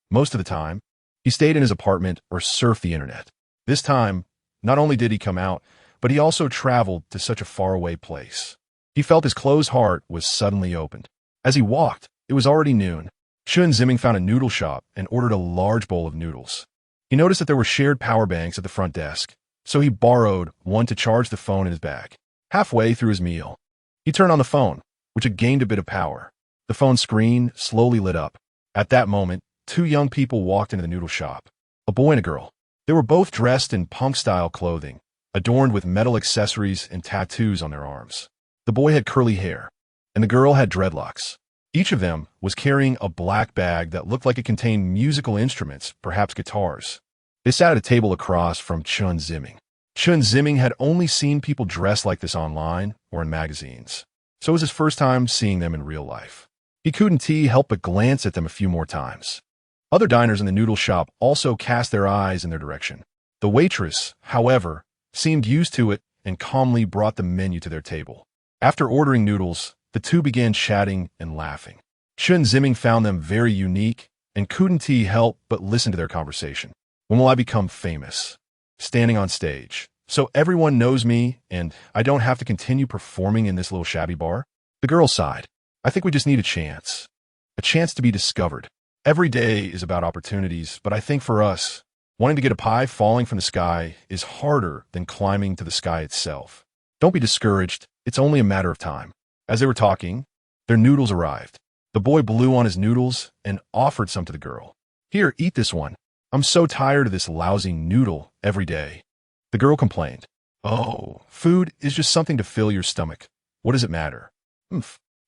Most of the time, he stayed in his apartment or surfed the internet. This time, not only did he come out, but he also traveled to such a faraway place. He felt his closed heart was suddenly opened. As he walked, it was already noon. Chen Ziming found a noodle shop and ordered a large bowl of noodles. He noticed that there were shared power banks at the front desk, so he borrowed one to charge the phone in his bag. Halfway through his meal, he turned on the phone, which had gained a bit of power. The phone screen slowly lit up. At that moment, 2 young people walked into the noodle shop, a boy and a girl. They were both dressed in punk-style clothing, adorned with metal accessories and tattoos on their arms. The boy had curly hair, and the girl had dreadlocks. Each of them was carrying a black bag that looked like it contained musical instruments, perhaps guitars. They sat at a table across from Chen Ziming. Chen Ziming had only seen people dressed like this online or in magazines, so it was his first time seeing them in real life. He couldn't help but glance at them a few more times. Other diners in the noodle shop also cast their eyes in their direction. The waitress, however, seemed used to it and calmly brought the menu to their table. After ordering noodles, the two began chatting and laughing. Chen Ziming found them very unique and couldn't help but listen to their conversation. When will I become famous? Standing on stage, so everyone knows me and I don't have to continue performing in this little shabby bar? The girl sighed. I think we just need a chance. A chance to be discovered. Every day is about opportunities, but I think for us, wanting to get a pie falling from the sky is harder than climbing to the sky itself. Don't be discouraged. It's only a matter of time. As they were talking, their noodles arrived. The boy blew on his noodles and offered some to the girl. Here, eat this one. I'm so tired of this lousy noodle every day. The girl complained. Oh, food is just something to fill your stomach. What does it matter?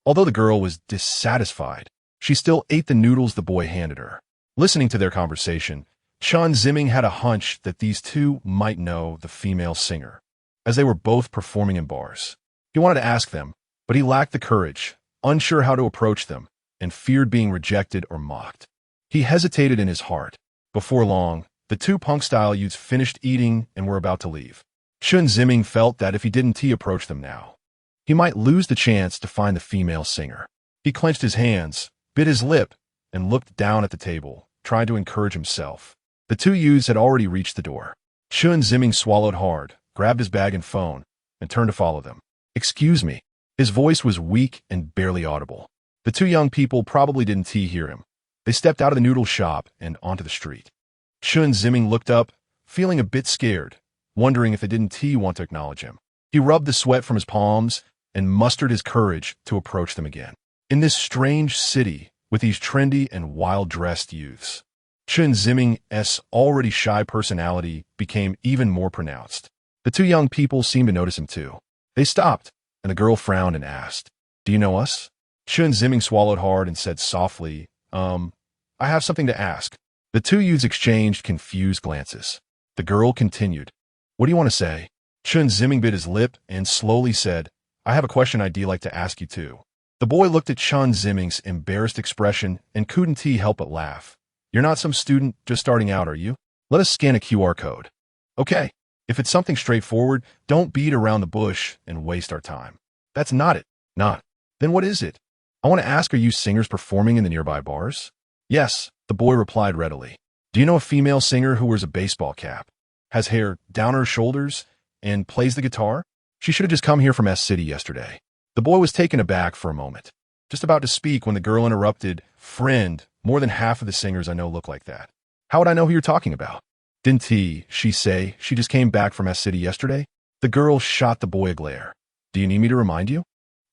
Although the girl was dissatisfied, she still ate the noodles the boy handed her. Listening to their conversation, Chen Ziming had a hunch that these two might know the female singer, as they were both performing in bars. He wanted to ask them, but he lacked the courage, unsure how to approach them, and feared being rejected or mocked. He hesitated in his heart. Before long, the two punk-style youths finished eating and were about to leave. Chen Ziming felt that if he didn't approach them now, he might lose the chance to find the female singer. He clenched his hands, bit his lip, and looked down at the table, trying to encourage himself. The two youths had already reached the door. Chen Ziming swallowed hard, grabbed his bag and phone, and turned to follow them. Excuse me. His voice was weak and barely audible. The two young people probably didn't hear him. They stepped out of the noodle shop and onto the street. Chen Ziming looked up, feeling a bit scared, wondering if they didn't want to acknowledge him. He rubbed the sweat from his palms and mustered his courage to approach them again. In this strange city, with these trendy and wild-dressed youths, Chen Ziming's already shy personality became even more pronounced. The two young people seemed to notice him too. They stopped, and the girl frowned and asked, Do you know us? Chen Ziming swallowed hard and said softly, I have something to ask. The two youths exchanged confused glances. The girl continued, What do you want to say? Chen Ziming bit his lip and slowly said, I have a question I'd like to ask you too. The boy looked at Chen Ziming's embarrassed expression and couldn't help but laugh. You're not some student just starting out, are you? Let us scan a QR code. Okay. If it's something straightforward, don't beat around the bush and waste our time. That's not it. Not. Then what is it? I want to ask, are you singers performing in the nearby bars? Yes, the boy replied readily. Do you know a female singer who wears a baseball cap, has hair down her shoulders, and plays the guitar? She should have just come here from S City yesterday. The boy was taken aback for a moment, just about to speak when the girl interrupted, Friend, more than half of the singers I know look like that. How would I know who you're talking about? Didn't she say she just came back from S City yesterday? The girl shot the boy a glare. Do you need me to remind you?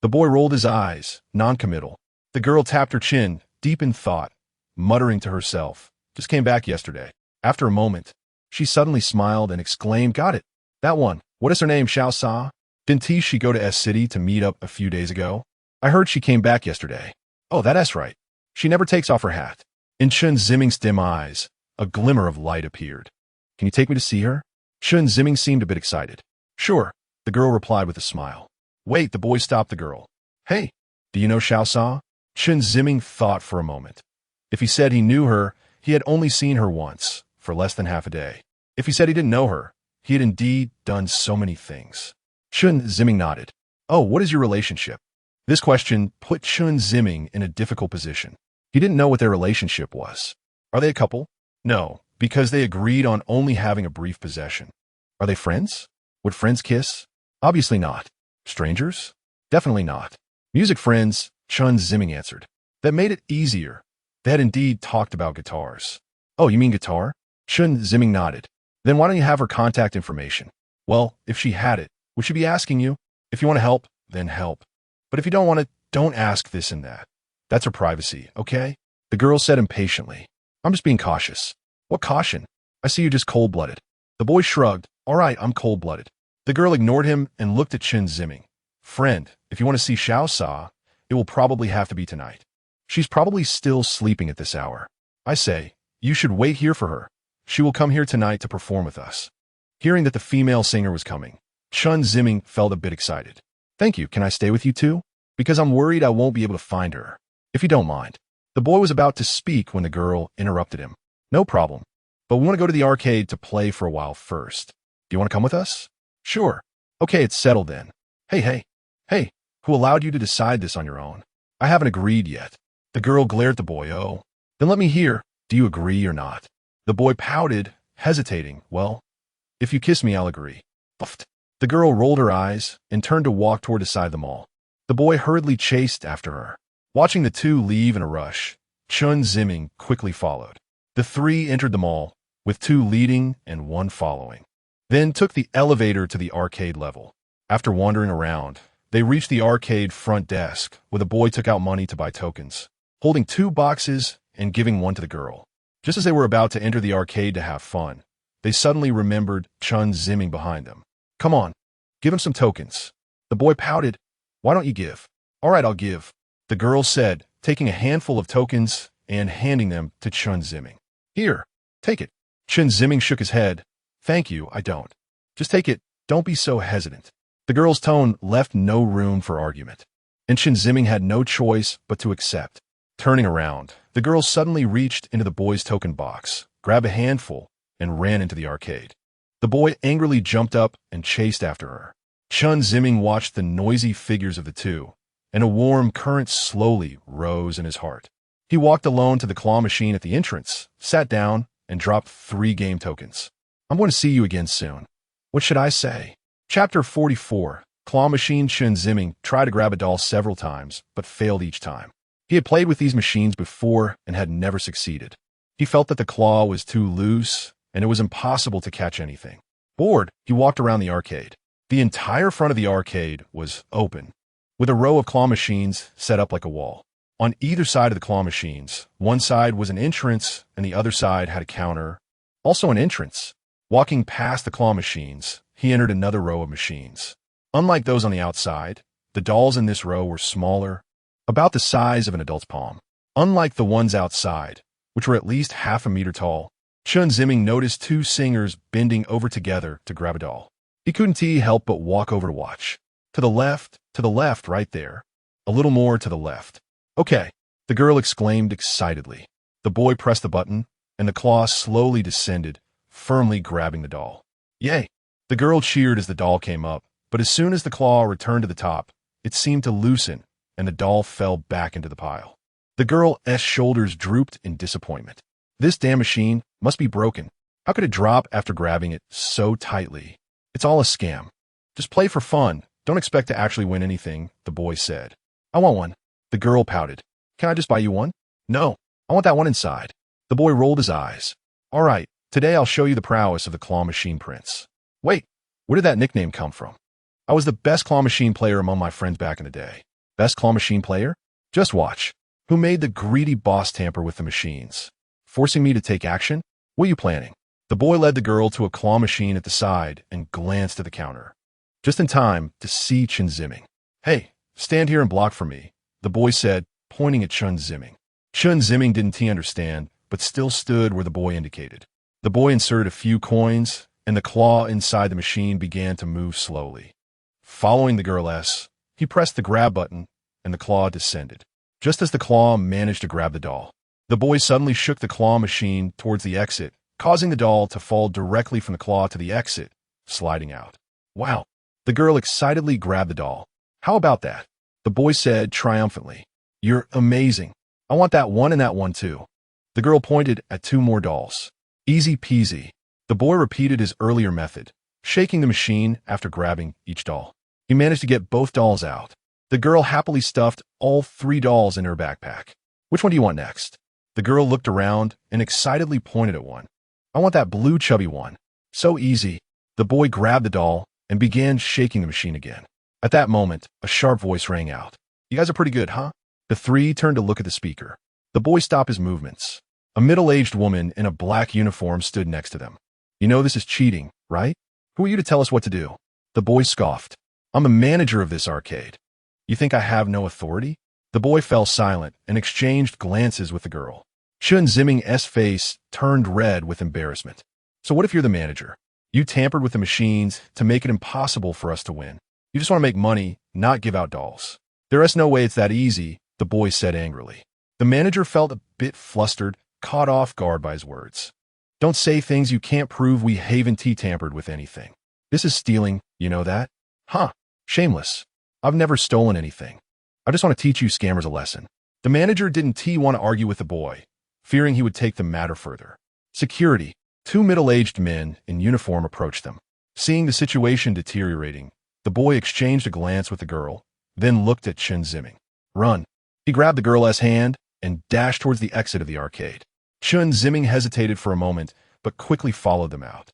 The boy rolled his eyes, non-committal. The girl tapped her chin, deep in thought, muttering to herself, Just came back yesterday. After a moment, she suddenly smiled and exclaimed, Got it. That one. What is her name, Xiao Sa? Didn't she go to S City to meet up a few days ago? I heard she came back yesterday. Oh, that's right. She never takes off her hat. In Chen Ziming's dim eyes, a glimmer of light appeared. Can you take me to see her? Chen Ziming seemed a bit excited. Sure, the girl replied with a smile. Wait, the boy stopped the girl. Hey, do you know Xiao Sa? Chen Ziming thought for a moment. If he said he knew her, he had only seen her once, for less than half a day. If he said he didn't know her, he had indeed done so many things. Chen Ziming nodded. Oh, what is your relationship? This question put Chen Ziming in a difficult position. He didn't know what their relationship was. Are they a couple? No, because they agreed on only having a brief possession. Are they friends? Would friends kiss? Obviously not. Strangers? Definitely not. Music friends, Chen Ziming answered. That made it easier. They had indeed talked about guitars. Oh, you mean guitar? Chen Ziming nodded. Then why don't you have her contact information? Well, if she had it, would she be asking you? If you want to help, then help. But if you don't want it, don't ask this and that. That's her privacy, okay? The girl said impatiently. I'm just being cautious. What caution? I see you're just cold-blooded. The boy shrugged. All right, I'm cold-blooded. The girl ignored him and looked at Chen Ziming. Friend, if you want to see Xiao Sa, it will probably have to be tonight. She's probably still sleeping at this hour. I say, you should wait here for her. She will come here tonight to perform with us. Hearing that the female singer was coming, Chen Ziming felt a bit excited. Thank you, can I stay with you too? Because I'm worried I won't be able to find her. If you don't mind. The boy was about to speak when the girl interrupted him. No problem. But we want to go to the arcade to play for a while first. Do you want to come with us? Sure. Okay, it's settled then. Hey, who allowed you to decide this on your own? I haven't agreed yet. The girl glared at the boy. Oh, then let me hear. Do you agree or not? The boy pouted, hesitating. Well, if you kiss me, I'll agree. Buffed. The girl rolled her eyes and turned to walk toward the side of the mall. The boy hurriedly chased after her. Watching the two leave in a rush, Chen Ziming quickly followed. The three entered the mall, with two leading and one following. Then took the elevator to the arcade level. After wandering around, they reached the arcade front desk, where the boy took out money to buy tokens, holding 2 boxes and giving one to the girl. Just as they were about to enter the arcade to have fun, they suddenly remembered Chen Ziming behind them. Come on, give him some tokens. The boy pouted. Why don't you give? All right, I'll give, the girl said, taking a handful of tokens and handing them to Chen Ziming. Here, take it. Chen Ziming shook his head. Thank you, I don't. Just take it, don't be so hesitant. The girl's tone left no room for argument, and Chen Ziming had no choice but to accept. Turning around, the girl suddenly reached into the boy's token box, grabbed a handful, and ran into the arcade. The boy angrily jumped up and chased after her. Chen Ziming watched the noisy figures of the two, and a warm current slowly rose in his heart. He walked alone to the claw machine at the entrance, sat down, and dropped 3 game tokens. I'm going to see you again soon. What should I say? Chapter 44. Claw machine. Chen Ziming tried to grab a doll several times, but failed each time. He had played with these machines before and had never succeeded. He felt that the claw was too loose, and it was impossible to catch anything. Bored, he walked around the arcade. The entire front of the arcade was open, with a row of claw machines set up like a wall. On either side of the claw machines, one side was an entrance and the other side had a counter, also an entrance. Walking past the claw machines, he entered another row of machines. Unlike those on the outside, the dolls in this row were smaller, about the size of an adult's palm. Unlike the ones outside, which were at least half a meter tall, Chen Ziming noticed 2 singers bending over together to grab a doll. He couldn't help but walk over to watch. To the left, right there. A little more to the left. Okay, the girl exclaimed excitedly. The boy pressed the button, and the claw slowly descended, firmly grabbing the doll. Yay! The girl cheered as the doll came up, but as soon as the claw returned to the top, it seemed to loosen, and the doll fell back into the pile. The girl's shoulders drooped in disappointment. This damn machine must be broken. How could it drop after grabbing it so tightly? It's all a scam. Just play for fun. Don't expect to actually win anything, the boy said. I want one. The girl pouted. Can I just buy you one? No, I want that one inside. The boy rolled his eyes. All right, today I'll show you the prowess of the claw machine prince. Wait, where did that nickname come from? I was the best claw machine player among my friends back in the day. Best claw machine player? Just watch. Who made the greedy boss tamper with the machines? Forcing me to take action? What are you planning? The boy led the girl to a claw machine at the side and glanced at the counter. Just in time to see Chen Ziming. Hey, stand here and block for me, the boy said, pointing at Chen Ziming. Chen Ziming didn't understand, but still stood where the boy indicated. The boy inserted a few coins, and the claw inside the machine began to move slowly. Following the girl's, he pressed the grab button, and the claw descended. Just as the claw managed to grab the doll, the boy suddenly shook the claw machine towards the exit, causing the doll to fall directly from the claw to the exit, sliding out. Wow! The girl excitedly grabbed the doll. How about that? The boy said triumphantly. You're amazing. I want that one and that one too. The girl pointed at 2 more dolls. Easy peasy. The boy repeated his earlier method, shaking the machine after grabbing each doll. He managed to get both dolls out. The girl happily stuffed all 3 dolls in her backpack. Which one do you want next? The girl looked around and excitedly pointed at one. I want that blue chubby one. So easy. The boy grabbed the doll and began shaking the machine again. At that moment, a sharp voice rang out. You guys are pretty good, huh? The 3 turned to look at the speaker. The boy stopped his movements. A middle-aged woman in a black uniform stood next to them. You know this is cheating, right? Who are you to tell us what to do? The boy scoffed. I'm the manager of this arcade. You think I have no authority? The boy fell silent and exchanged glances with the girl. Chen Ziming's face turned red with embarrassment. So what if you're the manager? You tampered with the machines to make it impossible for us to win. You just want to make money, not give out dolls. There is no way it's that easy, the boy said angrily. The manager felt a bit flustered, caught off guard by his words. Don't say things you can't prove. We haven't tampered with anything. This is stealing, you know that? Huh, shameless. I've never stolen anything. I just want to teach you scammers a lesson. The manager didn't want to argue with the boy, fearing he would take the matter further. Security. Two middle-aged men in uniform approached them. Seeing the situation deteriorating, the boy exchanged a glance with the girl, then looked at Chen Ziming. Run. He grabbed the girl's hand and dashed towards the exit of the arcade. Chen Ziming hesitated for a moment, but quickly followed them out.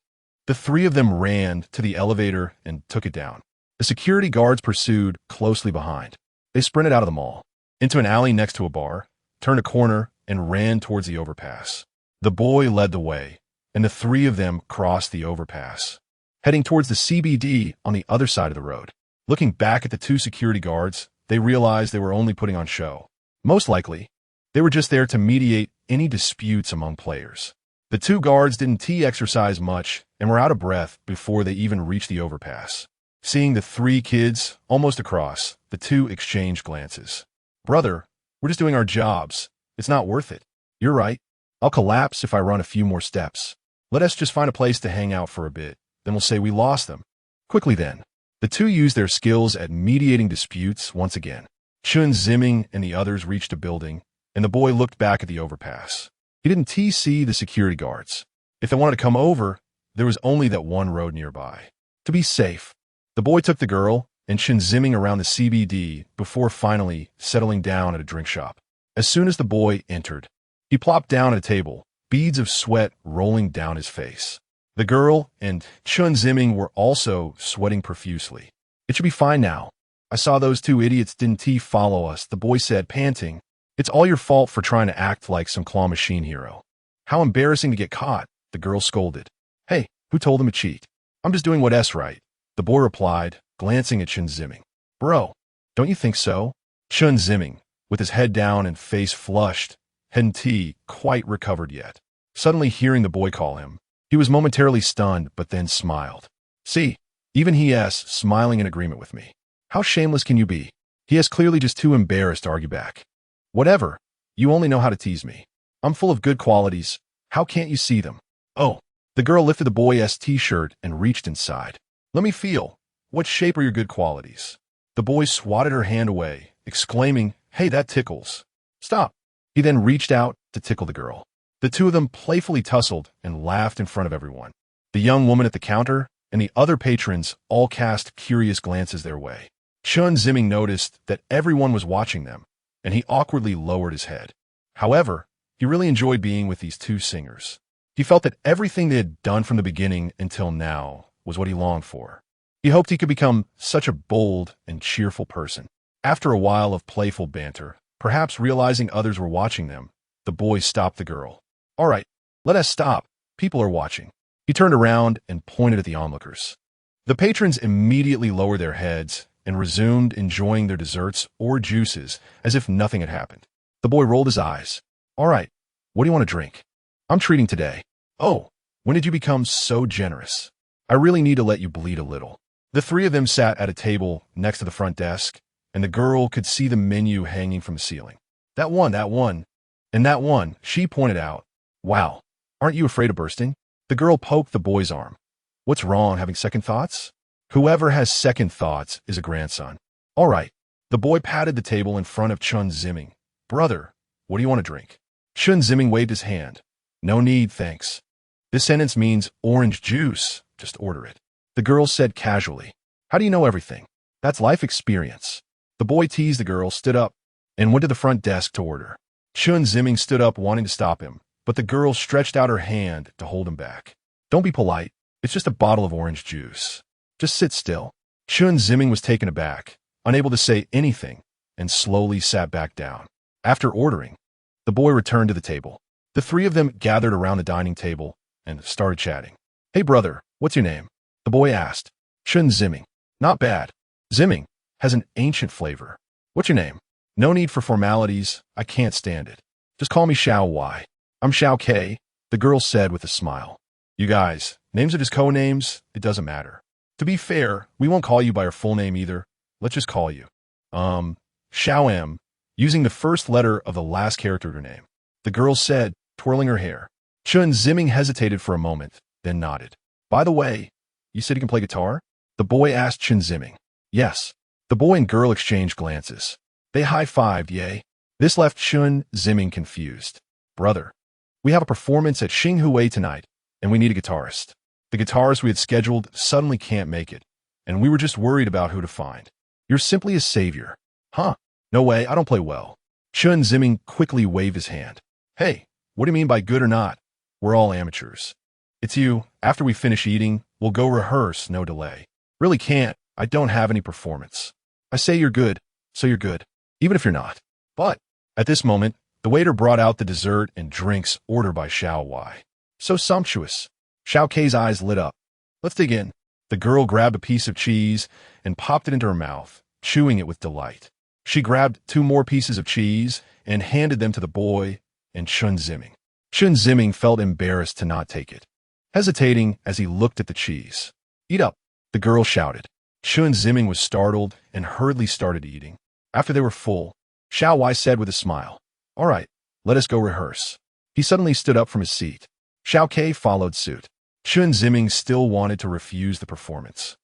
The three of them ran to the elevator and took it down. The security guards pursued closely behind. They sprinted out of the mall, into an alley next to a bar, turned a corner, and ran towards the overpass. The boy led the way, and the three of them crossed the overpass, heading towards the CBD on the other side of the road. Looking back at the two security guards, they realized they were only putting on show. Most likely, they were just there to mediate any disputes among players. The two guards didn't exercise much and were out of breath before they even reached the overpass. Seeing the three kids almost across, the two exchanged glances. Brother, we're just doing our jobs. It's not worth it. You're right. I'll collapse if I run a few more steps. Let us just find a place to hang out for a bit. Then we'll say we lost them. Quickly then. The two used their skills at mediating disputes once again. Chen Ziming and the others reached a building, and the boy looked back at the overpass. He didn't see the security guards. If they wanted to come over, there was only that one road nearby. To be safe, the boy took the girl and Chen Ziming around the CBD before finally settling down at a drink shop. As soon as the boy entered, he plopped down at a table, beads of sweat rolling down his face. The girl and Chen Ziming were also sweating profusely. It should be fine now. I saw those two idiots didn't follow us, the boy said, panting. It's all your fault for trying to act like some claw machine hero. How embarrassing to get caught, the girl scolded. Hey, who told him to cheat? I'm just doing what's right, the boy replied, glancing at Chen Ziming. Bro, don't you think so? Chen Ziming, with his head down and face flushed, hadn't quite recovered yet. Suddenly hearing the boy call him, he was momentarily stunned but then smiled. See, even he's smiling in agreement with me. How shameless can you be? He is clearly just too embarrassed to argue back. Whatever, you only know how to tease me. I'm full of good qualities. How can't you see them? Oh, the girl lifted the boy's t-shirt and reached inside. Let me feel. What shape are your good qualities? The boy swatted her hand away, exclaiming, Hey, that tickles. Stop. He then reached out to tickle the girl. The two of them playfully tussled and laughed in front of everyone. The young woman at the counter and the other patrons all cast curious glances their way. Chen Ziming noticed that everyone was watching them, and he awkwardly lowered his head. However, he really enjoyed being with these two singers. He felt that everything they had done from the beginning until now was what he longed for. He hoped he could become such a bold and cheerful person. After a while of playful banter, perhaps realizing others were watching them, the boy stopped the girl. All right, let us stop. People are watching. He turned around and pointed at the onlookers. The patrons immediately lowered their heads and resumed enjoying their desserts or juices as if nothing had happened. The boy rolled his eyes. All right, what do you want to drink? I'm treating today. Oh, when did you become so generous? I really need to let you bleed a little. The three of them sat at a table next to the front desk, and the girl could see the menu hanging from the ceiling. That one, and that one, she pointed out. Wow, aren't you afraid of bursting? The girl poked the boy's arm. What's wrong, having second thoughts? Whoever has second thoughts is a grandson. All right. The boy patted the table in front of Chen Ziming. Brother, what do you want to drink? Chen Ziming waved his hand. No need, thanks. This sentence means orange juice. Just order it. The girl said casually. How do you know everything? That's life experience. The boy teased the girl, stood up, and went to the front desk to order. Chen Ziming stood up, wanting to stop him, but the girl stretched out her hand to hold him back. Don't be polite. It's just a bottle of orange juice. Just sit still. Chen Ziming was taken aback, unable to say anything, and slowly sat back down. After ordering, the boy returned to the table. The three of them gathered around the dining table and started chatting. Hey brother, what's your name? The boy asked. Chen Ziming. Not bad. Ziming has an ancient flavor. What's your name? No need for formalities. I can't stand it. Just call me Xiao Y. I'm Xiao K, the girl said with a smile. You guys, names are just co-names. It doesn't matter. To be fair, we won't call you by your full name either. Let's just call you, Xiao M, using the first letter of the last character of her name. The girl said, twirling her hair. Chen Ziming hesitated for a moment, then nodded. By the way, you said you can play guitar? The boy asked Chen Ziming. Yes. The boy and girl exchanged glances. They high-fived, yay. This left Chen Ziming confused. Brother, we have a performance at Xinghui tonight, and we need a guitarist. The guitarist we had scheduled suddenly can't make it, and we were just worried about who to find. You're simply a savior. Huh? No way, I don't play well. Chen Ziming quickly waved his hand. Hey, what do you mean by good or not? We're all amateurs. It's you. After we finish eating, we'll go rehearse, no delay. Really can't. I don't have any performance. I say you're good, so you're good, even if you're not. But, at this moment, the waiter brought out the dessert and drinks ordered by Xiao Y. So sumptuous. Xiao K's eyes lit up. Let's dig in. The girl grabbed a piece of cheese and popped it into her mouth, chewing it with delight. She grabbed 2 more pieces of cheese and handed them to the boy and Chen Ziming. Chen Ziming felt embarrassed to not take it, hesitating as he looked at the cheese. Eat up, the girl shouted. Chen Ziming was startled and hurriedly started eating. After they were full, Xiao Y said with a smile, All right, let us go rehearse. He suddenly stood up from his seat. Xiao K followed suit. Chen Ziming still wanted to refuse the performance,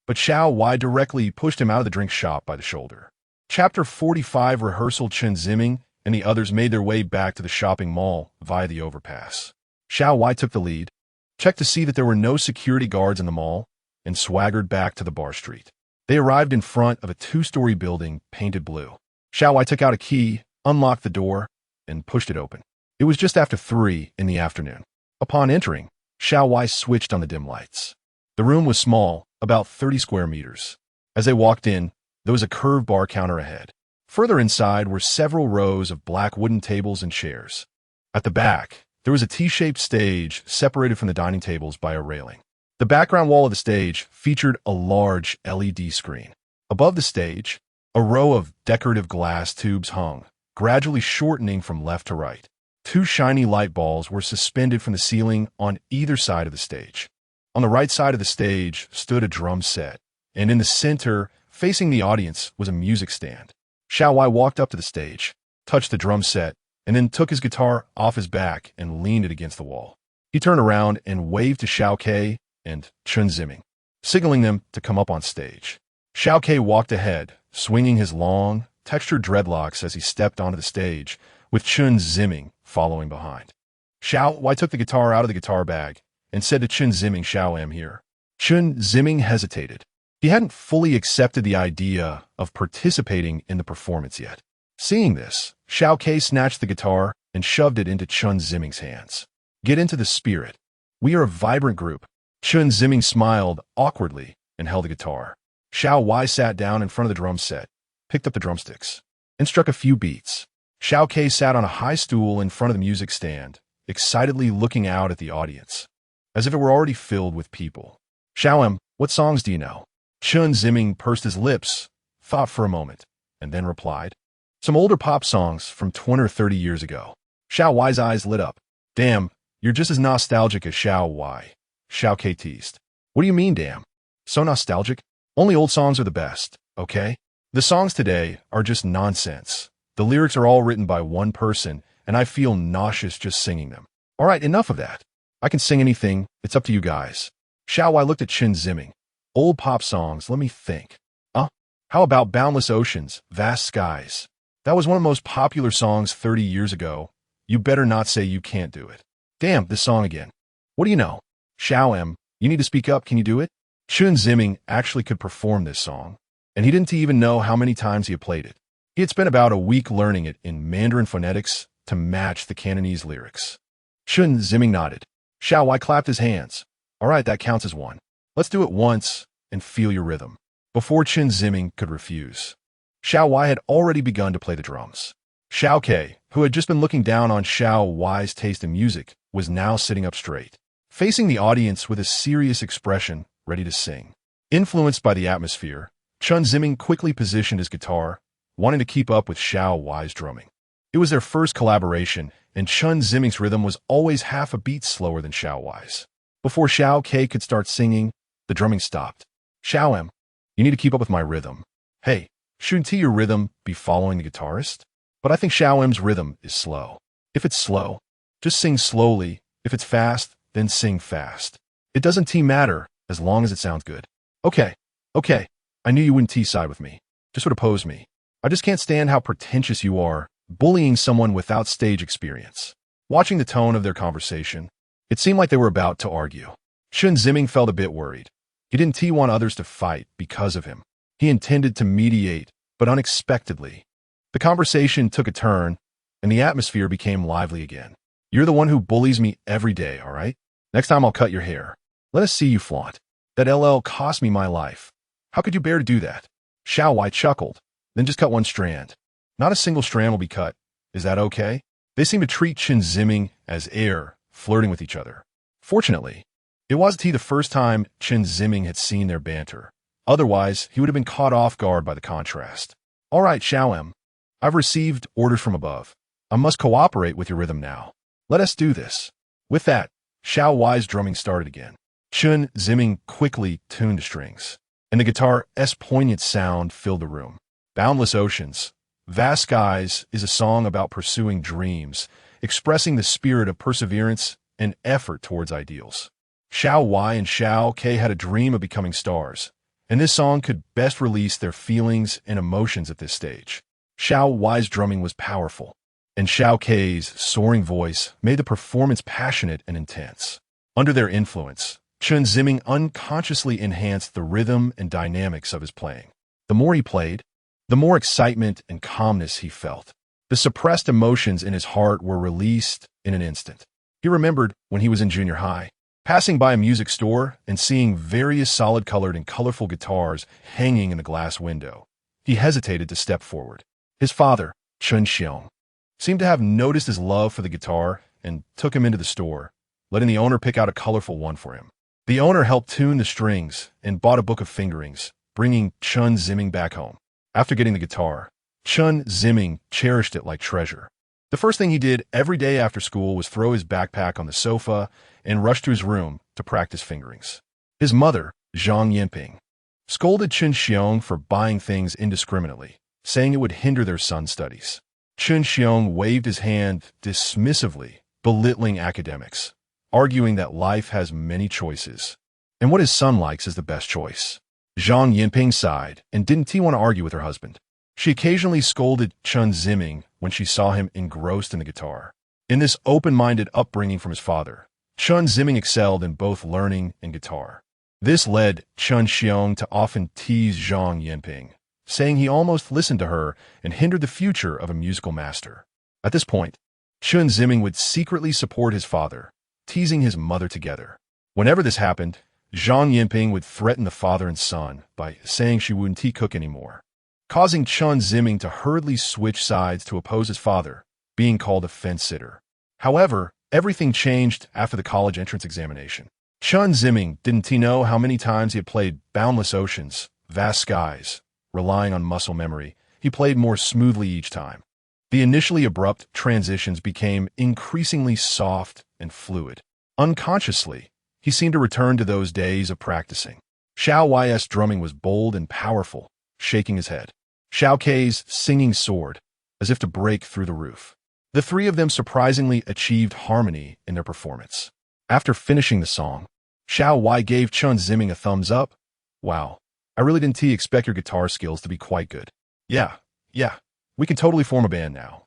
but Xiao Y directly pushed him out of the drink shop by the shoulder. Chapter 45 Rehearsal. Chen Ziming and the others made their way back to the shopping mall via the overpass. Xiao Y took the lead, checked to see that there were no security guards in the mall, and swaggered back to the bar street. They arrived in front of a 2-story building painted blue. Xiao Y took out a key, unlocked the door, and pushed it open. It was just after 3 in the afternoon. Upon entering, Xiao Y switched on the dim lights. The room was small, about 30 square meters. As they walked in, there was a curved bar counter ahead. Further inside were several rows of black wooden tables and chairs. At the back, there was a T-shaped stage separated from the dining tables by a railing. The background wall of the stage featured a large LED screen. Above the stage, a row of decorative glass tubes hung, gradually shortening from left to right. 2 shiny light balls were suspended from the ceiling on either side of the stage. On the right side of the stage stood a drum set, and in the center, facing the audience, was a music stand. Xiao Y walked up to the stage, touched the drum set, and then took his guitar off his back and leaned it against the wall. He turned around and waved to Xiao K and Chen Ziming, signaling them to come up on stage. Xiao K walked ahead, swinging his long, textured dreadlocks as he stepped onto the stage, with Chen Ziming following behind. Xiao Y took the guitar out of the guitar bag and said to Chen Ziming, Xiao M here. Chen Ziming hesitated. He hadn't fully accepted the idea of participating in the performance yet. Seeing this, Xiao K snatched the guitar and shoved it into Chen Ziming's hands. Get into the spirit. We are a vibrant group. Chen Ziming smiled awkwardly and held the guitar. Xiao Y sat down in front of the drum set, picked up the drumsticks, and struck a few beats. Xiao K sat on a high stool in front of the music stand, excitedly looking out at the audience, as if it were already filled with people. Xiao M, what songs do you know? Chen Ziming pursed his lips, thought for a moment, and then replied, Some older pop songs from 20 or 30 years ago. Xiao Y's eyes lit up. Damn, you're just as nostalgic as Xiao Y. Xiao K teased. What do you mean, damn? So nostalgic? Only old songs are the best, okay? The songs today are just nonsense. The lyrics are all written by one person, and I feel nauseous just singing them. All right, enough of that. I can sing anything. It's up to you guys. Xiao Y looked at Chen Ziming. Old pop songs, let me think. How about Boundless Oceans, Vast Skies? That was one of the most popular songs 30 years ago. You better not say you can't do it. Damn, this song again. What do you know? Xiao M, you need to speak up, can you do it? Chen Ziming actually could perform this song, and he didn't even know how many times he had played it. He had spent about a week learning it in Mandarin phonetics to match the Cantonese lyrics. Chen Ziming nodded. Xiao Y clapped his hands. All right, that counts as one. Let's do it once and feel your rhythm. Before Chen Ziming could refuse, Xiao Y had already begun to play the drums. Xiao K, who had just been looking down on Xiao Y's taste in music, was now sitting up straight, facing the audience with a serious expression, ready to sing. Influenced by the atmosphere, Chen Ziming quickly positioned his guitar, wanting to keep up with Xiao Wai's drumming. It was their first collaboration, and Chen Ziming's rhythm was always half a beat slower than Xiao Wai's. Before Xiao K could start singing, the drumming stopped. Xiao M, you need to keep up with my rhythm. Hey, shouldn't your rhythm be following the guitarist? But I think Xiao M's rhythm is slow. If it's slow, just sing slowly. If it's fast, then sing fast. It doesn't matter as long as it sounds good. Okay. I knew you wouldn't side with me. Just would oppose me. I just can't stand how pretentious you are, bullying someone without stage experience. Watching the tone of their conversation, it seemed like they were about to argue. Chen Ziming felt a bit worried. He didn't want others to fight because of him. He intended to mediate, but unexpectedly, the conversation took a turn, and the atmosphere became lively again. You're the one who bullies me every day, all right? Next time I'll cut your hair. Let us see you flaunt. That LL cost me my life. How could you bear to do that? Xiao Wai chuckled. Then just cut one strand. Not a single strand will be cut. Is that okay? They seemed to treat Chen Ziming as air, flirting with each other. Fortunately, it wasn't the first time Chen Ziming had seen their banter. Otherwise, he would have been caught off guard by the contrast. All right, Xiao M, I've received orders from above. I must cooperate with your rhythm now. Let us do this. With that, Xiao Wai's drumming started again. Chen Ziming quickly tuned the strings, and the guitar's poignant sound filled the room. Boundless Oceans, Vast Skies is a song about pursuing dreams, expressing the spirit of perseverance and effort towards ideals. Xiao Wai and Xiao K had a dream of becoming stars, and this song could best release their feelings and emotions at this stage. Xiao Wai's drumming was powerful, and Xiao K's soaring voice made the performance passionate and intense. Under their influence, Chen Ziming unconsciously enhanced the rhythm and dynamics of his playing. The more he played, the more excitement and calmness he felt. The suppressed emotions in his heart were released in an instant. He remembered when he was in junior high, passing by a music store and seeing various solid-colored and colorful guitars hanging in the glass window. He hesitated to step forward. His father, Chen Xiong, seemed to have noticed his love for the guitar and took him into the store, letting the owner pick out a colorful one for him. The owner helped tune the strings and bought a book of fingerings, bringing Chen Ziming back home. After getting the guitar, Chen Ziming cherished it like treasure. The first thing he did every day after school was throw his backpack on the sofa and rush to his room to practice fingerings. His mother, Zhang Yinping, scolded Chen Xiong for buying things indiscriminately, saying it would hinder their son's studies. Chen Xiong waved his hand dismissively, belittling academics, arguing that life has many choices, and what his son likes is the best choice. Zhang Yinping sighed and didn't want to argue with her husband. She occasionally scolded Chen Ziming when she saw him engrossed in the guitar. In this open-minded upbringing from his father, Chen Ziming excelled in both learning and guitar. This led Chen Xiong to often tease Zhang Yinping, saying he almost listened to her and hindered the future of a musical master. At this point, Chen Ziming would secretly support his father, teasing his mother together. Whenever this happened, Zhang Yinping would threaten the father and son by saying she wouldn't cook anymore, causing Chen Ziming to hurriedly switch sides to oppose his father, being called a fence-sitter. However, everything changed after the college entrance examination. Chen Ziming didn't know how many times he had played Boundless Oceans, Vast Skies. Relying on muscle memory, he played more smoothly each time. The initially abrupt transitions became increasingly soft and fluid. Unconsciously, he seemed to return to those days of practicing. Xiao Wai's drumming was bold and powerful, shaking his head. Xiao K's singing soared, as if to break through the roof. The three of them surprisingly achieved harmony in their performance. After finishing the song, Xiao Wai gave Chen Ziming a thumbs up. Wow, I really didn't expect your guitar skills to be quite good. Yeah, we can totally form a band now,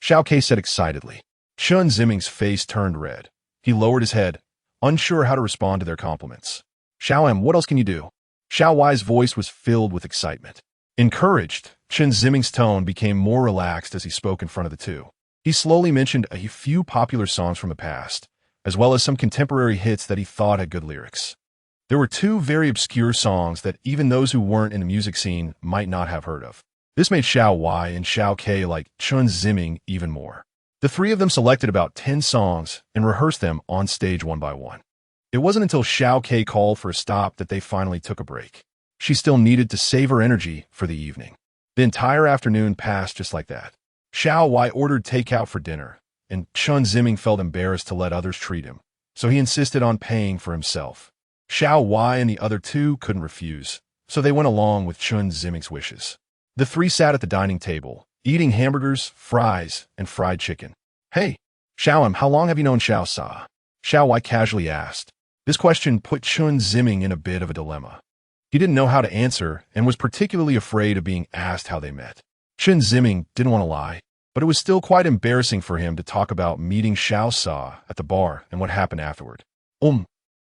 Xiao K said excitedly. Chen Ziming's face turned red. He lowered his head, unsure how to respond to their compliments. Xiao M, what else can you do? Xiao Wai's voice was filled with excitement. Encouraged, Chen Ziming's tone became more relaxed as he spoke in front of the two. He slowly mentioned a few popular songs from the past, as well as some contemporary hits that he thought had good lyrics. There were two very obscure songs that even those who weren't in the music scene might not have heard of. This made Xiao Wai and Xiao K like Chen Ziming even more. The three of them selected about 10 songs and rehearsed them on stage one by one. It wasn't until Xiao K called for a stop that they finally took a break. She still needed to save her energy for the evening. The entire afternoon passed just like that. Xiao Wai ordered takeout for dinner, and Chen Ziming felt embarrassed to let others treat him, so he insisted on paying for himself. Xiao Wai and the other two couldn't refuse, so they went along with Chen Ziming's wishes. The three sat at the dining table, eating hamburgers, fries, and fried chicken. "Hey, Xiaoam, how long have you known Xiao Sa?" Xiao Wai casually asked. This question put Chen Ziming in a bit of a dilemma. He didn't know how to answer and was particularly afraid of being asked how they met. Chen Ziming didn't want to lie, but it was still quite embarrassing for him to talk about meeting Xiao Sa at the bar and what happened afterward.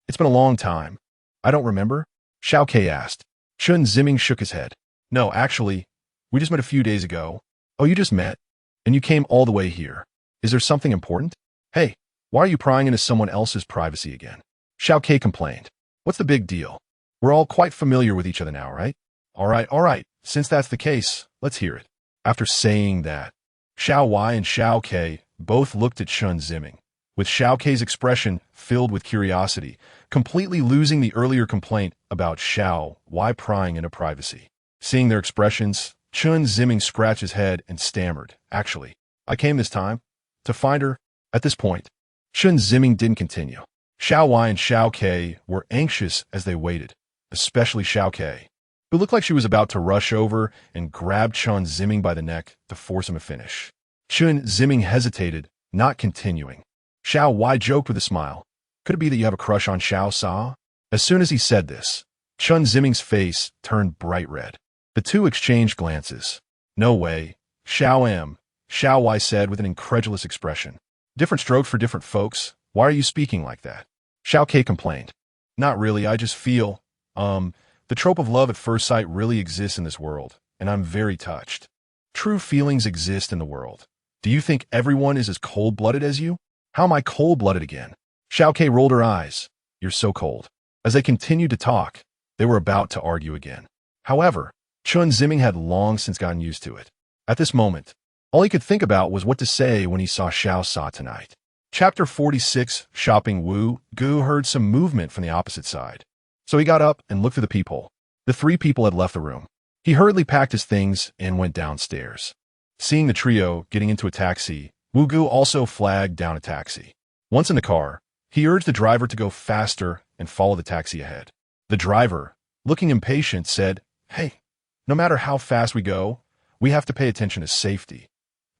It's been a long time. I don't remember?" Xiao Ke asked. Chen Ziming shook his head. "No, actually, we just met a few days ago." "Oh, you just met? And you came all the way here. Is there something important?" "Hey, why are you prying into someone else's privacy again?" Xiao Ke complained. "What's the big deal? We're all quite familiar with each other now, right?" All right. Since that's the case, let's hear it." After saying that, Xiao Wai and Xiao Ke both looked at Chen Ziming, with Xiao Ke's expression filled with curiosity, completely losing the earlier complaint about Xiao Wai prying into privacy. Seeing their expressions, Chen Ziming scratched his head and stammered, "Actually, I came this time to find her." At this point, Chen Ziming didn't continue. Xiao Wai and Xiao Ke were anxious as they waited, especially Xiao Ke, who looked like she was about to rush over and grab Chen Ziming by the neck to force him to finish. Chen Ziming hesitated, not continuing. Xiao Wai joked with a smile. "Could it be that you have a crush on Xiao Sa?" As soon as he said this, Chen Ziming's face turned bright red. The two exchanged glances. "No way. Xiao Wai said with an incredulous expression. "Different strokes for different folks. Why are you speaking like that?" Xiao Ke complained. "Not really, I just feel, the trope of love at first sight really exists in this world, and I'm very touched. True feelings exist in the world. Do you think everyone is as cold-blooded as you?" "How am I cold-blooded again?" Xiao Ke rolled her eyes. "You're so cold." As they continued to talk, they were about to argue again. However, Chen Ziming had long since gotten used to it. At this moment, all he could think about was what to say when he saw Xiao Sa tonight. Chapter 46, Shopping Wu Gu heard some movement from the opposite side. So he got up and looked through the peephole. The three people had left the room. He hurriedly packed his things and went downstairs. Seeing the trio getting into a taxi, Wu Gu also flagged down a taxi. Once in the car, he urged the driver to go faster and follow the taxi ahead. The driver, looking impatient, said, "Hey, no matter how fast we go, we have to pay attention to safety.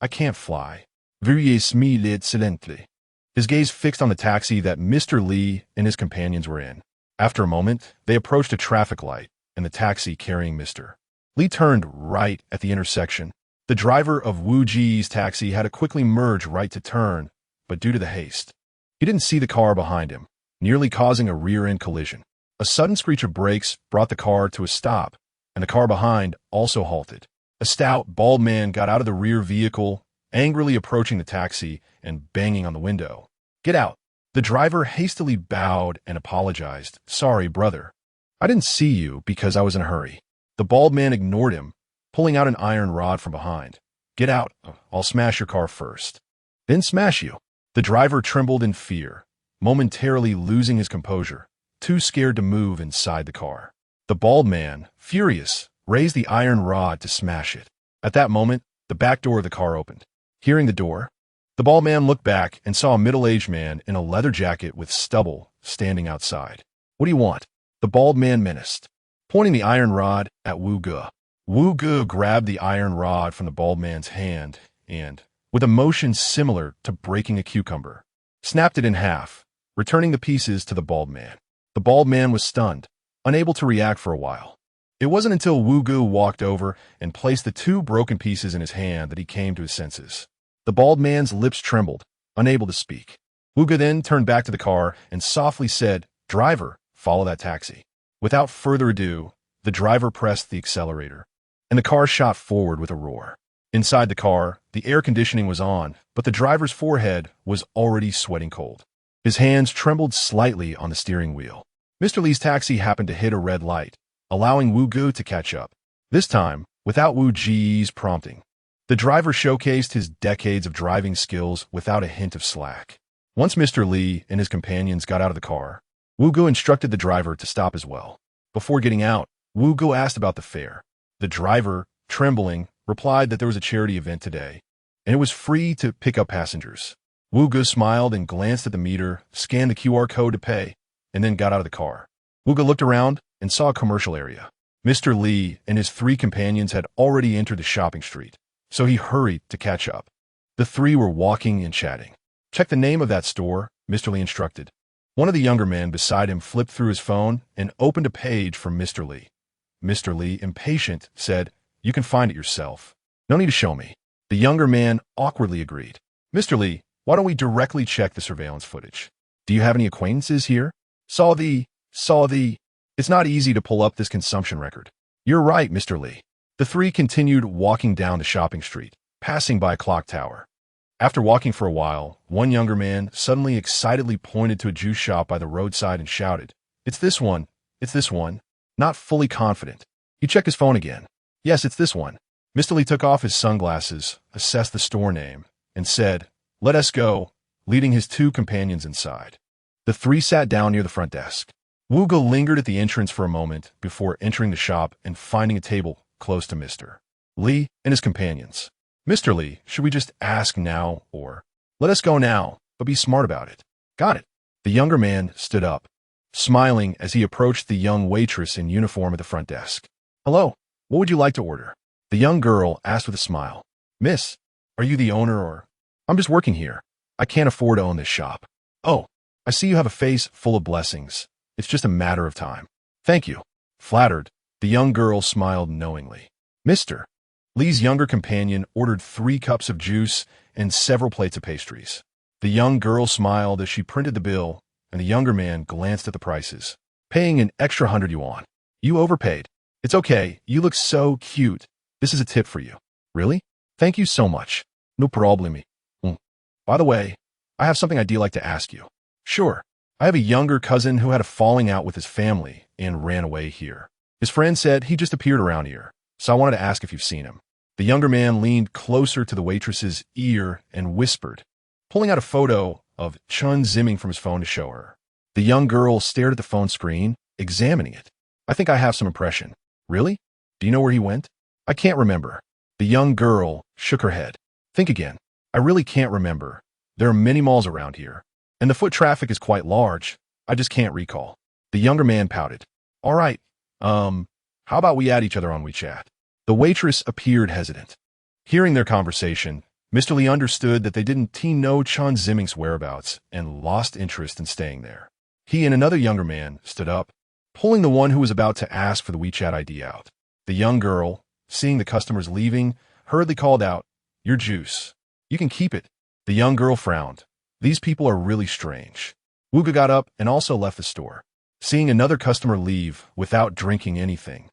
I can't fly." Veuillez smiler silently. His gaze fixed on the taxi that Mr. Li and his companions were in. After a moment, they approached a traffic light, and the taxi carrying Mr. Li turned right at the intersection. The driver of Wu Ji's taxi had to quickly merge right to turn, but due to the haste, he didn't see the car behind him, nearly causing a rear-end collision. A sudden screech of brakes brought the car to a stop, and the car behind also halted. A stout, bald man got out of the rear vehicle, angrily approaching the taxi and banging on the window. "Get out." The driver hastily bowed and apologized. "Sorry, brother. I didn't see you because I was in a hurry." The bald man ignored him, pulling out an iron rod from behind. "Get out. I'll smash your car first." "Then smash you." The driver trembled in fear, momentarily losing his composure, too scared to move inside the car. The bald man, furious, raised the iron rod to smash it. At that moment, the back door of the car opened. Hearing the door, the bald man looked back and saw a middle-aged man in a leather jacket with stubble standing outside. "What do you want?" The bald man menaced, pointing the iron rod at Wu Gu. Wu Gu grabbed the iron rod from the bald man's hand and, with a motion similar to breaking a cucumber, snapped it in half, returning the pieces to the bald man. The bald man was stunned, unable to react for a while. It wasn't until Wu Gu walked over and placed the two broken pieces in his hand that he came to his senses. The bald man's lips trembled, unable to speak. Wu Gu then turned back to the car and softly said, "Driver, follow that taxi." Without further ado, the driver pressed the accelerator, and the car shot forward with a roar. Inside the car, the air conditioning was on, but the driver's forehead was already sweating cold. His hands trembled slightly on the steering wheel. Mr. Li's taxi happened to hit a red light, allowing Wu Gu to catch up, this time without Wu Ji's prompting. The driver showcased his decades of driving skills without a hint of slack. Once Mr. Li and his companions got out of the car, Wu Gu instructed the driver to stop as well. Before getting out, Wu Gu asked about the fare. The driver, trembling, replied that there was a charity event today, and it was free to pick up passengers. Wu Ge smiled and glanced at the meter, scanned the QR code to pay, and then got out of the car. Wu Ge looked around and saw a commercial area. Mr. Li and his 3 companions had already entered the shopping street, so he hurried to catch up. The 3 were walking and chatting. Check the name of that store, Mr. Li instructed. One of the younger men beside him flipped through his phone and opened a page from Mr. Li. Mr. Li, impatient, said, "You can find it yourself. No need to show me." The younger man awkwardly agreed. "Mr. Li, why don't we directly check the surveillance footage? Do you have any acquaintances here? Saw the... It's not easy to pull up this consumption record." "You're right, Mr. Li." The 3 continued walking down the shopping street, passing by a clock tower. After walking for a while, one younger man suddenly excitedly pointed to a juice shop by the roadside and shouted, "It's this one. It's this one." Not fully confident, he checked his phone again. "Yes, it's this one." Mr. Li took off his sunglasses, assessed the store name, and said, "Let us go," leading his 2 companions inside. The 3 sat down near the front desk. Wu Ge lingered at the entrance for a moment before entering the shop and finding a table close to Mr. Li and his companions. "Mr. Li, should we just ask now or—" "Let us go now, but be smart about it." "Got it." The younger man stood up, smiling as he approached the young waitress in uniform at the front desk. "Hello, what would you like to order?" The young girl asked with a smile. "Miss, are you the owner or—" "I'm just working here. I can't afford to own this shop." "Oh, I see you have a face full of blessings. It's just a matter of time." "Thank you." Flattered, the young girl smiled knowingly. Mr. Li's younger companion ordered 3 cups of juice and several plates of pastries. The young girl smiled as she printed the bill, and the younger man glanced at the prices, paying an extra 100 yuan. "You overpaid." "It's okay. You look so cute. This is a tip for you." "Really? Thank you so much." "No problemi." "By the way, I have something I'd like to ask you." "Sure. I have a younger cousin who had a falling out with his family and ran away here. His friend said he just appeared around here, so I wanted to ask if you've seen him." The younger man leaned closer to the waitress's ear and whispered, pulling out a photo of Chen Ziming from his phone to show her. The young girl stared at the phone screen, examining it. "I think I have some impression." "Really? Do you know where he went?" "I can't remember." The young girl shook her head. "Think again." "I really can't remember. There are many malls around here, and the foot traffic is quite large. I just can't recall." The younger man pouted. "All right, how about we add each other on WeChat?" The waitress appeared hesitant. Hearing their conversation, Mr. Li understood that they didn't know Chen Ziming's whereabouts and lost interest in staying there. He and another younger man stood up, pulling the one who was about to ask for the WeChat ID out. The young girl, seeing the customers leaving, hurriedly called out, "Your juice. You can keep it." The young girl frowned. These people are really strange. Wu Ge got up and also left the store, seeing another customer leave without drinking anything.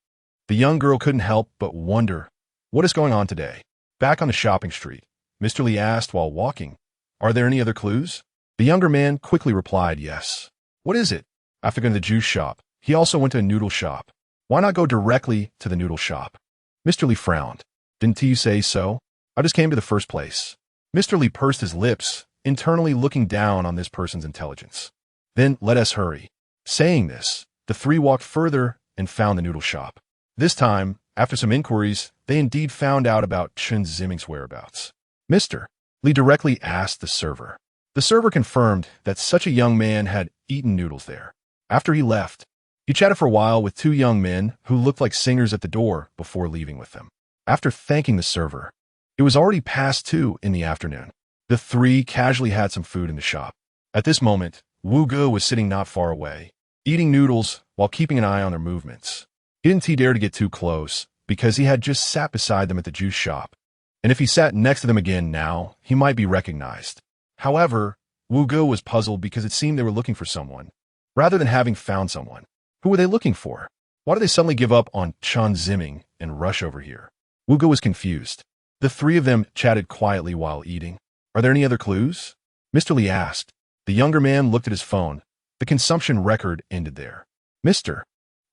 The young girl couldn't help but wonder, what is going on today? Back on the shopping street, Mr. Li asked while walking, "Are there any other clues?" The younger man quickly replied, "Yes." "What is it?" After going to the juice shop, he also went to a noodle shop. "Why not go directly to the noodle shop?" Mr. Li frowned. "Didn't you say so? I just came to the first place." Mr. Li pursed his lips, internally looking down on this person's intelligence. "Then let us hurry." Saying this, the 3 walked further and found the noodle shop. This time, after some inquiries, they indeed found out about Chen Ziming's whereabouts. Mr. Li directly asked the server. The server confirmed that such a young man had eaten noodles there. After he left, he chatted for a while with 2 young men who looked like singers at the door before leaving with them. After thanking the server, it was already past 2 in the afternoon. The 3 casually had some food in the shop. At this moment, Wu Ge was sitting not far away, eating noodles while keeping an eye on their movements. He didn't dare to get too close because he had just sat beside them at the juice shop, and if he sat next to them again now, he might be recognized. However, Wu Ge was puzzled because it seemed they were looking for someone, rather than having found someone. Who were they looking for? Why did they suddenly give up on Chen Ziming and rush over here? Wu Ge was confused. The 3 of them chatted quietly while eating. "Are there any other clues?" Mr. Li asked. The younger man looked at his phone. The consumption record ended there. "Mr.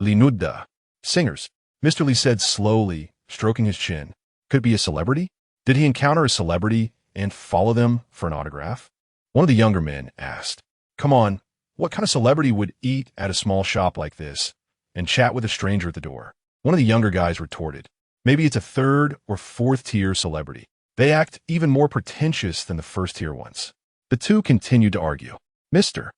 Li Nudda. Singers." Mr. Li said slowly, stroking his chin. "Could it be a celebrity? Did he encounter a celebrity and follow them for an autograph?" One of the younger men asked. "Come on, what kind of celebrity would eat at a small shop like this and chat with a stranger at the door?" One of the younger guys retorted. Maybe it's a third or fourth tier celebrity. They act even more pretentious than the first tier ones. The two continued to argue. Mr.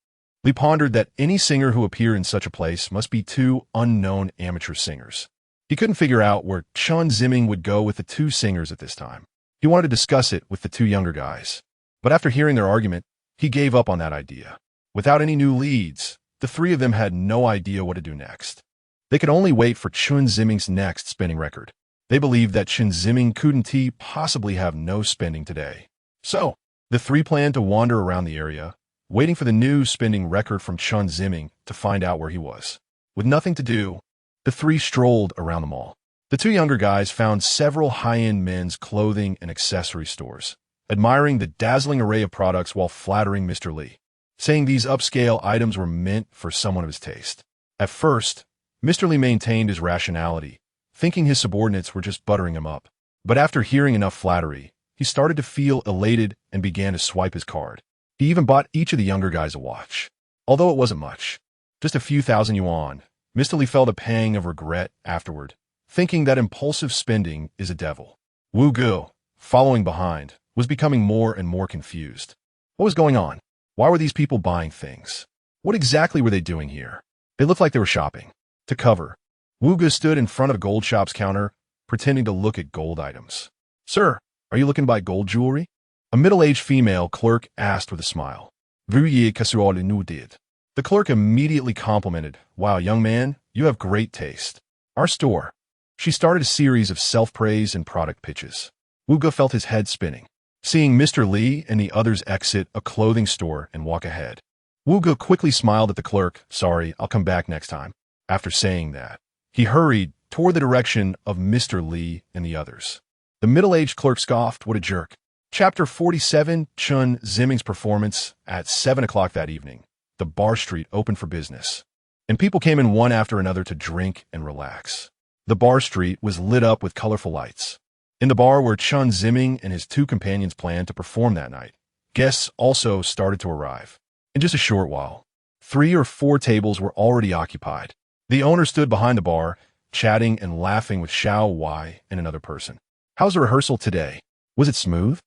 Lee pondered that any singer who appeared in such a place must be two unknown amateur singers. He couldn't figure out where Chen Ziming would go with the two singers at this time. He wanted to discuss it with the two younger guys. But after hearing their argument, he gave up on that idea. Without any new leads, the three of them had no idea what to do next. They could only wait for Chen Ziming's next spinning record. They believed that Chen Ziming couldn't possibly have no spending today. So, the three planned to wander around the area, waiting for the new spending record from Chen Ziming to find out where he was. With nothing to do, the three strolled around the mall. The two younger guys found several high-end men's clothing and accessory stores, admiring the dazzling array of products while flattering Mr. Lee, saying these upscale items were meant for someone of his taste. At first, Mr. Lee maintained his rationality, thinking his subordinates were just buttering him up. But after hearing enough flattery, he started to feel elated and began to swipe his card. He even bought each of the younger guys a watch. Although it wasn't much, just a few thousand yuan, Mr. Lee felt a pang of regret afterward, thinking that impulsive spending is a devil. Wu Gu, following behind, was becoming more and more confused. What was going on? Why were these people buying things? What exactly were they doing here? They looked like they were shopping. To cover, Wu Gu stood in front of a gold shop's counter, pretending to look at gold items. Sir, are you looking to buy gold jewelry? A middle-aged female clerk asked with a smile. Veuillez casserole nous did. The clerk immediately complimented. Wow, young man, you have great taste. Our store. She started a series of self-praise and product pitches. Wu Gu felt his head spinning, seeing Mr. Lee and the others exit a clothing store and walk ahead. Wu Gu quickly smiled at the clerk. Sorry, I'll come back next time. After saying that, he hurried toward the direction of Mr. Lee and the others. The middle-aged clerk scoffed. What a jerk. Chapter 47, Chen Ziming's performance. At 7 o'clock that evening, the bar street opened for business, and people came in one after another to drink and relax. The bar street was lit up with colorful lights. In the bar where Chen Ziming and his two companions planned to perform that night, guests also started to arrive. In just a short while, 3 or 4 tables were already occupied. The owner stood behind the bar, chatting and laughing with Xiao Wai and another person. How's the rehearsal today? Was it smooth?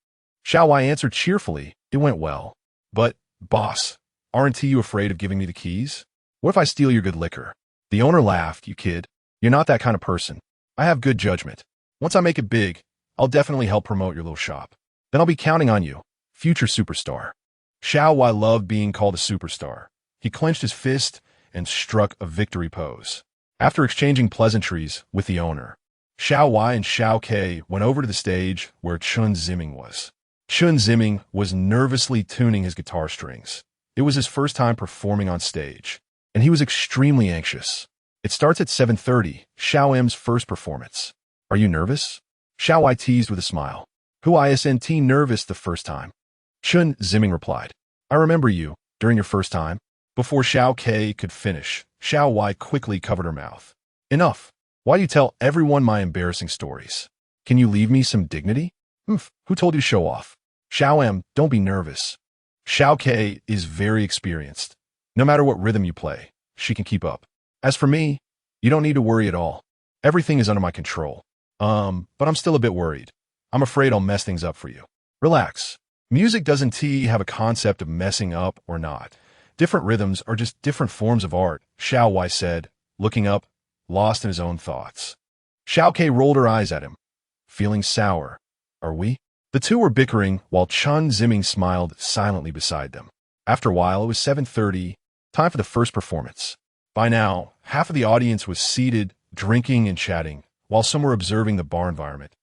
Xiao Wai answered cheerfully. It went well. But, boss, aren't you afraid of giving me the keys? What if I steal your good liquor? The owner laughed. You kid. You're not that kind of person. I have good judgment. Once I make it big, I'll definitely help promote your little shop. Then I'll be counting on you, future superstar. Xiao Wai loved being called a superstar. He clenched his fist and struck a victory pose. After exchanging pleasantries with the owner, Xiao Wai and Xiao Ke went over to the stage where Chen Ziming was. Chen Ziming was nervously tuning his guitar strings. It was his first time performing on stage, and he was extremely anxious. It starts at 7:30, Xiao M's first performance. Are you nervous? Xiao Wai teased with a smile. Who isn't nervous the first time? Chen Ziming replied. I remember you, during your first time. Before Xiao Ke could finish, Xiao Wai quickly covered her mouth. Enough. Why do you tell everyone my embarrassing stories? Can you leave me some dignity? Who told you to show off? Xiao M, don't be nervous. Xiao Ke is very experienced. No matter what rhythm you play, she can keep up. As for me, you don't need to worry at all. Everything is under my control. But I'm still a bit worried. I'm afraid I'll mess things up for you. Relax. Music doesn't have a concept of messing up or not. Different rhythms are just different forms of art, Xiao Wai said, looking up, lost in his own thoughts. Xiao Ke rolled her eyes at him, feeling sour. Are we? The two were bickering while Chen Ziming smiled silently beside them. After a while, it was 7:30, time for the first performance. By now, half of the audience was seated, drinking and chatting, while some were observing the bar environment,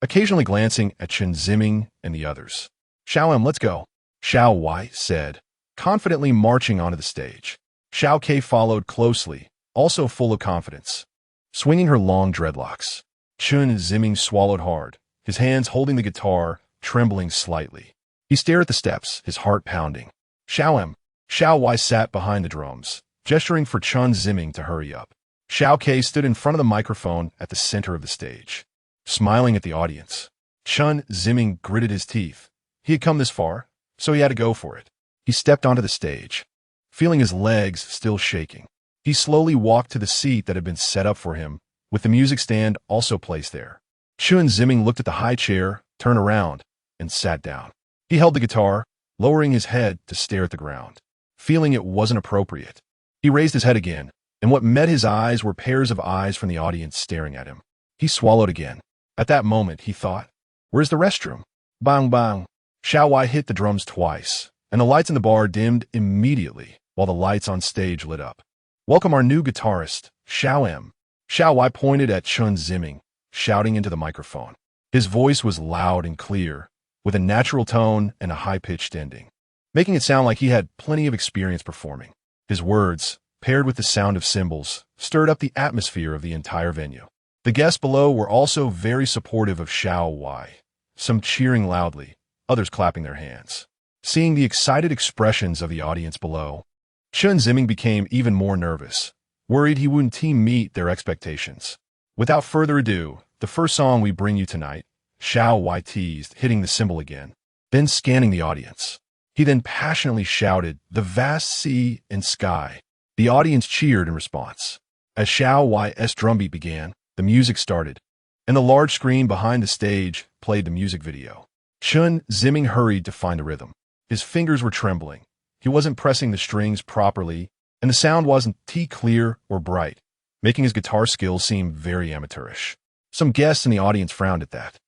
occasionally glancing at Chen Ziming and the others. Xiao M, let's go, Xiao Wai said, confidently marching onto the stage. Xiao Ke followed closely, also full of confidence, swinging her long dreadlocks. Chen Ziming swallowed hard, his hands holding the guitar, trembling slightly. He stared at the steps, his heart pounding. Xiao Wai sat behind the drums, gesturing for Chen Ziming to hurry up. Xiao Ke stood in front of the microphone at the center of the stage, smiling at the audience. Chen Ziming gritted his teeth. He had come this far, so he had to go for it. He stepped onto the stage, feeling his legs still shaking. He slowly walked to the seat that had been set up for him, with the music stand also placed there. Chen Ziming looked at the high chair, turned around, and sat down. He held the guitar, lowering his head to stare at the ground. Feeling it wasn't appropriate, he raised his head again, and what met his eyes were pairs of eyes from the audience staring at him. He swallowed again. At that moment, he thought, "Where's the restroom?" Bang bang. Xiao Wai hit the drums twice, and the lights in the bar dimmed immediately while the lights on stage lit up. "Welcome our new guitarist, Xiao M." Xiao Wai pointed at Chen Ziming, shouting into the microphone. His voice was loud and clear, with a natural tone and a high-pitched ending, making it sound like he had plenty of experience performing. His words, paired with the sound of cymbals, stirred up the atmosphere of the entire venue. The guests below were also very supportive of Xiao Wai, some cheering loudly, others clapping their hands. Seeing the excited expressions of the audience below, Chen Ziming became even more nervous, worried he wouldn't meet their expectations. Without further ado, the first song we bring you tonight, Xiao Wai teased, hitting the cymbal again, then scanning the audience. He then passionately shouted, "The vast sea and sky." The audience cheered in response. As Xiao Wai's drumbeat began, the music started, and the large screen behind the stage played the music video. Chen Ziming hurried to find the rhythm. His fingers were trembling. He wasn't pressing the strings properly, and the sound wasn't clear or bright, making his guitar skills seem very amateurish. Some guests in the audience frowned at that.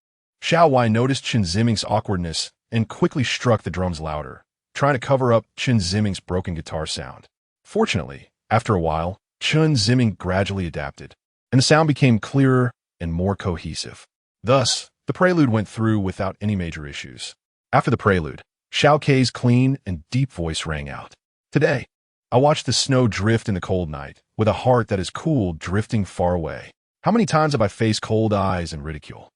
Xiao Wai noticed Chen Ziming's awkwardness and quickly struck the drums louder, trying to cover up Chen Ziming's broken guitar sound. Fortunately, after a while, Chen Ziming gradually adapted, and the sound became clearer and more cohesive. Thus, the prelude went through without any major issues. After the prelude, Xiao Kei's clean and deep voice rang out. "Today, I watched the snow drift in the cold night, with a heart that is cool drifting far away. How many times have I faced cold eyes and ridicule?"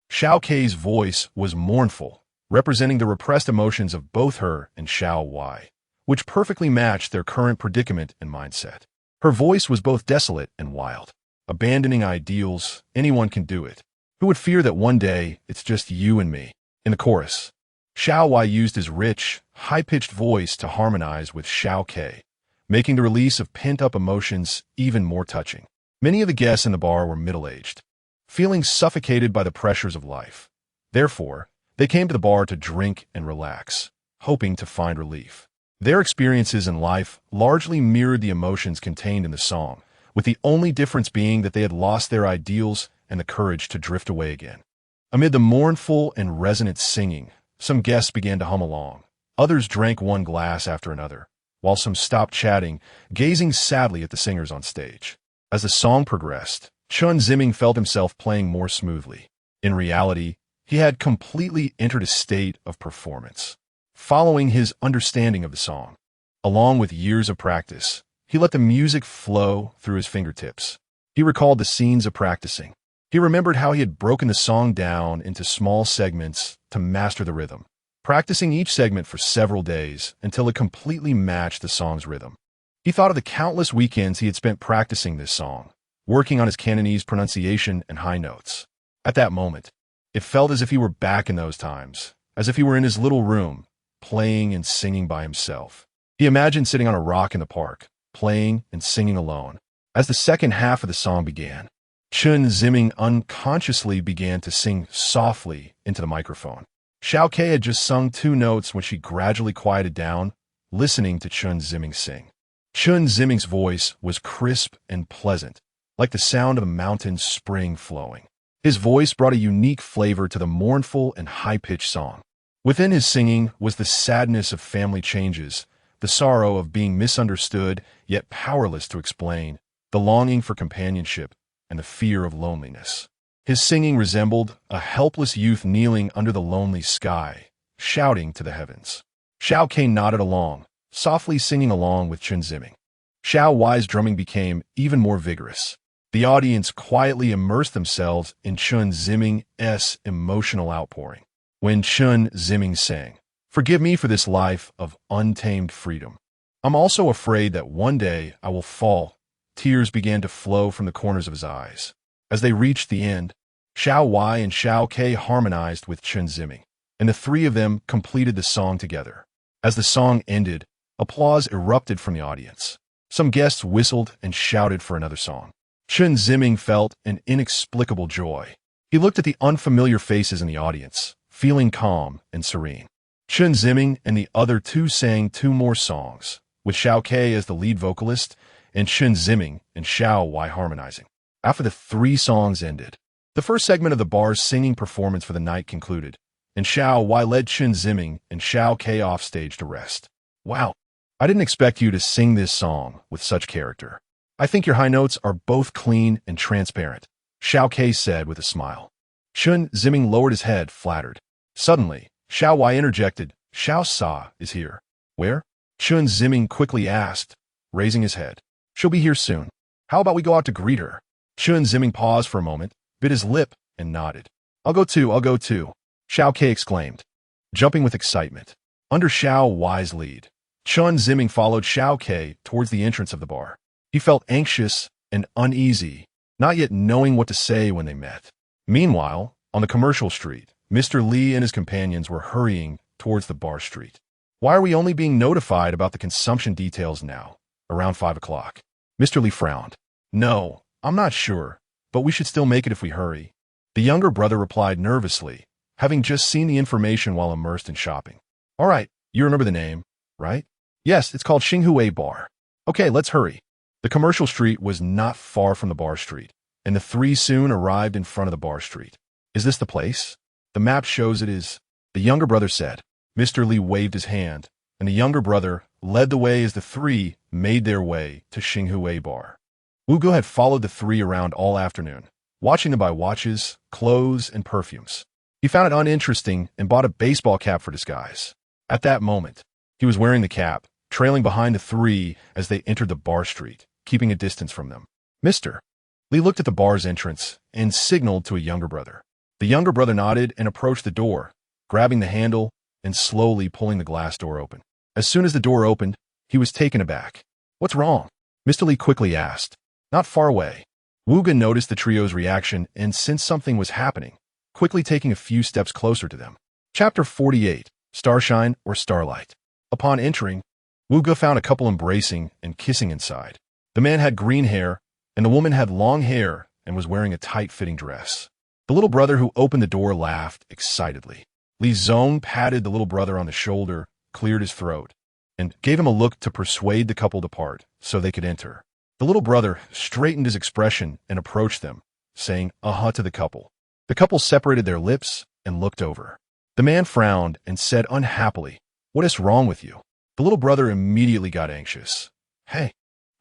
Xiao Kei's voice was mournful, representing the repressed emotions of both her and Xiao Wai, which perfectly matched their current predicament and mindset. Her voice was both desolate and wild. Abandoning ideals, anyone can do it. Who would fear that one day it's just you and me? In the chorus, Xiao Wai used his rich, high-pitched voice to harmonize with Xiao Kei, making the release of pent-up emotions even more touching. Many of the guests in the bar were middle-aged, feeling suffocated by the pressures of life. Therefore, they came to the bar to drink and relax, hoping to find relief. Their experiences in life largely mirrored the emotions contained in the song, with the only difference being that they had lost their ideals and the courage to drift away again. Amid the mournful and resonant singing, some guests began to hum along. Others drank one glass after another, while some stopped chatting, gazing sadly at the singers on stage. As the song progressed, Chen Ziming felt himself playing more smoothly. In reality, he had completely entered a state of performance. Following his understanding of the song, along with years of practice, he let the music flow through his fingertips. He recalled the scenes of practicing. He remembered how he had broken the song down into small segments to master the rhythm, practicing each segment for several days until it completely matched the song's rhythm. He thought of the countless weekends he had spent practicing this song, working on his Cantonese pronunciation and high notes. At that moment, it felt as if he were back in those times, as if he were in his little room, playing and singing by himself. He imagined sitting on a rock in the park, playing and singing alone. As the second half of the song began, Chen Ziming unconsciously began to sing softly into the microphone. Xiao Kei had just sung 2 notes when she gradually quieted down, listening to Chen Ziming sing. Chen Ziming's voice was crisp and pleasant, like the sound of a mountain spring flowing. His voice brought a unique flavor to the mournful and high-pitched song. Within his singing was the sadness of family changes, the sorrow of being misunderstood yet powerless to explain, the longing for companionship, and the fear of loneliness. His singing resembled a helpless youth kneeling under the lonely sky, shouting to the heavens. Xiao Kei nodded along, softly singing along with Chen Ziming. Xiao Wai's drumming became even more vigorous. The audience quietly immersed themselves in Chen Ziming's emotional outpouring. When Chen Ziming sang, "Forgive me for this life of untamed freedom. I'm also afraid that one day I will fall," tears began to flow from the corners of his eyes. As they reached the end, Xiao Wai and Xiao Kei harmonized with Chen Ziming, and the 3 of them completed the song together. As the song ended, applause erupted from the audience. Some guests whistled and shouted for another song. Chen Ziming felt an inexplicable joy. He looked at the unfamiliar faces in the audience, feeling calm and serene. Chen Ziming and the other two sang 2 more songs, with Xiao Ke as the lead vocalist and Chen Ziming and Xiao Wei harmonizing. After the 3 songs ended, the first segment of the bar's singing performance for the night concluded, and Xiao Wei led Chen Ziming and Xiao Ke off stage to rest. Wow, I didn't expect you to sing this song with such character. I think your high notes are both clean and transparent, Xiao Ke said with a smile. Chen Ziming lowered his head, flattered. Suddenly, Xiao Wei interjected, Xiao Sa is here. Where? Chen Ziming quickly asked, raising his head. She'll be here soon. How about we go out to greet her? Chen Ziming paused for a moment, bit his lip, and nodded. I'll go too, Xiao Ke exclaimed, jumping with excitement. Under Xiao Wei's lead, Chen Ziming followed Xiao Ke towards the entrance of the bar. He felt anxious and uneasy, not yet knowing what to say when they met. Meanwhile, on the commercial street, Mr. Li and his companions were hurrying towards the bar street. Why are we only being notified about the consumption details now, around 5 o'clock? Mr. Li frowned. No, I'm not sure, but we should still make it if we hurry. The younger brother replied nervously, having just seen the information while immersed in shopping. All right, you remember the name, right? Yes, it's called Xinghui Bar. Okay, let's hurry. The commercial street was not far from the bar street, and the 3 soon arrived in front of the bar street. Is this the place? The map shows it is, the younger brother said. Mr. Li waved his hand, and the younger brother led the way as the 3 made their way to Xinghui Bar. Wu Ge had followed the 3 around all afternoon, watching them buy watches, clothes, and perfumes. He found it uninteresting and bought a baseball cap for disguise. At that moment, he was wearing the cap, trailing behind the 3 as they entered the bar street, keeping a distance from them. Mr. Li looked at the bar's entrance and signaled to a younger brother. The younger brother nodded and approached the door, grabbing the handle and slowly pulling the glass door open. As soon as the door opened, he was taken aback. What's wrong? Mr. Li quickly asked. Not far away. Wu Ge noticed the trio's reaction and sensed something was happening, quickly taking a few steps closer to them. Chapter 48, Starshine or Starlight. Upon entering, Wu Ge found a couple embracing and kissing inside. The man had green hair, and the woman had long hair and was wearing a tight-fitting dress. The little brother who opened the door laughed excitedly. Li Zong patted the little brother on the shoulder, cleared his throat, and gave him a look to persuade the couple to part so they could enter. The little brother straightened his expression and approached them, saying to the couple. The couple separated their lips and looked over. The man frowned and said unhappily, What is wrong with you? The little brother immediately got anxious. Hey,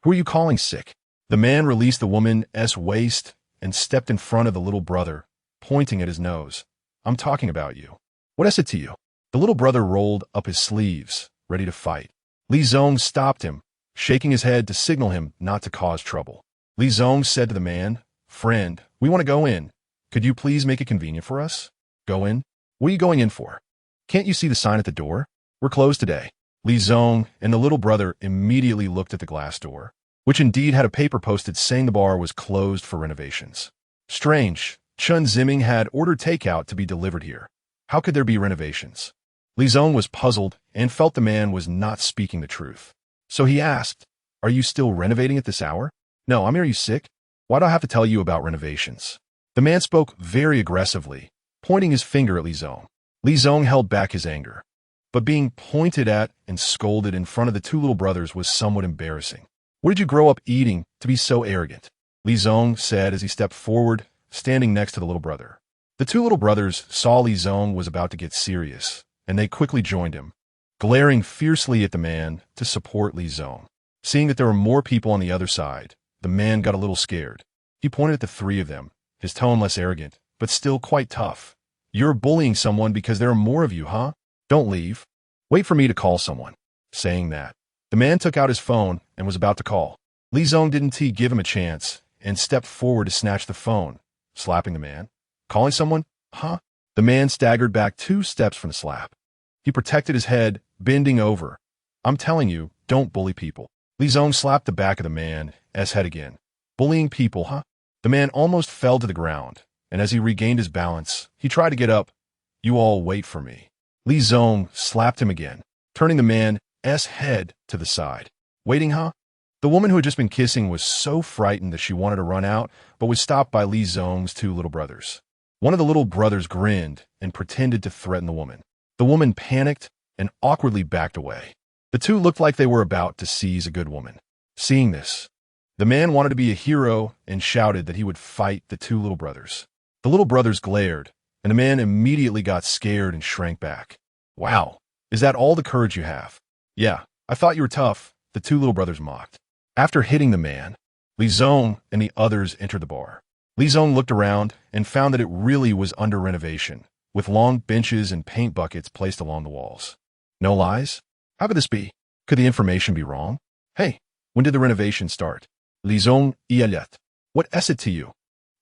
who are you calling sick? The man released the woman's waist and stepped in front of the little brother, pointing at his nose. I'm talking about you. What is it to you? The little brother rolled up his sleeves, ready to fight. Li Zong stopped him, shaking his head to signal him not to cause trouble. Li Zong said to the man, Friend, we want to go in. Could you please make it convenient for us? Go in? What are you going in for? Can't you see the sign at the door? We're closed today. Li Zong and the little brother immediately looked at the glass door, which indeed had a paper posted saying the bar was closed for renovations. Strange, Chen Ziming had ordered takeout to be delivered here. How could there be renovations? Li Zong was puzzled and felt the man was not speaking the truth. So he asked, Are you still renovating at this hour? No, are you sick? Why do I have to tell you about renovations? The man spoke very aggressively, pointing his finger at Li Zong. Li Zong held back his anger, but being pointed at and scolded in front of the 2 little brothers was somewhat embarrassing. What did you grow up eating to be so arrogant? Li Zong said as he stepped forward, standing next to the little brother. The 2 little brothers saw Li Zong was about to get serious, and they quickly joined him, glaring fiercely at the man to support Li Zong. Seeing that there were more people on the other side, the man got a little scared. He pointed at the 3 of them, his tone less arrogant, but still quite tough. You're bullying someone because there are more of you, huh? Don't leave. Wait for me to call someone. Saying that, the man took out his phone and was about to call. Li Zong didn't give him a chance and stepped forward to snatch the phone, slapping the man. Calling someone? Huh? The man staggered back 2 steps from the slap. He protected his head, bending over. I'm telling you, don't bully people. Li Zong slapped the back of the man's head again. Bullying people, huh? The man almost fell to the ground, and as he regained his balance, he tried to get up. You all wait for me. Li Zong slapped him again, turning the man's head to the side. Waiting, huh? The woman who had just been kissing was so frightened that she wanted to run out, but was stopped by Li Zong's 2 little brothers. One of the little brothers grinned and pretended to threaten the woman. The woman panicked and awkwardly backed away. The two looked like they were about to seize a good woman. Seeing this, the man wanted to be a hero and shouted that he would fight the two little brothers. The little brothers glared, and the man immediately got scared and shrank back. Wow, is that all the courage you have? Yeah, I thought you were tough, the two little brothers mocked. After hitting the man, Li Zong and the others entered the bar. Li Zong looked around and found that it really was under renovation, with long benches and paint buckets placed along the walls. No lies? How could this be? Could the information be wrong? Hey, when did the renovation start? Li Zong Ialet. What is it to you?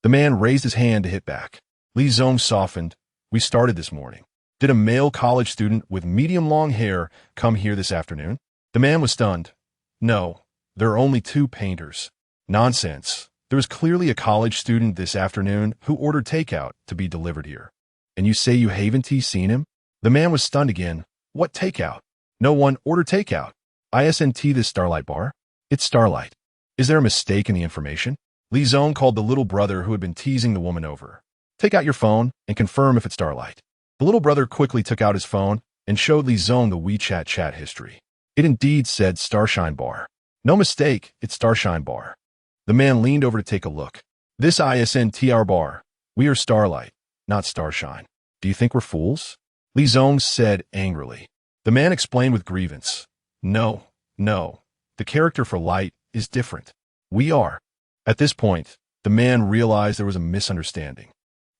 The man raised his hand to hit back. Li Zong softened. We started this morning. Did a male college student with medium long hair come here this afternoon? The man was stunned. No, there are only two painters. Nonsense. There was clearly a college student this afternoon who ordered takeout to be delivered here. And you say you haven't seen him? The man was stunned again. What takeout? No one ordered takeout. Isn't this Starlight bar? It's Starlight. Is there a mistake in the information? Li Zong called the little brother who had been teasing the woman over. Take out your phone and confirm if it's Starlight. The little brother quickly took out his phone and showed Li Zong the WeChat chat history. It indeed said Starshine Bar. No mistake, it's Starshine Bar. The man leaned over to take a look. This isn't our bar. We are Starlight, not Starshine. Do you think we're fools? Li Zong said angrily. The man explained with grievance. No. The character for light is different. We are. At this point, the man realized there was a misunderstanding.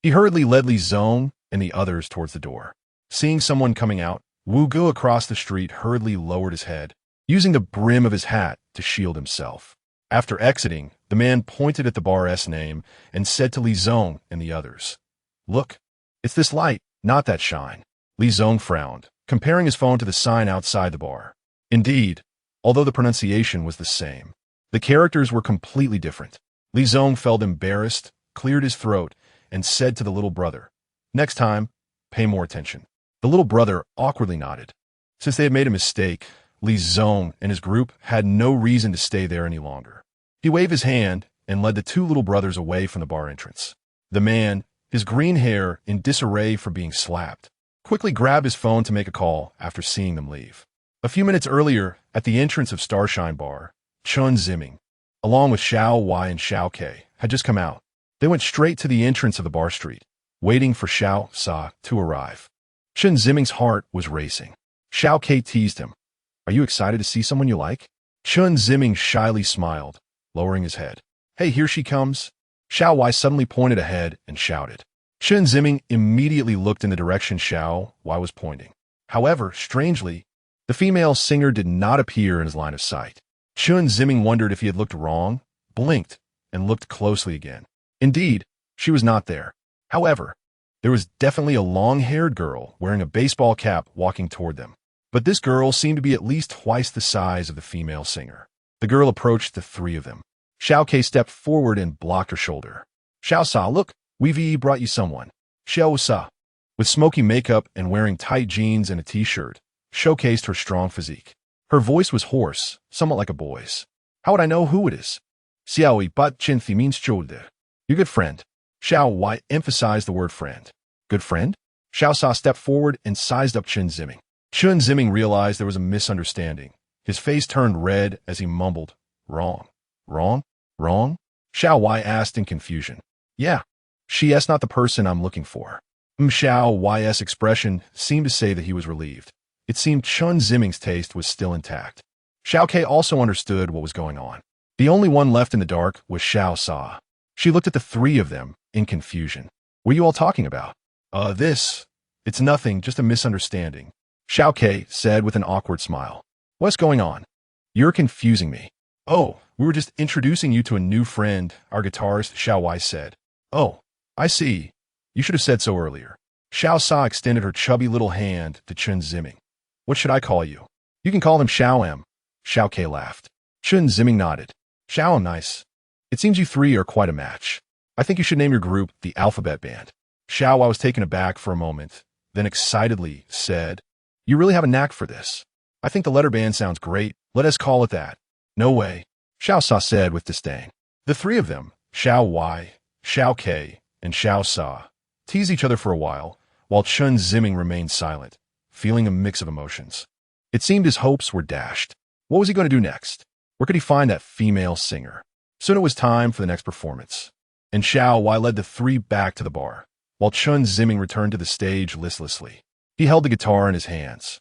He hurriedly led Li Zong and the others towards the door. Seeing someone coming out, Wu Gu across the street hurriedly lowered his head, using the brim of his hat to shield himself. After exiting, the man pointed at the bar's name and said to Li Zong and the others, Look, it's this light, not that shine. Li Zong frowned, comparing his phone to the sign outside the bar. Indeed, although the pronunciation was the same, the characters were completely different. Li Zong felt embarrassed, cleared his throat, and said to the little brother, Next time, pay more attention. The little brother awkwardly nodded. Since they had made a mistake, Li Zong and his group had no reason to stay there any longer. He waved his hand and led the two little brothers away from the bar entrance. The man, his green hair in disarray for being slapped, quickly grabbed his phone to make a call after seeing them leave. A few minutes earlier, at the entrance of Starshine Bar, Chen Ziming, along with Xiao Wai and Xiao Ke, had just come out. They went straight to the entrance of the bar street, waiting for Xiao Sa to arrive. Chen Ziming's heart was racing. Xiao Ke teased him. Are you excited to see someone you like? Chen Ziming shyly smiled, lowering his head. Hey, here she comes. Xiao Wai suddenly pointed ahead and shouted. Chen Ziming immediately looked in the direction Xiao Wai was pointing. However, strangely, the female singer did not appear in his line of sight. Chen Ziming wondered if he had looked wrong, blinked, and looked closely again. Indeed, she was not there. However, there was definitely a long-haired girl wearing a baseball cap walking toward them. But this girl seemed to be at least twice the size of the female singer. The girl approached the three of them. Xiao Ke stepped forward and blocked her shoulder. Xiao Sa, look, we've brought you someone. Xiao Sa, with smoky makeup and wearing tight jeans and a t-shirt, showcased her strong physique. Her voice was hoarse, somewhat like a boy's. How would I know who it is? Xiao Bat Chen Thi means shoulder. Your good friend. Xiao Wai emphasized the word friend. Good friend? Xiao Sa stepped forward and sized up Chen Ziming. Chen Ziming realized there was a misunderstanding. His face turned red as he mumbled, Wrong. Xiao Wai asked in confusion. Yeah, she is not the person I'm looking for. Xiao Wai's expression seemed to say that he was relieved. It seemed Chen Ziming's taste was still intact. Xiao Ke also understood what was going on. The only one left in the dark was Xiao Sa. She looked at the three of them in confusion. What are you all talking about? It's nothing, just a misunderstanding. Xiao Ke said with an awkward smile. What's going on? You're confusing me. Oh, we were just introducing you to a new friend, our guitarist, Xiao Wai said. Oh, I see. You should have said so earlier. Xiao Sa extended her chubby little hand to Chen Ziming. What should I call you? You can call him Xiao M. Xiao Ke laughed. Chen Ziming nodded. Xiao, nice. It seems you three are quite a match. I think you should name your group the Alphabet Band. Xiao Wai was taken aback for a moment, then excitedly said, You really have a knack for this. I think the letter band sounds great. Let us call it that. No way, Xiao Sa said with disdain. The three of them, Xiao Wai, Xiao Ke, and Xiao Sa, teased each other for a while Chen Ziming remained silent, feeling a mix of emotions. It seemed his hopes were dashed. What was he going to do next? Where could he find that female singer? Soon it was time for the next performance, and Xiao Wai led the three back to the bar, while Chen Ziming returned to the stage listlessly. He held the guitar in his hands,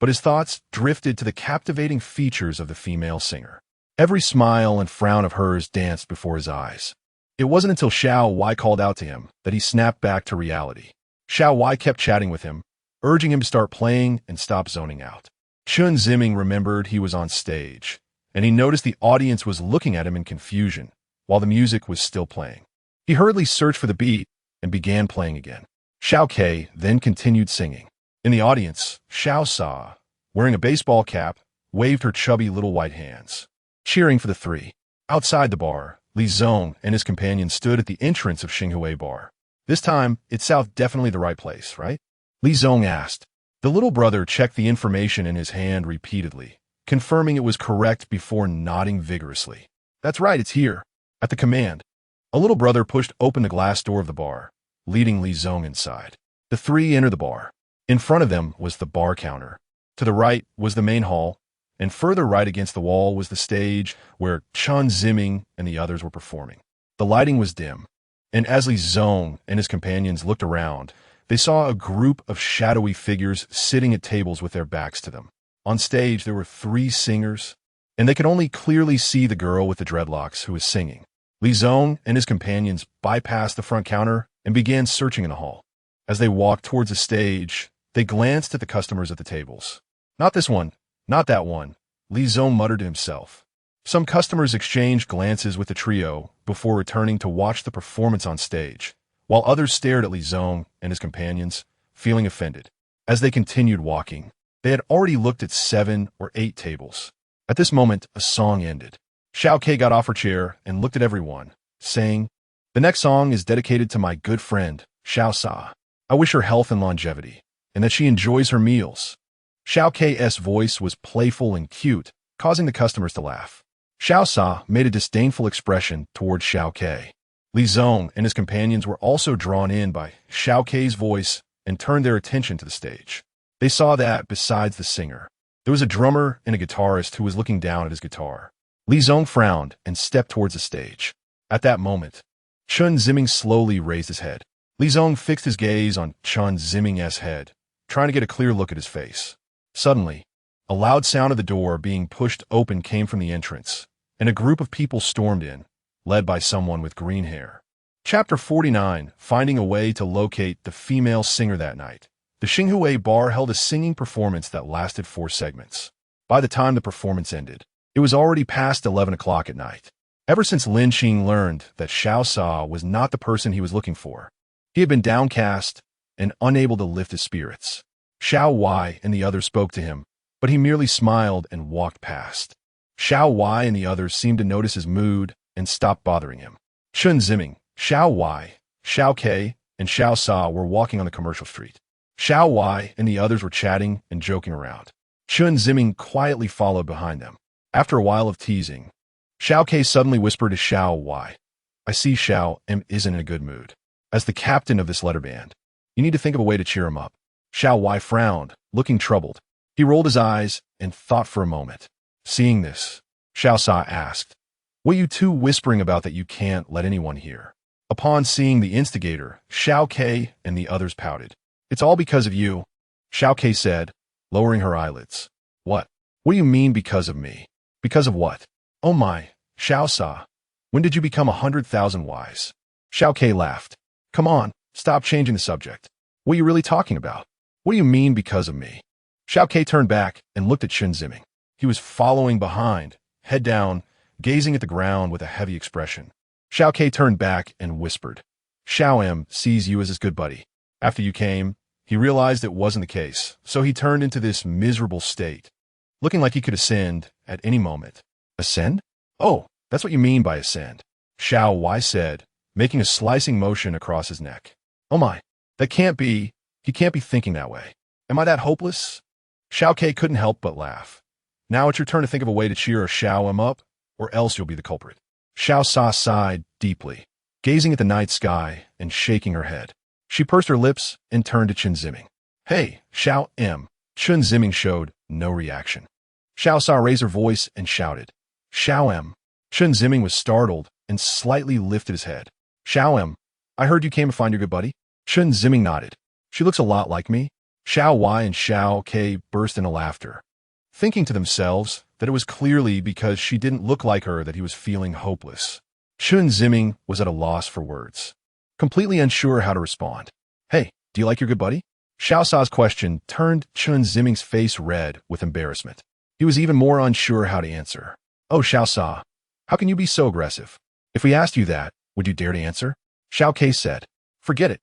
but his thoughts drifted to the captivating features of the female singer. Every smile and frown of hers danced before his eyes. It wasn't until Xiao Wai called out to him that he snapped back to reality. Xiao Wai kept chatting with him, urging him to start playing and stop zoning out. Chen Ziming remembered he was on stage, and he noticed the audience was looking at him in confusion while the music was still playing. He hurriedly searched for the beat and began playing again. Xiao Ke then continued singing. In the audience, Xiao Sa, wearing a baseball cap, waved her chubby little white hands, cheering for the three. Outside the bar, Li Zong and his companion stood at the entrance of Xinghua Bar. This time, it's South definitely the right place, right? Li Zong asked. The little brother checked the information in his hand repeatedly, confirming it was correct before nodding vigorously. That's right, it's here. At the command, a little brother pushed open the glass door of the bar, leading Li Zong inside. The three entered the bar. In front of them was the bar counter. To the right was the main hall, and further right against the wall was the stage where Chen Ziming and the others were performing. The lighting was dim, and as Li Zong and his companions looked around, they saw a group of shadowy figures sitting at tables with their backs to them. On stage, there were three singers, and they could only clearly see the girl with the dreadlocks who was singing. Li Zong and his companions bypassed the front counter and began searching in the hall. As they walked towards the stage, they glanced at the customers at the tables. Not this one, not that one, Li Zong muttered to himself. Some customers exchanged glances with the trio before returning to watch the performance on stage, while others stared at Li Zong and his companions, feeling offended. As they continued walking, they had already looked at 7 or 8 tables. At this moment, a song ended. Xiao Ke got off her chair and looked at everyone, saying, "The next song is dedicated to my good friend, Xiao Sa. I wish her health and longevity, and that she enjoys her meals." Xiao Ke's voice was playful and cute, causing the customers to laugh. Xiao Sa made a disdainful expression toward Xiao Ke. Li Zong and his companions were also drawn in by Xiao Ke's voice and turned their attention to the stage. They saw that, besides the singer, there was a drummer and a guitarist who was looking down at his guitar. Li Zong frowned and stepped towards the stage. At that moment, Chen Ziming slowly raised his head. Li Zong fixed his gaze on Chen Ziming's head, trying to get a clear look at his face. Suddenly, a loud sound of the door being pushed open came from the entrance, and a group of people stormed in, led by someone with green hair. Chapter 49, Finding a Way to Locate the Female Singer that night. The Xinghua Bar held a singing performance that lasted 4 segments. By the time the performance ended, it was already past 11 o'clock at night. Ever since Lin Qing learned that Xiao Sa was not the person he was looking for, he had been downcast and unable to lift his spirits. Xiao Wai and the others spoke to him, but he merely smiled and walked past. Xiao Wai and the others seemed to notice his mood and stopped bothering him. Chen Ziming, Xiao Wai, Xiao Ke, and Xiao Sa were walking on the commercial street. Xiao Wai and the others were chatting and joking around. Chen Ziming quietly followed behind them. After a while of teasing, Xiao Ke suddenly whispered to Xiao Wai, "I see Xiao M isn't in a good mood. As the captain of this letter band, you need to think of a way to cheer him up." Xiao Wai frowned, looking troubled. He rolled his eyes and thought for a moment. Seeing this, Xiao Sa asked, "What are you two whispering about that you can't let anyone hear?" Upon seeing the instigator, Xiao Ke and the others pouted. "It's all because of you," Xiao Ke said, lowering her eyelids. "What? What do you mean because of me? Because of what?" "Oh my, Xiao Sa, when did you become 100,000 wise?" Xiao Ke laughed. "Come on, stop changing the subject. What are you really talking about? What do you mean because of me?" Xiao Ke turned back and looked at Chen Ziming. He was following behind, head down, gazing at the ground with a heavy expression. Xiao Ke turned back and whispered, "Xiao M sees you as his good buddy. After you came, he realized it wasn't the case, so he turned into this miserable state, looking like he could ascend at any moment." "Ascend? Oh, that's what you mean by ascend," Xiao Wai said, making a slicing motion across his neck. "Oh my, that can't be, he can't be thinking that way. Am I that hopeless?" Xiao Ke couldn't help but laugh. "Now it's your turn to think of a way to cheer a Xiao M up, or else you'll be the culprit." Xiao Sa sighed deeply, gazing at the night sky and shaking her head. She pursed her lips and turned to Chen Ziming. Hey, Xiao M. Chen Ziming showed no reaction. Xiao Sa raised her voice and shouted, Xiao M. Chen Ziming was startled and slightly lifted his head. Xiao M. I heard you came to find your good buddy? Chen Ziming nodded. She looks a lot like me. Xiao Y and Xiao K burst into laughter, thinking to themselves that it was clearly because she didn't look like her that he was feeling hopeless. Chen Ziming was at a loss for words, completely unsure how to respond. Hey, do you like your good buddy? Xiao Sa's question turned Chen Ziming's face red with embarrassment. He was even more unsure how to answer. Oh, Xiao Sa, how can you be so aggressive? If we asked you that, would you dare to answer? Xiao K said. Forget it.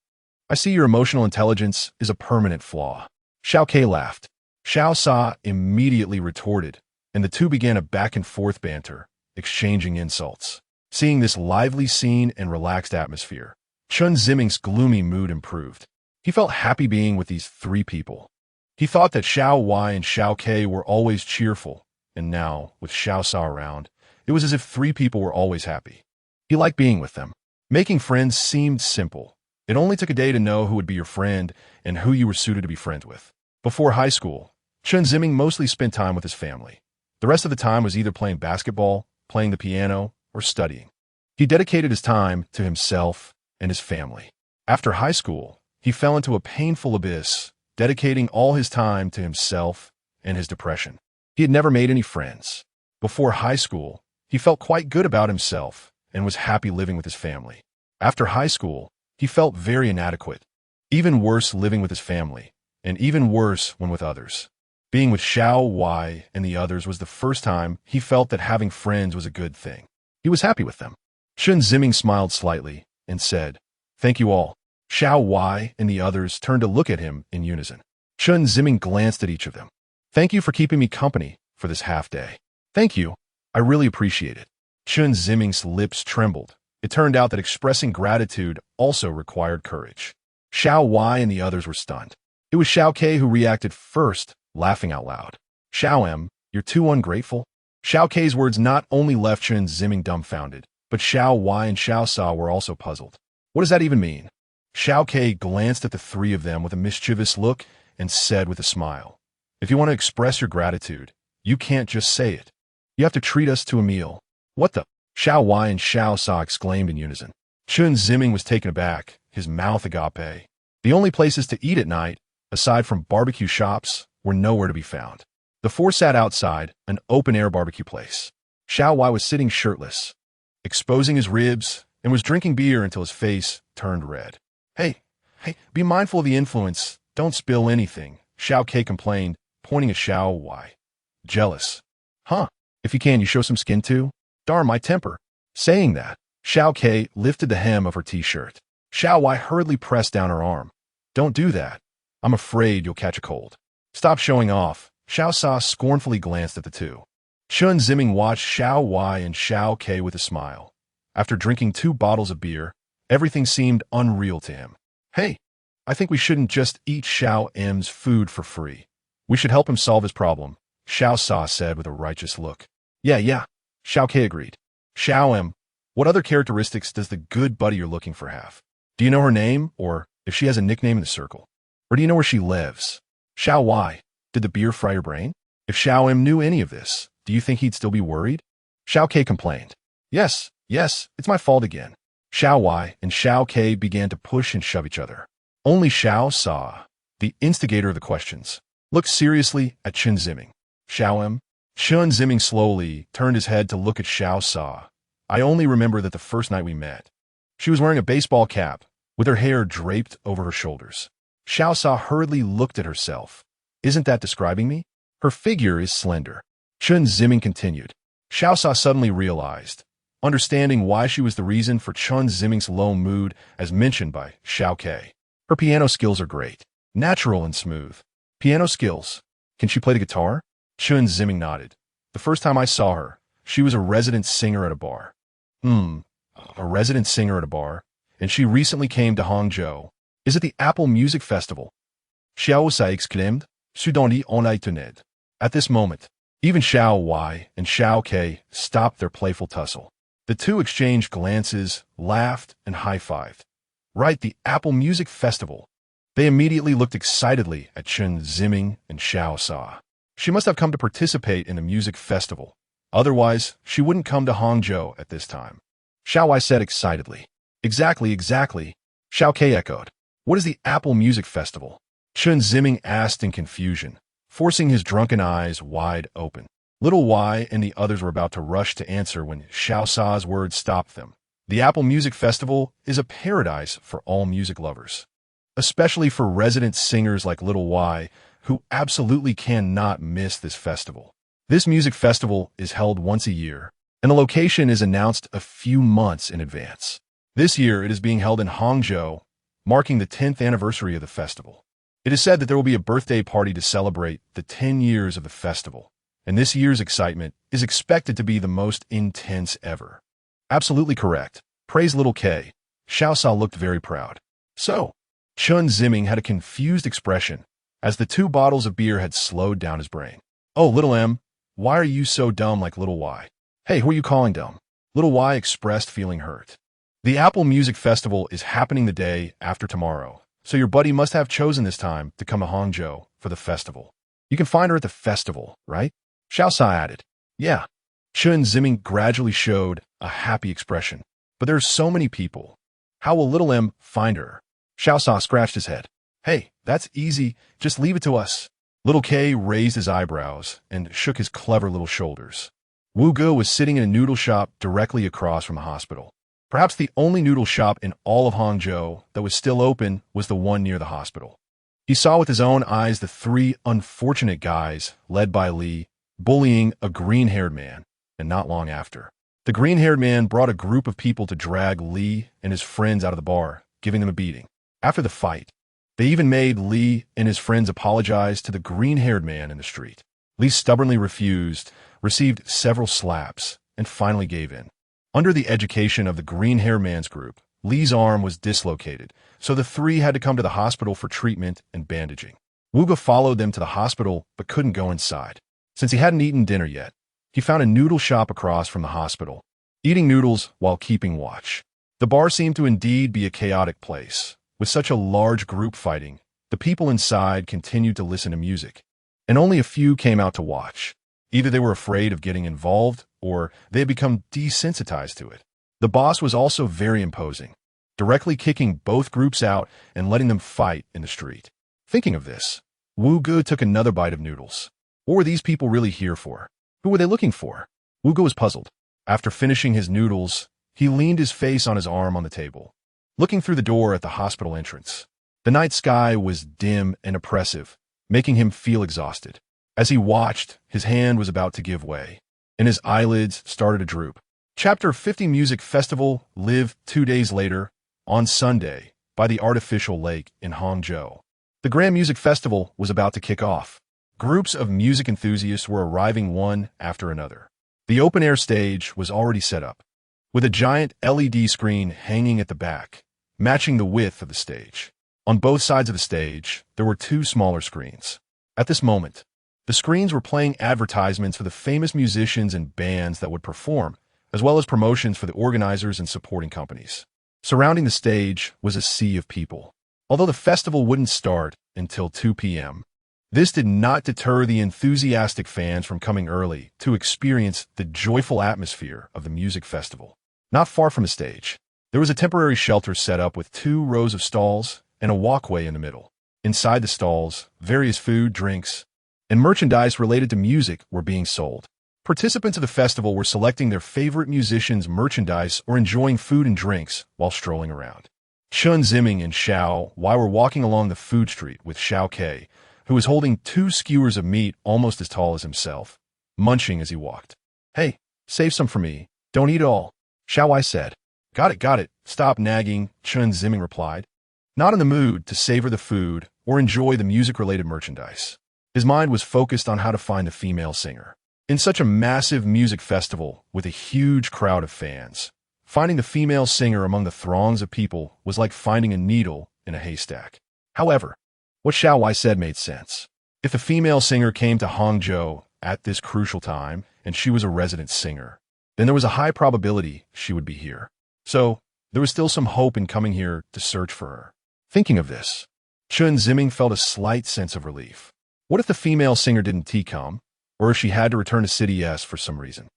I see your emotional intelligence is a permanent flaw. Xiao K laughed. Xiao Sa immediately retorted, and the two began a back-and-forth banter, exchanging insults. Seeing this lively scene and relaxed atmosphere, Chen Ziming's gloomy mood improved. He felt happy being with these three people. He thought that Xiao Y and Xiao K were always cheerful, and now, with Xiao Sa around, it was as if three people were always happy. He liked being with them. Making friends seemed simple. It only took a day to know who would be your friend and who you were suited to be friends with. Before high school, Chen Ziming mostly spent time with his family. The rest of the time was either playing basketball, playing the piano, or studying. He dedicated his time to himself and his family. After high school, he fell into a painful abyss, dedicating all his time to himself and his depression. He had never made any friends. Before high school, he felt quite good about himself and was happy living with his family. After high school, he felt very inadequate, even worse living with his family, and even worse when with others. Being with Xiao Y and the others was the first time he felt that having friends was a good thing. He was happy with them. Chen Ziming smiled slightly and said, Thank you all. Xiao Y and the others turned to look at him in unison. Chen Ziming glanced at each of them. Thank you for keeping me company for this half day. Thank you. I really appreciate it. Chen Ziming's lips trembled. It turned out that expressing gratitude also required courage. Xiao Y and the others were stunned. It was Xiao K who reacted first, laughing out loud. Xiao M, you're too ungrateful. Xiao K's words not only left Chen Ziming dumbfounded, but Xiao Y and Xiao Sa were also puzzled. What does that even mean? Xiao K glanced at the three of them with a mischievous look and said with a smile, If you want to express your gratitude, you can't just say it. You have to treat us to a meal. What the? Xiao Y and Xiao Sa exclaimed in unison. Chen Ziming was taken aback, his mouth agape. The only places to eat at night, aside from barbecue shops, were nowhere to be found. The four sat outside an open-air barbecue place. Xiao Y was sitting shirtless, exposing his ribs, and was drinking beer until his face turned red. Hey, be mindful of the influence. Don't spill anything, Xiao K complained, pointing at Xiao Y. Jealous. Huh? If you can, you show some skin too? Darn my temper. Saying that, Xiao K lifted the hem of her t-shirt. Xiao Y hurriedly pressed down her arm. Don't do that. I'm afraid you'll catch a cold. Stop showing off. Xiao Sa scornfully glanced at the two. Chen Ziming watched Xiao Y and Xiao K with a smile. After drinking 2 bottles of beer, everything seemed unreal to him. Hey, I think we shouldn't just eat Xiao M's food for free. We should help him solve his problem, Xiao Sa said with a righteous look. Yeah, Xiao K agreed. Xiao M, what other characteristics does the good buddy you're looking for have? Do you know her name, or if she has a nickname in the circle? Or do you know where she lives? Xiao Y, did the beer fry your brain? If Xiao M knew any of this, do you think he'd still be worried? Xiao K complained. Yes, it's my fault again. Xiao Y and Xiao K began to push and shove each other. Only Xiao Sa, the instigator of the questions, looked seriously at Chen Ziming. Xiao M? Chen Ziming slowly turned his head to look at Xiao Sa. I only remember that the first night we met, she was wearing a baseball cap, with her hair draped over her shoulders. Xiao Sa hurriedly looked at herself. Isn't that describing me? Her figure is slender. Chen Ziming continued. Xiao Sa suddenly realized, understanding why she was the reason for Chen Ziming's low mood as mentioned by Xiao K. Her piano skills are great, natural and smooth. Piano skills. Can she play the guitar? Chen Ziming nodded. The first time I saw her, she was a resident singer at a bar. A resident singer at a bar, and she recently came to Hangzhou. Is it the Apple Music Festival? Xiao Sa exclaimed, Soudainly on la tenait. At this moment, even Xiao Y and Xiao K stopped their playful tussle. The two exchanged glances, laughed, and high-fived. Right, the Apple Music Festival. They immediately looked excitedly at Chen Ziming and Xiao Sa. She must have come to participate in a music festival. Otherwise, she wouldn't come to Hangzhou at this time. Xiao Wei said excitedly. Exactly, exactly. Xiao Ke echoed. What is the Apple Music Festival? Chen Ziming asked in confusion, forcing his drunken eyes wide open. Little Wei and the others were about to rush to answer when Xiao Sa's words stopped them. The Apple Music Festival is a paradise for all music lovers, especially for resident singers like Little Wei, who absolutely cannot miss this festival. This music festival is held once a year, and the location is announced a few months in advance. This year, it is being held in Hangzhou, marking the 10th anniversary of the festival. It is said that there will be a birthday party to celebrate the 10 years of the festival, and this year's excitement is expected to be the most intense ever. Absolutely correct. Praise Little K. Xiao Sa looked very proud. So, Chen Ziming had a confused expression as the 2 bottles of beer had slowed down his brain. Oh, Little M, why are you so dumb like Little Y? Hey, who are you calling dumb? Little Y expressed feeling hurt. The Apple Music Festival is happening the day after tomorrow, so your buddy must have chosen this time to come to Hangzhou for the festival. You can find her at the festival, right? Xiao Sa added. Yeah. Chen Ziming gradually showed a happy expression. But there's so many people. How will Little M find her? Xiao Sa scratched his head. Hey, that's easy. Just leave it to us. Little K raised his eyebrows and shook his clever little shoulders. Wu Ge was sitting in a noodle shop directly across from the hospital. Perhaps the only noodle shop in all of Hangzhou that was still open was the one near the hospital. He saw with his own eyes the 3 unfortunate guys, led by Li, bullying a green-haired man, and not long after, the green-haired man brought a group of people to drag Li and his friends out of the bar, giving them a beating. After the fight, they even made Li and his friends apologize to the green-haired man in the street. Li stubbornly refused, received several slaps, and finally gave in. Under the education of the green-haired man's group, Li's arm was dislocated, so the 3 had to come to the hospital for treatment and bandaging. Wu Ge followed them to the hospital but couldn't go inside. Since he hadn't eaten dinner yet, he found a noodle shop across from the hospital, eating noodles while keeping watch. The bar seemed to indeed be a chaotic place. With such a large group fighting, the people inside continued to listen to music, and only a few came out to watch. Either they were afraid of getting involved, or they had become desensitized to it. The boss was also very imposing, directly kicking both groups out and letting them fight in the street. Thinking of this, Wu Ge took another bite of noodles. What were these people really here for? Who were they looking for? Wu Ge was puzzled. After finishing his noodles, he leaned his face on his arm on the table, looking through the door at the hospital entrance. The night sky was dim and oppressive, making him feel exhausted. As he watched, his hand was about to give way, and his eyelids started to droop. Chapter 50 Music Festival lived 2 days later, on Sunday, by the artificial lake in Hangzhou. The Grand Music Festival was about to kick off. Groups of music enthusiasts were arriving one after another. The open-air stage was already set up, with a giant LED screen hanging at the back, matching the width of the stage. On both sides of the stage, there were 2 smaller screens. At this moment, the screens were playing advertisements for the famous musicians and bands that would perform, as well as promotions for the organizers and supporting companies. Surrounding the stage was a sea of people. Although the festival wouldn't start until 2 p.m., this did not deter the enthusiastic fans from coming early to experience the joyful atmosphere of the music festival. Not far from the stage, there was a temporary shelter set up with 2 rows of stalls and a walkway in the middle. Inside the stalls, various food, drinks, and merchandise related to music were being sold. Participants of the festival were selecting their favorite musicians' merchandise or enjoying food and drinks while strolling around. Chen Ziming and Xiao Wei were walking along the food street with Xiao Ke, who was holding 2 skewers of meat almost as tall as himself, munching as he walked. Hey, save some for me. Don't eat it all, Xiao Wei said. Got it. Stop nagging, Chen Ziming replied, not in the mood to savor the food or enjoy the music-related merchandise. His mind was focused on how to find a female singer. In such a massive music festival with a huge crowd of fans, finding the female singer among the throngs of people was like finding a needle in a haystack. However, what Xiao Wei said made sense. If the female singer came to Hangzhou at this crucial time and she was a resident singer, then there was a high probability she would be here. So, There was still some hope in coming here to search for her. Thinking of this, Chen Ziming felt a slight sense of relief. What if the female singer didn't come, or if she had to return to City S for some reason?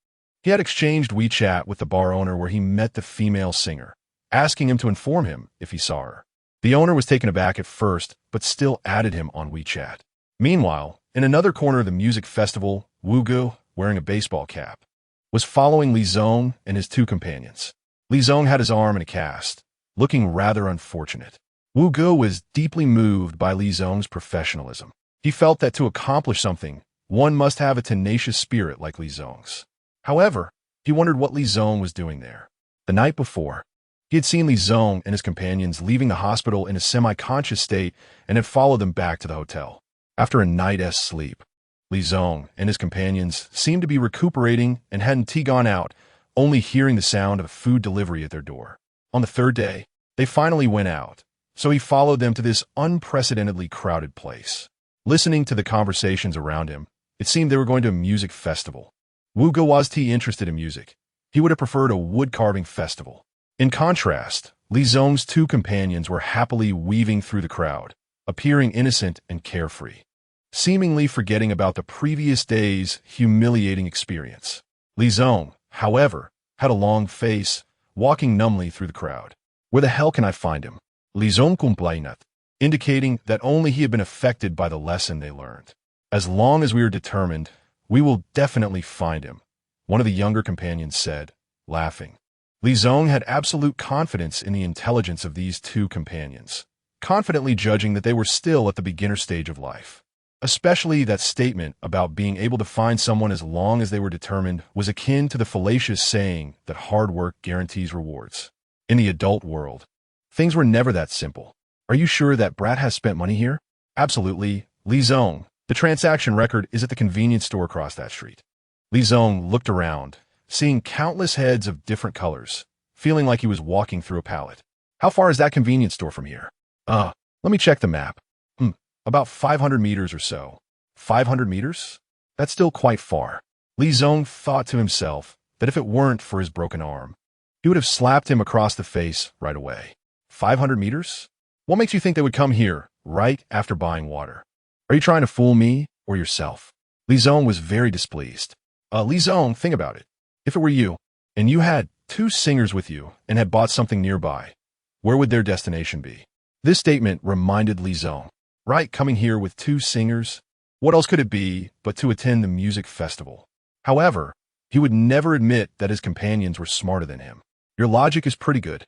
He had exchanged WeChat with the bar owner where he met the female singer, asking him to inform him if he saw her. The owner was taken aback at first, but still added him on WeChat. Meanwhile, in another corner of the music festival, Wu Gu, wearing a baseball cap, was following Li Zong and his two companions. Li Zong had his arm in a cast, looking rather unfortunate. Wu Gu was deeply moved by Li Zong's professionalism. He felt that to accomplish something, one must have a tenacious spirit like Li Zong's. However, he wondered what Li Zong was doing there. The night before, he had seen Li Zong and his companions leaving the hospital in a semi-conscious state and had followed them back to the hotel. After a night's sleep, Li Zong and his companions seemed to be recuperating and hadn't gone out, only hearing the sound of a food delivery at their door. On the third day, they finally went out, so he followed them to this unprecedentedly crowded place. Listening to the conversations around him, it seemed they were going to a music festival. Wu Gu wasn't interested in music. He would have preferred a wood-carving festival. In contrast, Li Zong's two companions were happily weaving through the crowd, appearing innocent and carefree, seemingly forgetting about the previous day's humiliating experience. Li Zong, however, had a long face, walking numbly through the crowd. Where the hell can I find him? Li Zong complained, indicating that only he had been affected by the lesson they learned. As long as we are determined, we will definitely find him, one of the younger companions said, laughing. Li Zong had absolute confidence in the intelligence of these two companions, confidently judging that they were still at the beginner stage of life. Especially that statement about being able to find someone as long as they were determined was akin to the fallacious saying that hard work guarantees rewards. In the adult world, things were never that simple. Are you sure that brat has spent money here? Absolutely, Li Zong. The transaction record is at the convenience store across that street. Li Zong looked around, seeing countless heads of different colors, feeling like he was walking through a palette. How far is that convenience store from here? Let me check the map. About 500 meters or so. 500 meters? That's still quite far. Li Zong thought to himself that if it weren't for his broken arm, he would have slapped him across the face right away. 500 meters? What makes you think they would come here right after buying water? Are you trying to fool me or yourself? Li Zong was very displeased. Li Zong, think about it. If it were you, and you had two singers with you and had bought something nearby, where would their destination be? This statement reminded Li Zong. Right, coming here with two singers? What else could it be but to attend the music festival? However, he would never admit that his companions were smarter than him. Your logic is pretty good.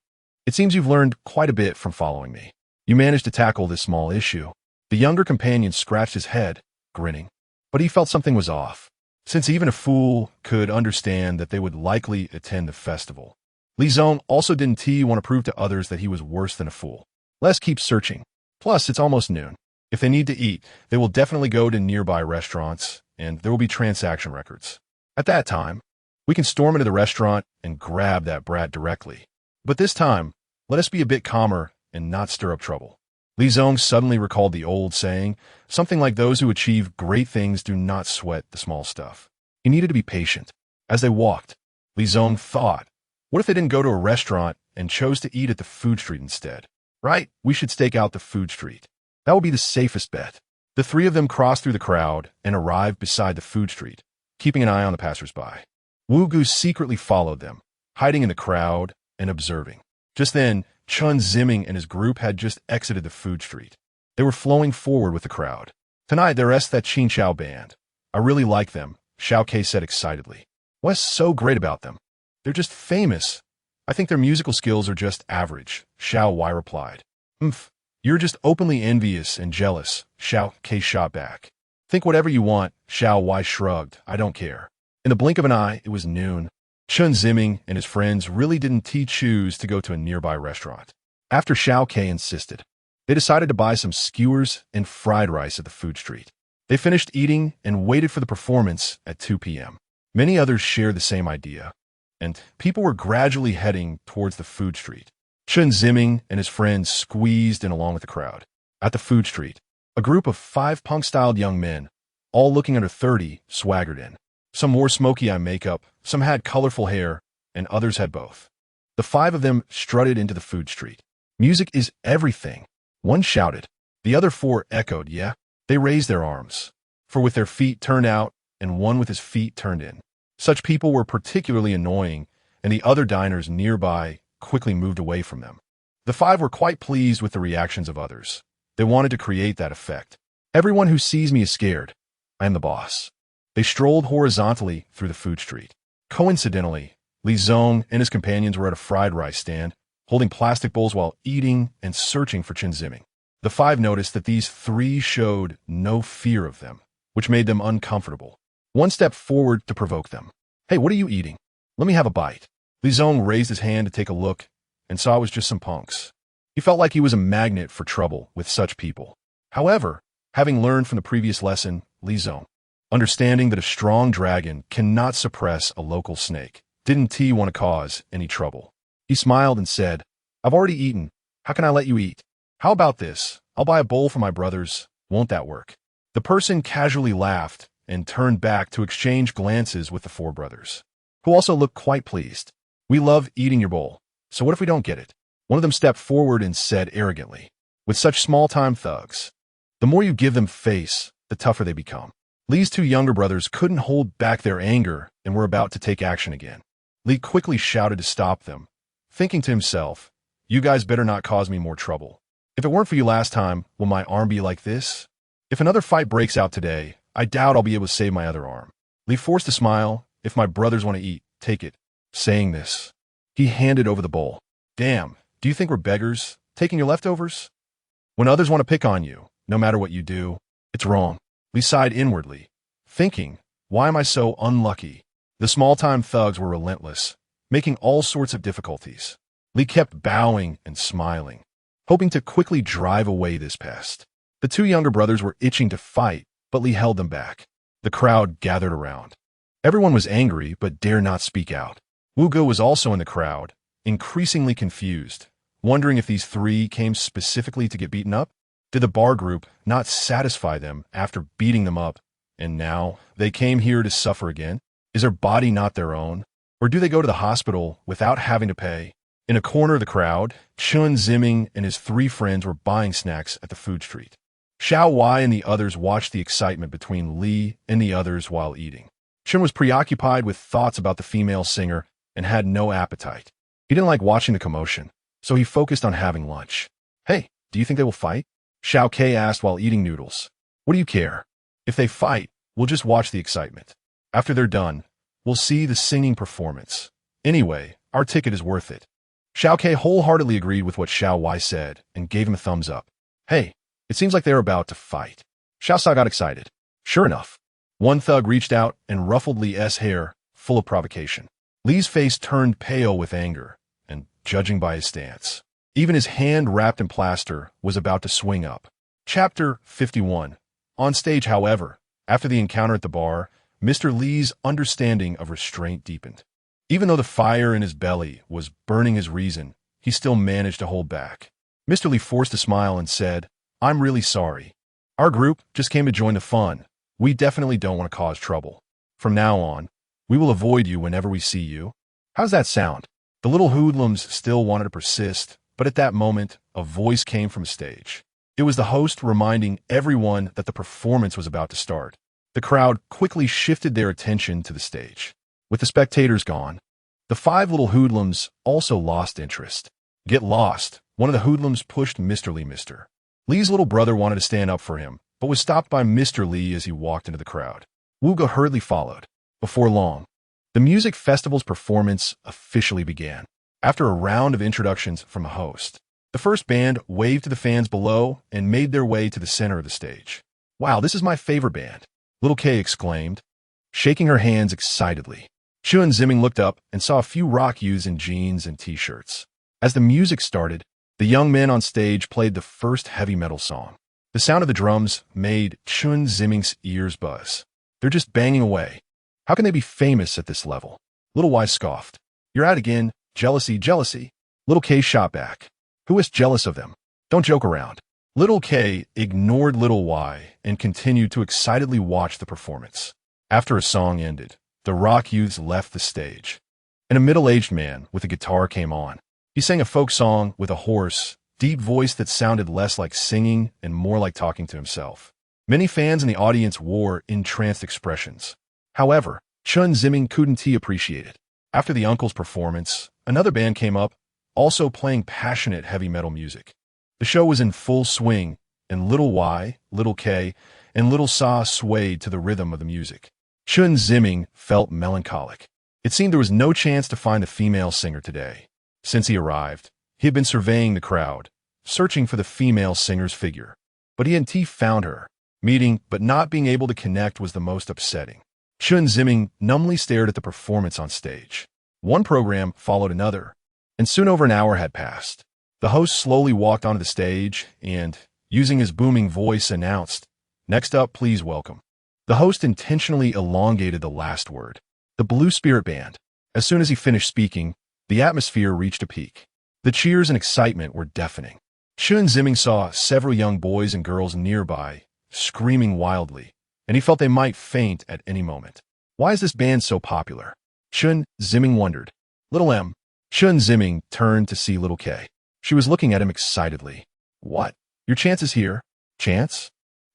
It seems you've learned quite a bit from following me. You managed to tackle this small issue. The younger companion scratched his head, grinning. But he felt something was off, since even a fool could understand that they would likely attend the festival. Li Zong also didn't want to prove to others that he was worse than a fool. Let's keep searching. Plus, it's almost noon. If they need to eat, they will definitely go to nearby restaurants, and there will be transaction records. At that time, we can storm into the restaurant and grab that brat directly. But this time, let us be a bit calmer and not stir up trouble. Li Zong suddenly recalled the old saying, something like those who achieve great things do not sweat the small stuff. He needed to be patient. As they walked, Li Zong thought, what if they didn't go to a restaurant and chose to eat at the food street instead? Right, we should stake out the food street. That would be the safest bet. The three of them crossed through the crowd and arrived beside the food street, keeping an eye on the passers-by. Wu Gu secretly followed them, hiding in the crowd and observing. Just then, Chen Ziming and his group had just exited the food street. They were flowing forward with the crowd. Tonight, they're that Qin Xiao band. I really like them, Xiao Ke said excitedly. What's so great about them? They're just famous. I think their musical skills are just average, Xiao Wai replied. You're just openly envious and jealous, Xiao Ke shot back. Think whatever you want, Xiao Wai shrugged. I don't care. In the blink of an eye, it was noon. Chen Ziming and his friends really didn't choose to go to a nearby restaurant. After Xiao Ke insisted, they decided to buy some skewers and fried rice at the food street. They finished eating and waited for the performance at 2 p.m. Many others shared the same idea, and people were gradually heading towards the food street. Chen Ziming and his friends squeezed in along with the crowd. At the food street, a group of 5 punk-styled young men, all looking under 30, swaggered in. Some wore smoky eye makeup, some had colorful hair, and others had both. The five of them strutted into the food street. Music is everything. One shouted. The other four echoed, yeah. They raised their arms, for with their feet turned out and one with his feet turned in. Such people were particularly annoying, and the other diners nearby quickly moved away from them. The five were quite pleased with the reactions of others. They wanted to create that effect. Everyone who sees me is scared. I am the boss. They strolled horizontally through the food street. Coincidentally, Li Zong and his companions were at a fried rice stand, holding plastic bowls while eating and searching for Chen Ziming. The five noticed that these three showed no fear of them, which made them uncomfortable. One stepped forward to provoke them. Hey, what are you eating? Let me have a bite. Li Zong raised his hand to take a look and saw it was just some punks. He felt like he was a magnet for trouble with such people. However, having learned from the previous lesson, Li Zong, understanding that a strong dragon cannot suppress a local snake, didn't he want to cause any trouble. He smiled and said, I've already eaten. How can I let you eat? How about this? I'll buy a bowl for my brothers. Won't that work? The person casually laughed and turned back to exchange glances with the four brothers, who also looked quite pleased. We love eating your bowl, so what if we don't get it? One of them stepped forward and said arrogantly, with such small-time thugs, the more you give them face, the tougher they become. Li's two younger brothers couldn't hold back their anger and were about to take action again. Li quickly shouted to stop them, thinking to himself, you guys better not cause me more trouble. If it weren't for you last time, will my arm be like this? If another fight breaks out today, I doubt I'll be able to save my other arm. Li forced a smile. If my brothers want to eat, take it. Saying this, he handed over the bowl. Damn, do you think we're beggars, taking your leftovers? When others want to pick on you, no matter what you do, it's wrong. Li sighed inwardly, thinking, why am I so unlucky? The small-time thugs were relentless, making all sorts of difficulties. Li kept bowing and smiling, hoping to quickly drive away this pest. The two younger brothers were itching to fight, but Li held them back. The crowd gathered around. Everyone was angry, but dare not speak out. Wu Ge was also in the crowd, increasingly confused, wondering if these three came specifically to get beaten up. Did the bar group not satisfy them after beating them up, and now they came here to suffer again? Is their body not their own? Or do they go to the hospital without having to pay? In a corner of the crowd, Chen Ziming and his three friends were buying snacks at the food street. Xiao Wei and the others watched the excitement between Li and the others while eating. Chen was preoccupied with thoughts about the female singer and had no appetite. He didn't like watching the commotion, so he focused on having lunch. Hey, do you think they will fight? Xiao Ke asked while eating noodles. What do you care? If they fight, we'll just watch the excitement. After they're done, we'll see the singing performance. Anyway, our ticket is worth it. Xiao Ke wholeheartedly agreed with what Xiao Wei said and gave him a thumbs up. Hey, it seems like they're about to fight. Xiao Sa got excited. Sure enough, one thug reached out and ruffled Li's hair, full of provocation. Li's face turned pale with anger, and judging by his stance, even his hand wrapped in plaster was about to swing up. Chapter 51. On stage, however, after the encounter at the bar, Mr. Li's understanding of restraint deepened. Even though the fire in his belly was burning his reason, he still managed to hold back. Mr. Li forced a smile and said, I'm really sorry. Our group just came to join the fun. We definitely don't want to cause trouble. From now on, we will avoid you whenever we see you. How's that sound? The little hoodlums still wanted to persist, but at that moment, a voice came from the stage. It was the host reminding everyone that the performance was about to start. The crowd quickly shifted their attention to the stage. With the spectators gone, the five little hoodlums also lost interest. Get lost, one of the hoodlums pushed Mr. Li. Mr. Li's little brother wanted to stand up for him, but was stopped by Mr. Li as he walked into the crowd. Wu Ge hurriedly followed. Before long, the music festival's performance officially began. After a round of introductions from the host, the first band waved to the fans below and made their way to the center of the stage. Wow, this is my favorite band, Little Kay exclaimed, shaking her hands excitedly. Chen Ziming looked up and saw a few rock youths in jeans and t-shirts. As the music started, the young men on stage played the first heavy metal song. The sound of the drums made Chen Ziming's ears buzz. They're just banging away. How can they be famous at this level? Little Y scoffed. You're out again. Jealousy, jealousy. Little K shot back. Who is jealous of them? Don't joke around. Little K ignored Little Y and continued to excitedly watch the performance. After a song ended, the rock youths left the stage. and a middle-aged man with a guitar came on. He sang a folk song with a hoarse, deep voice that sounded less like singing and more like talking to himself. Many fans in the audience wore entranced expressions. However, Chen Ziming couldn't appreciate it. After the uncle's performance, another band came up, also playing passionate heavy metal music. The show was in full swing, and little Y, little K, and little Sa swayed to the rhythm of the music. Chen Ziming felt melancholic. It seemed there was no chance to find the female singer today. Since he arrived, he had been surveying the crowd, searching for the female singer's figure. But he hadn't found her. Meeting but not being able to connect was the most upsetting. Chen Ziming numbly stared at the performance on stage. One program followed another, and soon over an hour had passed. The host slowly walked onto the stage and, using his booming voice, announced, "Next up, please welcome." The host intentionally elongated the last word. The Blue Spirit Band. As soon as he finished speaking, the atmosphere reached a peak. The cheers and excitement were deafening. Chen Ziming saw several young boys and girls nearby, screaming wildly, and he felt they might faint at any moment. Why is this band so popular? Chen Ziming wondered. Little M. Chen Ziming turned to see little K. She was looking at him excitedly. What? Your chance is here? Chance?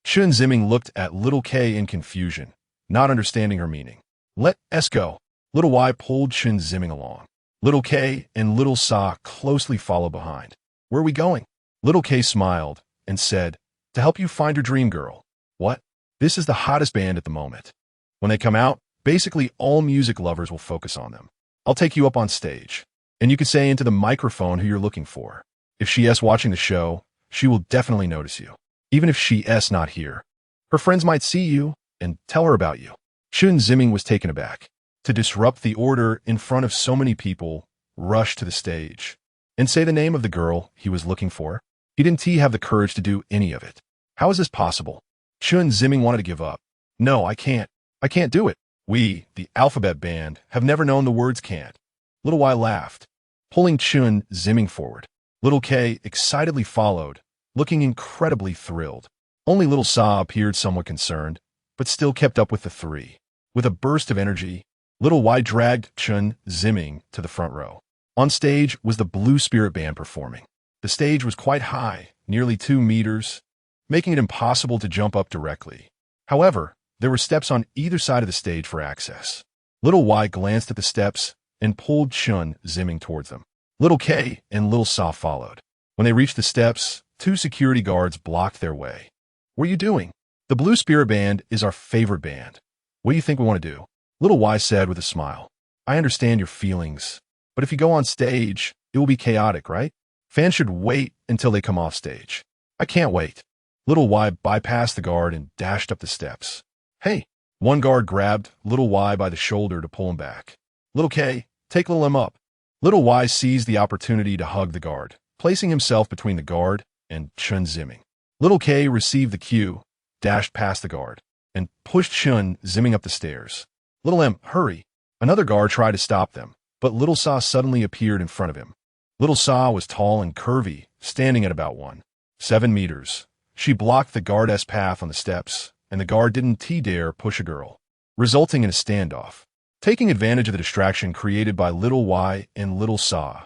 Chen Ziming looked at little K in confusion, not understanding her meaning. Let us go. Little Y pulled Chen Ziming along. Little K and little Sa closely followed behind. Where are we going? Little K smiled and said, to help you find your dream girl. What? This is the hottest band at the moment. When they come out, basically all music lovers will focus on them. I'll take you up on stage, and you can say into the microphone who you're looking for. If she's watching the show, she will definitely notice you. Even if she's not here, her friends might see you and tell her about you. Chen Ziming was taken aback. To disrupt the order in front of so many people, rush to the stage and say the name of the girl he was looking for. He didn't have the courage to do any of it. How is this possible? Chen Ziming wanted to give up. No, I can't. I can't do it. We, the alphabet band, have never known the words can't. Little Y laughed, pulling Chen Ziming forward. Little K excitedly followed, looking incredibly thrilled. Only little Sa appeared somewhat concerned, but still kept up with the three. With a burst of energy, little Y dragged Chen Ziming to the front row. On stage was the Blue Spirit Band performing. The stage was quite high, nearly 2 meters, making it impossible to jump up directly. However, there were steps on either side of the stage for access. Little Y glanced at the steps and pulled Chen Ziming towards them. Little K and little Sa followed. When they reached the steps, 2 security guards blocked their way. What are you doing? The Blue Spirit Band is our favorite band. What do you think we want to do? Little Y said with a smile. I understand your feelings, but if you go on stage, it will be chaotic, right? Fans should wait until they come off stage. I can't wait. Little Y bypassed the guard and dashed up the steps. Hey! One guard grabbed little Y by the shoulder to pull him back. Little K, take little M up. Little Y seized the opportunity to hug the guard, placing himself between the guard and Chen Ziming. Little K received the cue, dashed past the guard, and pushed Chen Ziming up the stairs. Little M, hurry! Another guard tried to stop them, but little Sa suddenly appeared in front of him. Little Sa was tall and curvy, standing at about 1.7 meters. She blocked the guard's path on the steps, and the guard didn't dare push a girl, resulting in a standoff. Taking advantage of the distraction created by little Y and little Sa,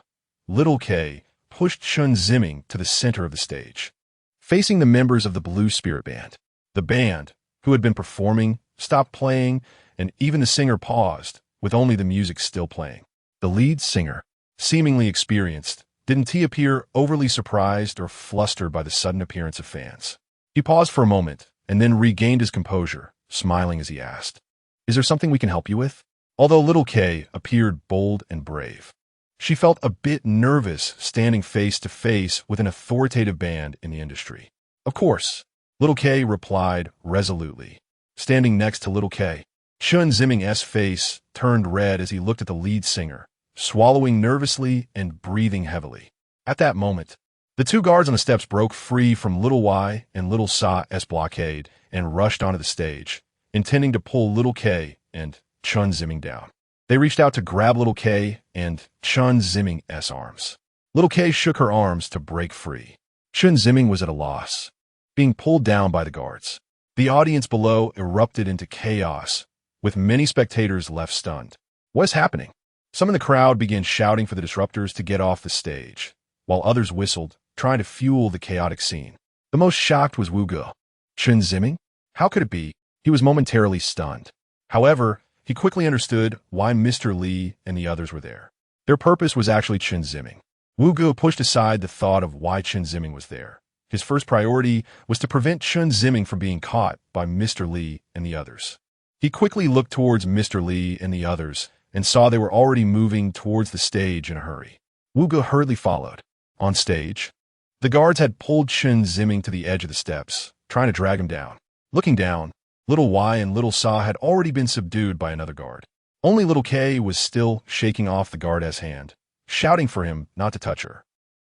little K pushed Chen Ziming to the center of the stage, facing the members of the Blue Spirit Band. The band, who had been performing, stopped playing, and even the singer paused, with only the music still playing. The lead singer, seemingly experienced, didn't appear overly surprised or flustered by the sudden appearance of fans. He paused for a moment and then regained his composure, smiling as he asked, "Is there something we can help you with?" Although little K appeared bold and brave, she felt a bit nervous standing face to face with an authoritative band in the industry. Of course, little K replied resolutely, standing next to little K. Chen Ziming's face turned red as he looked at the lead singer, swallowing nervously and breathing heavily. At that moment, the 2 guards on the steps broke free from little Y and little Sa's blockade and rushed onto the stage, intending to pull little K and Chen Ziming down. They reached out to grab little K and Chen Ziming's arms. Little K shook her arms to break free. Chen Ziming was at a loss, being pulled down by the guards. The audience below erupted into chaos, with many spectators left stunned. What is happening? Some in the crowd began shouting for the disruptors to get off the stage, while others whistled, trying to fuel the chaotic scene. The most shocked was Wu Ge. Chen Ziming? How could it be? He was momentarily stunned. However, he quickly understood why Mr. Li and the others were there. Their purpose was actually Chen Ziming. Wu Ge pushed aside the thought of why Chen Ziming was there. His first priority was to prevent Chen Ziming from being caught by Mr. Li and the others. He quickly looked towards Mr. Li and the others and saw they were already moving towards the stage in a hurry. Wu Ge hurriedly followed. On stage, the guards had pulled Chen Ziming to the edge of the steps, trying to drag him down. Looking down, Little Y and Little Sa had already been subdued by another guard. Only Little K was still shaking off the guard's hand, shouting for him not to touch her.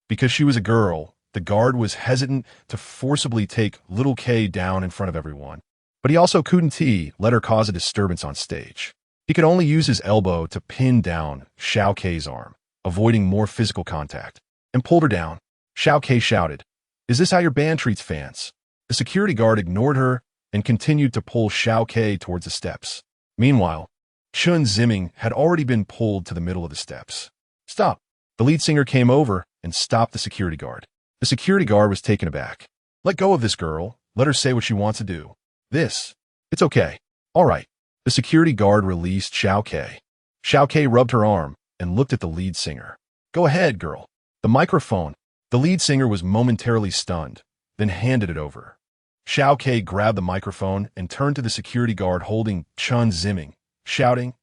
Because she was a girl, the guard was hesitant to forcibly take Little K down in front of everyone. But he also couldn't let her cause a disturbance on stage. He could only use his elbow to pin down Xiao K's arm, avoiding more physical contact, and pulled her down. Xiao K shouted, "Is this how your band treats fans?" The security guard ignored her and continued to pull Xiao K towards the steps. Meanwhile, Chen Ziming had already been pulled to the middle of the steps. "Stop!" The lead singer came over and stopped the security guard. The security guard was taken aback. "Let go of this girl. Let her say what she wants to do. It's okay. All right." The security guard released Xiao K. Xiao K rubbed her arm and looked at the lead singer. "Go ahead, girl." The microphone. The lead singer was momentarily stunned, then handed it over. Xiao K grabbed the microphone and turned to the security guard holding Chen Ziming, shouting,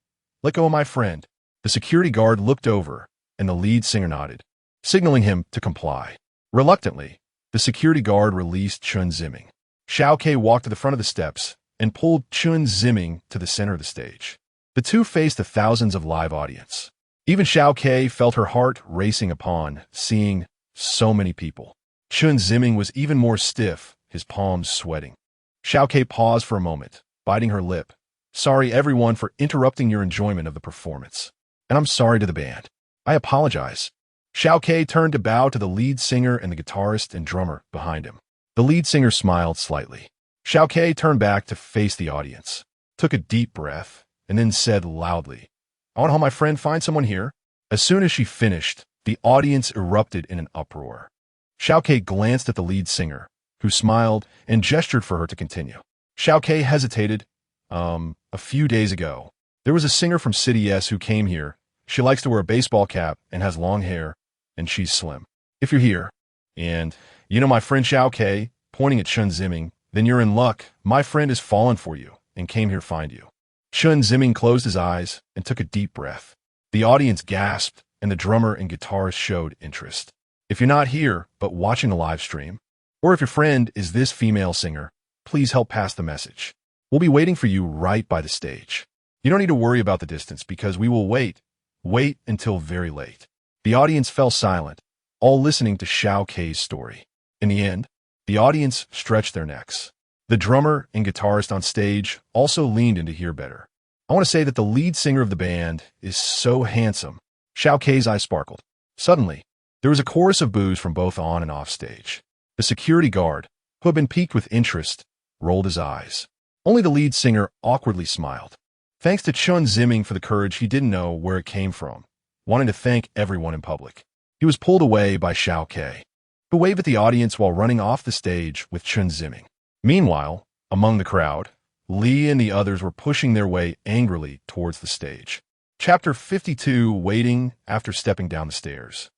"Let go of my friend." The security guard looked over, and the lead singer nodded, signaling him to comply. Reluctantly, the security guard released Chen Ziming. Xiao K walked to the front of the steps and pulled Chen Ziming to the center of the stage. The two faced the thousands of live audience. Even Xiao K felt her heart racing upon seeing so many people. Chen Ziming was even more stiff, his palms sweating. Xiao K paused for a moment, biting her lip. "Sorry everyone for interrupting your enjoyment of the performance. And I'm sorry to the band. I apologize." Xiao K turned to bow to the lead singer and the guitarist and drummer behind him. The lead singer smiled slightly. Xiao K turned back to face the audience, took a deep breath, and then said loudly, "I want to help my friend find someone here." As soon as she finished, the audience erupted in an uproar. Xiao K glanced at the lead singer, who smiled and gestured for her to continue. Xiao K hesitated. A few days ago, there was a singer from City S who came here. She likes to wear a baseball cap and has long hair, and she's slim. If you're here, and you know my friend Xiao K, pointing at Chen Ziming, then you're in luck. My friend has fallen for you and came here to find you." Chen Ziming closed his eyes and took a deep breath. The audience gasped, and the drummer and guitarist showed interest. If you're not here, but watching the live stream, or if your friend is this female singer, please help pass the message. We'll be waiting for you right by the stage. You don't need to worry about the distance because we will wait until very late. The audience fell silent, all listening to Xiao K's story. In the end, the audience stretched their necks. The drummer and guitarist on stage also leaned in to hear better. "I want to say that the lead singer of the band is so handsome." Xiao K's eyes sparkled. Suddenly, there was a chorus of boos from both on and off stage. The security guard, who had been piqued with interest, rolled his eyes. Only the lead singer awkwardly smiled. Thanks to Chen Ziming for the courage he didn't know where it came from, wanting to thank everyone in public. He was pulled away by Xiao K, who waved at the audience while running off the stage with Chen Ziming. Meanwhile, among the crowd, Li and the others were pushing their way angrily towards the stage. Chapter 52, Waiting After Stepping Down the Stairs.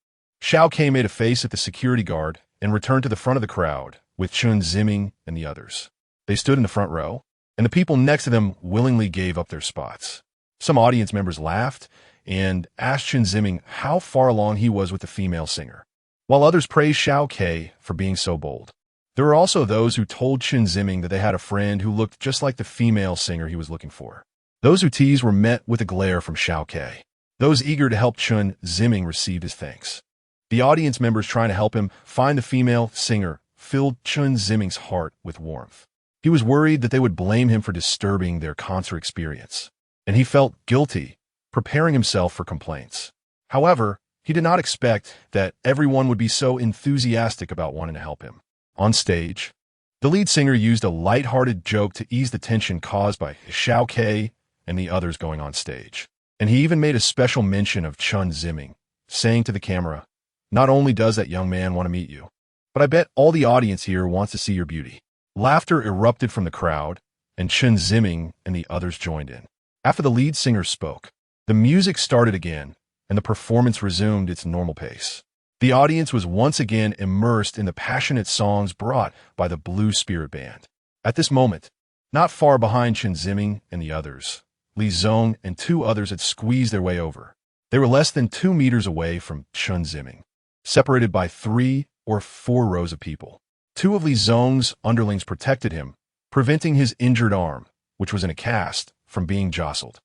Xiao K made a face at the security guard and returned to the front of the crowd with Chen Ziming and the others. They stood in the front row, and the people next to them willingly gave up their spots. Some audience members laughed and asked Chen Ziming how far along he was with the female singer, while others praised Xiao K for being so bold. There were also those who told Chen Ziming that they had a friend who looked just like the female singer he was looking for. Those who teased were met with a glare from Xiao K. Those eager to help Chen Ziming received his thanks. The audience members trying to help him find the female singer filled Chen Ziming's heart with warmth. He was worried that they would blame him for disturbing their concert experience, and he felt guilty, preparing himself for complaints. However, he did not expect that everyone would be so enthusiastic about wanting to help him. On stage, the lead singer used a light-hearted joke to ease the tension caused by Xiao K and the others going on stage. And he even made a special mention of Chen Ziming, saying to the camera, "Not only does that young man want to meet you, but I bet all the audience here wants to see your beauty." Laughter erupted from the crowd, and Chen Ziming and the others joined in. After the lead singer spoke, the music started again, and the performance resumed its normal pace. The audience was once again immersed in the passionate songs brought by the Blue Spirit Band. At this moment, not far behind Chen Ziming and the others, Li Zong and two others had squeezed their way over. They were less than 2 meters away from Chen Ziming, separated by 3 or 4 rows of people. 2 of Li Zong's underlings protected him, preventing his injured arm, which was in a cast, from being jostled.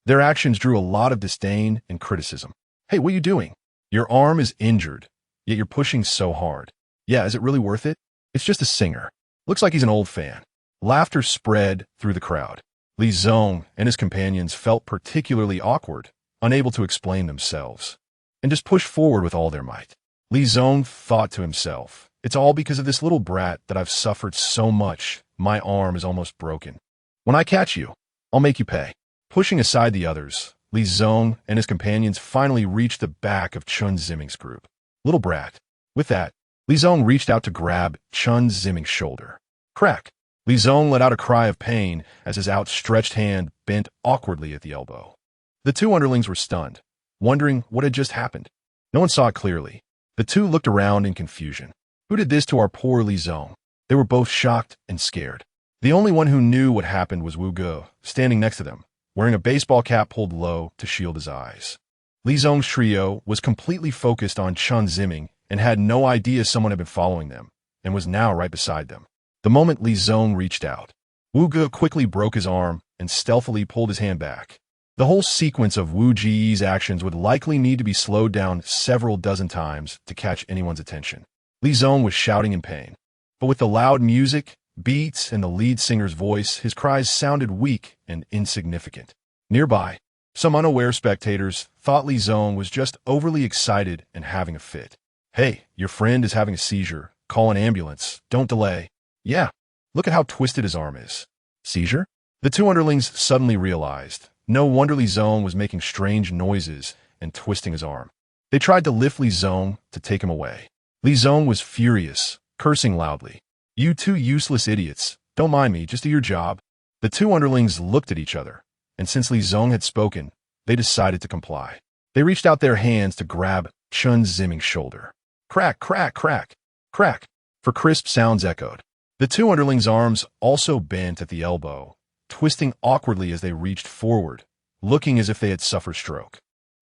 Their actions drew a lot of disdain and criticism. "Hey, what are you doing? Your arm is injured, yet you're pushing so hard. Yeah, is it really worth it? It's just a singer. Looks like he's an old fan." Laughter spread through the crowd. Li Zong and his companions felt particularly awkward, unable to explain themselves, and just pushed forward with all their might. Li Zong thought to himself, "It's all because of this little brat that I've suffered so much. My arm is almost broken. When I catch you, I'll make you pay." Pushing aside the others, Li Zong and his companions finally reached the back of Chen Ziming's group. "Little brat." With that, Li Zong reached out to grab Chen Ziming's shoulder. Crack! Li Zong let out a cry of pain as his outstretched hand bent awkwardly at the elbow. The 2 underlings were stunned, wondering what had just happened. No one saw it clearly. The 2 looked around in confusion. Who did this to our poor Li Zong? They were both shocked and scared. The only one who knew what happened was Wu Ge, standing next to them, wearing a baseball cap pulled low to shield his eyes. Li Zong's trio was completely focused on Chen Ziming and had no idea someone had been following them and was now right beside them. The moment Li Zong reached out, Wu Ge quickly broke his arm and stealthily pulled his hand back. The whole sequence of Wu Ji's actions would likely need to be slowed down several dozen times to catch anyone's attention. Li Zong was shouting in pain, but with the loud music, beats, and the lead singer's voice, his cries sounded weak and insignificant. Nearby, some unaware spectators thought Li Zong was just overly excited and having a fit. "Hey, your friend is having a seizure. Call an ambulance. Don't delay." "Yeah, look at how twisted his arm is." "Seizure?" The 2 underlings suddenly realized. No wonder Li Zong was making strange noises and twisting his arm. They tried to lift Li Zong to take him away. Li Zong was furious, cursing loudly. "You 2 useless idiots, don't mind me, just do your job." The 2 underlings looked at each other, and since Li Zong had spoken, they decided to comply. They reached out their hands to grab Chen Ziming's shoulder. Crack, crack, crack, crack, for crisp sounds echoed. The 2 underlings' arms also bent at the elbow, twisting awkwardly as they reached forward, looking as if they had suffered stroke.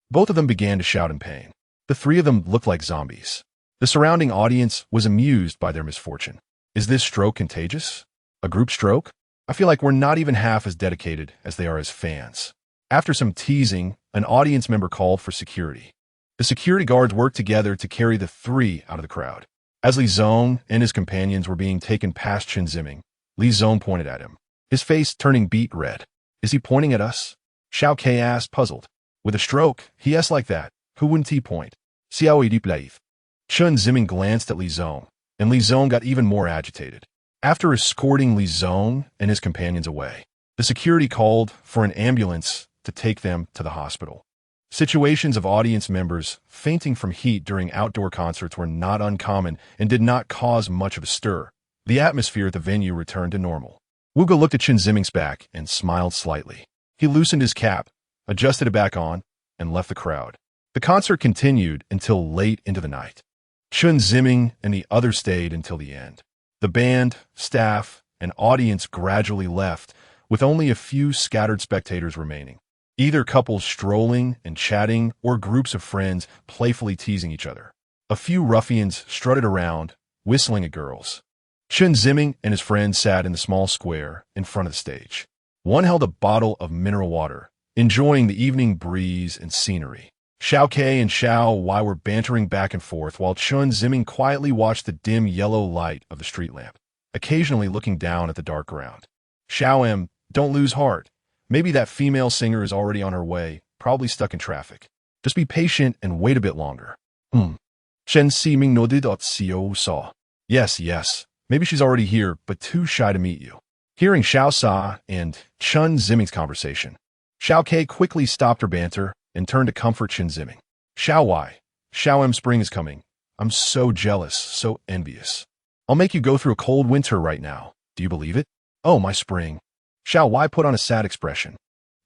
Both of them began to shout in pain. The 3 of them looked like zombies. The surrounding audience was amused by their misfortune. Is this stroke contagious? A group stroke? I feel like we're not even half as dedicated as they are as fans. After some teasing, an audience member called for security. The security guards worked together to carry the 3 out of the crowd. As Li Zong and his companions were being taken past Chen Ziming, Li Zong pointed at him, his face turning beet red. "Is he pointing at us?" Xiao Ke asked, puzzled. "With a stroke, he asked like that. Who wouldn't he point?" Xiao Yi Plaif. Chen Ziming glanced at Li Zong, and Li Zong got even more agitated. After escorting Li Zong and his companions away, the security called for an ambulance to take them to the hospital. Situations of audience members fainting from heat during outdoor concerts were not uncommon and did not cause much of a stir. The atmosphere at the venue returned to normal. Wu Ge looked at Chen Ziming's back and smiled slightly. He loosened his cap, adjusted it back on, and left the crowd. The concert continued until late into the night. Chen Ziming and the others stayed until the end. The band, staff, and audience gradually left, with only a few scattered spectators remaining. Either couples strolling and chatting or groups of friends playfully teasing each other. A few ruffians strutted around, whistling at girls. Chen Ziming and his friends sat in the small square in front of the stage. One held a bottle of mineral water, enjoying the evening breeze and scenery. Xiao Ke and Xiao Wei were bantering back and forth while Chen Ziming quietly watched the dim yellow light of the street lamp, occasionally looking down at the dark ground. "Xiao M, don't lose heart. Maybe that female singer is already on her way, probably stuck in traffic. Just be patient and wait a bit longer." Chen Ziming nodded at Xiao Sa. Yes. Maybe she's already here, but too shy to meet you." Hearing Xiao Sa and Chen Ziming's conversation, Xiao Ke quickly stopped her banter and turned to comfort Chen Ziming. Xiao Wai, Xiao M spring is coming. I'm so jealous, so envious. I'll make you go through a cold winter right now. Do you believe it? Oh, my spring. Xiao Wai put on a sad expression.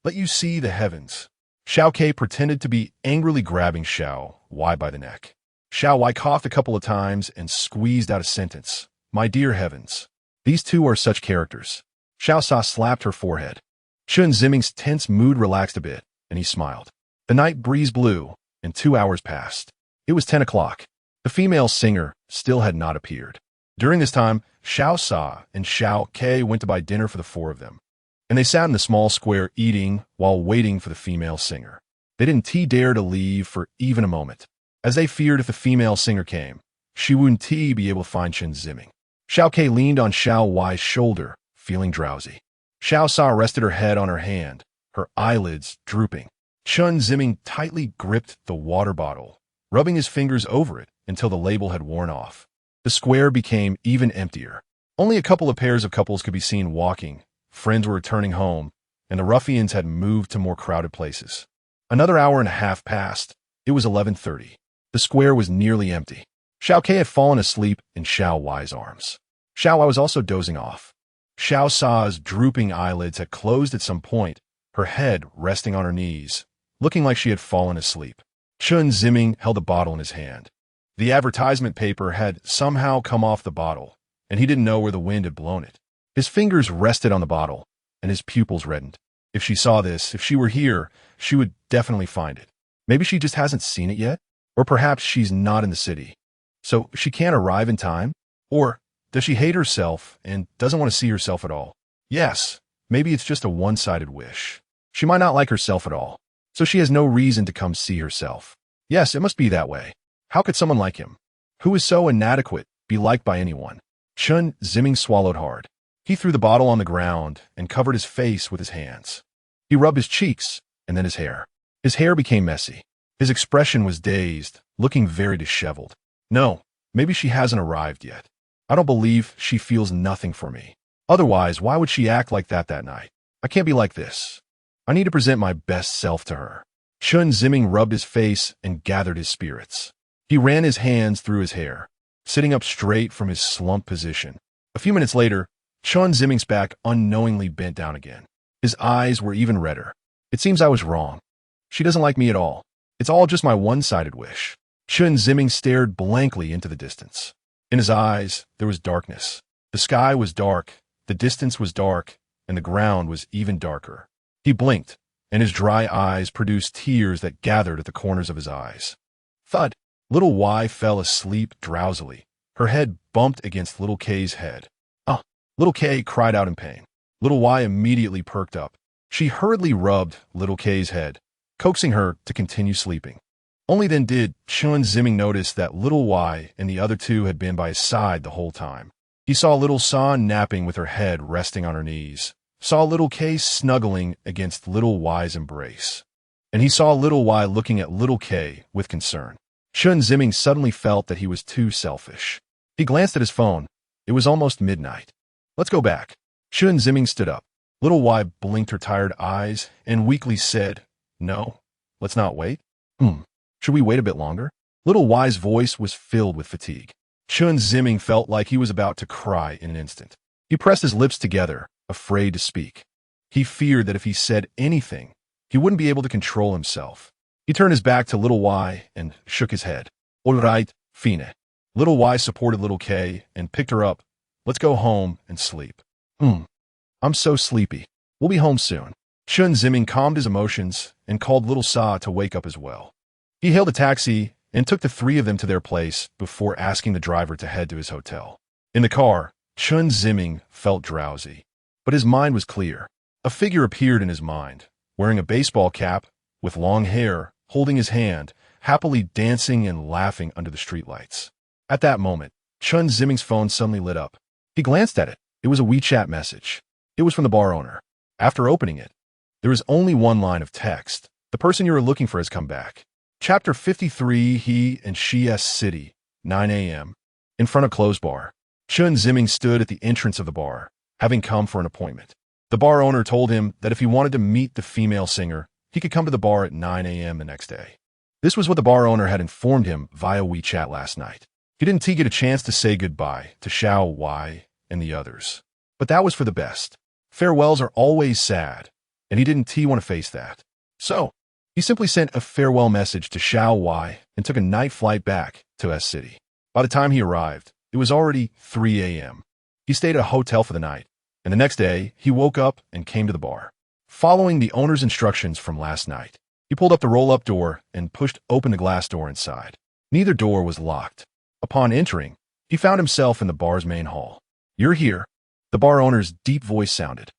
Let you see the heavens. Xiao Ke pretended to be angrily grabbing Xiao Wai by the neck. Xiao Wai coughed a couple of times and squeezed out a sentence. My dear heavens. These two are such characters. Xiao Sa slapped her forehead. Chen Ziming's tense mood relaxed a bit, and he smiled. The night breeze blew, and 2 hours passed. It was 10 o'clock. The female singer still had not appeared. During this time, Xiao Sa and Xiao Ke went to buy dinner for the four of them, and they sat in the small square eating while waiting for the female singer. They didn't dare to leave for even a moment, as they feared if the female singer came, she wouldn't be able to find Chen Ziming. Xiao Ke leaned on Xiao Wai's shoulder, feeling drowsy. Xiao Sa rested her head on her hand, her eyelids drooping. Chen Ziming tightly gripped the water bottle, rubbing his fingers over it until the label had worn off. The square became even emptier. Only a couple of pairs of couples could be seen walking, friends were returning home, and the ruffians had moved to more crowded places. Another hour and a half passed. It was 11:30. The square was nearly empty. Xiao Ke had fallen asleep in Xiao Wai's arms. Xiao Wai was also dozing off. Xiao Sa's drooping eyelids had closed at some point, her head resting on her knees, looking like she had fallen asleep. Chen Ziming held a bottle in his hand. The advertisement paper had somehow come off the bottle, and he didn't know where the wind had blown it. His fingers rested on the bottle, and his pupils reddened. If she saw this, if she were here, she would definitely find it. Maybe she just hasn't seen it yet, or perhaps she's not in the city, so she can't arrive in time? Or does she hate herself and doesn't want to see herself at all? Yes, maybe it's just a one-sided wish. She might not like herself at all, so she has no reason to come see herself. Yes, it must be that way. How could someone like him, who is so inadequate, be liked by anyone? Chen Ziming swallowed hard. He threw the bottle on the ground and covered his face with his hands. He rubbed his cheeks and then his hair. His hair became messy. His expression was dazed, looking very disheveled. No, maybe she hasn't arrived yet. I don't believe she feels nothing for me. Otherwise, why would she act like that night? I can't be like this. I need to present my best self to her. Chen Ziming rubbed his face and gathered his spirits. He ran his hands through his hair, sitting up straight from his slumped position. A few minutes later, Chen Ziming's back unknowingly bent down again. His eyes were even redder. It seems I was wrong. She doesn't like me at all. It's all just my one-sided wish. Chen Ziming stared blankly into the distance. In his eyes, there was darkness. The sky was dark, the distance was dark, and the ground was even darker. He blinked, and his dry eyes produced tears that gathered at the corners of his eyes. Thud! Little Wai fell asleep drowsily. Her head bumped against Little K's head. Ah! Little K cried out in pain. Little Wai immediately perked up. She hurriedly rubbed Little K's head, coaxing her to continue sleeping. Only then did Chen Ziming notice that Little Wai and the other two had been by his side the whole time. He saw Little San napping with her head resting on her knees, saw Little K snuggling against Little Wai's embrace, and he saw Little Wai looking at Little K with concern. Chen Ziming suddenly felt that he was too selfish. He glanced at his phone. It was almost midnight. Let's go back. Chen Ziming stood up. Little Wai blinked her tired eyes and weakly said, No, let's not wait. Should we wait a bit longer? Little Wai's voice was filled with fatigue. Chen Ziming felt like he was about to cry in an instant. He pressed his lips together, afraid to speak. He feared that if he said anything, he wouldn't be able to control himself. He turned his back to Little Wai and shook his head. All right, Fine. Little Wai supported Little K and picked her up. Let's go home and sleep. I'm so sleepy. We'll be home soon. Chen Ziming calmed his emotions and called Little Sa to wake up as well. He hailed a taxi and took the three of them to their place before asking the driver to head to his hotel. In the car, Chen Ziming felt drowsy, but his mind was clear. A figure appeared in his mind, wearing a baseball cap, with long hair, holding his hand, happily dancing and laughing under the streetlights. At that moment, Chen Ziming's phone suddenly lit up. He glanced at it. It was a WeChat message. It was from the bar owner. After opening it, there was only one line of text. The person you were looking for has come back. Chapter 53, He and Xijing City, 9 a.m. In front of closed bar, Chen Ziming stood at the entrance of the bar, having come for an appointment. The bar owner told him that if he wanted to meet the female singer, he could come to the bar at 9 a.m. the next day. This was what the bar owner had informed him via WeChat last night. He didn't get a chance to say goodbye to Xiao Wei and the others. But that was for the best. Farewells are always sad, and he didn't want to face that. So, he simply sent a farewell message to Xiao Wei and took a night flight back to S City. By the time he arrived, it was already 3 a.m. He stayed at a hotel for the night, and the next day, he woke up and came to the bar. Following the owner's instructions from last night, he pulled up the roll-up door and pushed open the glass door inside. Neither door was locked. Upon entering, he found himself in the bar's main hall. "You're here," the bar owner's deep voice sounded.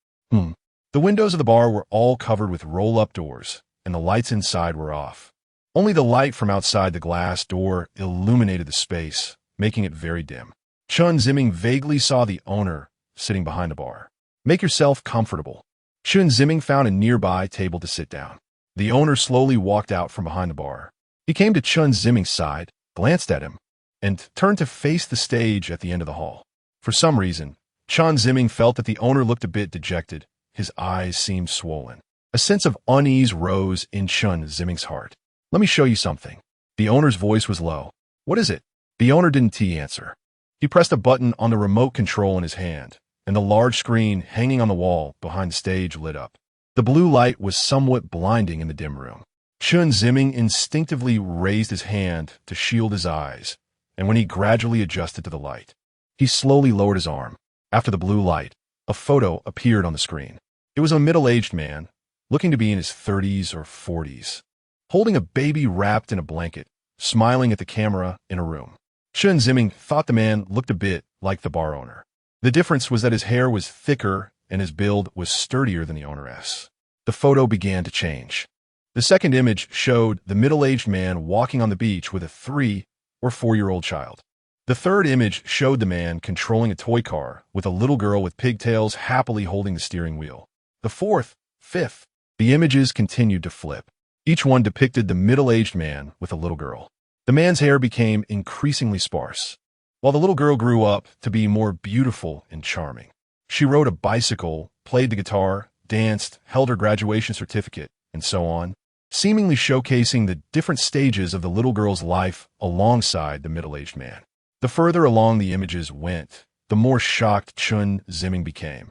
The windows of the bar were all covered with roll-up doors, and the lights inside were off. Only the light from outside the glass door illuminated the space, making it very dim. Chen Ziming vaguely saw the owner sitting behind the bar. "Make yourself comfortable." Chen Ziming found a nearby table to sit down. The owner slowly walked out from behind the bar. He came to Chen Ziming's side, glanced at him, and turned to face the stage at the end of the hall. For some reason, Chen Ziming felt that the owner looked a bit dejected. His eyes seemed swollen. A sense of unease rose in Chen Ziming's heart. "Let me show you something." The owner's voice was low. "What is it?" The owner didn't answer. He pressed a button on the remote control in his hand, and the large screen hanging on the wall behind the stage lit up. The blue light was somewhat blinding in the dim room. Chen Ziming instinctively raised his hand to shield his eyes, and when he gradually adjusted to the light, he slowly lowered his arm. After the blue light, a photo appeared on the screen. It was a middle-aged man, looking to be in his 30s or 40s, holding a baby wrapped in a blanket, smiling at the camera in a room. Chen Ziming thought the man looked a bit like the bar owner. The difference was that his hair was thicker and his build was sturdier than the owner's. The photo began to change. The second image showed the middle-aged man walking on the beach with a 3- or 4-year-old child. The third image showed the man controlling a toy car with a little girl with pigtails happily holding the steering wheel. The fourth, fifth, the images continued to flip. Each one depicted the middle-aged man with a little girl. The man's hair became increasingly sparse, while the little girl grew up to be more beautiful and charming. She rode a bicycle, played the guitar, danced, held her graduation certificate, and so on, seemingly showcasing the different stages of the little girl's life alongside the middle-aged man. The further along the images went, the more shocked Chen Ziming became,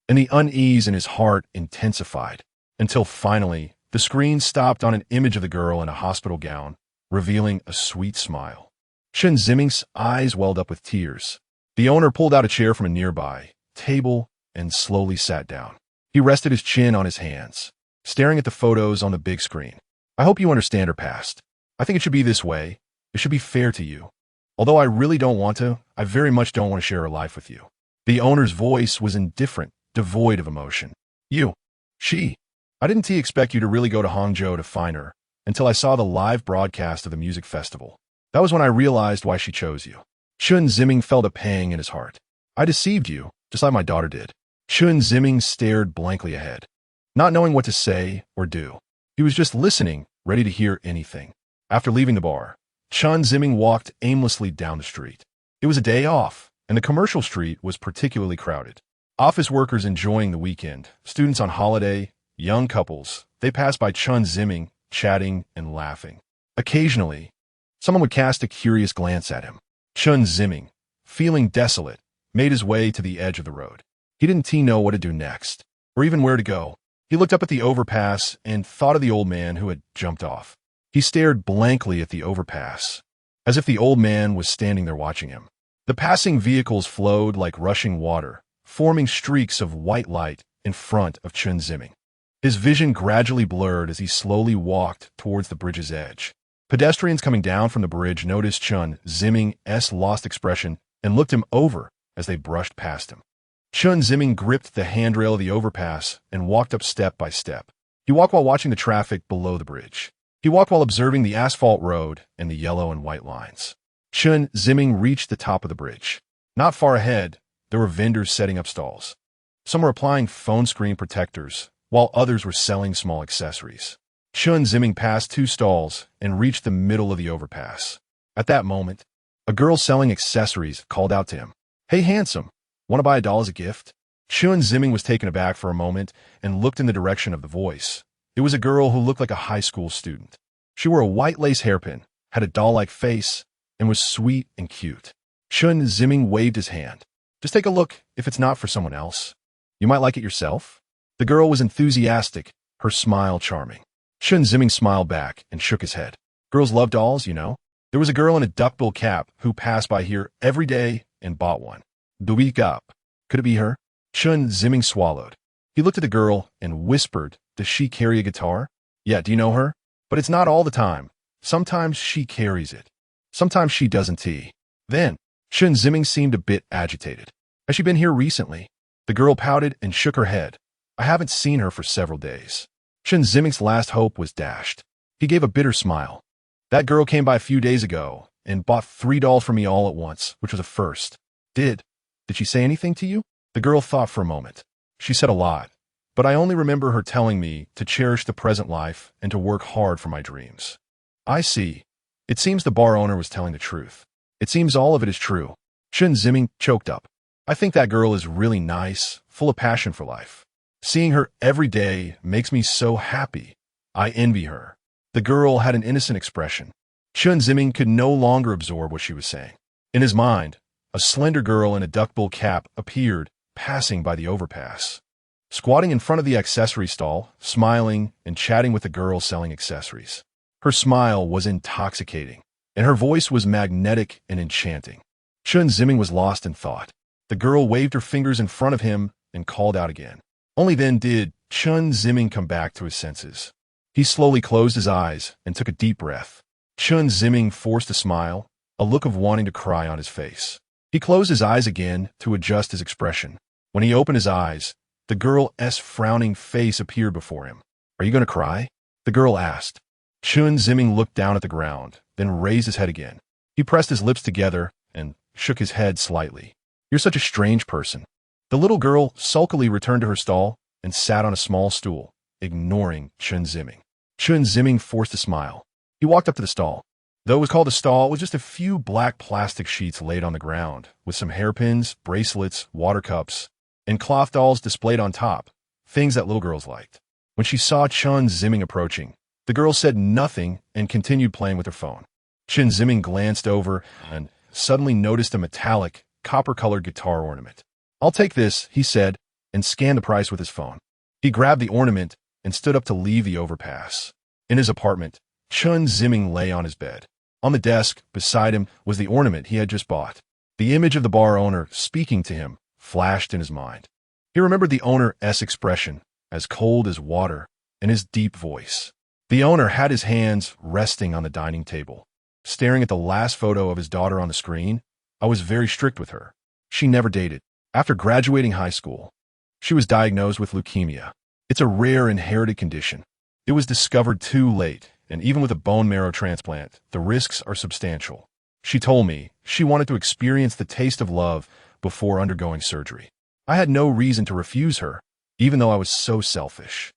and the unease in his heart intensified, until finally, the screen stopped on an image of the girl in a hospital gown, revealing a sweet smile. Chen Ziming's eyes welled up with tears. The owner pulled out a chair from a nearby table and slowly sat down. He rested his chin on his hands, staring at the photos on the big screen. "I hope you understand her past. I think it should be this way. It should be fair to you. Although I really don't want to, I very much don't want to share her life with you." The owner's voice was indifferent, devoid of emotion. She. I didn't expect you to really go to Hangzhou to find her until I saw the live broadcast of the music festival. That was when I realized why she chose you." Chen Ziming felt a pang in his heart. "I deceived you, just like my daughter did." Chen Ziming stared blankly ahead, not knowing what to say or do. He was just listening, ready to hear anything. After leaving the bar, Chen Ziming walked aimlessly down the street. It was a day off, and the commercial street was particularly crowded. Office workers enjoying the weekend, students on holiday, young couples, they passed by Chen Ziming, chatting and laughing. Occasionally, someone would cast a curious glance at him. Chen Ziming, feeling desolate, made his way to the edge of the road. He didn't know what to do next, or even where to go. He looked up at the overpass and thought of the old man who had jumped off. He stared blankly at the overpass, as if the old man was standing there watching him. The passing vehicles flowed like rushing water, forming streaks of white light in front of Chen Ziming. His vision gradually blurred as he slowly walked towards the bridge's edge. Pedestrians coming down from the bridge noticed Chen Ziming's lost expression and looked him over as they brushed past him. Chen Ziming gripped the handrail of the overpass and walked up step by step. He walked while watching the traffic below the bridge. He walked while observing the asphalt road and the yellow and white lines. Chen Ziming reached the top of the bridge. Not far ahead, there were vendors setting up stalls. Some were applying phone screen protectors, while others were selling small accessories. Chen Ziming passed 2 stalls and reached the middle of the overpass. At that moment, a girl selling accessories called out to him, "Hey, handsome, want to buy a doll as a gift?" Chen Ziming was taken aback for a moment and looked in the direction of the voice. It was a girl who looked like a high school student. She wore a white lace hairpin, had a doll-like face, and was sweet and cute. Chen Ziming waved his hand. Just take a look if it's not for someone else. You might like it yourself. The girl was enthusiastic, her smile charming. Chen Ziming smiled back and shook his head. Girls love dolls, you know. There was a girl in a duckbill cap who passed by here every day and bought one. Do we up? Could it be her? Chen Ziming swallowed. He looked at the girl and whispered, does she carry a guitar? Yeah, do you know her? But it's not all the time. Sometimes she carries it. Sometimes she doesn't. Then, Chen Ziming seemed a bit agitated. Has she been here recently? The girl pouted and shook her head. I haven't seen her for several days. Chen Ziming's last hope was dashed. He gave a bitter smile. That girl came by a few days ago and bought 3 dolls for me all at once, which was a first. Did she say anything to you? The girl thought for a moment. She said a lot, but I only remember her telling me to cherish the present life and to work hard for my dreams. I see. It seems the bar owner was telling the truth. It seems all of it is true. Chen Ziming choked up. I think that girl is really nice, full of passion for life. Seeing her every day makes me so happy. I envy her. The girl had an innocent expression. Chen Ziming could no longer absorb what she was saying. In his mind, a slender girl in a duckbill cap appeared, passing by the overpass. Squatting in front of the accessory stall, smiling and chatting with the girl selling accessories. Her smile was intoxicating, and her voice was magnetic and enchanting. Chen Ziming was lost in thought. The girl waved her fingers in front of him and called out again. Only then did Chen Ziming come back to his senses. He slowly closed his eyes and took a deep breath. Chen Ziming forced a smile, a look of wanting to cry on his face. He closed his eyes again to adjust his expression. When he opened his eyes, the girl's frowning face appeared before him. Are you going to cry? The girl asked. Chen Ziming looked down at the ground, then raised his head again. He pressed his lips together and shook his head slightly. You're such a strange person. The little girl sulkily returned to her stall and sat on a small stool, ignoring Chen Ziming. Chen Ziming forced a smile. He walked up to the stall. Though it was called a stall, it was just a few black plastic sheets laid on the ground, with some hairpins, bracelets, water cups, and cloth dolls displayed on top, things that little girls liked. When she saw Chen Ziming approaching, the girl said nothing and continued playing with her phone. Chen Ziming glanced over and suddenly noticed a metallic, copper-colored guitar ornament. I'll take this, he said, and scanned the price with his phone. He grabbed the ornament and stood up to leave the overpass. In his apartment, Chen Ziming lay on his bed. On the desk, beside him, was the ornament he had just bought. The image of the bar owner speaking to him flashed in his mind. He remembered the owner's expression, as cold as water, and his deep voice. The owner had his hands resting on the dining table. Staring at the last photo of his daughter on the screen, I was very strict with her. She never dated. After graduating high school, she was diagnosed with leukemia. It's a rare inherited condition. It was discovered too late, and even with a bone marrow transplant, the risks are substantial. She told me she wanted to experience the taste of love before undergoing surgery. I had no reason to refuse her, even though I was so selfish.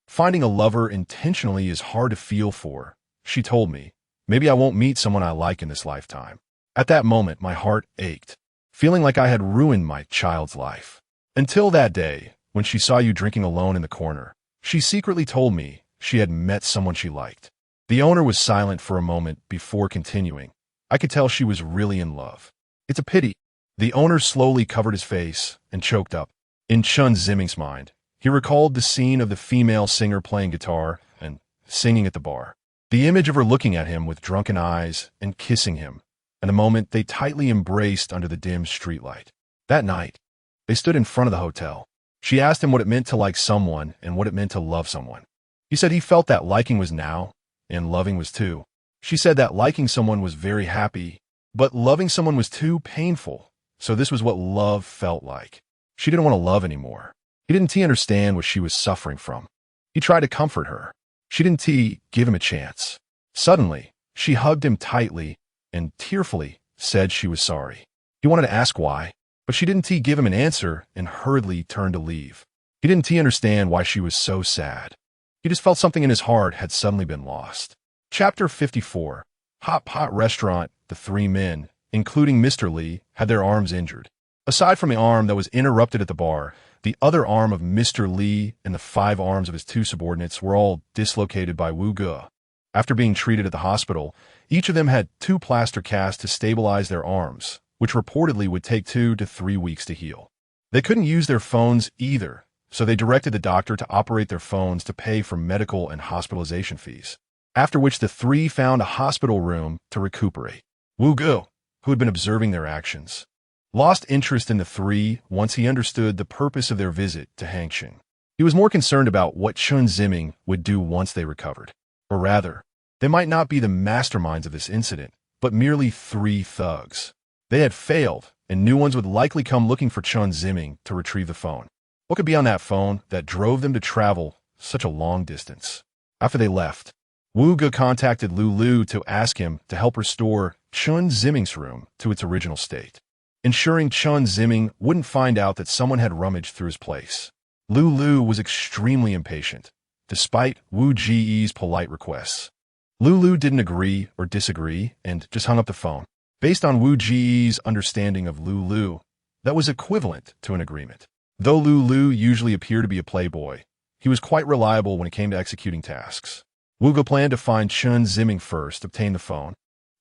Finding a lover intentionally is hard to feel for, she told me. Maybe I won't meet someone I like in this lifetime. At that moment, my heart ached, feeling like I had ruined my child's life. Until that day, when she saw you drinking alone in the corner, she secretly told me she had met someone she liked. The owner was silent for a moment before continuing. I could tell she was really in love. It's a pity. The owner slowly covered his face and choked up. In Chen Ziming's mind, he recalled the scene of the female singer playing guitar and singing at the bar. The image of her looking at him with drunken eyes and kissing him, and the moment they tightly embraced under the dim streetlight. That night, they stood in front of the hotel. She asked him what it meant to like someone and what it meant to love someone. He said he felt that liking was now, and loving was too. She said that liking someone was very happy, but loving someone was too painful, so this was what love felt like. She didn't want to love anymore. He didn't understand what she was suffering from. He tried to comfort her. She didn't give him a chance. Suddenly, she hugged him tightly and tearfully said she was sorry. He wanted to ask why, but she didn't give him an answer and hurriedly turned to leave. He didn't understand why she was so sad. He just felt something in his heart had suddenly been lost. Chapter 54. Hot Pot Restaurant. The 3 men, including Mr. Lee, had their arms injured. Aside from the arm that was interrupted at the bar, The other arm of Mr. Li and the 5 arms of his 2 subordinates were all dislocated by Wu Ge. After being treated at the hospital, each of them had 2 plaster casts to stabilize their arms, which reportedly would take 2 to 3 weeks to heal. They couldn't use their phones either, so they directed the doctor to operate their phones to pay for medical and hospitalization fees, after which the 3 found a hospital room to recuperate. Wu Ge, who had been observing their actions, lost interest in the 3 once he understood the purpose of their visit to Hangqin. He was more concerned about what Chen Ziming would do once they recovered. Or rather, they might not be the masterminds of this incident, but merely 3 thugs. They had failed, and new ones would likely come looking for Chen Ziming to retrieve the phone. What could be on that phone that drove them to travel such a long distance? After they left, Wu Ge contacted Lu Lu to ask him to help restore Chen Ziming's room to its original state, ensuring Chen Ziming wouldn't find out that someone had rummaged through his place. Lu Lu was extremely impatient, despite Wu Ji's polite requests. Lu Lu didn't agree or disagree and just hung up the phone. Based on Wu Ji's understanding of Lu Lu, that was equivalent to an agreement. Though Lu Lu usually appeared to be a playboy, he was quite reliable when it came to executing tasks. Wu Ge planned to find Chen Ziming first, obtain the phone,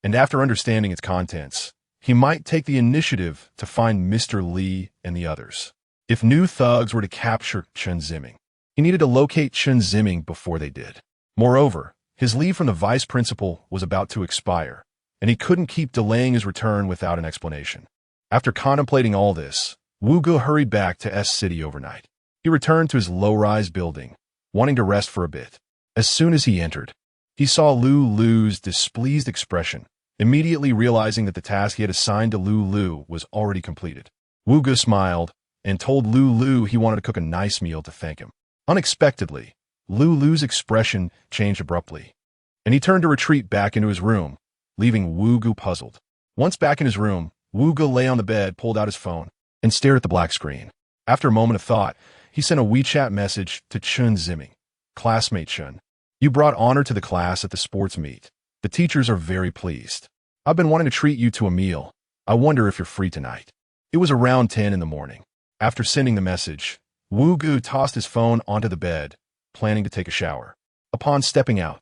and after understanding its contents, he might take the initiative to find Mr. Li and the others. If new thugs were to capture Chen Ziming, he needed to locate Chen Ziming before they did. Moreover, his leave from the vice principal was about to expire, and he couldn't keep delaying his return without an explanation. After contemplating all this, Wu Ge hurried back to S City overnight. He returned to his low-rise building, wanting to rest for a bit. As soon as he entered, he saw Lu Lu's displeased expression, immediately realizing that the task he had assigned to Lu Lu was already completed. Wu Ge smiled and told Lu Lu he wanted to cook a nice meal to thank him. Unexpectedly, Lu Lu's expression changed abruptly, and he turned to retreat back into his room, leaving Wu Ge puzzled. Once back in his room, Wu Ge lay on the bed, pulled out his phone, and stared at the black screen. After a moment of thought, he sent a WeChat message to Chen Ziming. Classmate Chen, you brought honor to the class at the sports meet. The teachers are very pleased. I've been wanting to treat you to a meal. I wonder if you're free tonight. It was around 10 in the morning. After sending the message, Wu Ge tossed his phone onto the bed, planning to take a shower. Upon stepping out,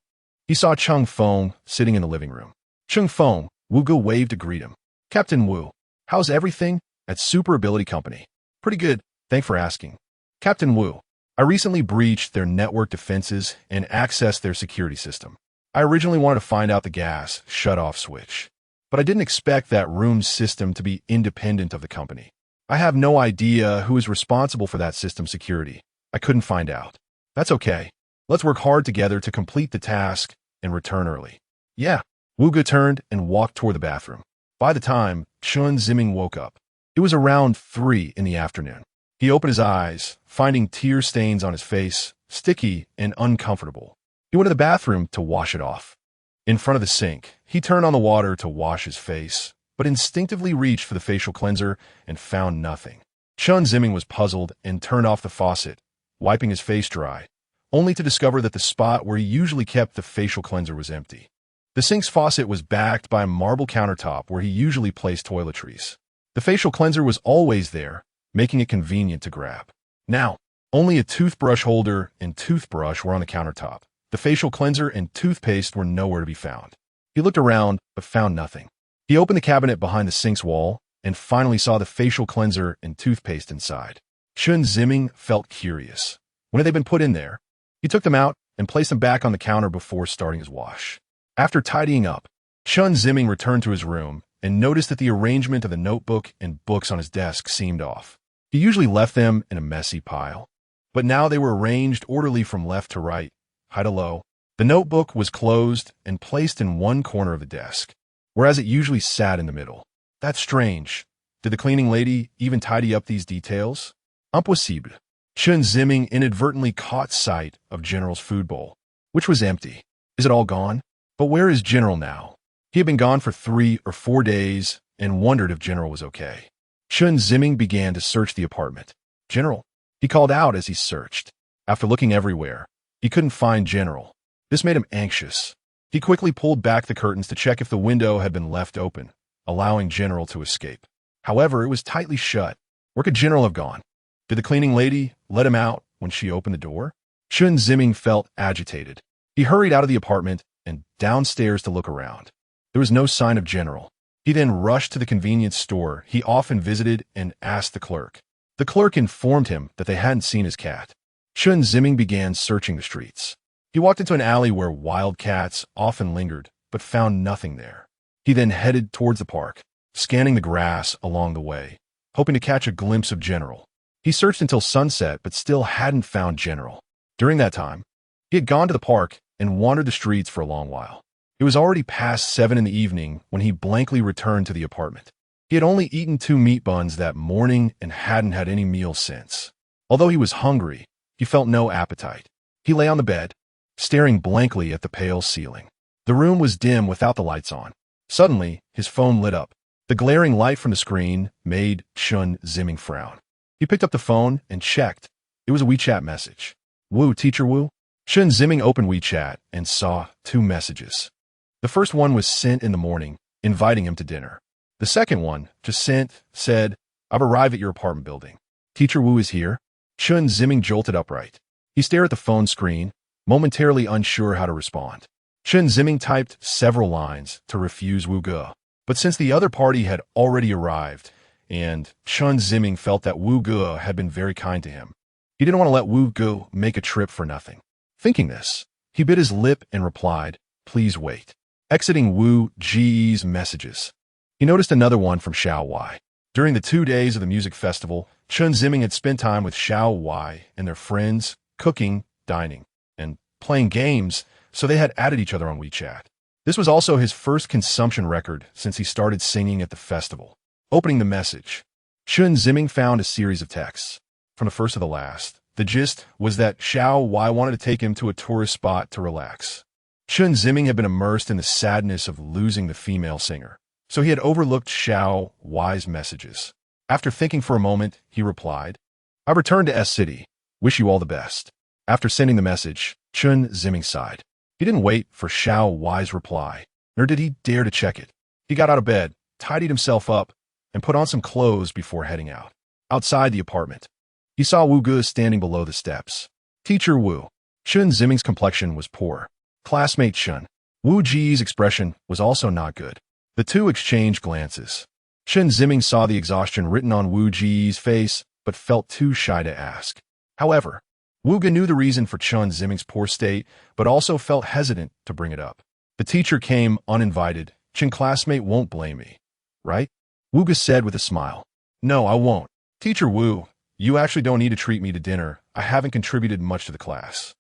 he saw Cheng Feng sitting in the living room. Cheng Feng, Wu Ge waved to greet him. Captain Wu, how's everything at Super Ability Company? Pretty good, thanks for asking. Captain Wu, I recently breached their network defenses and accessed their security system. I originally wanted to find out the gas shut-off switch, but I didn't expect that room's system to be independent of the company. I have no idea who is responsible for that system security. I couldn't find out. That's okay. Let's work hard together to complete the task and return early. Yeah. Wu Ge turned and walked toward the bathroom. By the time Chen Ziming woke up, it was around 3 in the afternoon. He opened his eyes, finding tear stains on his face, sticky and uncomfortable. He went to the bathroom to wash it off. In front of the sink, he turned on the water to wash his face, but instinctively reached for the facial cleanser and found nothing. Chen Ziming was puzzled and turned off the faucet, wiping his face dry, only to discover that the spot where he usually kept the facial cleanser was empty. The sink's faucet was backed by a marble countertop where he usually placed toiletries. The facial cleanser was always there, making it convenient to grab. Now, only a toothbrush holder and toothbrush were on the countertop. The facial cleanser and toothpaste were nowhere to be found. He looked around, but found nothing. He opened the cabinet behind the sink's wall and finally saw the facial cleanser and toothpaste inside. Chen Ziming felt curious. When had they been put in there? He took them out and placed them back on the counter before starting his wash. After tidying up, Chen Ziming returned to his room and noticed that the arrangement of the notebook and books on his desk seemed off. He usually left them in a messy pile, but now they were arranged orderly from left to right, high to low. The notebook was closed and placed in one corner of the desk, whereas it usually sat in the middle. That's strange. Did the cleaning lady even tidy up these details? Impossible. Chen Ziming inadvertently caught sight of General's food bowl, which was empty. Is it all gone? But where is General now? He had been gone for 3 or 4 days and wondered if General was okay. Chen Ziming began to search the apartment. General, he called out as he searched. After looking everywhere, he couldn't find General. This made him anxious. He quickly pulled back the curtains to check if the window had been left open, allowing General to escape. However, it was tightly shut. Where could General have gone? Did the cleaning lady let him out when she opened the door? Chen Ziming felt agitated. He hurried out of the apartment and downstairs to look around. There was no sign of General. He then rushed to the convenience store he often visited and asked the clerk. The clerk informed him that they hadn't seen his cat. Chen Ziming began searching the streets. He walked into an alley where wild cats often lingered, but found nothing there. He then headed towards the park, scanning the grass along the way, hoping to catch a glimpse of General. He searched until sunset, but still hadn't found General. During that time, he had gone to the park and wandered the streets for a long while. It was already past 7 in the evening when he blankly returned to the apartment. He had only eaten 2 meat buns that morning and hadn't had any meal since. Although he was hungry, he felt no appetite. He lay on the bed, staring blankly at the pale ceiling. The room was dim without the lights on. Suddenly, his phone lit up. The glaring light from the screen made Chen Ziming frown. He picked up the phone and checked. It was a WeChat message. "Woo, Teacher Woo?" Chen Ziming opened WeChat and saw 2 messages. The first one was sent in the morning, inviting him to dinner. The second one, just sent, said, "I've arrived at your apartment building. Teacher Woo is here." Chen Ziming jolted upright. He stared at the phone screen, momentarily unsure how to respond. Chen Ziming typed several lines to refuse Wu Ge, but since the other party had already arrived, and Chen Ziming felt that Wu Ge had been very kind to him, he didn't want to let Wu Ge make a trip for nothing. Thinking this, he bit his lip and replied, "Please wait." Exiting Wu Ge's messages, he noticed another one from Xiao Wai. During the 2 days of the music festival, Chen Ziming had spent time with Xiao Wai and their friends, cooking, dining, and playing games, so they had added each other on WeChat. This was also his first consumption record since he started singing at the festival. Opening the message, Chen Ziming found a series of texts. From the first to the last, the gist was that Xiao Wai wanted to take him to a tourist spot to relax. Chen Ziming had been immersed in the sadness of losing the female singer, so he had overlooked Xiao Wai's messages. After thinking for a moment, he replied, "I've returned to S City. Wish you all the best." After sending the message, Chen Ziming sighed. He didn't wait for Xiao Wai's reply, nor did he dare to check it. He got out of bed, tidied himself up, and put on some clothes before heading out. Outside the apartment, he saw Wu Ge standing below the steps. "Teacher Wu." Chen Ziming's complexion was poor. Classmate Chen. Wu Ji's expression was also not good. The two exchanged glances. Chen Ziming saw the exhaustion written on Wu Ji's face, but felt too shy to ask. However, Wu Ge knew the reason for Chen Ziming's poor state, but also felt hesitant to bring it up. The teacher came uninvited. "Chen classmate won't blame me, right?" Wu Ge said with a smile. "No, I won't. Teacher Wu, you actually don't need to treat me to dinner. I haven't contributed much to the class."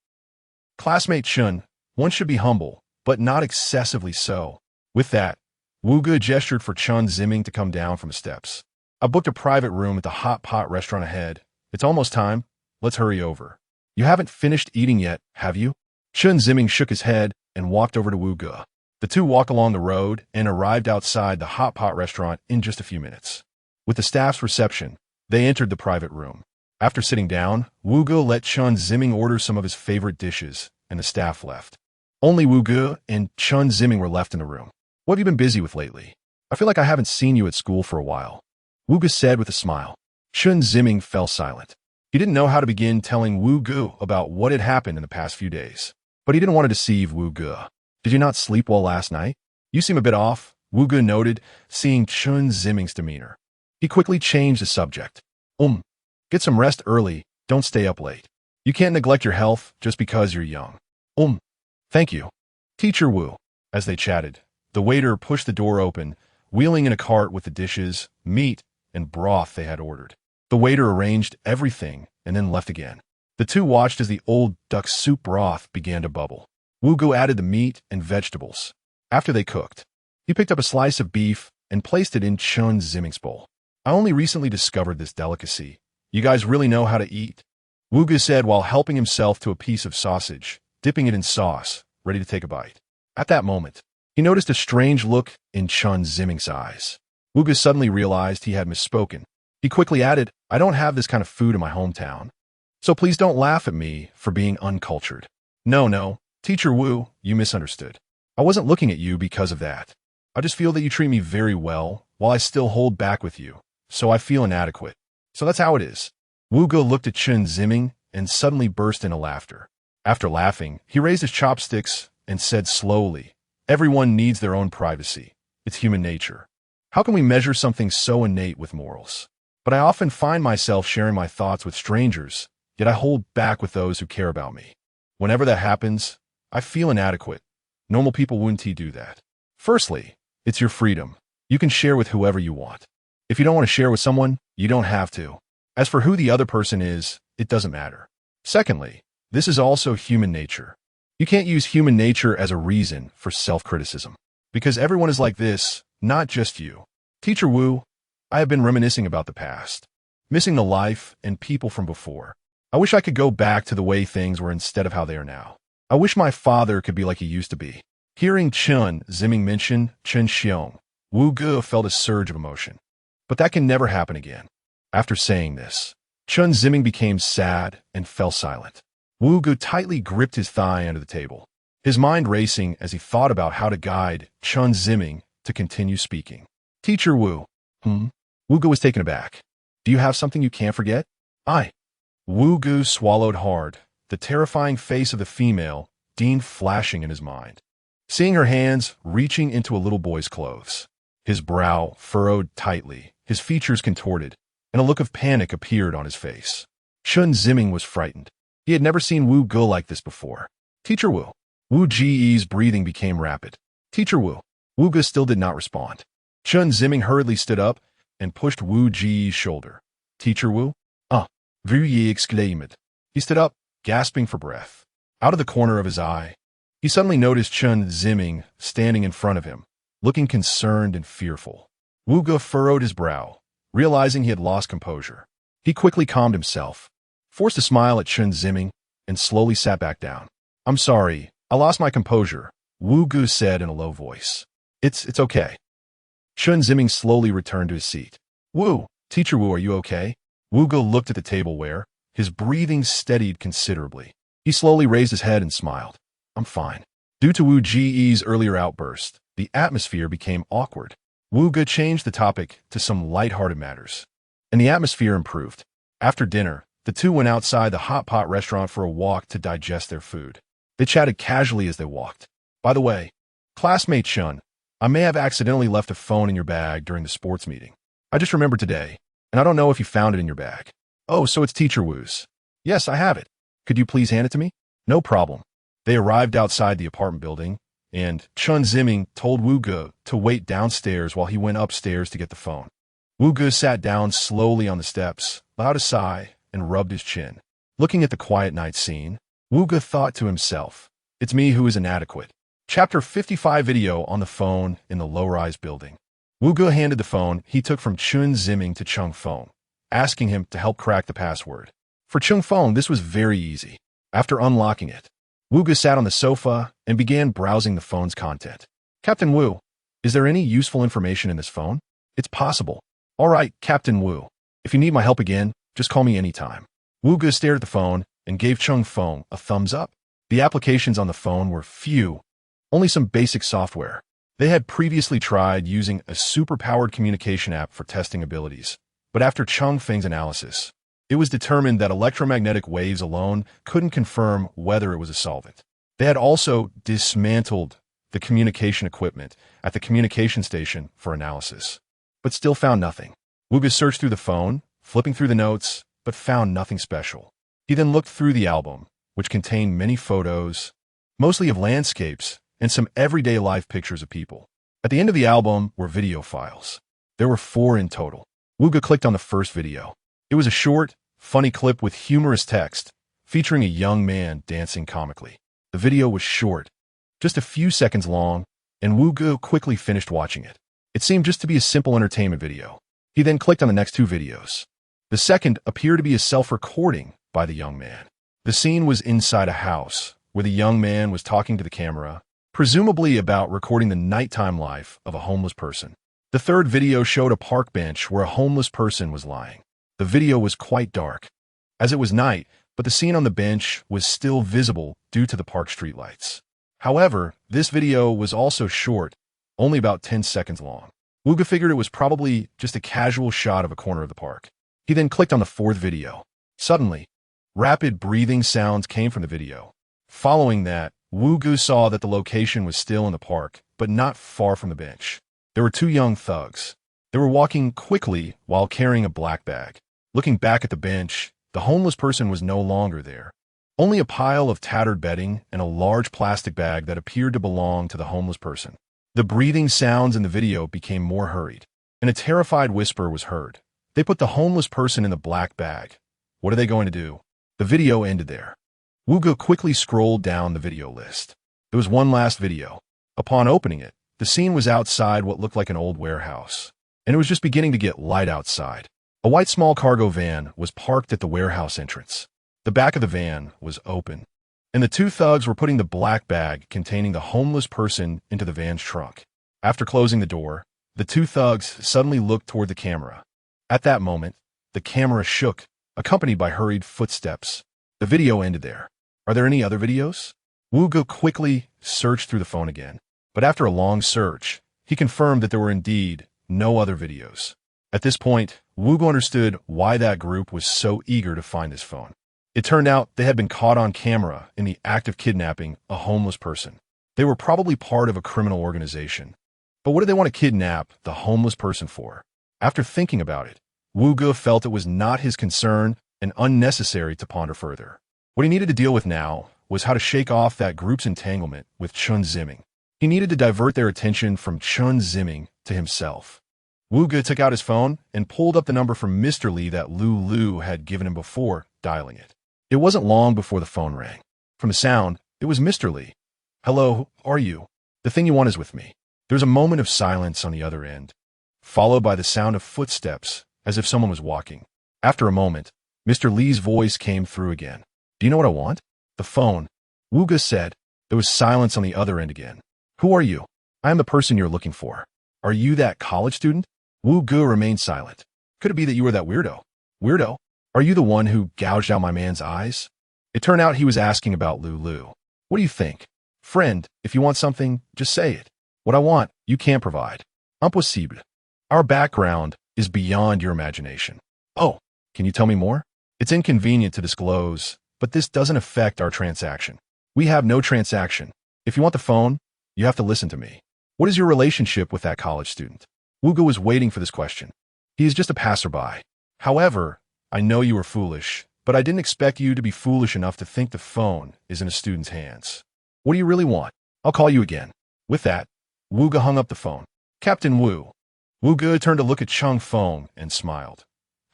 Classmate Chen, one should be humble, but not excessively so. With that, Wu Ge gestured for Chen Ziming to come down from the steps. "I booked a private room at the hot pot restaurant ahead. It's almost time. Let's hurry over." "You haven't finished eating yet, have you?" Chen Ziming shook his head and walked over to Wu Ge. The two walked along the road and arrived outside the hot pot restaurant in just a few minutes. With the staff's reception, they entered the private room. After sitting down, Wu Ge let Chen Ziming order some of his favorite dishes, and the staff left. Only Wu Ge and Chen Ziming were left in the room. "What have you been busy with lately? I feel like I haven't seen you at school for a while," Wu Ge said with a smile. Chen Ziming fell silent. He didn't know how to begin telling Wu Ge about what had happened in the past few days, but he didn't want to deceive Wu Ge. "Did you not sleep well last night? You seem a bit off," Wu Ge noted, seeing Chen Ziming's demeanor. He quickly changed the subject. Get some rest early, don't stay up late. You can't neglect your health just because you're young." Thank you, Teacher Wu." As they chatted, the waiter pushed the door open, wheeling in a cart with the dishes, meat, and broth they had ordered. The waiter arranged everything and then left again. The two watched as the old duck soup broth began to bubble. Wu Ge added the meat and vegetables. After they cooked, he picked up a slice of beef and placed it in Chen Ziming's bowl. "I only recently discovered this delicacy. You guys really know how to eat," Wu Ge said while helping himself to a piece of sausage, dipping it in sauce, ready to take a bite. At that moment, he noticed a strange look in Chen Ziming's eyes. Wu Ge suddenly realized he had misspoken. He quickly added, "I don't have this kind of food in my hometown, so please don't laugh at me for being uncultured." No, Teacher Wu, you misunderstood. I wasn't looking at you because of that. I just feel that you treat me very well while I still hold back with you, so I feel inadequate. So that's how it is." Wu Ge looked at Chen Ziming and suddenly burst into laughter. After laughing, he raised his chopsticks and said slowly, "Everyone needs their own privacy. It's human nature. How can we measure something so innate with morals? But I often find myself sharing my thoughts with strangers, yet I hold back with those who care about me. Whenever that happens, I feel inadequate. Normal people wouldn't do that. Firstly, it's your freedom. You can share with whoever you want. If you don't want to share with someone, you don't have to. As for who the other person is, it doesn't matter. Secondly, this is also human nature. You can't use human nature as a reason for self-criticism. Because everyone is like this, not just you. Teacher Wu, I have been reminiscing about the past, missing the life and people from before. I wish I could go back to the way things were instead of how they are now. I wish my father could be like he used to be." Hearing Chen Ziming mention Chen Xiong, Wu Ge felt a surge of emotion. But that can never happen again. After saying this, Chen Ziming became sad and fell silent. Wu Ge tightly gripped his thigh under the table, his mind racing as he thought about how to guide Chen Ziming to continue speaking. "Teacher Wu." Wu Ge was taken aback. "Do you have something you can't forget?" Wu Ge swallowed hard, the terrifying face of the female Dean flashing in his mind. Seeing her hands reaching into a little boy's clothes. His brow furrowed tightly, his features contorted, and a look of panic appeared on his face. Chen Ziming was frightened. He had never seen Wu Ge like this before. "Teacher Wu." Wu Ji's breathing became rapid. "Teacher Wu." Wu Ge still did not respond. Chen Ziming hurriedly stood up and pushed Wu Ji's shoulder. "Teacher Wu?" Wu Yi exclaimed. He stood up, gasping for breath. Out of the corner of his eye, he suddenly noticed Chen Ziming standing in front of him, looking concerned and fearful. Wu Ge furrowed his brow, realizing he had lost composure. He quickly calmed himself, forced a smile at Chen Ziming, and slowly sat back down. "I'm sorry, I lost my composure," Wu Ge said in a low voice. It's okay." Chen Ziming slowly returned to his seat. "Teacher Wu, are you okay?" Wu Ge looked at the tableware, his breathing steadied considerably. He slowly raised his head and smiled. "I'm fine." Due to Wu Ji's earlier outburst, the atmosphere became awkward. Wu Ge changed the topic to some light-hearted matters, and the atmosphere improved. After dinner, the two went outside the hot pot restaurant for a walk to digest their food. They chatted casually as they walked. "By the way, classmate Chen, I may have accidentally left a phone in your bag during the sports meeting. I just remembered today, and I don't know if you found it in your bag." "Oh, so it's Teacher Wu's." "Yes, I have it. Could you please hand it to me?" "No problem." They arrived outside the apartment building, and Chen Ziming told Wu Ge to wait downstairs while he went upstairs to get the phone. Wu Ge sat down slowly on the steps, allowed a sigh, and rubbed his chin. Looking at the quiet night scene, Wu Ge thought to himself, "It's me who is inadequate." Chapter 55 video on the phone in the low-rise building. Wu Ge handed the phone he took from Chen Ziming to Cheng Feng, asking him to help crack the password. For Cheng Feng, this was very easy. After unlocking it, Wu Ge sat on the sofa and began browsing the phone's content. "Captain Wu, is there any useful information in this phone?" "It's possible." "All right, Captain Wu. If you need my help again, just call me anytime." Wu Ge stared at the phone and gave Cheng Feng a thumbs up. The applications on the phone were few, only some basic software. They had previously tried using a super-powered communication app for testing abilities, but after Cheng Feng's analysis, it was determined that electromagnetic waves alone couldn't confirm whether it was a solvent. They had also dismantled the communication equipment at the communication station for analysis, but still found nothing. Wu Ge searched through the phone, flipping through the notes, but found nothing special. He then looked through the album, which contained many photos, mostly of landscapes, and some everyday life pictures of people. At the end of the album were video files. There were 4 in total. Wu Ge clicked on the first video. It was a short, funny clip with humorous text, featuring a young man dancing comically. The video was short, just a few seconds long, and Wu Ge quickly finished watching it. It seemed just to be a simple entertainment video. He then clicked on the next 2 videos. The second appeared to be a self-recording by the young man. The scene was inside a house, where the young man was talking to the camera, presumably about recording the nighttime life of a homeless person. The third video showed a park bench where a homeless person was lying. The video was quite dark, as it was night, but the scene on the bench was still visible due to the park streetlights. However, this video was also short, only about 10 seconds long. Wu Ge figured it was probably just a casual shot of a corner of the park. He then clicked on the 4th video. Suddenly, rapid breathing sounds came from the video. Following that, Wu Gu saw that the location was still in the park, but not far from the bench. There were two young thugs. They were walking quickly while carrying a black bag. Looking back at the bench, the homeless person was no longer there. Only a pile of tattered bedding and a large plastic bag that appeared to belong to the homeless person. The breathing sounds in the video became more hurried, and a terrified whisper was heard. They put the homeless person in the black bag. What are they going to do? The video ended there. Wu Gu quickly scrolled down the video list. There was one last video. Upon opening it, the scene was outside what looked like an old warehouse, and it was just beginning to get light outside. A white small cargo van was parked at the warehouse entrance. The back of the van was open, and the two thugs were putting the black bag containing the homeless person into the van's trunk. After closing the door, the two thugs suddenly looked toward the camera. At that moment, the camera shook, accompanied by hurried footsteps. The video ended there. Are there any other videos? Wu Gu quickly searched through the phone again, but after a long search, he confirmed that there were indeed no other videos. At this point, Wu Gu understood why that group was so eager to find this phone. It turned out they had been caught on camera in the act of kidnapping a homeless person. They were probably part of a criminal organization. But what did they want to kidnap the homeless person for? After thinking about it, Wu Gu felt it was not his concern and unnecessary to ponder further. What he needed to deal with now was how to shake off that group's entanglement with Chen Ziming. He needed to divert their attention from Chen Ziming to himself. Wu Gu took out his phone and pulled up the number from Mr. Li that Lu had given him before dialing it. It wasn't long before the phone rang. From the sound, it was Mr. Li. "Hello, who are you? The thing you want is with me." There was a moment of silence on the other end, followed by the sound of footsteps, as if someone was walking. After a moment, Mr. Li's voice came through again. "Do you know what I want?" "The phone," Wu Gu said. There was silence on the other end again. "Who are you?" "I am the person you're looking for." "Are you that college student?" Wu Gu remained silent. "Could it be that you were that weirdo?" "Weirdo? Are you the one who gouged out my man's eyes?" It turned out he was asking about Lu. "What do you think?" "Friend, if you want something, just say it. What I want, you can't provide. Impossible. Our background is beyond your imagination." "Oh, can you tell me more?" "It's inconvenient to disclose, but this doesn't affect our transaction. We have no transaction. If you want the phone, you have to listen to me." "What is your relationship with that college student?" Wu Gu was waiting for this question. "He is just a passerby. However, I know you are foolish, but I didn't expect you to be foolish enough to think the phone is in a student's hands. What do you really want? I'll call you again." With that, Wu Gu hung up the phone. "Captain Wu." Wu Gu turned to look at Cheng Feng and smiled.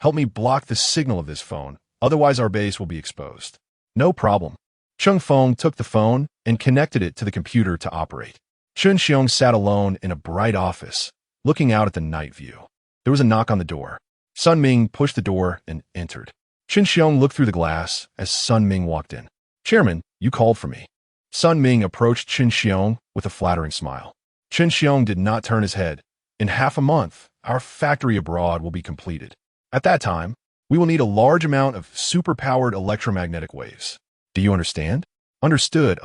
"Help me block the signal of this phone, otherwise our base will be exposed." "No problem." Cheng Feng took the phone and connected it to the computer to operate. Chen Xiong sat alone in a bright office, looking out at the night view. There was a knock on the door. Sun Ming pushed the door and entered. Chen Xiong looked through the glass as Sun Ming walked in. "Chairman, you called for me." Sun Ming approached Chen Xiong with a flattering smile. Chen Xiong did not turn his head. "In half a month, our factory abroad will be completed. At that time, we will need a large amount of superpowered electromagnetic waves. Do you understand?" Understood.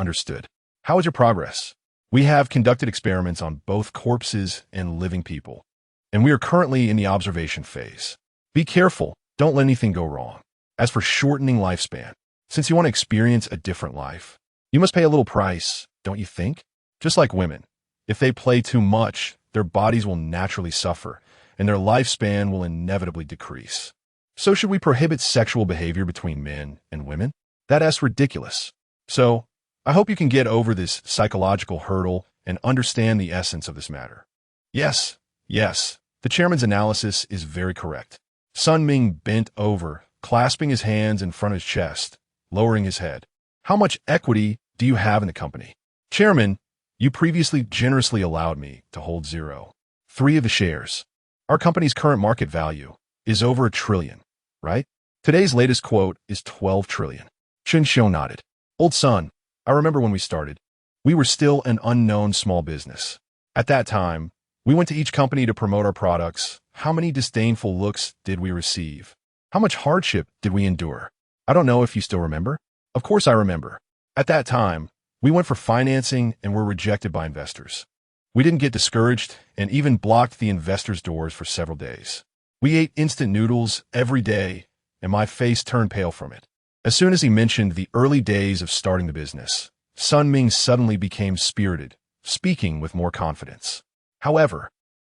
"How is your progress?" "We have conducted experiments on both corpses and living people, and we are currently in the observation phase. Be careful, don't let anything go wrong. As for shortening lifespan, since you want to experience a different life, you must pay a little price, don't you think? Just like women, if they play too much, their bodies will naturally suffer, and their lifespan will inevitably decrease. So should we prohibit sexual behavior between men and women? That's ridiculous. So, I hope you can get over this psychological hurdle and understand the essence of this matter." Yes, the chairman's analysis is very correct." Sun Ming bent over, clasping his hands in front of his chest, lowering his head. "How much equity do you have in the company?" "Chairman, you previously generously allowed me to hold 0.3 of the shares. Our company's current market value is over $1 trillion, right? Today's latest quote is 12 trillion. Chen Xiong nodded. "Old son, I remember when we started. We were still an unknown small business. At that time, we went to each company to promote our products. How many disdainful looks did we receive? How much hardship did we endure? I don't know if you still remember." "Of course I remember. At that time, we went for financing and were rejected by investors. We didn't get discouraged and even blocked the investors' doors for several days. We ate instant noodles every day and my face turned pale from it. As soon as he mentioned the early days of starting the business, Sun Ming suddenly became spirited, speaking with more confidence. However,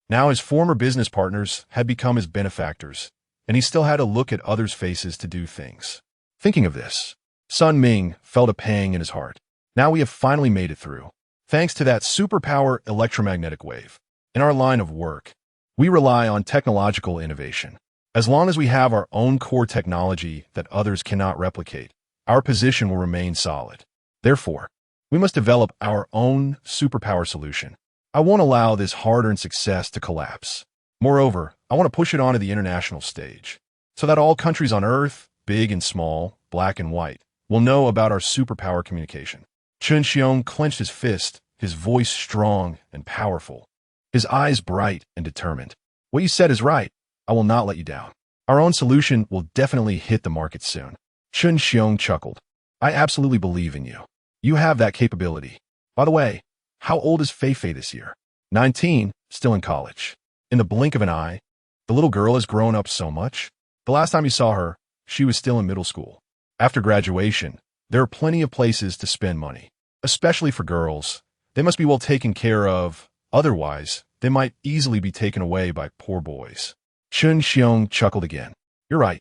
now his former business partners had become his benefactors, and he still had to look at others' faces to do things. Thinking of this, Sun Ming felt a pang in his heart. Now we have finally made it through. Thanks to that superpower electromagnetic wave. In our line of work, we rely on technological innovation. As long as we have our own core technology that others cannot replicate, our position will remain solid. Therefore, we must develop our own superpower solution. I won't allow this hard-earned success to collapse. Moreover, I want to push it onto the international stage, so that all countries on Earth, big and small, black and white, will know about our superpower communication. Chen Ziming clenched his fist, his voice strong and powerful, his eyes bright and determined. What you said is right. I will not let you down. Our own solution will definitely hit the market soon. Chen Ziming chuckled. I absolutely believe in you. You have that capability. By the way, how old is Fei Fei this year? 19, still in college. In the blink of an eye, the little girl has grown up so much. The last time you saw her, she was still in middle school. After graduation, there are plenty of places to spend money, especially for girls. They must be well taken care of. Otherwise, they might easily be taken away by poor boys. Chen Ziming chuckled again. You're right,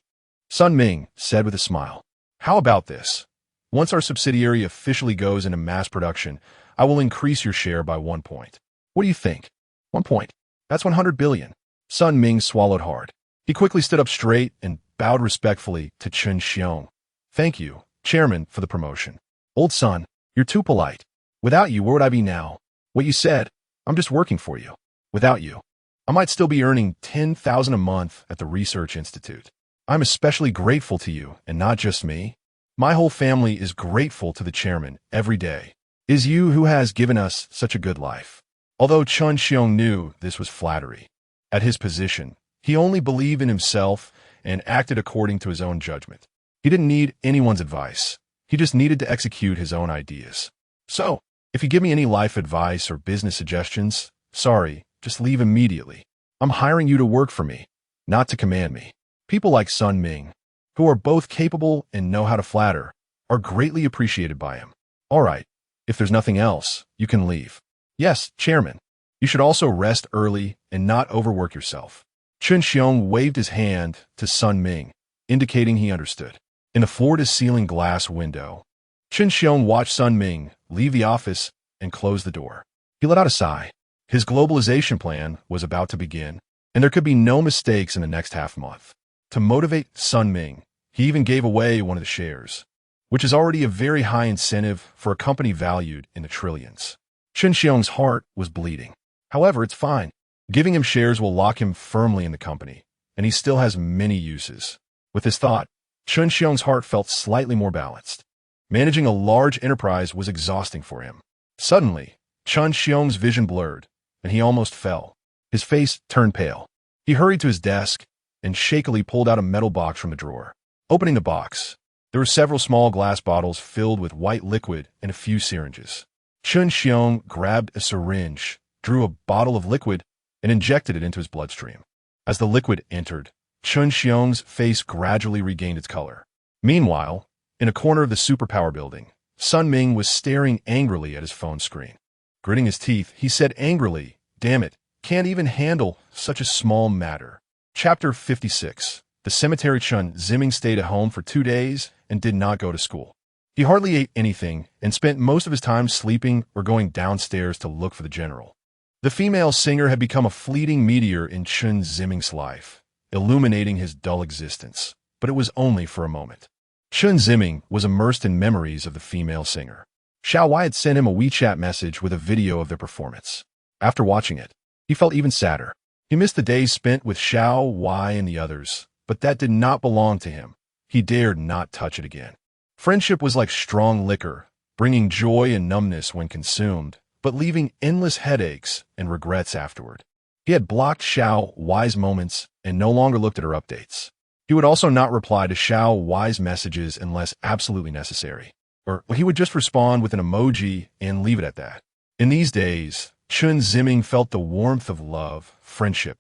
Sun Ming said with a smile. How about this? Once our subsidiary officially goes into mass production, I will increase your share by 1 point. What do you think? 1 point. That's 100 billion. Sun Ming swallowed hard. He quickly stood up straight and bowed respectfully to Chen Ziming. Thank you, Chairman, for the promotion. Old son, you're too polite. Without you, where would I be now? What you said, I'm just working for you. Without you, I might still be earning 10,000 a month at the Research Institute. I'm especially grateful to you, and not just me. My whole family is grateful to the chairman every day. It is you who has given us such a good life. Although Chen Ziming knew this was flattery, at his position, he only believed in himself and acted according to his own judgment. He didn't need anyone's advice. He just needed to execute his own ideas. So, if you give me any life advice or business suggestions, sorry, just leave immediately. I'm hiring you to work for me, not to command me. People like Sun Ming, who are both capable and know how to flatter, are greatly appreciated by him. All right, if there's nothing else, you can leave. Yes, Chairman. You should also rest early and not overwork yourself. Chen Ziming waved his hand to Sun Ming, indicating he understood. In the floor-to-ceiling glass window, Chen Ziming watched Sun Ming leave the office and close the door. He let out a sigh. His globalization plan was about to begin, and there could be no mistakes in the next half-month. To motivate Sun Ming, he even gave away one of the shares, which is already a very high incentive for a company valued in the trillions. Chen Ziming's heart was bleeding. However, it's fine. Giving him shares will lock him firmly in the company, and he still has many uses. With this thought, Chen Ziming's heart felt slightly more balanced. Managing a large enterprise was exhausting for him. Suddenly, Chen Ziming's vision blurred, and he almost fell. His face turned pale. He hurried to his desk and shakily pulled out a metal box from the drawer. Opening the box, there were several small glass bottles filled with white liquid and a few syringes. Chen Ziming grabbed a syringe, drew a bottle of liquid, and injected it into his bloodstream. As the liquid entered, Chen Ziming's face gradually regained its color. Meanwhile, in a corner of the superpower building, Sun Ming was staring angrily at his phone screen. Gritting his teeth, he said angrily, "Damn it, can't even handle such a small matter." Chapter 56. The cemetery. Chen Ziming stayed at home for 2 days and did not go to school. He hardly ate anything and spent most of his time sleeping or going downstairs to look for the general. The female singer had become a fleeting meteor in Chen Ziming's life, illuminating his dull existence, but it was only for a moment. Chen Ziming was immersed in memories of the female singer. Xiao Wei had sent him a WeChat message with a video of their performance. After watching it, he felt even sadder. He missed the days spent with Xiao Wei and the others, but that did not belong to him. He dared not touch it again. Friendship was like strong liquor, bringing joy and numbness when consumed, but leaving endless headaches and regrets afterward. He had blocked Xiao Wei's moments and no longer looked at her updates. He would also not reply to Xiao Wei's messages unless absolutely necessary, or he would just respond with an emoji and leave it at that. In these days, Chen Ziming felt the warmth of love, friendship,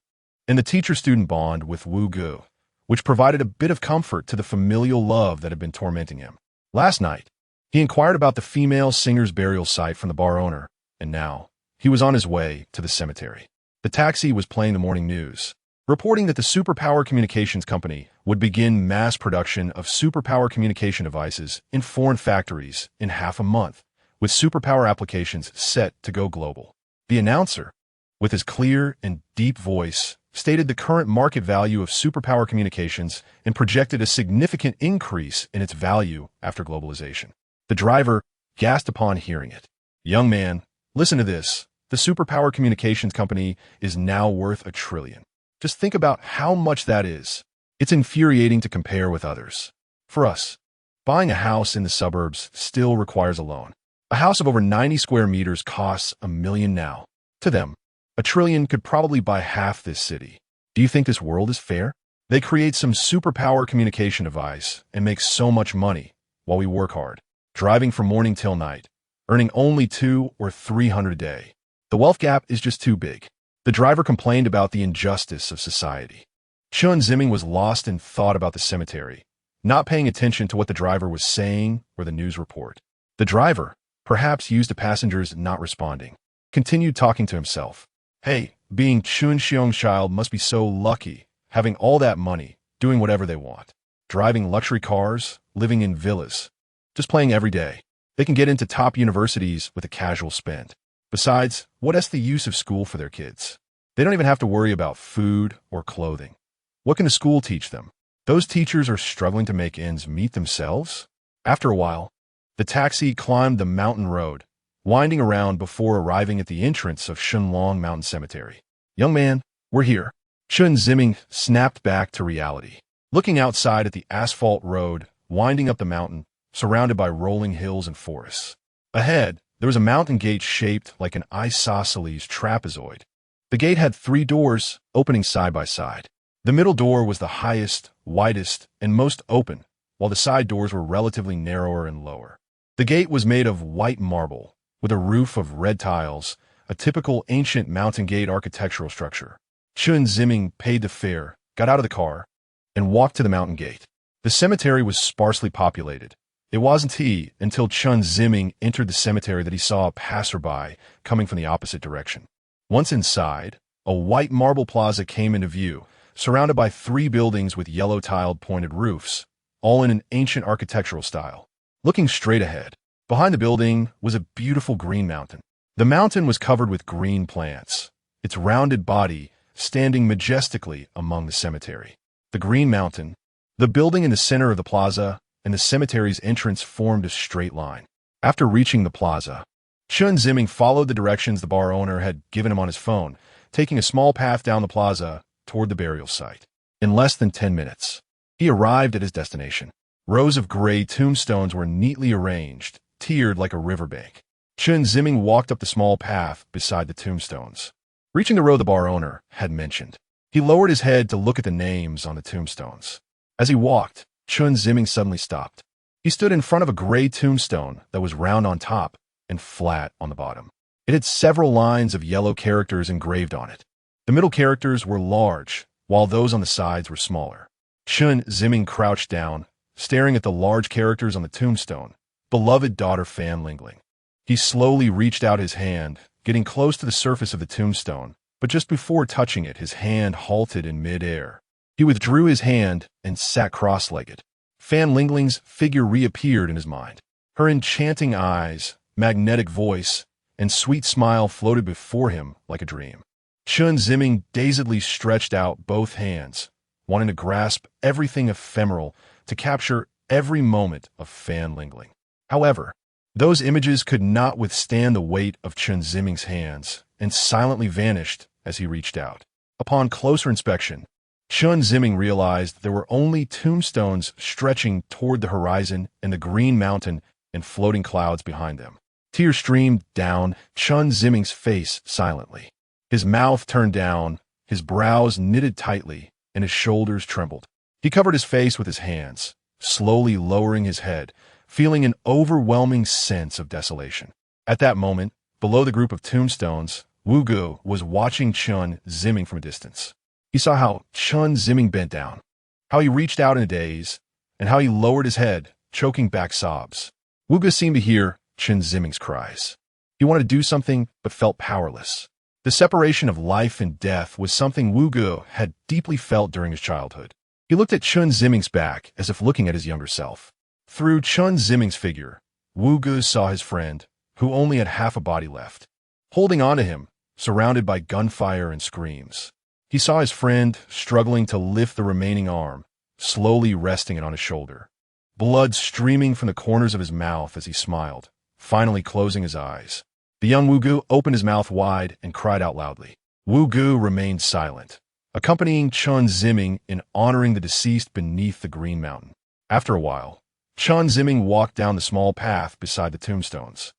and the teacher-student bond with Wu Gu, which provided a bit of comfort to the familial love that had been tormenting him. Last night, he inquired about the female singer's burial site from the bar owner, and now he was on his way to the cemetery. The taxi was playing the morning news, reporting that the Superpower Communications Company would begin mass production of superpower communication devices in foreign factories in half a month, with superpower applications set to go global. The announcer, with his clear and deep voice, stated the current market value of superpower communications and projected a significant increase in its value after globalization. The driver gasped upon hearing it. "Young man, listen to this. The Superpower Communications Company is now worth $1 trillion. Just think about how much that is. It's infuriating to compare with others. For us, buying a house in the suburbs still requires a loan. A house of over 90 square meters costs $1 million now. To them, $1 trillion could probably buy half this city. Do you think this world is fair? They create some superpower communication device and make so much money while we work hard, driving from morning till night, earning only $200 or $300 a day. The wealth gap is just too big." The driver complained about the injustice of society. Chen Ziming was lost in thought about the cemetery, not paying attention to what the driver was saying or the news report. The driver, perhaps used to passengers not responding, continued talking to himself. "Hey, being Chun Xiong's child must be so lucky, having all that money, doing whatever they want, driving luxury cars, living in villas, just playing every day. They can get into top universities with a casual spend. Besides, what's the use of school for their kids? They don't even have to worry about food or clothing. What can the school teach them? Those teachers are struggling to make ends meet themselves." After a while, the taxi climbed the mountain road, winding around before arriving at the entrance of Shenlong Mountain Cemetery. "Young man, we're here." Chen Ziming snapped back to reality, looking outside at the asphalt road winding up the mountain, surrounded by rolling hills and forests. Ahead, there was a mountain gate shaped like an isosceles trapezoid. The gate had 3 doors opening side by side. The middle door was the highest, widest, and most open, while the side doors were relatively narrower and lower. The gate was made of white marble, with a roof of red tiles, a typical ancient mountain gate architectural structure. Chen Ziming paid the fare, got out of the car, and walked to the mountain gate. The cemetery was sparsely populated. It wasn't until Chen Ziming entered the cemetery that he saw a passerby coming from the opposite direction. Once inside, a white marble plaza came into view, surrounded by 3 buildings with yellow-tiled pointed roofs, all in an ancient architectural style. Looking straight ahead, behind the building was a beautiful green mountain. The mountain was covered with green plants, its rounded body standing majestically among the cemetery. The green mountain, the building in the center of the plaza, and the cemetery's entrance formed a straight line. After reaching the plaza, Chen Ziming followed the directions the bar owner had given him on his phone, taking a small path down the plaza toward the burial site. In less than 10 minutes, he arrived at his destination. Rows of gray tombstones were neatly arranged, tiered like a riverbank. Chen Ziming walked up the small path beside the tombstones, reaching the row the bar owner had mentioned. He lowered his head to look at the names on the tombstones. As he walked, Chen Ziming suddenly stopped. He stood in front of a gray tombstone that was round on top and flat on the bottom. It had several lines of yellow characters engraved on it. The middle characters were large, while those on the sides were smaller. Chen Ziming crouched down, staring at the large characters on the tombstone, "Beloved daughter Fan Lingling." He slowly reached out his hand, getting close to the surface of the tombstone, but just before touching it, his hand halted in mid-air. He withdrew his hand and sat cross-legged. Fan Lingling's figure reappeared in his mind. Her enchanting eyes, magnetic voice, and sweet smile floated before him like a dream. Chen Ziming dazedly stretched out both hands, wanting to grasp everything ephemeral, to capture every moment of Fan Lingling. However, those images could not withstand the weight of Chen Ziming's hands and silently vanished as he reached out. Upon closer inspection, Chen Ziming realized there were only tombstones stretching toward the horizon and the green mountain and floating clouds behind them. Tears streamed down Chen Ziming's face silently. His mouth turned down, his brows knitted tightly, and his shoulders trembled. He covered his face with his hands, slowly lowering his head, feeling an overwhelming sense of desolation. At that moment, below the group of tombstones, Wu Gu was watching Chen Ziming from a distance. He saw how Chen Ziming bent down, how he reached out in a daze, and how he lowered his head, choking back sobs. Wuge seemed to hear Chen Ziming's cries. He wanted to do something, but felt powerless. The separation of life and death was something Wuge had deeply felt during his childhood. He looked at Chen Ziming's back as if looking at his younger self. Through Chen Ziming's figure, Wuge saw his friend, who only had half a body left, holding on to him, surrounded by gunfire and screams. He saw his friend struggling to lift the remaining arm, slowly resting it on his shoulder. Blood streaming from the corners of his mouth as he smiled, finally closing his eyes. The young Wuge opened his mouth wide and cried out loudly. Wuge remained silent, accompanying Chen Ziming in honoring the deceased beneath the green mountain. After a while, Chen Ziming walked down the small path beside the tombstones,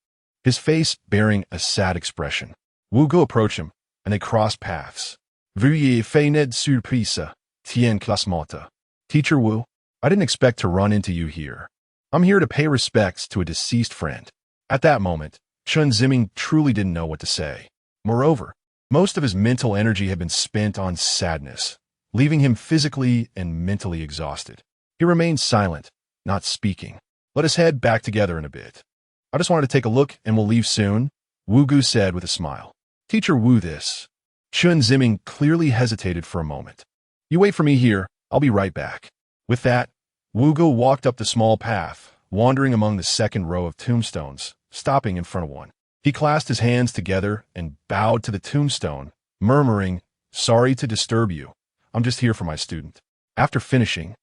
his face bearing a sad expression. Wuge approached him, and they crossed paths. Veuillez faire surprise, tien classement. Teacher Wu, I didn't expect to run into you here. I'm here to pay respects to a deceased friend. At that moment, Chen Ziming truly didn't know what to say. Moreover, most of his mental energy had been spent on sadness, leaving him physically and mentally exhausted. He remained silent, not speaking. Let us head back together in a bit. I just wanted to take a look and we'll leave soon, Wuge said with a smile. Teacher Wu this. Chen Ziming clearly hesitated for a moment. You wait for me here, I'll be right back. With that, Wuge walked up the small path, wandering among the second row of tombstones, stopping in front of one. He clasped his hands together and bowed to the tombstone, murmuring, Sorry to disturb you. I'm just here for my student. After finishing,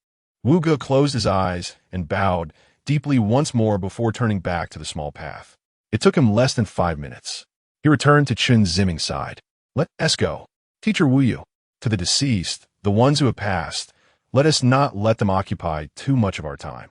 Wuge closed his eyes and bowed deeply once more before turning back to the small path. It took him less than 5 minutes. He returned to Chen Ziming's side. Let us go. Teacher Wu, to the deceased, the ones who have passed, let us not let them occupy too much of our time.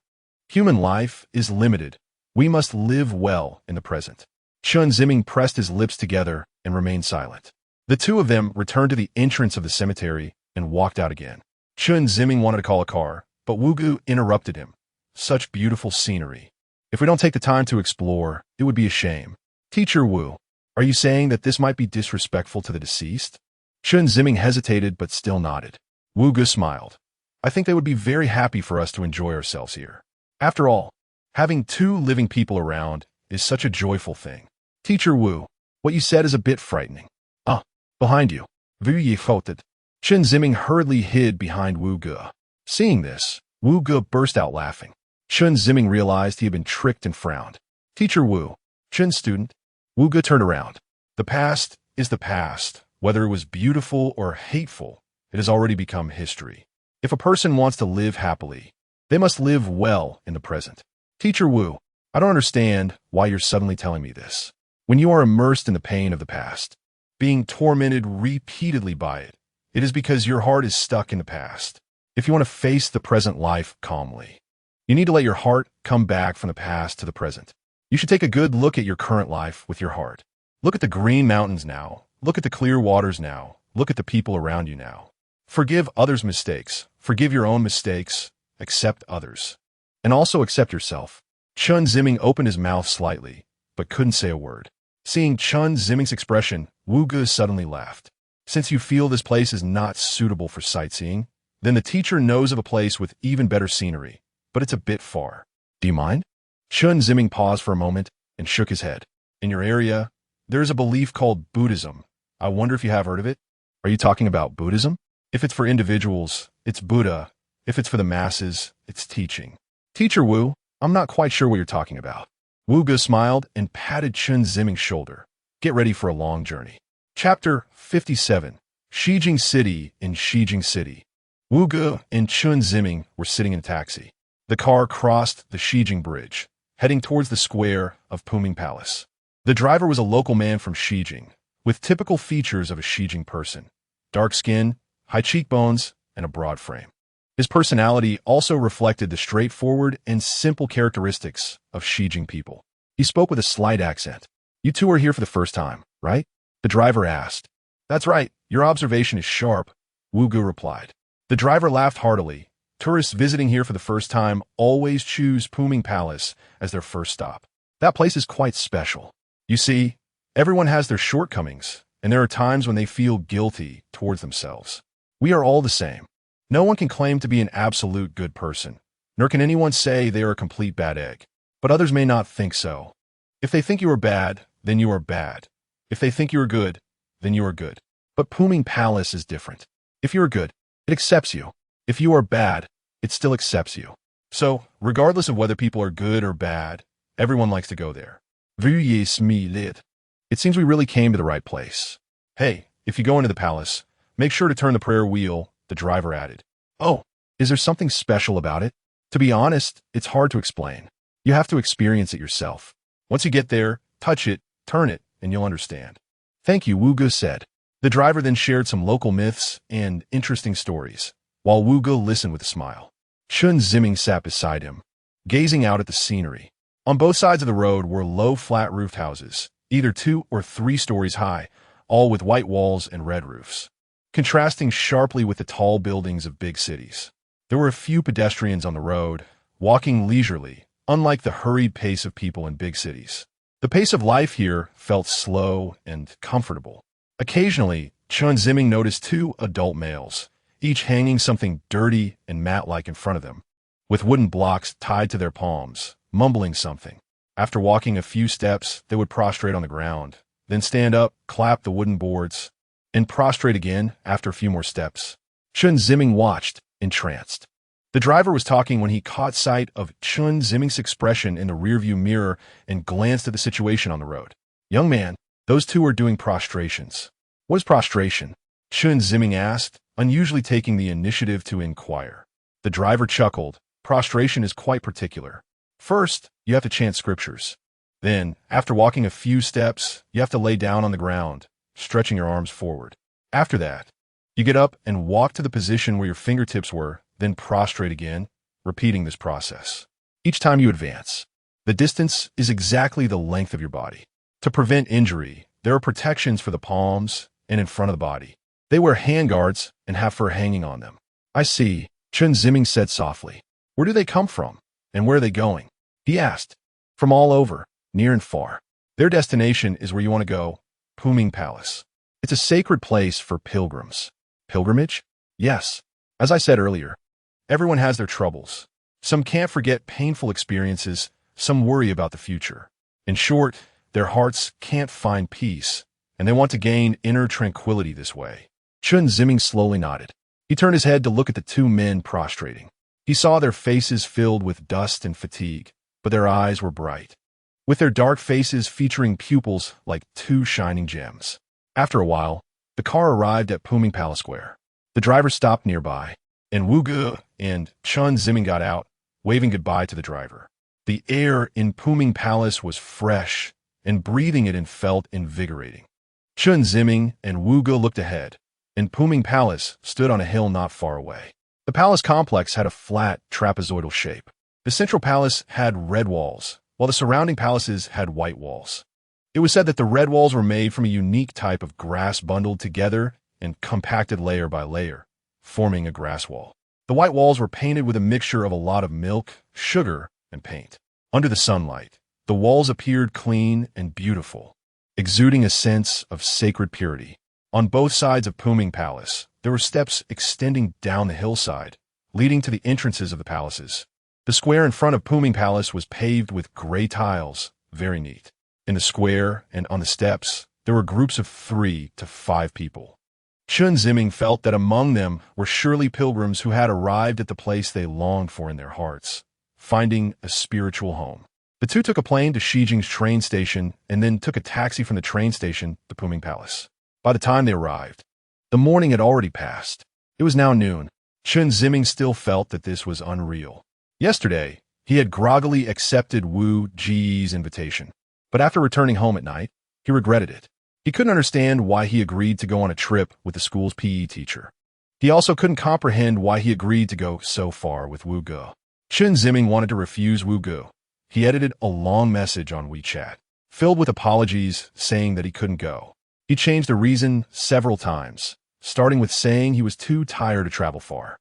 Human life is limited. We must live well in the present. Chen Ziming pressed his lips together and remained silent. The two of them returned to the entrance of the cemetery and walked out again. Chen Ziming wanted to call a car, but Wuge interrupted him. Such beautiful scenery. If we don't take the time to explore, it would be a shame. Teacher Wu, are you saying that this might be disrespectful to the deceased? Chen Ziming hesitated but still nodded. Wuge smiled. I think they would be very happy for us to enjoy ourselves here. After all, having two living people around is such a joyful thing. Teacher Wu, what you said is a bit frightening. Ah, behind you. Veuillez faute. Chen Ziming hurriedly hid behind Wuge. Seeing this, Wuge burst out laughing. Chen Ziming realized he had been tricked and frowned. Teacher Wu, Chen's student. Wuge turned around. The past is the past. Whether it was beautiful or hateful, it has already become history. If a person wants to live happily, they must live well in the present. Teacher Wu, I don't understand why you're suddenly telling me this. When you are immersed in the pain of the past, being tormented repeatedly by it, it is because your heart is stuck in the past. If you want to face the present life calmly, you need to let your heart come back from the past to the present. You should take a good look at your current life with your heart. Look at the green mountains now. Look at the clear waters now. Look at the people around you now. Forgive others' mistakes. Forgive your own mistakes. Accept others. And also accept yourself. Chen Ziming opened his mouth slightly, but couldn't say a word. Seeing Chen Ziming's expression, Wuge suddenly laughed. Since you feel this place is not suitable for sightseeing, then the teacher knows of a place with even better scenery, but it's a bit far. Do you mind? Chen Ziming paused for a moment and shook his head. In your area, there is a belief called Buddhism. I wonder if you have heard of it? Are you talking about Buddhism? If it's for individuals, it's Buddha. If it's for the masses, it's teaching. Teacher Wu, I'm not quite sure what you're talking about. Wuge smiled and patted Chen Ziming's shoulder. Get ready for a long journey. Chapter 57. Xijing City in Xijing City. Wuge and Chen Ziming were sitting in a taxi. The car crossed the Xijing Bridge, heading towards the square of Puming Palace. The driver was a local man from Xijing, with typical features of a Xijing person: dark skin, high cheekbones, and a broad frame. His personality also reflected the straightforward and simple characteristics of Xijing people. He spoke with a slight accent. You two are here for the first time, right? The driver asked. That's right, your observation is sharp, Wuge replied. The driver laughed heartily. Tourists visiting here for the first time always choose Puming Palace as their first stop. That place is quite special. You see, everyone has their shortcomings, and there are times when they feel guilty towards themselves. We are all the same. No one can claim to be an absolute good person, nor can anyone say they are a complete bad egg. But others may not think so. If they think you are bad, then you are bad. If they think you are good, then you are good. But Bohemian Palace is different. If you are good, it accepts you. If you are bad, it still accepts you. So, regardless of whether people are good or bad, everyone likes to go there. It seems we really came to the right place. Hey, if you go into the palace, make sure to turn the prayer wheel, the driver added. Oh, is there something special about it? To be honest, it's hard to explain. You have to experience it yourself. Once you get there, touch it, turn it, and you'll understand. Thank you, Wu Ge said. The driver then shared some local myths and interesting stories, while Wu Ge listened with a smile. Chen Ziming sat beside him, gazing out at the scenery. On both sides of the road were low, flat-roofed houses, either 2 or 3 stories high, all with white walls and red roofs, contrasting sharply with the tall buildings of big cities. There were a few pedestrians on the road, walking leisurely, unlike the hurried pace of people in big cities. The pace of life here felt slow and comfortable. Occasionally, Chen Ziming noticed 2 adult males, each hanging something dirty and mat-like in front of them, with wooden blocks tied to their palms, mumbling something. After walking a few steps, they would prostrate on the ground, then stand up, clap the wooden boards, and prostrate again after a few more steps. Chen Ziming watched, entranced. The driver was talking when he caught sight of Chen Ziming's expression in the rearview mirror and glanced at the situation on the road. Young man, those 2 are doing prostrations. What is prostration? Chen Ziming asked, unusually taking the initiative to inquire. The driver chuckled. Prostration is quite particular. First, you have to chant scriptures. Then, after walking a few steps, you have to lay down on the ground, stretching your arms forward. After that, you get up and walk to the position where your fingertips were, then prostrate again, repeating this process. Each time you advance, the distance is exactly the length of your body. To prevent injury, there are protections for the palms and in front of the body. They wear handguards and have fur hanging on them. I see, Chen Ziming said softly. Where do they come from? And where are they going? He asked. From all over, near and far. Their destination is where you want to go, Bohemian Palace. It's a sacred place for pilgrims. Pilgrimage? Yes. As I said earlier, everyone has their troubles. Some can't forget painful experiences, some worry about the future. In short, their hearts can't find peace, and they want to gain inner tranquility this way. Chen Ziming slowly nodded. He turned his head to look at the 2 men prostrating. He saw their faces filled with dust and fatigue, but their eyes were bright, with their dark faces featuring pupils like 2 shining gems. After a while, the car arrived at Bohemian Palace Square. The driver stopped nearby, and Wu Ge and Chen Ziming got out, waving goodbye to the driver. The air in Bohemian Palace was fresh, and breathing it in felt invigorating. Chen Ziming and Wu Ge looked ahead, and Bohemian Palace stood on a hill not far away. The palace complex had a flat, trapezoidal shape. The central palace had red walls, while the surrounding palaces had white walls. It was said that the red walls were made from a unique type of grass bundled together and compacted layer by layer, forming a grass wall. The white walls were painted with a mixture of a lot of milk, sugar, and paint. Under the sunlight, the walls appeared clean and beautiful, exuding a sense of sacred purity. On both sides of Bohemian Palace, there were steps extending down the hillside, leading to the entrances of the palaces. The square in front of Bohemian Palace was paved with gray tiles, very neat. In the square and on the steps, there were groups of 3 to 5 people. Chen Ziming felt that among them were surely pilgrims who had arrived at the place they longed for in their hearts, finding a spiritual home. The 2 took a plane to Xijing's train station and then took a taxi from the train station to Bohemian Palace. By the time they arrived, the morning had already passed. It was now noon. Chen Ziming still felt that this was unreal. Yesterday, he had groggily accepted Wu Ge's invitation, but after returning home at night, he regretted it. He couldn't understand why he agreed to go on a trip with the school's PE teacher. He also couldn't comprehend why he agreed to go so far with Wu Ge. Chen Ziming wanted to refuse Wu Ge. He edited a long message on WeChat, filled with apologies saying that he couldn't go. He changed the reason several times, starting with saying he was too tired to travel far.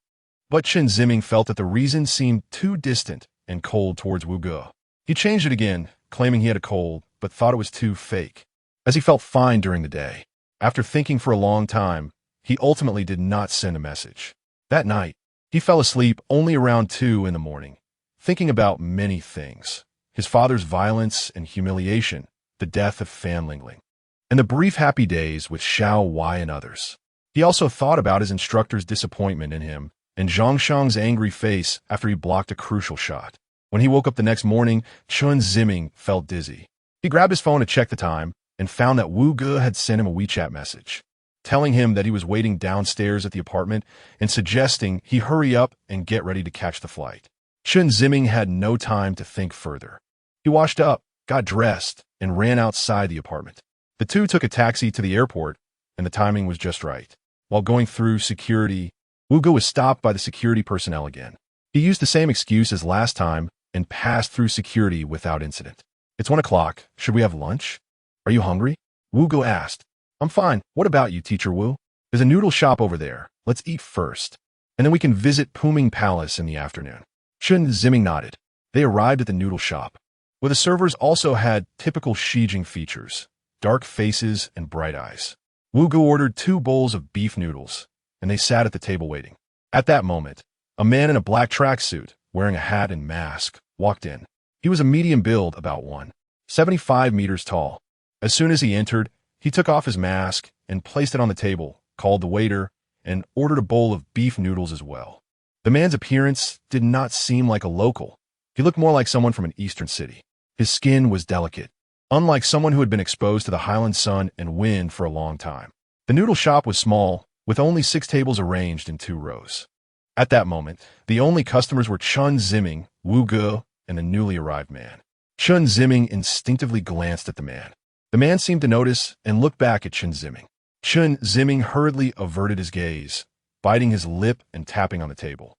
But Chen Ziming felt that the reason seemed too distant and cold towards Wu Ge. He changed it again, claiming he had a cold, but thought it was too fake, as he felt fine during the day. After thinking for a long time, he ultimately did not send a message. That night, he fell asleep only around 2 in the morning, thinking about many things: his father's violence and humiliation, the death of Fan Lingling, and the brief happy days with Xiao Wei and others. He also thought about his instructor's disappointment in him and Zhang Shang's angry face after he blocked a crucial shot. When he woke up the next morning, Chen Ziming felt dizzy. He grabbed his phone to check the time and found that Wu Ge had sent him a WeChat message, telling him that he was waiting downstairs at the apartment and suggesting he hurry up and get ready to catch the flight. Chen Ziming had no time to think further. He washed up, got dressed, and ran outside the apartment. The two took a taxi to the airport, and the timing was just right. While going through security, Wu Ge was stopped by the security personnel again. He used the same excuse as last time and passed through security without incident. "It's 1 o'clock. Should we have lunch? Are you hungry?" Wu Ge asked. "I'm fine. What about you, Teacher Wu? There's a noodle shop over there. Let's eat first, and then we can visit Puming Palace in the afternoon." Chen Ziming nodded. They arrived at the noodle shop, where the servers also had typical Xijing features: dark faces and bright eyes. Wu Ge ordered 2 bowls of beef noodles, and they sat at the table waiting. At that moment, a man in a black tracksuit, wearing a hat and mask, walked in. He was a medium build, about 1.75 meters tall. As soon as he entered, he took off his mask and placed it on the table, called the waiter, and ordered a bowl of beef noodles as well. The man's appearance did not seem like a local. He looked more like someone from an eastern city. His skin was delicate, unlike someone who had been exposed to the Highland sun and wind for a long time. The noodle shop was small, with only 6 tables arranged in 2 rows. At that moment, the only customers were Chen Ziming, Wu Ge, and a newly arrived man. Chen Ziming instinctively glanced at the man. The man seemed to notice and looked back at Chen Ziming. Chen Ziming hurriedly averted his gaze, biting his lip and tapping on the table.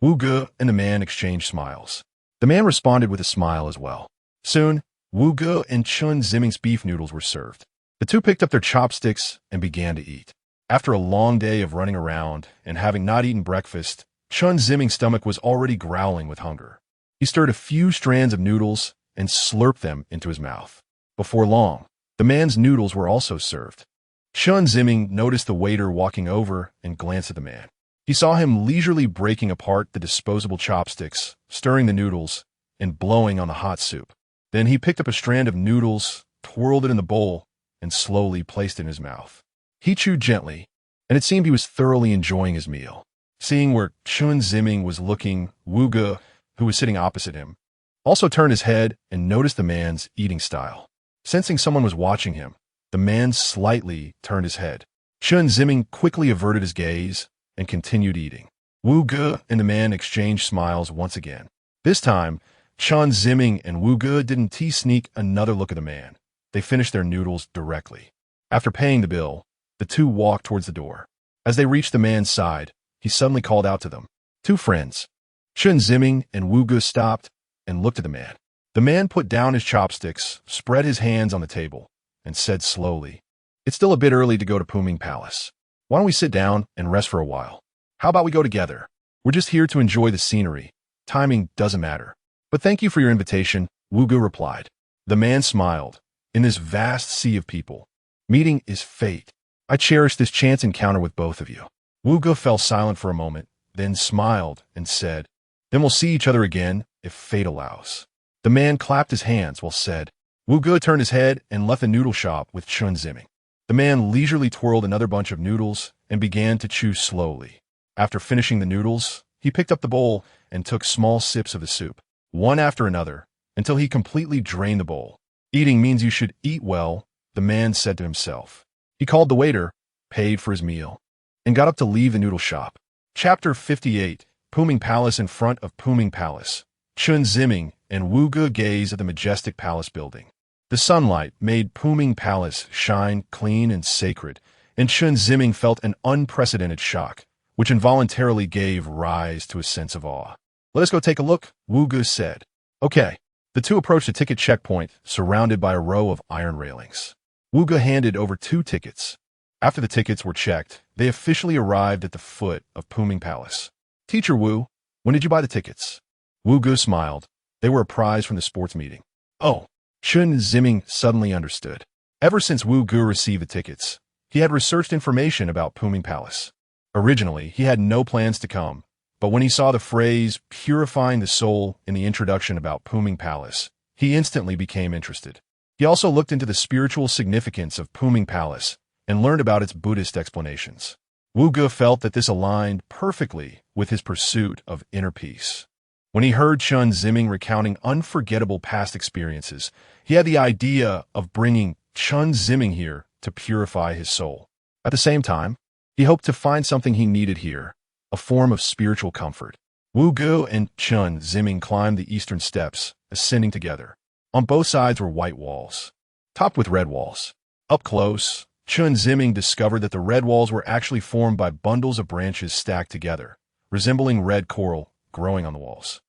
Wu Ge and the man exchanged smiles. The man responded with a smile as well. Soon, Wu Ge and Chen Ziming's beef noodles were served. The two picked up their chopsticks and began to eat. After a long day of running around and having not eaten breakfast, Chen Ziming's stomach was already growling with hunger. He stirred a few strands of noodles and slurped them into his mouth. Before long, the man's noodles were also served. Chen Ziming noticed the waiter walking over and glanced at the man. He saw him leisurely breaking apart the disposable chopsticks, stirring the noodles, and blowing on the hot soup. Then he picked up a strand of noodles, twirled it in the bowl, and slowly placed it in his mouth. He chewed gently, and it seemed he was thoroughly enjoying his meal. Seeing where Chen Ziming was looking, Wu Ge, who was sitting opposite him, also turned his head and noticed the man's eating style. Sensing someone was watching him, the man slightly turned his head. Chen Ziming quickly averted his gaze and continued eating. Wu Ge and the man exchanged smiles once again. This time, Chen Ziming and Wu Ge didn't sneak another look at the man. They finished their noodles directly. After paying the bill, the two walked towards the door. As they reached the man's side, he suddenly called out to them. "Two friends." Chen Ziming and Wu Ge stopped and looked at the man. The man put down his chopsticks, spread his hands on the table, and said slowly, "It's still a bit early to go to Puming Palace. Why don't we sit down and rest for a while? How about we go together? We're just here to enjoy the scenery. Timing doesn't matter." "But thank you for your invitation," Wu Ge replied. The man smiled. "In this vast sea of people, meeting is fate. I cherish this chance encounter with both of you." Wu Ge fell silent for a moment, then smiled and said, "Then we'll see each other again if fate allows." The man clapped his hands while said. Wu Ge turned his head and left the noodle shop with Chen Ziming. The man leisurely twirled another bunch of noodles and began to chew slowly. After finishing the noodles, he picked up the bowl and took small sips of the soup, one after another, until he completely drained the bowl. "Eating means you should eat well," the man said to himself. He called the waiter, paid for his meal, and got up to leave the noodle shop. Chapter 58, Puming Palace. In front of Puming Palace, Chen Ziming and Wu Ge gazed at the majestic palace building. The sunlight made Puming Palace shine clean and sacred, and Chen Ziming felt an unprecedented shock, which involuntarily gave rise to a sense of awe. "Let us go take a look," Wu Ge said. "Okay." The two approached a ticket checkpoint, surrounded by a row of iron railings. Wu Ge handed over 2 tickets. After the tickets were checked, they officially arrived at the foot of Puming Palace. "Teacher Wu, when did you buy the tickets?" Wu Ge smiled. They were a prize from the sports meeting. "Oh." Chen Ziming suddenly understood. Ever since Wu Ge received the tickets, he had researched information about Puming Palace. Originally, he had no plans to come, but when he saw the phrase purifying the soul in the introduction about Puming Palace, he instantly became interested. He also looked into the spiritual significance of Puming Palace and learned about its Buddhist explanations. Wu Ge felt that this aligned perfectly with his pursuit of inner peace. When he heard Chen Ziming recounting unforgettable past experiences, he had the idea of bringing Chen Ziming here to purify his soul. At the same time, he hoped to find something he needed here, a form of spiritual comfort. Wu Ge and Chen Ziming climbed the eastern steps, ascending together. On both sides were white walls, topped with red walls. Up close, Chen Ziming discovered that the red walls were actually formed by bundles of branches stacked together, resembling red coral growing on the walls.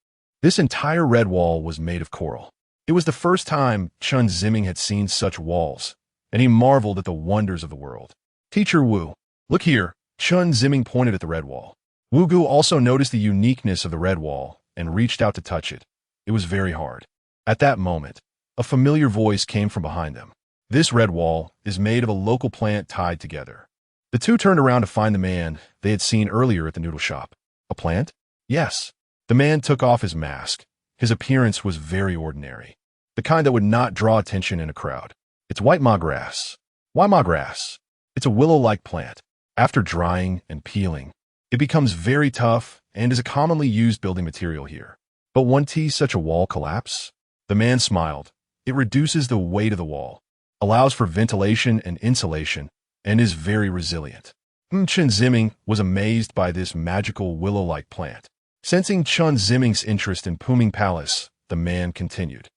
This entire red wall was made of coral. It was the first time Chen Ziming had seen such walls, and he marveled at the wonders of the world. "Teacher Wu, look here," Chen Ziming pointed at the red wall. Wu Ge also noticed the uniqueness of the red wall and reached out to touch it. It was very hard. At that moment, a familiar voice came from behind them. "This red wall is made of a local plant tied together." The two turned around to find the man they had seen earlier at the noodle shop. "A plant?" "Yes." The man took off his mask. His appearance was very ordinary, the kind that would not draw attention in a crowd. "It's white ma grass." "Why ma grass?" "It's a willow-like plant. After drying and peeling, it becomes very tough and is a commonly used building material here." "But won't such a wall collapse?" The man smiled. "It reduces the weight of the wall, allows for ventilation and insulation, and is very resilient." Chen Ziming was amazed by this magical willow-like plant. Sensing Chen Ziming's interest in Puming Palace, the man continued.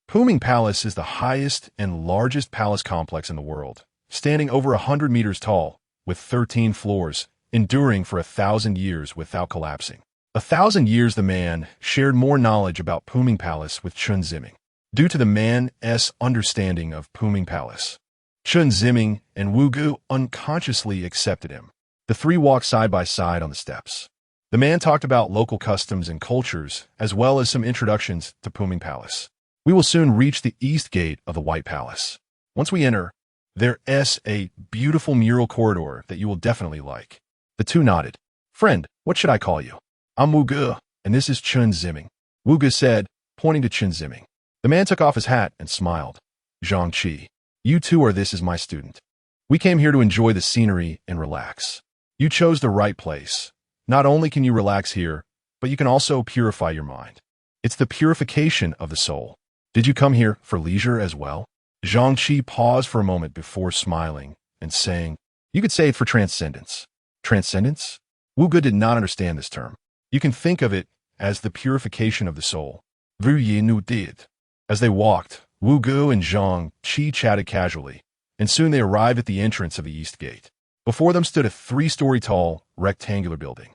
"Puming Palace is the highest and largest palace complex in the world, standing over 100 meters tall, with 13 floors, enduring for 1,000 years without collapsing. 1,000 years. The man shared more knowledge about Puming Palace with Chen Ziming. Due to the man's understanding of Puming Palace, Chen Ziming and Wu Ge unconsciously accepted him. The three walked side by side on the steps. The man talked about local customs and cultures, as well as some introductions to Puming Palace. "We will soon reach the east gate of the White Palace. Once we enter, there's a beautiful mural corridor that you will definitely like." The two nodded. "Friend, what should I call you?" "I'm Wu Ge, and this is Chen Ziming," Wu Ge said, pointing to Chen Ziming. The man took off his hat and smiled. "Zhang, you too are this is my student. We came here to enjoy the scenery and relax. You chose the right place. Not only can you relax here, but you can also purify your mind. It's the purification of the soul. Did you come here for leisure as well?" Zhang paused for a moment before smiling and saying, "You could say it for transcendence." "Transcendence?" Wu Ge did not understand this term. "You can think of it as the purification of the soul." Wu Ye Nu did. As they walked, Wu Ge and Zhang chatted casually, and soon they arrived at the entrance of the east gate. Before them stood a 3-story tall, rectangular building.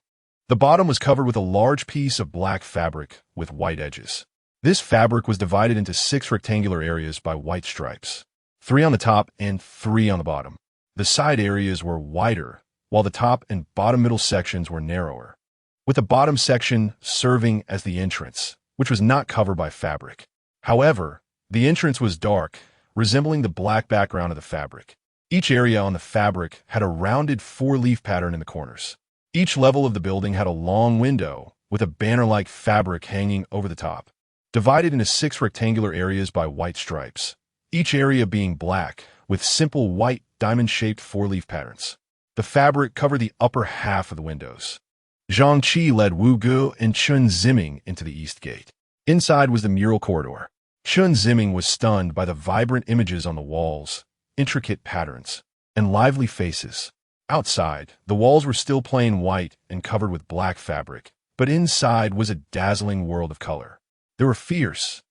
The bottom was covered with a large piece of black fabric with white edges. This fabric was divided into 6 rectangular areas by white stripes, 3 on the top and 3 on the bottom. The side areas were wider, while the top and bottom middle sections were narrower, with the bottom section serving as the entrance, which was not covered by fabric. However, the entrance was dark, resembling the black background of the fabric. Each area on the fabric had a rounded 4-leaf pattern in the corners. Each level of the building had a long window with a banner-like fabric hanging over the top, divided into 6 rectangular areas by white stripes, each area being black with simple white diamond-shaped 4-leaf patterns. The fabric covered the upper half of the windows. Zhang led Wu Ge and Chen Ziming into the east gate. Inside was the mural corridor. Chen Ziming was stunned by the vibrant images on the walls, intricate patterns, and lively faces. Outside, the walls were still plain white and covered with black fabric, but inside was a dazzling world of color. There were fierce,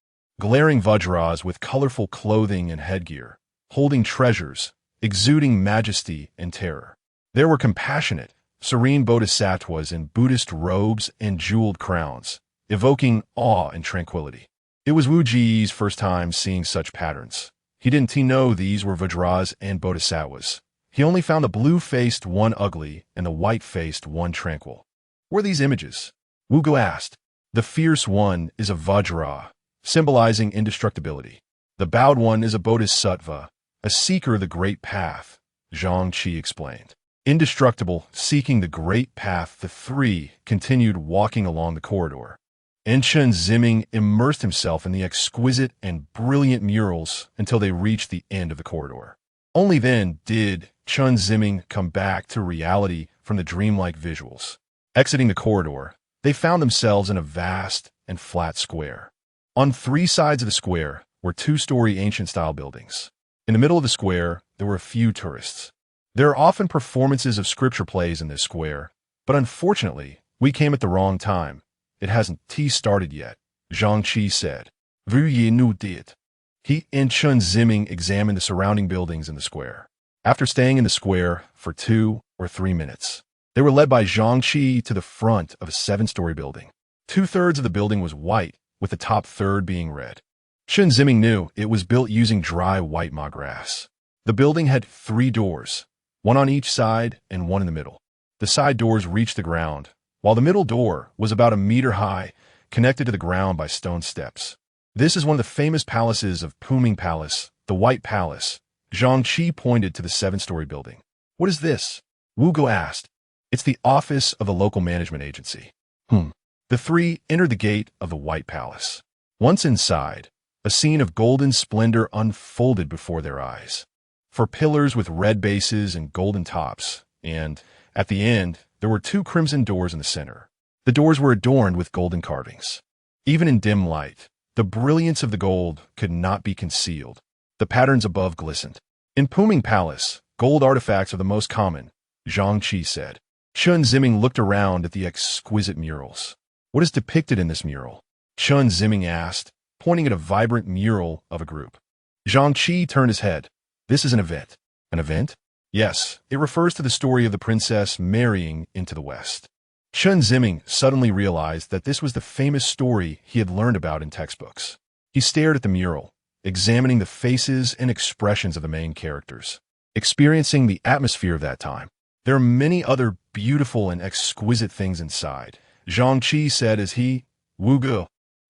glaring vajras with colorful clothing and headgear, holding treasures, exuding majesty and terror. There were compassionate, serene bodhisattvas in Buddhist robes and jeweled crowns, evoking awe and tranquility. It was Wu Ji's first time seeing such patterns. He didn't know these were vajras and bodhisattvas. He only found the blue-faced one ugly and the white-faced one tranquil. "What are these images?" Wu Ge asked. "The fierce one is a vajra, symbolizing indestructibility. The bowed one is a bodhisattva, a seeker of the great path," Zhang explained. Indestructible, seeking the great path, the three continued walking along the corridor. And Chen Ziming immersed himself in the exquisite and brilliant murals until they reached the end of the corridor. Only then did Chen Ziming come back to reality from the dreamlike visuals. Exiting the corridor, they found themselves in a vast and flat square. On three sides of the square were two-story ancient-style buildings. In the middle of the square, there were a few tourists. There are often performances of scripture plays in this square, but unfortunately, we came at the wrong time. It hasn't started yet, Zhang Qi said. Veuillez nous dire. He and Chen Ziming examined the surrounding buildings in the square. After staying in the square for 2 or 3 minutes, they were led by Zhang Qi to the front of a 7-story building. 2/3 of the building was white, with the top third being red. Chen Ziming knew it was built using dry white ma grass. The building had 3 doors, one on each side and one in the middle. The side doors reached the ground, while the middle door was about 1 meter high, connected to the ground by stone steps. This is one of the famous palaces of Bohemian Palace, the White Palace. Zhang Qi pointed to the 7-story building. What is this? Wu Ge asked. It's the office of the local management agency. The three entered the gate of the White Palace. Once inside, a scene of golden splendor unfolded before their eyes. For pillars with red bases and golden tops, and, at the end, there were 2 crimson doors in the center. The doors were adorned with golden carvings. Even in dim light, the brilliance of the gold could not be concealed. The patterns above glistened. In Bohemian Palace, gold artifacts are the most common, Zhang Qi said. Chen Ziming looked around at the exquisite murals. What is depicted in this mural? Chen Ziming asked, pointing at a vibrant mural of a group. Zhang Qi turned his head. This is an event. An event? Yes, it refers to the story of the princess marrying into the West. Chen Ziming suddenly realized that this was the famous story he had learned about in textbooks. He stared at the mural, examining the faces and expressions of the main characters, experiencing the atmosphere of that time. There are many other beautiful and exquisite things inside, Zhang Qi said as he, Wu Ge,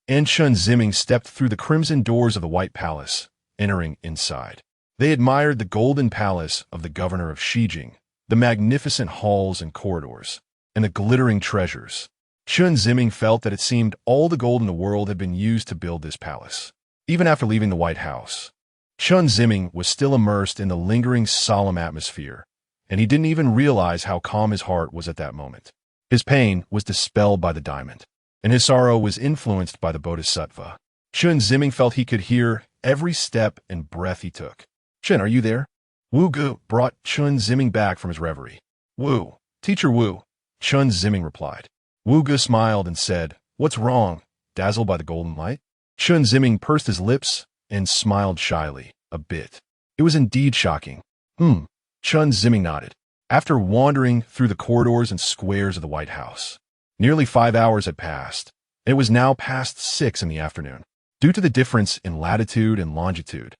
and Chen Ziming stepped through the crimson doors of the White Palace, entering inside. They admired the golden palace of the governor of Xijing, the magnificent halls and corridors, and the glittering treasures. Chen Ziming felt that it seemed all the gold in the world had been used to build this palace. Even after leaving the White House, Chen Ziming was still immersed in the lingering solemn atmosphere, and he didn't even realize how calm his heart was at that moment. His pain was dispelled by the diamond, and his sorrow was influenced by the bodhisattva. Chen Ziming felt he could hear every step and breath he took. Chen, are you there? Wu Ge brought Chen Ziming back from his reverie. Wu, Teacher Wu, Chen Ziming replied. Wu Ge smiled and said, What's wrong? Dazzled by the golden light? Chen Ziming pursed his lips and smiled shyly, a bit. It was indeed shocking. Chen Ziming nodded. After wandering through the corridors and squares of the White House, nearly 5 hours had passed, and it was now past 6 in the afternoon. Due to the difference in latitude and longitude,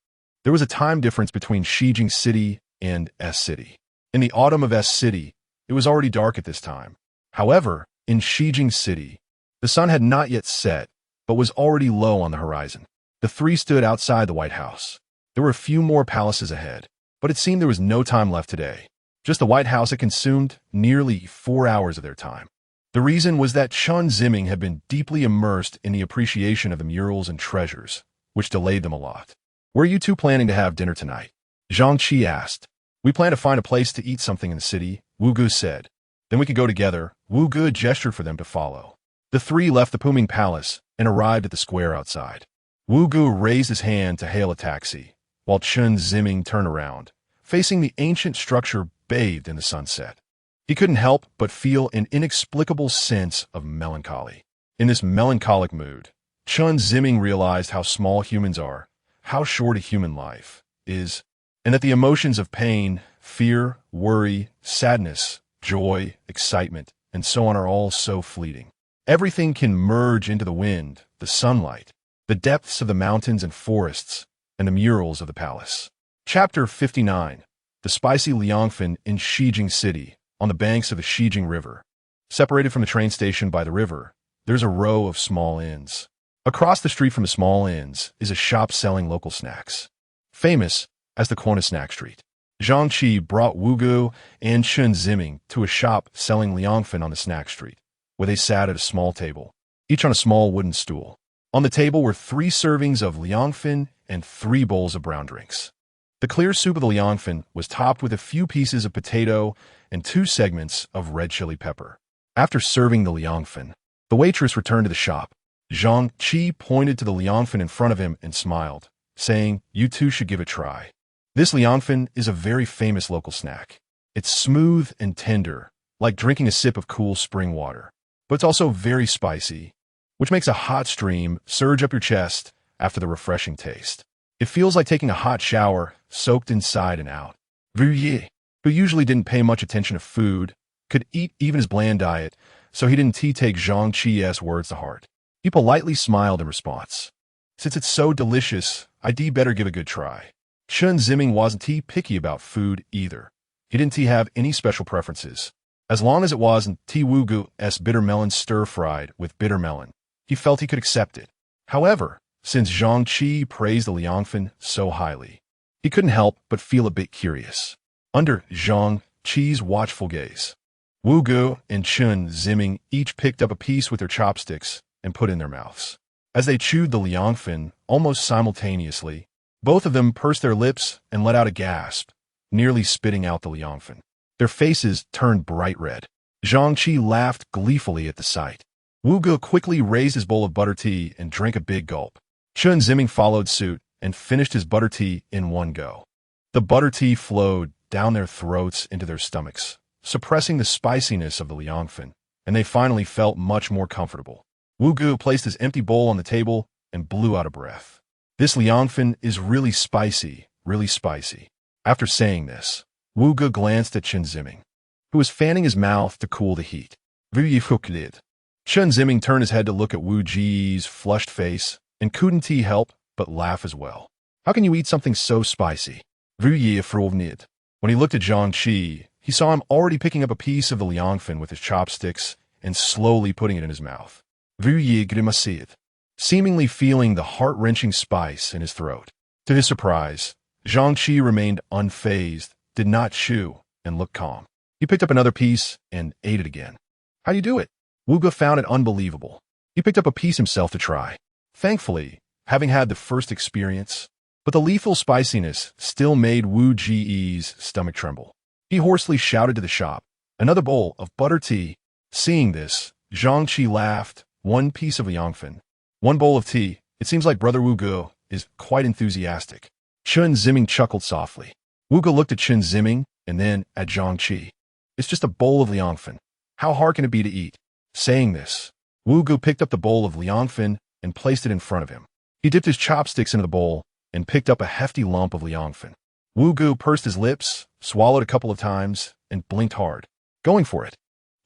there was a time difference between Xijing City and S City. In the autumn of S City, it was already dark at this time. However, in Xijing City, the sun had not yet set, but was already low on the horizon. The three stood outside the White House. There were a few more palaces ahead, but it seemed there was no time left today. Just the White House had consumed nearly 4 hours of their time. The reason was that Chen Ziming had been deeply immersed in the appreciation of the murals and treasures, which delayed them a lot. Where are you two planning to have dinner tonight? Zhang Qi asked. We plan to find a place to eat something in the city, Wu Ge said. Then we could go together. Wu Ge gestured for them to follow. The three left the Bohemian Palace and arrived at the square outside. Wu Ge raised his hand to hail a taxi, while Chen Ziming turned around, facing the ancient structure bathed in the sunset. He couldn't help but feel an inexplicable sense of melancholy. In this melancholic mood, Chen Ziming realized how small humans are, how short a human life is, and that the emotions of pain, fear, worry, sadness, joy, excitement, and so on are all so fleeting. Everything can merge into the wind, the sunlight, the depths of the mountains and forests, and the murals of the palace. Chapter 59. The spicy liangfen in Xijing City, on the banks of the Xijing River. Separated from the train station by the river, there's a row of small inns. Across the street from the small inns is a shop selling local snacks, famous as the Corner Snack Street. Zhang Qi brought Wu Gu and Chen Ziming to a shop selling liangfen on the snack street, where they sat at a small table, each on a small wooden stool. On the table were 3 servings of liangfen and 3 bowls of brown drinks. The clear soup of the liangfen was topped with a few pieces of potato and 2 segments of red chili pepper. After serving the liangfen, the waitress returned to the shop. Zhang Qi pointed to the liangfen in front of him and smiled, saying, "You too should give it a try. This liangfen is a very famous local snack. It's smooth and tender, like drinking a sip of cool spring water. But it's also very spicy, which makes a hot stream surge up your chest after the refreshing taste. It feels like taking a hot shower, soaked inside and out." Wu Yi, who usually didn't pay much attention to food, could eat even his bland diet, so he didn't take Zhang Qi's words to heart. He politely smiled in response. "Since it's so delicious, I'd better give it a good try." Chen Ziming wasn't picky about food either. He didn't have any special preferences. As long as it wasn't Wu Gu's bitter melon stir-fried with bitter melon, he felt he could accept it. However, since Zhang Qi praised the liangfen so highly, he couldn't help but feel a bit curious. Under Zhang Qi's watchful gaze, Wu Gu and Chen Ziming each picked up a piece with their chopsticks and put in their mouths. As they chewed the liangfen almost simultaneously, both of them pursed their lips and let out a gasp, nearly spitting out the liangfen. Their faces turned bright red. Zhang Qi laughed gleefully at the sight. Wu Gu quickly raised his bowl of butter tea and drank a big gulp. Chen Ziming followed suit and finished his butter tea in one go. The butter tea flowed down their throats into their stomachs, suppressing the spiciness of the liangfen, and they finally felt much more comfortable. Wu Gu placed his empty bowl on the table and blew out a breath. "This liangfen is really spicy, really spicy." After saying this, Wu Gu glanced at Chen Ziming, who was fanning his mouth to cool the heat. Wu Yi did. Chen Ziming turned his head to look at Wu Ji's flushed face and couldn't help but laugh as well. "How can you eat something so spicy?" Wu Yi did. When he looked at Zhang Qi, he saw him already picking up a piece of the liangfen with his chopsticks and slowly putting it in his mouth. Wu Yi grimaced, seemingly feeling the heart-wrenching spice in his throat. To his surprise, Zhang Qi remained unfazed, did not chew, and looked calm. He picked up another piece and ate it again. "How do you do it?" Wu Gu found it unbelievable. He picked up a piece himself to try. Thankfully, having had the first experience, but the lethal spiciness still made Wu Ji's stomach tremble. He hoarsely shouted to the shop, "Another bowl of butter tea." Seeing this, Zhang Qi laughed. "1 piece of liangfen, 1 bowl of tea. It seems like Brother Wu Gu is quite enthusiastic." Chen Ziming chuckled softly. Wu Gu looked at Chen Ziming and then at Zhang Qi. "It's just a bowl of liangfen. How hard can it be to eat?" Saying this, Wu Gu picked up the bowl of liangfen and placed it in front of him. He dipped his chopsticks into the bowl and picked up a hefty lump of liangfen. Wu Gu pursed his lips, swallowed a couple of times, and blinked hard, going for it.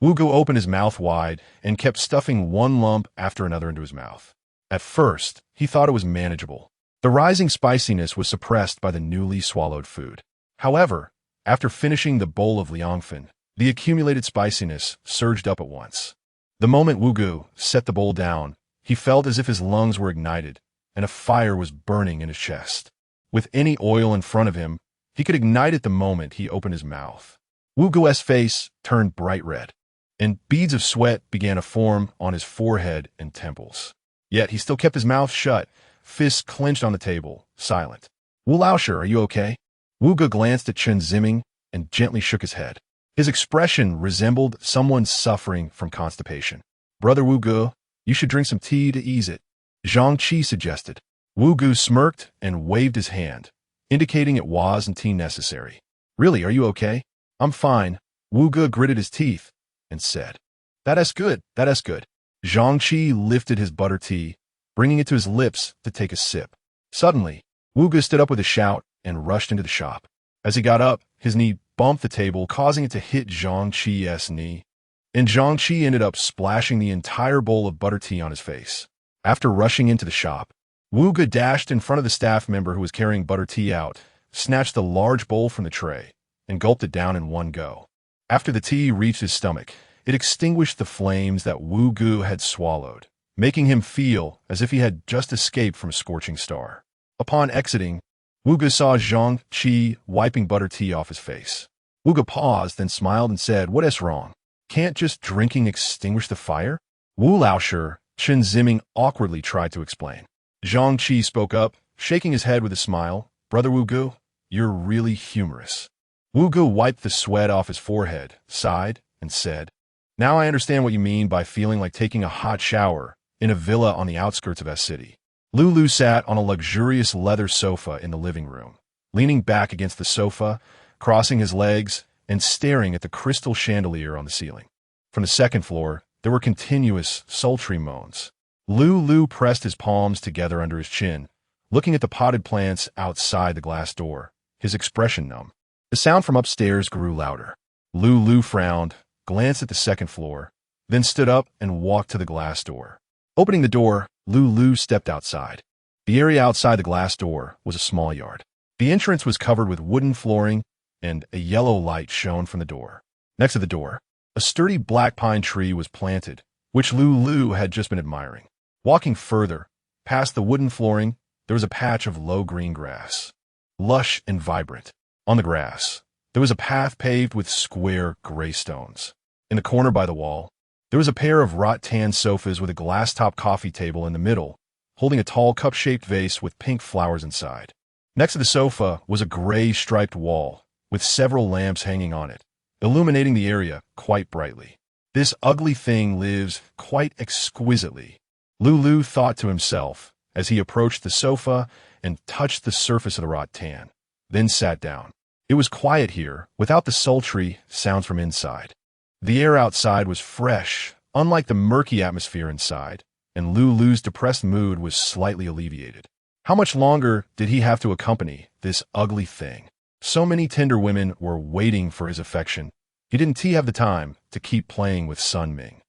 Wu Gu opened his mouth wide and kept stuffing one lump after another into his mouth. At first, he thought it was manageable. The rising spiciness was suppressed by the newly swallowed food. However, after finishing the bowl of liangfen, the accumulated spiciness surged up at once. The moment Wu Gu set the bowl down, he felt as if his lungs were ignited and a fire was burning in his chest. With any oil in front of him, he could ignite it the moment he opened his mouth. Wu Gu's face turned bright red, and beads of sweat began to form on his forehead and temples. Yet he still kept his mouth shut, fists clenched on the table, silent. "Wu Laosher, are you okay?" Wu Gu glanced at Chen Ziming and gently shook his head. His expression resembled someone suffering from constipation. "Brother Wu Gu, you should drink some tea to ease it," Zhang Qi suggested. Wu Gu smirked and waved his hand, indicating it wasn't tea necessary. "Really, are you okay?" "I'm fine." Wu Gu gritted his teeth and said, That's good. Zhang Qi lifted his butter tea, bringing it to his lips to take a sip. Suddenly, Wu Gu stood up with a shout and rushed into the shop. As he got up, his knee bumped the table, causing it to hit Zhang Qi's knee, and Zhang Qi ended up splashing the entire bowl of butter tea on his face. After rushing into the shop, Wu Gu dashed in front of the staff member who was carrying butter tea out, snatched the large bowl from the tray, and gulped it down in one go. After the tea reached his stomach, it extinguished the flames that Wu Gu had swallowed, making him feel as if he had just escaped from a scorching star. Upon exiting, Wuge saw Zhang Qi wiping butter tea off his face. Wuge paused, then smiled and said, "What is wrong? Can't just drinking extinguish the fire?" Wu Laoshe, Chen Ziming awkwardly tried to explain. Zhang Qi spoke up, shaking his head with a smile. "Brother Wuge, you're really humorous." Wuge wiped the sweat off his forehead, sighed, and said, "Now I understand what you mean by feeling like taking a hot shower in a villa on the outskirts of S City." Lulu sat on a luxurious leather sofa in the living room, leaning back against the sofa, crossing his legs, and staring at the crystal chandelier on the ceiling. From the second floor, there were continuous, sultry moans. Lulu pressed his palms together under his chin, looking at the potted plants outside the glass door, his expression numb. The sound from upstairs grew louder. Lulu frowned, glanced at the second floor, then stood up and walked to the glass door. Opening the door, Lulu stepped outside. The area outside the glass door was a small yard. The entrance was covered with wooden flooring, and a yellow light shone from the door. Next to the door, a sturdy black pine tree was planted, which Lulu had just been admiring. Walking further, past the wooden flooring, there was a patch of low green grass, lush and vibrant. On the grass, there was a path paved with square gray stones. In the corner by the wall, there was a pair of wrought-tan sofas with a glass-top coffee table in the middle, holding a tall cup-shaped vase with pink flowers inside. Next to the sofa was a gray striped wall, with several lamps hanging on it, illuminating the area quite brightly. "This ugly thing lives quite exquisitely," Lulu thought to himself as he approached the sofa and touched the surface of the rattan, then sat down. It was quiet here, without the sultry sounds from inside. The air outside was fresh, unlike the murky atmosphere inside, and Lulu's depressed mood was slightly alleviated. How much longer did he have to accompany this ugly thing? So many tender women were waiting for his affection. He didn't have the time to keep playing with Sun Ming.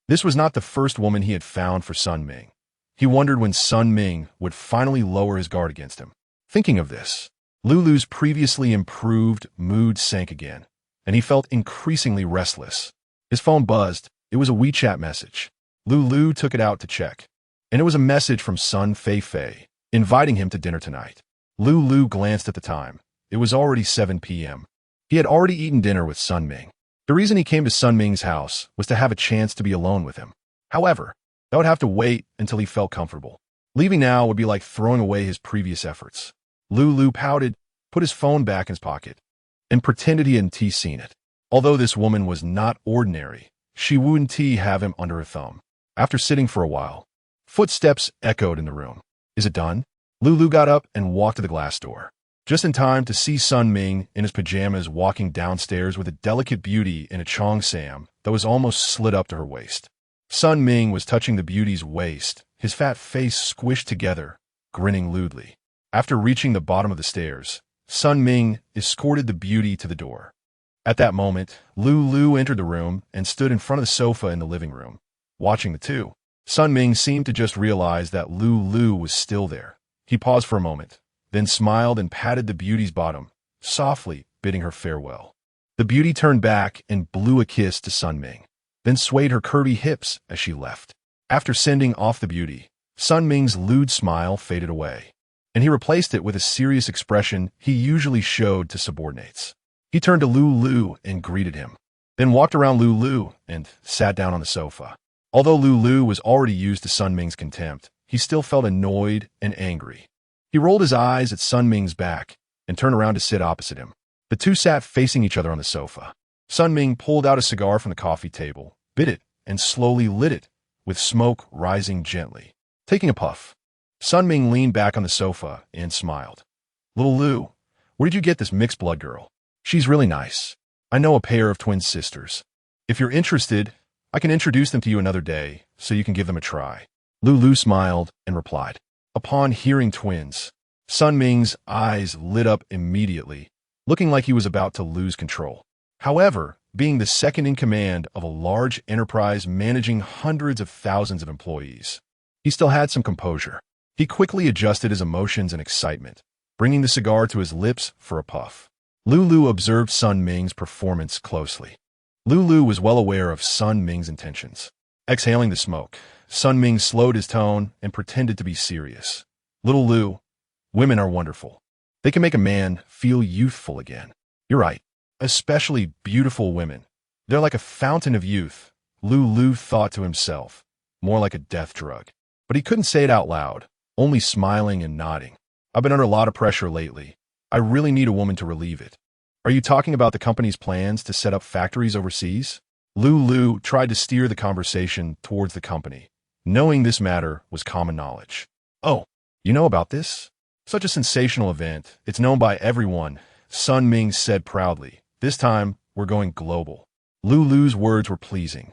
This was not the first woman he had found for Sun Ming. He wondered when Sun Ming would finally lower his guard against him. Thinking of this, Lulu's previously improved mood sank again, and he felt increasingly restless. His phone buzzed. It was a WeChat message. Lulu took it out to check, and it was a message from Sun Fei, inviting him to dinner tonight. Lulu glanced at the time. It was already 7 p.m. He had already eaten dinner with Sun Ming. The reason he came to Sun Ming's house was to have a chance to be alone with him. However, that would have to wait until he felt comfortable. Leaving now would be like throwing away his previous efforts. Lulu pouted, put his phone back in his pocket, and pretended he hadn't seen it. Although this woman was not ordinary, she wouldn't have him under her thumb. After sitting for a while, footsteps echoed in the room. "Is it done?" Lulu got up and walked to the glass door, just in time to see Sun Ming in his pajamas walking downstairs with a delicate beauty in a cheongsam that was almost slid up to her waist. Sun Ming was touching the beauty's waist, his fat face squished together, grinning lewdly. After reaching the bottom of the stairs, Sun Ming escorted the beauty to the door. At that moment, Lulu entered the room and stood in front of the sofa in the living room, watching the two. Sun Ming seemed to just realize that Lulu was still there. He paused for a moment, then smiled and patted the beauty's bottom, softly bidding her farewell. The beauty turned back and blew a kiss to Sun Ming, then swayed her curvy hips as she left. After sending off the beauty, Sun Ming's lewd smile faded away, and he replaced it with a serious expression he usually showed to subordinates. He turned to Lulu and greeted him, then walked around Lulu and sat down on the sofa. Although Lulu was already used to Sun Ming's contempt, he still felt annoyed and angry. He rolled his eyes at Sun Ming's back and turned around to sit opposite him. The two sat facing each other on the sofa. Sun Ming pulled out a cigar from the coffee table, bit it, and slowly lit it, with smoke rising gently. Taking a puff, Sun Ming leaned back on the sofa and smiled. "Little Lu, where did you get this mixed-blood girl? She's really nice. I know a pair of twin sisters. If you're interested, I can introduce them to you another day so you can give them a try." Lulu smiled and replied. Upon hearing twins, Sun Ming's eyes lit up immediately, looking like he was about to lose control. However, being the second in command of a large enterprise managing hundreds of thousands of employees, he still had some composure. He quickly adjusted his emotions and excitement, bringing the cigar to his lips for a puff. Lulu observed Sun Ming's performance closely. Lulu was well aware of Sun Ming's intentions. Exhaling the smoke, Sun Ming slowed his tone and pretended to be serious. "Little Lu, women are wonderful. They can make a man feel youthful again. You're right. Especially beautiful women. They're like a fountain of youth, Lulu thought to himself, more like a death drug. But he couldn't say it out loud, only smiling and nodding. I've been under a lot of pressure lately. I really need a woman to relieve it. Are you talking about the company's plans to set up factories overseas? Lulu tried to steer the conversation towards the company, knowing this matter was common knowledge. Oh, you know about this? Such a sensational event. It's known by everyone, Sun Ming said proudly. This time, we're going global. Lulu's words were pleasing,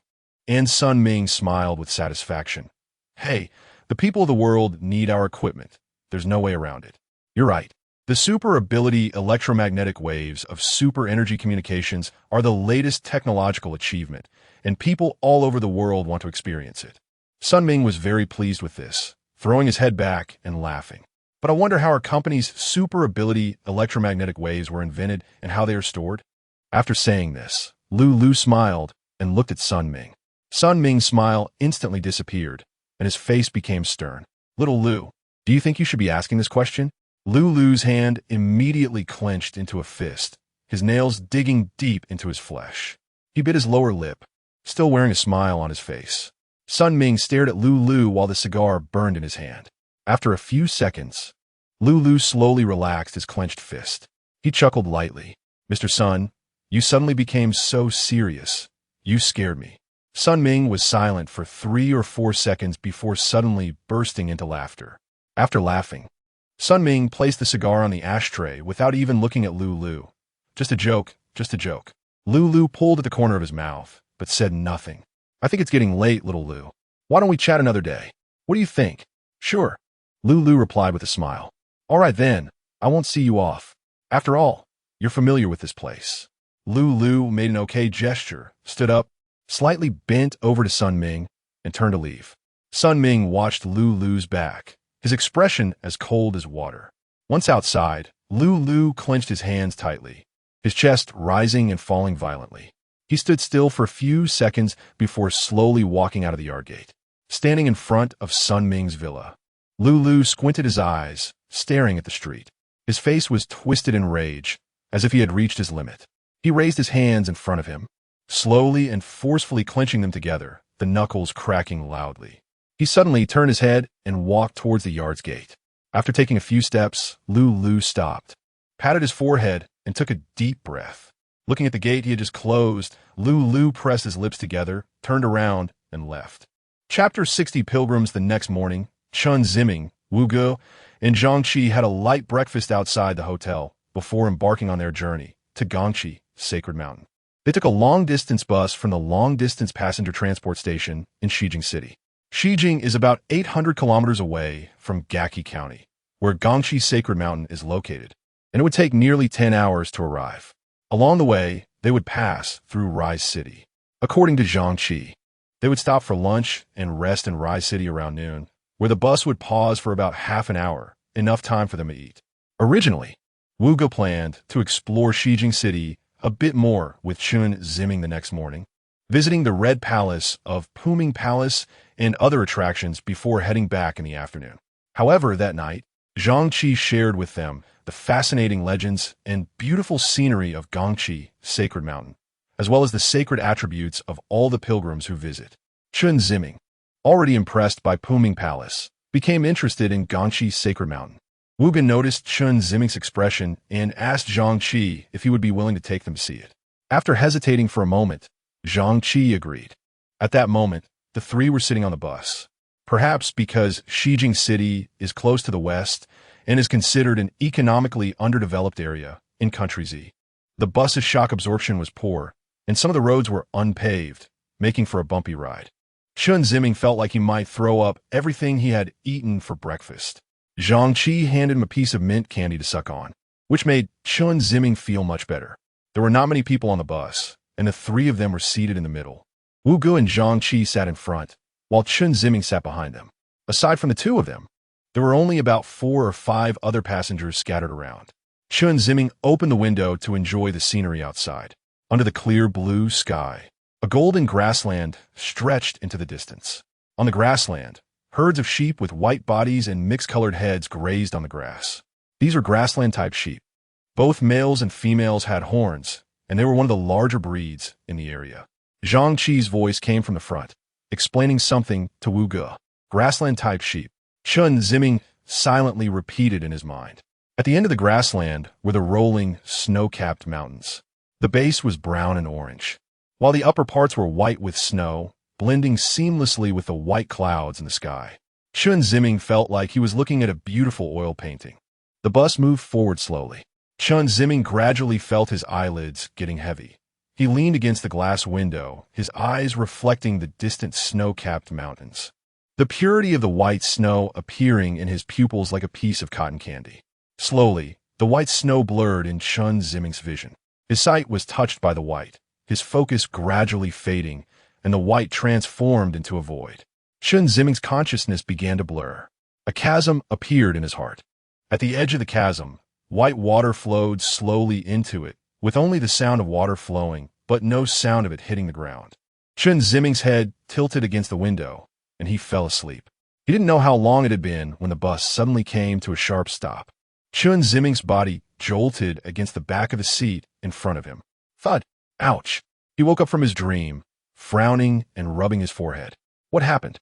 and Sun Ming smiled with satisfaction. Hey, the people of the world need our equipment. There's no way around it. You're right. The super ability electromagnetic waves of super energy communications are the latest technological achievement, and people all over the world want to experience it. Sun Ming was very pleased with this, throwing his head back and laughing. But I wonder how our company's super ability electromagnetic waves were invented and how they are stored. After saying this, Lulu smiled and looked at Sun Ming. Sun Ming's smile instantly disappeared, and his face became stern. Little Lu, do you think you should be asking this question? Lulu's hand immediately clenched into a fist, his nails digging deep into his flesh. He bit his lower lip, still wearing a smile on his face. Sun Ming stared at Lulu while the cigar burned in his hand. After a few seconds, Lulu slowly relaxed his clenched fist. He chuckled lightly. Mr. Sun, you suddenly became so serious. You scared me. Sun Ming was silent for 3 or 4 seconds before suddenly bursting into laughter. After laughing, Sun Ming placed the cigar on the ashtray without even looking at Lulu. Just a joke, just a joke. Lulu pulled at the corner of his mouth, but said nothing. I think it's getting late, little Lu. Why don't we chat another day? What do you think? Sure. Lulu replied with a smile. All right then, I won't see you off. After all, you're familiar with this place. Lulu made an okay gesture, stood up, slightly bent over to Sun Ming, and turned to leave. Sun Ming watched Lulu's back, his expression as cold as water. Once outside, Lulu clenched his hands tightly, his chest rising and falling violently. He stood still for a few seconds before slowly walking out of the yard gate. Standing in front of Sun Ming's villa, Lulu squinted his eyes, staring at the street. His face was twisted in rage, as if he had reached his limit. He raised his hands in front of him, slowly and forcefully clenching them together, the knuckles cracking loudly. He suddenly turned his head and walked towards the yard's gate. After taking a few steps, Lulu stopped, patted his forehead, and took a deep breath. Looking at the gate he had just closed, Lulu pressed his lips together, turned around, and left. Chapter 60 Pilgrims. The next morning, Chen Ziming, Wu Ge, and Zhang Qi had a light breakfast outside the hotel before embarking on their journey to Gangxi, Sacred Mountain. They took a long-distance bus from the long-distance passenger transport station in Xijing City. Xijing is about 800 kilometers away from Gaki County, where Gangxi Sacred Mountain is located, and it would take nearly 10 hours to arrive. Along the way, they would pass through Rise City. According to Zhang Qi, they would stop for lunch and rest in Rise City around noon, where the bus would pause for about half an hour, enough time for them to eat. Originally, Wu Ge planned to explore Xijing City a bit more with Chen Ziming the next morning, visiting the Red Palace of Puming Palace and other attractions before heading back in the afternoon. However, that night, Zhang Qi shared with them the fascinating legends and beautiful scenery of Gangxi Sacred Mountain, as well as the sacred attributes of all the pilgrims who visit. Chen Ziming, already impressed by Puming Palace, became interested in Gangxi Sacred Mountain. Wu Ge noticed Chen Ziming's expression and asked Zhang Qi if he would be willing to take them to see it. After hesitating for a moment, Zhang Qi agreed. At that moment, the three were sitting on the bus. Perhaps because Xijing City is close to the west and is considered an economically underdeveloped area in Country Z. The bus's shock absorption was poor, and some of the roads were unpaved, making for a bumpy ride. Chen Ziming felt like he might throw up everything he had eaten for breakfast. Zhang Qi handed him a piece of mint candy to suck on, which made Chen Ziming feel much better. There were not many people on the bus, and the three of them were seated in the middle. Wu Ge and Zhang Qi sat in front, while Chen Ziming sat behind them. Aside from the two of them, there were only about 4 or 5 other passengers scattered around. Chen Ziming opened the window to enjoy the scenery outside. Under the clear blue sky, a golden grassland stretched into the distance. On the grassland, herds of sheep with white bodies and mixed-colored heads grazed on the grass. These are grassland-type sheep. Both males and females had horns, and they were one of the larger breeds in the area. Zhang Qi's voice came from the front, explaining something to Wu Ge. Grassland-type sheep. Chen Ziming silently repeated in his mind. At the end of the grassland were the rolling, snow-capped mountains. The base was brown and orange, while the upper parts were white with snow, blending seamlessly with the white clouds in the sky. Chen Ziming felt like he was looking at a beautiful oil painting. The bus moved forward slowly. Chen Ziming gradually felt his eyelids getting heavy. He leaned against the glass window, his eyes reflecting the distant snow-capped mountains. The purity of the white snow appearing in his pupils like a piece of cotton candy. Slowly, the white snow blurred in Chen Ziming's vision. His sight was touched by the white, his focus gradually fading, and the white transformed into a void. Chen Ziming's consciousness began to blur. A chasm appeared in his heart. At the edge of the chasm, white water flowed slowly into it, with only the sound of water flowing, but no sound of it hitting the ground. Chen Ziming's head tilted against the window, and he fell asleep. He didn't know how long it had been when the bus suddenly came to a sharp stop. Chen Ziming's body jolted against the back of the seat in front of him. Thud! Ouch! He woke up from his dream, frowning and rubbing his forehead. What happened?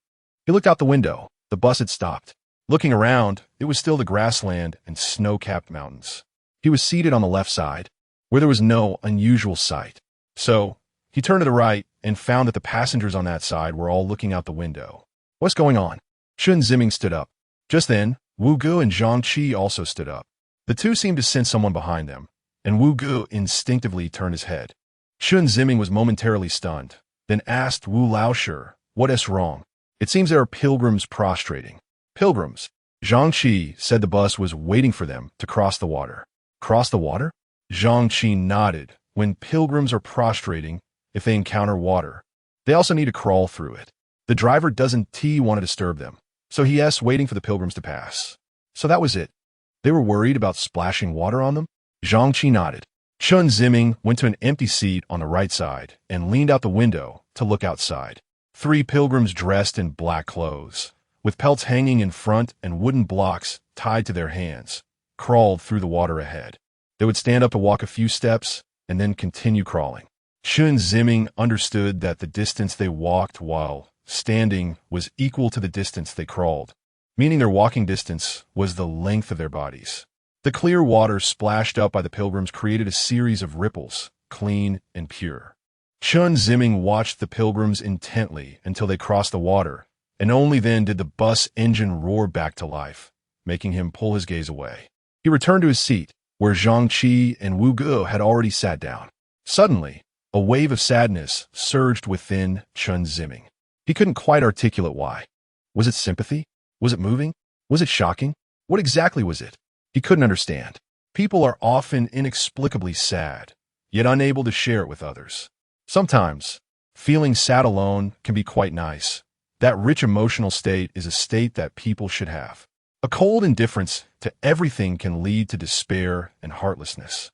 He looked out the window. The bus had stopped. Looking around, it was still the grassland and snow-capped mountains. He was seated on the left side, where there was no unusual sight. So, he turned to the right and found that the passengers on that side were all looking out the window. What's going on? Chen Ziming stood up. Just then, Wu Ge and Zhang Qi also stood up. The two seemed to sense someone behind them, and Wu Ge instinctively turned his head. Chen Ziming was momentarily stunned, then asked Wu Laoshi, "What is wrong?" "It seems there are pilgrims prostrating." "Pilgrims?" Zhang Qi said the bus was waiting for them to cross the water. "Cross the water?" Zhang Qi nodded. "When pilgrims are prostrating, if they encounter water, they also need to crawl through it. The driver doesn't want to disturb them, so he is waiting for the pilgrims to pass." "So that was it. They were worried about splashing water on them?" Zhang Qi nodded. Chen Ziming went to an empty seat on the right side and leaned out the window to look outside. 3 pilgrims dressed in black clothes, with pelts hanging in front and wooden blocks tied to their hands, crawled through the water ahead. They would stand up to walk a few steps and then continue crawling. Chen Ziming understood that the distance they walked while standing was equal to the distance they crawled, meaning their walking distance was the length of their bodies. The clear water splashed up by the pilgrims created a series of ripples, clean and pure. Chen Ziming watched the pilgrims intently until they crossed the water, and only then did the bus engine roar back to life, making him pull his gaze away. He returned to his seat, where Zhang Qi and Wu Ge had already sat down. Suddenly, a wave of sadness surged within Chen Ziming. He couldn't quite articulate why. Was it sympathy? Was it moving? Was it shocking? What exactly was it? He couldn't understand. People are often inexplicably sad, yet unable to share it with others. Sometimes, feeling sad alone can be quite nice. That rich emotional state is a state that people should have. A cold indifference to everything can lead to despair and heartlessness.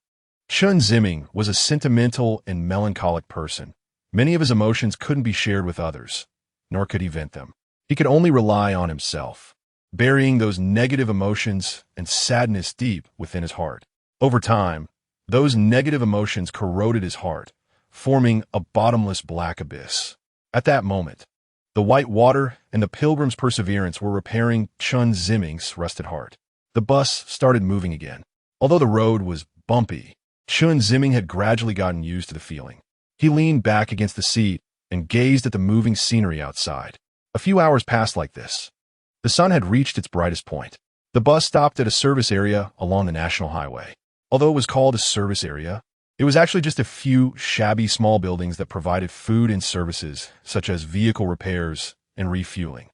Chen Ziming was a sentimental and melancholic person. Many of his emotions couldn't be shared with others, nor could he vent them. He could only rely on himself, burying those negative emotions and sadness deep within his heart. Over time, those negative emotions corroded his heart, forming a bottomless black abyss. At that moment, the white water and the pilgrim's perseverance were repairing Chen Ziming's rusted heart. The bus started moving again. Although the road was bumpy, Chen Ziming had gradually gotten used to the feeling. He leaned back against the seat and gazed at the moving scenery outside. A few hours passed like this. The sun had reached its brightest point. The bus stopped at a service area along the national highway. Although it was called a service area, it was actually just a few shabby small buildings that provided food and services such as vehicle repairs and refueling.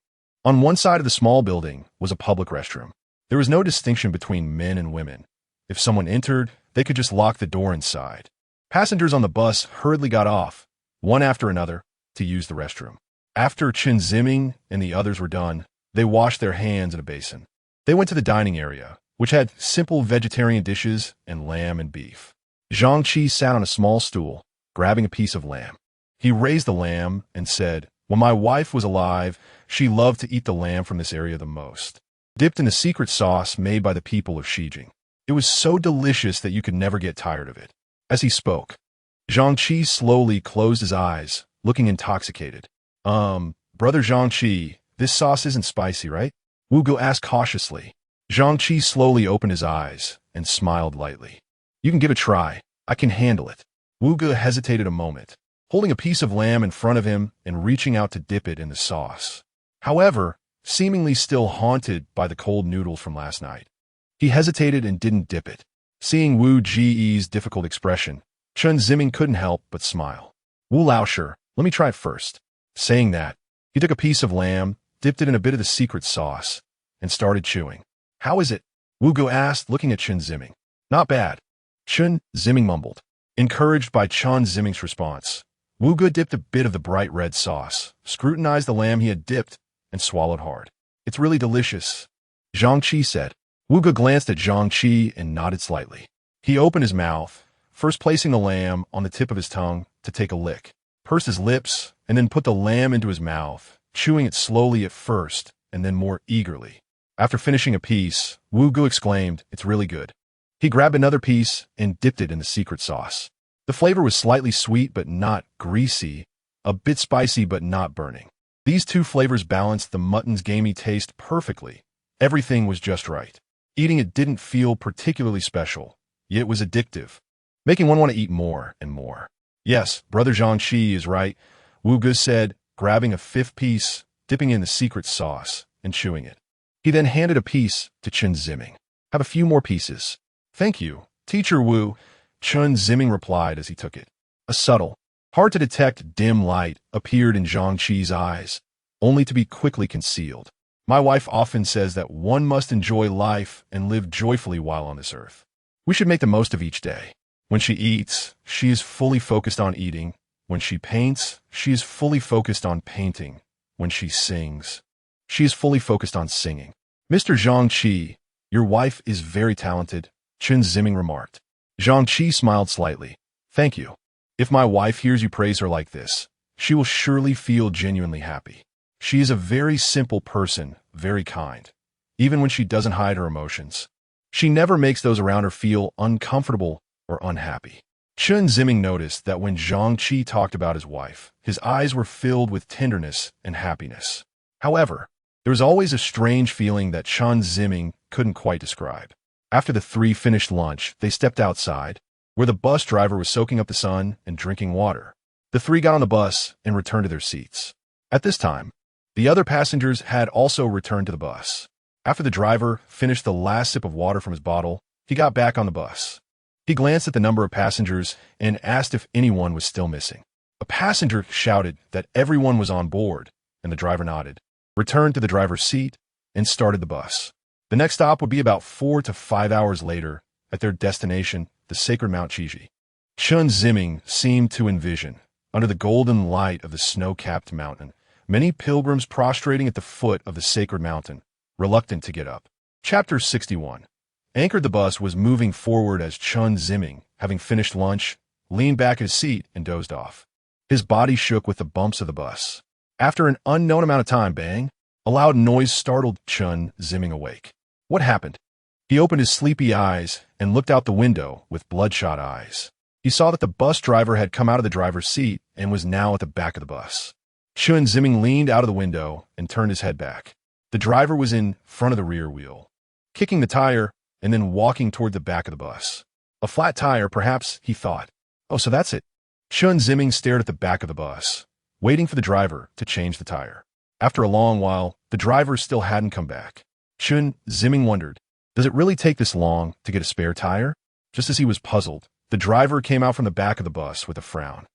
On one side of the small building was a public restroom. There was no distinction between men and women. If someone entered, they could just lock the door inside. Passengers on the bus hurriedly got off, one after another, to use the restroom. After Chen Ziming and the others were done, they washed their hands in a basin. They went to the dining area, which had simple vegetarian dishes and lamb and beef. Zhang Qi sat on a small stool, grabbing a piece of lamb. He raised the lamb and said, "When my wife was alive, she loved to eat the lamb from this area the most, dipped in a secret sauce made by the people of Xijing. It was so delicious that you could never get tired of it. As he spoke, Zhangqi slowly closed his eyes, looking intoxicated. Brother Zhangqi, this sauce isn't spicy, right? Wu Ge asked cautiously. Zhangqi slowly opened his eyes and smiled lightly. You can give it a try. I can handle it. Wu Ge hesitated a moment, holding a piece of lamb in front of him and reaching out to dip it in the sauce. However, seemingly still haunted by the cold noodles from last night, he hesitated and didn't dip it. Seeing Wu Ge's difficult expression, Chen Ziming couldn't help but smile. Wu Laosher, let me try it first. Saying that, he took a piece of lamb, dipped it in a bit of the secret sauce, and started chewing. How is it? Wu Ge asked, looking at Chen Ziming. Not bad. Chen Ziming mumbled. Encouraged by Chen Ziming's response, Wu Ge dipped a bit of the bright red sauce, scrutinized the lamb he had dipped, and swallowed hard. It's really delicious, Zhangqi said. Wu Ge glanced at Zhangqi and nodded slightly. He opened his mouth, first placing the lamb on the tip of his tongue to take a lick, pursed his lips, and then put the lamb into his mouth, chewing it slowly at first and then more eagerly. After finishing a piece, Wu Ge exclaimed, "It's really good." He grabbed another piece and dipped it in the secret sauce. The flavor was slightly sweet but not greasy, a bit spicy but not burning. These two flavors balanced the mutton's gamey taste perfectly. Everything was just right. Eating it didn't feel particularly special, yet it was addictive, making one want to eat more and more. Yes, Brother Zhangqi is right, Wu Ge said, grabbing a fifth piece, dipping in the secret sauce, and chewing it. He then handed a piece to Chen Ziming. Have a few more pieces. Thank you, Teacher Wu, Chen Ziming replied as he took it. A subtle, hard-to-detect dim light appeared in Zhangqi's eyes, only to be quickly concealed. My wife often says that one must enjoy life and live joyfully while on this earth. We should make the most of each day. When she eats, she is fully focused on eating. When she paints, she is fully focused on painting. When she sings, she is fully focused on singing. Mr. Zhangqi, your wife is very talented, Chen Ziming remarked. Zhangqi smiled slightly. Thank you. If my wife hears you praise her like this, she will surely feel genuinely happy. She is a very simple person, very kind. Even when she doesn't hide her emotions, she never makes those around her feel uncomfortable or unhappy. Chen Ziming noticed that when Zhangqi talked about his wife, his eyes were filled with tenderness and happiness. However, there was always a strange feeling that Chen Ziming couldn't quite describe. After the three finished lunch, they stepped outside, where the bus driver was soaking up the sun and drinking water. The three got on the bus and returned to their seats. At this time, the other passengers had also returned to the bus. After the driver finished the last sip of water from his bottle, he got back on the bus. He glanced at the number of passengers and asked if anyone was still missing. A passenger shouted that everyone was on board, and the driver nodded, returned to the driver's seat, and started the bus. The next stop would be about 4 to 5 hours later at their destination, the sacred Mount Xijing. Chen Ziming seemed to envision, under the golden light of the snow-capped mountain, many pilgrims prostrating at the foot of the sacred mountain, reluctant to get up. Chapter 61. Anchored the bus was moving forward as Chen Ziming, having finished lunch, leaned back in his seat and dozed off. His body shook with the bumps of the bus. After an unknown amount of time, bang, a loud noise startled Chen Ziming awake. What happened? He opened his sleepy eyes and looked out the window with bloodshot eyes. He saw that the bus driver had come out of the driver's seat and was now at the back of the bus. Chen Ziming leaned out of the window and turned his head back. The driver was in front of the rear wheel, kicking the tire and then walking toward the back of the bus. A flat tire, perhaps, he thought. Oh, so that's it. Chen Ziming stared at the back of the bus, waiting for the driver to change the tire. After a long while, the driver still hadn't come back. Chen Ziming wondered, does it really take this long to get a spare tire? Just as he was puzzled, the driver came out from the back of the bus with a frown.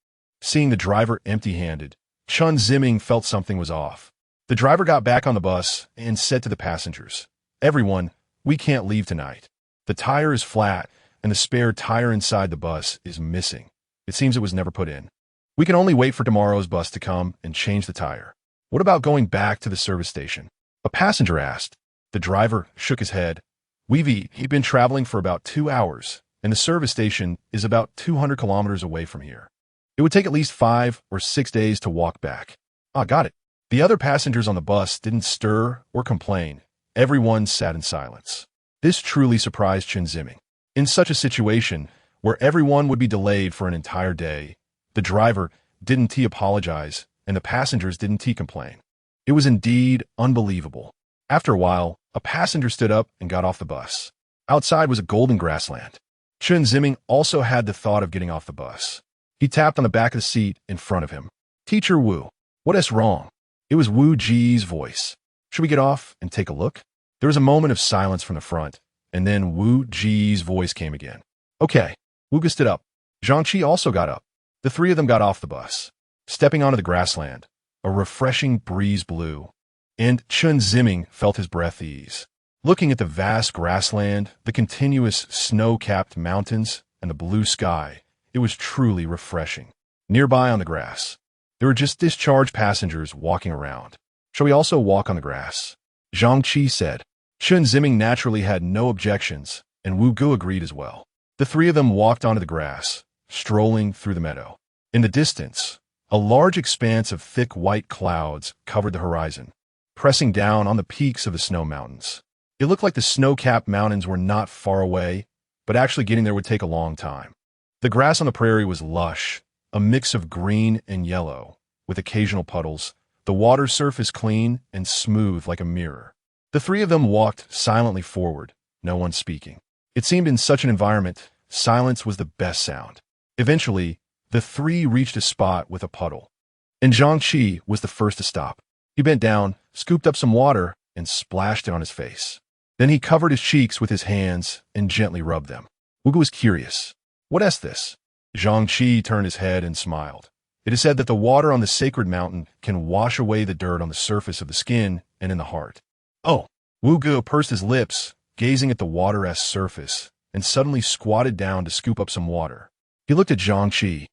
Seeing the driver empty-handed, Chen Ziming felt something was off. The driver got back on the bus and said to the passengers, "Everyone, we can't leave tonight. The tire is flat, and the spare tire inside the bus is missing. It seems it was never put in. We can only wait for tomorrow's bus to come and change the tire. What about going back to the service station?" A passenger asked. The driver shook his head. He'd been traveling for about 2 hours, and the service station is about 200 kilometers away from here. It would take at least 5 or 6 days to walk back. Ah, got it. The other passengers on the bus didn't stir or complain. Everyone sat in silence. This truly surprised Chen Ziming. In such a situation, where everyone would be delayed for an entire day, the driver didn't apologize, and the passengers didn't complain. It was indeed unbelievable. After a while, a passenger stood up and got off the bus. Outside was a golden grassland. Chen Ziming also had the thought of getting off the bus. He tapped on the back of the seat in front of him. "Teacher Wu, what is wrong?" It was Wu Ji's voice. "Should we get off and take a look?" There was a moment of silence from the front, and then Wu Ji's voice came again. "Okay." Wu Ge stood up. Zhang Qi also got up. The three of them got off the bus. Stepping onto the grassland, a refreshing breeze blew, and Chen Ziming felt his breath ease. Looking at the vast grassland, the continuous snow-capped mountains, and the blue sky, it was truly refreshing. Nearby on the grass, there were just discharged passengers walking around. "Shall we also walk on the grass?" Zhang Qi said. Chen Ziming naturally had no objections, and Wu Ge agreed as well. The three of them walked onto the grass, strolling through the meadow. In the distance, a large expanse of thick white clouds covered the horizon, pressing down on the peaks of the snow mountains. It looked like the snow-capped mountains were not far away, but actually getting there would take a long time. The grass on the prairie was lush, a mix of green and yellow, with occasional puddles, the water surface clean and smooth like a mirror. The three of them walked silently forward, no one speaking. It seemed in such an environment, silence was the best sound. Eventually, the three reached a spot with a puddle, and Zhang Qi was the first to stop. He bent down, scooped up some water, and splashed it on his face. Then he covered his cheeks with his hands and gently rubbed them. Wu Ge was curious. "What is this?" Zhang Qi turned his head and smiled. It is said that the water on the sacred mountain can wash away the dirt on the surface of the skin and in the heart. "Oh." Wu Ge pursed his lips, gazing at the water-esque surface, and suddenly squatted down to scoop up some water. He looked at Zhang Qi,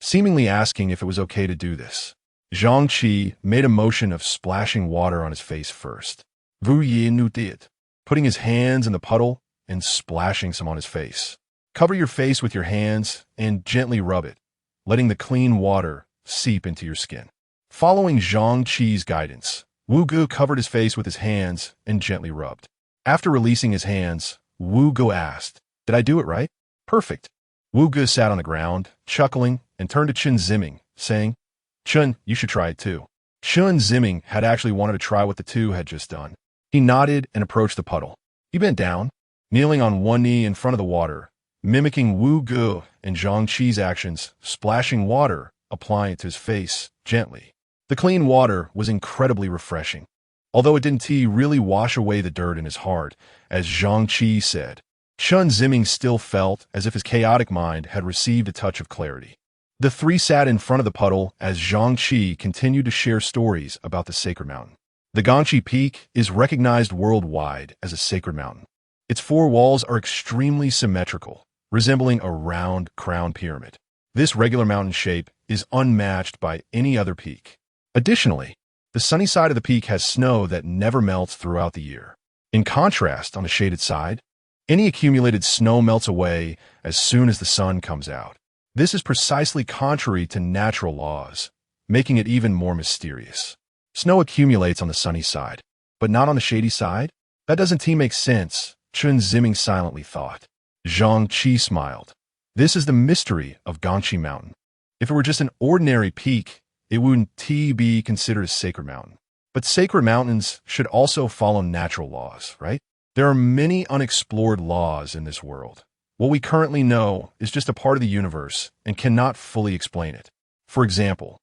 seemingly asking if it was okay to do this. Zhang Qi made a motion of splashing water on his face first. Wu Ye nu did, putting his hands in the puddle and splashing some on his face. Cover your face with your hands and gently rub it, letting the clean water seep into your skin. Following Zhang Qi's guidance, Wu Ge covered his face with his hands and gently rubbed. After releasing his hands, Wu Ge asked, "Did I do it right?" "Perfect." Wu Ge sat on the ground, chuckling, and turned to Chen Ziming, saying, "Chen, you should try it too." Chen Ziming had actually wanted to try what the two had just done. He nodded and approached the puddle. He bent down, kneeling on one knee in front of the water, mimicking Wu Ge and Zhang Qi's actions, splashing water, applying it to his face, gently. The clean water was incredibly refreshing, although it didn't really wash away the dirt in his heart, as Zhang Qi said. Chen Ziming still felt as if his chaotic mind had received a touch of clarity. The three sat in front of the puddle as Zhang Qi continued to share stories about the sacred mountain. The Gangxi Peak is recognized worldwide as a sacred mountain. Its four walls are extremely symmetrical, resembling a round crown pyramid. This regular mountain shape is unmatched by any other peak. Additionally, the sunny side of the peak has snow that never melts throughout the year. In contrast, on the shaded side, any accumulated snow melts away as soon as the sun comes out. This is precisely contrary to natural laws, making it even more mysterious. Snow accumulates on the sunny side, but not on the shady side? That doesn't make sense, Chen Ziming silently thought. Zhang Qi smiled. This is the mystery of Gangxi Mountain. If it were just an ordinary peak, it wouldn't be considered a sacred mountain. But sacred mountains should also follow natural laws, right? There are many unexplored laws in this world. What we currently know is just a part of the universe and cannot fully explain it. For example,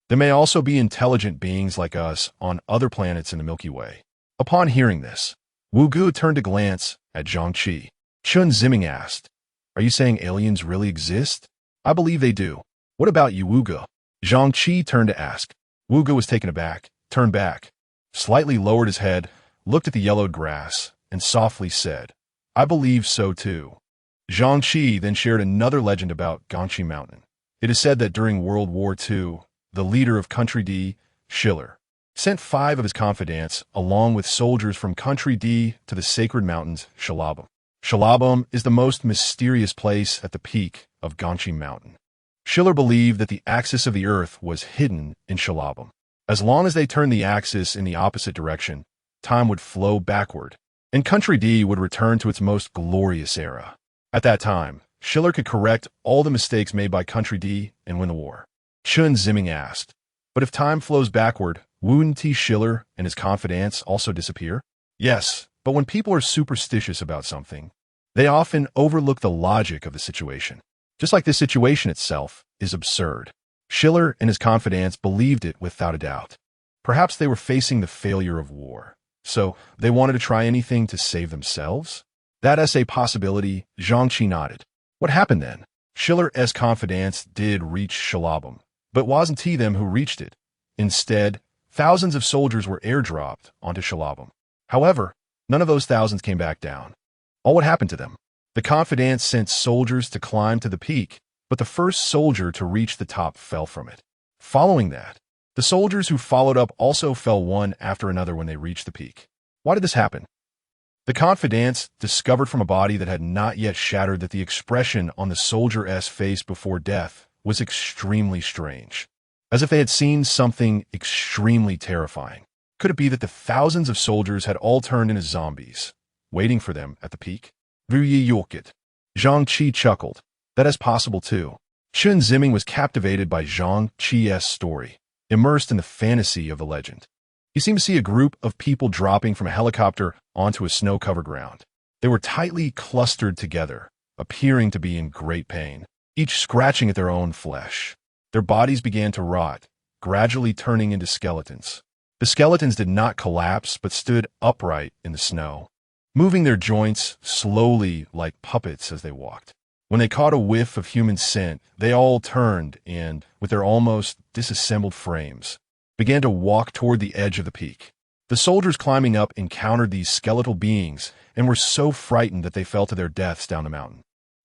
there may also be intelligent beings like us on other planets in the Milky Way. Upon hearing this, Wu Ge turned to glance at Zhang Qi. Chen Ziming asked, "Are you saying aliens really exist?" "I believe they do. What about you, Wu Ge?" Zhang Qi turned to ask. Wu Ge was taken aback, turned back, slightly lowered his head, looked at the yellowed grass, and softly said, "I believe so too." Zhang Qi then shared another legend about Gangxi Mountain. It is said that during World War II, the leader of Country D, Schiller, sent 5 of his confidants along with soldiers from Country D to the sacred mountains Shalabam. Shalabam is the most mysterious place at the peak of Gangxi Mountain. Schiller believed that the axis of the earth was hidden in Shalabam. As long as they turned the axis in the opposite direction, time would flow backward, and Country D would return to its most glorious era. At that time, Schiller could correct all the mistakes made by Country D and win the war. Chen Ziming asked, but if time flows backward, wouldn't Schiller and his confidants also disappear? Yes, but when people are superstitious about something, they often overlook the logic of the situation. Just like this situation itself is absurd. Schiller and his confidants believed it without a doubt. Perhaps they were facing the failure of war, so they wanted to try anything to save themselves? That as a possibility, Zhang Qi nodded. What happened then? Schiller's confidants did reach Shalabam, but wasn't he them who reached it. Instead, thousands of soldiers were airdropped onto Shalabam. However, none of those thousands came back down. All what happened to them? The confidants sent soldiers to climb to the peak, but the first soldier to reach the top fell from it. Following that, the soldiers who followed up also fell one after another when they reached the peak. Why did this happen? The confidants discovered from a body that had not yet shattered that the expression on the soldier's face before death was extremely strange, as if they had seen something extremely terrifying. Could it be that the thousands of soldiers had all turned into zombies, waiting for them at the peak? Zhang Qi chuckled. That is possible too. Chen Ziming was captivated by Zhang Qi's story, immersed in the fantasy of the legend. He seemed to see a group of people dropping from a helicopter onto a snow-covered ground. They were tightly clustered together, appearing to be in great pain, each scratching at their own flesh. Their bodies began to rot, gradually turning into skeletons. The skeletons did not collapse but stood upright in the snow, moving their joints slowly like puppets as they walked. When they caught a whiff of human scent, they all turned and, with their almost disassembled frames, began to walk toward the edge of the peak. The soldiers climbing up encountered these skeletal beings and were so frightened that they fell to their deaths down the mountain.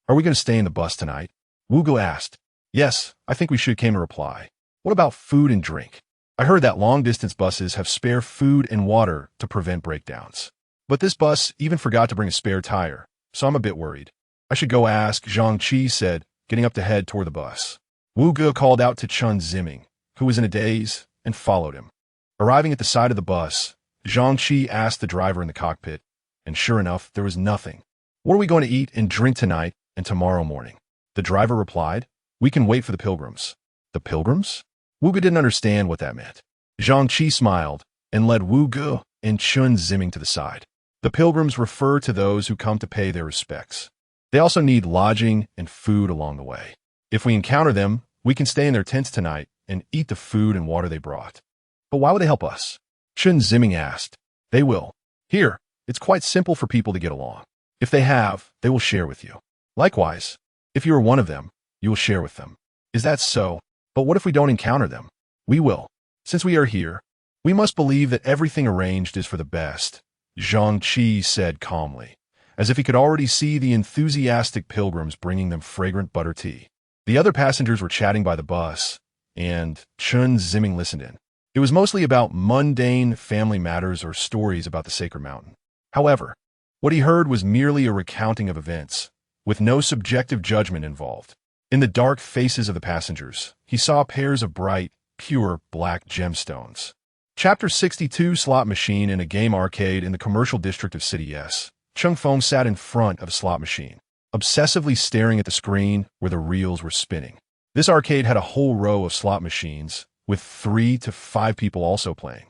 Are we going to stay in the bus tonight? Wugo asked. Yes, I think we should, came a reply. What about food and drink? I heard that long-distance buses have spare food and water to prevent breakdowns. But this bus even forgot to bring a spare tire, so I'm a bit worried. I should go ask, Zhang Qi said, getting up to head toward the bus. Wugo called out to Chen Ziming, who was in a daze, and followed him. Arriving at the side of the bus, Zhang Qi asked the driver in the cockpit, and sure enough, there was nothing. What are we going to eat and drink tonight and tomorrow morning? The driver replied, we can wait for the pilgrims. The pilgrims? Wugo didn't understand what that meant. Zhang Qi smiled and led Wugo and Chen Ziming to the side. The pilgrims refer to those who come to pay their respects. They also need lodging and food along the way. If we encounter them, we can stay in their tents tonight and eat the food and water they brought. But why would they help us? Chen Ziming asked. They will. Here, it's quite simple for people to get along. If they have, they will share with you. Likewise, if you are one of them, you will share with them. Is that so? But what if we don't encounter them? We will. Since we are here, we must believe that everything arranged is for the best, Zhang Qi said calmly, as if he could already see the enthusiastic pilgrims bringing them fragrant butter tea. The other passengers were chatting by the bus, and Chen Ziming listened in. It was mostly about mundane family matters or stories about the sacred mountain. However, what he heard was merely a recounting of events, with no subjective judgment involved. In the dark faces of the passengers, he saw pairs of bright, pure black gemstones. Chapter 62 Slot Machine in a game arcade in the commercial district of City S. Chung Feng sat in front of a slot machine, obsessively staring at the screen where the reels were spinning. This arcade had a whole row of slot machines, with 3 to 5 people also playing.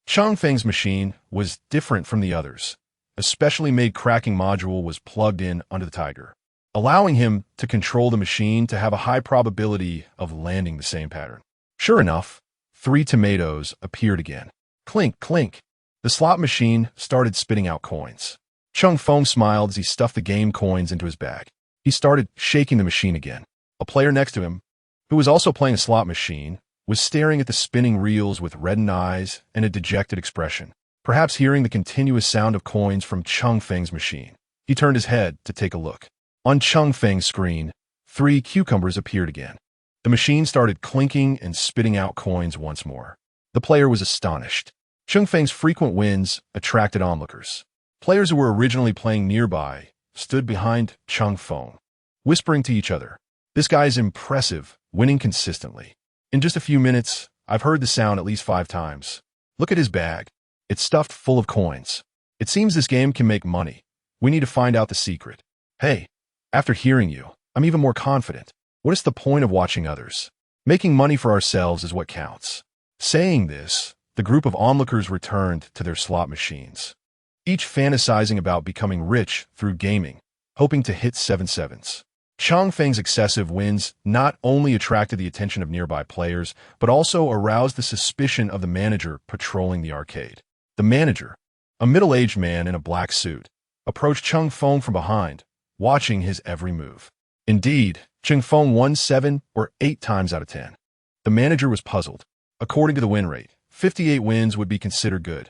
Chung Feng's machine was different from the others. A specially made cracking module was plugged in under the tiger, allowing him to control the machine to have a high probability of landing the same pattern. Sure enough, 3 tomatoes appeared again. Clink, clink. The slot machine started spitting out coins. Chung Feng smiled as he stuffed the game coins into his bag. He started shaking the machine again. A player next to him, who was also playing a slot machine, was staring at the spinning reels with reddened eyes and a dejected expression, perhaps hearing the continuous sound of coins from Chung Feng's machine. He turned his head to take a look. On Chung Feng's screen, 3 cucumbers appeared again. The machine started clinking and spitting out coins once more. The player was astonished. Chung Feng's frequent wins attracted onlookers. Players who were originally playing nearby stood behind Chung Feng, whispering to each other, "This guy is impressive, winning consistently. In just a few minutes, I've heard the sound at least 5 times. Look at his bag. It's stuffed full of coins." It seems this game can make money. We need to find out the secret. Hey, after hearing you, I'm even more confident. What is the point of watching others? Making money for ourselves is what counts. Saying this, the group of onlookers returned to their slot machines, each fantasizing about becoming rich through gaming, hoping to hit 7/7s. Changfeng's excessive wins not only attracted the attention of nearby players, but also aroused the suspicion of the manager patrolling the arcade. The manager, a middle-aged man in a black suit, approached Cheng Feng from behind, watching his every move. Indeed, Cheng Feng won 7 or 8 times out of 10. The manager was puzzled. According to the win rate, 58 wins would be considered good.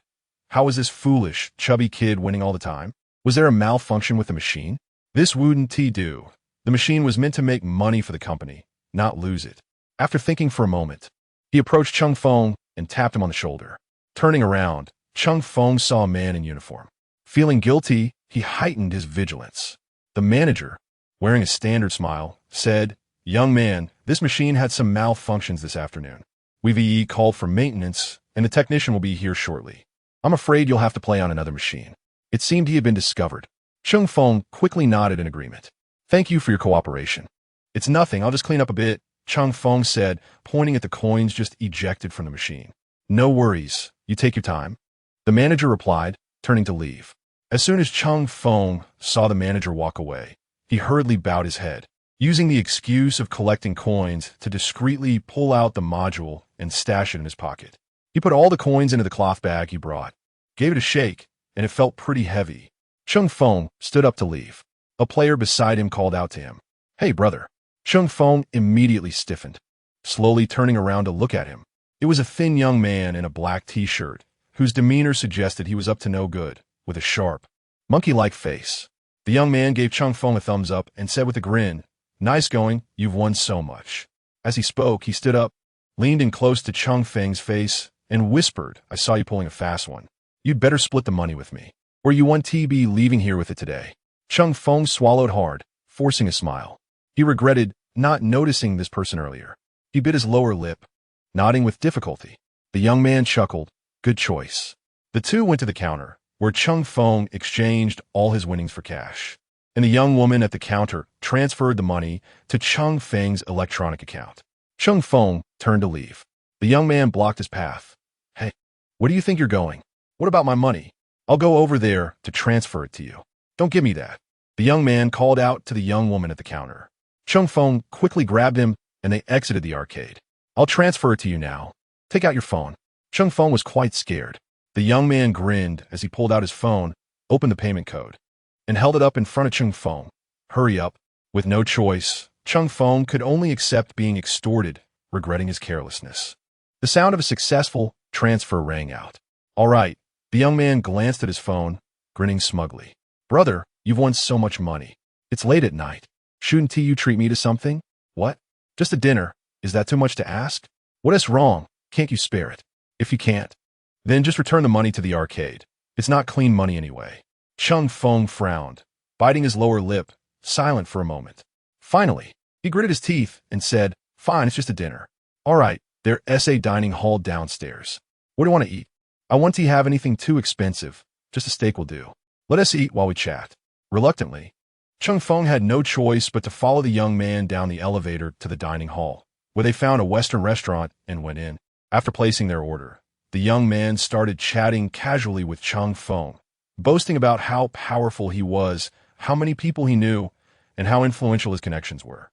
How was this foolish, chubby kid winning all the time? Was there a malfunction with the machine? This wouldn't do. The machine was meant to make money for the company, not lose it. After thinking for a moment, he approached Cheng Feng and tapped him on the shoulder. Turning around, Cheng Feng saw a man in uniform. Feeling guilty, he heightened his vigilance. The manager, wearing a standard smile, said, "Young man, this machine had some malfunctions this afternoon. We've called for maintenance, and the technician will be here shortly. I'm afraid you'll have to play on another machine." It seemed he had been discovered. Cheng Feng quickly nodded in agreement. "Thank you for your cooperation." "It's nothing, I'll just clean up a bit," Cheng Feng said, pointing at the coins just ejected from the machine. "No worries, you take your time," the manager replied, turning to leave. As soon as Cheng Feng saw the manager walk away, he hurriedly bowed his head, using the excuse of collecting coins to discreetly pull out the module and stash it in his pocket. He put all the coins into the cloth bag he brought, gave it a shake, and it felt pretty heavy. Cheng Feng stood up to leave. A player beside him called out to him, "Hey, brother." Cheng Feng immediately stiffened, slowly turning around to look at him. It was a thin young man in a black t-shirt, whose demeanor suggested he was up to no good, with a sharp, monkey-like face. The young man gave Cheng Feng a thumbs up and said with a grin, "Nice going, you've won so much." As he spoke, he stood up, leaned in close to Cheng Feng's face, and whispered, "I saw you pulling a fast one. You'd better split the money with me, or you won't be leaving here with it today." Cheng Feng swallowed hard, forcing a smile. He regretted not noticing this person earlier. He bit his lower lip, nodding with difficulty. The young man chuckled, "Good choice." The two went to the counter, where Cheng Feng exchanged all his winnings for cash, and the young woman at the counter transferred the money to Cheng Feng's electronic account. Cheng Feng turned to leave. The young man blocked his path. "Hey, where do you think you're going? What about my money? I'll go over there to transfer it to you. Don't give me that." The young man called out to the young woman at the counter. Cheng Feng quickly grabbed him, and they exited the arcade. "I'll transfer it to you now. Take out your phone." Cheng Feng was quite scared. The young man grinned as he pulled out his phone, opened the payment code, and held it up in front of Cheng Feng. "Hurry up." With no choice, Cheng Feng could only accept being extorted, regretting his carelessness. The sound of a successful transfer rang out. "All right." The young man glanced at his phone, grinning smugly. "Brother, you've won so much money. It's late at night. Shouldn't you treat me to something?" "What? Just a dinner? Is that too much to ask?" "What is wrong? Can't you spare it?" "If you can't, then just return the money to the arcade. It's not clean money anyway." Cheng Feng frowned, biting his lower lip, silent for a moment. Finally, he gritted his teeth and said, "Fine, it's just a dinner." "All right, there's a dining hall downstairs. What do you want to eat?" "I won't have anything too expensive. Just a steak will do. Let us eat while we chat." Reluctantly, Cheng Feng had no choice but to follow the young man down the elevator to the dining hall, where they found a Western restaurant and went in. After placing their order, the young man started chatting casually with Cheng Feng, boasting about how powerful he was, how many people he knew, and how influential his connections were.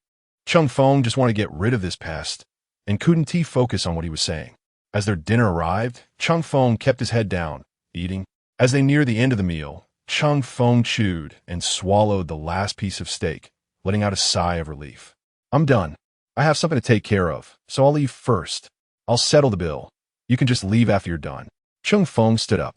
Cheng Feng just wanted to get rid of this pest, and couldn't focus on what he was saying. As their dinner arrived, Cheng Feng kept his head down, eating. As they neared the end of the meal, Cheng Feng chewed and swallowed the last piece of steak, letting out a sigh of relief. "I'm done. I have something to take care of, so I'll leave first. I'll settle the bill. You can just leave after you're done." Cheng Feng stood up.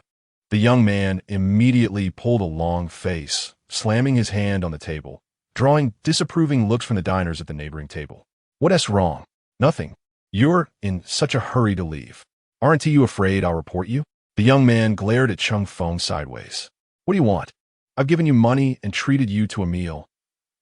The young man immediately pulled a long face, slamming his hand on the table, drawing disapproving looks from the diners at the neighboring table. "What's wrong?" "Nothing. You're in such a hurry to leave. Aren't you afraid I'll report you?" The young man glared at Cheng Feng sideways. "What do you want? I've given you money and treated you to a meal.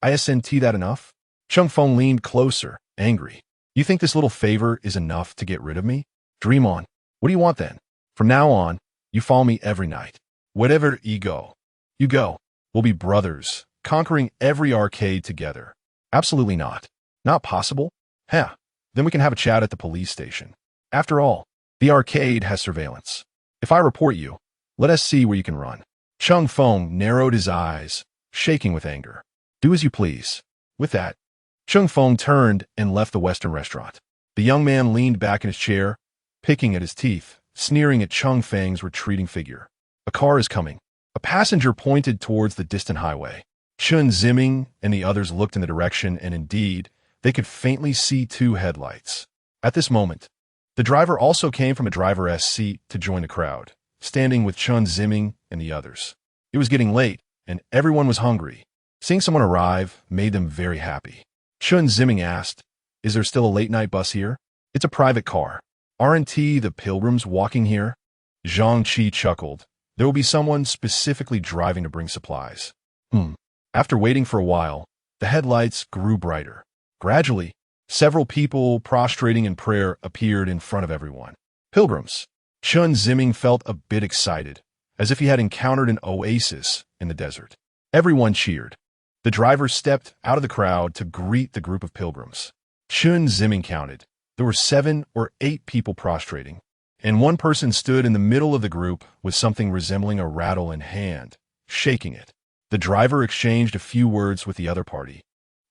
Isn't that enough?" Cheng Feng leaned closer, angry. "You think this little favor is enough to get rid of me? Dream on. What do you want then? From now on, you follow me every night. Whatever you go. You go. We'll be brothers, conquering every arcade together. Absolutely not. Not possible? Heh. Then we can have a chat at the police station. After all, the arcade has surveillance. If I report you, let us see where you can run. Chung Feng narrowed his eyes, shaking with anger. Do as you please. With that, Chung Feng turned and left the Western restaurant. The young man leaned back in his chair, picking at his teeth, sneering at Chung Feng's retreating figure. A car is coming. A passenger pointed towards the distant highway. Chen Ziming and the others looked in the direction, and indeed, they could faintly see two headlights. At this moment, the driver also came from a driver's seat to join the crowd, standing with Chen Ziming and the others. It was getting late, and everyone was hungry. Seeing someone arrive made them very happy. Chen Ziming asked, "Is there still a late-night bus here?" "It's a private car. Aren't the pilgrims walking here?" Zhang Qi chuckled. "There will be someone specifically driving to bring supplies." After waiting for a while, the headlights grew brighter. Gradually, several people prostrating in prayer appeared in front of everyone. Pilgrims. Chen Ziming felt a bit excited, as if he had encountered an oasis in the desert. Everyone cheered. The driver stepped out of the crowd to greet the group of pilgrims. Chen Ziming counted. There were 7 or 8 people prostrating, and one person stood in the middle of the group with something resembling a rattle in hand, shaking it. The driver exchanged a few words with the other party,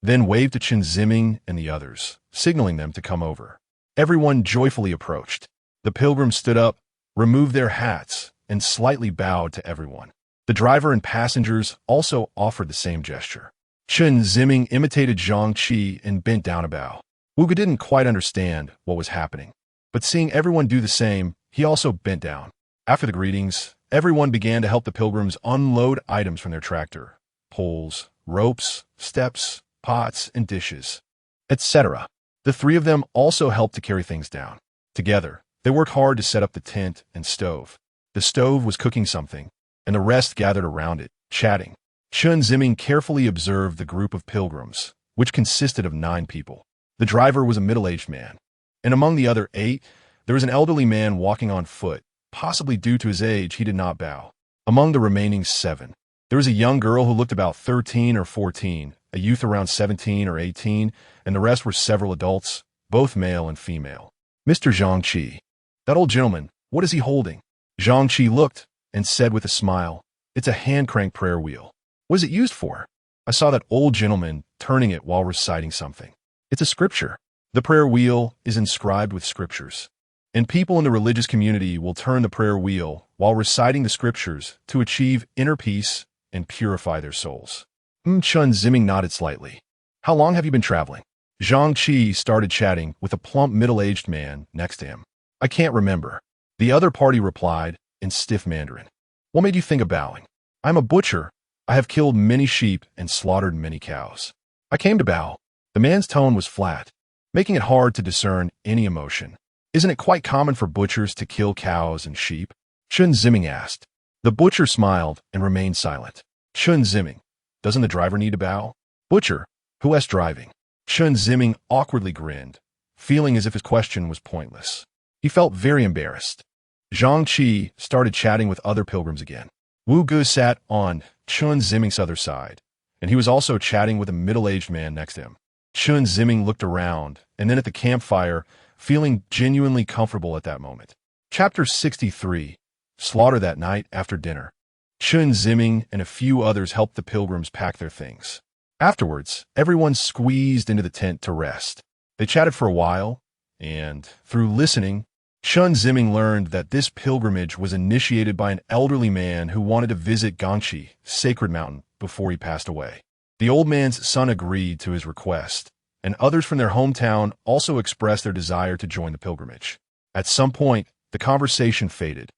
then waved to Chen Ziming and the others, signaling them to come over. Everyone joyfully approached. The pilgrims stood up, removed their hats, and slightly bowed to everyone. The driver and passengers also offered the same gesture. Chen Ziming imitated Zhang Qi and bent down a bow. Wu Ge didn't quite understand what was happening, but seeing everyone do the same, he also bent down. After the greetings, everyone began to help the pilgrims unload items from their tractor: poles, ropes, steps, pots, and dishes, etc. The 3 of them also helped to carry things down. Together, they worked hard to set up the tent and stove. The stove was cooking something, and the rest gathered around it, chatting. Chen Ziming carefully observed the group of pilgrims, which consisted of 9 people. The driver was a middle-aged man, and among the other 8, there was an elderly man walking on foot. Possibly due to his age, he did not bow. Among the remaining 7, there was a young girl who looked about 13 or 14, a youth around 17 or 18, and the rest were several adults, both male and female. "Mr. Zhang Qi, that old gentleman, what is he holding?" Zhang Qi looked and said with a smile, "It's a hand-crank prayer wheel." "What is it used for?" "I saw that old gentleman turning it while reciting something." "It's a scripture." The prayer wheel is inscribed with scriptures, and people in the religious community will turn the prayer wheel while reciting the scriptures to achieve inner peace and purify their souls. Chen Ziming nodded slightly. "How long have you been traveling?" Zhang Qi started chatting with a plump middle-aged man next to him. "I can't remember." The other party replied in stiff Mandarin. "What made you think of bowing?" "I'm a butcher. I have killed many sheep and slaughtered many cows. I came to bow." The man's tone was flat, making it hard to discern any emotion. "Isn't it quite common for butchers to kill cows and sheep?" Chen Ziming asked. The butcher smiled and remained silent. Chen Ziming, "Doesn't the driver need to bow?" "Butcher, who is driving?" Chen Ziming awkwardly grinned, feeling as if his question was pointless. He felt very embarrassed. Zhang Qi started chatting with other pilgrims again. Wu Ge sat on Chen Ziming's other side, and he was also chatting with a middle-aged man next to him. Chen Ziming looked around and then at the campfire, feeling genuinely comfortable at that moment. Chapter 63. Slaughter that night after dinner. Chen Ziming and a few others helped the pilgrims pack their things. Afterwards, everyone squeezed into the tent to rest. They chatted for a while, and, through listening, Chen Ziming learned that this pilgrimage was initiated by an elderly man who wanted to visit Gangxi, sacred mountain, before he passed away. The old man's son agreed to his request, and others from their hometown also expressed their desire to join the pilgrimage. At some point, the conversation faded,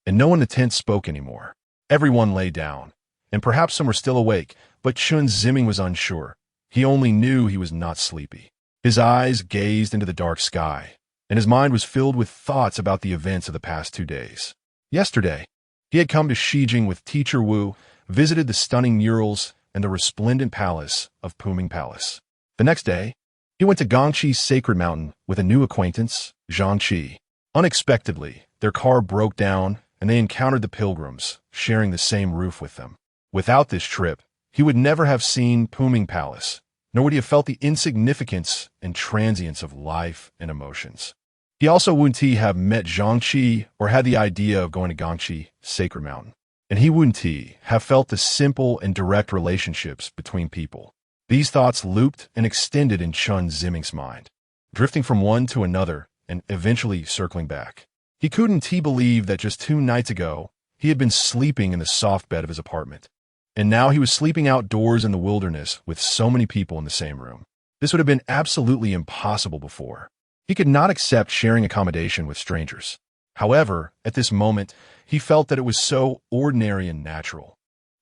and no one in the tent spoke anymore. Everyone lay down, and perhaps some were still awake, but Chen Ziming was unsure. He only knew he was not sleepy. His eyes gazed into the dark sky, and his mind was filled with thoughts about the events of the past 2 days. Yesterday, he had come to Xijing with Teacher Wu, visited the stunning murals and the resplendent palace of Puming Palace. The next day, he went to Gangxi's sacred mountain with a new acquaintance, Zhang Qi. Unexpectedly, their car broke down, and they encountered the pilgrims, sharing the same roof with them. Without this trip, he would never have seen Puming Palace, nor would he have felt the insignificance and transience of life and emotions. He also wouldn't he have met Zhang Qi or had the idea of going to Gangxi, Sacred Mountain. And he wouldn't he have felt the simple and direct relationships between people. These thoughts looped and extended in Chen Ziming's mind, drifting from one to another and eventually circling back. He couldn't he believe that just 2 nights ago, he had been sleeping in the soft bed of his apartment. And now he was sleeping outdoors in the wilderness with so many people in the same room. This would have been absolutely impossible before. He could not accept sharing accommodation with strangers. However, at this moment, he felt that it was so ordinary and natural.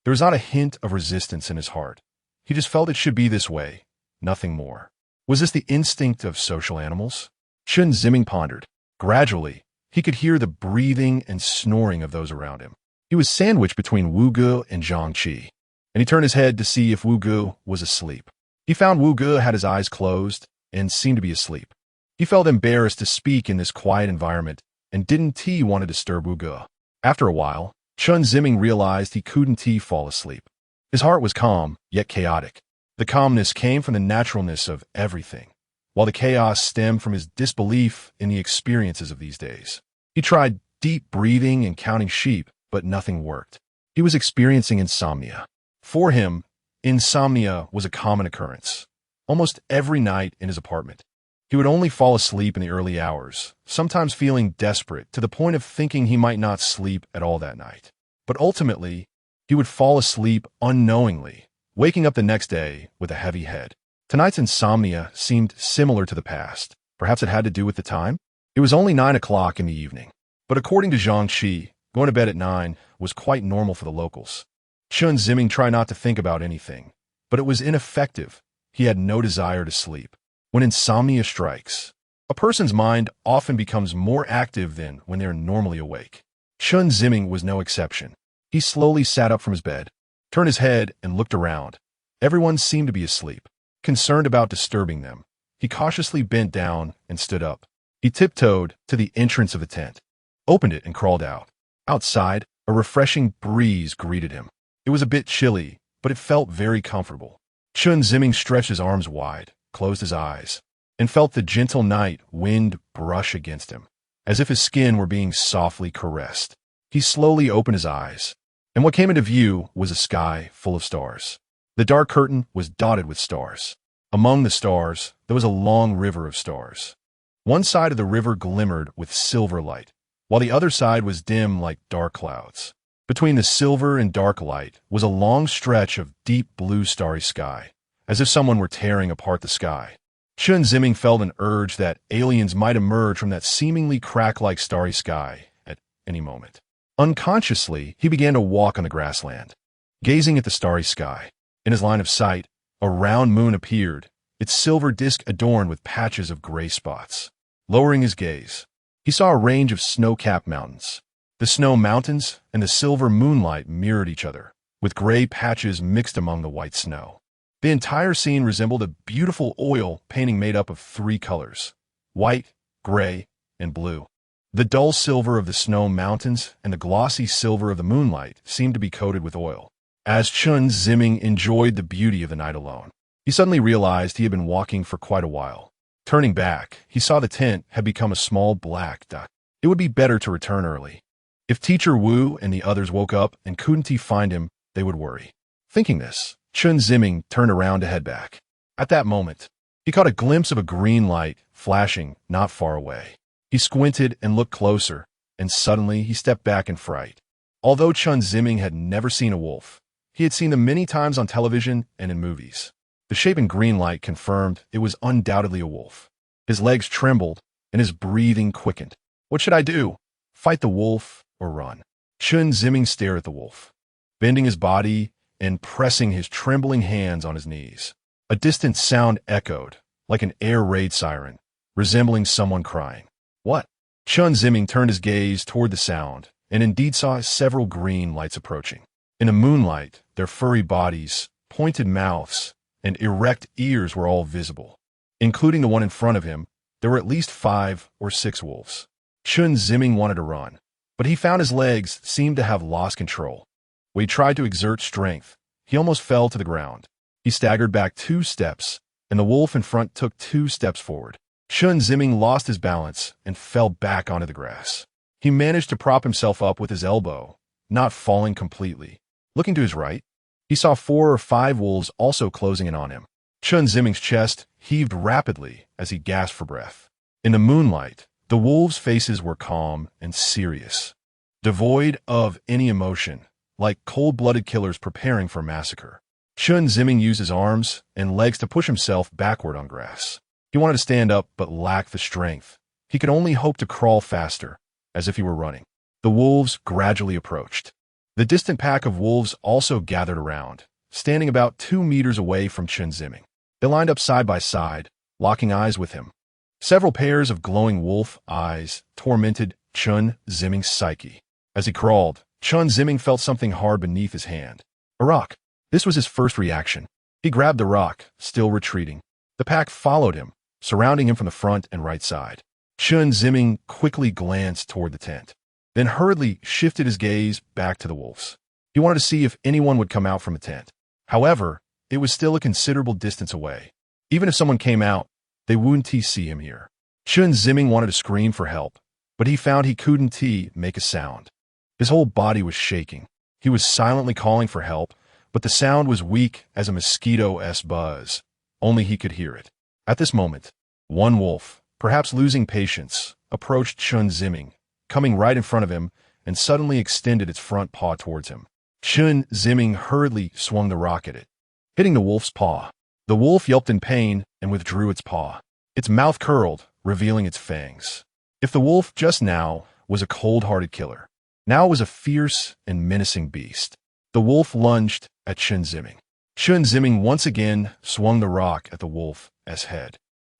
There was not a hint of resistance in his heart. He just felt it should be this way, nothing more. Was this the instinct of social animals? Chen Ziming pondered. Gradually, he could hear the breathing and snoring of those around him. He was sandwiched between Wu Ge and Zhang Qi, and he turned his head to see if Wu Ge was asleep. He found Wu Ge had his eyes closed and seemed to be asleep. He felt embarrassed to speak in this quiet environment and didn't he want to disturb Wu Ge. After a while, Chen Ziming realized he couldn't he fall asleep. His heart was calm, yet chaotic. The calmness came from the naturalness of everything, while the chaos stemmed from his disbelief in the experiences of these days. He tried deep breathing and counting sheep, but nothing worked. He was experiencing insomnia. For him, insomnia was a common occurrence, almost every night in his apartment. He would only fall asleep in the early hours, sometimes feeling desperate to the point of thinking he might not sleep at all that night. But ultimately, he would fall asleep unknowingly, waking up the next day with a heavy head. Tonight's insomnia seemed similar to the past. Perhaps it had to do with the time? It was only 9 o'clock in the evening. But according to Zhang Qi, going to bed at 9 was quite normal for the locals. Chen Ziming tried not to think about anything, but it was ineffective. He had no desire to sleep. When insomnia strikes, a person's mind often becomes more active than when they're normally awake. Chen Ziming was no exception. He slowly sat up from his bed, turned his head, and looked around. Everyone seemed to be asleep. Concerned about disturbing them, he cautiously bent down and stood up. He tiptoed to the entrance of the tent, opened it, and crawled out. Outside, a refreshing breeze greeted him. It was a bit chilly, but it felt very comfortable. Chen Ziming stretched his arms wide, closed his eyes, and felt the gentle night wind brush against him, as if his skin were being softly caressed. He slowly opened his eyes, and what came into view was a sky full of stars. The dark curtain was dotted with stars. Among the stars, there was a long river of stars. One side of the river glimmered with silver light, while the other side was dim like dark clouds. Between the silver and dark light was a long stretch of deep blue starry sky, as if someone were tearing apart the sky. Chen Ziming felt an urge that aliens might emerge from that seemingly crack-like starry sky at any moment. Unconsciously, he began to walk on the grassland, gazing at the starry sky. In his line of sight, a round moon appeared, its silver disk adorned with patches of gray spots. Lowering his gaze, he saw a range of snow-capped mountains. The snow mountains and the silver moonlight mirrored each other, with gray patches mixed among the white snow. The entire scene resembled a beautiful oil painting made up of 3 colors: white, gray, and blue. The dull silver of the snow mountains and the glossy silver of the moonlight seemed to be coated with oil. As Chen Ziming enjoyed the beauty of the night alone, he suddenly realized he had been walking for quite a while. Turning back, he saw the tent had become a small black dot. It would be better to return early. If Teacher Wu and the others woke up and couldn't he find him, they would worry. Thinking this, Chen Ziming turned around to head back. At that moment, he caught a glimpse of a green light flashing not far away. He squinted and looked closer, and suddenly he stepped back in fright. Although Chen Ziming had never seen a wolf, he had seen them many times on television and in movies. The shape in green light confirmed it was undoubtedly a wolf. His legs trembled, and his breathing quickened. What should I do? Fight the wolf or run? Chen Ziming stared at the wolf, bending his body and pressing his trembling hands on his knees. A distant sound echoed, like an air raid siren, resembling someone crying. What? Chen Ziming turned his gaze toward the sound, and indeed saw several green lights approaching. In the moonlight, their furry bodies, pointed mouths, and erect ears were all visible. Including the one in front of him, there were at least 5 or 6 wolves. Chen Ziming wanted to run, but he found his legs seemed to have lost control. When he tried to exert strength, he almost fell to the ground. He staggered back 2 steps, and the wolf in front took 2 steps forward. Chen Ziming lost his balance and fell back onto the grass. He managed to prop himself up with his elbow, not falling completely. Looking to his right, he saw 4 or 5 wolves also closing in on him. Chen Ziming's chest heaved rapidly as he gasped for breath. In the moonlight, the wolves' faces were calm and serious, devoid of any emotion, like cold-blooded killers preparing for a massacre. Chen Ziming used his arms and legs to push himself backward on grass. He wanted to stand up but lacked the strength. He could only hope to crawl faster, as if he were running. The wolves gradually approached. The distant pack of wolves also gathered around, standing about 2 meters away from Chen Ziming. They lined up side by side, locking eyes with him. Several pairs of glowing wolf eyes tormented Chen Ziming's psyche. As he crawled, Chen Ziming felt something hard beneath his hand. A rock. This was his first reaction. He grabbed the rock, still retreating. The pack followed him, surrounding him from the front and right side. Chen Ziming quickly glanced toward the tent, then hurriedly shifted his gaze back to the wolves. He wanted to see if anyone would come out from the tent. However, it was still a considerable distance away. Even if someone came out, they wouldn't see him here. Chen Ziming wanted to scream for help, but he found he couldn't make a sound. His whole body was shaking. He was silently calling for help, but the sound was weak as a mosquito's buzz. Only he could hear it. At this moment, one wolf, perhaps losing patience, approached Chen Ziming, coming right in front of him, and suddenly extended its front paw towards him. Chen Ziming hurriedly swung the rock at it, hitting the wolf's paw. The wolf yelped in pain and withdrew its paw. Its mouth curled, revealing its fangs. If the wolf just now was a cold-hearted killer, now it was a fierce and menacing beast. The wolf lunged at Chen Ziming. Chen Ziming once again swung the rock at the wolf's head,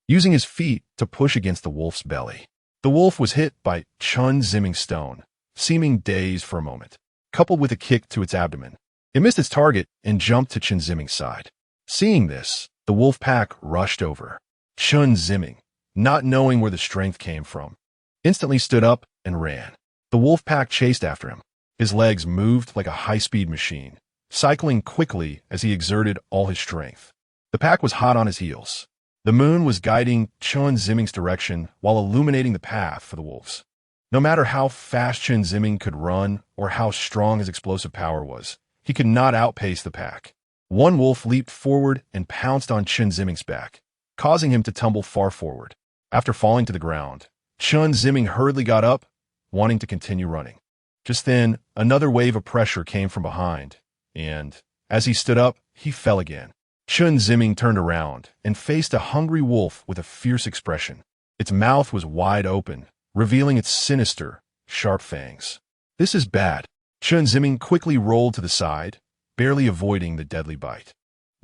using his feet to push against the wolf's belly. The wolf was hit by Chen Ziming's stone, seeming dazed for a moment, coupled with a kick to its abdomen. It missed its target and jumped to Chen Ziming's side. Seeing this, the wolf pack rushed over. Chen Ziming, not knowing where the strength came from, instantly stood up and ran. The wolf pack chased after him. His legs moved like a high-speed machine, cycling quickly as he exerted all his strength. The pack was hot on his heels. The moon was guiding Chen Ziming's direction while illuminating the path for the wolves. No matter how fast Chen Ziming could run or how strong his explosive power was, he could not outpace the pack. One wolf leaped forward and pounced on Chen Ziming's back, causing him to tumble far forward. After falling to the ground, Chen Ziming hurriedly got up, wanting to continue running. Just then, another wave of pressure came from behind, and, as he stood up, he fell again. Chen Ziming turned around and faced a hungry wolf with a fierce expression. Its mouth was wide open, revealing its sinister, sharp fangs. "This is bad." Chen Ziming quickly rolled to the side, barely avoiding the deadly bite.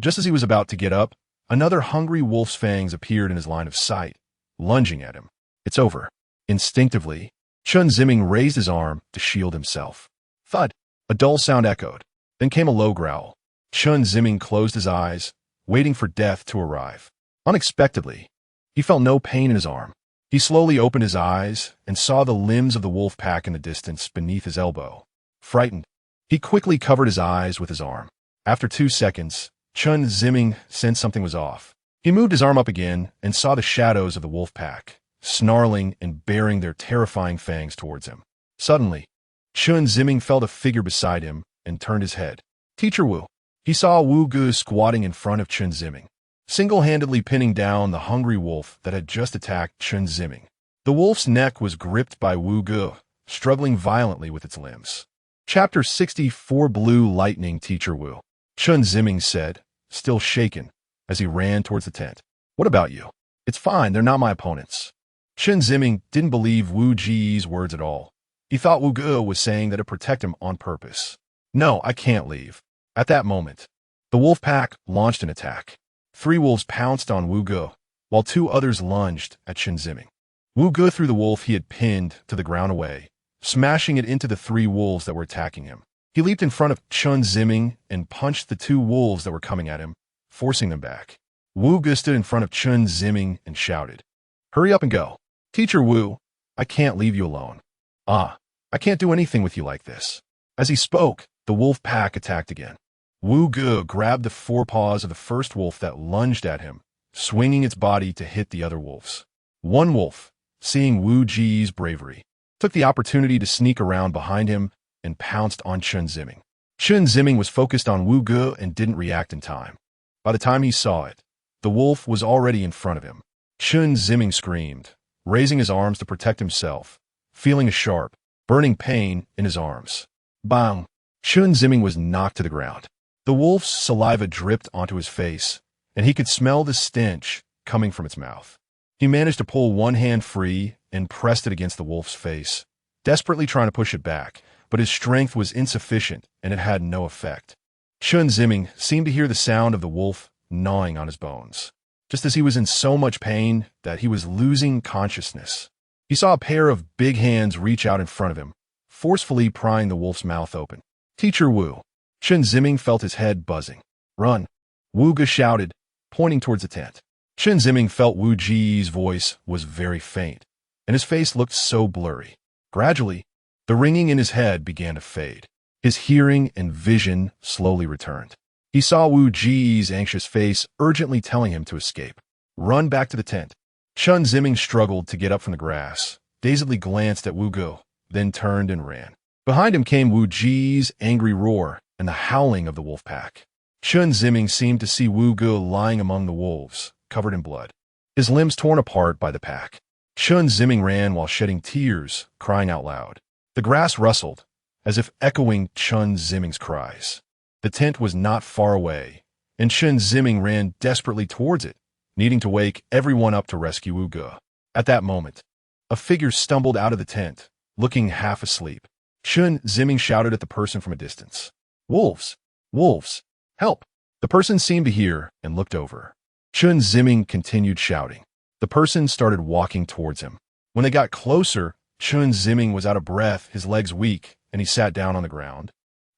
Just as he was about to get up, another hungry wolf's fangs appeared in his line of sight, lunging at him. "It's over." Instinctively, Chen Ziming raised his arm to shield himself. Thud! A dull sound echoed. Then came a low growl. Chen Ziming closed his eyes, waiting for death to arrive. Unexpectedly, he felt no pain in his arm. He slowly opened his eyes and saw the limbs of the wolf pack in the distance beneath his elbow. Frightened, he quickly covered his eyes with his arm. After 2 seconds, Chen Ziming sensed something was off. He moved his arm up again and saw the shadows of the wolf pack, snarling and baring their terrifying fangs towards him. Suddenly, Chen Ziming felt a figure beside him and turned his head. Teacher Wu. He saw Wu Gu squatting in front of Chen Ziming, single-handedly pinning down the hungry wolf that had just attacked Chen Ziming. The wolf's neck was gripped by Wu Gu, struggling violently with its limbs. Chapter 64 Blue Lightning Teacher Wu. Chen Ziming said, still shaken, as he ran towards the tent. "What about you?" "It's fine, they're not my opponents." Chen Ziming didn't believe Wu Ji's words at all. He thought Wu Gu was saying that to protect him on purpose. "No, I can't leave." At that moment, the wolf pack launched an attack. 3 wolves pounced on Wu Gu, while 2 others lunged at Chen Ziming. Wu Gu threw the wolf he had pinned to the ground away, smashing it into the 3 wolves that were attacking him. He leaped in front of Chen Ziming and punched the 2 wolves that were coming at him, forcing them back. Wu Gu stood in front of Chen Ziming and shouted, "Hurry up and go. Teacher Wu, I can't leave you alone." "Ah, I can't do anything with you like this." As he spoke, the wolf pack attacked again. Wu Ge grabbed the forepaws of the first wolf that lunged at him, swinging its body to hit the other wolves. One wolf, seeing Wu Ji's bravery, took the opportunity to sneak around behind him and pounced on Chen Ziming. Chen Ziming was focused on Wu Ge and didn't react in time. By the time he saw it, the wolf was already in front of him. Chen Ziming screamed, raising his arms to protect himself, feeling a sharp, burning pain in his arms. Bang! Chen Ziming was knocked to the ground. The wolf's saliva dripped onto his face, and he could smell the stench coming from its mouth. He managed to pull one hand free and pressed it against the wolf's face, desperately trying to push it back, but his strength was insufficient and it had no effect. Chen Ziming seemed to hear the sound of the wolf gnawing on his bones, just as he was in so much pain that he was losing consciousness. He saw a pair of big hands reach out in front of him, forcefully prying the wolf's mouth open. "Teacher Wu." Chen Ziming felt his head buzzing. "Run!" Wu Ge shouted, pointing towards the tent. Chen Ziming felt Wu Ji's voice was very faint, and his face looked so blurry. Gradually, the ringing in his head began to fade. His hearing and vision slowly returned. He saw Wu Ji's anxious face urgently telling him to escape. "Run back to the tent." Chen Ziming struggled to get up from the grass, dazedly glanced at Wu Ge, then turned and ran. Behind him came Wu Ji's angry roar and the howling of the wolf pack. Chen Ziming seemed to see Wu Ge lying among the wolves, covered in blood, his limbs torn apart by the pack. Chen Ziming ran while shedding tears, crying out loud. The grass rustled, as if echoing Chen Ziming's cries. The tent was not far away, and Chen Ziming ran desperately towards it, needing to wake everyone up to rescue Wu Ge. At that moment, a figure stumbled out of the tent, looking half asleep. Chen Ziming shouted at the person from a distance. "Wolves! Wolves! Help!" The person seemed to hear and looked over. Chen Ziming continued shouting. The person started walking towards him. When they got closer, Chen Ziming was out of breath, his legs weak, and he sat down on the ground,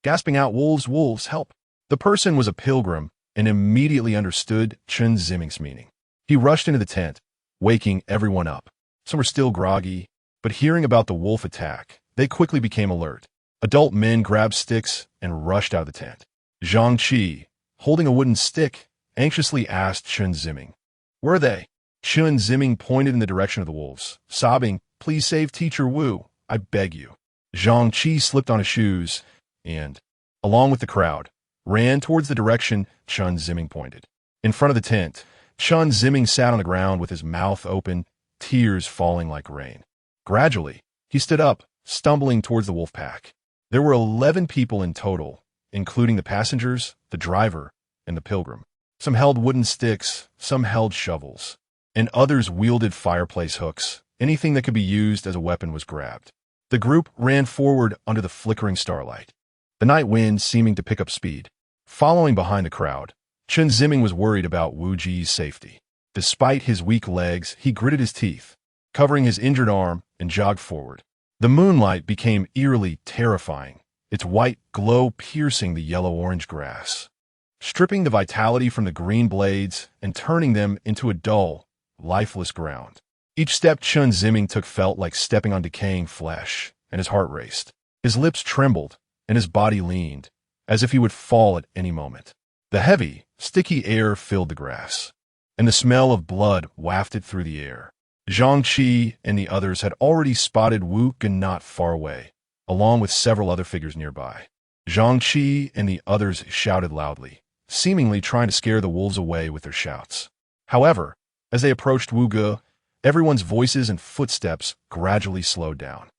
gasping out, "Wolves! Wolves! Help!" The person was a pilgrim and immediately understood Chen Ziming's meaning. He rushed into the tent, waking everyone up. Some were still groggy, but hearing about the wolf attack, they quickly became alert. Adult men grabbed sticks and rushed out of the tent. Zhang Qi, holding a wooden stick, anxiously asked Chen Ziming, "Where are they?" Chen Ziming pointed in the direction of the wolves, sobbing, "Please save Teacher Wu, I beg you." Zhang Qi slipped on his shoes and, along with the crowd, ran towards the direction Chen Ziming pointed. In front of the tent, Chen Ziming sat on the ground with his mouth open, tears falling like rain. Gradually, he stood up, stumbling towards the wolf pack. There were 11 people in total, including the passengers, the driver, and the pilgrim. Some held wooden sticks, some held shovels, and others wielded fireplace hooks. Anything that could be used as a weapon was grabbed. The group ran forward under the flickering starlight, the night wind seeming to pick up speed. Following behind the crowd, Chen Ziming was worried about Wu Ji's safety. Despite his weak legs, he gritted his teeth, covering his injured arm, and jogged forward. The moonlight became eerily terrifying, its white glow piercing the yellow-orange grass, stripping the vitality from the green blades and turning them into a dull, lifeless ground. Each step Chen Ziming took felt like stepping on decaying flesh, and his heart raced. His lips trembled, and his body leaned, as if he would fall at any moment. The heavy, sticky air filled the grass, and the smell of blood wafted through the air. Zhang Qi and the others had already spotted Wu Ge not far away, along with several other figures nearby. Zhang Qi and the others shouted loudly, seemingly trying to scare the wolves away with their shouts. However, as they approached Wu Ge, everyone's voices and footsteps gradually slowed down.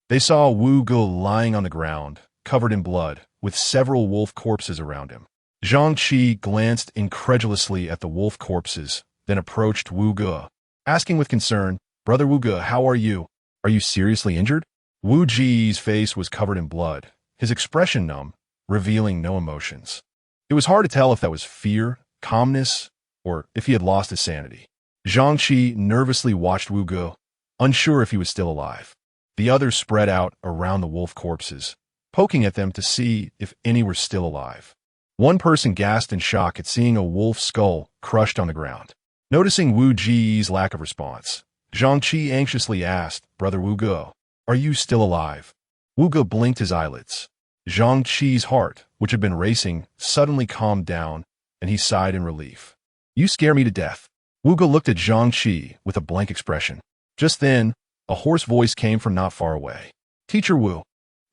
They saw Wu Ge lying on the ground, covered in blood, with several wolf corpses around him. Zhang Qi glanced incredulously at the wolf corpses, then approached Wu Ge, asking with concern, "Brother Wu Ge, how are you? Are you seriously injured?" Wu Ji's face was covered in blood, his expression numb, revealing no emotions. It was hard to tell if that was fear, calmness, or if he had lost his sanity. Zhang Qi nervously watched Wu Ge, unsure if he was still alive. The others spread out around the wolf corpses, poking at them to see if any were still alive. One person gasped in shock at seeing a wolf skull crushed on the ground. Noticing Wu Ji's lack of response, Zhang Qi anxiously asked, "Brother Wu Ge, are you still alive?" Wu Ge blinked his eyelids. Zhang Qi's heart, which had been racing, suddenly calmed down, and he sighed in relief. You scare me to death. Wu Ge looked at Zhang Qi with a blank expression. Just then, a hoarse voice came from not far away. Teacher Wu.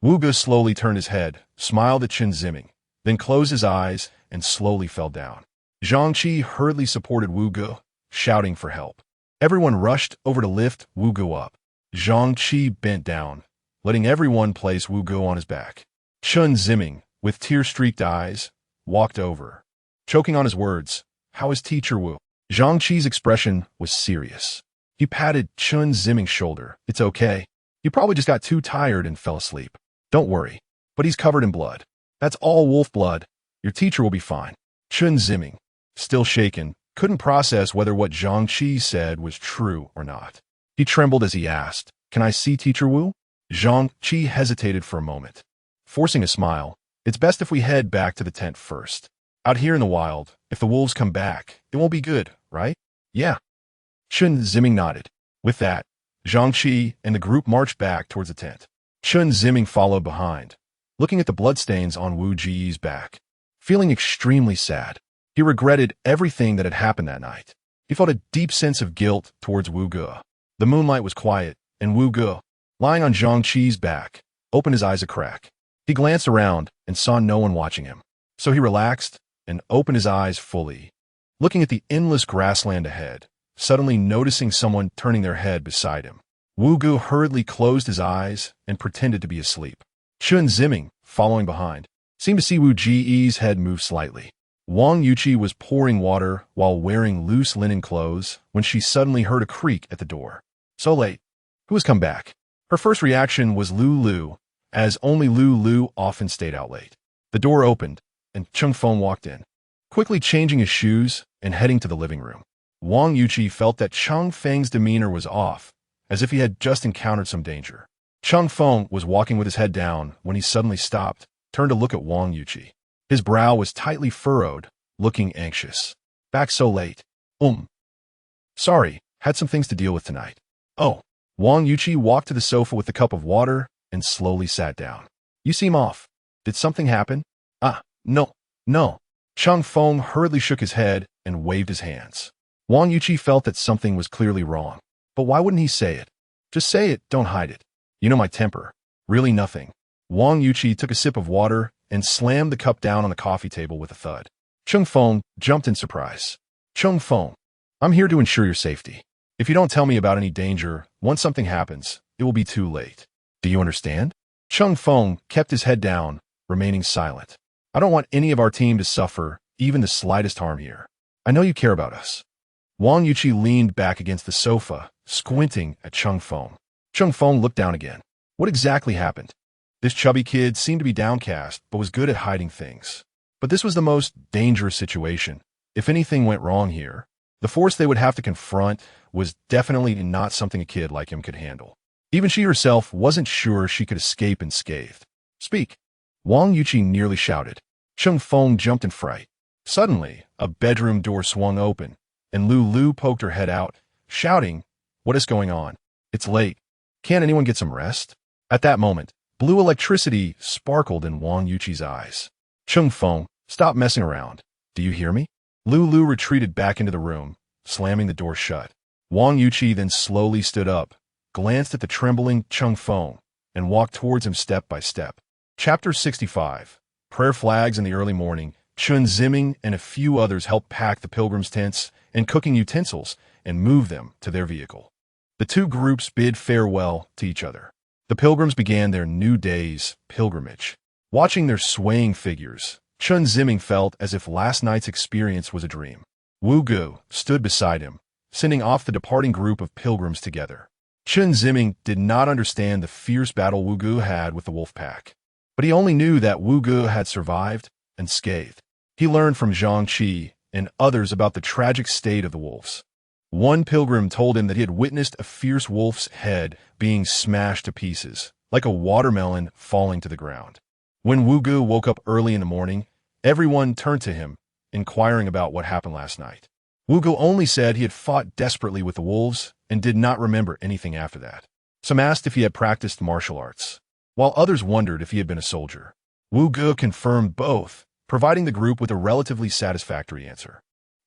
Wu Ge slowly turned his head, smiled at Chen Ziming, then closed his eyes and slowly fell down. Zhang Qi hurriedly supported Wu Ge, shouting for help. Everyone rushed over to lift Wu Ge up. Zhang Qi bent down, letting everyone place Wu Ge on his back. Chen Ziming, with tear-streaked eyes, walked over. Choking on his words, how is Teacher Wu? Zhang Qi's expression was serious. He patted Chen Ziming's shoulder. It's okay. He probably just got too tired and fell asleep. Don't worry. But he's covered in blood. That's all wolf blood. Your teacher will be fine. Chen Ziming, still shaken, couldn't process whether what Zhang Qi said was true or not. He trembled as he asked, Can I see Teacher Wu? Zhang Qi hesitated for a moment. Forcing a smile, it's best if we head back to the tent first. Out here in the wild, if the wolves come back, it won't be good, right? Yeah. Chen Ziming nodded. With that, Zhang Qi and the group marched back towards the tent. Chen Ziming followed behind, looking at the bloodstains on Wu Ji's back. Feeling extremely sad, he regretted everything that had happened that night. He felt a deep sense of guilt towards Wu Ge. The moonlight was quiet, and Wu Ge, lying on Zhang Qi's back, opened his eyes a crack. He glanced around and saw no one watching him. So he relaxed and opened his eyes fully, looking at the endless grassland ahead, suddenly noticing someone turning their head beside him. Wu Ge hurriedly closed his eyes and pretended to be asleep. Chen Ziming, following behind, seemed to see Wu Ji's head move slightly. Wang Yuqi was pouring water while wearing loose linen clothes when she suddenly heard a creak at the door. So late. Who has come back? Her first reaction was Lu, as only Lu often stayed out late. The door opened, and Cheng Feng walked in, quickly changing his shoes and heading to the living room. Wang Yuqi felt that Cheng Feng's demeanor was off, as if he had just encountered some danger. Cheng Feng was walking with his head down when he suddenly stopped, turned to look at Wang Yuqi. His brow was tightly furrowed, looking anxious. Back so late. Sorry, had some things to deal with tonight. Oh. Wang Yuqi walked to the sofa with a cup of water and slowly sat down. You seem off. Did something happen? No. Cheng Feng hurriedly shook his head and waved his hands. Wang Yuqi felt that something was clearly wrong. But why wouldn't he say it? Just say it, don't hide it. You know my temper. Really nothing. Wang Yuqi took a sip of water and slammed the cup down on the coffee table with a thud. Cheng Feng jumped in surprise. Cheng Feng, I'm here to ensure your safety. If you don't tell me about any danger, once something happens, it will be too late. Do you understand? Cheng Feng kept his head down, remaining silent. I don't want any of our team to suffer even the slightest harm here. I know you care about us. Wang Yuqi leaned back against the sofa, squinting at Cheng Feng. Cheng Feng looked down again. What exactly happened? This chubby kid seemed to be downcast, but was good at hiding things. But this was the most dangerous situation. If anything went wrong here, the force they would have to confront was definitely not something a kid like him could handle. Even she herself wasn't sure she could escape unscathed. Speak. Wang Yuqi nearly shouted. Cheng Feng jumped in fright. Suddenly, a bedroom door swung open, and Lu poked her head out, shouting, What is going on? It's late. Can't anyone get some rest? At that moment, blue electricity sparkled in Wang Yuqi's eyes. Cheng Feng, stop messing around. Do you hear me? Lu retreated back into the room, slamming the door shut. Wang Yuqi then slowly stood up, glanced at the trembling Cheng Feng, and walked towards him step by step. Chapter 65. Prayer flags in the early morning. Chen Ziming and a few others helped pack the pilgrims' tents and cooking utensils and move them to their vehicle. The two groups bid farewell to each other. The pilgrims began their new day's pilgrimage. Watching their swaying figures, Chen Ziming felt as if last night's experience was a dream. Wu Ge stood beside him, sending off the departing group of pilgrims together. Chen Ziming did not understand the fierce battle Wu Ge had with the wolf pack, but he only knew that Wu Ge had survived unscathed. He learned from Zhang Qi and others about the tragic state of the wolves. One pilgrim told him that he had witnessed a fierce wolf's head being smashed to pieces, like a watermelon falling to the ground. When Wu Ge woke up early in the morning, everyone turned to him, inquiring about what happened last night. Wu Ge only said he had fought desperately with the wolves and did not remember anything after that. Some asked if he had practiced martial arts. while others wondered if he had been a soldier. Wu Ge confirmed both, providing the group with a relatively satisfactory answer.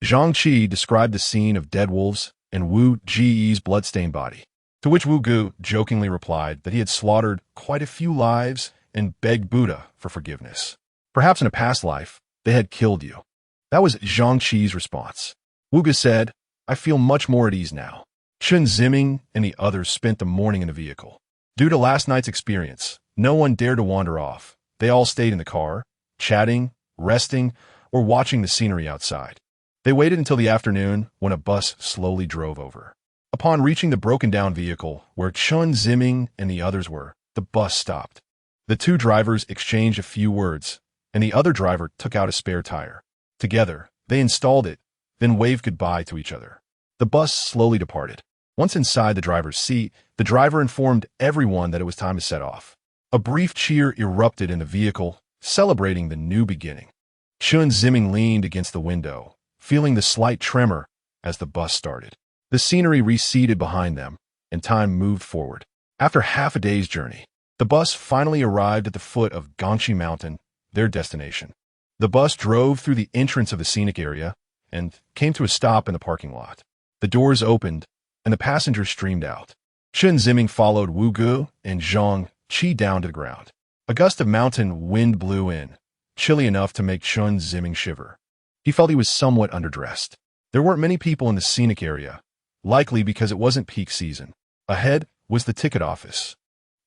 Zhang Qi described the scene of dead wolves and Wu Ji's bloodstained body, to which Wu Ge jokingly replied that he had slaughtered quite a few lives and begged Buddha for forgiveness. Perhaps in a past life, they had killed you. That was Zhang Qi's response. Wu Ge said, I feel much more at ease now. Chen Ziming and the others spent the morning in the vehicle. Due to last night's experience, no one dared to wander off. They all stayed in the car, chatting, resting, or watching the scenery outside. They waited until the afternoon when a bus slowly drove over. Upon reaching the broken-down vehicle where Chen Ziming and the others were, the bus stopped. The two drivers exchanged a few words, and the other driver took out a spare tire. Together, they installed it, then waved goodbye to each other. The bus slowly departed. Once inside the driver's seat, the driver informed everyone that it was time to set off. A brief cheer erupted in the vehicle, celebrating the new beginning. Chen Ziming leaned against the window, feeling the slight tremor as the bus started. The scenery receded behind them, and time moved forward. After half a day's journey, the bus finally arrived at the foot of Gangxi Mountain, their destination. The bus drove through the entrance of the scenic area and came to a stop in the parking lot. The doors opened, and the passengers streamed out. Chen Ziming followed Wu Ge and Zhang Qi down to the ground. A gust of mountain wind blew in, chilly enough to make Chen Ziming shiver. He felt he was somewhat underdressed. There weren't many people in the scenic area, likely because it wasn't peak season. Ahead was the ticket office,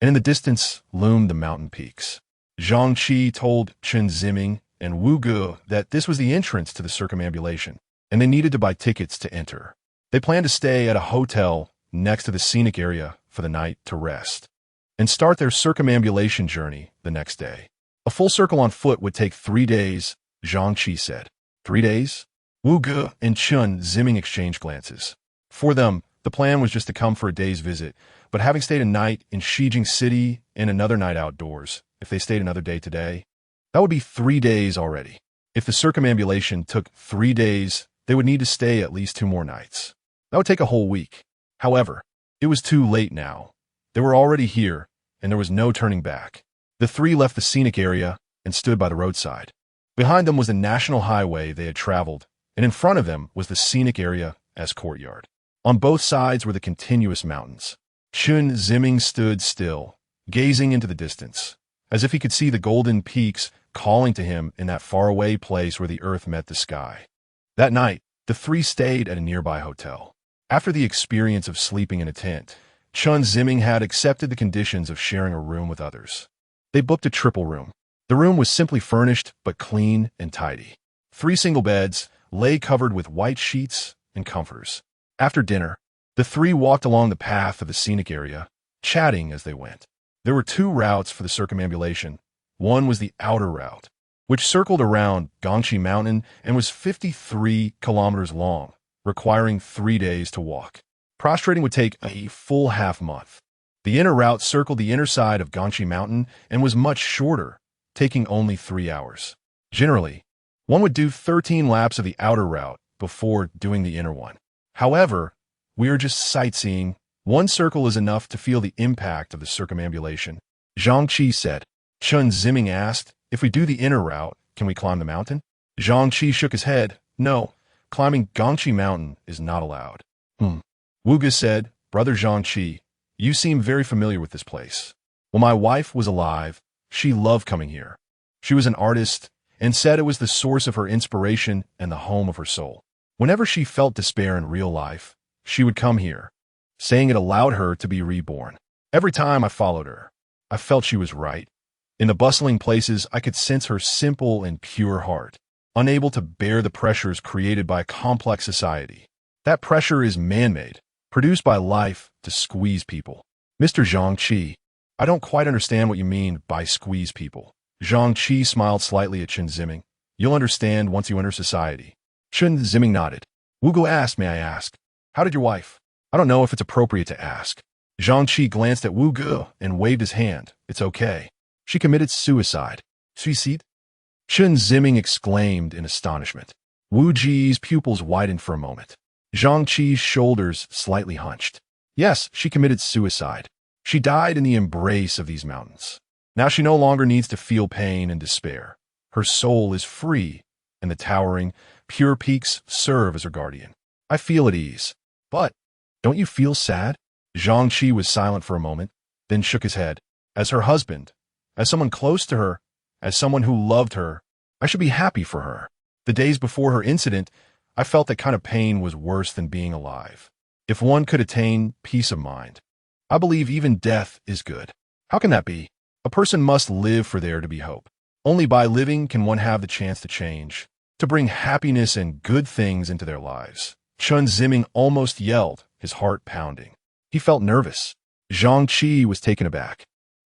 and in the distance loomed the mountain peaks. Zhang Qi told Chen Ziming and Wu Ge that this was the entrance to the circumambulation, and they needed to buy tickets to enter. They planned to stay at a hotel next to the scenic area for the night to rest, and start their circumambulation journey the next day. A full circle on foot would take 3 days, Zhang Qi said. 3 days? Wu Ge and Chen Ziming exchanged glances. For them, the plan was just to come for a day's visit, but having stayed a night in Xijing City and another night outdoors, if they stayed another day today, that would be 3 days already. If the circumambulation took 3 days, they would need to stay at least 2 more nights. That would take a whole week. However, it was too late now. They were already here, and there was no turning back. The three left the scenic area and stood by the roadside. Behind them was the national highway they had traveled, and in front of them was the scenic area as courtyard. On both sides were the continuous mountains. Chen Ziming stood still, gazing into the distance, as if he could see the golden peaks calling to him in that faraway place where the earth met the sky. That night, the three stayed at a nearby hotel. After the experience of sleeping in a tent, Chen Ziming had accepted the conditions of sharing a room with others. They booked a triple room. The room was simply furnished, but clean and tidy. 3 single beds lay covered with white sheets and comforters. After dinner, the three walked along the path of the scenic area, chatting as they went. There were 2 routes for the circumambulation. One was the outer route, which circled around Gangxi Mountain and was 53 kilometers long, requiring 3 days to walk. Prostrating would take a full half-month. The inner route circled the inner side of Gangxi Mountain and was much shorter, taking only 3 hours. Generally, one would do 13 laps of the outer route before doing the inner one. However, we are just sightseeing. 1 circle is enough to feel the impact of the circumambulation. Zhang Qi said. Chen Ziming asked, if we do the inner route, can we climb the mountain? Zhang Qi shook his head. No, climbing Gangxi Mountain is not allowed. Wu Ge said, Brother Zhang Qi, you seem very familiar with this place. When my wife was alive, she loved coming here. She was an artist and said it was the source of her inspiration and the home of her soul. Whenever she felt despair in real life, she would come here, saying it allowed her to be reborn. Every time I followed her, I felt she was right. In the bustling places, I could sense her simple and pure heart, unable to bear the pressures created by a complex society. That pressure is man-made, produced by life to squeeze people. Mr. Zhang Qi, I don't quite understand what you mean by squeeze people. Zhang Qi smiled slightly at Chen Ziming. You'll understand once you enter society. Chen Ziming nodded. Wu Ge asked, may I ask, how did your wife? I don't know if it's appropriate to ask. Zhang Qi glanced at Wu Ge and waved his hand. It's okay. She committed suicide. Suicide? Chen Ziming exclaimed in astonishment. Wu Ji's pupils widened for a moment. Zhang Qi's shoulders slightly hunched. Yes, she committed suicide. She died in the embrace of these mountains. Now she no longer needs to feel pain and despair. Her soul is free, and the towering, pure peaks serve as her guardian. I feel at ease. But don't you feel sad? Zhang was silent for a moment, then shook his head. As her husband, as someone close to her, as someone who loved her, I should be happy for her. The days before her incident, I felt that kind of pain was worse than being alive. If one could attain peace of mind, I believe even death is good. How can that be? A person must live for there to be hope. Only by living can one have the chance to change, to bring happiness and good things into their lives. Chen Ziming almost yelled, his heart pounding. He felt nervous. Zhang was taken aback,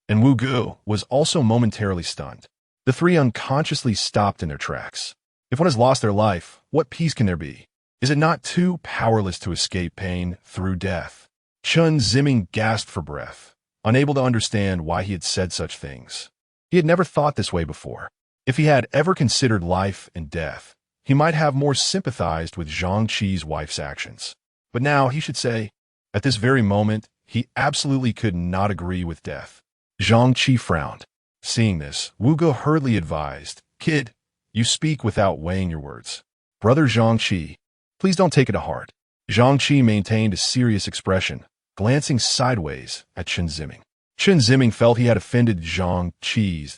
and Wu Gu was also momentarily stunned. The three unconsciously stopped in their tracks. If one has lost their life, what peace can there be? Is it not too powerless to escape pain through death? Chen Ziming gasped for breath, unable to understand why he had said such things. He had never thought this way before. If he had ever considered life and death, he might have more sympathized with Zhang wife's actions. But now he should say, at this very moment, he absolutely could not agree with death. Zhang frowned. Seeing this, Wu Gu hurriedly advised, "Kid, you speak without weighing your words. Brother Zhang, please don't take it to heart." Zhang maintained a serious expression, glancing sideways at Chen Ziming. Chen Ziming felt he had offended Zhang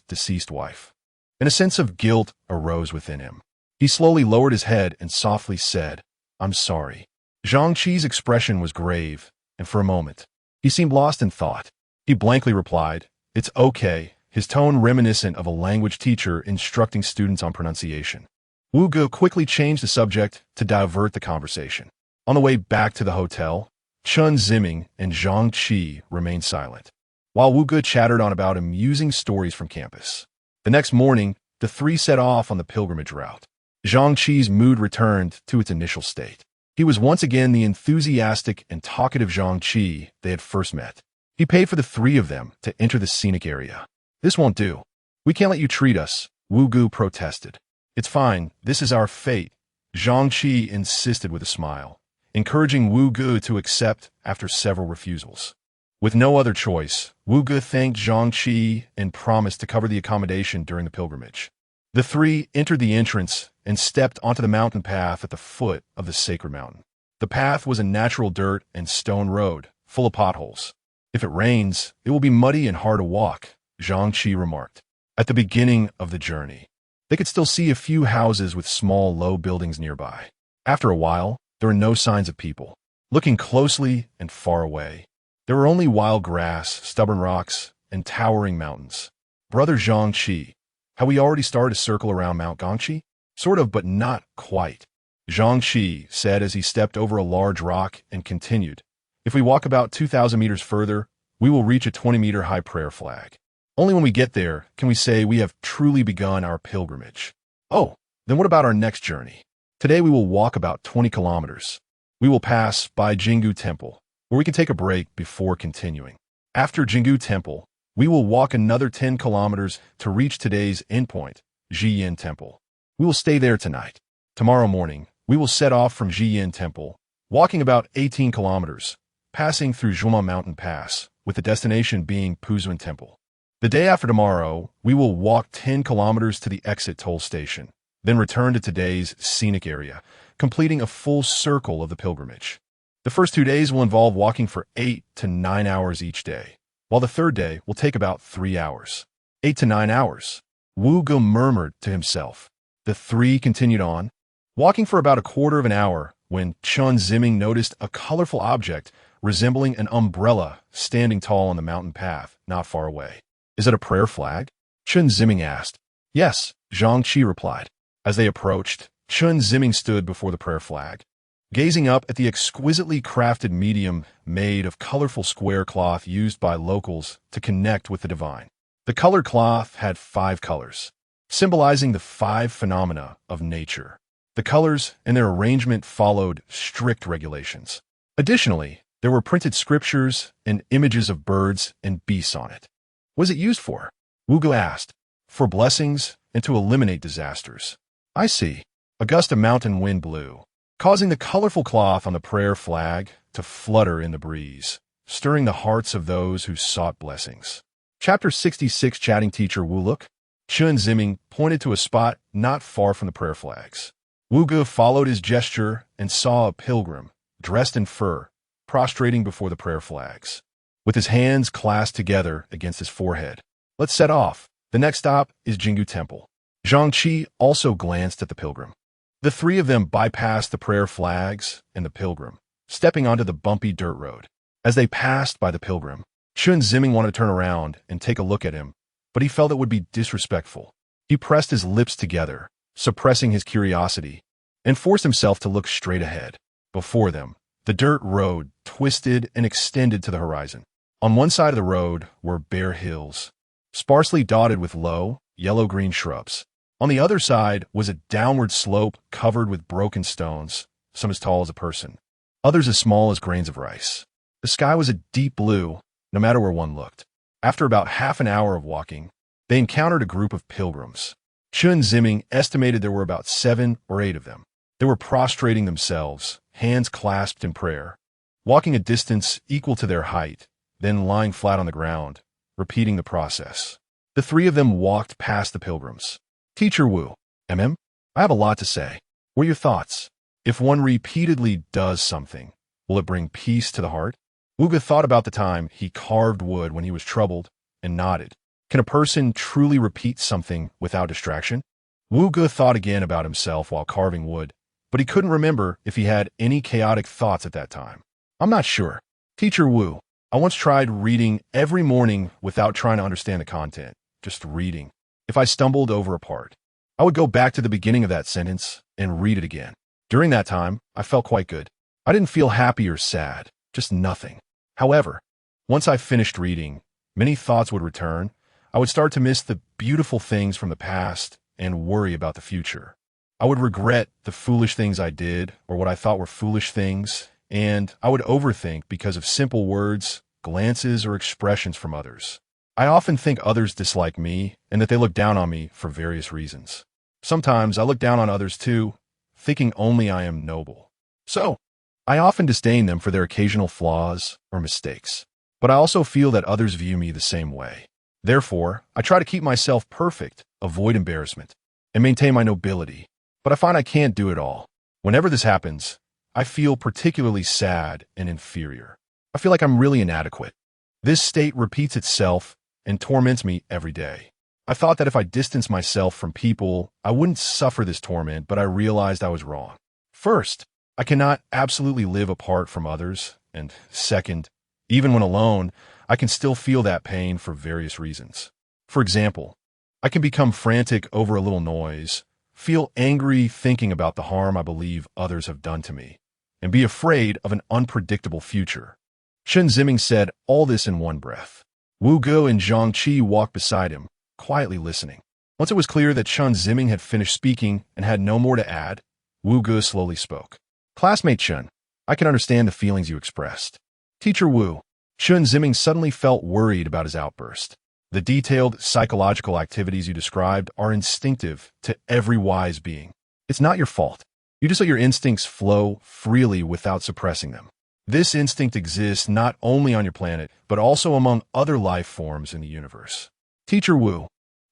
deceased wife, and a sense of guilt arose within him. He slowly lowered his head and softly said, "I'm sorry." Zhang expression was grave, and for a moment, he seemed lost in thought. He blankly replied, "It's okay," his tone reminiscent of a language teacher instructing students on pronunciation. Wu Gu quickly changed the subject to divert the conversation. On the way back to the hotel, Chen Ziming and Zhang remained silent, while Wu Gu chattered on about amusing stories from campus. The next morning, the three set off on the pilgrimage route. Zhang mood returned to its initial state. He was once again the enthusiastic and talkative Zhang they had first met. He paid for the three of them to enter the scenic area. "This won't do. We can't let you treat us," Wu Gu protested. "It's fine. This is our fate," Zhang insisted with a smile, encouraging Wu Gu to accept after several refusals. With no other choice, Wu Gu thanked Zhang and promised to cover the accommodation during the pilgrimage. The three entered the entrance and stepped onto the mountain path at the foot of the sacred mountain. The path was a natural dirt and stone road, full of potholes. "If it rains, it will be muddy and hard to walk," Zhang remarked. At the beginning of the journey, they could still see a few houses with small, low buildings nearby. After a while, there were no signs of people. Looking closely and far away, there were only wild grass, stubborn rocks, and towering mountains. "Brother Zhang, have we already started a circle around Mount Gangxi?" "Sort of, but not quite," Zhang said as he stepped over a large rock and continued. "If we walk about 2,000 meters further, we will reach a 20-meter-high prayer flag. Only when we get there can we say we have truly begun our pilgrimage." "Oh, then what about our next journey?" "Today we will walk about 20 kilometers. We will pass by Jinggu Temple, where we can take a break before continuing. After Jinggu Temple, we will walk another 10 kilometers to reach today's endpoint, Xijing Temple. We will stay there tonight. Tomorrow morning, we will set off from Xijing Temple, walking about 18 kilometers, passing through Zhuma Mountain Pass, with the destination being Puzuan Temple. The day after tomorrow, we will walk 10 kilometers to the exit toll station, then return to today's scenic area, completing a full circle of the pilgrimage. The first 2 days will involve walking for 8 to 9 hours each day, while the third day will take about 3 hours. 8 to 9 hours, Wu Gu murmured to himself. The three continued on, walking for about a quarter of an hour, when Chen Ziming noticed a colorful object resembling an umbrella standing tall on the mountain path not far away. "Is it a prayer flag?" Chen Ziming asked. "Yes," Zhang replied. As they approached, Chen Ziming stood before the prayer flag, gazing up at the exquisitely crafted medium made of colorful square cloth used by locals to connect with the divine. The colored cloth had 5 colors, symbolizing the 5 phenomena of nature. The colors and their arrangement followed strict regulations. Additionally, there were printed scriptures and images of birds and beasts on it. "What is it used for?" Wu Gu asked. "For blessings and to eliminate disasters." "I see." A gust of mountain wind blew, causing the colorful cloth on the prayer flag to flutter in the breeze, stirring the hearts of those who sought blessings. Chapter 66 Chatting Teacher Wu Look. Chen Ziming pointed to a spot not far from the prayer flags. Wu Ge followed his gesture and saw a pilgrim, dressed in fur, prostrating before the prayer flags, with his hands clasped together against his forehead. Let's set off. The next stop is Jinggu Temple. Zhang Qi also glanced at the pilgrim. The three of them bypassed the prayer flags and the pilgrim, stepping onto the bumpy dirt road. As they passed by the pilgrim, Chen Ziming wanted to turn around and take a look at him, but he felt it would be disrespectful. He pressed his lips together, suppressing his curiosity, and forced himself to look straight ahead. Before them, the dirt road twisted and extended to the horizon. On one side of the road were bare hills, sparsely dotted with low, yellow-green shrubs. On the other side was a downward slope covered with broken stones, some as tall as a person, others as small as grains of rice. The sky was a deep blue, no matter where one looked. After about half an hour of walking, they encountered a group of pilgrims. Chen Ziming estimated there were about 7 or 8 of them. They were prostrating themselves, hands clasped in prayer, walking a distance equal to their height, then lying flat on the ground, repeating the process. The three of them walked past the pilgrims. Teacher Wu, I have a lot to say. What are your thoughts? If one repeatedly does something, will it bring peace to the heart? Wu Ge thought about the time he carved wood when he was troubled and nodded. Can a person truly repeat something without distraction? Wu Ge thought again about himself while carving wood, but he couldn't remember if he had any chaotic thoughts at that time. I'm not sure. Teacher Wu, I once tried reading every morning without trying to understand the content, just reading. If I stumbled over a part, I would go back to the beginning of that sentence and read it again. During that time, I felt quite good. I didn't feel happy or sad, just nothing. However, once I finished reading, many thoughts would return. I would start to miss the beautiful things from the past and worry about the future. I would regret the foolish things I did or what I thought were foolish things, and I would overthink because of simple words, glances, or expressions from others. I often think others dislike me and that they look down on me for various reasons. Sometimes I look down on others too, thinking only I am noble. So, I often disdain them for their occasional flaws or mistakes. But I also feel that others view me the same way. Therefore, I try to keep myself perfect, avoid embarrassment, and maintain my nobility. But I find I can't do it all. Whenever this happens, I feel particularly sad and inferior. I feel like I'm really inadequate. This state repeats itself and torments me every day. I thought that if I distanced myself from people, I wouldn't suffer this torment, but I realized I was wrong. First, I cannot absolutely live apart from others, and second, even when alone, I can still feel that pain for various reasons. For example, I can become frantic over a little noise, feel angry thinking about the harm I believe others have done to me, and be afraid of an unpredictable future. Chen Ziming said all this in one breath. Wu Ge and Zhang Qi walked beside him, quietly listening. Once it was clear that Chen Ziming had finished speaking and had no more to add, Wu Ge slowly spoke. Classmate Chen, I can understand the feelings you expressed. Teacher Wu, Chen Ziming suddenly felt worried about his outburst. The detailed psychological activities you described are instinctive to every wise being. It's not your fault. You just let your instincts flow freely without suppressing them. This instinct exists not only on your planet, but also among other life forms in the universe. Teacher Wu,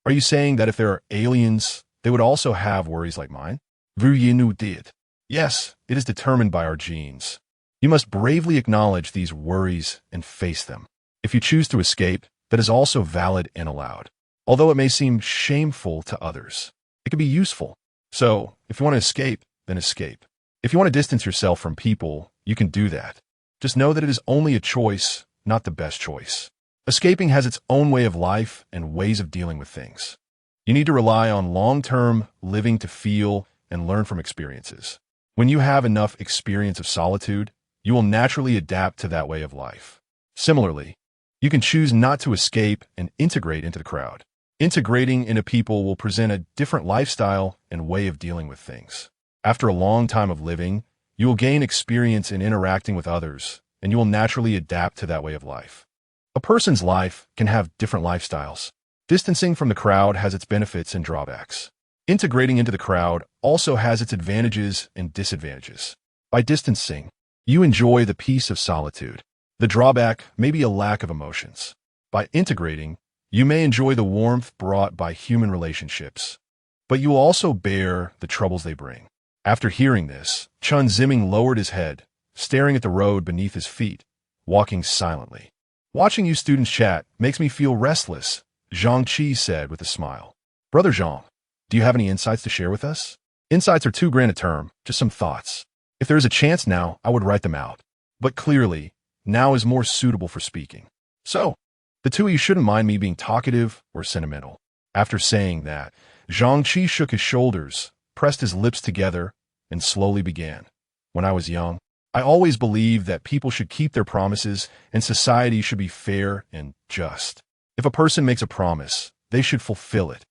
are you saying that if there are aliens, they would also have worries like mine? Wu Yinu did. Yes, it is determined by our genes. You must bravely acknowledge these worries and face them. If you choose to escape, that is also valid and allowed. Although it may seem shameful to others, it can be useful. So, if you want to escape, then escape. If you want to distance yourself from people, you can do that. Just know that it is only a choice, not the best choice. Escaping has its own way of life and ways of dealing with things. You need to rely on long-term living to feel and learn from experiences. When you have enough experience of solitude, you will naturally adapt to that way of life. Similarly, you can choose not to escape and integrate into the crowd. Integrating into people will present a different lifestyle and way of dealing with things. After a long time of living, you will gain experience in interacting with others, and you will naturally adapt to that way of life. A person's life can have different lifestyles. Distancing from the crowd has its benefits and drawbacks. Integrating into the crowd also has its advantages and disadvantages. By distancing, you enjoy the peace of solitude. The drawback may be a lack of emotions. By integrating, You may enjoy the warmth brought by human relationships, but you will also bear the troubles they bring. After hearing this, Chen Ziming lowered his head, staring at the road beneath his feet, walking silently. Watching you students chat makes me feel restless, Zhang Qi said with a smile. Brother Zhang, do you have any insights to share with us? Insights are too grand a term, just some thoughts. If there is a chance now, I would write them out. But clearly, now is more suitable for speaking. So, the two of you shouldn't mind me being talkative or sentimental. After saying that, Zhang Qi shook his shoulders, pressed his lips together, and slowly began. When I was young, I always believed that people should keep their promises and society should be fair and just. If a person makes a promise, they should fulfill it.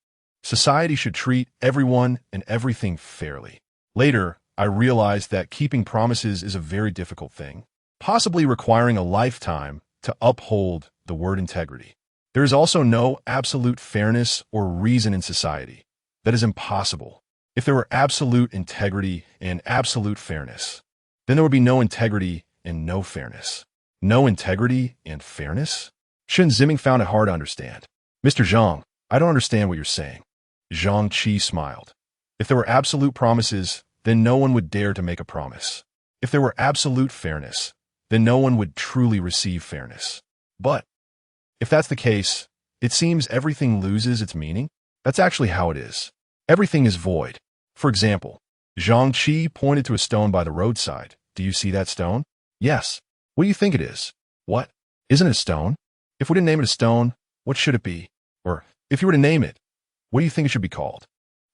Society should treat everyone and everything fairly. Later, I realized that keeping promises is a very difficult thing, possibly requiring a lifetime to uphold the word integrity. There is also no absolute fairness or reason in society. That is impossible. If there were absolute integrity and absolute fairness, then there would be no integrity and no fairness. No integrity and fairness? Chen Ziming found it hard to understand. Mr. Zhang, I don't understand what you're saying. Zhang Qi smiled. If there were absolute promises, then no one would dare to make a promise. If there were absolute fairness, then no one would truly receive fairness. But if that's the case, it seems everything loses its meaning. That's actually how it is. Everything is void. For example, Zhang Qi pointed to a stone by the roadside. Do you see that stone? Yes. What do you think it is? What? Isn't it a stone? If we didn't name it a stone, what should it be? Or, if you were to name it, what do you think it should be called?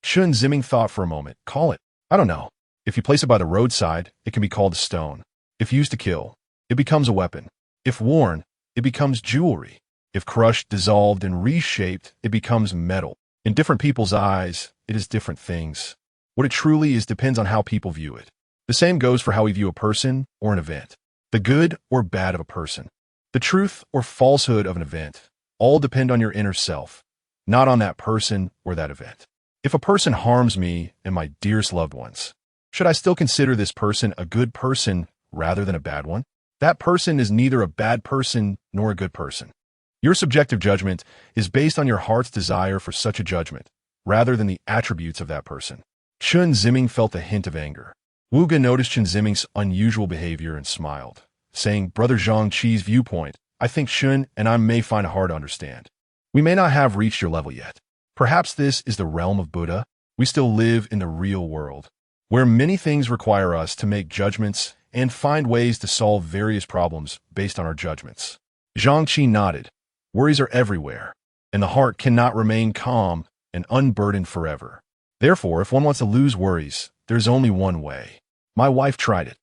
Chen Ziming thought for a moment. Call it. I don't know. If you place it by the roadside, it can be called a stone. If used to kill, it becomes a weapon. If worn, it becomes jewelry. If crushed, dissolved, and reshaped, it becomes metal. In different people's eyes, it is different things. What it truly is depends on how people view it. The same goes for how we view a person or an event. The good or bad of a person. The truth or falsehood of an event. All depend on your inner self, not on that person or that event. If a person harms me and my dearest loved ones, should I still consider this person a good person rather than a bad one? That person is neither a bad person nor a good person. Your subjective judgment is based on your heart's desire for such a judgment, rather than the attributes of that person. Chen Ziming felt a hint of anger. Wu Ge noticed Chen Ziming's unusual behavior and smiled, saying, Brother Zhang Qi's viewpoint, I think Chen and I may find it hard to understand. We may not have reached your level yet. Perhaps this is the realm of Buddha. We still live in the real world, where many things require us to make judgments and find ways to solve various problems based on our judgments. Zhang Qi nodded. Worries are everywhere, and the heart cannot remain calm and unburdened forever. Therefore, if one wants to lose worries, there's only one way. My wife tried it,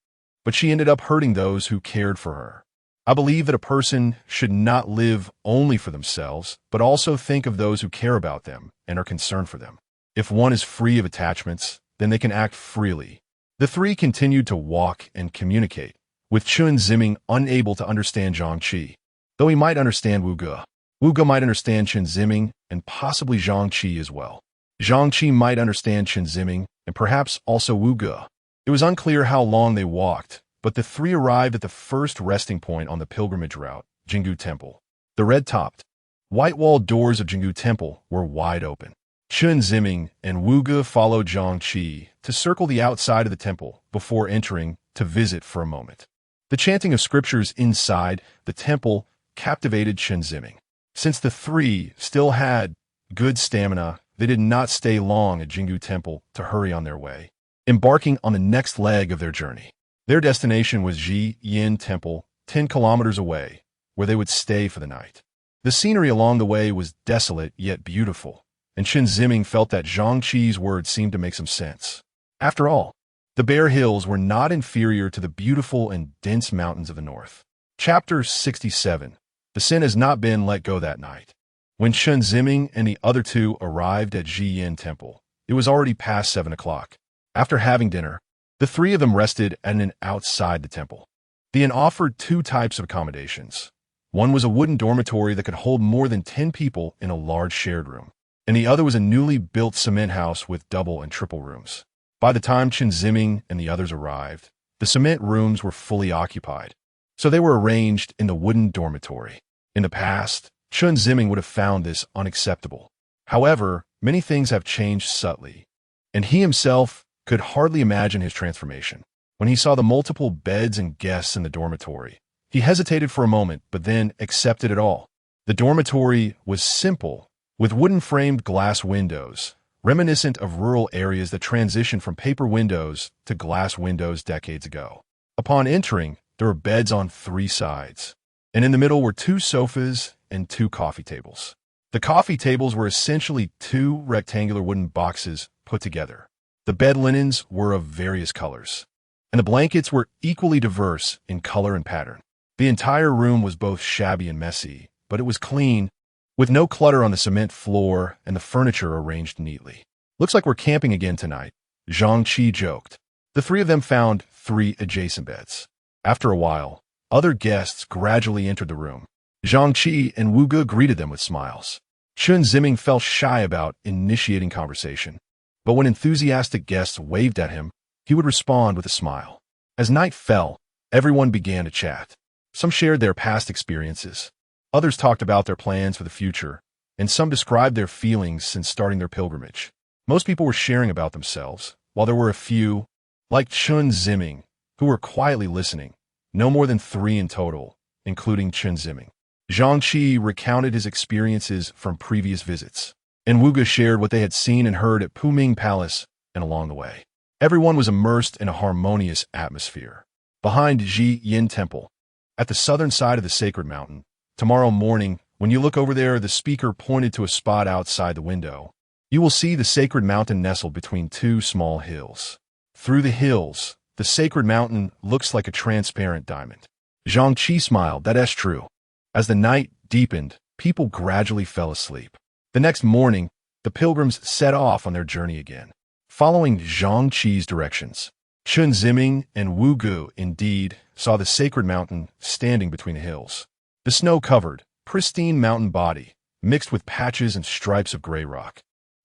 but she ended up hurting those who cared for her. I believe that a person should not live only for themselves, but also think of those who care about them and are concerned for them. If one is free of attachments, then they can act freely. The three continued to walk and communicate, with Chen Ziming unable to understand Zhang Qi, though he might understand Wu Ge. Wu Ge might understand Chen Ziming and possibly Zhang Qi as well. Zhang Qi might understand Chen Ziming and perhaps also Wu Ge. It was unclear how long they walked, but the three arrived at the first resting point on the pilgrimage route, Jinggu Temple. The red-topped, white-walled doors of Jinggu Temple were wide open. Chen Ziming and Wu Ge followed Zhang Qi to circle the outside of the temple before entering to visit for a moment. The chanting of scriptures inside the temple captivated Chen Ziming. Since the three still had good stamina, they did not stay long at Jinggu Temple to hurry on their way, embarking on the next leg of their journey. Their destination was Xijing Temple, 10 kilometers away, where they would stay for the night. The scenery along the way was desolate yet beautiful, and Chen Ziming felt that Zhang Qi's words seemed to make some sense. After all, the bare hills were not inferior to the beautiful and dense mountains of the north. Chapter 67. The sin has not been let go that night. When Chen Ziming and the other two arrived at Xijing Temple, it was already past 7 o'clock. After having dinner, the three of them rested at an inn outside the temple. The inn offered two types of accommodations. One was a wooden dormitory that could hold more than 10 people in a large shared room, and the other was a newly built cement house with double and triple rooms. By the time Chen Ziming and the others arrived, the cement rooms were fully occupied, so they were arranged in the wooden dormitory. In the past, Chen Ziming would have found this unacceptable. However, many things have changed subtly, and he himself could hardly imagine his transformation. When he saw the multiple beds and guests in the dormitory, he hesitated for a moment, but then accepted it all. The dormitory was simple, with wooden-framed glass windows, reminiscent of rural areas that transitioned from paper windows to glass windows decades ago. Upon entering, there were beds on 3 sides, and in the middle were 2 sofas and 2 coffee tables. The coffee tables were essentially 2 rectangular wooden boxes put together. The bed linens were of various colors, and the blankets were equally diverse in color and pattern. The entire room was both shabby and messy, but it was clean, with no clutter on the cement floor and the furniture arranged neatly. "Looks like we're camping again tonight," Zhang Qi joked. The 3 of them found 3 adjacent beds. After a while, other guests gradually entered the room. Zhang Qi and Wu Ge greeted them with smiles. Chen Ziming felt shy about initiating conversation, but when enthusiastic guests waved at him, he would respond with a smile. As night fell, everyone began to chat. Some shared their past experiences. Others talked about their plans for the future, and some described their feelings since starting their pilgrimage. Most people were sharing about themselves, while there were a few, like Chen Ziming, who were quietly listening, no more than 3 in total, including Chen Ziming. Zhang Qi recounted his experiences from previous visits, and Wu Ge shared what they had seen and heard at Puming Palace and along the way. Everyone was immersed in a harmonious atmosphere. Behind Xijing Temple, at the southern side of the sacred mountain, tomorrow morning, when you look over there, the speaker pointed to a spot outside the window. You will see the sacred mountain nestled between 2 small hills. Through the hills, the sacred mountain looks like a transparent diamond. Zhang Qi smiled. "That's true." As the night deepened, people gradually fell asleep. The next morning, the pilgrims set off on their journey again. Following Zhang Qi's directions, Chen Ziming and Wu Ge indeed saw the sacred mountain standing between the hills. The snow-covered, pristine mountain body, mixed with patches and stripes of gray rock,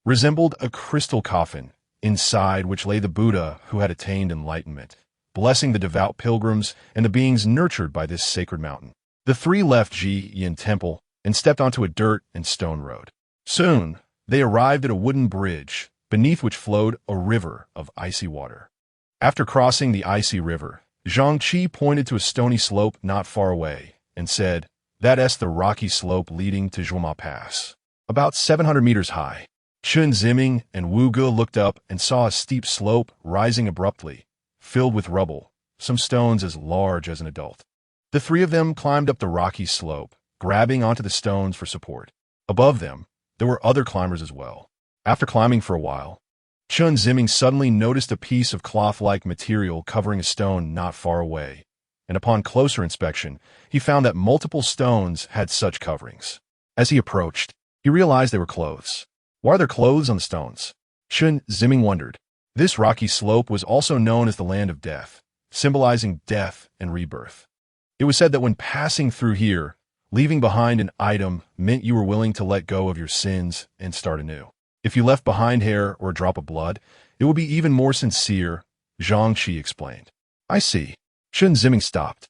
resembled a crystal coffin, inside which lay the Buddha who had attained enlightenment, blessing the devout pilgrims and the beings nurtured by this sacred mountain. The 3 left Xijing Temple and stepped onto a dirt and stone road. Soon, they arrived at a wooden bridge, beneath which flowed a river of icy water. After crossing the icy river, Zhang Qi pointed to a stony slope not far away and said, "That's the rocky slope leading to Zhuoma Pass, about 700 meters high." Chen Ziming and Wu Ge looked up and saw a steep slope rising abruptly, filled with rubble, some stones as large as an adult. The 3 of them climbed up the rocky slope, grabbing onto the stones for support. Above them, there were other climbers as well. After climbing for a while, Chen Ziming suddenly noticed a piece of cloth-like material covering a stone not far away, and upon closer inspection, he found that multiple stones had such coverings. As he approached, he realized they were clothes. Why are there clothes on the stones? Chen Ziming wondered. This rocky slope was also known as the Land of Death, symbolizing death and rebirth. It was said that when passing through here, leaving behind an item meant you were willing to let go of your sins and start anew. If you left behind hair or a drop of blood, it would be even more sincere, Zhang Qi explained. "I see." Chen Ziming stopped.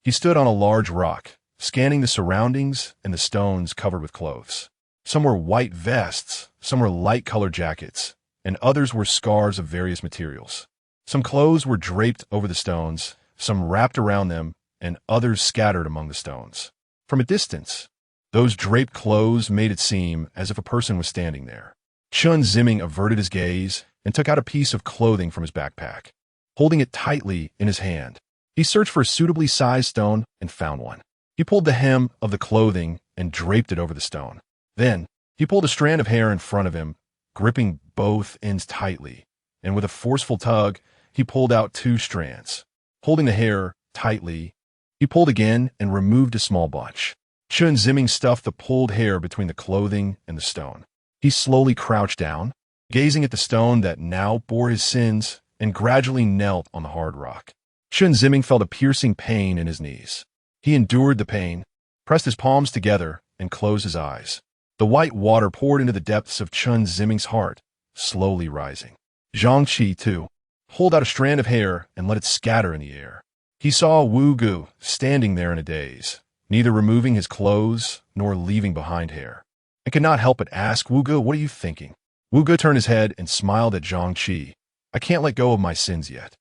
He stood on a large rock, scanning the surroundings and the stones covered with clothes. Some were white vests, some were light-colored jackets, and others were scarves of various materials. Some clothes were draped over the stones, some wrapped around them, and others scattered among the stones. From a distance, those draped clothes made it seem as if a person was standing there. Chen Ziming averted his gaze and took out a piece of clothing from his backpack. Holding it tightly in his hand, he searched for a suitably sized stone and found one. He pulled the hem of the clothing and draped it over the stone. Then, he pulled a strand of hair in front of him, gripping both ends tightly, and with a forceful tug, he pulled out 2 strands. Holding the hair tightly, he pulled again and removed a small bunch. Chen Ziming stuffed the pulled hair between the clothing and the stone. He slowly crouched down, gazing at the stone that now bore his sins, and gradually knelt on the hard rock. Chen Ziming felt a piercing pain in his knees. He endured the pain, pressed his palms together, and closed his eyes. The white water poured into the depths of Chen Ziming's heart, slowly rising. Zhang Qi, too, pulled out a strand of hair and let it scatter in the air. He saw Wu Ge standing there in a daze, neither removing his clothes nor leaving behind hair, and could not help but ask Wu Ge, "What are you thinking?" Wu Ge turned his head and smiled at Zhang Qi. "I can't let go of my sins yet."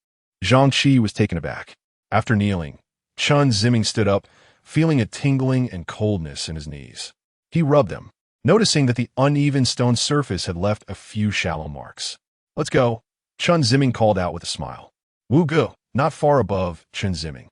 Zhang Qi was taken aback. After kneeling, Chen Ziming stood up, feeling a tingling and coldness in his knees. He rubbed them, noticing that the uneven stone surface had left a few shallow marks. "Let's go," Chen Ziming called out with a smile. Wu Ge, not far above Chen Ziming,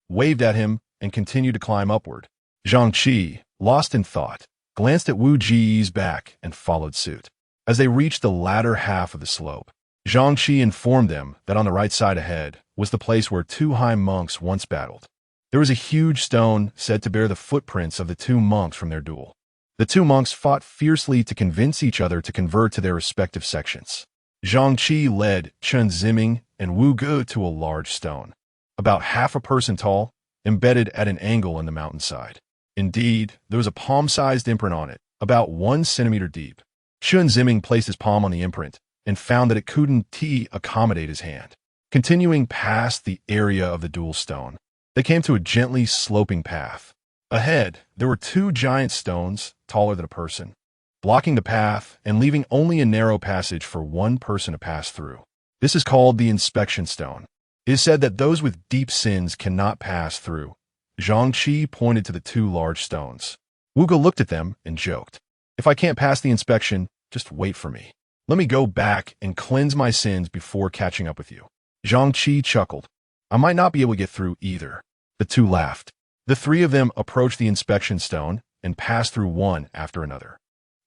waved at him and continued to climb upward. Zhang Qi, lost in thought, glanced at Wu Ji's back and followed suit. As they reached the latter half of the slope, Zhang Qi informed them that on the right side ahead was the place where two high monks once battled. There was a huge stone said to bear the footprints of the two monks from their duel. The two monks fought fiercely to convince each other to convert to their respective sections. Zhang Qi led Chen Ziming and Wu Ge to a large stone, about half a person tall, embedded at an angle in the mountainside. Indeed, there was a palm-sized imprint on it, about 1 centimeter deep. Chen Ziming placed his palm on the imprint and found that it couldn't accommodate his hand. Continuing past the area of the dual stone, they came to a gently sloping path. Ahead, there were 2 giant stones, taller than a person, blocking the path and leaving only a narrow passage for one person to pass through. This is called the inspection stone. It is said that those with deep sins cannot pass through. Zhang Qi pointed to the 2 large stones. Wu Ge looked at them and joked, "If I can't pass the inspection, just wait for me. Let me go back and cleanse my sins before catching up with you." Zhang Qi chuckled. "I might not be able to get through either." The 2 laughed. The 3 of them approached the inspection stone and passed through one after another.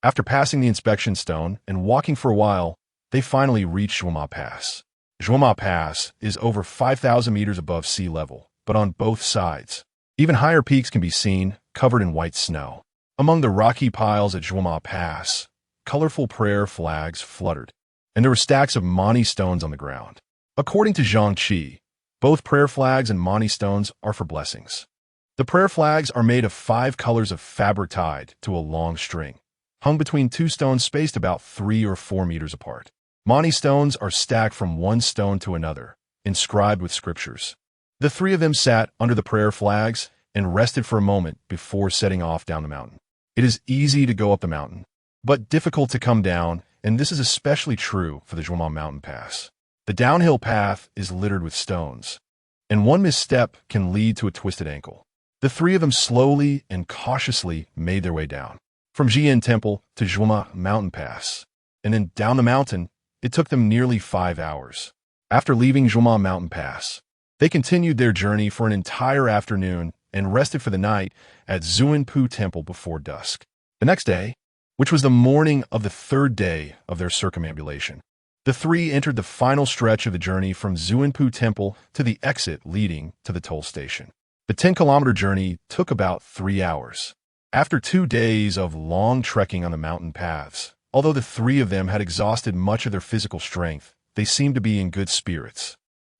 After passing the inspection stone and walking for a while, they finally reached Zhuoma Pass. Zhuoma Pass is over 5,000 meters above sea level, but on both sides, even higher peaks can be seen, covered in white snow. Among the rocky piles at Zhuoma Pass, colorful prayer flags fluttered, and there were stacks of mani stones on the ground. According to Zhang Qi, both prayer flags and mani stones are for blessings. The prayer flags are made of 5 colors of fabric tied to a long string, hung between 2 stones spaced about 3 or 4 meters apart. Mani stones are stacked from one stone to another, inscribed with scriptures. The 3 of them sat under the prayer flags and rested for a moment before setting off down the mountain. It is easy to go up the mountain, but difficult to come down, and this is especially true for the Zhuoma Mountain Pass. The downhill path is littered with stones, and one misstep can lead to a twisted ankle. The 3 of them slowly and cautiously made their way down, from Xijing Temple to Zhuoma Mountain Pass, and then down the mountain. It took them nearly 5 hours. After leaving Zhuoma Mountain Pass, they continued their journey for an entire afternoon and rested for the night at Zhuanpu Temple before dusk. The next day, which was the morning of the 3rd day of their circumambulation, the 3 entered the final stretch of the journey from Zhuanpu Temple to the exit leading to the toll station. The 10-kilometer journey took about 3 hours. After 2 days of long trekking on the mountain paths, although the 3 of them had exhausted much of their physical strength, they seemed to be in good spirits,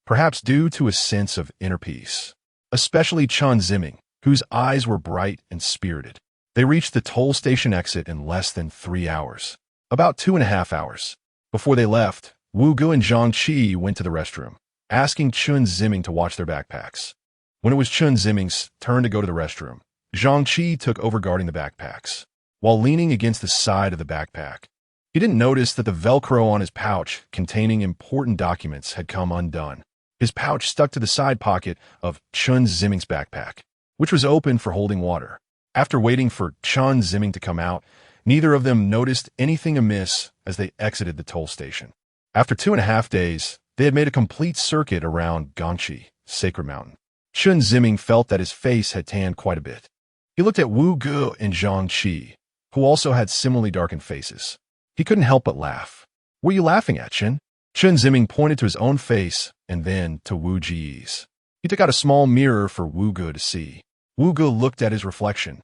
perhaps due to a sense of inner peace. Especially Chen Ziming, whose eyes were bright and spirited. They reached the toll station exit in less than 3 hours, about 2.5 hours. Before they left, Wu Ge and Zhang Qi went to the restroom, asking Chen Ziming to watch their backpacks. When it was Chen Ziming's turn to go to the restroom, Zhang Qi took over guarding the backpacks. While leaning against the side of the backpack, he didn't notice that the Velcro on his pouch containing important documents had come undone. His pouch stuck to the side pocket of Chen Ziming's backpack, which was open for holding water. After waiting for Chen Ziming to come out, neither of them noticed anything amiss as they exited the toll station. After 2.5 days, they had made a complete circuit around Gangxi, Sacred Mountain. Chen Ziming felt that his face had tanned quite a bit. He looked at Wu Ge and Zhang Qi, who also had similarly darkened faces. He couldn't help but laugh. "What are you laughing at, Chen?" Chen Ziming pointed to his own face and then to Wu Ji's. He took out a small mirror for Wu Ge to see. Wu Ge looked at his reflection,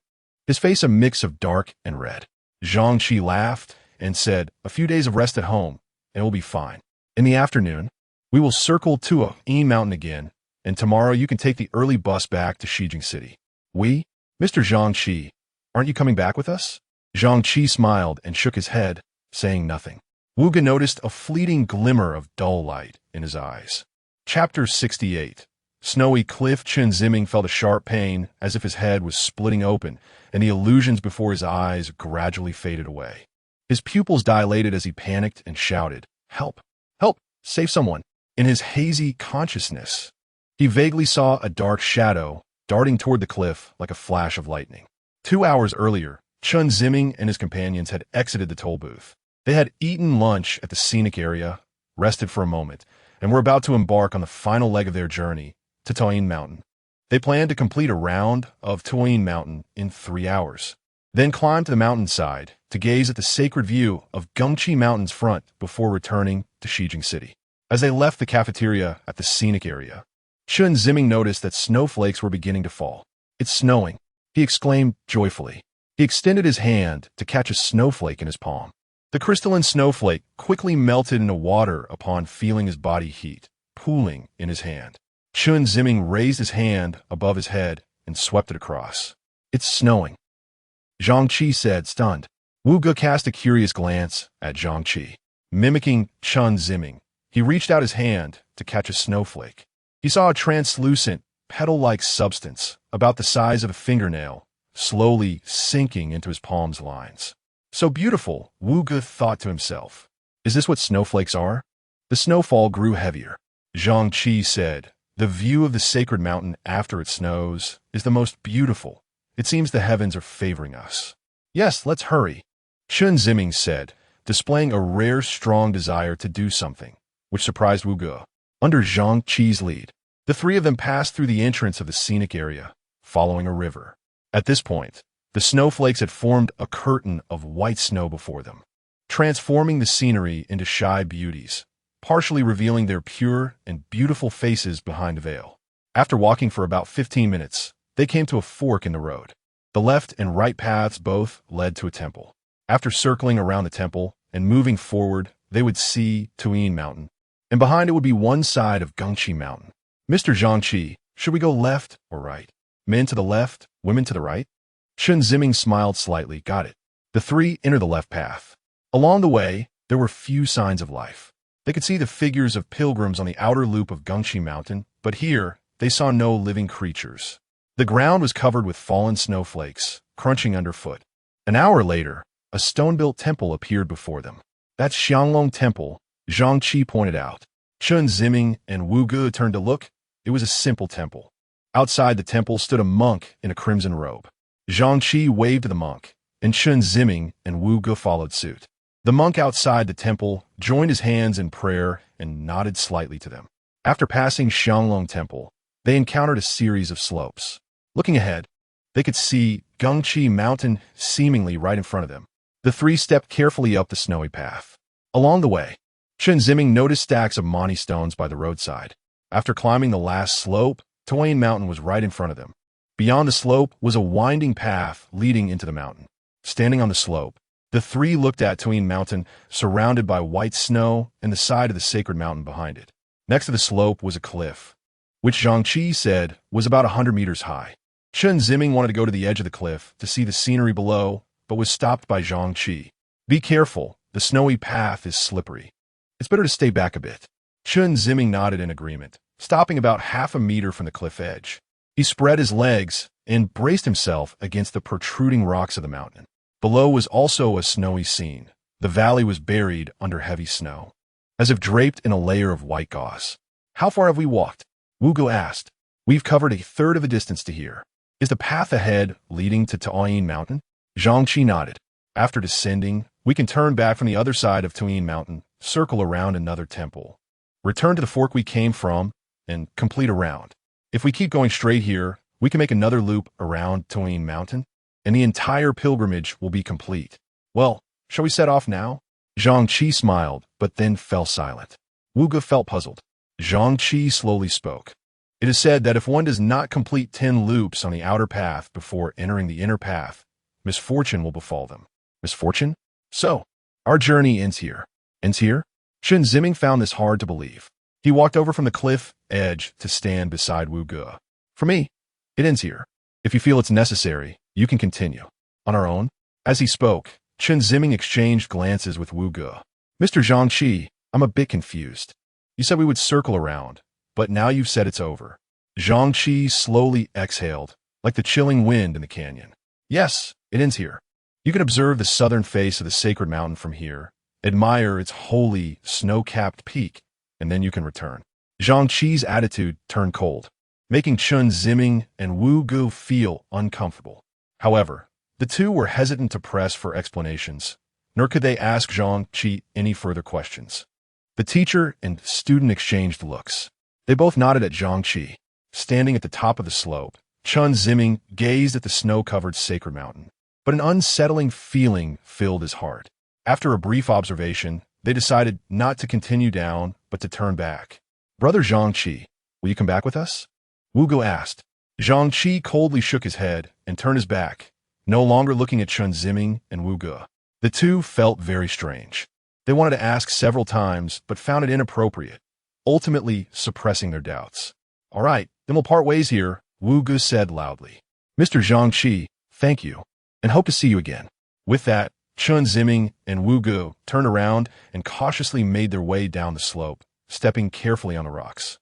his face a mix of dark and red. Zhang Qi laughed and said, "A few days of rest at home, and we'll be fine. In the afternoon, we will circle to a mountain again, and tomorrow you can take the early bus back to Xijing City." "We? Mr. Zhang Qi, aren't you coming back with us?" Zhang Qi smiled and shook his head, saying nothing. Wu Ge noticed a fleeting glimmer of dull light in his eyes. Chapter 68. snowy cliff. Chen Ziming felt a sharp pain, as if his head was splitting open, and the illusions before his eyes gradually faded away. His pupils dilated as he panicked and shouted, "Help! Help! Save someone!" In his hazy consciousness, he vaguely saw a dark shadow darting toward the cliff like a flash of lightning. 2 hours earlier, Chen Ziming and his companions had exited the toll booth. They had eaten lunch at the scenic area, rested for a moment, and were about to embark on the final leg of their journey to Tuyin Mountain. They planned to complete a round of Tuyin Mountain in 3 hours, then climb to the mountainside to gaze at the sacred view of Gangchi Mountain's front before returning to Xijing City. As they left the cafeteria at the scenic area, Chen Ziming noticed that snowflakes were beginning to fall. "It's snowing," he exclaimed joyfully. He extended his hand to catch a snowflake in his palm. The crystalline snowflake quickly melted into water upon feeling his body heat pooling in his hand. Chen Ziming raised his hand above his head and swept it across. "It's snowing," Zhang Qi said, stunned. Wu Ge cast a curious glance at Zhang Qi. Mimicking Chen Ziming, he reached out his hand to catch a snowflake. He saw a translucent, petal-like substance about the size of a fingernail slowly sinking into his palm's lines. "So beautiful," Wu Ge thought to himself. "Is this what snowflakes are?" The snowfall grew heavier. Zhang Qi said, "The view of the sacred mountain after it snows is the most beautiful. It seems the heavens are favoring us." "Yes, let's hurry," Chen Ziming said, displaying a rare, strong desire to do something, which surprised Wu Ge. Under Zhang Qi's lead, the three of them passed through the entrance of the scenic area, following a river. At this point, the snowflakes had formed a curtain of white snow before them, transforming the scenery into shy beauties, partially revealing their pure and beautiful faces behind a veil. After walking for about 15 minutes, they came to a fork in the road. The left and right paths both led to a temple. After circling around the temple and moving forward, they would see Tuyin Mountain, and behind it would be one side of Gangchi Mountain. "Mr. Zhangqi, should we go left or right? Men to the left, women to the right?" Chen Ziming smiled slightly. "Got it." The three entered the left path. Along the way, there were few signs of life. They could see the figures of pilgrims on the outer loop of Gangchi Mountain, but here they saw no living creatures. The ground was covered with fallen snowflakes, crunching underfoot. An hour later, a stone-built temple appeared before them. "That's Xianglong Temple," Zhang Qi pointed out. Chen Ziming and Wu Ge turned to look. It was a simple temple. Outside the temple stood a monk in a crimson robe. Zhang Qi waved to the monk, and Chen Ziming and Wu Ge followed suit. The monk outside the temple joined his hands in prayer and nodded slightly to them. After passing Xianglong Temple, they encountered a series of slopes. Looking ahead, they could see Gangchi Mountain seemingly right in front of them. The three stepped carefully up the snowy path. Along the way, Chen Ziming noticed stacks of mani stones by the roadside. After climbing the last slope, Tuyin Mountain was right in front of them. Beyond the slope was a winding path leading into the mountain. Standing on the slope, the three looked at Tuyin Mountain, surrounded by white snow and the side of the sacred mountain behind it. Next to the slope was a cliff, which Zhang Qi said was about 100 meters high. Chen Ziming wanted to go to the edge of the cliff to see the scenery below, but was stopped by Zhang Qi. "Be careful, the snowy path is slippery. It's better to stay back a bit." Chen Ziming nodded in agreement, stopping about half a meter from the cliff edge. He spread his legs and braced himself against the protruding rocks of the mountain. Below was also a snowy scene. The valley was buried under heavy snow, as if draped in a layer of white gauze. "How far have we walked?" Wu Ge asked. "We've covered a third of the distance to here. Is the path ahead leading to Tuyin Mountain?" Zhang Qi nodded. "After descending, we can turn back from the other side of Tuyin Mountain, circle around another temple, return to the fork we came from, and complete a round. If we keep going straight here, we can make another loop around Tuyin Mountain, and the entire pilgrimage will be complete. Well, shall we set off now?" Zhang Qi smiled, but then fell silent. Wu Ge felt puzzled. Zhang Qi slowly spoke. "It is said that if one does not complete 10 loops on the outer path before entering the inner path, misfortune will befall them." "Misfortune? So, our journey ends here." "Ends here?" Chen Ziming found this hard to believe. He walked over from the cliff edge to stand beside Wu Ge. "For me, it ends here. If you feel it's necessary, you can continue. On our own?" As he spoke, Chen Ziming exchanged glances with Wu Ge. "Mr. Zhang Qi, I'm a bit confused. You said we would circle around, but now you've said it's over. Zhang slowly exhaled, like the chilling wind in the canyon. Yes, it ends here. You can observe the southern face of the sacred mountain from here, admire its holy, snow-capped peak, and then you can return. Zhang attitude turned cold, making Chen Ziming and Wu Gu feel uncomfortable. However, the two were hesitant to press for explanations, nor could they ask Zhang any further questions. The teacher and student exchanged looks. They both nodded at Zhang. Standing at the top of the slope, Chen Ziming gazed at the snow-covered sacred mountain, but an unsettling feeling filled his heart. After a brief observation, they decided not to continue down, but to turn back. Brother Zhang, will you come back with us? Wu Gu asked. Zhang coldly shook his head and turned his back, no longer looking at Chen Ziming and Wu Gu. The two felt very strange. They wanted to ask several times, but found it inappropriate, ultimately suppressing their doubts. All right, then we'll part ways here, Wu Gu said loudly. Mr. Zhang, thank you, and hope to see you again. With that, Chen Ziming and Wu Gu turned around and cautiously made their way down the slope, stepping carefully on the rocks.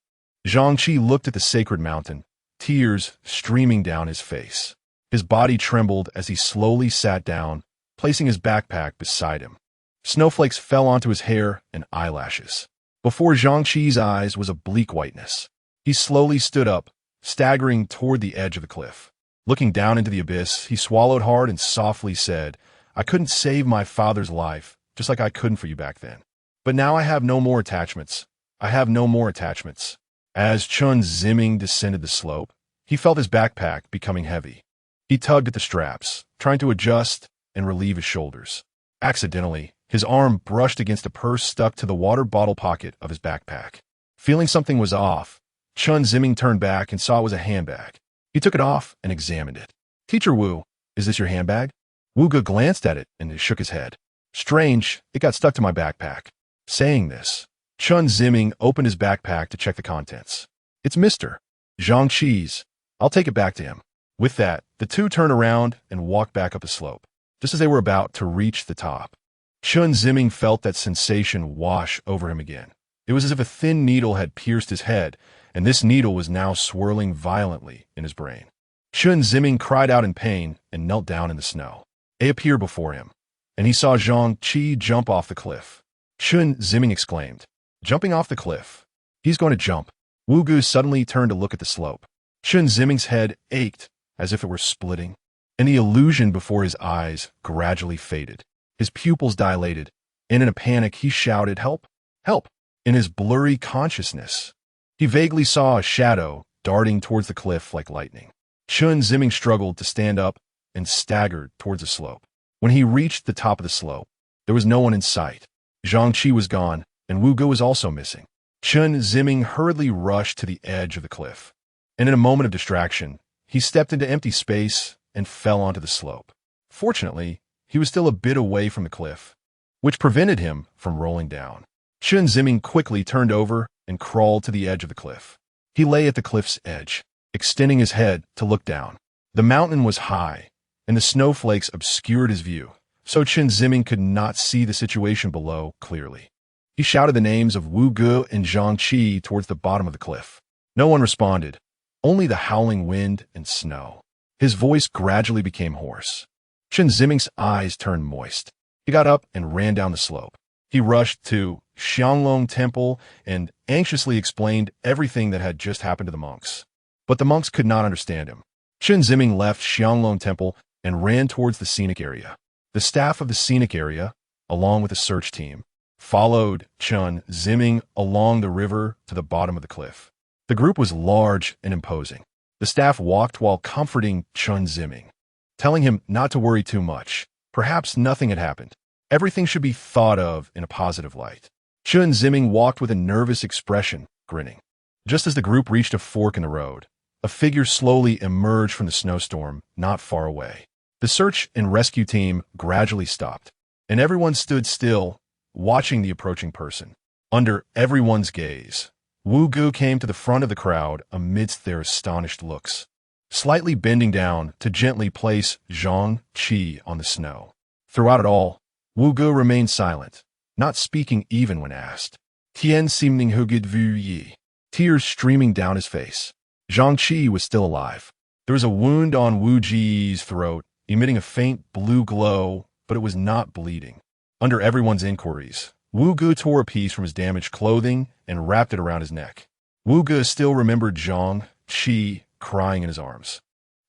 Zhang looked at the sacred mountain, tears streaming down his face. His body trembled as he slowly sat down, placing his backpack beside him. Snowflakes fell onto his hair and eyelashes. Before Zhang eyes was a bleak whiteness. He slowly stood up, staggering toward the edge of the cliff. Looking down into the abyss, he swallowed hard and softly said, I couldn't save my father's life, just like I couldn't for you back then. But now I have no more attachments. I have no more attachments. As Chen Ziming descended the slope, he felt his backpack becoming heavy. He tugged at the straps, trying to adjust and relieve his shoulders. Accidentally, his arm brushed against a purse stuck to the water bottle pocket of his backpack. Feeling something was off, Chen Ziming turned back and saw it was a handbag. He took it off and examined it. Teacher Wu, is this your handbag? Wu Gu glanced at it and shook his head. Strange, it got stuck to my backpack. Saying this, Chen Ziming opened his backpack to check the contents. It's Mr. Zhang. I'll take it back to him. With that, the two turned around and walked back up the slope. Just as they were about to reach the top, Chen Ziming felt that sensation wash over him again. It was as if a thin needle had pierced his head, and this needle was now swirling violently in his brain. Chen Ziming cried out in pain and knelt down in the snow. They appeared before him, and he saw Zhang jump off the cliff. Chen Ziming exclaimed, jumping off the cliff. He's going to jump. Wu Gu suddenly turned to look at the slope. Chen Ziming's head ached as if it were splitting, and the illusion before his eyes gradually faded. His pupils dilated, and in a panic he shouted, help, help. In his blurry consciousness, he vaguely saw a shadow darting towards the cliff like lightning. Chen Ziming struggled to stand up and staggered towards the slope. When he reached the top of the slope, there was no one in sight. Zhang was gone, and Wu Gu was also missing. Chen Ziming hurriedly rushed to the edge of the cliff, and in a moment of distraction, he stepped into empty space and fell onto the slope. Fortunately, he was still a bit away from the cliff, which prevented him from rolling down. Chen Ziming quickly turned over and crawled to the edge of the cliff. He lay at the cliff's edge, extending his head to look down. The mountain was high, and the snowflakes obscured his view, so Chen Ziming could not see the situation below clearly. He shouted the names of Wu Gu and Zhang towards the bottom of the cliff. No one responded, only the howling wind and snow. His voice gradually became hoarse. Chen Ziming's eyes turned moist. He got up and ran down the slope. He rushed to Xianglong Temple and anxiously explained everything that had just happened to the monks. But the monks could not understand him. Chen Ziming left Xianglong Temple and ran towards the scenic area. The staff of the scenic area, along with the search team, followed Chen Ziming along the river to the bottom of the cliff. The group was large and imposing. The staff walked while comforting Chen Ziming, telling him not to worry too much. Perhaps nothing had happened. Everything should be thought of in a positive light. Chen Ziming walked with a nervous expression, grinning. Just as the group reached a fork in the road, a figure slowly emerged from the snowstorm not far away. The search and rescue team gradually stopped, and everyone stood still, watching the approaching person. Under everyone's gaze, Wu Gu came to the front of the crowd amidst their astonished looks, slightly bending down to gently place Zhang on the snow. Throughout it all, Wu Gu remained silent, not speaking even when asked. Tian Ximning Hugid Vu Yi, tears streaming down his face. Zhang Qi was still alive. There was a wound on Wu Ji's throat, emitting a faint blue glow, but it was not bleeding. Under everyone's inquiries, Wu Ge tore a piece from his damaged clothing and wrapped it around his neck. Wu Ge still remembered Zhang Qi crying in his arms,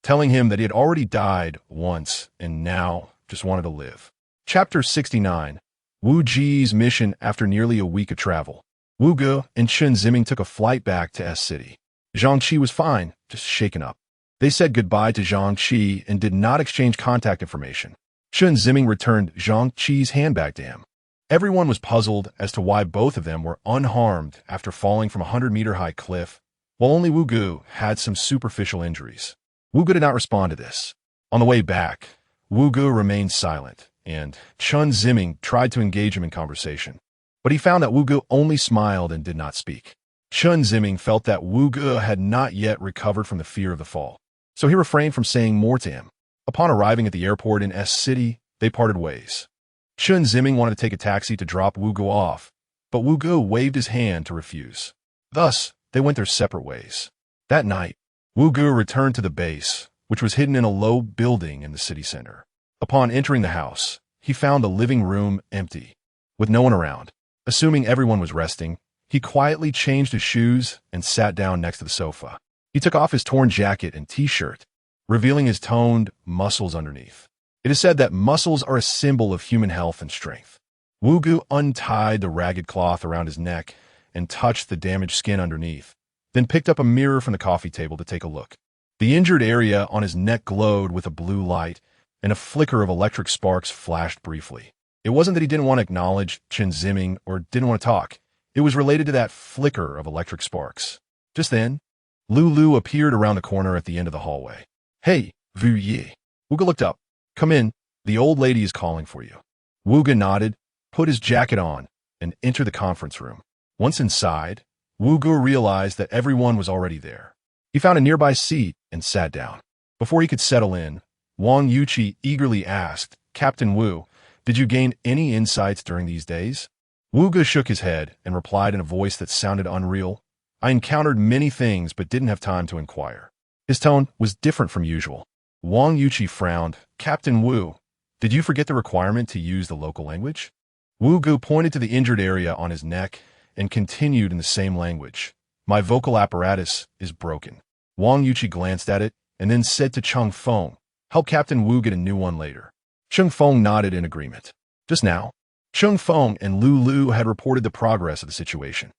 telling him that he had already died once and now just wanted to live. Chapter 69. Wu Ji's mission after nearly a week of travel. Wu Ge and Chen Ziming took a flight back to S City. Zhang Qi was fine, just shaken up. They said goodbye to Zhang Qi and did not exchange contact information. Chen Ziming returned Zhang Qi's handbag to him. Everyone was puzzled as to why both of them were unharmed after falling from a 100-meter-high cliff, while only Wu Ge had some superficial injuries. Wu Ge did not respond to this. On the way back, Wu Ge remained silent, and Chen Ziming tried to engage him in conversation, but he found that Wu Ge only smiled and did not speak. Chen Ziming felt that Wu Ge had not yet recovered from the fear of the fall, so he refrained from saying more to him. Upon arriving at the airport in S City, they parted ways. Chen Ziming wanted to take a taxi to drop Wu Ge off, but Wu Ge waved his hand to refuse. Thus, they went their separate ways. That night, Wu Ge returned to the base, which was hidden in a low building in the city center. Upon entering the house, he found the living room empty, with no one around. Assuming everyone was resting, he quietly changed his shoes and sat down next to the sofa. He took off his torn jacket and t-shirt, revealing his toned muscles underneath. It is said that muscles are a symbol of human health and strength. Wu Ge untied the ragged cloth around his neck and touched the damaged skin underneath, then picked up a mirror from the coffee table to take a look. The injured area on his neck glowed with a blue light, and a flicker of electric sparks flashed briefly. It wasn't that he didn't want to acknowledge Chen Ziming or didn't want to talk. It was related to that flicker of electric sparks. Just then, Lulu appeared around the corner at the end of the hallway. "Hey, Wu Ye." Wu Ge looked up. "Come in. The old lady is calling for you." Wu Ge nodded, put his jacket on, and entered the conference room. Once inside, Wu Ge realized that everyone was already there. He found a nearby seat and sat down. Before he could settle in, Wang Yuqi eagerly asked, "Captain Wu, did you gain any insights during these days?" Wu Ge shook his head and replied in a voice that sounded unreal, "I encountered many things but didn't have time to inquire." His tone was different from usual. Wang Yuqi frowned. "Captain Wu, did you forget the requirement to use the local language?" Wu Ge pointed to the injured area on his neck and continued in the same language. "My vocal apparatus is broken." Wang Yuqi glanced at it and then said to Cheng Feng, "Help Captain Wu get a new one later." Cheng Feng nodded in agreement. Just now, Cheng Feng and Lulu had reported the progress of the situation.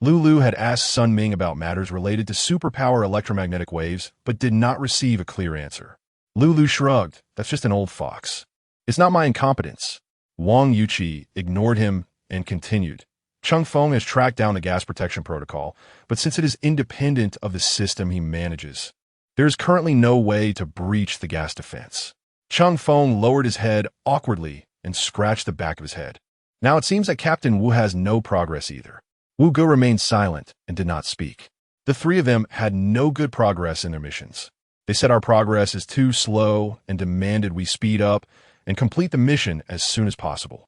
Lulu had asked Sun Ming about matters related to superpower electromagnetic waves, but did not receive a clear answer. Lulu shrugged. "That's just an old fox. It's not my incompetence." Wang Yuqi ignored him and continued. Cheng Feng has tracked down the gas protection protocol, but since it is independent of the system he manages, there is currently no way to breach the gas defense. Cheng Feng lowered his head awkwardly and scratched the back of his head. Now it seems that Captain Wu has no progress either. Wu Ge remained silent and did not speak. The three of them had no good progress in their missions. They said our progress is too slow and demanded we speed up and complete the mission as soon as possible.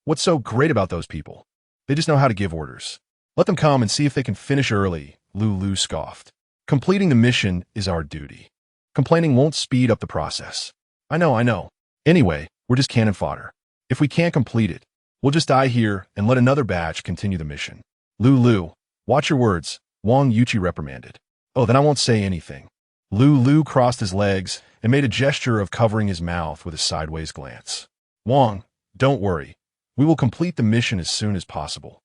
What's so great about those people? They just know how to give orders. Let them come and see if they can finish early, Lulu scoffed. Completing the mission is our duty. Complaining won't speed up the process. I know. Anyway, we're just cannon fodder. If we can't complete it, we'll just die here and let another batch continue the mission. Lulu, watch your words, Wang Yuqi reprimanded. Oh, then I won't say anything. Lulu crossed his legs and made a gesture of covering his mouth with a sideways glance. Wang, don't worry. We will complete the mission as soon as possible.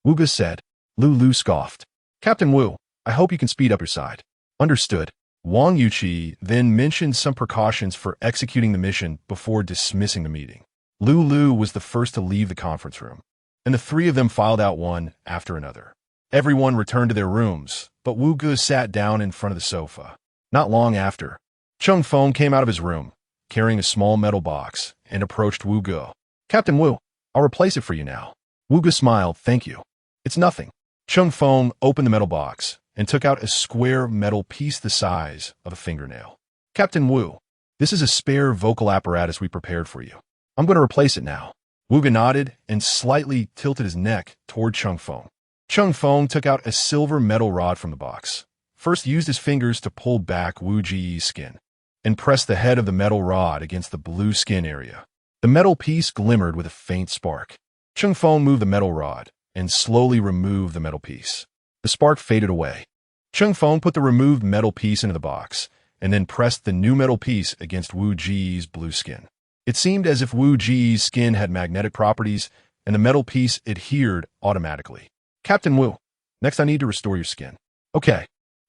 Wu Ge said. Lulu scoffed. Captain Wu, I hope you can speed up your side. Understood. Wang Yuqi then mentioned some precautions for executing the mission before dismissing the meeting. Lulu was the first to leave the conference room, and the three of them filed out one after another. Everyone returned to their rooms, but Wu Ge sat down in front of the sofa. Not long after, Cheng Feng came out of his room, carrying a small metal box, and approached Wu Ge. Captain Wu, I'll replace it for you now. Wu Ge smiled, thank you. It's nothing. Cheng Feng opened the metal box and took out a square metal piece the size of a fingernail. Captain Wu, this is a spare vocal apparatus we prepared for you. I'm going to replace it now. Wu Ge nodded and slightly tilted his neck toward Cheng Feng. Cheng Feng took out a silver metal rod from the box. First used his fingers to pull back Wu Ji's skin and pressed the head of the metal rod against the blue skin area. The metal piece glimmered with a faint spark. Cheng Feng moved the metal rod and slowly removed the metal piece. The spark faded away. Cheng Feng put the removed metal piece into the box and then pressed the new metal piece against Wu Ji's blue skin. It seemed as if Wu Ji's skin had magnetic properties and the metal piece adhered automatically. Captain Wu, next I need to restore your skin. Okay.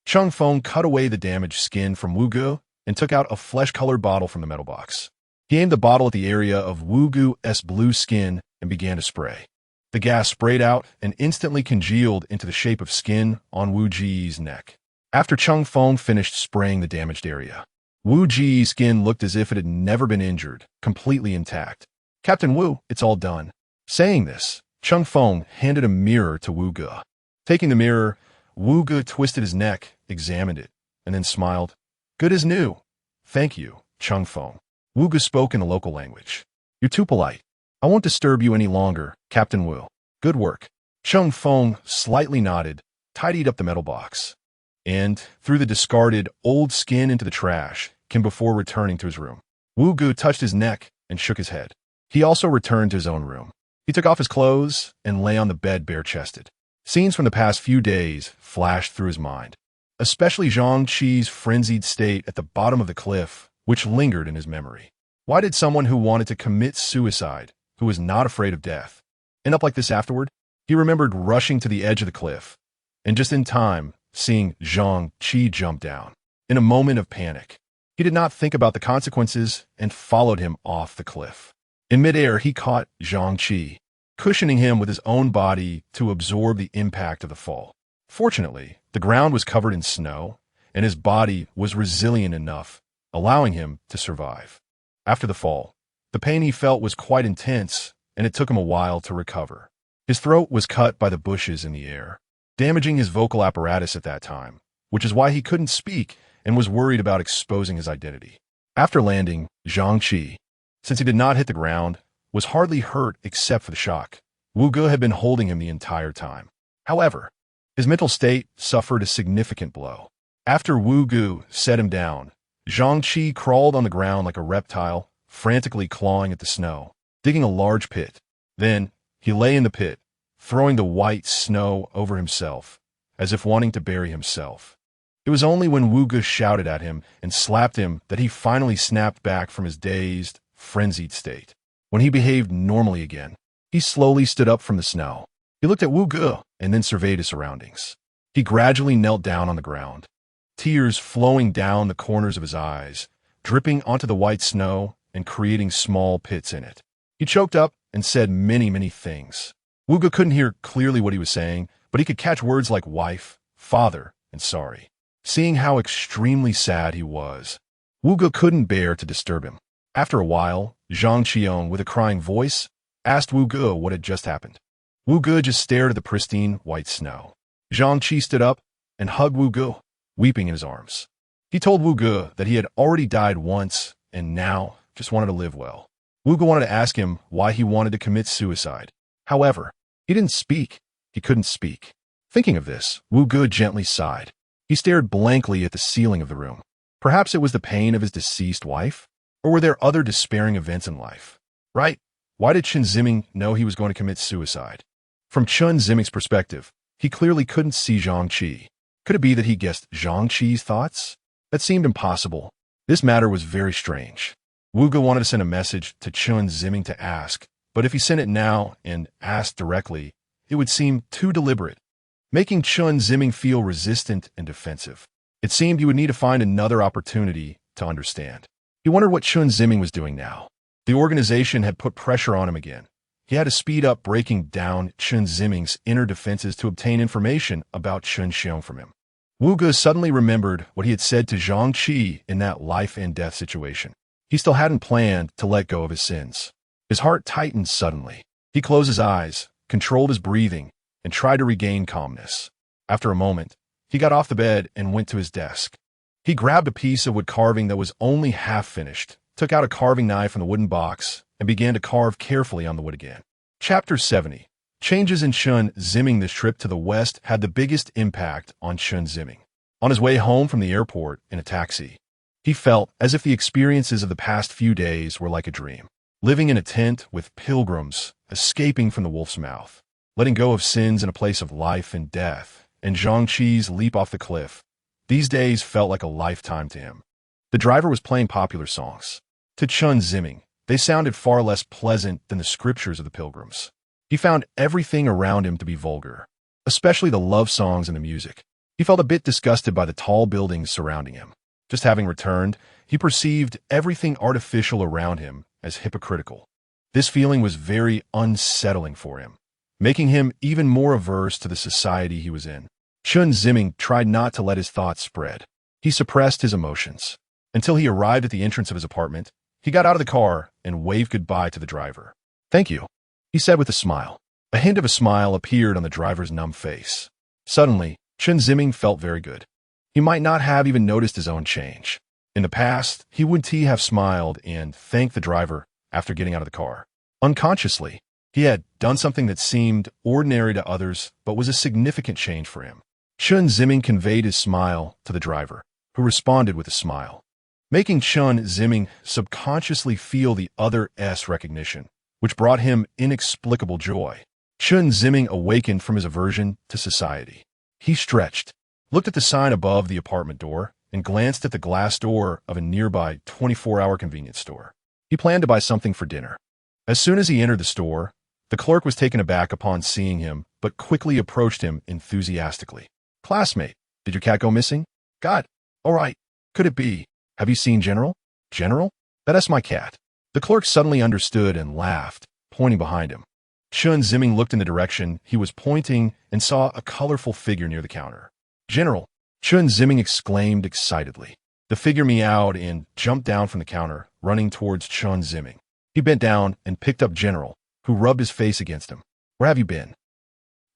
Cheng Feng cut away the damaged skin from Wu Gu and took out a flesh-colored bottle from the metal box. He aimed the bottle at the area of Wu Gu's blue skin and began to spray. The gas sprayed out and instantly congealed into the shape of skin on Wu Ji's neck. After Cheng Feng finished spraying the damaged area, Wu Ji's skin looked as if it had never been injured, completely intact. Captain Wu, it's all done. Saying this, Cheng Feng handed a mirror to Wu Gu. Taking the mirror, Wu Gu twisted his neck, examined it, and then smiled. Good as new. Thank you, Cheng Feng. Wu Gu spoke in the local language. You're too polite. I won't disturb you any longer, Captain Wu. Good work. Cheng Feng slightly nodded, tidied up the metal box, and threw the discarded old skin into the trash before returning to his room. Wu Gu touched his neck and shook his head. He also returned to his own room. He took off his clothes and lay on the bed bare-chested. Scenes from the past few days flashed through his mind, especially Zhang Qi's frenzied state at the bottom of the cliff, which lingered in his memory. Why did someone who wanted to commit suicide, who was not afraid of death, end up like this afterward? He remembered rushing to the edge of the cliff, and just in time, seeing Zhang Qi jump down. In a moment of panic, he did not think about the consequences and followed him off the cliff. In midair, he caught Zhang Qi, cushioning him with his own body to absorb the impact of the fall. Fortunately, the ground was covered in snow, and his body was resilient enough, allowing him to survive. After the fall, the pain he felt was quite intense, and it took him a while to recover. His throat was cut by the bushes in the air, damaging his vocal apparatus at that time, which is why he couldn't speak and was worried about exposing his identity. After landing, Zhang Qi, since he did not hit the ground, was hardly hurt except for the shock. Wu Gu had been holding him the entire time. However, his mental state suffered a significant blow. After Wu Gu set him down, Zhang Qi crawled on the ground like a reptile, frantically clawing at the snow, digging a large pit. Then, he lay in the pit, throwing the white snow over himself, as if wanting to bury himself. It was only when Wu Gu shouted at him and slapped him that he finally snapped back from his dazed, frenzied state. When he behaved normally again, he slowly stood up from the snow. He looked at Wu Gu and then surveyed his surroundings. He gradually knelt down on the ground, tears flowing down the corners of his eyes, dripping onto the white snow and creating small pits in it. He choked up and said many things. Wu Gu couldn't hear clearly what he was saying, but he could catch words like wife, father, and sorry. Seeing how extremely sad he was, Wu Gu couldn't bear to disturb him. After a while, Zhang Qiong, with a crying voice, asked Wu Gu what had just happened. Wu Gu just stared at the pristine white snow. Zhang Qi stood up and hugged Wu Gu, weeping in his arms. He told Wu Gu that he had already died once and now just wanted to live well. Wu Gu wanted to ask him why he wanted to commit suicide. However, he didn't speak. He couldn't speak. Thinking of this, Wu Gu gently sighed. He stared blankly at the ceiling of the room. Perhaps it was the pain of his deceased wife? Or were there other despairing events in life? Right? Why did Chen Ziming know he was going to commit suicide? From Chen Ziming's perspective, he clearly couldn't see Zhang Qi. Could it be that he guessed Zhang Qi's thoughts? That seemed impossible. This matter was very strange. Wu Gu wanted to send a message to Chen Ziming to ask, but if he sent it now and asked directly, it would seem too deliberate, making Chen Ziming feel resistant and defensive. It seemed he would need to find another opportunity to understand. He wondered what Chen Ziming was doing now. The organization had put pressure on him again. He had to speed up breaking down Chen Ziming's inner defenses to obtain information about Chen Xiong from him. Wu Gu suddenly remembered what he had said to Zhang Qi in that life-and-death situation. He still hadn't planned to let go of his sins. His heart tightened suddenly. He closed his eyes, controlled his breathing, and tried to regain calmness. After a moment, he got off the bed and went to his desk. He grabbed a piece of wood carving that was only half finished, took out a carving knife from the wooden box, and began to carve carefully on the wood again. Chapter 70. Changes in Chen Ziming. This trip to the west had the biggest impact on Chen Ziming. On his way home from the airport in a taxi, he felt as if the experiences of the past few days were like a dream. Living in a tent with pilgrims, escaping from the wolf's mouth, letting go of sins in a place of life and death, and Zhangqi's leap off the cliff. These days felt like a lifetime to him. The driver was playing popular songs. To Chen Ziming, they sounded far less pleasant than the scriptures of the pilgrims. He found everything around him to be vulgar, especially the love songs and the music. He felt a bit disgusted by the tall buildings surrounding him. Just having returned, he perceived everything artificial around him as hypocritical. This feeling was very unsettling for him, making him even more averse to the society he was in. Chen Ziming tried not to let his thoughts spread. He suppressed his emotions. Until he arrived at the entrance of his apartment, he got out of the car and waved goodbye to the driver. "Thank you," he said with a smile. A hint of a smile appeared on the driver's numb face. Suddenly, Chen Ziming felt very good. He might not have even noticed his own change. In the past, he would have smiled and thanked the driver after getting out of the car. Unconsciously, he had done something that seemed ordinary to others but was a significant change for him. Chen Ziming conveyed his smile to the driver, who responded with a smile, making Chen Ziming subconsciously feel the other's recognition, which brought him inexplicable joy. Chen Ziming awakened from his aversion to society. He stretched, looked at the sign above the apartment door, and glanced at the glass door of a nearby 24-hour convenience store. He planned to buy something for dinner. As soon as he entered the store, the clerk was taken aback upon seeing him, but quickly approached him enthusiastically. "Classmate, did your cat go missing?" "God, all right. Could it be? Have you seen General?" "General? That's my cat." The clerk suddenly understood and laughed, pointing behind him. Chen Ziming looked in the direction he was pointing and saw a colorful figure near the counter. "General!" Chen Ziming exclaimed excitedly. The figure meowed and jumped down from the counter, running towards Chen Ziming. He bent down and picked up General, who rubbed his face against him. "Where have you been?"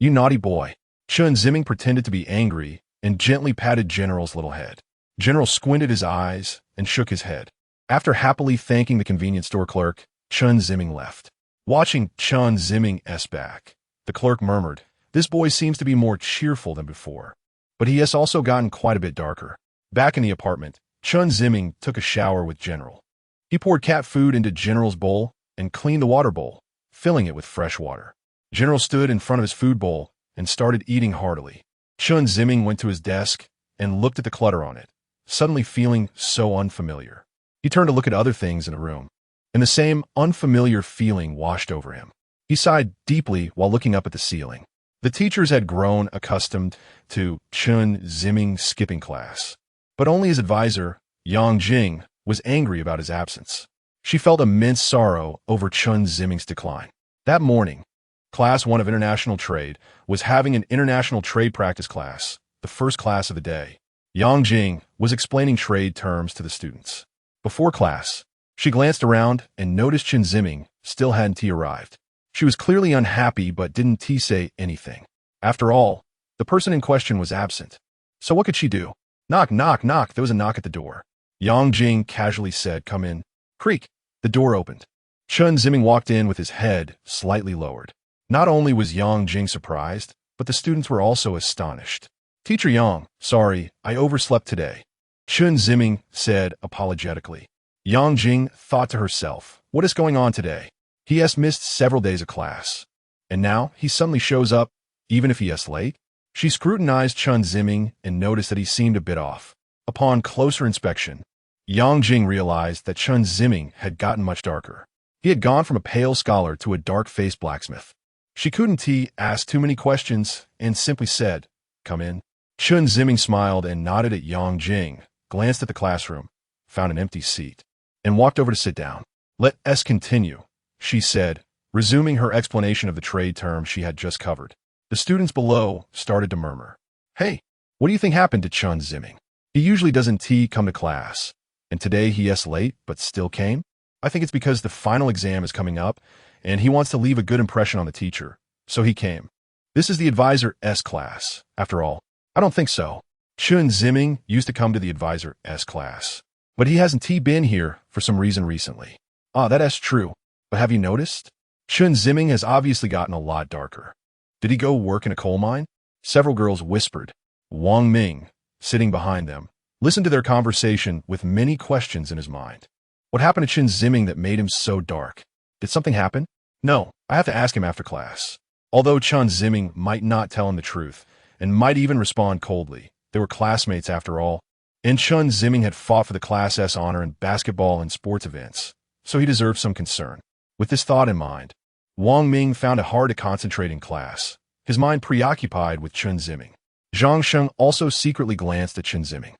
"You naughty boy." Chen Ziming pretended to be angry and gently patted General's little head. General squinted his eyes and shook his head. After happily thanking the convenience store clerk, Chen Ziming left. Watching Chen Ziming's back, the clerk murmured, "This boy seems to be more cheerful than before, but he has also gotten quite a bit darker." Back in the apartment, Chen Ziming took a shower with General. He poured cat food into General's bowl and cleaned the water bowl, filling it with fresh water. General stood in front of his food bowl and started eating heartily. Chen Ziming went to his desk and looked at the clutter on it, suddenly feeling so unfamiliar. He turned to look at other things in the room, and the same unfamiliar feeling washed over him. He sighed deeply while looking up at the ceiling. The teachers had grown accustomed to Chen Ziming skipping class, but only his advisor, Yang Jing, was angry about his absence. She felt immense sorrow over Chen Ziming's decline. That morning, Class 1 of International Trade was having an international trade practice class, the first class of the day. Yang Jing was explaining trade terms to the students. Before class, she glanced around and noticed Chen Ziming still hadn't arrived. She was clearly unhappy but didn't say anything. After all, the person in question was absent. So what could she do? "Knock, knock, knock." There was a knock at the door. Yang Jing casually said, "Come in." Creak. The door opened. Chen Ziming walked in with his head slightly lowered. Not only was Yang Jing surprised, but the students were also astonished. "Teacher Yang, sorry, I overslept today," Chen Ziming said apologetically. Yang Jing thought to herself, what is going on today? He has missed several days of class, and now he suddenly shows up, even if he is late? She scrutinized Chen Ziming and noticed that he seemed a bit off. Upon closer inspection, Yang Jing realized that Chen Ziming had gotten much darker. He had gone from a pale scholar to a dark-faced blacksmith. She couldn't ask too many questions and simply said, "Come in." Chen Ziming smiled and nodded at Yang Jing, glanced at the classroom, found an empty seat, and walked over to sit down. "Let us continue," she said, resuming her explanation of the trade term she had just covered. The students below started to murmur. "Hey, what do you think happened to Chen Ziming? He usually doesn't come to class, and today he is late but still came? I think it's because the final exam is coming up, and he wants to leave a good impression on the teacher, so he came. This is the advisor's class, after all." "I don't think so. Chen Ziming used to come to the advisor's class, but he hasn't been here for some reason recently." "Ah, that is true. But have you noticed? Chen Ziming has obviously gotten a lot darker. Did he go work in a coal mine?" Several girls whispered. Wang Ming, sitting behind them, listened to their conversation with many questions in his mind. What happened to Chen Ziming that made him so dark? Did something happen? No, I have to ask him after class. Although Chen Ziming might not tell him the truth, and might even respond coldly, they were classmates after all, and Chen Ziming had fought for the Class S honor in basketball and sports events, so he deserved some concern. With this thought in mind, Wang Ming found it hard to concentrate in class, his mind preoccupied with Chen Ziming. Zhang Sheng also secretly glanced at Chen Ziming.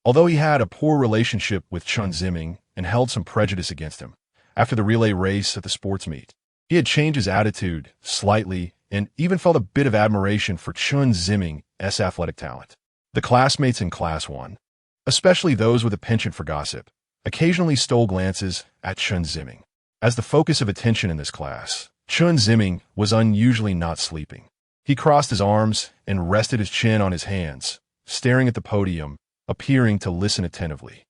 Although he had a poor relationship with Chen Ziming and held some prejudice against him, after the relay race at the sports meet, he had changed his attitude slightly and even felt a bit of admiration for Chen Ziming's athletic talent. The classmates in Class 1, especially those with a penchant for gossip, occasionally stole glances at Chen Ziming. As the focus of attention in this class, Chen Ziming was unusually not sleeping. He crossed his arms and rested his chin on his hands, staring at the podium, appearing to listen attentively.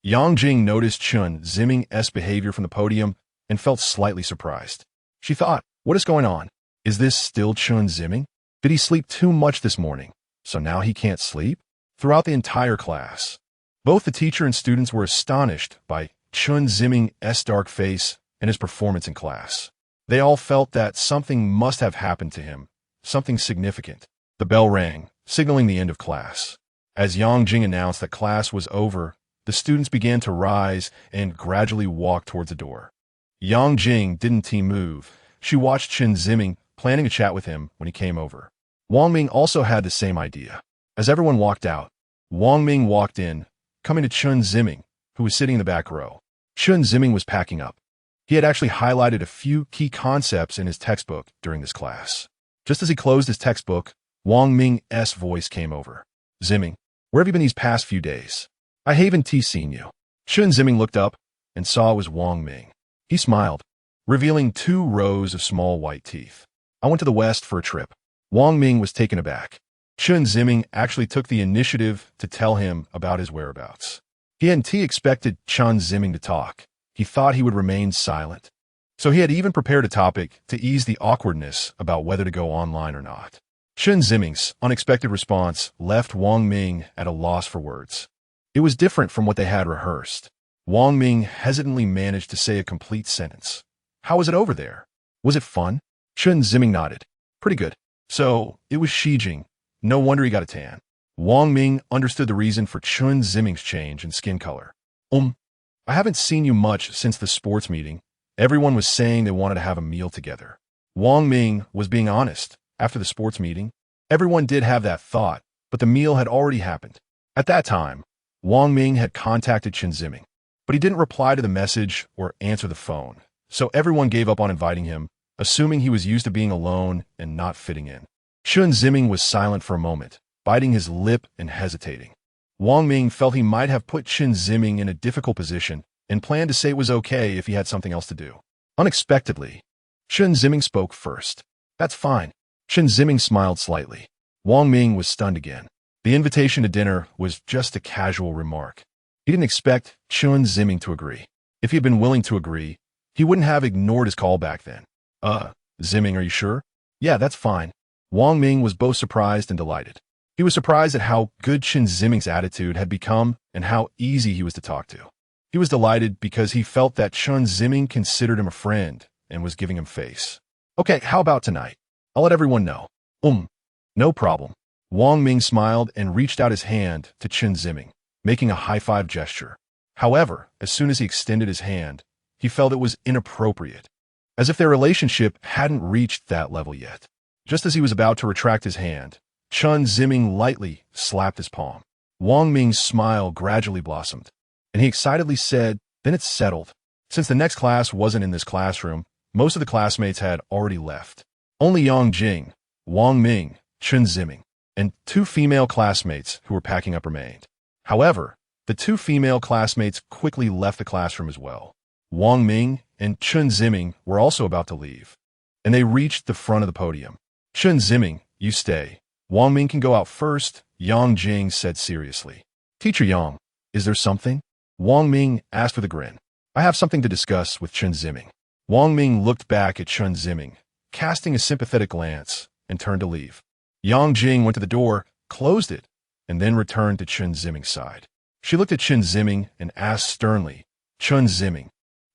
Yang Jing noticed Chen Ziming's behavior from the podium and felt slightly surprised. She thought, what is going on? Is this still Chen Ziming? Did he sleep too much this morning, so now he can't sleep? Throughout the entire class, both the teacher and students were astonished by Chen Ziming's dark face and his performance in class. They all felt that something must have happened to him, something significant. The bell rang, signaling the end of class. As Yang Jing announced that class was over, the students began to rise and gradually walk towards the door. Yang Jing didn't move. She watched Chen Ziming planning a chat with him when he came over. Wang Ming also had the same idea. As everyone walked out, Wang Ming walked in, coming to Chen Ziming, who was sitting in the back row. Chen Ziming was packing up. He had actually highlighted a few key concepts in his textbook during this class. Just as he closed his textbook, Wang Ming's voice came over. Ziming, where have you been these past few days? I haven't seen you. Chen Ziming looked up and saw it was Wang Ming. He smiled, revealing 2 rows of small white teeth. I went to the west for a trip. Wang Ming was taken aback. Chen Ziming actually took the initiative to tell him about his whereabouts. He hadn't expected Chen Ziming to talk. He thought he would remain silent. So he had even prepared a topic to ease the awkwardness about whether to go online or not. Chen Ziming's unexpected response left Wang Ming at a loss for words. It was different from what they had rehearsed. Wang Ming hesitantly managed to say a complete sentence. How was it over there? Was it fun? Chen Ziming nodded. Pretty good. So, it was Xijing. No wonder he got a tan. Wang Ming understood the reason for Chen Ziming's change in skin color. I haven't seen you much since the sports meeting. Everyone was saying they wanted to have a meal together. Wang Ming was being honest. After the sports meeting, everyone did have that thought, but the meal had already happened. At that time, Wang Ming had contacted Chen Ziming, but he didn't reply to the message or answer the phone, so everyone gave up on inviting him, assuming he was used to being alone and not fitting in. Chen Ziming was silent for a moment, biting his lip and hesitating. Wang Ming felt he might have put Chen Ziming in a difficult position and planned to say it was okay if he had something else to do. Unexpectedly, Chen Ziming spoke first. That's fine. Chen Ziming smiled slightly. Wang Ming was stunned again. The invitation to dinner was just a casual remark. He didn't expect Chen Ziming to agree. If he had been willing to agree, he wouldn't have ignored his call back then. Ziming, are you sure? Yeah, that's fine. Wang Ming was both surprised and delighted. He was surprised at how good Chen Ziming's attitude had become and how easy he was to talk to. He was delighted because he felt that Chen Ziming considered him a friend and was giving him face. Okay, how about tonight? I'll let everyone know. No problem. Wang Ming smiled and reached out his hand to Chen Ziming, making a high-five gesture. However, as soon as he extended his hand, he felt it was inappropriate, as if their relationship hadn't reached that level yet. Just as he was about to retract his hand, Chen Ziming lightly slapped his palm. Wang Ming's smile gradually blossomed, and he excitedly said, then it's settled. Since the next class wasn't in this classroom, most of the classmates had already left. Only Yang Jing, Wang Ming, Chen Ziming, and 2 female classmates who were packing up remained. However, the 2 female classmates quickly left the classroom as well. Wang Ming and Chen Ziming were also about to leave, and they reached the front of the podium. Chen Ziming, you stay. Wang Ming can go out first, Yang Jing said seriously. Teacher Yang, is there something? Wang Ming asked with a grin. I have something to discuss with Chen Ziming. Wang Ming looked back at Chen Ziming, casting a sympathetic glance, and turned to leave. Yang Jing went to the door, closed it, and then returned to Chen Ziming's side. She looked at Chen Ziming and asked sternly, "Chen Ziming,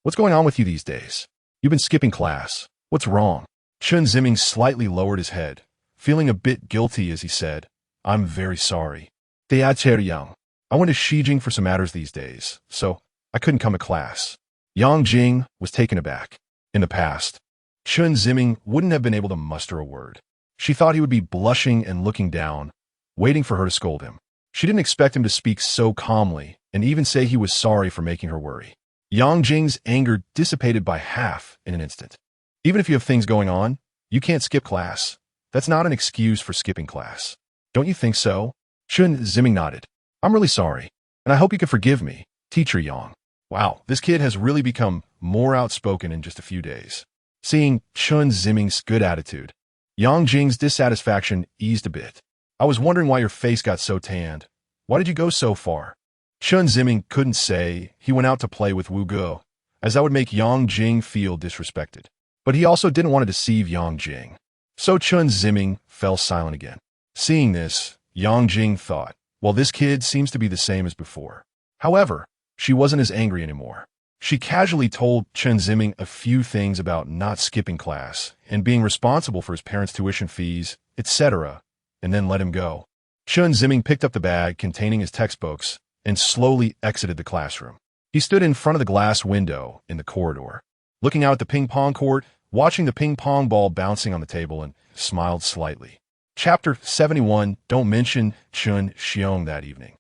what's going on with you these days? You've been skipping class. What's wrong?" Chen Ziming slightly lowered his head, feeling a bit guilty as he said, "I'm very sorry. Young. I went to Xijing for some matters these days, so I couldn't come to class." Yang Jing was taken aback. In the past, Chen Ziming wouldn't have been able to muster a word. She thought he would be blushing and looking down, waiting for her to scold him. She didn't expect him to speak so calmly and even say he was sorry for making her worry. Yang Jing's anger dissipated by half in an instant. "Even if you have things going on, you can't skip class. That's not an excuse for skipping class. Don't you think so?" Chen Ziming nodded. "I'm really sorry, and I hope you can forgive me, Teacher Yang." Wow, this kid has really become more outspoken in just a few days. Seeing Chen Ziming's good attitude, Yang Jing's dissatisfaction eased a bit. "I was wondering why your face got so tanned. Why did you go so far?" Chen Ziming couldn't say he went out to play with Wu Ge, as that would make Yang Jing feel disrespected. But he also didn't want to deceive Yang Jing. So Chen Ziming fell silent again. Seeing this, Yang Jing thought, well, this kid seems to be the same as before. However, she wasn't as angry anymore. She casually told Chen Ziming a few things about not skipping class and being responsible for his parents' tuition fees, etc., and then let him go. Chen Ziming picked up the bag containing his textbooks and slowly exited the classroom. He stood in front of the glass window in the corridor, looking out at the ping-pong court, watching the ping-pong ball bouncing on the table, and smiled slightly. Chapter 71, Don't Mention Chen Xiong. That evening,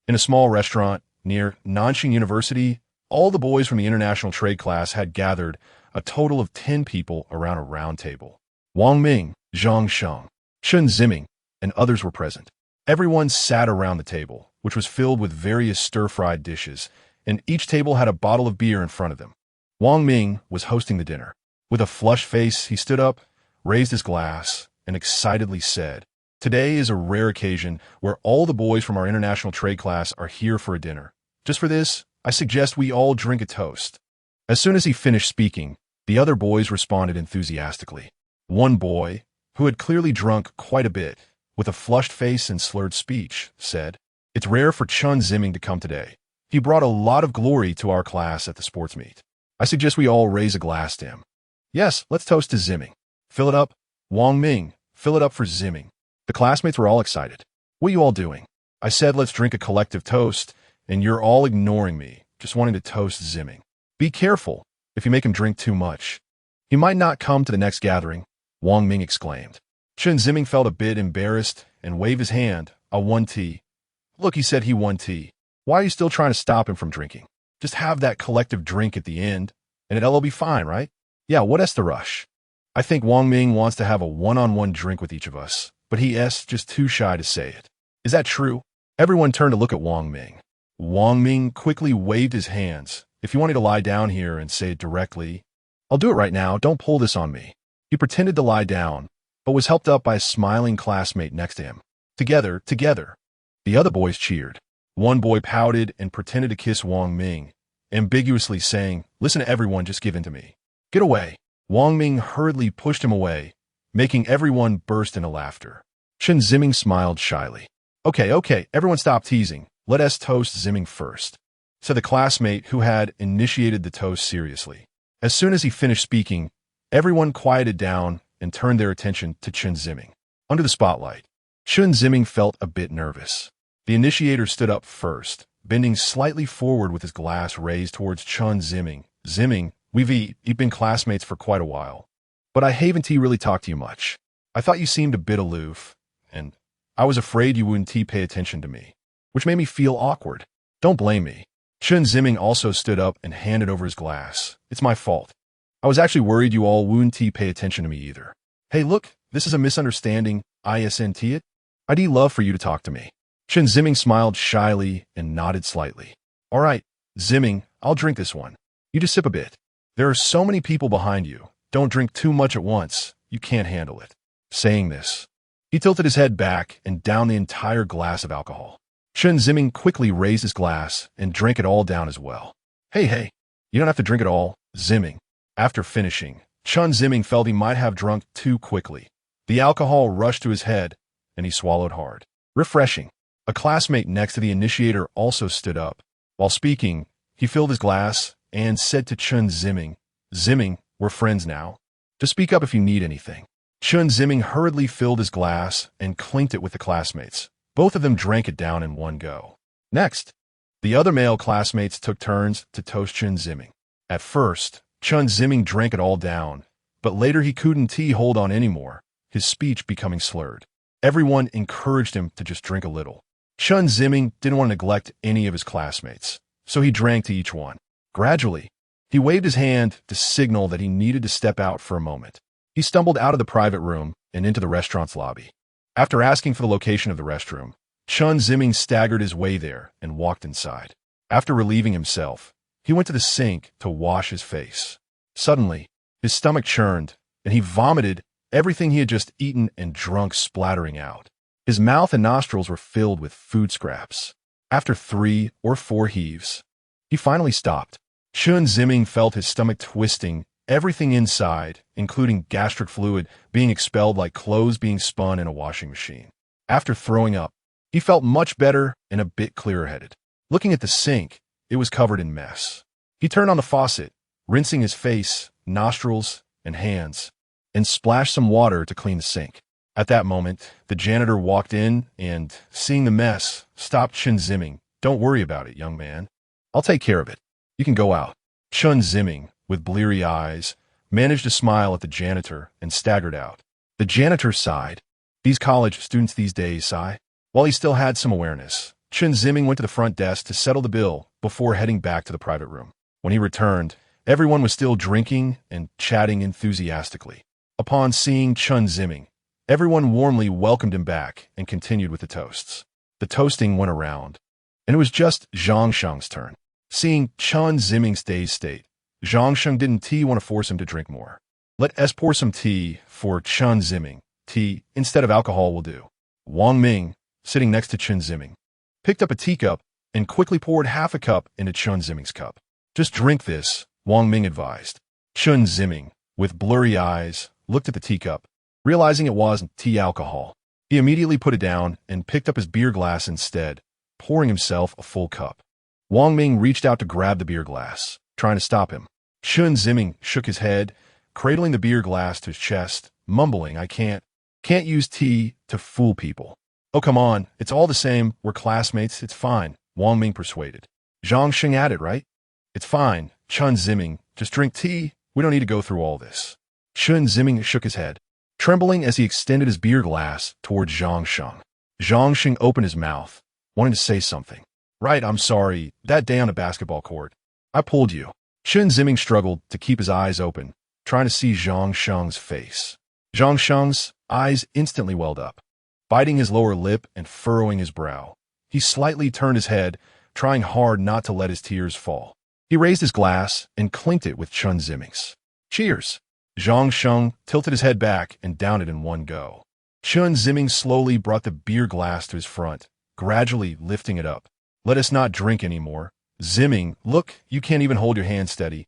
in a small restaurant near Nanxing University, all the boys from the international trade class had gathered, a total of 10 people around a round table. Wang Ming, Zhang Sheng, Chen Ziming, and others were present. Everyone sat around the table, which was filled with various stir-fried dishes, and each table had a bottle of beer in front of them. Wang Ming was hosting the dinner. With a flushed face, he stood up, raised his glass, and excitedly said, "Today is a rare occasion where all the boys from our international trade class are here for a dinner. Just for this, I suggest we all drink a toast." As soon as he finished speaking, the other boys responded enthusiastically. One boy, who had clearly drunk quite a bit, with a flushed face and slurred speech, said, "It's rare for Chen Ziming to come today. He brought a lot of glory to our class at the sports meet. I suggest we all raise a glass to him." "Yes, let's toast to Ziming." "Fill it up." "Wang Ming, fill it up for Ziming." The classmates were all excited. "What are you all doing?" "I said let's drink a collective toast, and you're all ignoring me, just wanting to toast Ziming." "Be careful if you make him drink too much. He might not come to the next gathering," Wang Ming exclaimed. Chen Ziming felt a bit embarrassed and waved his hand. "I won tea." "Look, he said he won tea. Why are you still trying to stop him from drinking? Just have that collective drink at the end, and it'll all be fine, right?" "Yeah, what's the rush?" "I think Wang Ming wants to have a one-on-one drink with each of us, but he's just too shy to say it." "Is that true?" Everyone turned to look at Wang Ming. Wang Ming quickly waved his hands. "If you wanted to lie down here and say it directly, I'll do it right now. Don't pull this on me." He pretended to lie down, but was helped up by a smiling classmate next to him. Together, together. The other boys cheered. One boy pouted and pretended to kiss Wang Ming, ambiguously saying, "Listen to everyone, just give in to me." "Get away." Wang Ming hurriedly pushed him away, making everyone burst into laughter. Chen Ziming smiled shyly. Okay, everyone stop teasing. Let us toast Ziming first," said the classmate who had initiated the toast seriously. As soon as he finished speaking, everyone quieted down and turned their attention to Chen Ziming. Under the spotlight, Chen Ziming felt a bit nervous. The initiator stood up first, bending slightly forward with his glass raised towards Chen Ziming. "Ziming, we've been classmates for quite a while, but I haven't really talked to you much. I thought you seemed a bit aloof, and I was afraid you wouldn't pay attention to me, which made me feel awkward. Don't blame me." Chen Ziming also stood up and handed over his glass. "It's my fault. I was actually worried you all wouldn't pay attention to me either. Hey, look, this is a misunderstanding, isn't it? I'd love for you to talk to me." Chen Ziming smiled shyly and nodded slightly. "All right, Ziming, I'll drink this one. You just sip a bit. There are so many people behind you. Don't drink too much at once. You can't handle it." Saying this, he tilted his head back and downed the entire glass of alcohol. Chen Ziming quickly raised his glass and drank it all down as well. Hey, you don't have to drink it all, Ziming." After finishing, Chen Ziming felt he might have drunk too quickly. The alcohol rushed to his head, and he swallowed hard. Refreshing. A classmate next to the initiator also stood up. While speaking, he filled his glass and said to Chen Ziming, "Ziming, we're friends now. Just speak up if you need anything." Chen Ziming hurriedly filled his glass and clinked it with the classmates. Both of them drank it down in one go. Next, the other male classmates took turns to toast Chen Ziming. At first, Chen Ziming drank it all down, but later he couldn't hold on anymore, his speech becoming slurred. Everyone encouraged him to just drink a little. Chen Ziming didn't want to neglect any of his classmates, so he drank to each one. Gradually, he waved his hand to signal that he needed to step out for a moment. He stumbled out of the private room and into the restaurant's lobby. After asking for the location of the restroom, Chen Ziming staggered his way there and walked inside. After relieving himself, he went to the sink to wash his face. Suddenly, his stomach churned, and he vomited everything he had just eaten and drunk, splattering out. His mouth and nostrils were filled with food scraps. After 3 or 4 heaves, he finally stopped. Chen Ziming felt his stomach twisting, everything inside, including gastric fluid, being expelled like clothes being spun in a washing machine. After throwing up, he felt much better and a bit clearer-headed. Looking at the sink, it was covered in mess. He turned on the faucet, rinsing his face, nostrils, and hands, and splashed some water to clean the sink. At that moment, the janitor walked in and, seeing the mess, stopped Chen Ziming. "Don't worry about it, young man. I'll take care of it. You can go out." Chen Ziming, with bleary eyes, managed to smile at the janitor and staggered out. The janitor sighed. These college students these days sigh. While he still had some awareness, Chen Ziming went to the front desk to settle the bill before heading back to the private room. When he returned, everyone was still drinking and chatting enthusiastically. Upon seeing Chen Ziming, everyone warmly welcomed him back and continued with the toasts. The toasting went around, and it was just Zhang Sheng's turn. Seeing Chen Ziming's dazed state, Zhang Sheng didn't want to force him to drink more. "Let us pour some tea for Chen Ziming. Tea instead of alcohol will do." Wang Ming, sitting next to Chen Ziming, picked up a teacup and quickly poured half a cup into Chen Ziming's cup. "Just drink this," Wang Ming advised. Chen Ziming, with blurry eyes, looked at the teacup, realizing it wasn't tea alcohol. He immediately put it down and picked up his beer glass instead, pouring himself a full cup. Wang Ming reached out to grab the beer glass, trying to stop him. Chen Ziming shook his head, cradling the beer glass to his chest, mumbling, "I can't use tea to fool people." "Oh, come on, it's all the same, we're classmates, it's fine," Wang Ming persuaded. Zhang Sheng added, "Right? It's fine, Chen Ziming, just drink tea, we don't need to go through all this." Chen Ziming shook his head, trembling as he extended his beer glass towards Zhang Sheng. Zhang Sheng opened his mouth, wanting to say something. "Right, I'm sorry, that day on the basketball court, I pulled you." Chen Ziming struggled to keep his eyes open, trying to see Zhang Sheng's face. Zhang Sheng's eyes instantly welled up. Biting his lower lip and furrowing his brow, he slightly turned his head, trying hard not to let his tears fall. He raised his glass and clinked it with Chen Ziming's. "Cheers!" Zhang Sheng tilted his head back and downed it in one go. Chen Ziming slowly brought the beer glass to his front, gradually lifting it up. "Let us not drink anymore. Ziming, look, you can't even hold your hand steady,"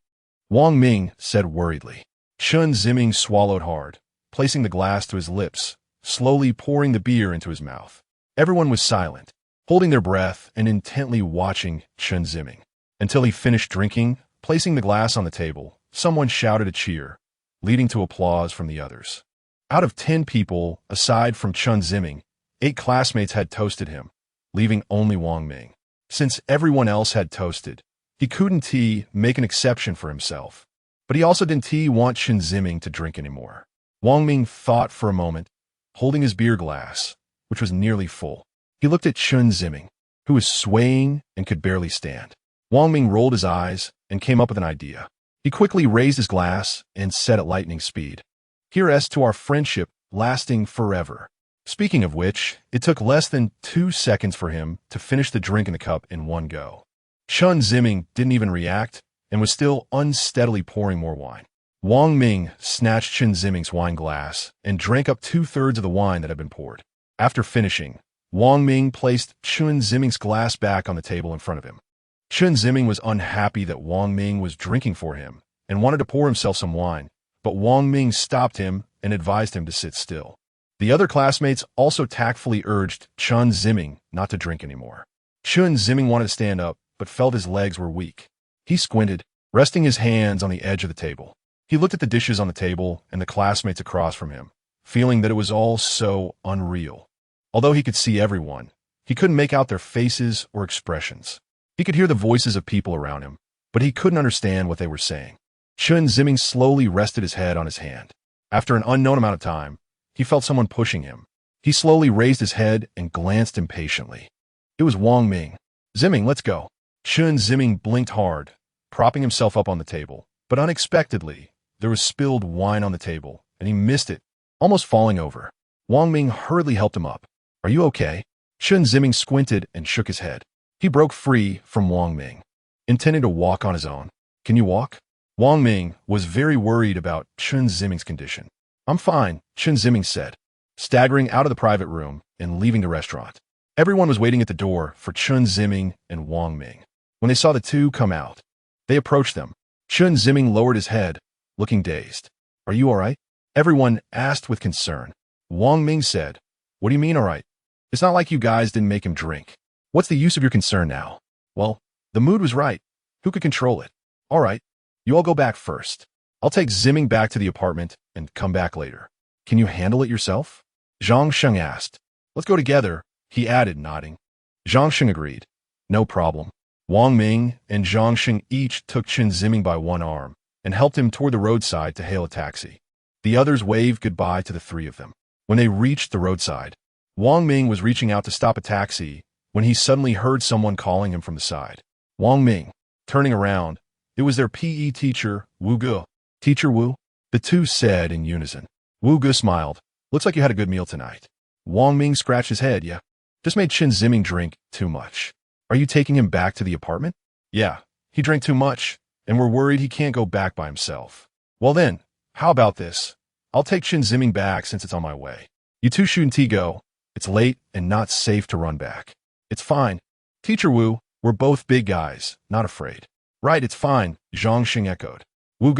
Wang Ming said worriedly. Chen Ziming swallowed hard, placing the glass to his lips, slowly pouring the beer into his mouth. Everyone was silent, holding their breath and intently watching Chen Ziming. Until he finished drinking, placing the glass on the table, someone shouted a cheer, leading to applause from the others. Out of 10 people, aside from Chen Ziming, 8 classmates had toasted him, leaving only Wang Ming. Since everyone else had toasted, he couldn't make an exception for himself. But he also didn't want Chen Ziming to drink anymore. Wang Ming thought for a moment, holding his beer glass, which was nearly full. He looked at Chen Ziming, who was swaying and could barely stand. Wang Ming rolled his eyes and came up with an idea. He quickly raised his glass and said at lightning speed, "Here's to our friendship lasting forever." Speaking of which, it took less than 2 seconds for him to finish the drink in the cup in one go. Chen Ziming didn't even react and was still unsteadily pouring more wine. Wang Ming snatched Chen Ziming's wine glass and drank up 2/3 of the wine that had been poured. After finishing, Wang Ming placed Chen Ziming's glass back on the table in front of him. Chen Ziming was unhappy that Wang Ming was drinking for him and wanted to pour himself some wine, but Wang Ming stopped him and advised him to sit still. The other classmates also tactfully urged Chen Ziming not to drink anymore. Chen Ziming wanted to stand up, but felt his legs were weak. He squinted, resting his hands on the edge of the table. He looked at the dishes on the table and the classmates across from him, feeling that it was all so unreal. Although he could see everyone, he couldn't make out their faces or expressions. He could hear the voices of people around him, but he couldn't understand what they were saying. Chen Ziming slowly rested his head on his hand. After an unknown amount of time, he felt someone pushing him. He slowly raised his head and glanced impatiently. It was Wang Ming. "Ziming, let's go." Chen Ziming blinked hard, propping himself up on the table. But unexpectedly, there was spilled wine on the table, and he missed it, almost falling over. Wang Ming hurriedly helped him up. "Are you okay?" Chen Ziming squinted and shook his head. He broke free from Wang Ming, intending to walk on his own. "Can you walk?" Wang Ming was very worried about Chen Ziming's condition. "I'm fine," Chen Ziming said, staggering out of the private room and leaving the restaurant. Everyone was waiting at the door for Chen Ziming and Wang Ming. When they saw the two come out, they approached them. Chen Ziming lowered his head, looking dazed. "Are you all right?" Everyone asked with concern. Wang Ming said, "What do you mean all right? It's not like you guys didn't make him drink. What's the use of your concern now?" "Well, the mood was right. Who could control it?" "All right, you all go back first. I'll take Ziming back to the apartment and come back later." "Can you handle it yourself?" Zhang Sheng asked. "Let's go together," he added, nodding. Zhang Sheng agreed. "No problem." Wang Ming and Zhang Sheng each took Chen Ziming by one arm and helped him toward the roadside to hail a taxi. The others waved goodbye to the three of them. When they reached the roadside, Wang Ming was reaching out to stop a taxi when he suddenly heard someone calling him from the side. Wang Ming, turning around, it was their PE teacher, Wu Ge. "Teacher Wu?" the two said in unison. Wu Ge smiled. "Looks like you had a good meal tonight." Wang Ming scratched his head. "Yeah. Just made Chen Ziming drink too much." "Are you taking him back to the apartment?" "Yeah. He drank too much, and we're worried he can't go back by himself." "Well then, how about this? I'll take Chen Ziming back since it's on my way. You two shouldn't go. It's late and not safe to run back." "It's fine. Teacher Wu, we're both big guys, not afraid." "Right, it's fine," Zhang Xing echoed.